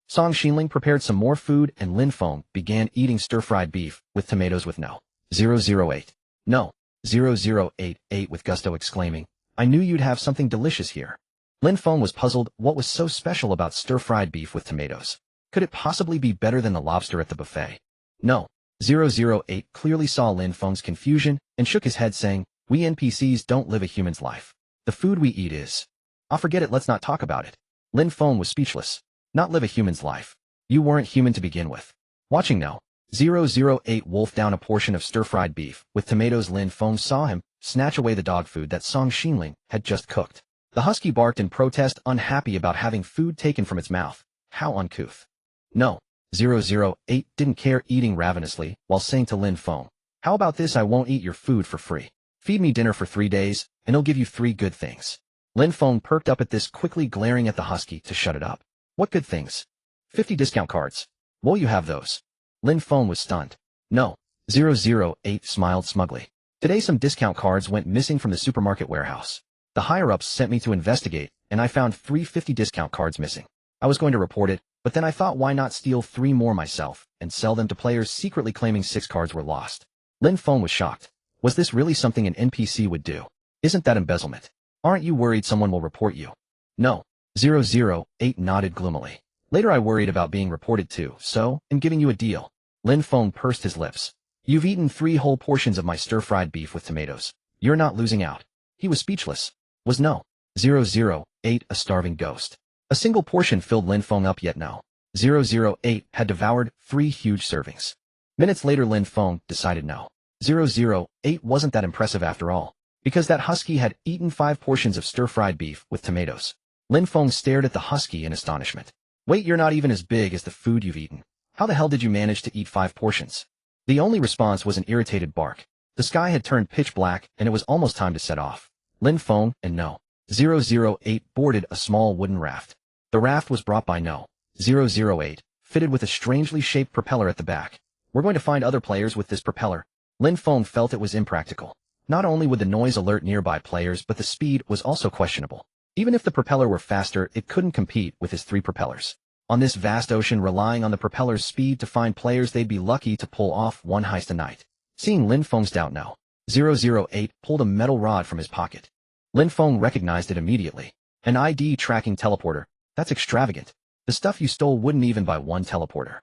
Song Xinling prepared some more food, and Lin Feng began eating stir-fried beef with tomatoes with No. 008. No. 008 with gusto, exclaiming, I knew you'd have something delicious here. Lin Feng was puzzled. What was so special about stir-fried beef with tomatoes? Could it possibly be better than the lobster at the buffet? No. 008 clearly saw Lin Feng's confusion and shook his head, saying, we NPCs don't live a human's life. The food we eat is. I'll forget it, let's not talk about it. Lin Feng was speechless. Not live a human's life. You weren't human to begin with. Watching No. 008 wolf down a portion of stir-fried beef with tomatoes, Lin Feng saw him snatch away the dog food that Song Xinling had just cooked. The husky barked in protest, unhappy about having food taken from its mouth. How uncouth. No. 008 didn't care, eating ravenously while saying to Lin Feng, how about this? I won't eat your food for free. Feed me dinner for 3 days, and I'll give you 3 good things. Lin Feng perked up at this, quickly glaring at the husky to shut it up. What good things? 50 discount cards. Will you have those? Lin Feng was stunned. No. 008 smiled smugly. Today some discount cards went missing from the supermarket warehouse. The higher-ups sent me to investigate, and I found 3 50 discount cards missing. I was going to report it, but then I thought, why not steal 3 more myself and sell them to players, secretly claiming 6 cards were lost. Lin Feng was shocked. Was this really something an NPC would do? Isn't that embezzlement? Aren't you worried someone will report you? No. 008 nodded gloomily. Later I worried about being reported too, so I'm giving you a deal. Lin Feng pursed his lips. You've eaten 3 whole portions of my stir-fried beef with tomatoes. You're not losing out. He was speechless. Was no. 008 a starving ghost? A single portion filled Lin Feng up, yet no. 008 had devoured 3 huge servings. Minutes later Lin Feng decided no. 008 wasn't that impressive after all, because that husky had eaten 5 portions of stir-fried beef with tomatoes. Lin Feng stared at the husky in astonishment. Wait, you're not even as big as the food you've eaten. How the hell did you manage to eat 5 portions? The only response was an irritated bark. The sky had turned pitch black and it was almost time to set off. Lin Feng and no. 008 boarded a small wooden raft. The raft was brought by no. 008, fitted with a strangely shaped propeller at the back. We're going to find other players with this propeller. Lin Feng felt it was impractical. Not only would the noise alert nearby players, but the speed was also questionable. Even if the propeller were faster, it couldn't compete with his 3 propellers. On this vast ocean, relying on the propeller's speed to find players, they'd be lucky to pull off one heist a night. Seeing Lin Feng's doubt now, 008 pulled a metal rod from his pocket. Lin Feng recognized it immediately. An ID tracking teleporter. That's extravagant. The stuff you stole wouldn't even buy 1 teleporter.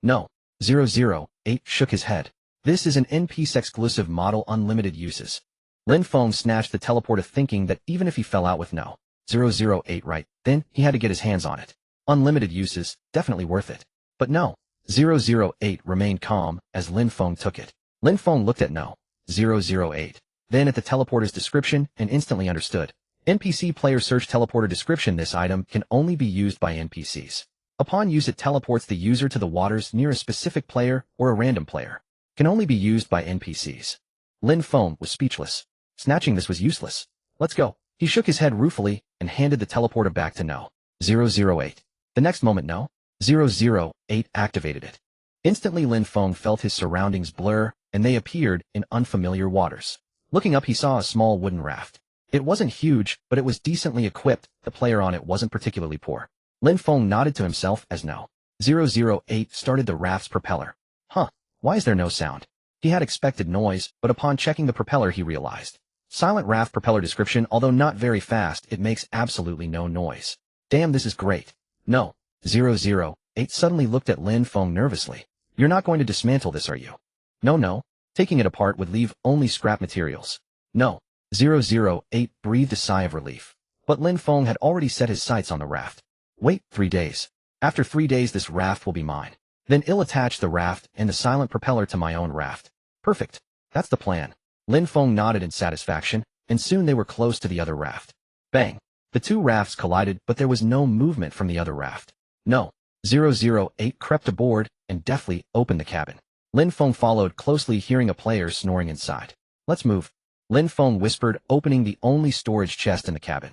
No. 008 shook his head. This is an NPC exclusive model, unlimited uses. Lin Feng snatched the teleporter, thinking that even if he fell out with no. 008 right, then he had to get his hands on it. Unlimited uses, definitely worth it. But no. 008 remained calm as Lin Feng took it. Lin Feng looked at no. 008. Then at the teleporter's description and instantly understood. NPC player search teleporter description. This item can only be used by NPCs. Upon use, it teleports the user to the waters near a specific player or a random player. Can only be used by NPCs. Lin Feng was speechless. Snatching this was useless. Let's go. He shook his head ruefully and handed the teleporter back to no. 008. The next moment no. 008 activated it. Instantly Lin Feng felt his surroundings blur, and they appeared in unfamiliar waters. Looking up, he saw a small wooden raft. It wasn't huge, but it was decently equipped. The player on it wasn't particularly poor. Lin Feng nodded to himself as no. 008 started the raft's propeller. Huh, why is there no sound? He had expected noise, but upon checking the propeller he realized. Silent raft propeller description. Although not very fast, it makes absolutely no noise. Damn, this is great. No. 008 suddenly looked at Lin Feng nervously. You're not going to dismantle this, are you? No. Taking it apart would leave only scrap materials. No. 008 breathed a sigh of relief. But Lin Feng had already set his sights on the raft. Wait, 3 days. After 3 days this raft will be mine. Then I'll attach the raft and the silent propeller to my own raft. Perfect. That's the plan. Lin Feng nodded in satisfaction, and soon they were close to the other raft. Bang. The 2 rafts collided, but there was no movement from the other raft. No. 008 crept aboard and deftly opened the cabin. Lin Feng followed closely, hearing a player snoring inside. Let's move. Lin Feng whispered, opening the only storage chest in the cabin.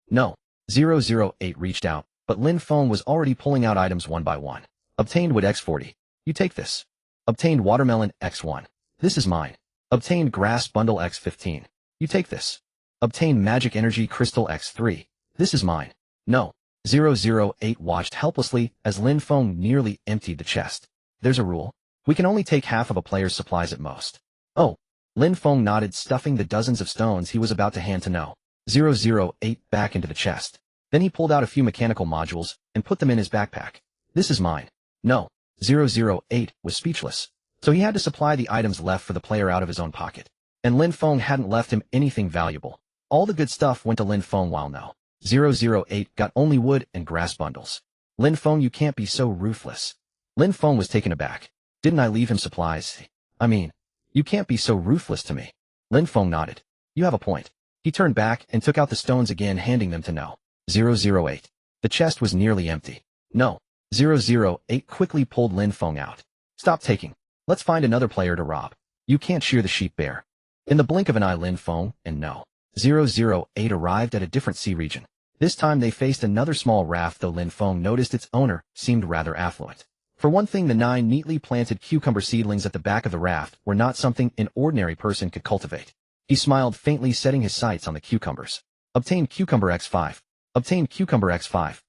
No. 008 reached out, but Lin Feng was already pulling out items one by one. Obtained wood X40. You take this. Obtained watermelon X1. This is mine. Obtained grass bundle X15. You take this. Obtained magic energy crystal X3. This is mine. No. 008 watched helplessly as Lin Feng nearly emptied the chest. There's a rule. We can only take half of a player's supplies at most. Oh. Lin Feng nodded, stuffing the dozens of stones he was about to hand to no. 008 back into the chest. Then he pulled out a few mechanical modules and put them in his backpack. This is mine. No. 008 was speechless. So he had to supply the items left for the player out of his own pocket. And Lin Feng hadn't left him anything valuable. All the good stuff went to Lin Feng, while no. 008 got only wood and grass bundles. Lin Feng, you can't be so ruthless. Lin Feng was taken aback. Didn't I leave him supplies? I mean, you can't be so ruthless to me. Lin Feng nodded. You have a point. He turned back and took out the stones again, handing them to no. 008. The chest was nearly empty. No. 008 quickly pulled Lin Feng out. Stop taking. Let's find another player to rob. You can't shear the sheep bare. In the blink of an eye, Lin Feng and no. 008 arrived at a different sea region. This time they faced another small raft, though Lin Feng noticed its owner seemed rather affluent. For one thing, the 9 neatly planted cucumber seedlings at the back of the raft were not something an ordinary person could cultivate. He smiled faintly, setting his sights on the cucumbers. Obtained cucumber X5. Obtained cucumber X5.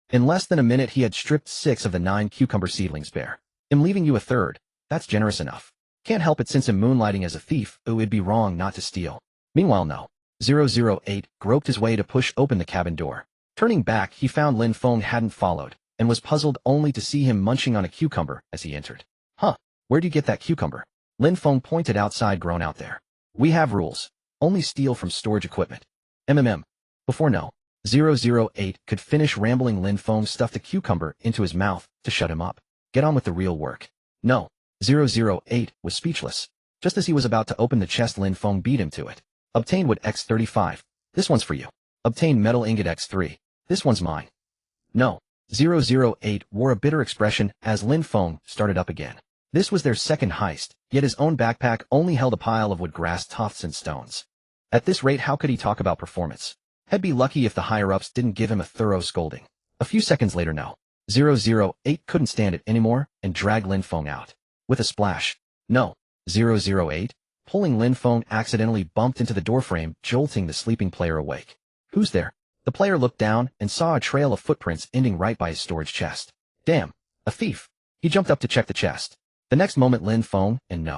In less than a minute he had stripped 6 of the 9 cucumber seedlings bare. I'm leaving you a third. That's generous enough. Can't help it, since I'm moonlighting as a thief, it'd be wrong not to steal. Meanwhile, no. 008 groped his way to push open the cabin door. Turning back, he found Lin Feng hadn't followed, and was puzzled only to see him munching on a cucumber as he entered. Huh, where'd you get that cucumber? Lin Feng pointed outside, grown out there. We have rules. Only steal from storage equipment. Before 008 could finish rambling, Lin Feng stuffed a cucumber into his mouth to shut him up. Get on with the real work. 008 was speechless. Just as he was about to open the chest, Lin Feng beat him to it. Obtain wood X35. This one's for you. Obtain metal ingot X3. This one's mine. 008 wore a bitter expression as Lin Feng started up again. This was their second heist, yet his own backpack only held a pile of wood, grass, tufts, and stones. At this rate, how could he talk about performance? He'd be lucky if the higher-ups didn't give him a thorough scolding. A few seconds later, 008 couldn't stand it anymore and dragged Lin Feng out. With a splash. 008, pulling Lin Feng, accidentally bumped into the doorframe, jolting the sleeping player awake. Who's there? The player looked down and saw a trail of footprints ending right by his storage chest. Damn, a thief. He jumped up to check the chest. The next moment, Lin Feng and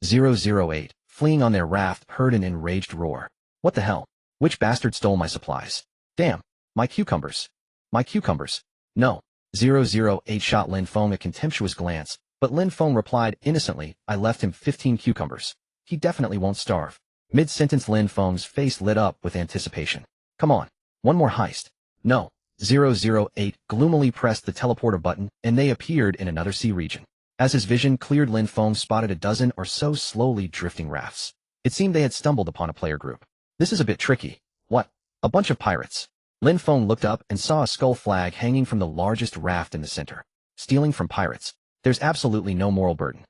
008, fleeing on their raft, heard an enraged roar. What the hell? Which bastard stole my supplies? Damn, my cucumbers. My cucumbers. 008 shot Lin Feng a contemptuous glance, but Lin Feng replied innocently, I left him 15 cucumbers. He definitely won't starve. Mid-sentence, Lin Feng's face lit up with anticipation. Come on, one more heist. 008 gloomily pressed the teleporter button, and they appeared in another sea region. As his vision cleared, Lin Feng spotted a dozen or so slowly drifting rafts. It seemed they had stumbled upon a player group. This is a bit tricky. What? A bunch of pirates. Lin Feng looked up and saw a skull flag hanging from the largest raft in the center. Stealing from pirates. There's absolutely no moral burden.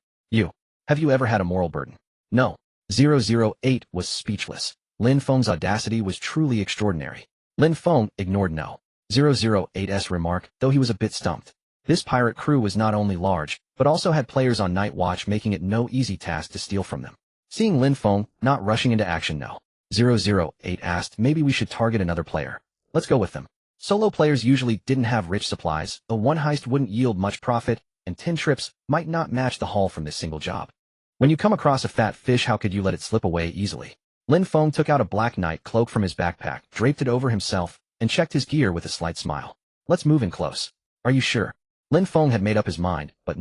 Have you ever had a moral burden? 008 was speechless. Lin Feng's audacity was truly extraordinary. Lin Feng ignored 008's remark, though he was a bit stumped. This pirate crew was not only large, but also had players on night watch, making it no easy task to steal from them. Seeing Lin Feng not rushing into action, 008 asked, maybe we should target another player. Let's go with them. Solo players usually didn't have rich supplies, a one heist wouldn't yield much profit, and 10 trips might not match the haul from this single job. When you come across a fat fish, how could you let it slip away easily? Lin Feng took out a black night cloak from his backpack, draped it over himself, and checked his gear with a slight smile. Let's move in close. Are you sure? Lin Feng had made up his mind, but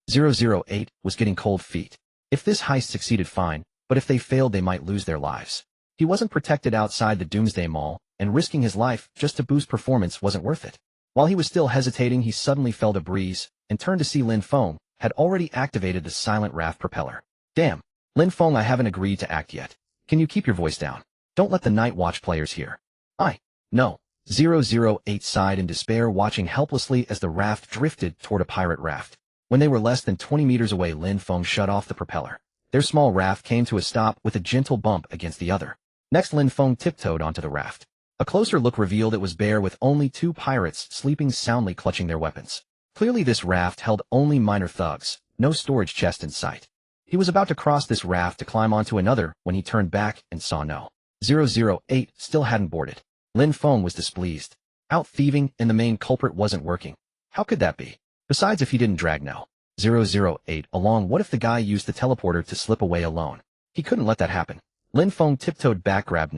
008 was getting cold feet. If this heist succeeded, fine, but if they failed, they might lose their lives. He wasn't protected outside the Doomsday Mall, and risking his life just to boost performance wasn't worth it. While he was still hesitating, he suddenly felt a breeze, and turned to see Lin Feng had already activated the silent raft propeller. Damn, Lin Feng, I haven't agreed to act yet. Can you keep your voice down? Don't let the night watch players hear. No. 008 sighed in despair, watching helplessly as the raft drifted toward a pirate raft. When they were less than 20 meters away, Lin Feng shut off the propeller. Their small raft came to a stop with a gentle bump against the other. Next, Lin Feng tiptoed onto the raft. A closer look revealed it was bare, with only 2 pirates sleeping soundly, clutching their weapons. Clearly this raft held only minor thugs, no storage chest in sight. He was about to cross this raft to climb onto another when he turned back and saw 008 still hadn't boarded. Lin Feng was displeased. Out thieving, and the main culprit wasn't working. How could that be? Besides, if he didn't drag 008 along, what if the guy used the teleporter to slip away alone? He couldn't let that happen. Lin Feng tiptoed back, grabbed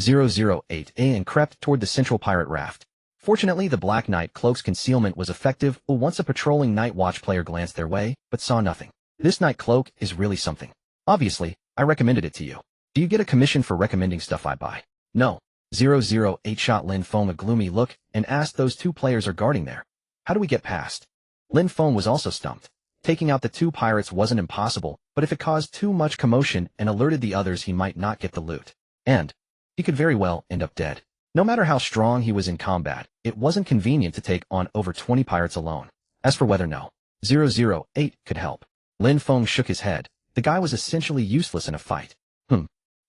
008 and crept toward the central pirate raft. Fortunately, the Black Knight cloak's concealment was effective once a patrolling night watch player glanced their way, but saw nothing. This night cloak is really something. Obviously, I recommended it to you. Do you get a commission for recommending stuff I buy? No. 008 shot Lin Feng a gloomy look and asked, those 2 players are guarding there. How do we get past? Lin Feng was also stumped. Taking out the 2 pirates wasn't impossible, but if it caused too much commotion and alerted the others, he might not get the loot. And he could very well end up dead. No matter how strong he was in combat, it wasn't convenient to take on over 20 pirates alone. As for whether 008 could help, Lin Feng shook his head. The guy was essentially useless in a fight.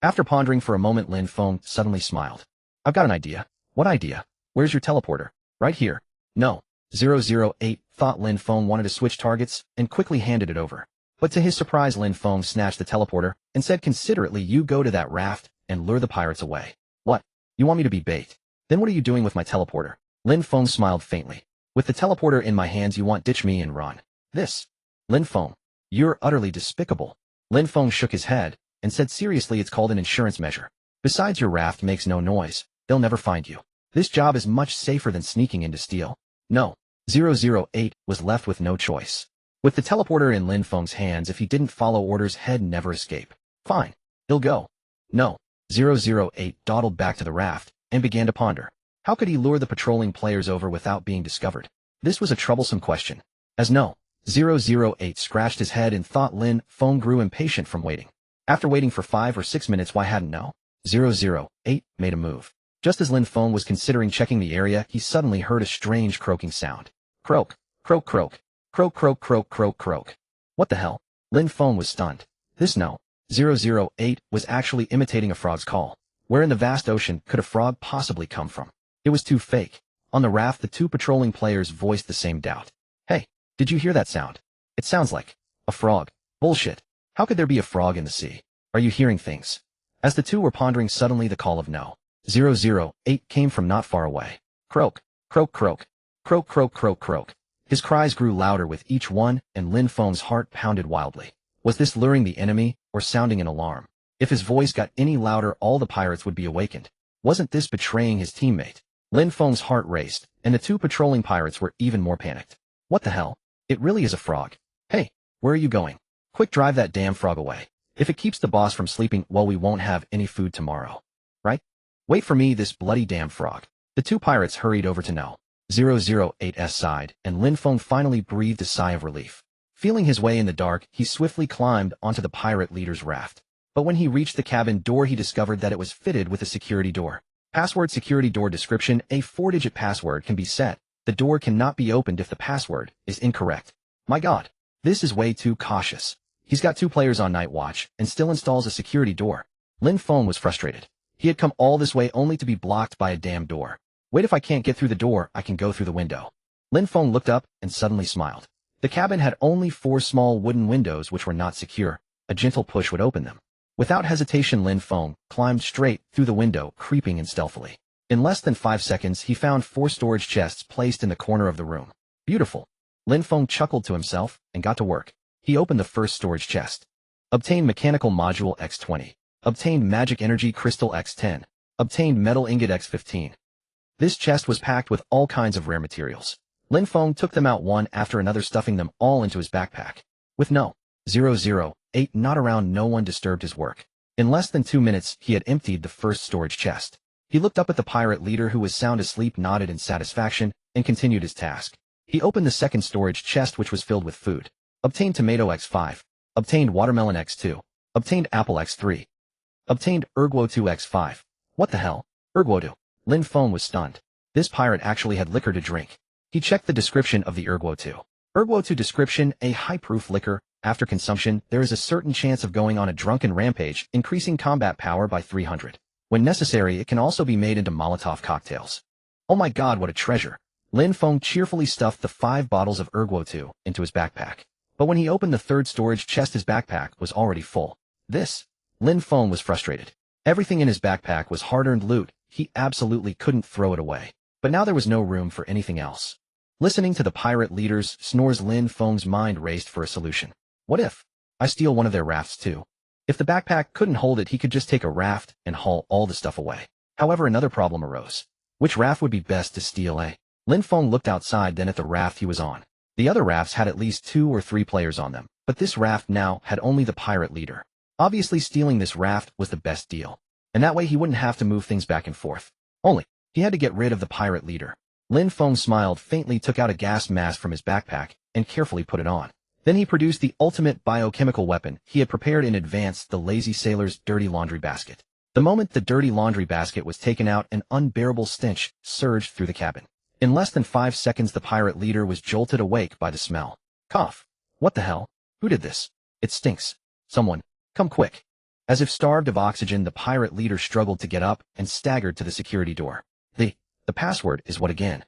After pondering for a moment, Lin Feng suddenly smiled. I've got an idea. What idea? Where's your teleporter? Right here. 008 thought Lin Feng wanted to switch targets and quickly handed it over. But to his surprise, Lin Feng snatched the teleporter and said considerately, you go to that raft and lure the pirates away. What? You want me to be bait? Then what are you doing with my teleporter? Lin Feng smiled faintly. With the teleporter in my hands, you want ditch me and run. This. Lin Feng. You're utterly despicable. Lin Feng shook his head and said seriously, it's called an insurance measure. Besides, your raft makes no noise. They'll never find you. This job is much safer than sneaking in to steal. No. 008 was left with no choice. With the teleporter in Lin Feng's hands, if he didn't follow orders, he'd never escape. Fine. He'll go. No. 008 dawdled back to the raft and began to ponder. How could he lure the patrolling players over without being discovered? This was a troublesome question. As no. 008 scratched his head and thought, Lin Feng grew impatient from waiting. After waiting for 5 or 6 minutes, why hadn't no. 008 made a move. Just as Lin Feng was considering checking the area, he suddenly heard a strange croaking sound. Croak, croak, croak, croak, croak, croak, croak, croak. What the hell? Lin Feng was stunned. This no. 008 was actually imitating a frog's call. Where in the vast ocean could a frog possibly come from? It was too fake. On the raft, the two patrolling players voiced the same doubt. Hey, did you hear that sound? It sounds like a frog. Bullshit. How could there be a frog in the sea? Are you hearing things? As the two were pondering, suddenly the call of no. 008 came from not far away. Croak, croak, croak, croak, croak, croak, croak. His cries grew louder with each one, and Lin Feng's heart pounded wildly. Was this luring the enemy, or sounding an alarm? If his voice got any louder, all the pirates would be awakened. Wasn't this betraying his teammate? Lin Feng's heart raced, and the two patrolling pirates were even more panicked. What the hell? It really is a frog. Hey, where are you going? Quick, drive that damn frog away. If it keeps the boss from sleeping, well, we won't have any food tomorrow. Right? Wait for me, this bloody damn frog. The two pirates hurried over to no. 008's side, and Lin Feng finally breathed a sigh of relief. Feeling his way in the dark, he swiftly climbed onto the pirate leader's raft. But when he reached the cabin door, he discovered that it was fitted with a security door. Password: security door description: a 4-digit password can be set. The door cannot be opened if the password is incorrect. My god, this is way too cautious. He's got 2 players on night watch and still installs a security door. Lin Feng was frustrated. He had come all this way only to be blocked by a damn door. Wait, if I can't get through the door, I can go through the window. Lin Feng looked up and suddenly smiled. The cabin had only 4 small wooden windows which were not secure. A gentle push would open them. Without hesitation, Lin Feng climbed straight through the window, creeping in stealthily. In less than 5 seconds, he found 4 storage chests placed in the corner of the room. Beautiful. Lin Feng chuckled to himself and got to work. He opened the first storage chest. Obtained mechanical module X20. Obtained magic energy crystal X10. Obtained metal ingot X15. This chest was packed with all kinds of rare materials. Lin Feng took them out one after another, stuffing them all into his backpack. With no. 008 not around, no one disturbed his work. In less than 2 minutes, he had emptied the first storage chest. He looked up at the pirate leader, who was sound asleep, nodded in satisfaction, and continued his task. He opened the second storage chest, which was filled with food. Obtained tomato X5. Obtained watermelon X2. Obtained apple X3. Obtained Erguo2 X5. What the hell? Erguo2. Lin Feng was stunned. This pirate actually had liquor to drink. He checked the description of the Erguo2. Erguo2 description: a high-proof liquor. After consumption, there is a certain chance of going on a drunken rampage, increasing combat power by 300. When necessary, it can also be made into Molotov cocktails. Oh my god, what a treasure! Lin Feng cheerfully stuffed the 5 bottles of Erguo2 into his backpack. But when he opened the third storage chest, his backpack was already full. Lin Feng was frustrated. Everything in his backpack was hard-earned loot. He absolutely couldn't throw it away. But now there was no room for anything else. Listening to the pirate leader's snores, Lin Feng's mind raced for a solution. What if I steal one of their rafts too? If the backpack couldn't hold it, he could just take a raft and haul all the stuff away. However, another problem arose. Which raft would be best to steal? Lin Feng looked outside, then at the raft he was on. The other rafts had at least 2 or 3 players on them, but this raft now had only the pirate leader. Obviously, stealing this raft was the best deal. And that way he wouldn't have to move things back and forth. Only, he had to get rid of the pirate leader. Lin Feng smiled faintly, took out a gas mask from his backpack, and carefully put it on. Then he produced the ultimate biochemical weapon he had prepared in advance, the lazy sailor's dirty laundry basket. The moment the dirty laundry basket was taken out, an unbearable stench surged through the cabin. In less than 5 seconds, the pirate leader was jolted awake by the smell. Cough. What the hell? Who did this? It stinks. Someone, come quick. As if starved of oxygen, the pirate leader struggled to get up and staggered to the security door. The password is what again?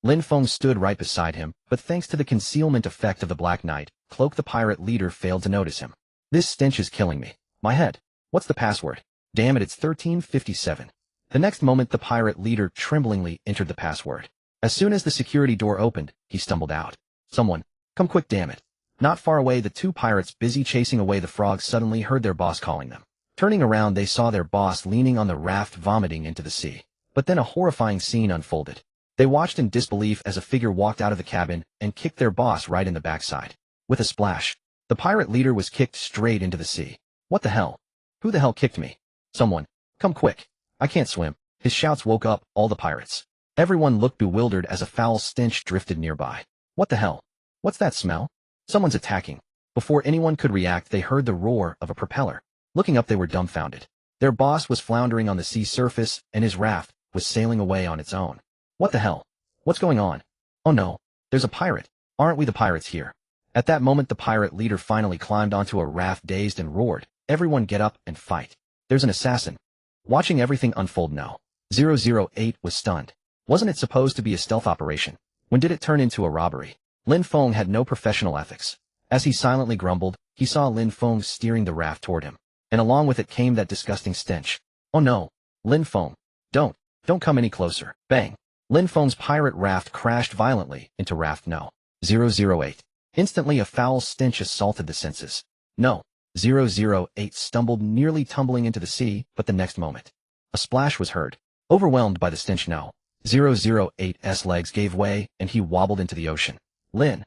Lin Feng stood right beside him, but thanks to the concealment effect of the Black Knight cloak, the pirate leader failed to notice him. This stench is killing me. My head. What's the password? Damn it, it's 1357. The next moment, the pirate leader tremblingly entered the password. As soon as the security door opened, he stumbled out. Someone, come quick, damn it. Not far away, the 2 pirates busy chasing away the frogs suddenly heard their boss calling them. Turning around, they saw their boss leaning on the raft vomiting into the sea. But then a horrifying scene unfolded. They watched in disbelief as a figure walked out of the cabin and kicked their boss right in the backside. With a splash, the pirate leader was kicked straight into the sea. What the hell? Who the hell kicked me? Someone. Come quick. I can't swim. His shouts woke up all the pirates. Everyone looked bewildered as a foul stench drifted nearby. What the hell? What's that smell? Someone's attacking. Before anyone could react, they heard the roar of a propeller. Looking up, they were dumbfounded. Their boss was floundering on the sea surface, and his raft was sailing away on its own. What the hell? What's going on? Oh no, there's a pirate. Aren't we the pirates here? At that moment, the pirate leader finally climbed onto a raft, dazed, and roared, "Everyone get up and fight. There's an assassin." Watching everything unfold now, 008 was stunned. Wasn't it supposed to be a stealth operation? When did it turn into a robbery? Lin Feng had no professional ethics. As he silently grumbled, he saw Lin Feng steering the raft toward him. And along with it came that disgusting stench. Oh no, Lin Feng, don't come any closer. Bang. Lin Feng's pirate raft crashed violently into raft No. 008. Instantly a foul stench assaulted the senses. No. 008 stumbled, nearly tumbling into the sea, but the next moment, a splash was heard. Overwhelmed by the stench, No. 008's legs gave way, and he wobbled into the ocean. Lin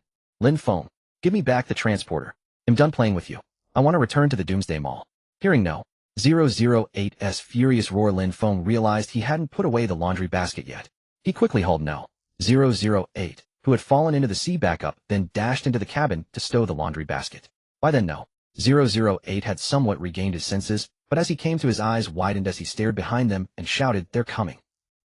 Feng, give me back the transporter. I'm done playing with you. I want to return to the Doomsday Mall. Hearing No. 008's furious roar, Lin Feng realized he hadn't put away the laundry basket yet. He quickly hauled No. 008, who had fallen into the sea, back up, then dashed into the cabin to stow the laundry basket. By then No. 008 had somewhat regained his senses, but as he came to, his eyes widened as he stared behind them and shouted, "They're coming."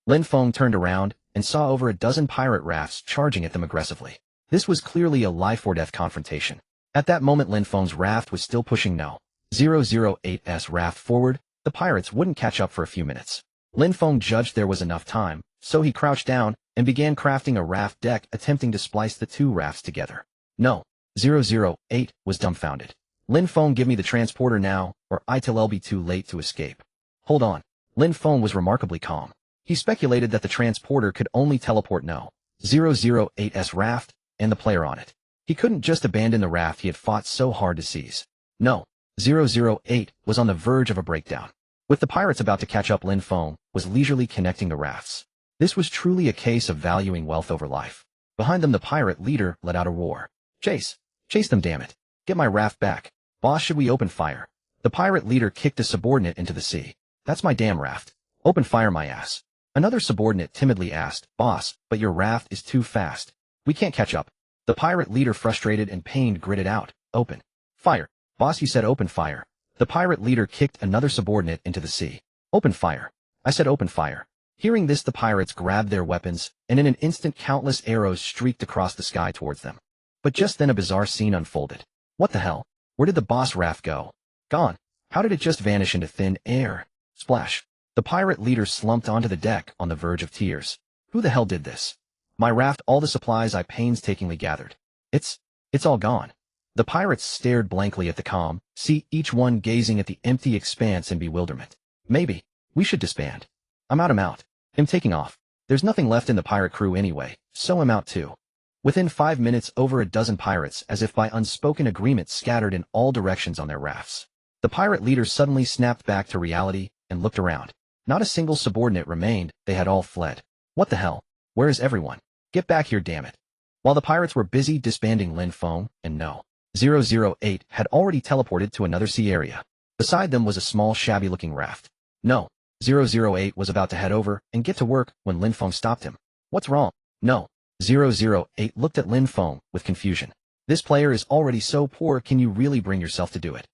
Lin Feng turned around and saw over a dozen pirate rafts charging at them aggressively. This was clearly a life-or-death confrontation. At that moment, Lin Feng's raft was still pushing No. 008's raft forward. The pirates wouldn't catch up for a few minutes. Lin Feng judged there was enough time, so he crouched down and began crafting a raft deck, attempting to splice the two rafts together. No. 008 was dumbfounded. Lin Feng, give me the transporter now, or I'll be too late to escape. Hold on. Lin Feng was remarkably calm. He speculated that the transporter could only teleport No. 008's raft and the player on it. He couldn't just abandon the raft he had fought so hard to seize. No. 008 was on the verge of a breakdown. With the pirates about to catch up, Lin Feng was leisurely connecting the rafts. This was truly a case of valuing wealth over life. Behind them, the pirate leader let out a roar. Chase them, damn it. Get my raft back. Boss, should we open fire? The pirate leader kicked a subordinate into the sea. That's my damn raft. Open fire, my ass. Another subordinate timidly asked, Boss, but your raft is too fast. We can't catch up. The pirate leader, frustrated and pained, gritted out, Open fire. Boss, you said open fire. The pirate leader kicked another subordinate into the sea. Open fire. I said open fire. Hearing this, the pirates grabbed their weapons, and in an instant countless arrows streaked across the sky towards them. But just then a bizarre scene unfolded. What the hell? Where did the boss raft go? Gone. How did it just vanish into thin air? Splash. The pirate leader slumped onto the deck on the verge of tears. Who the hell did this? My raft, all the supplies I painstakingly gathered. It's all gone. The pirates stared blankly at the calm sea, each one gazing at the empty expanse in bewilderment. Maybe we should disband. I'm out. I'm taking off. There's nothing left in the pirate crew anyway, so I'm out too. Within 5 minutes, over a dozen pirates, as if by unspoken agreement, scattered in all directions on their rafts. The pirate leader suddenly snapped back to reality and looked around. Not a single subordinate remained. They had all fled. What the hell? Where is everyone? Get back here, damn it. While the pirates were busy disbanding, Lin Feng and No. 008 had already teleported to another sea area. Beside them was a small, shabby-looking raft. No. 008 was about to head over and get to work when Lin Feng stopped him. What's wrong? No. 008 looked at Lin Feng with confusion. This player is already so poor, can you really bring yourself to do it?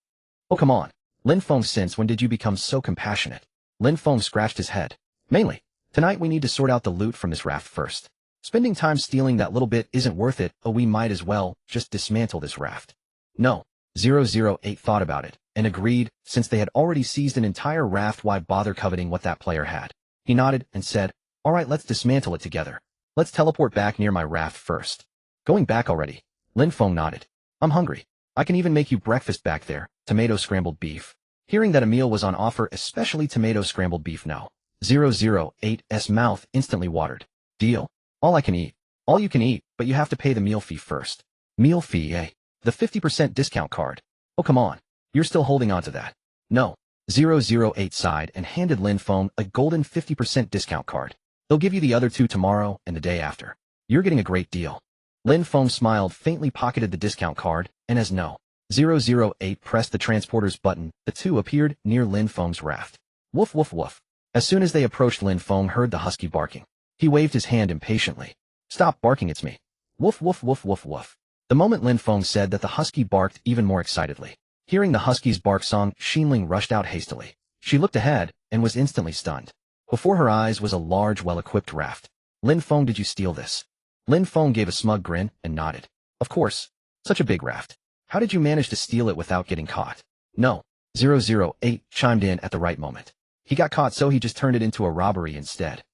Oh, come on. Lin Feng, since when did you become so compassionate? Lin Feng scratched his head. Mainly, tonight we need to sort out the loot from this raft first. Spending time stealing that little bit isn't worth it. Oh, we might as well just dismantle this raft. No. 008 thought about it and agreed. Since they had already seized an entire raft, why bother coveting what that player had? He nodded and said, All right, let's dismantle it together. Let's teleport back near my raft first. Going back already? Lin Feng nodded. I'm hungry. I can even make you breakfast back there, tomato scrambled beef. Hearing that a meal was on offer, especially tomato scrambled beef, No. 008's mouth instantly watered. Deal. All I can eat. All you can eat, but you have to pay the meal fee first. Meal fee, eh? The 50% discount card. Oh, come on. You're still holding on to that. No. 008 sighed and handed Lin Feng a golden 50% discount card. They'll give you the other two tomorrow and the day after. You're getting a great deal. Lin Feng smiled, faintly pocketed the discount card, and as no. 008 pressed the transporter's button, the two appeared near Lin Feng's raft. Woof woof woof. As soon as they approached, Lin Feng heard the husky barking. He waved his hand impatiently. Stop barking, it's me. Woof woof woof woof woof. The moment Lin Feng said that, the husky barked even more excitedly. Hearing the husky's bark, Song Xinling rushed out hastily. She looked ahead and was instantly stunned. Before her eyes was a large, well-equipped raft. Lin Feng, did you steal this? Lin Feng gave a smug grin and nodded. Of course. Such a big raft. How did you manage to steal it without getting caught? No. 008 chimed in at the right moment. He got caught, so he just turned it into a robbery instead.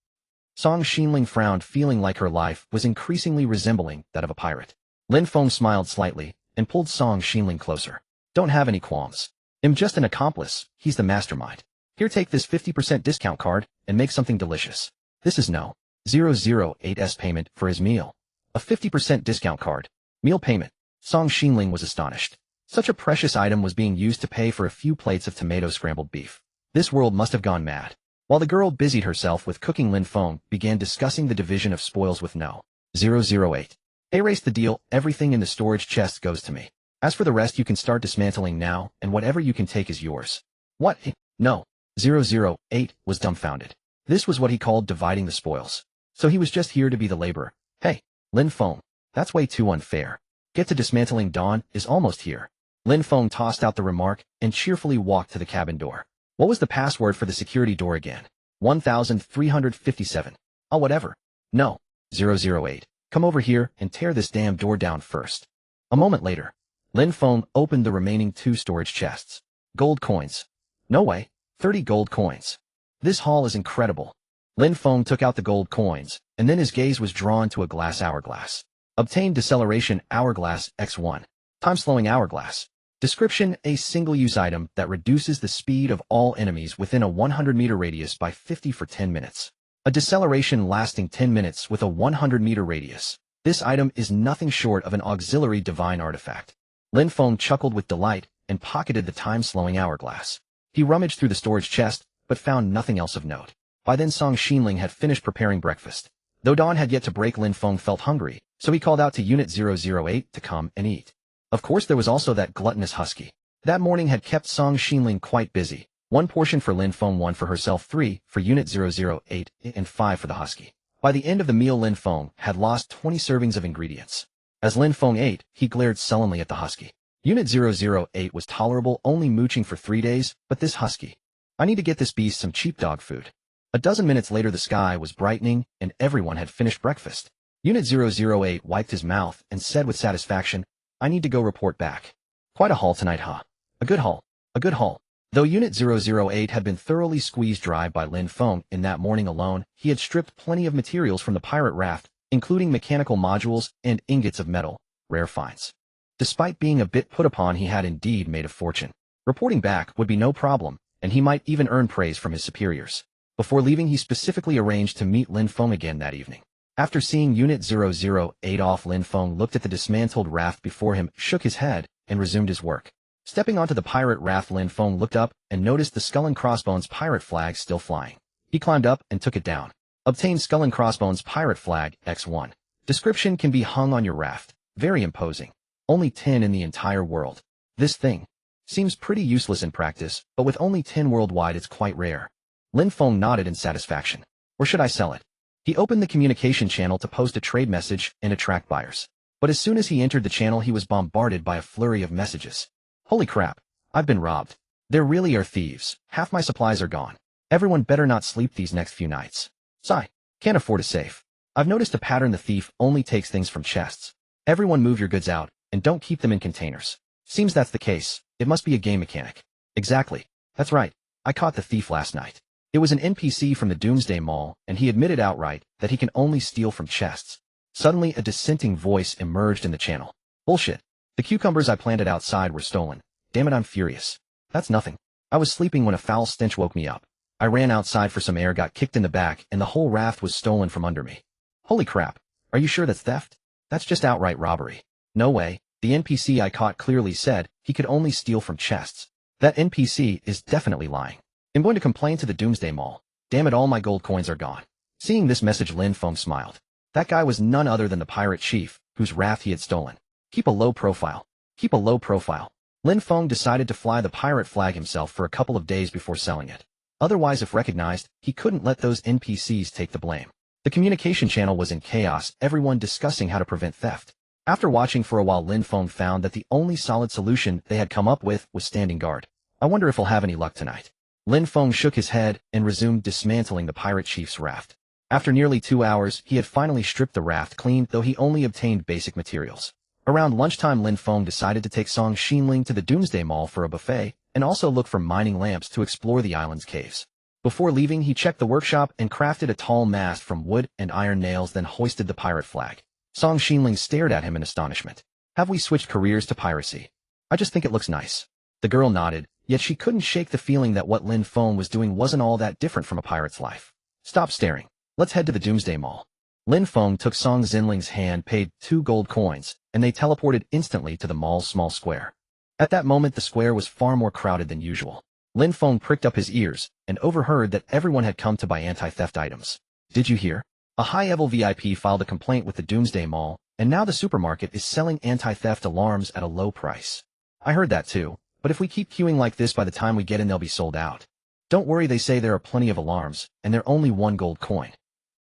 Song Xinling frowned, feeling like her life was increasingly resembling that of a pirate. Lin Feng smiled slightly and pulled Song Xinling closer. Don't have any qualms. I'm just an accomplice, he's the mastermind. Here, take this 50% discount card and make something delicious. This is no. 008's payment for his meal. A 50% discount card. Meal payment. Song Xinling was astonished. Such a precious item was being used to pay for a few plates of tomato scrambled beef. This world must have gone mad. While the girl busied herself with cooking, Lin Feng began discussing the division of spoils with no. 008. Erase the deal, everything in the storage chest goes to me. As for the rest, you can start dismantling now, and whatever you can take is yours. What? No. 008 was dumbfounded. This was what he called dividing the spoils. So he was just here to be the laborer. Hey, Lin Feng, that's way too unfair. Get to dismantling, dawn is almost here. Lin Feng tossed out the remark and cheerfully walked to the cabin door. What was the password for the security door again? 1357. Oh, whatever. No. 008. Come over here and tear this damn door down first. A moment later, Lin Feng opened the remaining two storage chests. Gold coins. No way. 30 gold coins. This haul is incredible. Lin Feng took out the gold coins, and then his gaze was drawn to a glass hourglass. Obtain deceleration hourglass X1. Time-slowing hourglass. Description: a single-use item that reduces the speed of all enemies within a 100-meter radius by 50 for 10 minutes. A deceleration lasting 10 minutes with a 100-meter radius. This item is nothing short of an auxiliary divine artifact. Lin Feng chuckled with delight and pocketed the time-slowing hourglass. He rummaged through the storage chest, but found nothing else of note. By then, Song Xinling had finished preparing breakfast. Though dawn had yet to break, Lin Feng felt hungry, so he called out to Unit 008 to come and eat. Of course, there was also that gluttonous husky. That morning had kept Song Xinling quite busy. 1 portion for Lin Feng, 1 for herself, 3 for Unit 008, and 5 for the husky. By the end of the meal, Lin Feng had lost 20 servings of ingredients. As Lin Feng ate, he glared sullenly at the husky. Unit 008 was tolerable, only mooching for 3 days, but this husky. I need to get this beast some cheap dog food. A dozen minutes later, the sky was brightening, and everyone had finished breakfast. Unit 008 wiped his mouth and said with satisfaction, I need to go report back. Quite a haul tonight, huh? A good haul. A good haul. Though Unit 008 had been thoroughly squeezed dry by Lin Feng in that morning alone, he had stripped plenty of materials from the pirate raft, including mechanical modules and ingots of metal, rare finds. Despite being a bit put upon, he had indeed made a fortune. Reporting back would be no problem, and he might even earn praise from his superiors. Before leaving, he specifically arranged to meet Lin Feng again that evening. After seeing Unit 008 off, Lin Feng looked at the dismantled raft before him, shook his head, and resumed his work. Stepping onto the pirate raft, Lin Feng looked up and noticed the Skull and Crossbones pirate flag still flying. He climbed up and took it down. Obtain Skull and Crossbones pirate flag X1. Description: can be hung on your raft. Very imposing. Only 10 in the entire world. This thing seems pretty useless in practice, but with only 10 worldwide, it's quite rare. Lin Feng nodded in satisfaction. Or should I sell it? He opened the communication channel to post a trade message and attract buyers. But as soon as he entered the channel, he was bombarded by a flurry of messages. Holy crap, I've been robbed. There really are thieves. Half my supplies are gone. Everyone better not sleep these next few nights. Sigh, can't afford a safe. I've noticed a pattern: the thief only takes things from chests. Everyone move your goods out, and don't keep them in containers. Seems that's the case. It must be a game mechanic. Exactly. That's right. I caught the thief last night. It was an NPC from the Doomsday Mall, and he admitted outright that he can only steal from chests. Suddenly, a dissenting voice emerged in the channel. Bullshit. The cucumbers I planted outside were stolen. Damn it, I'm furious. That's nothing. I was sleeping when a foul stench woke me up. I ran outside for some air, got kicked in the back, and the whole raft was stolen from under me. Holy crap. Are you sure that's theft? That's just outright robbery. No way. The NPC I caught clearly said he could only steal from chests. That NPC is definitely lying. I'm going to complain to the Doomsday Mall. Damn it, all my gold coins are gone. Seeing this message, Lin Feng smiled. That guy was none other than the pirate chief, whose raft he had stolen. Keep a low profile. Keep a low profile. Lin Feng decided to fly the pirate flag himself for a couple of days before selling it. Otherwise, if recognized, he couldn't let those NPCs take the blame. The communication channel was in chaos, everyone discussing how to prevent theft. After watching for a while, Lin Feng found that the only solid solution they had come up with was standing guard. I wonder if he'll have any luck tonight. Lin Feng shook his head and resumed dismantling the pirate chief's raft. After nearly 2 hours, he had finally stripped the raft clean, though he only obtained basic materials. Around lunchtime, Lin Feng decided to take Song Xinling to the Doomsday Mall for a buffet, and also look for mining lamps to explore the island's caves. Before leaving, he checked the workshop and crafted a tall mast from wood and iron nails, then hoisted the pirate flag. Song Xinling stared at him in astonishment. Have we switched careers to piracy? I just think it looks nice. The girl nodded, yet she couldn't shake the feeling that what Lin Feng was doing wasn't all that different from a pirate's life. Stop staring. Let's head to the Doomsday Mall. Lin Feng took Song Xinling's hand, paid 2 gold coins, and they teleported instantly to the mall's small square. At that moment, the square was far more crowded than usual. Lin Feng pricked up his ears and overheard that everyone had come to buy anti-theft items. Did you hear? A high-level VIP filed a complaint with the Doomsday Mall, and now the supermarket is selling anti-theft alarms at a low price. I heard that too, but if we keep queuing like this, by the time we get in they'll be sold out. Don't worry, they say there are plenty of alarms, and they're only 1 gold coin.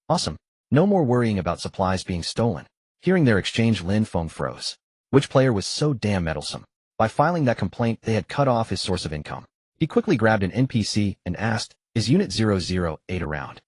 Awesome. No more worrying about supplies being stolen. Hearing their exchange, Lin Feng froze. Which player was so damn meddlesome? By filing that complaint, they had cut off his source of income. He quickly grabbed an NPC and asked, "Is Unit 008 around?"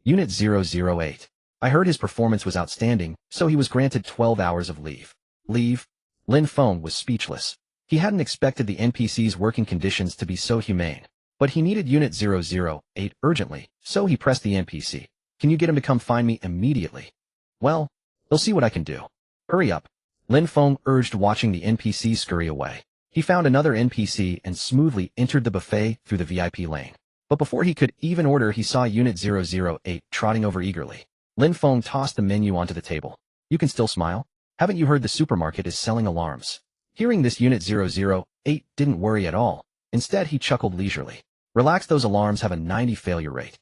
Unit 008. I heard his performance was outstanding, so he was granted 12 hours of leave. Leave? Lin Feng was speechless. He hadn't expected the NPC's working conditions to be so humane. But he needed Unit 008 urgently, so he pressed the NPC. Can you get him to come find me immediately? Well, they'll see what I can do. Hurry up. Lin Feng urged, watching the NPC scurry away. He found another NPC and smoothly entered the buffet through the VIP lane. But before he could even order, he saw Unit 008 trotting over eagerly. Lin Feng tossed the menu onto the table. You can still smile? Haven't you heard the supermarket is selling alarms? Hearing this, Unit 008 didn't worry at all. Instead, he chuckled leisurely. Relax, those alarms have a 90 failure rate.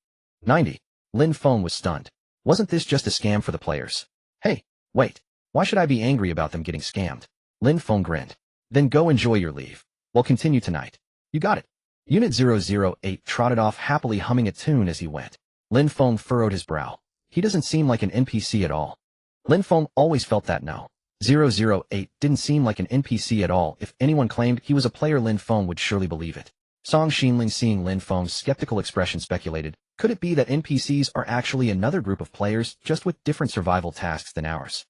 90? Lin Feng was stunned. Wasn't this just a scam for the players? Hey, wait. Why should I be angry about them getting scammed? Lin Feng grinned. Then go enjoy your leave. We'll continue tonight. You got it. Unit 008 trotted off, happily humming a tune as he went. Lin Feng furrowed his brow. He doesn't seem like an NPC at all. Lin Feng always felt that. No. 008 didn't seem like an NPC at all. If anyone claimed he was a player, Lin Feng would surely believe it. Song Xinling, seeing Lin Feng's skeptical expression, speculated, could it be that NPCs are actually another group of players, just with different survival tasks than ours?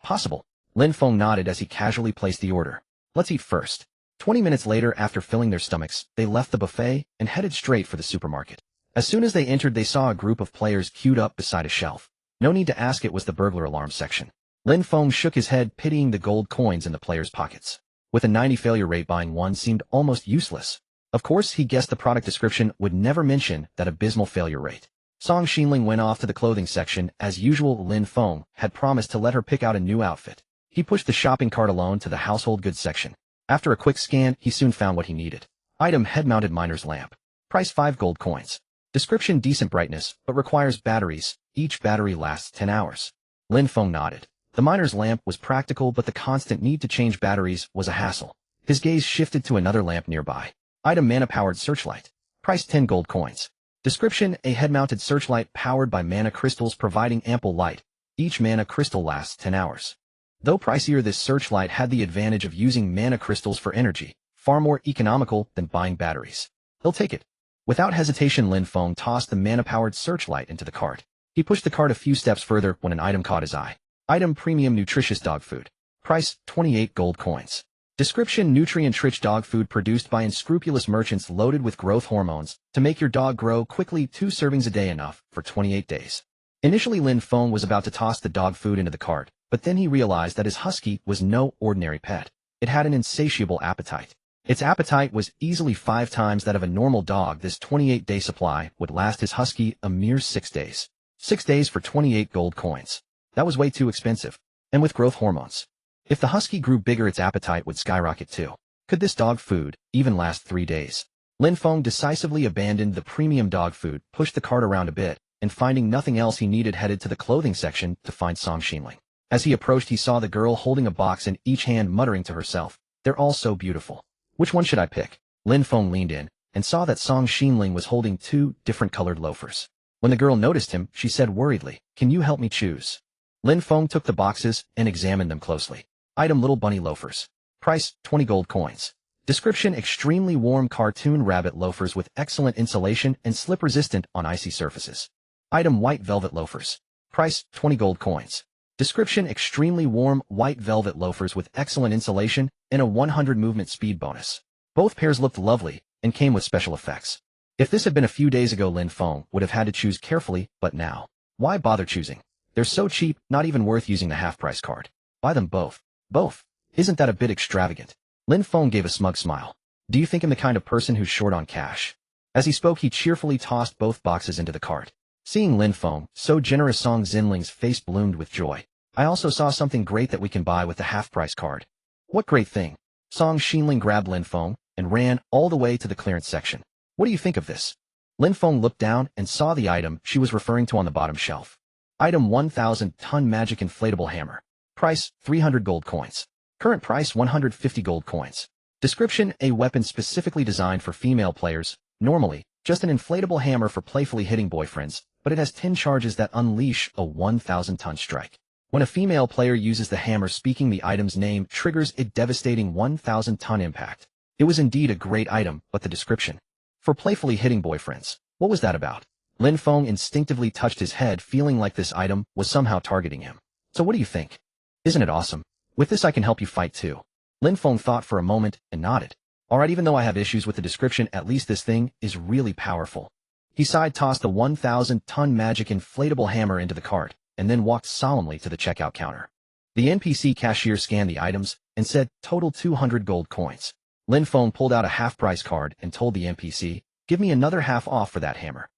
Possible. Lin Feng nodded as he casually placed the order. Let's eat first. 20 minutes later, after filling their stomachs, they left the buffet and headed straight for the supermarket. As soon as they entered, they saw a group of players queued up beside a shelf. No need to ask, it was the burglar alarm section. Lin Feng shook his head, pitying the gold coins in the players' pockets. With a 90 failure rate, buying one seemed almost useless. Of course, he guessed the product description would never mention that abysmal failure rate. Song Xinling went off to the clothing section. As usual, Lin Feng had promised to let her pick out a new outfit. He pushed the shopping cart alone to the household goods section. After a quick scan, he soon found what he needed. Item: head-mounted miner's lamp. Price: 5 gold coins. Description: decent brightness, but requires batteries. Each battery lasts 10 hours. Lin Feng nodded. The miner's lamp was practical, but the constant need to change batteries was a hassle. His gaze shifted to another lamp nearby. Item: mana-powered searchlight. Price: 10 gold coins. Description: a head-mounted searchlight powered by mana crystals, providing ample light. Each mana crystal lasts 10 hours. Though pricier, this searchlight had the advantage of using mana crystals for energy, far more economical than buying batteries. He'll take it. Without hesitation, Lin Feng tossed the mana-powered searchlight into the cart. He pushed the cart a few steps further when an item caught his eye. Item: premium nutritious dog food. Price: 28 gold coins. Description: nutrient-rich dog food produced by unscrupulous merchants, loaded with growth hormones to make your dog grow quickly. 2 servings a day, enough for 28 days. Initially, Lin Feng was about to toss the dog food into the cart, but then he realized that his husky was no ordinary pet. It had an insatiable appetite. Its appetite was easily 5 times that of a normal dog. This 28-day supply would last his husky a mere 6 days. 6 days for 28 gold coins. That was way too expensive. And with growth hormones, if the husky grew bigger, its appetite would skyrocket too. Could this dog food even last 3 days? Lin Feng decisively abandoned the premium dog food, pushed the cart around a bit, and finding nothing else he needed headed to the clothing section to find Song Xinling. As he approached, he saw the girl holding a box in each hand, muttering to herself, "They're all so beautiful. Which one should I pick?" Lin Feng leaned in and saw that Song Xinling was holding 2 different colored loafers. When the girl noticed him, she said worriedly, "Can you help me choose?" Lin Feng took the boxes and examined them closely. Item: little bunny loafers. Price: 20 gold coins. Description: extremely warm cartoon rabbit loafers with excellent insulation and slip resistant on icy surfaces. Item: white velvet loafers. Price: 20 gold coins. Description: extremely warm white velvet loafers with excellent insulation and a 100 movement speed bonus. Both pairs looked lovely and came with special effects. If this had been a few days ago, Lin Feng would have had to choose carefully, but now, why bother choosing? They're so cheap, not even worth using the half-price card. Buy them both. Both. Isn't that a bit extravagant? Lin Feng gave a smug smile. Do you think I'm the kind of person who's short on cash? As he spoke, he cheerfully tossed both boxes into the cart. Seeing Lin Feng so generous, Song Xinling's face bloomed with joy. I also saw something great that we can buy with the half-price card. What great thing? Song Xinling grabbed Lin Feng and ran all the way to the clearance section. What do you think of this? Lin Feng looked down and saw the item she was referring to on the bottom shelf. Item: 1,000-ton magic inflatable hammer. Price: 300 gold coins. Current price: 150 gold coins. Description: a weapon specifically designed for female players, normally just an inflatable hammer for playfully hitting boyfriends, but it has 10 charges that unleash a 1,000-ton strike. When a female player uses the hammer, speaking the item's name triggers a devastating 1,000-ton impact. It was indeed a great item, but the description: for playfully hitting boyfriends. What was that about? Lin Feng instinctively touched his head, feeling like this item was somehow targeting him. So what do you think? Isn't it awesome? With this I can help you fight too. Lin Feng thought for a moment and nodded. Alright, even though I have issues with the description, at least this thing is really powerful. He side-tossed the 1,000-ton magic inflatable hammer into the cart, and then walked solemnly to the checkout counter. The NPC cashier scanned the items and said, "Total 200 gold coins." Lin Feng pulled out a half-price card and told the NPC, "Give me another half off for that hammer."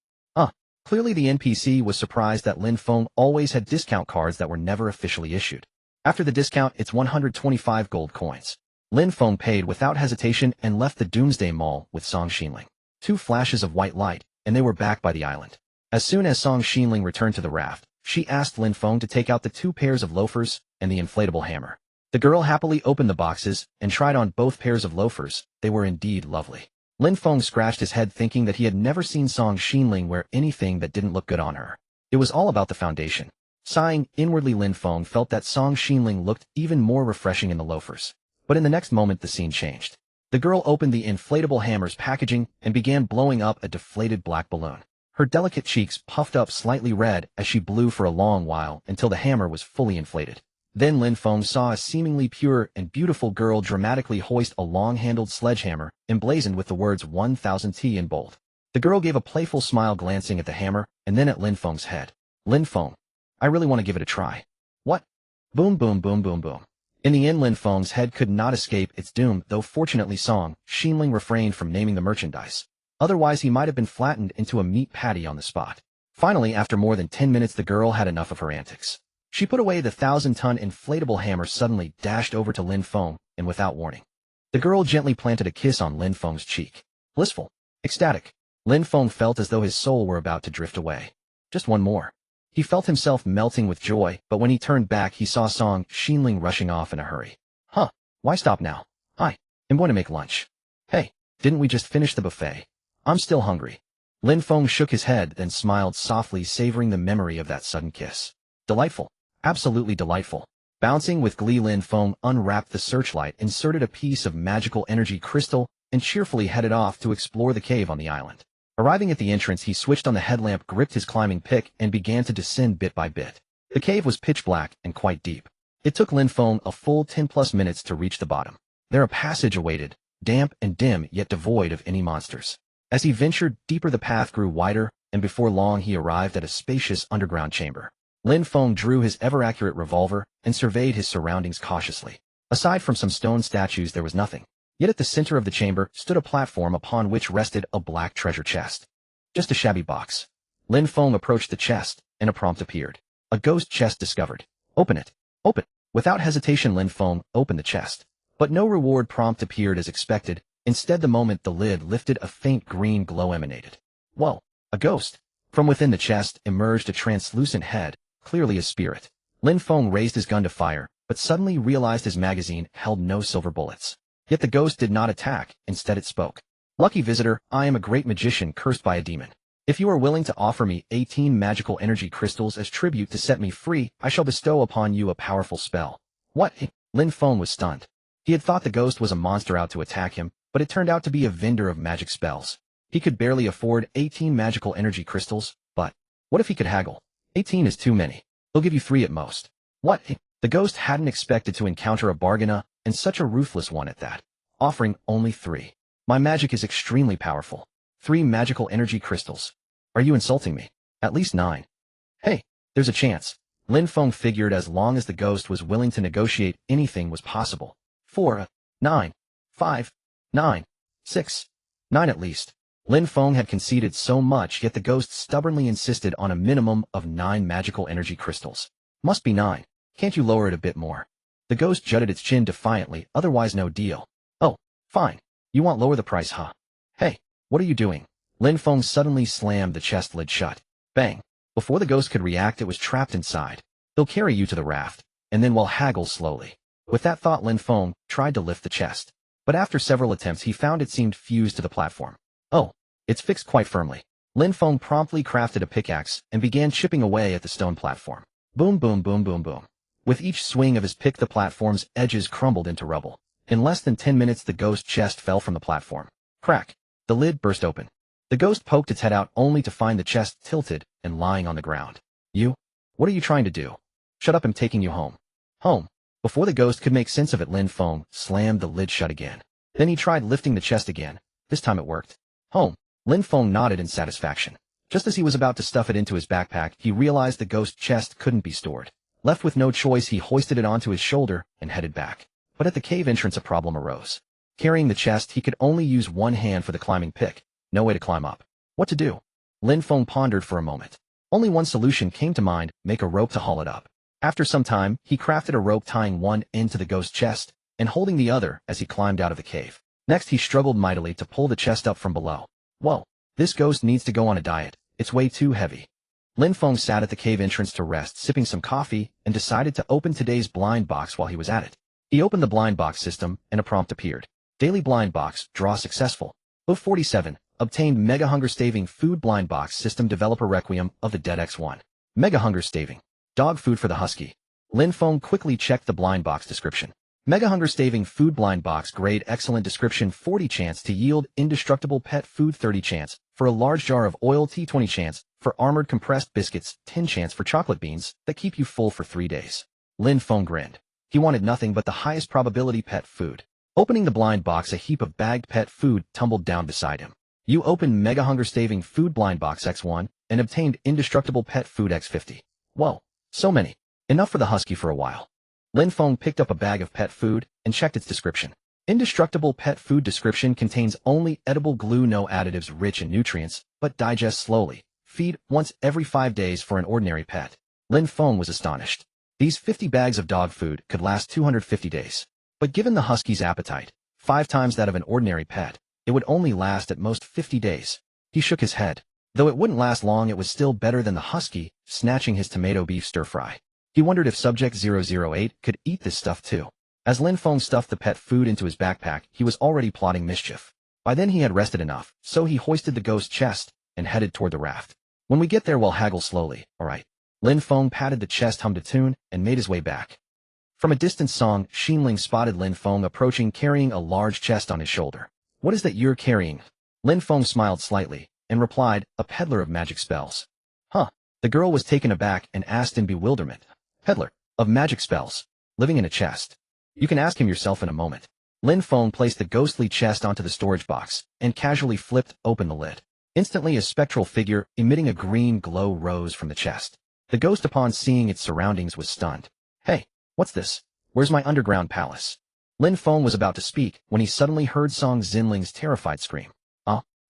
Clearly the NPC was surprised that Lin Feng always had discount cards that were never officially issued. After the discount, it's 125 gold coins. Lin Feng paid without hesitation and left the Doomsday Mall with Song Xinling. 2 flashes of white light, and they were back by the island. As soon as Song Xinling returned to the raft, she asked Lin Feng to take out the 2 pairs of loafers and the inflatable hammer. The girl happily opened the boxes and tried on both pairs of loafers. They were indeed lovely. Lin Feng scratched his head, thinking that he had never seen Song Xinling wear anything that didn't look good on her. It was all about the foundation. Sighing inwardly, Lin Feng felt that Song Xinling looked even more refreshing in the loafers. But in the next moment the scene changed. The girl opened the inflatable hammer's packaging and began blowing up a deflated black balloon. Her delicate cheeks puffed up slightly red as she blew for a long while until the hammer was fully inflated. Then Lin Feng saw a seemingly pure and beautiful girl dramatically hoist a long-handled sledgehammer, emblazoned with the words 1000T in bold. The girl gave a playful smile, glancing at the hammer and then at Lin Feng's head. "Lin Feng, I really want to give it a try." "What?" Boom, boom, boom, boom, boom. In the end, Lin Feng's head could not escape its doom, though fortunately Song Xinling refrained from naming the merchandise. Otherwise he might have been flattened into a meat patty on the spot. Finally, after more than 10 minutes, the girl had enough of her antics. She put away the 1,000-ton inflatable hammer, suddenly dashed over to Lin Feng, and without warning, the girl gently planted a kiss on Lin Feng's cheek. Blissful. Ecstatic. Lin Feng felt as though his soul were about to drift away. Just one more. He felt himself melting with joy, but when he turned back he saw Song Xinling rushing off in a hurry. Why stop now? I'm going to make lunch. Hey, didn't we just finish the buffet? I'm still hungry. Lin Feng shook his head, then smiled softly, savoring the memory of that sudden kiss. Delightful. Absolutely delightful. Bouncing with glee, Lin Feng unwrapped the searchlight, inserted a piece of magical energy crystal, and cheerfully headed off to explore the cave on the island. Arriving at the entrance, he switched on the headlamp, gripped his climbing pick, and began to descend bit by bit. The cave was pitch black and quite deep. It took Lin Feng a full 10+ minutes to reach the bottom. There a passage awaited, damp and dim, yet devoid of any monsters. As he ventured deeper, the path grew wider, and before long he arrived at a spacious underground chamber. Lin Feng drew his ever-accurate revolver and surveyed his surroundings cautiously. Aside from some stone statues, there was nothing. Yet at the center of the chamber stood a platform upon which rested a black treasure chest. Just a shabby box. Lin Feng approached the chest, and a prompt appeared. A ghost chest discovered. Open it. Open. Without hesitation, Lin Feng opened the chest. But no reward prompt appeared as expected. Instead, the moment the lid lifted, a faint green glow emanated. Whoa, a ghost! From within the chest emerged a translucent head, clearly a spirit. Lin Feng raised his gun to fire, but suddenly realized his magazine held no silver bullets. Yet the ghost did not attack, instead it spoke. Lucky visitor, I am a great magician cursed by a demon. If you are willing to offer me 18 magical energy crystals as tribute to set me free, I shall bestow upon you a powerful spell. What? Lin Feng was stunned. He had thought the ghost was a monster out to attack him, but it turned out to be a vendor of magic spells. He could barely afford 18 magical energy crystals, but what if he could haggle? 18 is too many. He'll give you 3 at most. What? The ghost hadn't expected to encounter a bargain, and such a ruthless one at that, offering only 3. My magic is extremely powerful. 3 magical energy crystals. Are you insulting me? At least 9. Hey, there's a chance. Lin Feng figured as long as the ghost was willing to negotiate, anything was possible. 4, 9, 5, 9, 6, 9 at least. Lin Feng had conceded so much, yet the ghost stubbornly insisted on a minimum of 9 magical energy crystals. Must be 9. Can't you lower it a bit more? The ghost jutted its chin defiantly, otherwise no deal. Oh, fine. You want lower the price, huh? Hey, what are you doing? Lin Feng suddenly slammed the chest lid shut. Bang. Before the ghost could react, it was trapped inside. They'll carry you to the raft, and then we'll haggle slowly. With that thought, Lin Feng tried to lift the chest. But after several attempts, he found it seemed fused to the platform. Oh, it's fixed quite firmly. Lin Feng promptly crafted a pickaxe and began chipping away at the stone platform. Boom, boom, boom, boom, boom. With each swing of his pick, the platform's edges crumbled into rubble. In less than 10 minutes, the ghost chest fell from the platform. Crack. The lid burst open. The ghost poked its head out only to find the chest tilted and lying on the ground. You? What are you trying to do? Shut up, I'm taking you home. Home. Before the ghost could make sense of it, Lin Feng slammed the lid shut again. Then he tried lifting the chest again. This time it worked. Home. Lin Feng nodded in satisfaction. Just as he was about to stuff it into his backpack, he realized the ghost chest couldn't be stored. Left with no choice, he hoisted it onto his shoulder and headed back. But at the cave entrance, a problem arose. Carrying the chest, he could only use one hand for the climbing pick. No way to climb up. What to do? Lin Feng pondered for a moment. Only one solution came to mind: make a rope to haul it up. After some time, he crafted a rope tying one end to the ghost's chest and holding the other as he climbed out of the cave. Next, he struggled mightily to pull the chest up from below. Whoa, this ghost needs to go on a diet. It's way too heavy. Lin Feng sat at the cave entrance to rest, sipping some coffee, and decided to open today's blind box while he was at it. He opened the blind box system, and a prompt appeared. Daily blind box, draw successful. 047, obtained Mega Hunger Staving Food Blind Box System Developer Requiem of the Dead X1. Mega Hunger Staving. Dog food for the husky. Lin Feng quickly checked the blind box description. Mega Hunger Staving Food Blind Box grade excellent description: 40 chance to yield indestructible pet food, 30 chance for a large jar of oil tea, 20 chance for armored compressed biscuits, 10 chance for chocolate beans that keep you full for 3 days. Lin Feng grinned. He wanted nothing but the highest probability pet food. Opening the blind box, a heap of bagged pet food tumbled down beside him. You opened Mega Hunger Staving Food Blind Box X1 and obtained indestructible pet food X50. Whoa, so many. Enough for the husky for a while. Lin Feng picked up a bag of pet food and checked its description. Indestructible pet food description: contains only edible glue, no additives, rich in nutrients, but digests slowly. Feed once every 5 days for an ordinary pet. Lin Feng was astonished. These 50 bags of dog food could last 250 days. But given the husky's appetite, 5 times that of an ordinary pet, it would only last at most 50 days. He shook his head. Though it wouldn't last long, it was still better than the husky snatching his tomato beef stir-fry. He wondered if Subject 008 could eat this stuff too. As Lin Feng stuffed the pet food into his backpack, he was already plotting mischief. By then he had rested enough, so he hoisted the ghost chest and headed toward the raft. When we get there, we'll haggle slowly, alright? Lin Feng patted the chest, hummed a tune, and made his way back. From a distant song, Xinling spotted Lin Feng approaching, carrying a large chest on his shoulder. What is that you're carrying? Lin Feng smiled slightly and replied, a peddler of magic spells. Huh? The girl was taken aback and asked in bewilderment. Peddler of magic spells, living in a chest. You can ask him yourself in a moment. Lin Feng placed the ghostly chest onto the storage box and casually flipped open the lid. Instantly, a spectral figure emitting a green glow rose from the chest. The ghost, upon seeing its surroundings, was stunned. Hey, what's this? Where's my underground palace? Lin Feng was about to speak when he suddenly heard Song Xinling's terrified scream.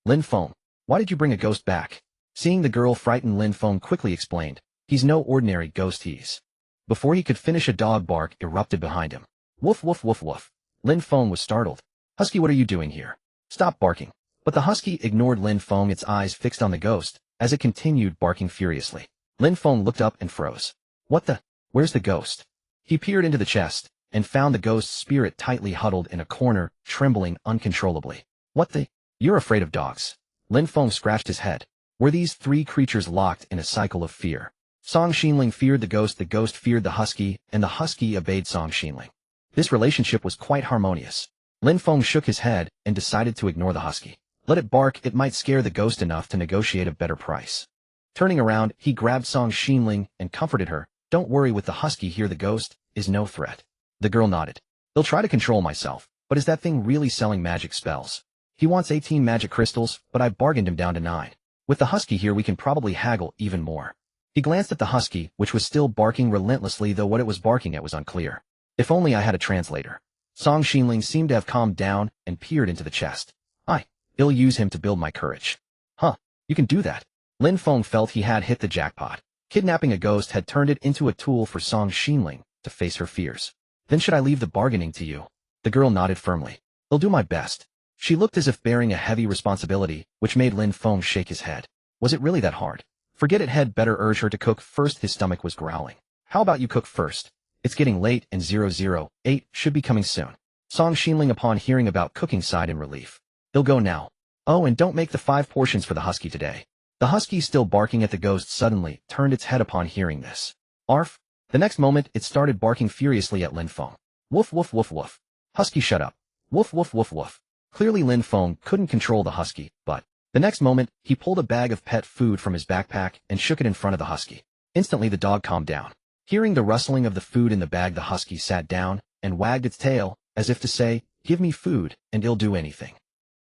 Lin Feng, why did you bring a ghost back? Seeing the girl frightened, Lin Feng quickly explained. He's no ordinary ghost, he's... Before he could finish, a dog bark erupted behind him. Woof, woof, woof, woof. Lin Feng was startled. Husky, what are you doing here? Stop barking. But the husky ignored Lin Feng, its eyes fixed on the ghost, as it continued barking furiously. Lin Feng looked up and froze. What the? Where's the ghost? He peered into the chest, and found the ghost's spirit tightly huddled in a corner, trembling uncontrollably. What the? You're afraid of dogs. Lin Feng scratched his head. Were these three creatures locked in a cycle of fear? Song Xinling feared the ghost feared the husky, and the husky obeyed Song Xinling. This relationship was quite harmonious. Lin Feng shook his head and decided to ignore the husky. Let it bark, it might scare the ghost enough to negotiate a better price. Turning around, he grabbed Song Xinling and comforted her. Don't worry, with the husky here, the ghost is no threat. The girl nodded. They'll try to control myself, but is that thing really selling magic spells? He wants 18 magic crystals, but I bargained him down to 9. With the husky here, we can probably haggle even more. He glanced at the husky, which was still barking relentlessly, though what it was barking at was unclear. If only I had a translator. Song Xinling seemed to have calmed down and peered into the chest. I'll use him to build my courage. Huh, you can do that. Lin Feng felt he had hit the jackpot. Kidnapping a ghost had turned it into a tool for Song Xinling to face her fears. Then should I leave the bargaining to you? The girl nodded firmly. I'll do my best. She looked as if bearing a heavy responsibility, which made Lin Feng shake his head. Was it really that hard? Forget it, had better urge her to cook first. His stomach was growling. How about you cook first? It's getting late and 008 should be coming soon. Song Xinling, upon hearing about cooking, sighed in relief. They'll go now. Oh, and don't make the 5 portions for the husky today. The husky, still barking at the ghost, suddenly turned its head upon hearing this. Arf! The next moment, it started barking furiously at Lin Feng. Woof woof woof woof. Husky, shut up. Woof woof woof woof. Clearly Lin Feng couldn't control the husky, but the next moment, he pulled a bag of pet food from his backpack and shook it in front of the husky. Instantly the dog calmed down. Hearing the rustling of the food in the bag, the husky sat down and wagged its tail, as if to say, give me food, and I'll do anything.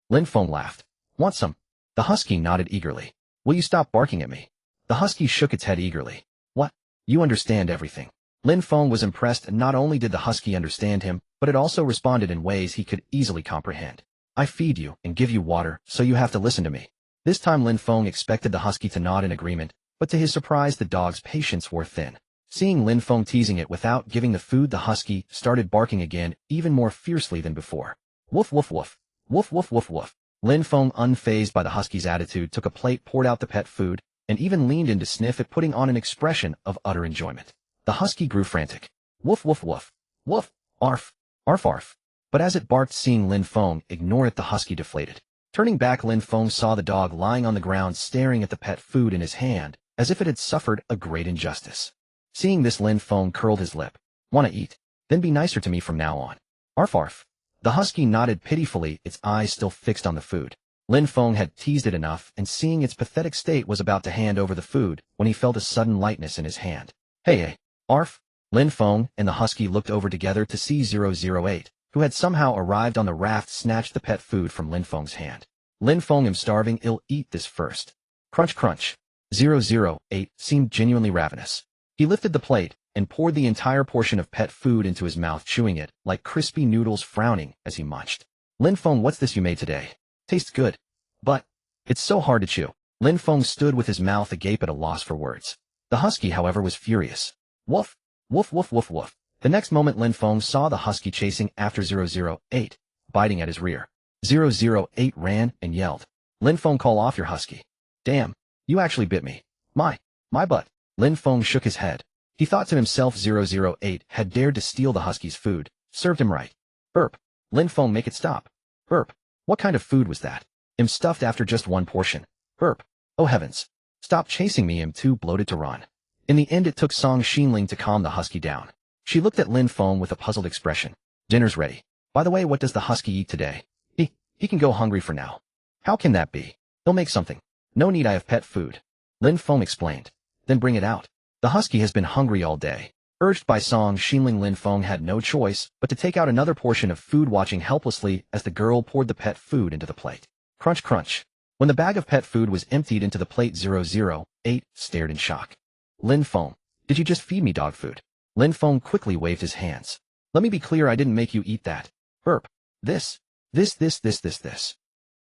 Lin Feng laughed. Want some? The husky nodded eagerly. Will you stop barking at me? The husky shook its head eagerly. What? You understand everything. Lin Feng was impressed, and not only did the husky understand him, but it also responded in ways he could easily comprehend. I feed you and give you water, so you have to listen to me. This time Lin Feng expected the husky to nod in agreement, but to his surprise the dog's patience wore thin. Seeing Lin Feng teasing it without giving the food, the husky started barking again, even more fiercely than before. Woof woof woof. Woof woof woof woof. Lin Feng, unfazed by the husky's attitude, took a plate, poured out the pet food, and even leaned in to sniff it, putting on an expression of utter enjoyment. The husky grew frantic. Woof woof woof. Woof. Arf. Arf arf. But as it barked, seeing Lin Feng ignore it, the husky deflated. Turning back, Lin Feng saw the dog lying on the ground, staring at the pet food in his hand, as if it had suffered a great injustice. Seeing this, Lin Feng curled his lip. Wanna eat? Then be nicer to me from now on. Arf arf. The husky nodded pitifully, its eyes still fixed on the food. Lin Feng had teased it enough, and seeing its pathetic state was about to hand over the food when he felt a sudden lightness in his hand. Hey, Arf! Lin Feng and the husky looked over together to see 008, who had somehow arrived on the raft, snatch the pet food from Lin Feng's hand. Lin Feng, am starving, I'll eat this first. Crunch crunch. 008 seemed genuinely ravenous. He lifted the plate and poured the entire portion of pet food into his mouth, chewing it like crispy noodles, frowning as he munched. Lin Feng, what's this you made today? Tastes good. But it's so hard to chew. Lin Feng stood with his mouth agape at a loss for words. The husky, however, was furious. Woof, woof woof woof woof. The next moment Lin Feng saw the husky chasing after 008, biting at his rear. 008 ran and yelled. Lin Feng, call off your husky. Damn, you actually bit me. My butt. Lin Feng shook his head. He thought to himself 008 had dared to steal the husky's food. Served him right. Burp. Lin Feng, make it stop. Burp. What kind of food was that? I'm stuffed after just one portion. Burp. Oh heavens. Stop chasing me, I'm too bloated to run. In the end it took Song Xinling to calm the husky down. She looked at Lin Feng with a puzzled expression. Dinner's ready. By the way, what does the husky eat today? He can go hungry for now. How can that be? He'll make something. No need, I have pet food. Lin Feng explained. Then bring it out. The husky has been hungry all day. Urged by Song Xinling, Lin Feng had no choice but to take out another portion of food, watching helplessly as the girl poured the pet food into the plate. Crunch crunch. When the bag of pet food was emptied into the plate, 008 stared in shock. Lin Feng, did you just feed me dog food? Lin Feng quickly waved his hands. Let me be clear, I didn't make you eat that. Burp. This.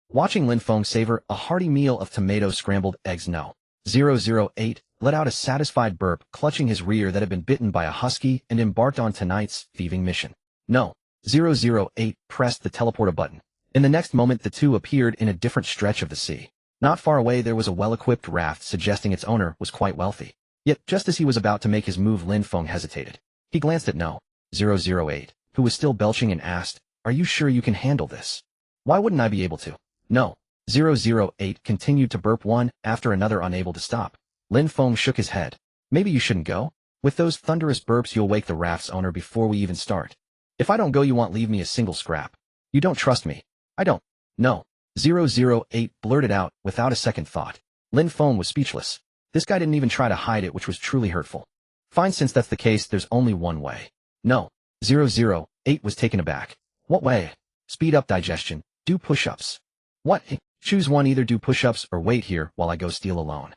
Watching Lin Feng savor a hearty meal of tomato scrambled eggs, no. 008 let out a satisfied burp, clutching his rear that had been bitten by a husky, and embarked on tonight's thieving mission. No. 008 pressed the teleporter button. In the next moment, the two appeared in a different stretch of the sea. Not far away, there was a well-equipped raft, suggesting its owner was quite wealthy. Yet, just as he was about to make his move, Lin Feng hesitated. He glanced at No. 008, who was still belching, and asked, "Are you sure you can handle this?" "Why wouldn't I be able to?" No. 008 continued to burp one after another, unable to stop. Lin Feng shook his head. "Maybe you shouldn't go? With those thunderous burps, you'll wake the raft's owner before we even start. If I don't go, you won't leave me a single scrap. You don't trust me." "I don't." No. 008 blurted out without a second thought. Lin Feng was speechless. This guy didn't even try to hide it, which was truly hurtful. "Fine, since that's the case, there's only one way." No. 008 was taken aback. "What way?" "Speed up digestion. Do push-ups." "What? Choose one, either do push-ups or wait here while I go steal a loan."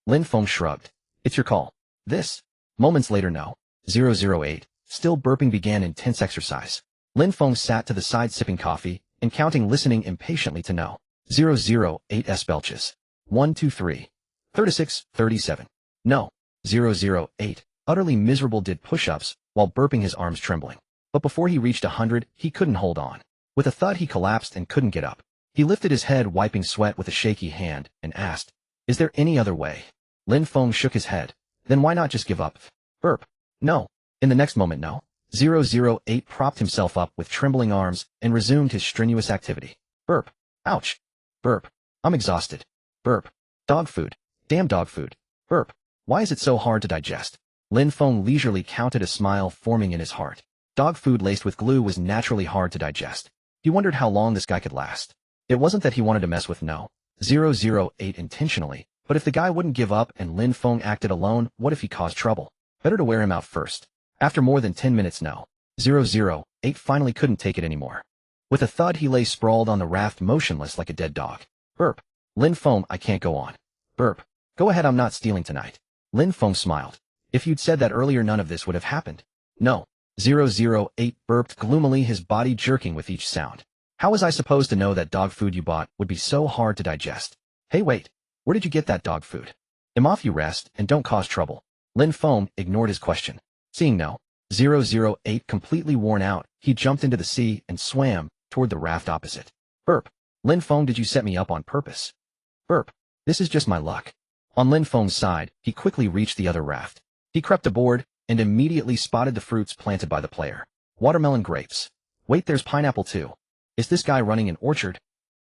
Lin Feng shrugged. "It's your call." This. Moments later, No. 008, still burping, began intense exercise. Lin Feng sat to the side sipping coffee and counting, listening impatiently to No. 008's belches. 1, 2, 3. 36, 37. No. 008, utterly miserable, did push-ups while burping, his arms trembling. But before he reached 100, he couldn't hold on. With a thud, he collapsed and couldn't get up. He lifted his head, wiping sweat with a shaky hand, and asked, "Is there any other way?" Lin Feng shook his head. "Then why not just give up?" Burp. No. In the next moment, No. 008 propped himself up with trembling arms and resumed his strenuous activity. Burp. Ouch. Burp. I'm exhausted. Burp. Dog food. Damn dog food. Burp. Why is it so hard to digest? Lin Feng leisurely counted, a smile forming in his heart. Dog food laced with glue was naturally hard to digest. He wondered how long this guy could last. It wasn't that he wanted to mess with No. 008 intentionally, but if the guy wouldn't give up and Lin Feng acted alone, what if he caused trouble? Better to wear him out first. After more than 10 minutes, No. 008 finally couldn't take it anymore. With a thud, he lay sprawled on the raft, motionless like a dead dog. Burp. Lin Feng, I can't go on. Burp. Go ahead, I'm not stealing tonight. Lin Feng smiled. If you'd said that earlier, none of this would have happened. No. 008 burped gloomily, his body jerking with each sound. How was I supposed to know that dog food you bought would be so hard to digest? Hey, wait. Where did you get that dog food? I'm off, you rest, and don't cause trouble. Lin Feng ignored his question. Seeing No. 008 completely worn out, he jumped into the sea and swam toward the raft opposite. Burp. Lin Feng, did you set me up on purpose? Burp. This is just my luck. On Lin Feng's side, he quickly reached the other raft. He crept aboard and immediately spotted the fruits planted by the player. Watermelon, grapes. Wait, there's pineapple too. Is this guy running an orchard?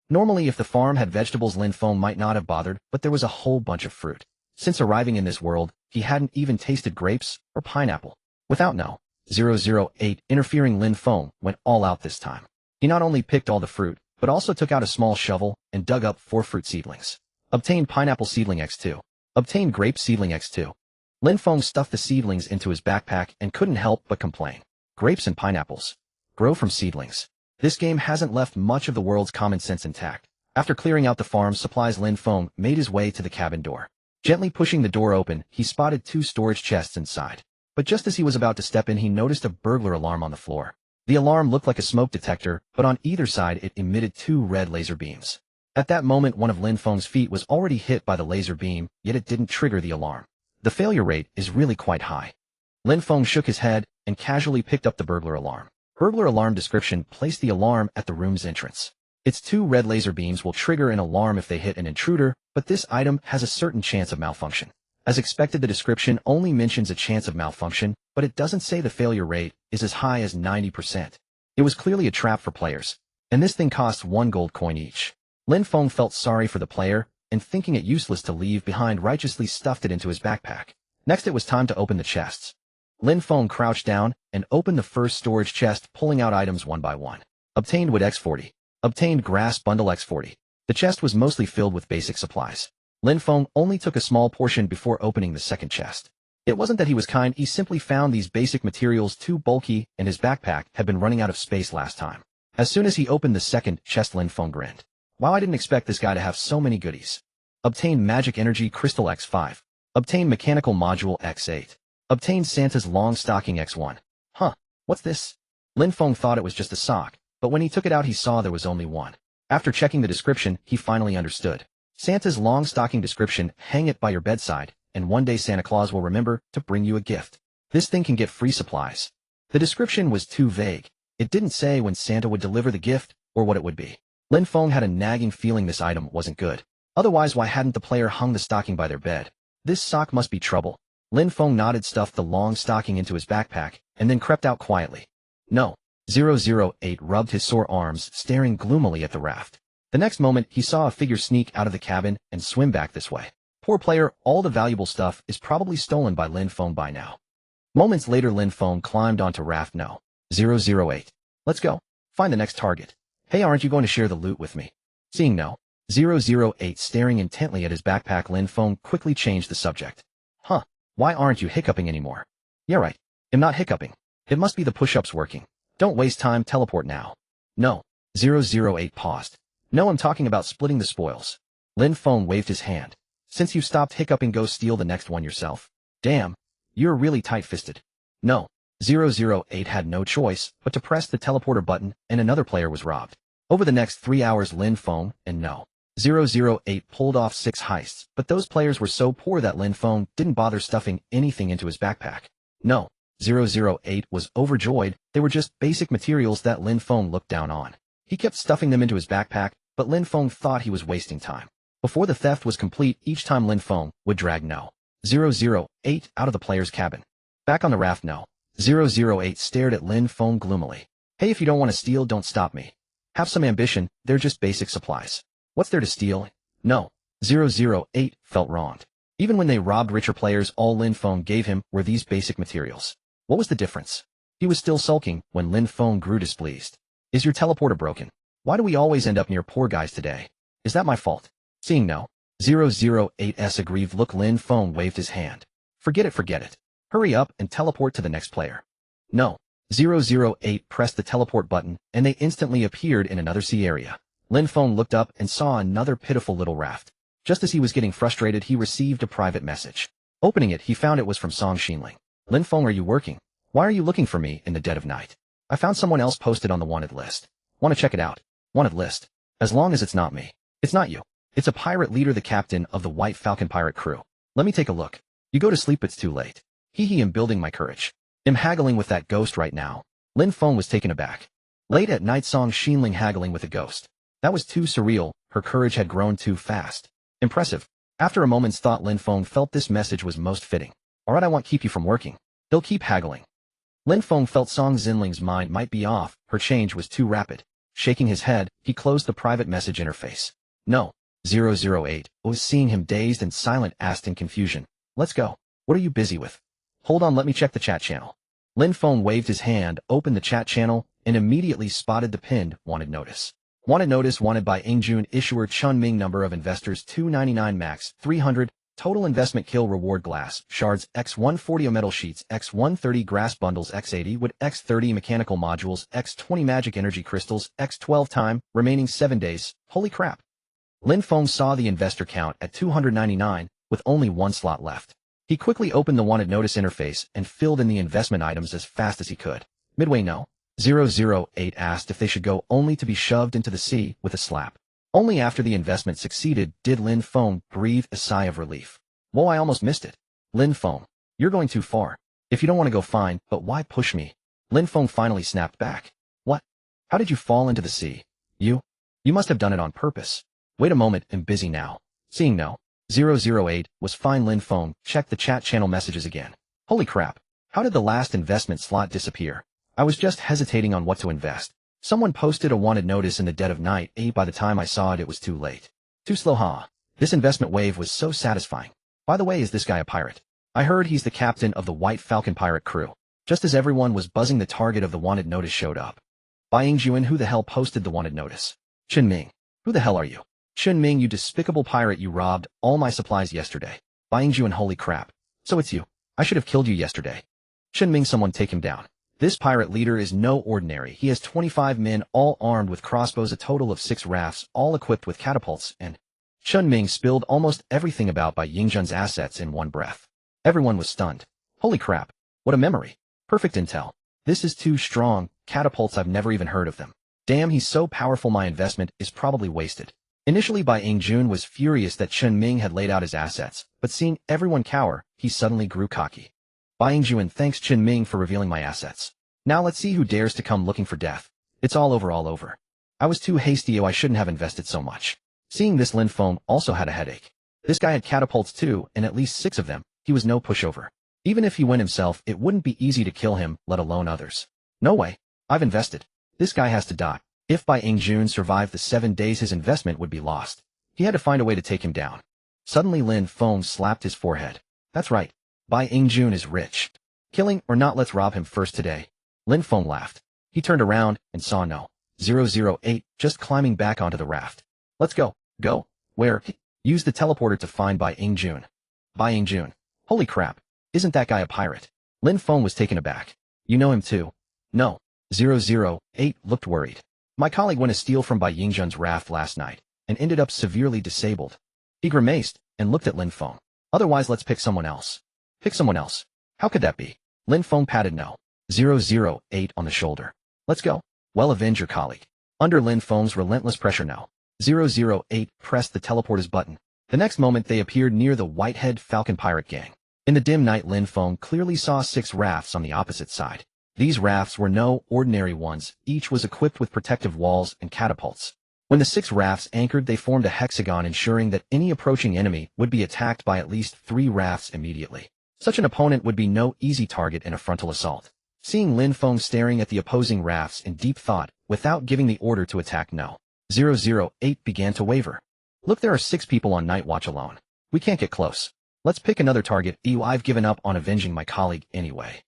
Normally, if the farm had vegetables, Lin Feng might not have bothered, but there was a whole bunch of fruit. Since arriving in this world, he hadn't even tasted grapes or pineapple. Without No. 008 interfering, Lin Feng went all out this time. He not only picked all the fruit, but also took out a small shovel and dug up 4 fruit seedlings. Obtained pineapple seedling X2. Obtained grape seedling X2. Lin Feng stuffed the seedlings into his backpack and couldn't help but complain. Grapes and pineapples grow from seedlings. This game hasn't left much of the world's common sense intact. After clearing out the farm's supplies, Lin Feng made his way to the cabin door. Gently pushing the door open, he spotted 2 storage chests inside. But just as he was about to step in, he noticed a burglar alarm on the floor. The alarm looked like a smoke detector, but on either side it emitted 2 red laser beams. At that moment, one of Lin Feng's feet was already hit by the laser beam, yet it didn't trigger the alarm. The failure rate is really quite high. Lin Feng shook his head and casually picked up the burglar alarm. Burglar alarm description: place the alarm at the room's entrance. Its 2 red laser beams will trigger an alarm if they hit an intruder, but this item has a certain chance of malfunction. As expected, the description only mentions a chance of malfunction, but it doesn't say the failure rate is as high as 90%. It was clearly a trap for players, and this thing costs 1 gold coin each. Lin Feng felt sorry for the player, and thinking it useless to leave behind, righteously stuffed it into his backpack. Next, it was time to open the chests. Lin Feng crouched down and opened the first storage chest, pulling out items one by one. Obtained wood X40. Obtained grass bundle X40. The chest was mostly filled with basic supplies. Lin Feng only took a small portion before opening the second chest. It wasn't that he was kind, he simply found these basic materials too bulky, and his backpack had been running out of space last time. As soon as he opened the second chest, Lin Feng grinned. Wow, I didn't expect this guy to have so many goodies. Obtained magic energy crystal X5. Obtained mechanical module X8. Obtained Santa's long stocking X1. Huh, what's this? Lin Feng thought it was just a sock, but when he took it out he saw there was only one. After checking the description, he finally understood. Santa's long stocking description: hang it by your bedside, and one day Santa Claus will remember to bring you a gift. This thing can get free supplies. The description was too vague. It didn't say when Santa would deliver the gift or what it would be. Lin Feng had a nagging feeling this item wasn't good. Otherwise, why hadn't the player hung the stocking by their bed? This sock must be trouble. Lin Feng nodded, stuffed the long stocking into his backpack, and then crept out quietly. No. 008 rubbed his sore arms, staring gloomily at the raft. The next moment, he saw a figure sneak out of the cabin and swim back this way. Poor player, all the valuable stuff is probably stolen by Lin Feng by now. Moments later, Lin Feng climbed onto raft No. 008. Let's go. Find the next target. Hey, aren't you going to share the loot with me? Seeing No. 008 staring intently at his backpack, Lin Feng quickly changed the subject. Huh. Why aren't you hiccuping anymore? Yeah, right. I'm not hiccuping. It must be the push-ups working. Don't waste time, teleport now. No. 008 paused. No, I'm talking about splitting the spoils. Lin Feng waved his hand. Since you've stopped hiccuping, go steal the next one yourself. Damn. You're really tight-fisted. No. 008 had no choice but to press the teleporter button, and another player was robbed. Over the next 3 hours, Lin Feng and No. 008 pulled off 6 heists, but those players were so poor that Lin Feng didn't bother stuffing anything into his backpack. No. 008 was overjoyed. They were just basic materials that Lin Feng looked down on. He kept stuffing them into his backpack, but Lin Feng thought he was wasting time. Before the theft was complete, each time Lin Feng would drag No. 008 out of the player's cabin. Back on the raft, No. 008 stared at Lin Feng gloomily. Hey, if you don't want to steal, don't stop me. Have some ambition, they're just basic supplies. What's there to steal? No. 008 felt wronged. Even when they robbed richer players, all Lin Feng gave him were these basic materials. What was the difference? He was still sulking when Lin Feng grew displeased. Is your teleporter broken? Why do we always end up near poor guys today? Is that my fault? Seeing No. 008's aggrieved look, Lin Feng waved his hand. Forget it. Hurry up and teleport to the next player. No. 008 pressed the teleport button, and they instantly appeared in another sea area. Lin Feng looked up and saw another pitiful little raft. Just as he was getting frustrated, he received a private message. Opening it, he found it was from Song Xinling. Lin Feng, are you working? Why are you looking for me in the dead of night? I found someone else posted on the wanted list. Want to check it out? Wanted list. As long as it's not me. It's not you. It's a pirate leader, the captain of the White Falcon pirate crew. Let me take a look. You go to sleep, it's too late. I'm building my courage. I'm haggling with that ghost right now. Lin Feng was taken aback. Late at night, Song Xinling haggling with a ghost. That was too surreal. Her courage had grown too fast. Impressive. After a moment's thought, Lin Feng felt this message was most fitting. Alright, I won't keep you from working. They'll keep haggling. Lin Feng felt Song Xinling's mind might be off. Her change was too rapid. Shaking his head, he closed the private message interface. No. 008 was seeing him dazed and silent, asked in confusion. Let's go. What are you busy with? Hold on, let me check the chat channel. Lin Feng waved his hand, opened the chat channel, and immediately spotted the pinned wanted notice. Wanted notice wanted by Ingjun, issuer Chun Ming, number of investors 299, max 300, total investment, kill reward glass shards x140, metal sheets x130, grass bundles x80, wood x30, mechanical modules x20, magic energy crystals x12, time remaining 7 days. Holy crap. Lin Feng saw the investor count at 299 with only 1 slot left. He quickly opened the wanted notice interface and filled in the investment items as fast as he could. Midway, No. 008 asked if they should go, only to be shoved into the sea with a slap. Only after the investment succeeded did Lin Feng breathe a sigh of relief. Whoa, I almost missed it. Lin Feng, you're going too far. If you don't want to go, fine, but why push me? Lin Feng finally snapped back. What? How did you fall into the sea? You must have done it on purpose. Wait a moment, I'm busy now. Seeing No. 008 was fine. Lin Feng checked the chat channel messages again. Holy crap. How did the last investment slot disappear? I was just hesitating on what to invest. Someone posted a wanted notice in the dead of night. By the time I saw it, it was too late. Too slow, huh? This investment wave was so satisfying. By the way, is this guy a pirate? I heard he's the captain of the White Falcon pirate crew. Just as everyone was buzzing, the target of the wanted notice showed up. By Ingjuan, who the hell posted the wanted notice? Chun Ming. Who the hell are you? Chun Ming, you despicable pirate, you robbed all my supplies yesterday. By Ingjuan, holy crap. So it's you. I should have killed you yesterday. Chun Ming, someone take him down. This pirate leader is no ordinary. He has 25 men, all armed with crossbows, a total of 6 rafts, all equipped with catapults, and Chun Ming spilled almost everything about by Yingjun's assets in one breath. Everyone was stunned. Holy crap. What a memory. Perfect intel. This is too strong. Catapults, I've never even heard of them. Damn, he's so powerful, my investment is probably wasted. Initially, Bai Ingjun was furious that Chun Ming had laid out his assets, but seeing everyone cower, he suddenly grew cocky. Bai Ingjun thanks Chun Ming for revealing my assets. Now let's see who dares to come looking for death. It's all over, all over. I was too hasty. Oh, I shouldn't have invested so much. Seeing this, Lin Feng also had a headache. This guy had catapults too, and at least 6 of them. He was no pushover. Even if he went himself, it wouldn't be easy to kill him, let alone others. No way. I've invested. This guy has to die. If Bai Yingjun survived the 7 days, his investment would be lost. He had to find a way to take him down. Suddenly Lin Feng slapped his forehead. That's right. Bai Yingjun is rich. Killing or not, let's rob him first today. Lin Feng laughed. He turned around and saw No. 008 just climbing back onto the raft. Let's go. Go. Where? Use the teleporter to find Bai Yingjun. Bai Yingjun. Holy crap. Isn't that guy a pirate? Lin Feng was taken aback. You know him too? No. 008 looked worried. My colleague went to steal from Bai Yingjun's raft last night and ended up severely disabled. He grimaced and looked at Lin Feng. Otherwise, let's pick someone else. Pick someone else. How could that be? Lin Feng patted No. 008 on the shoulder. Let's go. Well, avenge your colleague. Under Lin Feng's relentless pressure, No. 008 pressed the teleporter's button. The next moment they appeared near the Whitehead Falcon pirate gang. In the dim night, Lin Feng clearly saw 6 rafts on the opposite side. These rafts were no ordinary ones. Each was equipped with protective walls and catapults. When the 6 rafts anchored, they formed a hexagon, ensuring that any approaching enemy would be attacked by at least 3 rafts immediately. Such an opponent would be no easy target in a frontal assault. Seeing Lin Feng staring at the opposing rafts in deep thought, without giving the order to attack, No. 008 began to waver. Look, there are 6 people on night watch alone. We can't get close. Let's pick another target. I've given up on avenging my colleague anyway.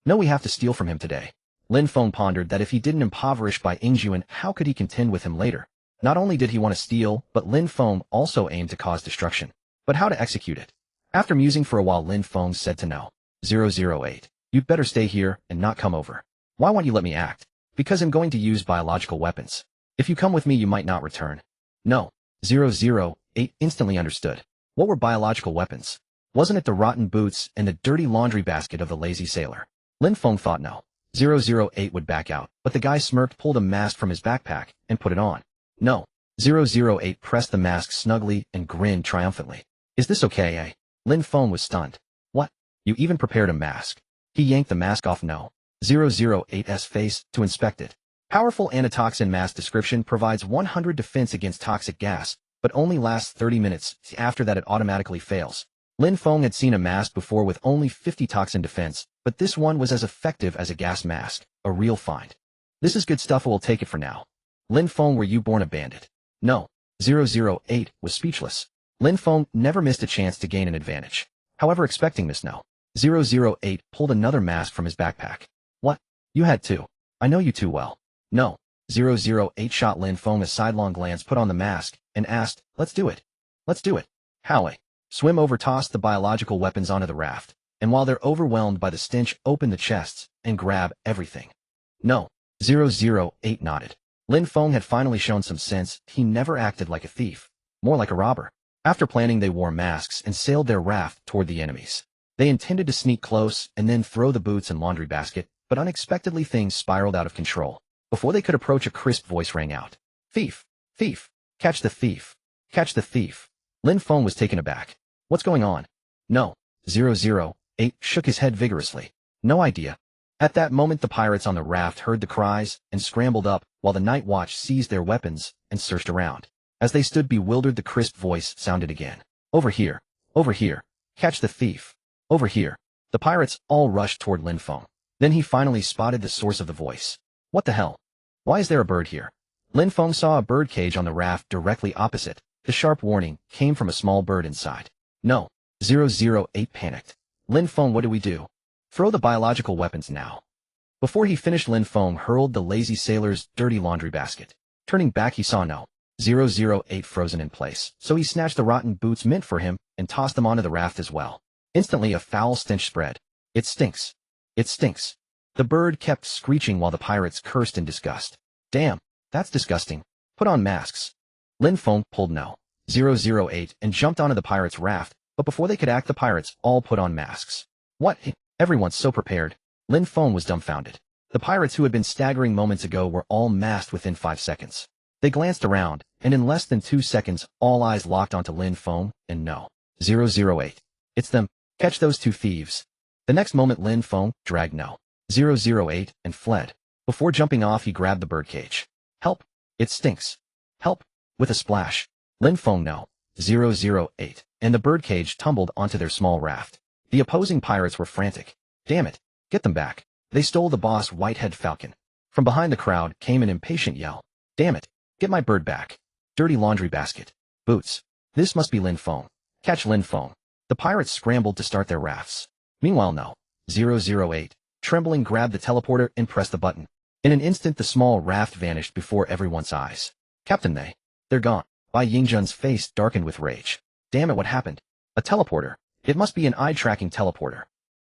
No, we have to steal from him today. Lin Feng pondered that if he didn't impoverish Bai Yingjun, how could he contend with him later? Not only did he want to steal, but Lin Feng also aimed to cause destruction. But how to execute it? After musing for a while, Lin Feng said to No. 008, you'd better stay here and not come over. Why won't you let me act? Because I'm going to use biological weapons. If you come with me, you might not return. No. 008 instantly understood. What were biological weapons? Wasn't it the rotten boots and the dirty laundry basket of the lazy sailor? Lin Feng thought No. 008 would back out, but the guy smirked, pulled a mask from his backpack, and put it on. No. 008 pressed the mask snugly and grinned triumphantly. Is this okay, eh? Lin Feng was stunned. What? You even prepared a mask? He yanked the mask off No. 008's face to inspect it. Powerful antitoxin mask description provides 100 defense against toxic gas, but only lasts 30 minutes. After that, it automatically fails. Lin Feng had seen a mask before with only 50 toxin defense, but this one was as effective as a gas mask. A real find. This is good stuff. We'll take it for now. Lin Feng, were you born a bandit? No. 008 was speechless. Lin Feng never missed a chance to gain an advantage. However, expecting this No. 008 pulled another mask from his backpack. What? You had 2. I know you too well. No. 008 shot Lin Feng a sidelong glance, put on the mask, and asked, let's do it. Let's do it. How, eh? Swim over, toss the biological weapons onto the raft, and while they're overwhelmed by the stench, open the chests and grab everything. No. 008 nodded. Lin Feng had finally shown some sense. He never acted like a thief, more like a robber. After planning, they wore masks and sailed their raft toward the enemies. They intended to sneak close and then throw the boots and laundry basket, but unexpectedly things spiraled out of control. Before they could approach, a crisp voice rang out. Thief! Thief! Catch the thief! Catch the thief! Lin Feng was taken aback. What's going on? No. 008 shook his head vigorously. No idea. At that moment, the pirates on the raft heard the cries and scrambled up, while the night watch seized their weapons and searched around. As they stood bewildered, the crisp voice sounded again. Over here! Over here! Catch the thief! Over here! The pirates all rushed toward Lin Feng. Then he finally spotted the source of the voice. What the hell? Why is there a bird here? Lin Feng saw a bird cage on the raft directly opposite. The sharp warning came from a small bird inside. No. 008 panicked. Lin Feng, what do we do? Throw the biological weapons now. Before he finished, Lin Feng hurled the lazy sailor's dirty laundry basket. Turning back, he saw No. 008 frozen in place, so he snatched the rotten boots meant for him and tossed them onto the raft as well. Instantly, a foul stench spread. It stinks. It stinks. The bird kept screeching while the pirates cursed in disgust. Damn, that's disgusting. Put on masks. Lin Feng pulled No. 008 and jumped onto the pirates' raft, but before they could act, the pirates all put on masks. What? Everyone's so prepared. Lin Feng was dumbfounded. The pirates who had been staggering moments ago were all masked within 5 seconds. They glanced around, and in less than 2 seconds, all eyes locked onto Lin Feng and No. 008. It's them. Catch those 2 thieves. The next moment, Lin Feng dragged No. 008 and fled. Before jumping off, he grabbed the birdcage. Help! It stinks. Help! With a splash. Lin Feng no. 008, and the birdcage tumbled onto their small raft. The opposing pirates were frantic. Damn it! Get them back. They stole the boss Whitehead Falcon. From behind the crowd came an impatient yell. Damn it! Get my bird back. Dirty laundry basket. Boots. This must be Lin Feng. Catch Lin Feng. The pirates scrambled to start their rafts. Meanwhile no. 008, trembling, grabbed the teleporter and pressed the button. In an instant the small raft vanished before everyone's eyes. Captain, they're gone. Bai Yingjun's face darkened with rage. Damn it, what happened? A teleporter. It must be an eye-tracking teleporter.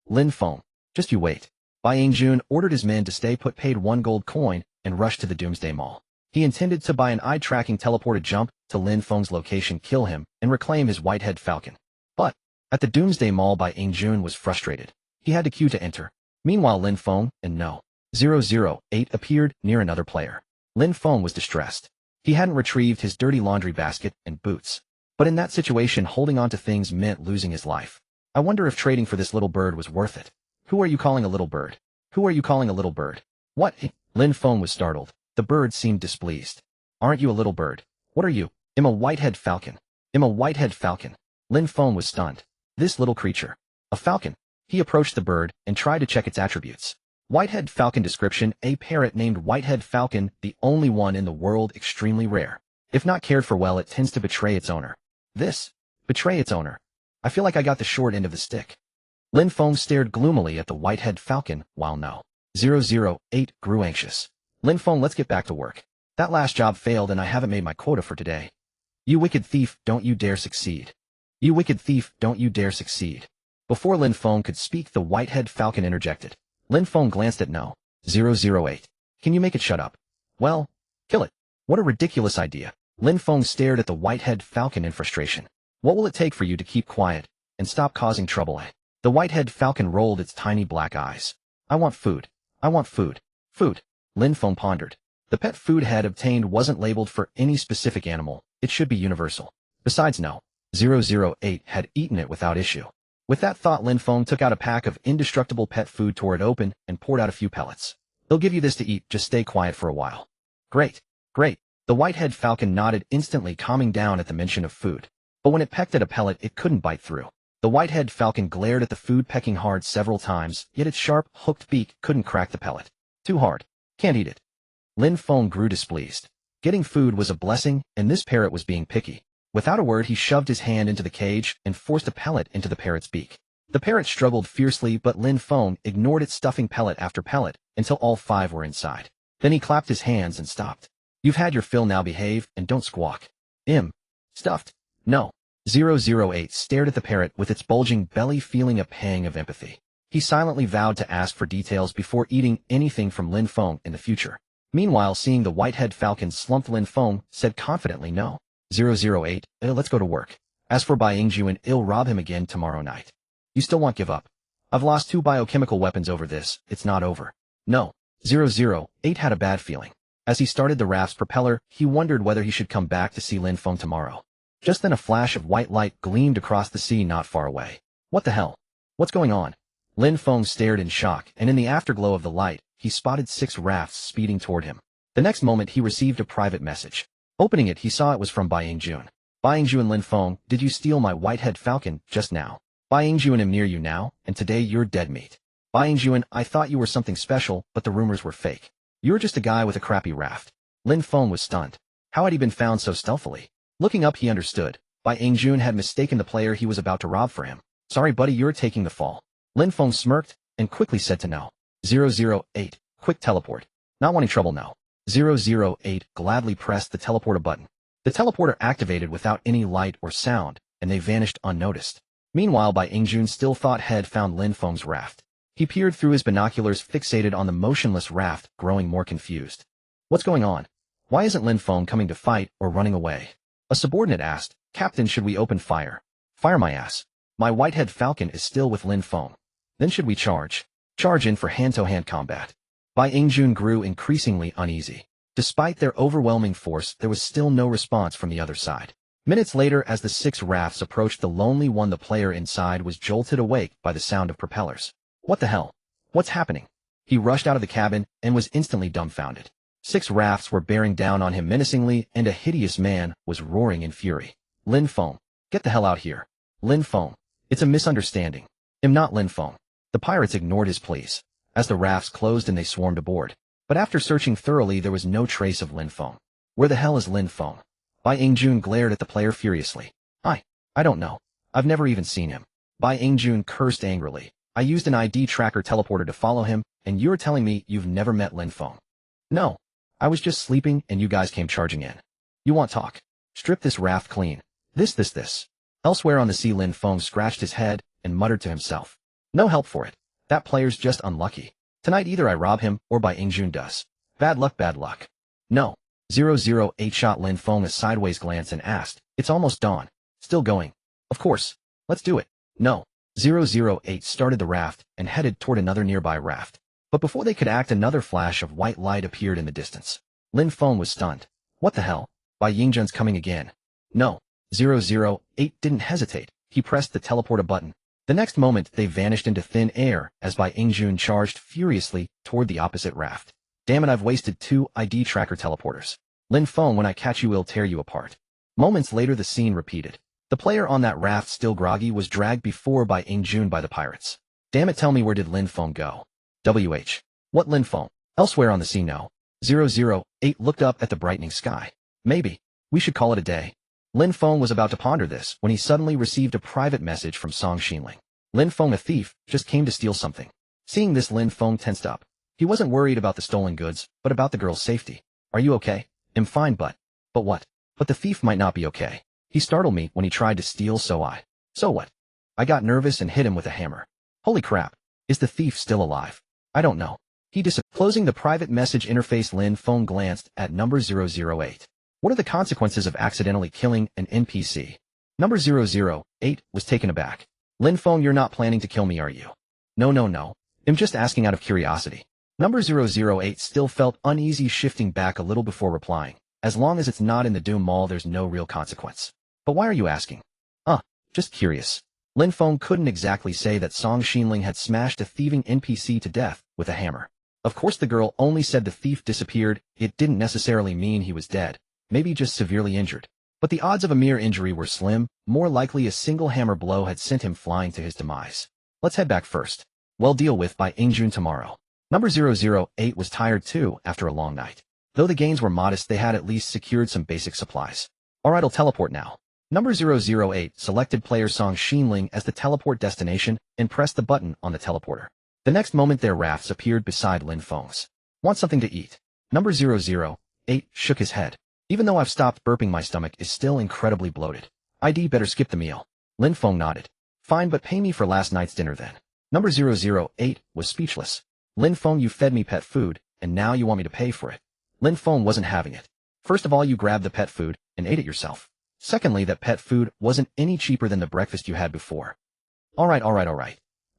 Lin Feng, just you wait. Bai Yingjun ordered his men to stay put, paid 1 gold coin, and rushed to the Doomsday Mall. He intended to buy an eye-tracking teleporter, jump to Lin Feng's location, kill him, and reclaim his Whitehead Falcon. But, at the Doomsday Mall, Bai Yingjun was frustrated. He had to queue to enter. Meanwhile Lin Feng and no. 008 appeared near another player. Lin Feng was distressed. He hadn't retrieved his dirty laundry basket and boots. But in that situation, holding on to things meant losing his life. I wonder if trading for this little bird was worth it. Who are you calling a little bird? Who are you calling a little bird? What? Lin Feng was startled. The bird seemed displeased. Aren't you a little bird? What are you? I'm a Whitehead Falcon. I'm a Whitehead Falcon. Lin Feng was stunned. This little creature. A falcon. He approached the bird and tried to check its attributes. Whitehead Falcon description: a parrot named Whitehead Falcon, the only one in the world, extremely rare. If not cared for well, it tends to betray its owner. Betray its owner. I feel like I got the short end of the stick. Lin Feng stared gloomily at the Whitehead Falcon, while no. 008 grew anxious. Lin Feng, let's get back to work. That last job failed and I haven't made my quota for today. You wicked thief, don't you dare succeed. You wicked thief, don't you dare succeed. Before Lin Feng could speak, the Whitehead Falcon interjected. Lin Feng glanced at no. 008. Can you make it shut up? Well, kill it. What a ridiculous idea. Lin Feng stared at the Whitehead Falcon in frustration. What will it take for you to keep quiet and stop causing trouble? The Whitehead Falcon rolled its tiny black eyes. I want food. I want food. Food. Lin Feng pondered. The pet food had obtained wasn't labeled for any specific animal. It should be universal. Besides no. 008 had eaten it without issue. With that thought, Lin Feng took out a pack of indestructible pet food, tore it open, and poured out a few pellets. They'll give you this to eat, just stay quiet for a while. Great. Great. The Whitehead Falcon nodded, instantly calming down at the mention of food. But when it pecked at a pellet, it couldn't bite through. The Whitehead Falcon glared at the food, pecking hard several times, yet its sharp, hooked beak couldn't crack the pellet. Too hard. Can't eat it. Lin Feng grew displeased. Getting food was a blessing, and this parrot was being picky. Without a word, he shoved his hand into the cage and forced a pellet into the parrot's beak. The parrot struggled fiercely, but Lin Feng ignored it, stuffing pellet after pellet until all 5 were inside. Then he clapped his hands and stopped. You've had your fill, now behave and don't squawk. Stuffed. No. 008 stared at the parrot with its bulging belly, feeling a pang of empathy. He silently vowed to ask for details before eating anything from Lin Feng in the future. Meanwhile, seeing the Whitehead Falcon slumped, Lin Feng said confidently, no. 008, let's go to work. As for Bai Yingjun, I'll rob him again tomorrow night. You still won't give up? I've lost 2 biochemical weapons over this. It's not over. No. 008 had a bad feeling. As he started the raft's propeller, he wondered whether he should come back to see Lin Feng tomorrow. Just then a flash of white light gleamed across the sea not far away. What the hell? What's going on? Lin Feng stared in shock, and in the afterglow of the light, he spotted 6 rafts speeding toward him. The next moment he received a private message. Opening it, he saw it was from Bai Yingjun. Bai Yingjun, Lin Feng, did you steal my Whitehead Falcon just now? Bai Yingjun, I'm near you now, and today you're dead meat. Bai Yingjun, I thought you were something special, but the rumors were fake. You're just a guy with a crappy raft. Lin Feng was stunned. How had he been found so stealthily? Looking up, he understood. Bai Yingjun had mistaken the player he was about to rob for him. Sorry buddy, you're taking the fall. Lin Feng smirked and quickly said to no. 008, quick teleport. Not wanting trouble now. 008 gladly pressed the teleporter button. The teleporter activated without any light or sound, and they vanished unnoticed. Meanwhile, Bai Yingjun still thought had found Lin Feng's raft. He peered through his binoculars, fixated on the motionless raft, growing more confused. What's going on? Why isn't Lin Feng coming to fight or running away? A subordinate asked. Captain, should we open fire? Fire my ass. My Whitehead Falcon is still with Lin Feng. Then should we charge? Charge in for hand-to-hand combat. Bai Yingjun grew increasingly uneasy. Despite their overwhelming force, there was still no response from the other side. Minutes later, as the 6 rafts approached the lonely one, the player inside was jolted awake by the sound of propellers. What the hell? What's happening? He rushed out of the cabin and was instantly dumbfounded. 6 rafts were bearing down on him menacingly, and a hideous man was roaring in fury. Lin Feng, get the hell out here. Lin Feng, it's a misunderstanding. I'm not Lin Feng. The pirates ignored his pleas, as the rafts closed and they swarmed aboard. But after searching thoroughly, there was no trace of Lin Feng. Where the hell is Lin Feng? Bai Ingjun glared at the player furiously. I don't know. I've never even seen him. Bai Ingjun cursed angrily. I used an ID tracker teleporter to follow him, and you're telling me you've never met Lin Feng? No. I was just sleeping and you guys came charging in. You want talk? Strip this raft clean. This. Elsewhere on the sea, Lin Feng scratched his head and muttered to himself. No help for it. That player's just unlucky. Tonight either I rob him or Bai Ingjun does. Bad luck. No. 008 shot Lin Feng a sideways glance and asked, it's almost dawn. Still going. Of course. Let's do it. No. 008 started the raft and headed toward another nearby raft. But before they could act, another flash of white light appeared in the distance. Lin Feng was stunned. What the hell? Bai Yingjun's coming again. No. 008 didn't hesitate. He pressed the teleporter button. The next moment, they vanished into thin air as Bai Ingjun charged furiously toward the opposite raft. Damn it, I've wasted 2 ID tracker teleporters. Lin Feng, when I catch you, will tear you apart. Moments later, the scene repeated. The player on that raft, still groggy, was dragged before Bai Ingjun by the pirates. Damn it, tell me, where did Lin Feng go? What Lin Feng? Elsewhere on the sea, no. 008 looked up at the brightening sky. Maybe. We should call it a day. Lin Feng was about to ponder this when he suddenly received a private message from Song Xinling. Lin Feng, a thief, just came to steal something. Seeing this, Lin Feng tensed up. He wasn't worried about the stolen goods, but about the girl's safety. Are you okay? I'm fine, but what? But the thief might not be okay. He startled me when he tried to steal, so what? I got nervous and hit him with a hammer. Holy crap. Is the thief still alive? I don't know. He Closing the private message interface, Lin Feng glanced at number 008. What are the consequences of accidentally killing an NPC? Number 008 was taken aback. Lin Feng, you're not planning to kill me, are you? No. I'm just asking out of curiosity. Number 008 still felt uneasy, shifting back a little before replying. As long as it's not in the Doom Mall, there's no real consequence. But why are you asking? Just curious. Lin Feng couldn't exactly say that Song Xinling had smashed a thieving NPC to death with a hammer. Of course, the girl only said the thief disappeared. It didn't necessarily mean he was dead. Maybe just severely injured. But the odds of a mere injury were slim. More likely a single hammer blow had sent him flying to his demise. Let's head back first. Well, deal with Bai Ingjun tomorrow. Number 008 was tired too after a long night. Though the gains were modest, they had at least secured some basic supplies. Alright, I'll teleport now. Number 008 selected player Song Xinling as the teleport destination and pressed the button on the teleporter. The next moment, their rafts appeared beside Lin Feng's. Want something to eat? Number 008 shook his head. Even though I've stopped burping, my stomach is still incredibly bloated. I'd better skip the meal. Lin Feng nodded. Fine, but pay me for last night's dinner then. Number 008 was speechless. Lin Feng, you fed me pet food, and now you want me to pay for it. Lin Feng wasn't having it. First of all, you grabbed the pet food and ate it yourself. Secondly, that pet food wasn't any cheaper than the breakfast you had before. Alright.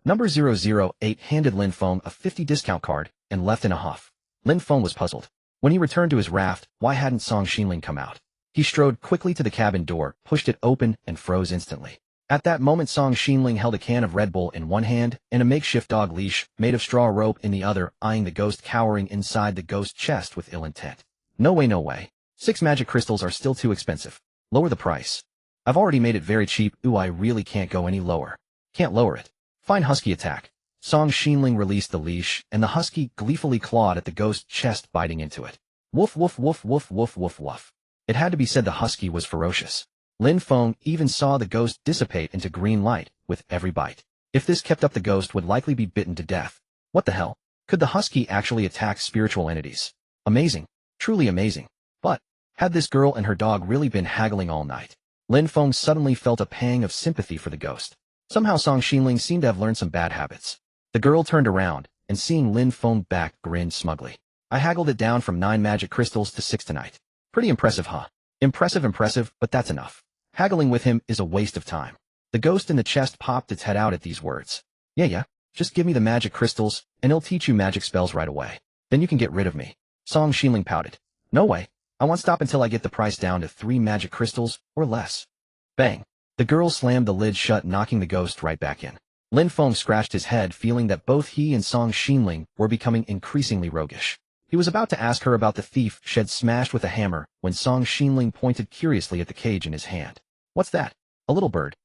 Number 008 handed Lin Feng a 50 discount card and left in a huff. Lin Feng was puzzled. When he returned to his raft, why hadn't Song Xinling come out? He strode quickly to the cabin door, pushed it open, and froze instantly. At that moment, Song Xinling held a can of Red Bull in one hand and a makeshift dog leash made of straw rope in the other, eyeing the ghost cowering inside the ghost chest with ill intent. No way. 6 magic crystals are still too expensive. Lower the price. I've already made it very cheap. I really can't go any lower. Can't lower it. Fine, husky attack. Song Xinling released the leash, and the husky gleefully clawed at the ghost chest, biting into it. Woof. It had to be said the husky was ferocious. Lin Feng even saw the ghost dissipate into green light with every bite. If this kept up, the ghost would likely be bitten to death. What the hell? Could the husky actually attack spiritual entities? Amazing. Truly amazing. But had this girl and her dog really been haggling all night? Lin Feng suddenly felt a pang of sympathy for the ghost. Somehow Song Xinling seemed to have learned some bad habits. The girl turned around, and seeing Lin Feng back, grinned smugly. I haggled it down from 9 magic crystals to 6 tonight. Pretty impressive, huh? Impressive, but that's enough. Haggling with him is a waste of time. The ghost in the chest popped its head out at these words. Yeah, just give me the magic crystals, and it'll teach you magic spells right away. Then you can get rid of me. Song Xinling pouted. No way. I won't stop until I get the price down to 3 magic crystals, or less. Bang. The girl slammed the lid shut, knocking the ghost right back in. Lin Feng scratched his head, feeling that both he and Song Xinling were becoming increasingly roguish. He was about to ask her about the thief she'd smashed with a hammer when Song Xinling pointed curiously at the cage in his hand. "What's that? A little bird?"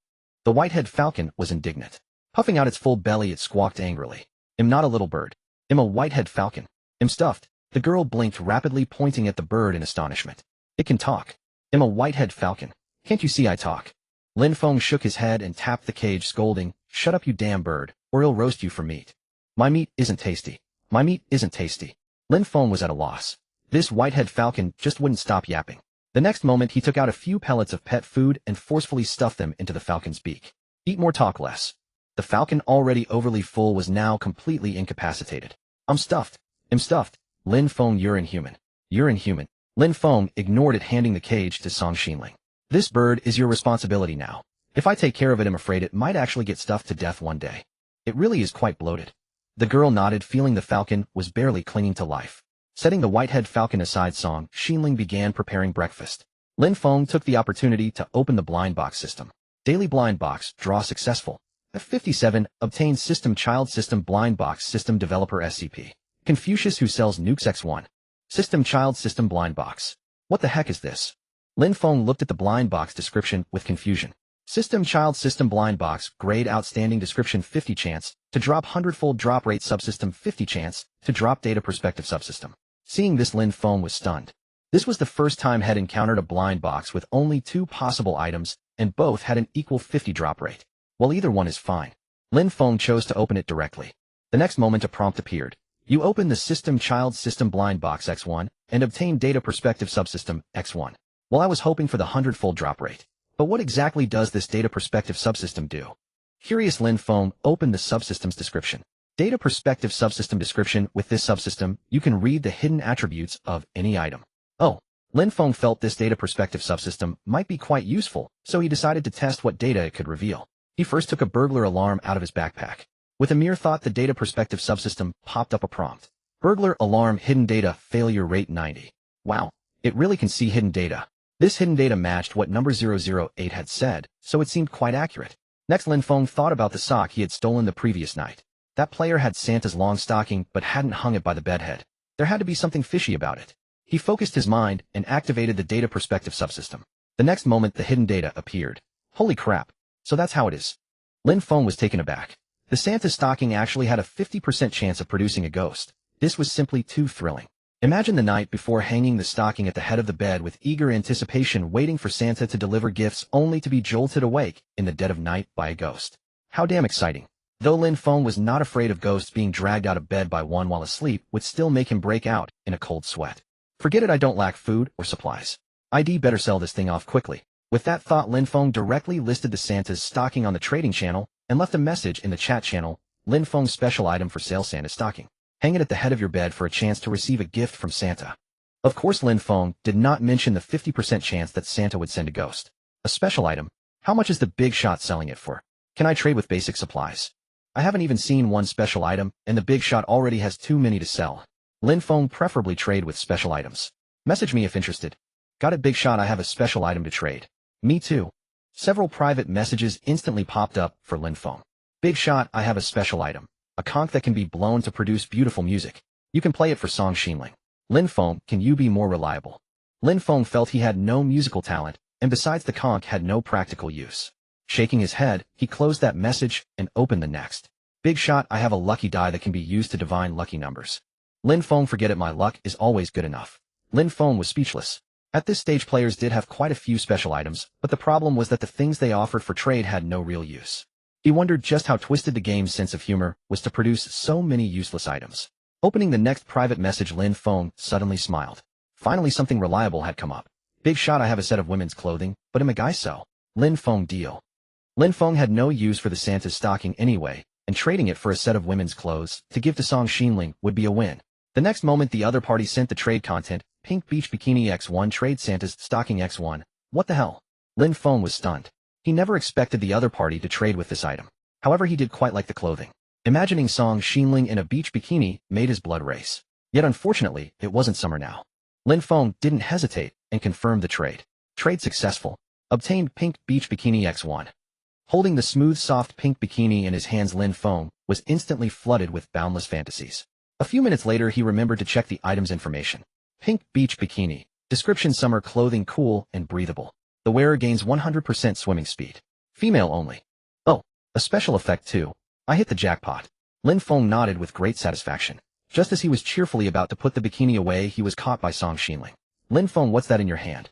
The white-headed falcon was indignant. Puffing out its full belly, it squawked angrily. "I'm not a little bird. I'm a white-headed falcon. I'm stuffed." The girl blinked rapidly, pointing at the bird in astonishment. "It can talk. I'm a white-headed falcon. Can't you see I talk?" Lin Feng shook his head and tapped the cage, scolding, "Shut up, you damn bird, or I'll roast you for meat." "My meat isn't tasty. My meat isn't tasty." Lin Feng was at a loss. This white-headed falcon just wouldn't stop yapping. The next moment he took out a few pellets of pet food and forcefully stuffed them into the falcon's beak. "Eat more, talk less." The falcon, already overly full, was now completely incapacitated. "I'm stuffed. I'm stuffed." "Lin Feng, you're inhuman. You're inhuman." Lin Feng ignored it, handing the cage to Song Xinling. "This bird is your responsibility now. If I take care of it, I'm afraid it might actually get stuffed to death one day. It really is quite bloated." The girl nodded, feeling the falcon was barely clinging to life. Setting the white-headed falcon aside, Song Xinling began preparing breakfast. Lin Feng took the opportunity to open the blind box system. Daily blind box draw successful. F57 obtained system child system blind box system developer SCP. Confucius who sells nukes X1. System child system blind box. What the heck is this? Lin Feng looked at the blind box description with confusion. System child system blind box, grade outstanding, description 50 chance to drop 100-fold drop rate, subsystem 50 chance to drop data perspective subsystem. Seeing this, Lin Feng was stunned. This was the first time had encountered a blind box with only 2 possible items, and both had an equal 50 drop rate. Well, either one is fine. Lin Feng chose to open it directly. The next moment a prompt appeared. You open the system child system blind box X1 and obtain data perspective subsystem X1. Well, I was hoping for the 100-fold drop rate. But what exactly does this data perspective subsystem do? Curious, Lin Feng opened the subsystem's description. Data perspective subsystem description. With this subsystem, you can read the hidden attributes of any item. Oh, Lin Feng felt this data perspective subsystem might be quite useful, so he decided to test what data it could reveal. He first took a burglar alarm out of his backpack. With a mere thought, the data perspective subsystem popped up a prompt. Burglar alarm, hidden data, failure rate 90. Wow, it really can see hidden data. This hidden data matched what number 008 had said, so it seemed quite accurate. Next, Lin Feng thought about the sock he had stolen the previous night. That player had Santa's long stocking but hadn't hung it by the bedhead. There had to be something fishy about it. He focused his mind and activated the data perspective subsystem. The next moment, the hidden data appeared. Holy crap. So that's how it is. Lin Feng was taken aback. The Santa's stocking actually had a 50% chance of producing a ghost. This was simply too thrilling. Imagine the night before hanging the stocking at the head of the bed with eager anticipation, waiting for Santa to deliver gifts, only to be jolted awake in the dead of night by a ghost. How damn exciting. Though Lin Feng was not afraid of ghosts, being dragged out of bed by one while asleep would still make him break out in a cold sweat. Forget it, I don't lack food or supplies. I'd better sell this thing off quickly. With that thought, Lin Feng directly listed the Santa's stocking on the trading channel and left a message in the chat channel. Lin Feng's special item for sale, Santa's stocking. Hang it at the head of your bed for a chance to receive a gift from Santa. Of course, Lin Feng did not mention the 50% chance that Santa would send a ghost. A special item? How much is the big shot selling it for? Can I trade with basic supplies? I haven't even seen one special item, and the big shot already has too many to sell. Lin Feng preferably trade with special items. Message me if interested. Got it, big shot, I have a special item to trade. Me too. Several private messages instantly popped up for Lin Feng. Big shot, I have a special item. A conch that can be blown to produce beautiful music. You can play it for Song Xinling. Lin Feng, can you be more reliable? Lin Feng felt he had no musical talent, and besides the conch had no practical use. Shaking his head, he closed that message and opened the next. Big shot, I have a lucky die that can be used to divine lucky numbers. Lin Feng, forget it, my luck is always good enough. Lin Feng was speechless. At this stage, players did have quite a few special items, but the problem was that the things they offered for trade had no real use. He wondered just how twisted the game's sense of humor was to produce so many useless items. Opening the next private message, Lin Feng suddenly smiled. Finally, something reliable had come up. Big shot, I have a set of women's clothing, but am a guy, so? Lin Feng, deal. Lin Feng had no use for the Santa's stocking anyway, and trading it for a set of women's clothes to give to Song Xinling would be a win. The next moment, the other party sent the trade content. Pink beach bikini X1, trade Santa's stocking X1. What the hell? Lin Feng was stunned. He never expected the other party to trade with this item. However, he did quite like the clothing. Imagining Song Xinling in a beach bikini made his blood race. Yet unfortunately, it wasn't summer now. Lin Feng didn't hesitate and confirmed the trade. Trade successful. Obtained pink beach bikini X1. Holding the smooth, soft pink bikini in his hands, Lin Feng was instantly flooded with boundless fantasies. A few minutes later, he remembered to check the item's information. Pink beach bikini. Description: summer clothing, cool and breathable. The wearer gains 100% swimming speed. Female only. Oh, a special effect too. I hit the jackpot. Lin Feng nodded with great satisfaction. Just as he was cheerfully about to put the bikini away, he was caught by Song Xinling. Lin Feng, what's that in your hand?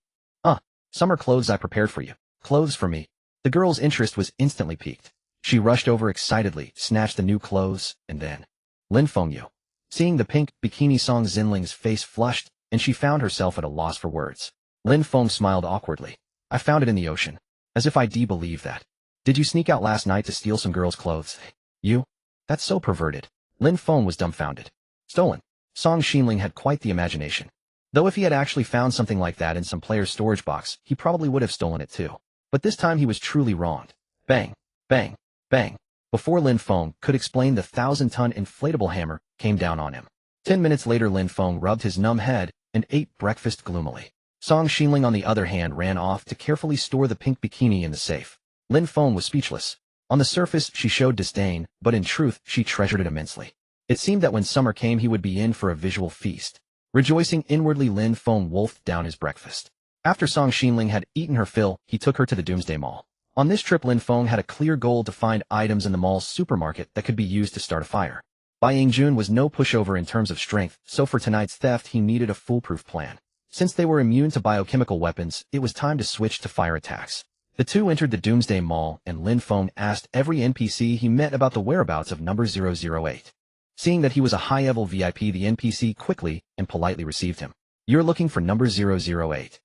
Summer clothes I prepared for you. Clothes for me. The girl's interest was instantly piqued. She rushed over excitedly, snatched the new clothes, and then, Lin Feng, you. Seeing the pink bikini, Song Xinling's face flushed, and she found herself at a loss for words. Lin Feng smiled awkwardly. I found it in the ocean. As if I believe that. Did you sneak out last night to steal some girl's clothes? You? That's so perverted. Lin Feng was dumbfounded. Stolen. Song Xinling had quite the imagination. Though if he had actually found something like that in some player's storage box, he probably would have stolen it too. But this time he was truly wronged. Bang, bang, bang. Before Lin Feng could explain, the 1,000-ton inflatable hammer came down on him. 10 minutes later, Lin Feng rubbed his numb head and ate breakfast gloomily. Song Xinling, on the other hand, ran off to carefully store the pink bikini in the safe. Lin Feng was speechless. On the surface, she showed disdain, but in truth, she treasured it immensely. It seemed that when summer came, he would be in for a visual feast. Rejoicing inwardly, Lin Feng wolfed down his breakfast. After Song Xinling had eaten her fill, he took her to the Doomsday Mall. On this trip, Lin Feng had a clear goal to find items in the mall's supermarket that could be used to start a fire. Bai Yingjun was no pushover in terms of strength, so for tonight's theft he needed a foolproof plan. Since they were immune to biochemical weapons, it was time to switch to fire attacks. The two entered the Doomsday Mall, and Lin Feng asked every NPC he met about the whereabouts of number 008. Seeing that he was a high-level VIP, the NPC quickly and politely received him. You're looking for number 008.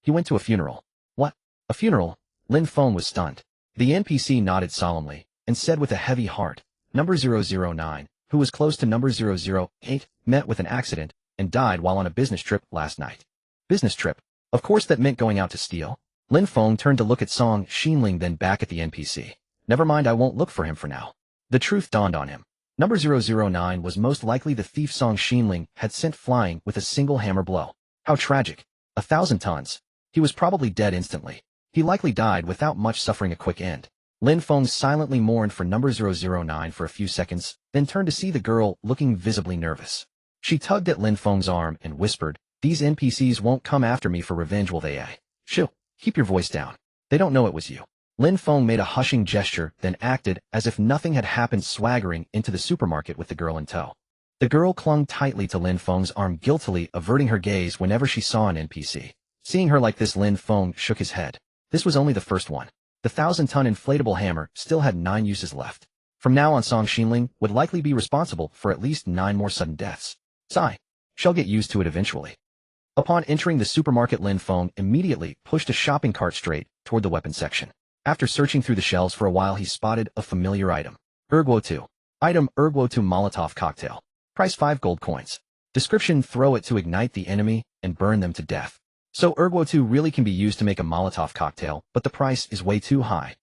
He went to a funeral. What? A funeral? Lin Feng was stunned. The NPC nodded solemnly and said with a heavy heart, number 009, who was close to number 008, met with an accident and died while on a business trip last night. Business trip? Of course that meant going out to steal. Lin Feng turned to look at Song Xinling, then back at the NPC. Never mind, I won't look for him for now. The truth dawned on him. Number 009 was most likely the thief Song Xinling had sent flying with a single hammer blow. How tragic. 1,000 tons. He was probably dead instantly. He likely died without much suffering, a quick end. Lin Feng silently mourned for number 009 for a few seconds, then turned to see the girl looking visibly nervous. She tugged at Lin Feng's arm and whispered, these NPCs won't come after me for revenge, will they? Shoo, keep your voice down. They don't know it was you. Lin Feng made a hushing gesture, then acted as if nothing had happened, swaggering into the supermarket with the girl in tow. The girl clung tightly to Lin Feng's arm, guiltily averting her gaze whenever she saw an NPC. Seeing her like this, Lin Feng shook his head. This was only the first one. The 1,000-ton inflatable hammer still had 9 uses left. From now on, Song Xinling would likely be responsible for at least 9 more sudden deaths. Sigh. She'll get used to it eventually. Upon entering the supermarket, Lin Feng immediately pushed a shopping cart straight toward the weapons section. After searching through the shelves for a while, he spotted a familiar item. Erguo 2. Item: Erguo 2 Molotov cocktail. Price: 5 gold coins. Description: throw it to ignite the enemy and burn them to death. So Erguo 2 really can be used to make a Molotov cocktail, but the price is way too high.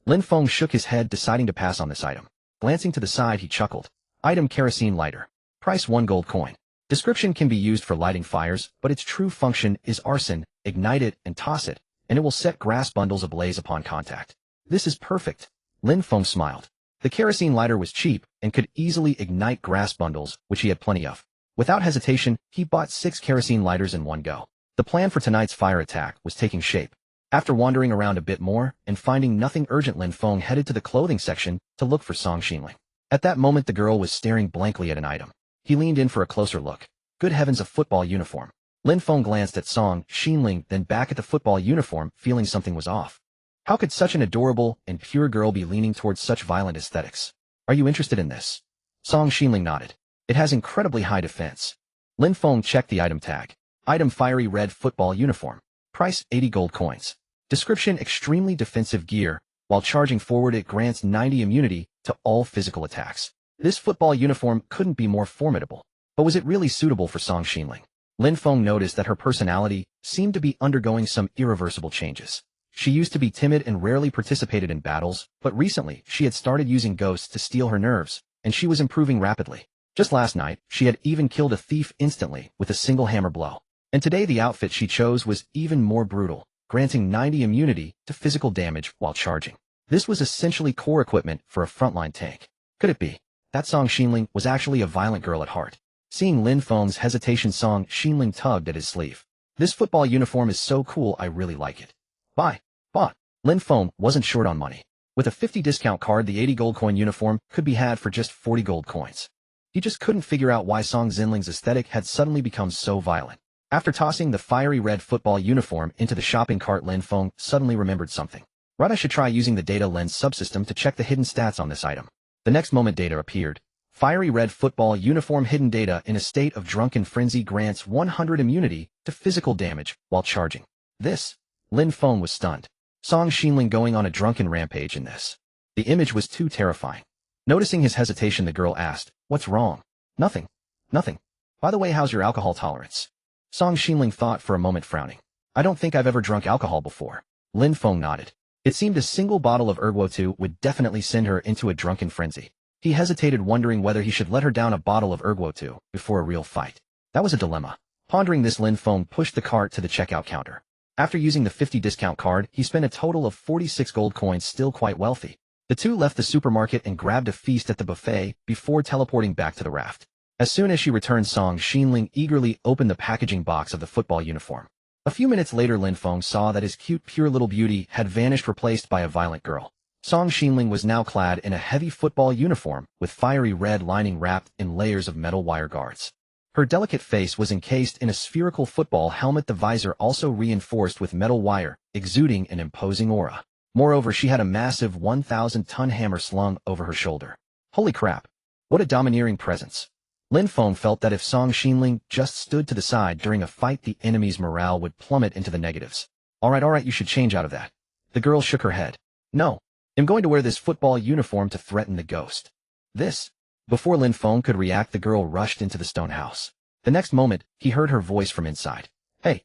Lin Feng shook his head, deciding to pass on this item. Glancing to the side, he chuckled. Item: kerosene lighter. Price: 1 gold coin. Description: can be used for lighting fires, but its true function is arson. Ignite it and toss it, and it will set grass bundles ablaze upon contact. This is perfect. Lin Feng smiled. The kerosene lighter was cheap and could easily ignite grass bundles, which he had plenty of. Without hesitation, he bought 6 kerosene lighters in one go. The plan for tonight's fire attack was taking shape. After wandering around a bit more and finding nothing urgent, Lin Feng headed to the clothing section to look for Song Xinling. At that moment, the girl was staring blankly at an item. He leaned in for a closer look. Good heavens, a football uniform. Lin Feng glanced at Song Xinling, then back at the football uniform, feeling something was off. How could such an adorable and pure girl be leaning towards such violent aesthetics? Are you interested in this? Song Xinling nodded. It has incredibly high defense. Lin Feng checked the item tag. Item: fiery red football uniform. Price: 80 gold coins. Description: extremely defensive gear. While charging forward, it grants 90 immunity to all physical attacks. This football uniform couldn't be more formidable. But was it really suitable for Song Xinling? Lin Feng noticed that her personality seemed to be undergoing some irreversible changes. She used to be timid and rarely participated in battles, but recently she had started using ghosts to steal her nerves, and she was improving rapidly. Just last night, she had even killed a thief instantly with a single hammer blow. And today the outfit she chose was even more brutal, granting 90 immunity to physical damage while charging. This was essentially core equipment for a frontline tank. Could it be that Song Xinling was actually a violent girl at heart? Seeing Lin Feng's hesitation, Song Xinling tugged at his sleeve. This football uniform is so cool, I really like it. Buy. Bought. Lin Feng wasn't short on money. With a 50 discount card, the 80 gold coin uniform could be had for just 40 gold coins. He just couldn't figure out why Song Xinling's aesthetic had suddenly become so violent. After tossing the fiery red football uniform into the shopping cart, Lin Feng suddenly remembered something. Right, I should try using the data lens subsystem to check the hidden stats on this item. The next moment, data appeared. Fiery red football uniform hidden data in a state of drunken frenzy grants 100 immunity to physical damage while charging. This? Lin Feng was stunned. Song Xinling going on a drunken rampage in this. The image was too terrifying. Noticing his hesitation, the girl asked, "What's wrong?" "Nothing. Nothing. By the way, how's your alcohol tolerance?" Song Xinling thought for a moment, frowning. "I don't think I've ever drunk alcohol before." Lin Feng nodded. It seemed a single bottle of Erguo would definitely send her into a drunken frenzy. He hesitated, wondering whether he should let her down a bottle of Erguo before a real fight. That was a dilemma. Pondering this, Lin Feng pushed the cart to the checkout counter. After using the 50 discount card, he spent a total of 46 gold coins, still quite wealthy. The two left the supermarket and grabbed a feast at the buffet before teleporting back to the raft. As soon as she returned, Song Xinling eagerly opened the packaging box of the football uniform. A few minutes later, Lin Feng saw that his cute, pure little beauty had vanished, replaced by a violent girl. Song Xinling was now clad in a heavy football uniform with fiery red lining wrapped in layers of metal wire guards. Her delicate face was encased in a spherical football helmet, the visor also reinforced with metal wire, exuding an imposing aura. Moreover, she had a massive 1,000-ton hammer slung over her shoulder. Holy crap! What a domineering presence! Lin Feng felt that if Song Xinling just stood to the side during a fight, the enemy's morale would plummet into the negatives. Alright, you should change out of that. The girl shook her head. No. I'm going to wear this football uniform to threaten the ghost. This? Before Lin Feng could react, the girl rushed into the stone house. The next moment, he heard her voice from inside. Hey!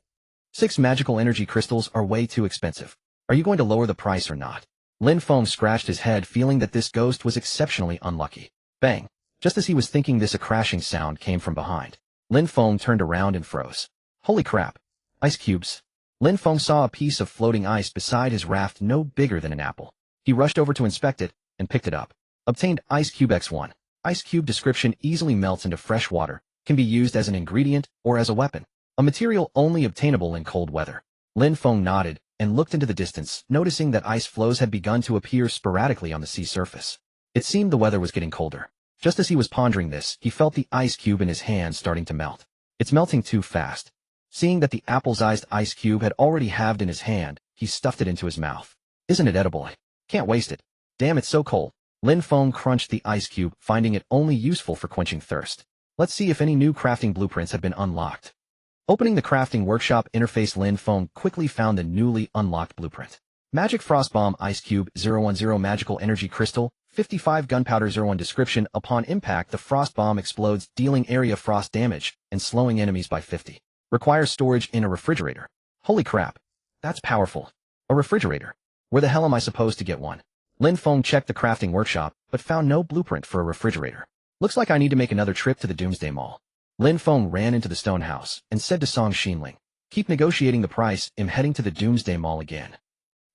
6 magical energy crystals are way too expensive. Are you going to lower the price or not? Lin Feng scratched his head, feeling that this ghost was exceptionally unlucky. Bang! Just as he was thinking this, a crashing sound came from behind. Lin Feng turned around and froze. Holy crap! Ice cubes. Lin Feng saw a piece of floating ice beside his raft no bigger than an apple. He rushed over to inspect it and picked it up. Obtained Ice Cube X1. Ice cube description: easily melts into fresh water, can be used as an ingredient or as a weapon. A material only obtainable in cold weather. Lin Feng nodded and looked into the distance, noticing that ice floes had begun to appear sporadically on the sea surface. It seemed the weather was getting colder. Just as he was pondering this, he felt the ice cube in his hand starting to melt. It's melting too fast. Seeing that the apple-sized ice cube had already halved in his hand, he stuffed it into his mouth. Isn't it edible? Can't waste it. Damn, it's so cold. Lin Feng crunched the ice cube, finding it only useful for quenching thirst. Let's see if any new crafting blueprints have been unlocked. Opening the crafting workshop interface, Lin Feng quickly found the newly unlocked blueprint. Magic Frost Bomb Ice Cube 010 Magical Energy Crystal 55 Gunpowder 01 Description: upon impact, the frost bomb explodes, dealing area frost damage and slowing enemies by 50. Requires storage in a refrigerator. Holy crap. That's powerful. A refrigerator. Where the hell am I supposed to get one? Lin Feng checked the crafting workshop, but found no blueprint for a refrigerator. Looks like I need to make another trip to the Doomsday Mall. Lin Feng ran into the stone house and said to Song Xinling, "Keep negotiating the price, I'm heading to the Doomsday Mall again."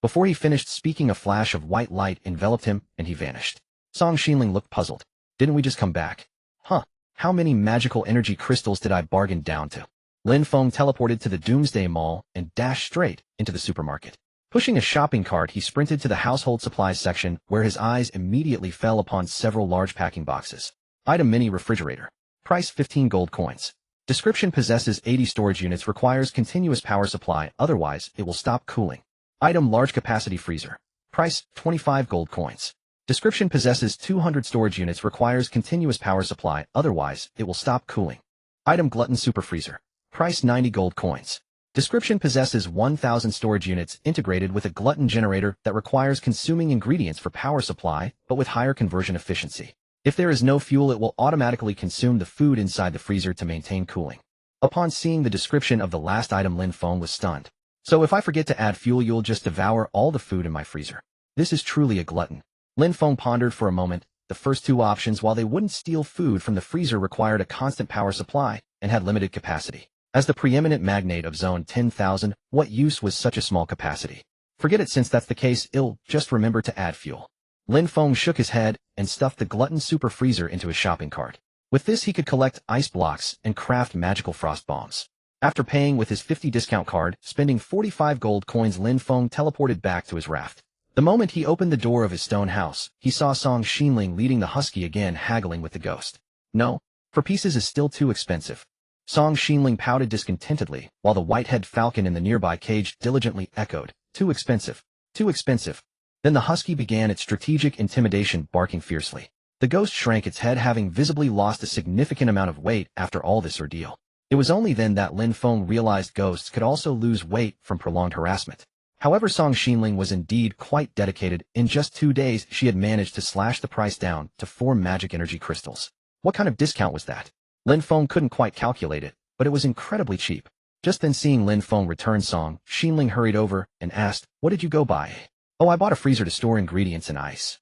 Before he finished speaking, a flash of white light enveloped him and he vanished. Song Xinling looked puzzled. Didn't we just come back? Huh. How many magical energy crystals did I bargain down to? Lin Feng teleported to the Doomsday Mall and dashed straight into the supermarket. Pushing a shopping cart, he sprinted to the household supplies section, where his eyes immediately fell upon several large packing boxes. Item: mini refrigerator. Price: 15 gold coins. Description: possesses 80 storage units, requires continuous power supply, otherwise it will stop cooling. Item: large capacity freezer. Price: 25 gold coins. Description: possesses 200 storage units, requires continuous power supply, otherwise it will stop cooling. Item: glutton super freezer. Price: 90 gold coins. Description: possesses 1,000 storage units integrated with a glutton generator that requires consuming ingredients for power supply, but with higher conversion efficiency. If there is no fuel, it will automatically consume the food inside the freezer to maintain cooling. Upon seeing the description of the last item, Lin Feng was stunned. So if I forget to add fuel, you'll just devour all the food in my freezer. This is truly a glutton. Lin Feng pondered for a moment. The first two options, while they wouldn't steal food from the freezer, required a constant power supply and had limited capacity. As the preeminent magnate of Zone 10,000, what use was such a small capacity? Forget it, since that's the case, I'll just remember to add fuel. Lin Feng shook his head and stuffed the glutton super freezer into his shopping cart. With this he could collect ice blocks and craft magical frost bombs. After paying with his 50 discount card, spending 45 gold coins, Lin Feng teleported back to his raft. The moment he opened the door of his stone house, he saw Song Xinling leading the husky again, haggling with the ghost. No, for pieces is still too expensive. Song Xinling pouted discontentedly, while the white-headed falcon in the nearby cage diligently echoed, "Too expensive. Too expensive." Then the husky began its strategic intimidation, barking fiercely. The ghost shrank its head, having visibly lost a significant amount of weight after all this ordeal. It was only then that Lin Feng realized ghosts could also lose weight from prolonged harassment. However, Song Xinling was indeed quite dedicated. In just 2 days, she had managed to slash the price down to 4 magic energy crystals. What kind of discount was that? Lin Feng couldn't quite calculate it, but it was incredibly cheap. Just then, seeing Lin Feng return, Song Xinling hurried over and asked, "What did you go buy?" "Oh, I bought a freezer to store ingredients and ice."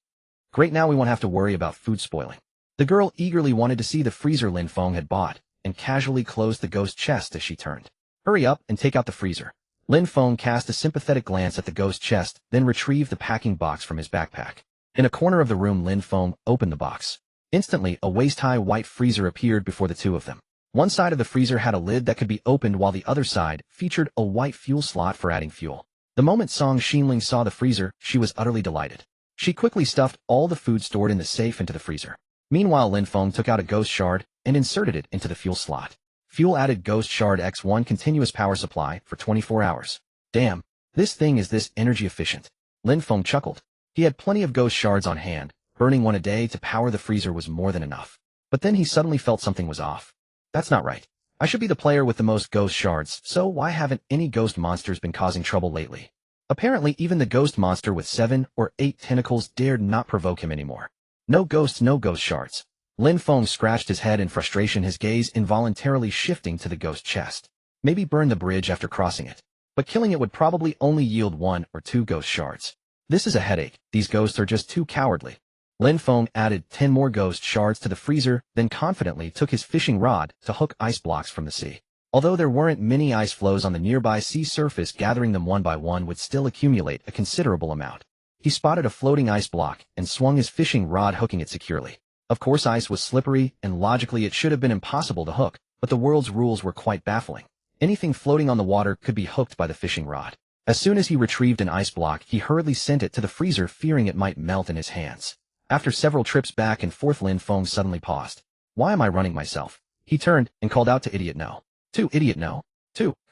"Great, now we won't have to worry about food spoiling." The girl eagerly wanted to see the freezer Lin Feng had bought, and casually closed the ghost chest as she turned. "Hurry up and take out the freezer." Lin Feng cast a sympathetic glance at the ghost chest, then retrieved the packing box from his backpack. In a corner of the room, Lin Feng opened the box. Instantly, a waist-high white freezer appeared before the two of them. One side of the freezer had a lid that could be opened, while the other side featured a white fuel slot for adding fuel. The moment Song Xinling saw the freezer, she was utterly delighted. She quickly stuffed all the food stored in the safe into the freezer. Meanwhile, Lin Feng took out a ghost shard and inserted it into the fuel slot. Fuel added Ghost Shard X1 continuous power supply for 24 hours. Damn, this thing is this energy efficient. Lin Feng chuckled. He had plenty of ghost shards on hand. Burning one a day to power the freezer was more than enough. But then he suddenly felt something was off. That's not right. I should be the player with the most ghost shards, so why haven't any ghost monsters been causing trouble lately? Apparently even the ghost monster with 7 or 8 tentacles dared not provoke him anymore. No ghosts, no ghost shards. Lin Feng scratched his head in frustration, his gaze involuntarily shifting to the ghost chest. Maybe burn the bridge after crossing it. But killing it would probably only yield 1 or 2 ghost shards. This is a headache. These ghosts are just too cowardly. Lin Feng added 10 more ghost shards to the freezer, then confidently took his fishing rod to hook ice blocks from the sea. Although there weren't many ice floes on the nearby sea surface, gathering them one by one would still accumulate a considerable amount. He spotted a floating ice block and swung his fishing rod, hooking it securely. Of course, ice was slippery, and logically it should have been impossible to hook, but the world's rules were quite baffling. Anything floating on the water could be hooked by the fishing rod. As soon as he retrieved an ice block, he hurriedly sent it to the freezer, fearing it might melt in his hands. After several trips back and forth, Lin Feng suddenly paused. Why am I running myself? He turned and called out to Idiot No. Idiot No.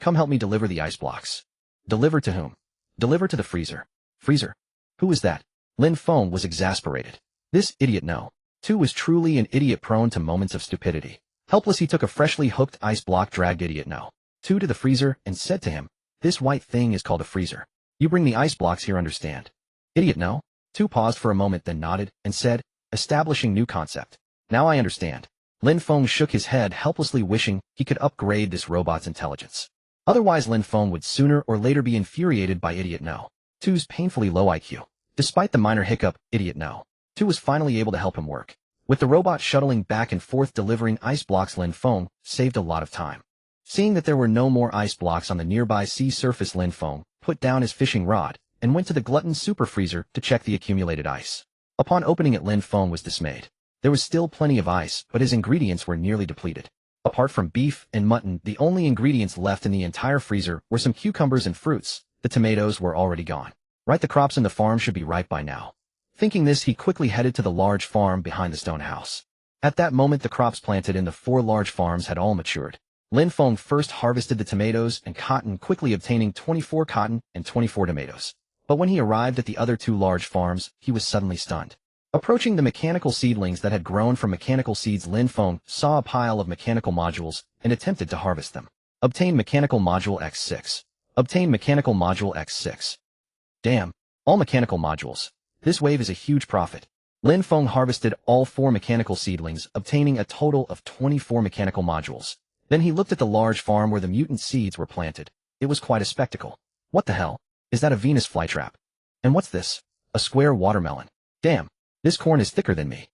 Come help me deliver the ice blocks. Deliver to whom? Deliver to the freezer. Freezer? Who is that? Lin Feng was exasperated. This Idiot No. Was truly an idiot prone to moments of stupidity. Helpless, he took a freshly hooked ice block, dragged Idiot No. To the freezer, and said to him, "This white thing is called a freezer. You bring the ice blocks here, understand?" Idiot No. Paused for a moment, then nodded and said, "Establishing new concept. Now I understand." Lin Feng shook his head helplessly, wishing he could upgrade this robot's intelligence. Otherwise, Lin Feng would sooner or later be infuriated by Idiot No.'s painfully low IQ. Despite the minor hiccup, Idiot No. was finally able to help him work. With the robot shuttling back and forth delivering ice blocks, Lin Feng saved a lot of time. Seeing that there were no more ice blocks on the nearby sea surface, Lin Feng put down his fishing rod and went to the glutton super freezer to check the accumulated ice. Upon opening it, Lin Feng was dismayed. There was still plenty of ice, but his ingredients were nearly depleted. Apart from beef and mutton, the only ingredients left in the entire freezer were some cucumbers and fruits. The tomatoes were already gone. Right, the crops in the farm should be ripe by now. Thinking this, he quickly headed to the large farm behind the stone house. At that moment, the crops planted in the 4 large farms had all matured. Lin Feng first harvested the tomatoes and cotton, quickly obtaining 24 cotton and 24 tomatoes. But when he arrived at the other 2 large farms, he was suddenly stunned. Approaching the mechanical seedlings that had grown from mechanical seeds, Lin Feng saw a pile of mechanical modules and attempted to harvest them. Obtain mechanical module X6. Obtain mechanical module X6. Damn, all mechanical modules. This wave is a huge profit. Lin Feng harvested all 4 mechanical seedlings, obtaining a total of 24 mechanical modules. Then he looked at the large farm where the mutant seeds were planted. It was quite a spectacle. What the hell? Is that a Venus flytrap? And what's this? A square watermelon. Damn, this corn is thicker than me.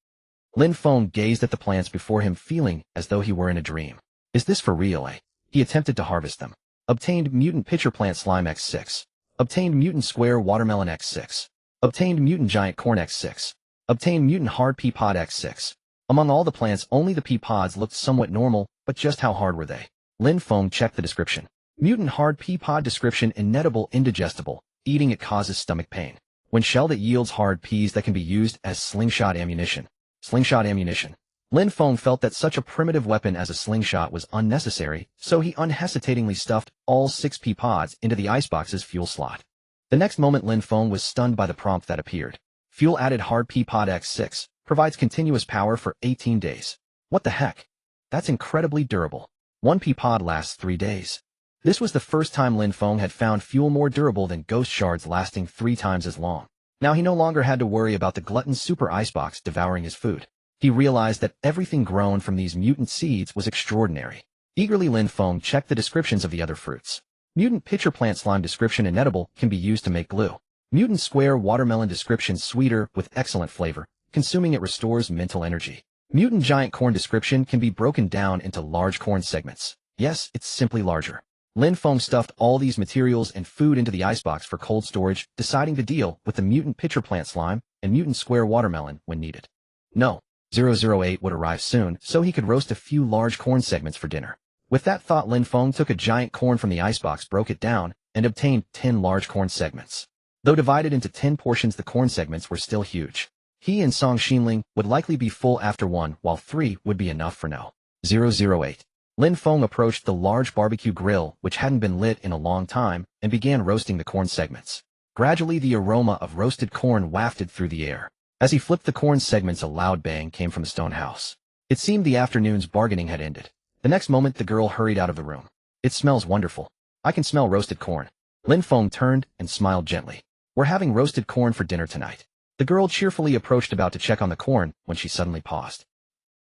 Lin Feng gazed at the plants before him, feeling as though he were in a dream. Is this for real, eh? He attempted to harvest them. Obtained mutant pitcher plant slime X6. Obtained mutant square watermelon X6. Obtained mutant giant corn X6. Obtained mutant hard pea pod X6. Among all the plants, only the pea pods looked somewhat normal, but just how hard were they? Lin Feng checked the description. Mutant hard pea pod description: inedible, indigestible. Eating it causes stomach pain. When shelled, it yields hard peas that can be used as slingshot ammunition. Slingshot ammunition. Lin Feng felt that such a primitive weapon as a slingshot was unnecessary, so he unhesitatingly stuffed all 6 pea pods into the icebox's fuel slot. The next moment, Lin Feng was stunned by the prompt that appeared. Fuel added hard pea pod X6, provides continuous power for 18 days. What the heck? That's incredibly durable. 1 pea pod lasts 3 days. This was the first time Lin Feng had found fuel more durable than ghost shards lasting 3 times as long. Now he no longer had to worry about the glutton's super icebox devouring his food. He realized that everything grown from these mutant seeds was extraordinary. Eagerly, Lin Feng checked the descriptions of the other fruits. Mutant pitcher plant slime description: inedible, can be used to make glue. Mutant square watermelon description: sweeter, with excellent flavor. Consuming it restores mental energy. Mutant giant corn description: can be broken down into large corn segments. Yes, it's simply larger. Lin Feng stuffed all these materials and food into the icebox for cold storage, deciding to deal with the mutant pitcher plant slime and mutant square watermelon when needed. No. 008 would arrive soon, so he could roast a few large corn segments for dinner. With that thought, Lin Feng took a giant corn from the icebox, broke it down, and obtained 10 large corn segments. Though divided into 10 portions, the corn segments were still huge. He and Song Xinling would likely be full after 1, while 3 would be enough for no. 008. Lin Feng approached the large barbecue grill, which hadn't been lit in a long time, and began roasting the corn segments. Gradually, the aroma of roasted corn wafted through the air. As he flipped the corn segments, a loud bang came from the stone house. It seemed the afternoon's bargaining had ended. The next moment, the girl hurried out of the room. It smells wonderful. I can smell roasted corn. Lin Feng turned and smiled gently. We're having roasted corn for dinner tonight. The girl cheerfully approached, about to check on the corn, when she suddenly paused.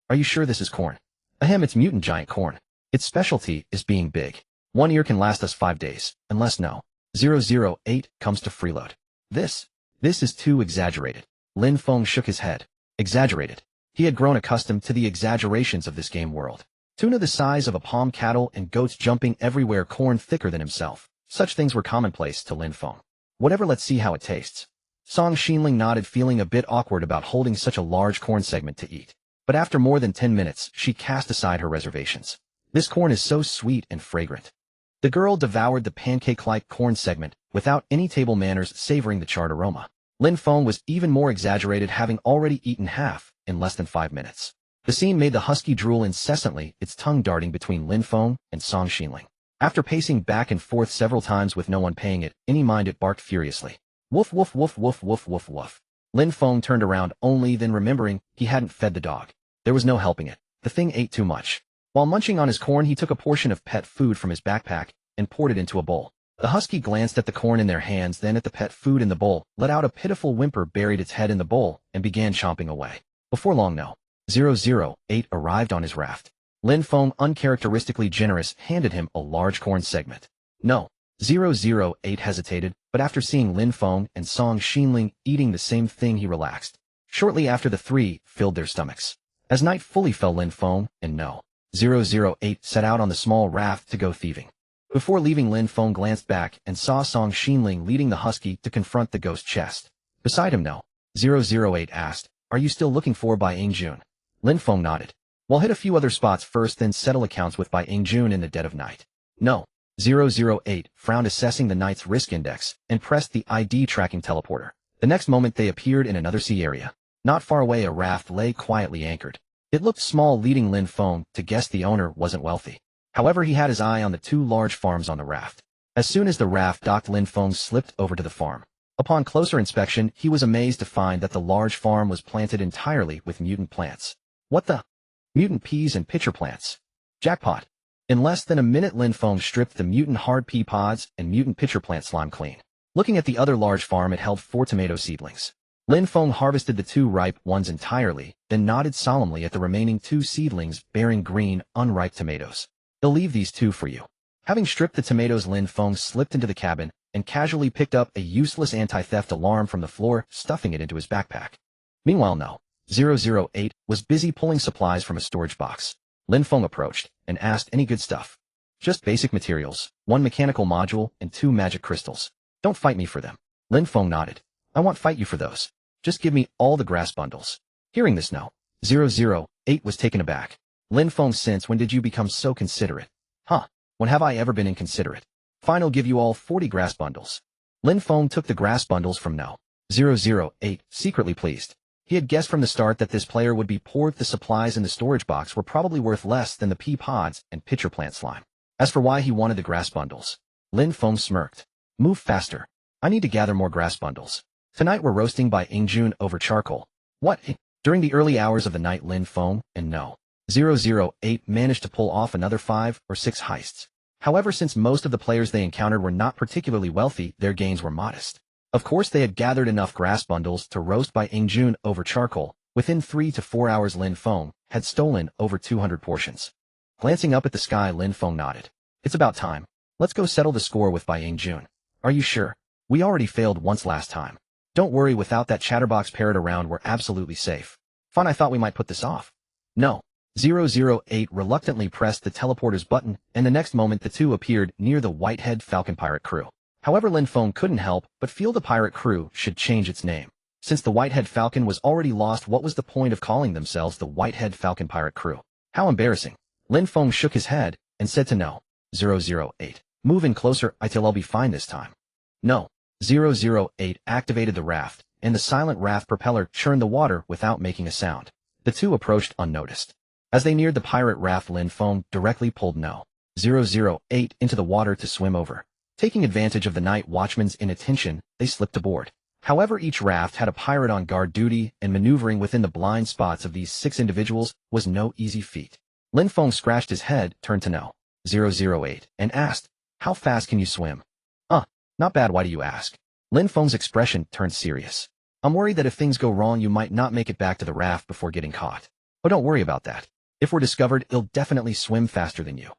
Are you sure this is corn? Ahem, it's mutant giant corn. Its specialty is being big. 1 ear can last us 5 days, unless no. 008 comes to freeload. This is too exaggerated. Lin Feng shook his head. Exaggerated. He had grown accustomed to the exaggerations of this game world. Tuna the size of a palm, cattle and goats jumping everywhere, corn thicker than himself. Such things were commonplace to Lin Feng. Whatever, let's see how it tastes. Song Xinling nodded, feeling a bit awkward about holding such a large corn segment to eat. But after more than 10 minutes, she cast aside her reservations. This corn is so sweet and fragrant. The girl devoured the pancake-like corn segment, without any table manners, savoring the charred aroma. Lin Feng was even more exaggerated, having already eaten half in less than 5 minutes. The scene made the husky drool incessantly, its tongue darting between Lin Feng and Song Xinling. After pacing back and forth several times with no one paying it any mind, it barked furiously. Woof woof woof woof woof woof woof. Lin Feng turned around, only then remembering he hadn't fed the dog. There was no helping it. The thing ate too much. While munching on his corn, he took a portion of pet food from his backpack and poured it into a bowl. The husky glanced at the corn in their hands, then at the pet food in the bowl, let out a pitiful whimper, buried its head in the bowl, and began chomping away. Before long, no. 008 arrived on his raft. Lin Feng, uncharacteristically generous, handed him a large corn segment. No. 008 hesitated, but after seeing Lin Feng and Song Xinling eating the same thing, he relaxed. Shortly after, the 3 filled their stomachs. As night fully fell, Lin Feng and no. 008 set out on the small raft to go thieving. Before leaving, Lin Feng glanced back and saw Song Xinling leading the husky to confront the ghost chest. Beside him, no. 008 asked, "Are you still looking for Bai Yingjun?" Lin Feng nodded. "We'll hit a few other spots first, then settle accounts with Bai Yingjun in the dead of night." No. 008 frowned, assessing the night's risk index, and pressed the ID tracking teleporter. The next moment, they appeared in another sea area. Not far away, a raft lay quietly anchored. It looked small, leading Lin Feng to guess the owner wasn't wealthy. However, he had his eye on the 2 large farms on the raft. As soon as the raft docked, Lin Feng slipped over to the farm. Upon closer inspection, he was amazed to find that the large farm was planted entirely with mutant plants. What the? Mutant peas and pitcher plants. Jackpot. In less than a minute, Lin Feng stripped the mutant hard pea pods and mutant pitcher plant slime clean. Looking at the other large farm, it held 4 tomato seedlings. Lin Feng harvested the 2 ripe ones entirely, then nodded solemnly at the remaining 2 seedlings bearing green, unripe tomatoes. "They'll leave these 2 for you." Having stripped the tomatoes, Lin Feng slipped into the cabin and casually picked up a useless anti-theft alarm from the floor, stuffing it into his backpack. Meanwhile, no. 008 was busy pulling supplies from a storage box. Lin Feng approached and asked, "Any good stuff?" "Just basic materials, 1 mechanical module and 2 magic crystals." Don't fight me for them. Lin Feng nodded. I won't fight you for those. Just give me all the grass bundles. Hearing this no. 008 was taken aback. Lin Feng, since when did you become so considerate? Huh, when have I ever been inconsiderate? Fine, I'll give you all 40 grass bundles. Lin Feng took the grass bundles from no. 008, secretly pleased. He had guessed from the start that this player would be poor. The supplies in the storage box were probably worth less than the pea pods and pitcher plant slime. As for why he wanted the grass bundles, Lin Feng smirked. Move faster. I need to gather more grass bundles. Tonight we're roasting by Ingjun over charcoal. What? During the early hours of the night, Lin Feng and no. 008 managed to pull off another 5 or 6 heists. However, since most of the players they encountered were not particularly wealthy, their gains were modest. Of course, they had gathered enough grass bundles to roast by Ingjun over charcoal. Within 3 to 4 hours, Lin Feng had stolen over 200 portions. Glancing up at the sky, Lin Feng nodded. It's about time. Let's go settle the score with Bai Yingjun. Are you sure? We already failed once last time. Don't worry, without that chatterbox parrot around, we're absolutely safe. Fun, I thought we might put this off. No. 008 reluctantly pressed the teleporter's button, and the next moment the two appeared near the Whitehead Falcon pirate crew. However, Lin Feng couldn't help but feel the pirate crew should change its name. Since the Whitehead Falcon was already lost, what was the point of calling themselves the Whitehead Falcon pirate crew? How embarrassing. Lin Feng shook his head and said to no. 008. Move in closer, I'll be fine this time. No. 008 activated the raft, and the silent raft propeller churned the water without making a sound. The two approached unnoticed. As they neared the pirate raft, Lin Feng directly pulled no. 008 into the water to swim over. Taking advantage of the night watchman's inattention, they slipped aboard. However, each raft had a pirate on guard duty, and maneuvering within the blind spots of these 6 individuals was no easy feat. Lin Feng scratched his head, turned to no. 008, and asked, how fast can you swim? Not bad, why do you ask? Lin Feng's expression turned serious. I'm worried that if things go wrong, you might not make it back to the raft before getting caught. Oh, don't worry about that. If we're discovered, he'll definitely swim faster than you.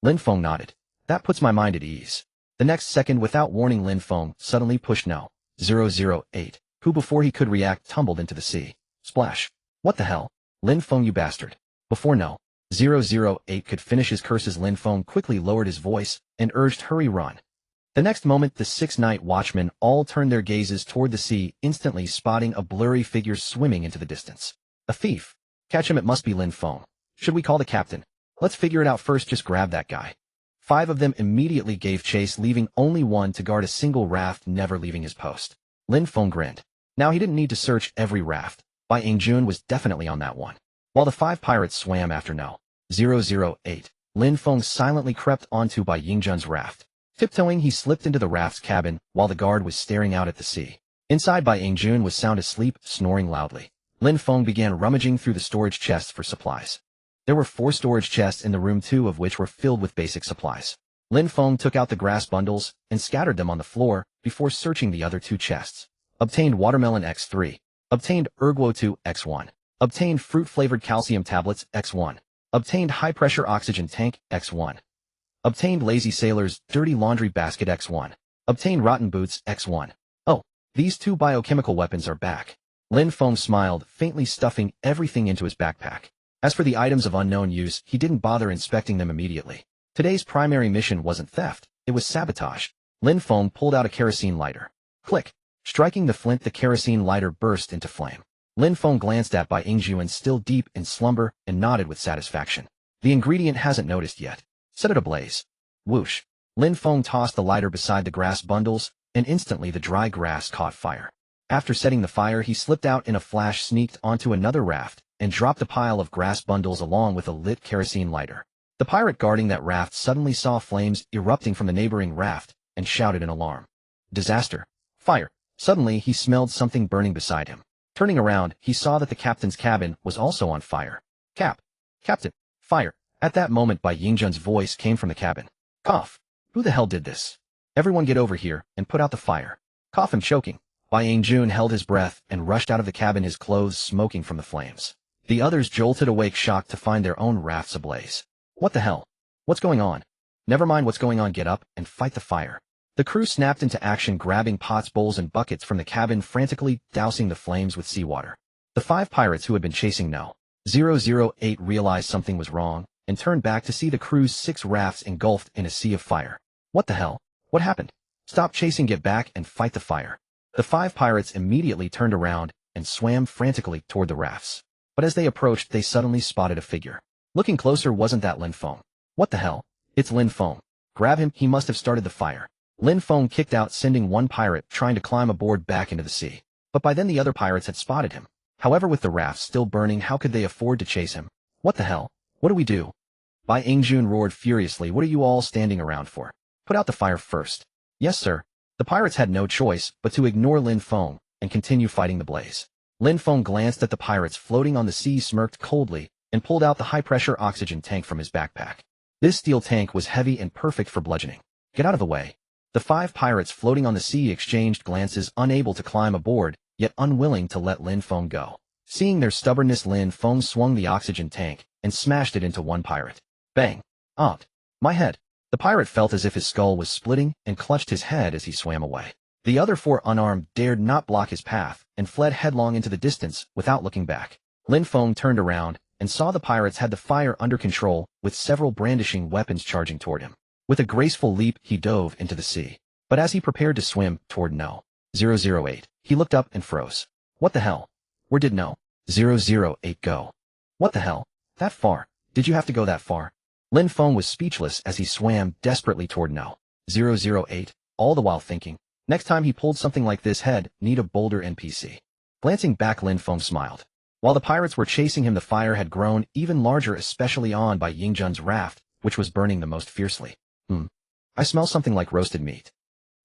Lin Feng nodded. That puts my mind at ease. The next second, without warning, Lin Feng suddenly pushed no. 008, who before he could react tumbled into the sea. Splash. What the hell? Lin Feng, you bastard. Before no. 008 could finish his curses, Lin Feng quickly lowered his voice and urged, hurry, run. The next moment, the 6 night watchmen all turned their gazes toward the sea, instantly spotting a blurry figure swimming into the distance. A thief. Catch him, it must be Lin Feng. Should we call the captain? Let's figure it out first, just grab that guy. 5 of them immediately gave chase, leaving only one to guard a single raft, never leaving his post. Lin Feng grinned. Now he didn't need to search every raft. Bai Yingjun was definitely on that one. While the 5 pirates swam after no. 008, Lin Feng silently crept onto Bai Yingjun's raft. Tiptoeing, he slipped into the raft's cabin while the guard was staring out at the sea. Inside, Bai Yingjun was sound asleep, snoring loudly. Lin Feng began rummaging through the storage chests for supplies. There were 4 storage chests in the room, 2 of which were filled with basic supplies. Lin Feng took out the grass bundles and scattered them on the floor before searching the other 2 chests. Obtained watermelon X3. Obtained Erguo2 X1. Obtained fruit-flavored calcium tablets X1. Obtained high-pressure oxygen tank X1. Obtained lazy sailor's dirty laundry basket X1. Obtained rotten boots X1. Oh, these 2 biochemical weapons are back. Lin Feng smiled, faintly stuffing everything into his backpack. As for the items of unknown use, he didn't bother inspecting them immediately. Today's primary mission wasn't theft, it was sabotage. Lin Feng pulled out a kerosene lighter. Click. Striking the flint, the kerosene lighter burst into flame. Lin Feng glanced at Bai Yingjun, still deep in slumber, and nodded with satisfaction. The ingredient hasn't noticed yet. Set it ablaze. Whoosh. Lin Feng tossed the lighter beside the grass bundles, and instantly the dry grass caught fire. After setting the fire, he slipped out in a flash, sneaked onto another raft, and dropped a pile of grass bundles along with a lit kerosene lighter. The pirate guarding that raft suddenly saw flames erupting from the neighboring raft, and shouted in alarm. Disaster. Fire. Suddenly, he smelled something burning beside him. Turning around, he saw that the captain's cabin was also on fire. Captain. Fire. At that moment, Bai Yingjun's voice came from the cabin. Cough. Who the hell did this? Everyone get over here and put out the fire. Cough, I'm choking. Bai Yingjun held his breath and rushed out of the cabin, his clothes smoking from the flames. The others jolted awake, shocked to find their own rafts ablaze. What the hell? What's going on? Never mind what's going on, get up and fight the fire. The crew snapped into action, grabbing pots, bowls, and buckets from the cabin, frantically dousing the flames with seawater. The 5 pirates who had been chasing no. 008 realized something was wrong, and turned back to see the crew's 6 rafts engulfed in a sea of fire. What the hell? What happened? Stop chasing, get back, and fight the fire. The 5 pirates immediately turned around and swam frantically toward the rafts. But as they approached, they suddenly spotted a figure. Looking closer, wasn't that Lin Feng? What the hell? It's Lin Feng. Grab him, he must have started the fire. Lin Feng kicked out, sending one pirate trying to climb aboard back into the sea. But by then the other pirates had spotted him. However, with the rafts still burning, how could they afford to chase him? What the hell? What do we do? Bai Yingjun roared furiously. What are you all standing around for? Put out the fire first. Yes, sir. The pirates had no choice but to ignore Lin Feng and continue fighting the blaze. Lin Feng glanced at the pirates floating on the sea, smirked coldly, and pulled out the high-pressure oxygen tank from his backpack. This steel tank was heavy and perfect for bludgeoning. Get out of the way. The 5 pirates floating on the sea exchanged glances, unable to climb aboard, yet unwilling to let Lin Feng go. Seeing their stubbornness, Lin Feng swung the oxygen tank and smashed it into one pirate. Bang! Ah! My head! The pirate felt as if his skull was splitting and clutched his head as he swam away. The other 4 unarmed dared not block his path and fled headlong into the distance without looking back. Lin Feng turned around and saw the pirates had the fire under control, with several brandishing weapons charging toward him. With a graceful leap, he dove into the sea. But as he prepared to swim toward No. 008, he looked up and froze. What the hell? Where did No. 008 go? What the hell? That far? Did you have to go that far? Lin Feng was speechless as he swam desperately toward No. 008, all the while thinking, next time he pulled something like this, he'd need a bolder NPC. Glancing back, Lin Feng smiled. While the pirates were chasing him, the fire had grown even larger, especially on Bai Yingjun's raft, which was burning the most fiercely. I smell something like roasted meat.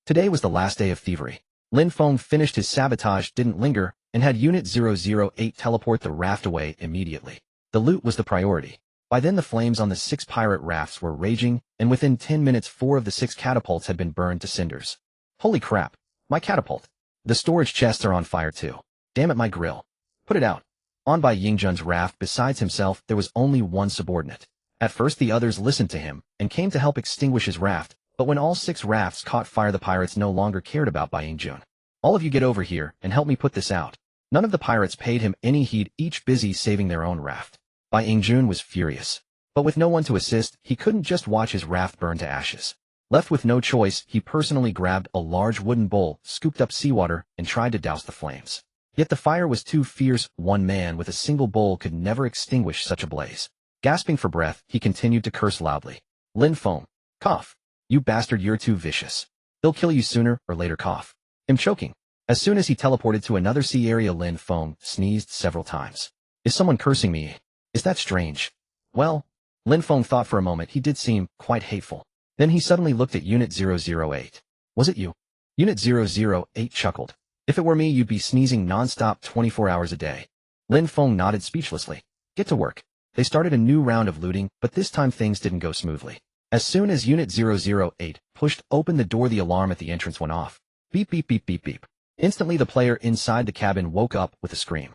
Today was the last day of thievery. Lin Feng finished his sabotage, didn't linger, and had Unit 008 teleport the raft away immediately. The loot was the priority. By then the flames on the 6 pirate rafts were raging, and within 10 minutes 4 of the 6 catapults had been burned to cinders. Holy crap! My catapult! The storage chests are on fire too. Damn it, my grill! Put it out! On Bai Yingjun's raft, besides himself, there was only one subordinate. At first the others listened to him and came to help extinguish his raft, but when all 6 rafts caught fire, the pirates no longer cared about Bai Yingjun. All of you get over here and help me put this out. None of the pirates paid him any heed, each busy saving their own raft. Bai Yingjun was furious. But with no one to assist, he couldn't just watch his raft burn to ashes. Left with no choice, he personally grabbed a large wooden bowl, scooped up seawater, and tried to douse the flames. Yet the fire was too fierce. One man with a single bowl could never extinguish such a blaze. Gasping for breath, he continued to curse loudly. Lin Feng, cough. You bastard, you're too vicious. They'll kill you sooner or later, cough. I'm choking. As soon as he teleported to another sea area, Lin Feng sneezed several times. Is someone cursing me? Is that strange? Well, Lin Feng thought for a moment. He did seem quite hateful. Then he suddenly looked at Unit 008. Was it you? Unit 008 chuckled. If it were me, you'd be sneezing non-stop 24 hours a day. Lin Feng nodded speechlessly. Get to work. They started a new round of looting, but this time things didn't go smoothly. As soon as Unit 008 pushed open the door, the alarm at the entrance went off. Beep, beep, beep, beep, beep. Instantly the player inside the cabin woke up with a scream.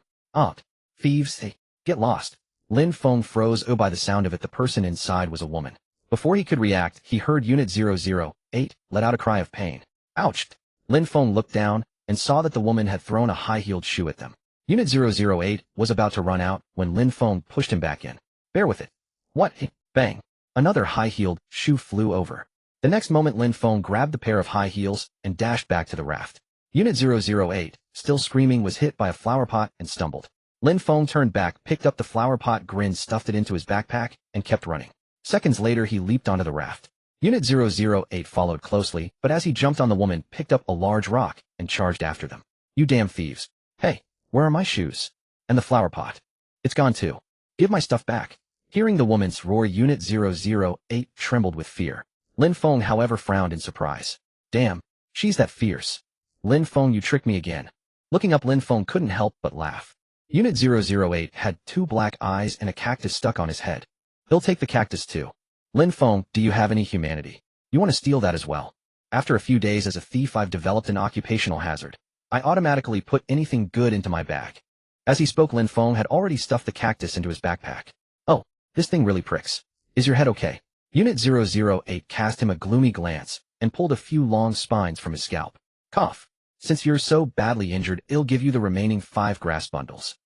Thieves, hey, get lost. Lin Feng froze by the sound of it. The person inside was a woman. Before he could react, he heard Unit 008 let out a cry of pain. Ouch! Lin Feng looked down and saw that the woman had thrown a high-heeled shoe at them. Unit 008 was about to run out when Lin Feng pushed him back in. Bear with it. What? Bang! Another high-heeled shoe flew over. The next moment, Lin Feng grabbed the pair of high heels and dashed back to the raft. Unit 008, still screaming, was hit by a flower pot and stumbled. Lin Feng turned back, picked up the flower pot, grinned, stuffed it into his backpack, and kept running. Seconds later, he leaped onto the raft. Unit 008 followed closely, but as he jumped on the woman, picked up a large rock and charged after them. You damn thieves. Hey, where are my shoes? And the flower pot? It's gone too. Give my stuff back. Hearing the woman's roar, Unit 008 trembled with fear. Lin Feng, however, frowned in surprise. Damn, she's that fierce. Lin Feng, you tricked me again. Looking up, Lin Feng couldn't help but laugh. Unit 008 had 2 black eyes and a cactus stuck on his head. He'll take the cactus too. Lin Feng, do you have any humanity? You want to steal that as well? After a few days as a thief, I've developed an occupational hazard. I automatically put anything good into my bag. As he spoke, Lin Feng had already stuffed the cactus into his backpack. Oh, this thing really pricks. Is your head okay? Unit 008 cast him a gloomy glance and pulled a few long spines from his scalp. Cough. Since you're so badly injured, I'll give you the remaining 5 grass bundles.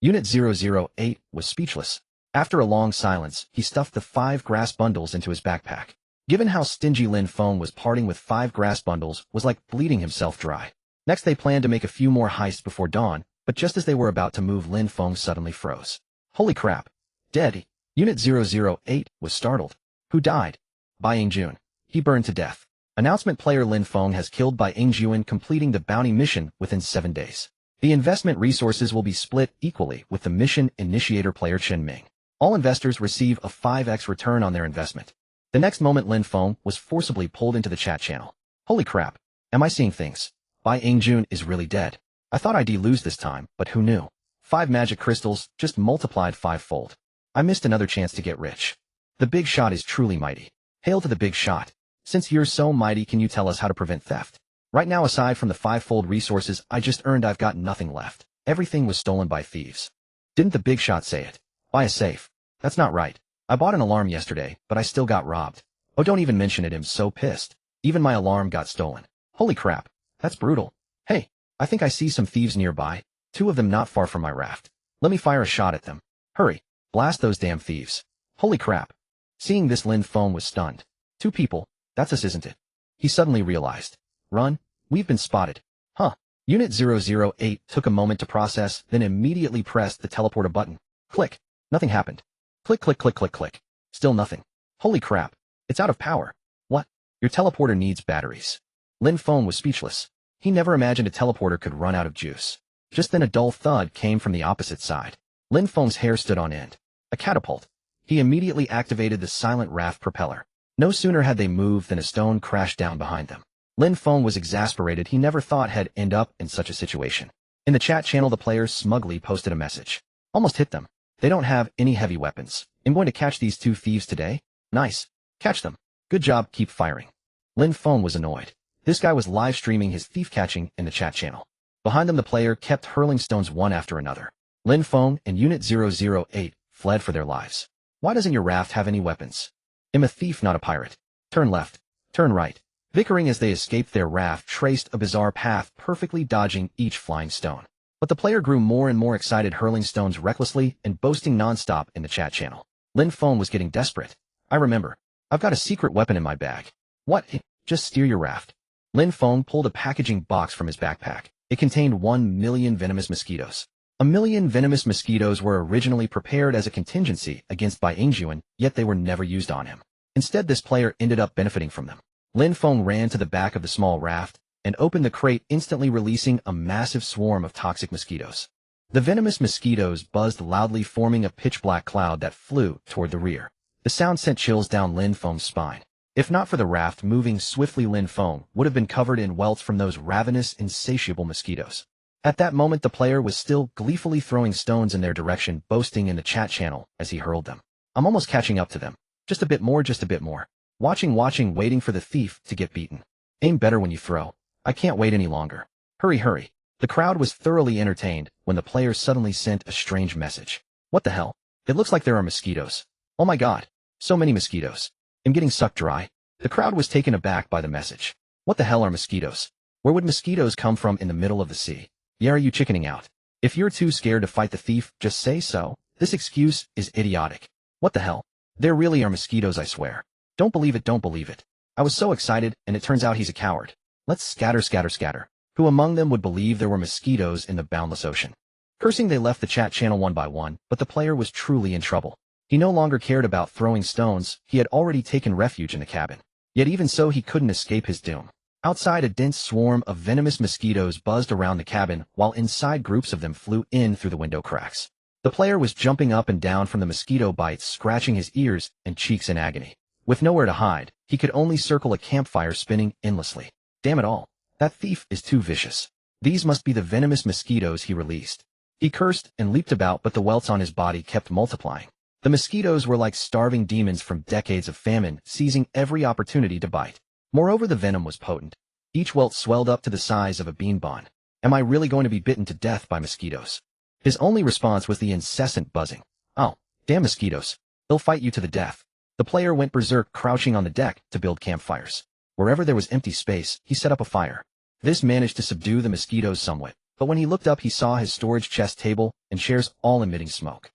Unit 008 was speechless. After a long silence, he stuffed the 5 grass bundles into his backpack. Given how stingy Lin Feng was, parting with 5 grass bundles was like bleeding himself dry. Next they planned to make a few more heists before dawn, but just as they were about to move, Lin Feng suddenly froze. Holy crap. Dead. Unit 008 was startled. Who died? Bai Yingjun. He burned to death. Announcement: player Lin Feng has killed Bai Yingjun, completing the bounty mission within 7 days. The investment resources will be split equally with the mission initiator player Chen Ming. All investors receive a 5x return on their investment. The next moment Lin Feng was forcibly pulled into the chat channel. Holy crap. Am I seeing things? Bai Yingjun is really dead. I thought I'd lose this time, but who knew? 5 magic crystals just multiplied 5-fold. I missed another chance to get rich. The big shot is truly mighty. Hail to the big shot. Since you're so mighty, can you tell us how to prevent theft? Right now, aside from the 5-fold resources I just earned, I've got nothing left. Everything was stolen by thieves. Didn't the big shot say it? Buy a safe. That's not right. I bought an alarm yesterday, but I still got robbed. Oh, don't even mention it, I'm so pissed. Even my alarm got stolen. Holy crap. That's brutal. Hey, I think I see some thieves nearby. 2 of them not far from my raft. Let me fire a shot at them. Hurry. Blast those damn thieves. Holy crap. Seeing this, Lin Feng was stunned. 2 people. That's us, isn't it? He suddenly realized. Run. We've been spotted. Huh. Unit 008 took a moment to process, then immediately pressed the teleporter button. Click. Nothing happened. Click, click, click, click, click. Still nothing. Holy crap. It's out of power. What? Your teleporter needs batteries. Lin Feng was speechless. He never imagined a teleporter could run out of juice. Just then a dull thud came from the opposite side. Lin Feng's hair stood on end. A catapult. He immediately activated the silent raft propeller. No sooner had they moved than a stone crashed down behind them. Lin Feng was exasperated. He never thought he'd end up in such a situation. In the chat channel, the players smugly posted a message. Almost hit them. They don't have any heavy weapons. I'm going to catch these 2 thieves today. Nice. Catch them. Good job, keep firing. Lin Feng was annoyed. This guy was live streaming his thief catching in the chat channel. Behind them, the player kept hurling stones one after another. Lin Feng and Unit 008 fled for their lives. Why doesn't your raft have any weapons? I'm a thief, not a pirate. Turn left. Turn right. Bickering as they escaped, their raft traced a bizarre path, perfectly dodging each flying stone. But the player grew more and more excited, hurling stones recklessly and boasting non-stop in the chat channel. Lin Feng was getting desperate. I remember. I've got a secret weapon in my bag. What? Just steer your raft. Lin Feng pulled a packaging box from his backpack. It contained 1 million venomous mosquitoes. 1 million venomous mosquitoes were originally prepared as a contingency against Bai Yingjun, yet they were never used on him. Instead, this player ended up benefiting from them. Lin Feng ran to the back of the small raft and opened the crate, instantly releasing a massive swarm of toxic mosquitoes. The venomous mosquitoes buzzed loudly, forming a pitch-black cloud that flew toward the rear. The sound sent chills down Lin Feng's spine. If not for the raft moving swiftly, Lin Feng would have been covered in welts from those ravenous, insatiable mosquitoes. At that moment, the player was still gleefully throwing stones in their direction, boasting in the chat channel as he hurled them. I'm almost catching up to them. Just a bit more, just a bit more. Watching, waiting for the thief to get beaten. Aim better when you throw. I can't wait any longer. Hurry, hurry. The crowd was thoroughly entertained when the player suddenly sent a strange message. What the hell? It looks like there are mosquitoes. Oh my god. So many mosquitoes. I'm getting sucked dry. The crowd was taken aback by the message. What the hell are mosquitoes? Where would mosquitoes come from in the middle of the sea? Yeah, are you chickening out? If you're too scared to fight the thief, just say so. This excuse is idiotic. What the hell? There really are mosquitoes, I swear. Don't believe it, don't believe it. I was so excited, and it turns out he's a coward. Let's scatter, scatter, scatter. Who among them would believe there were mosquitoes in the boundless ocean? Cursing, they left the chat channel one by one, but the player was truly in trouble. He no longer cared about throwing stones. He had already taken refuge in the cabin. Yet even so, he couldn't escape his doom. Outside, a dense swarm of venomous mosquitoes buzzed around the cabin, while inside groups of them flew in through the window cracks. The player was jumping up and down from the mosquito bites, scratching his ears and cheeks in agony. With nowhere to hide, he could only circle a campfire, spinning endlessly. Damn it all. That thief is too vicious. These must be the venomous mosquitoes he released. He cursed and leaped about, but the welts on his body kept multiplying. The mosquitoes were like starving demons from decades of famine, seizing every opportunity to bite. Moreover, the venom was potent. Each welt swelled up to the size of a bean bun. Am I really going to be bitten to death by mosquitoes? His only response was the incessant buzzing. Oh, damn mosquitoes. They'll fight you to the death. The player went berserk, crouching on the deck to build campfires. Wherever there was empty space, he set up a fire. This managed to subdue the mosquitoes somewhat, but when he looked up, he saw his storage chest table and chairs all emitting smoke.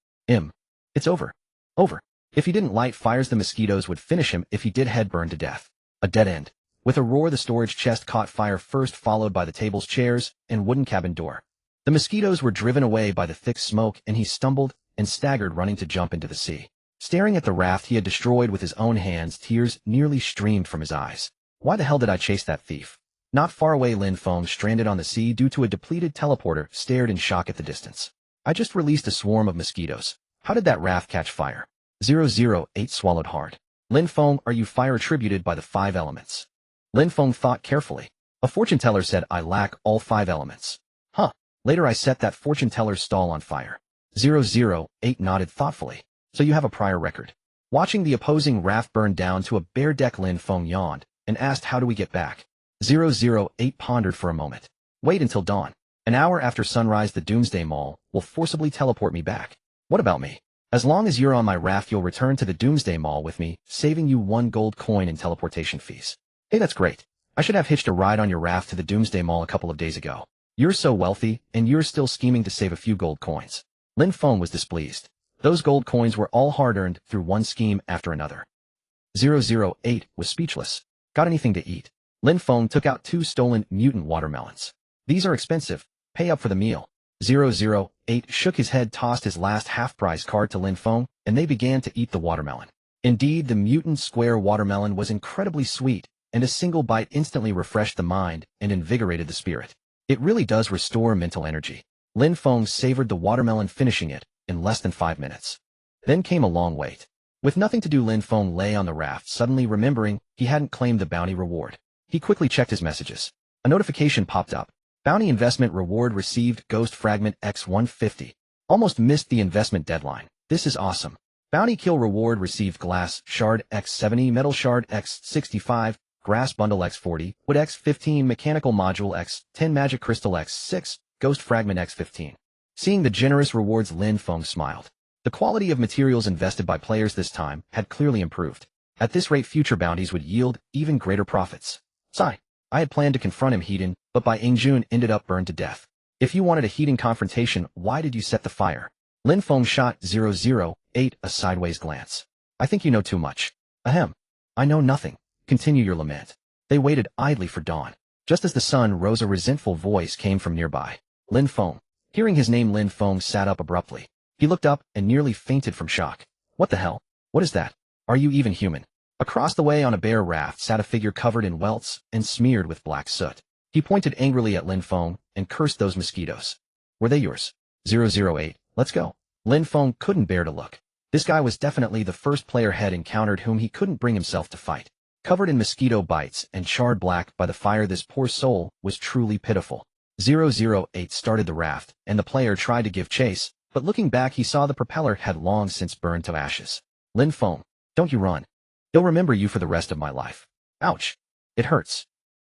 It's over. Over. If he didn't light fires, the mosquitoes would finish him. If he did, head burn to death. A dead end. With a roar, the storage chest caught fire first, followed by the tables, chairs, and wooden cabin door. The mosquitoes were driven away by the thick smoke, and he stumbled and staggered, running to jump into the sea. Staring at the raft he had destroyed with his own hands, tears nearly streamed from his eyes. Why the hell did I chase that thief? Not far away, Lin Feng, stranded on the sea due to a depleted teleporter, stared in shock at the distance. I just released a swarm of mosquitoes. How did that raft catch fire? 008 swallowed hard. Lin Feng, are you fire attributed by the 5 elements? Lin Feng thought carefully. A fortune teller said I lack all 5 elements. Huh. Later I set that fortune teller's stall on fire. 008 nodded thoughtfully. So you have a prior record. Watching the opposing raft burn down to a bare deck, Lin Feng yawned and asked, how do we get back? 008 pondered for a moment. Wait until dawn. An hour after sunrise, the Doomsday Mall will forcibly teleport me back. What about me? As long as you're on my raft, you'll return to the Doomsday Mall with me, saving you 1 gold coin in teleportation fees. Hey, that's great. I should have hitched a ride on your raft to the Doomsday Mall a couple of days ago. You're so wealthy, and you're still scheming to save a few gold coins. Lin Feng was displeased. Those gold coins were all hard-earned through one scheme after another. 008 was speechless. Got anything to eat? Lin Feng took out 2 stolen mutant watermelons. These are expensive. Pay up for the meal. 008 shook his head, tossed his last half-price card to Lin Feng, and they began to eat the watermelon. Indeed, the mutant square watermelon was incredibly sweet, and a single bite instantly refreshed the mind and invigorated the spirit. It really does restore mental energy. Lin Feng savored the watermelon, finishing it in less than 5 minutes. Then came a long wait. With nothing to do, Lin Feng lay on the raft, suddenly remembering he hadn't claimed the bounty reward. He quickly checked his messages. A notification popped up. Bounty investment reward received, Ghost Fragment X150. Almost missed the investment deadline. This is awesome. Bounty kill reward received, Glass Shard X70, Metal Shard X65, Grass Bundle X40, Wood X15, Mechanical Module X10, Magic Crystal X6, Ghost Fragment X15. Seeing the generous rewards, Lin Feng smiled. The quality of materials invested by players this time had clearly improved. At this rate, future bounties would yield even greater profits. Sigh. I had planned to confront him, Heaton, but by Ingjun ended up burned to death. If you wanted a Heaton confrontation, why did you set the fire? Lin Feng shot 008 a sideways glance. I think you know too much. Ahem. I know nothing. Continue your lament. They waited idly for dawn. Just as the sun rose, a resentful voice came from nearby. Lin Feng. Hearing his name, Lin Feng sat up abruptly. He looked up and nearly fainted from shock. What the hell? What is that? Are you even human? Across the way on a bare raft sat a figure covered in welts and smeared with black soot. He pointed angrily at Lin Feng and cursed those mosquitoes. Were they yours? 008, let's go. Lin Feng couldn't bear to look. This guy was definitely the first player had encountered whom he couldn't bring himself to fight. Covered in mosquito bites and charred black by the fire, this poor soul was truly pitiful. 008 started the raft, and the player tried to give chase, but looking back he saw the propeller had long since burned to ashes. Lin Feng, don't you run. He'll remember you for the rest of my life. Ouch. It hurts.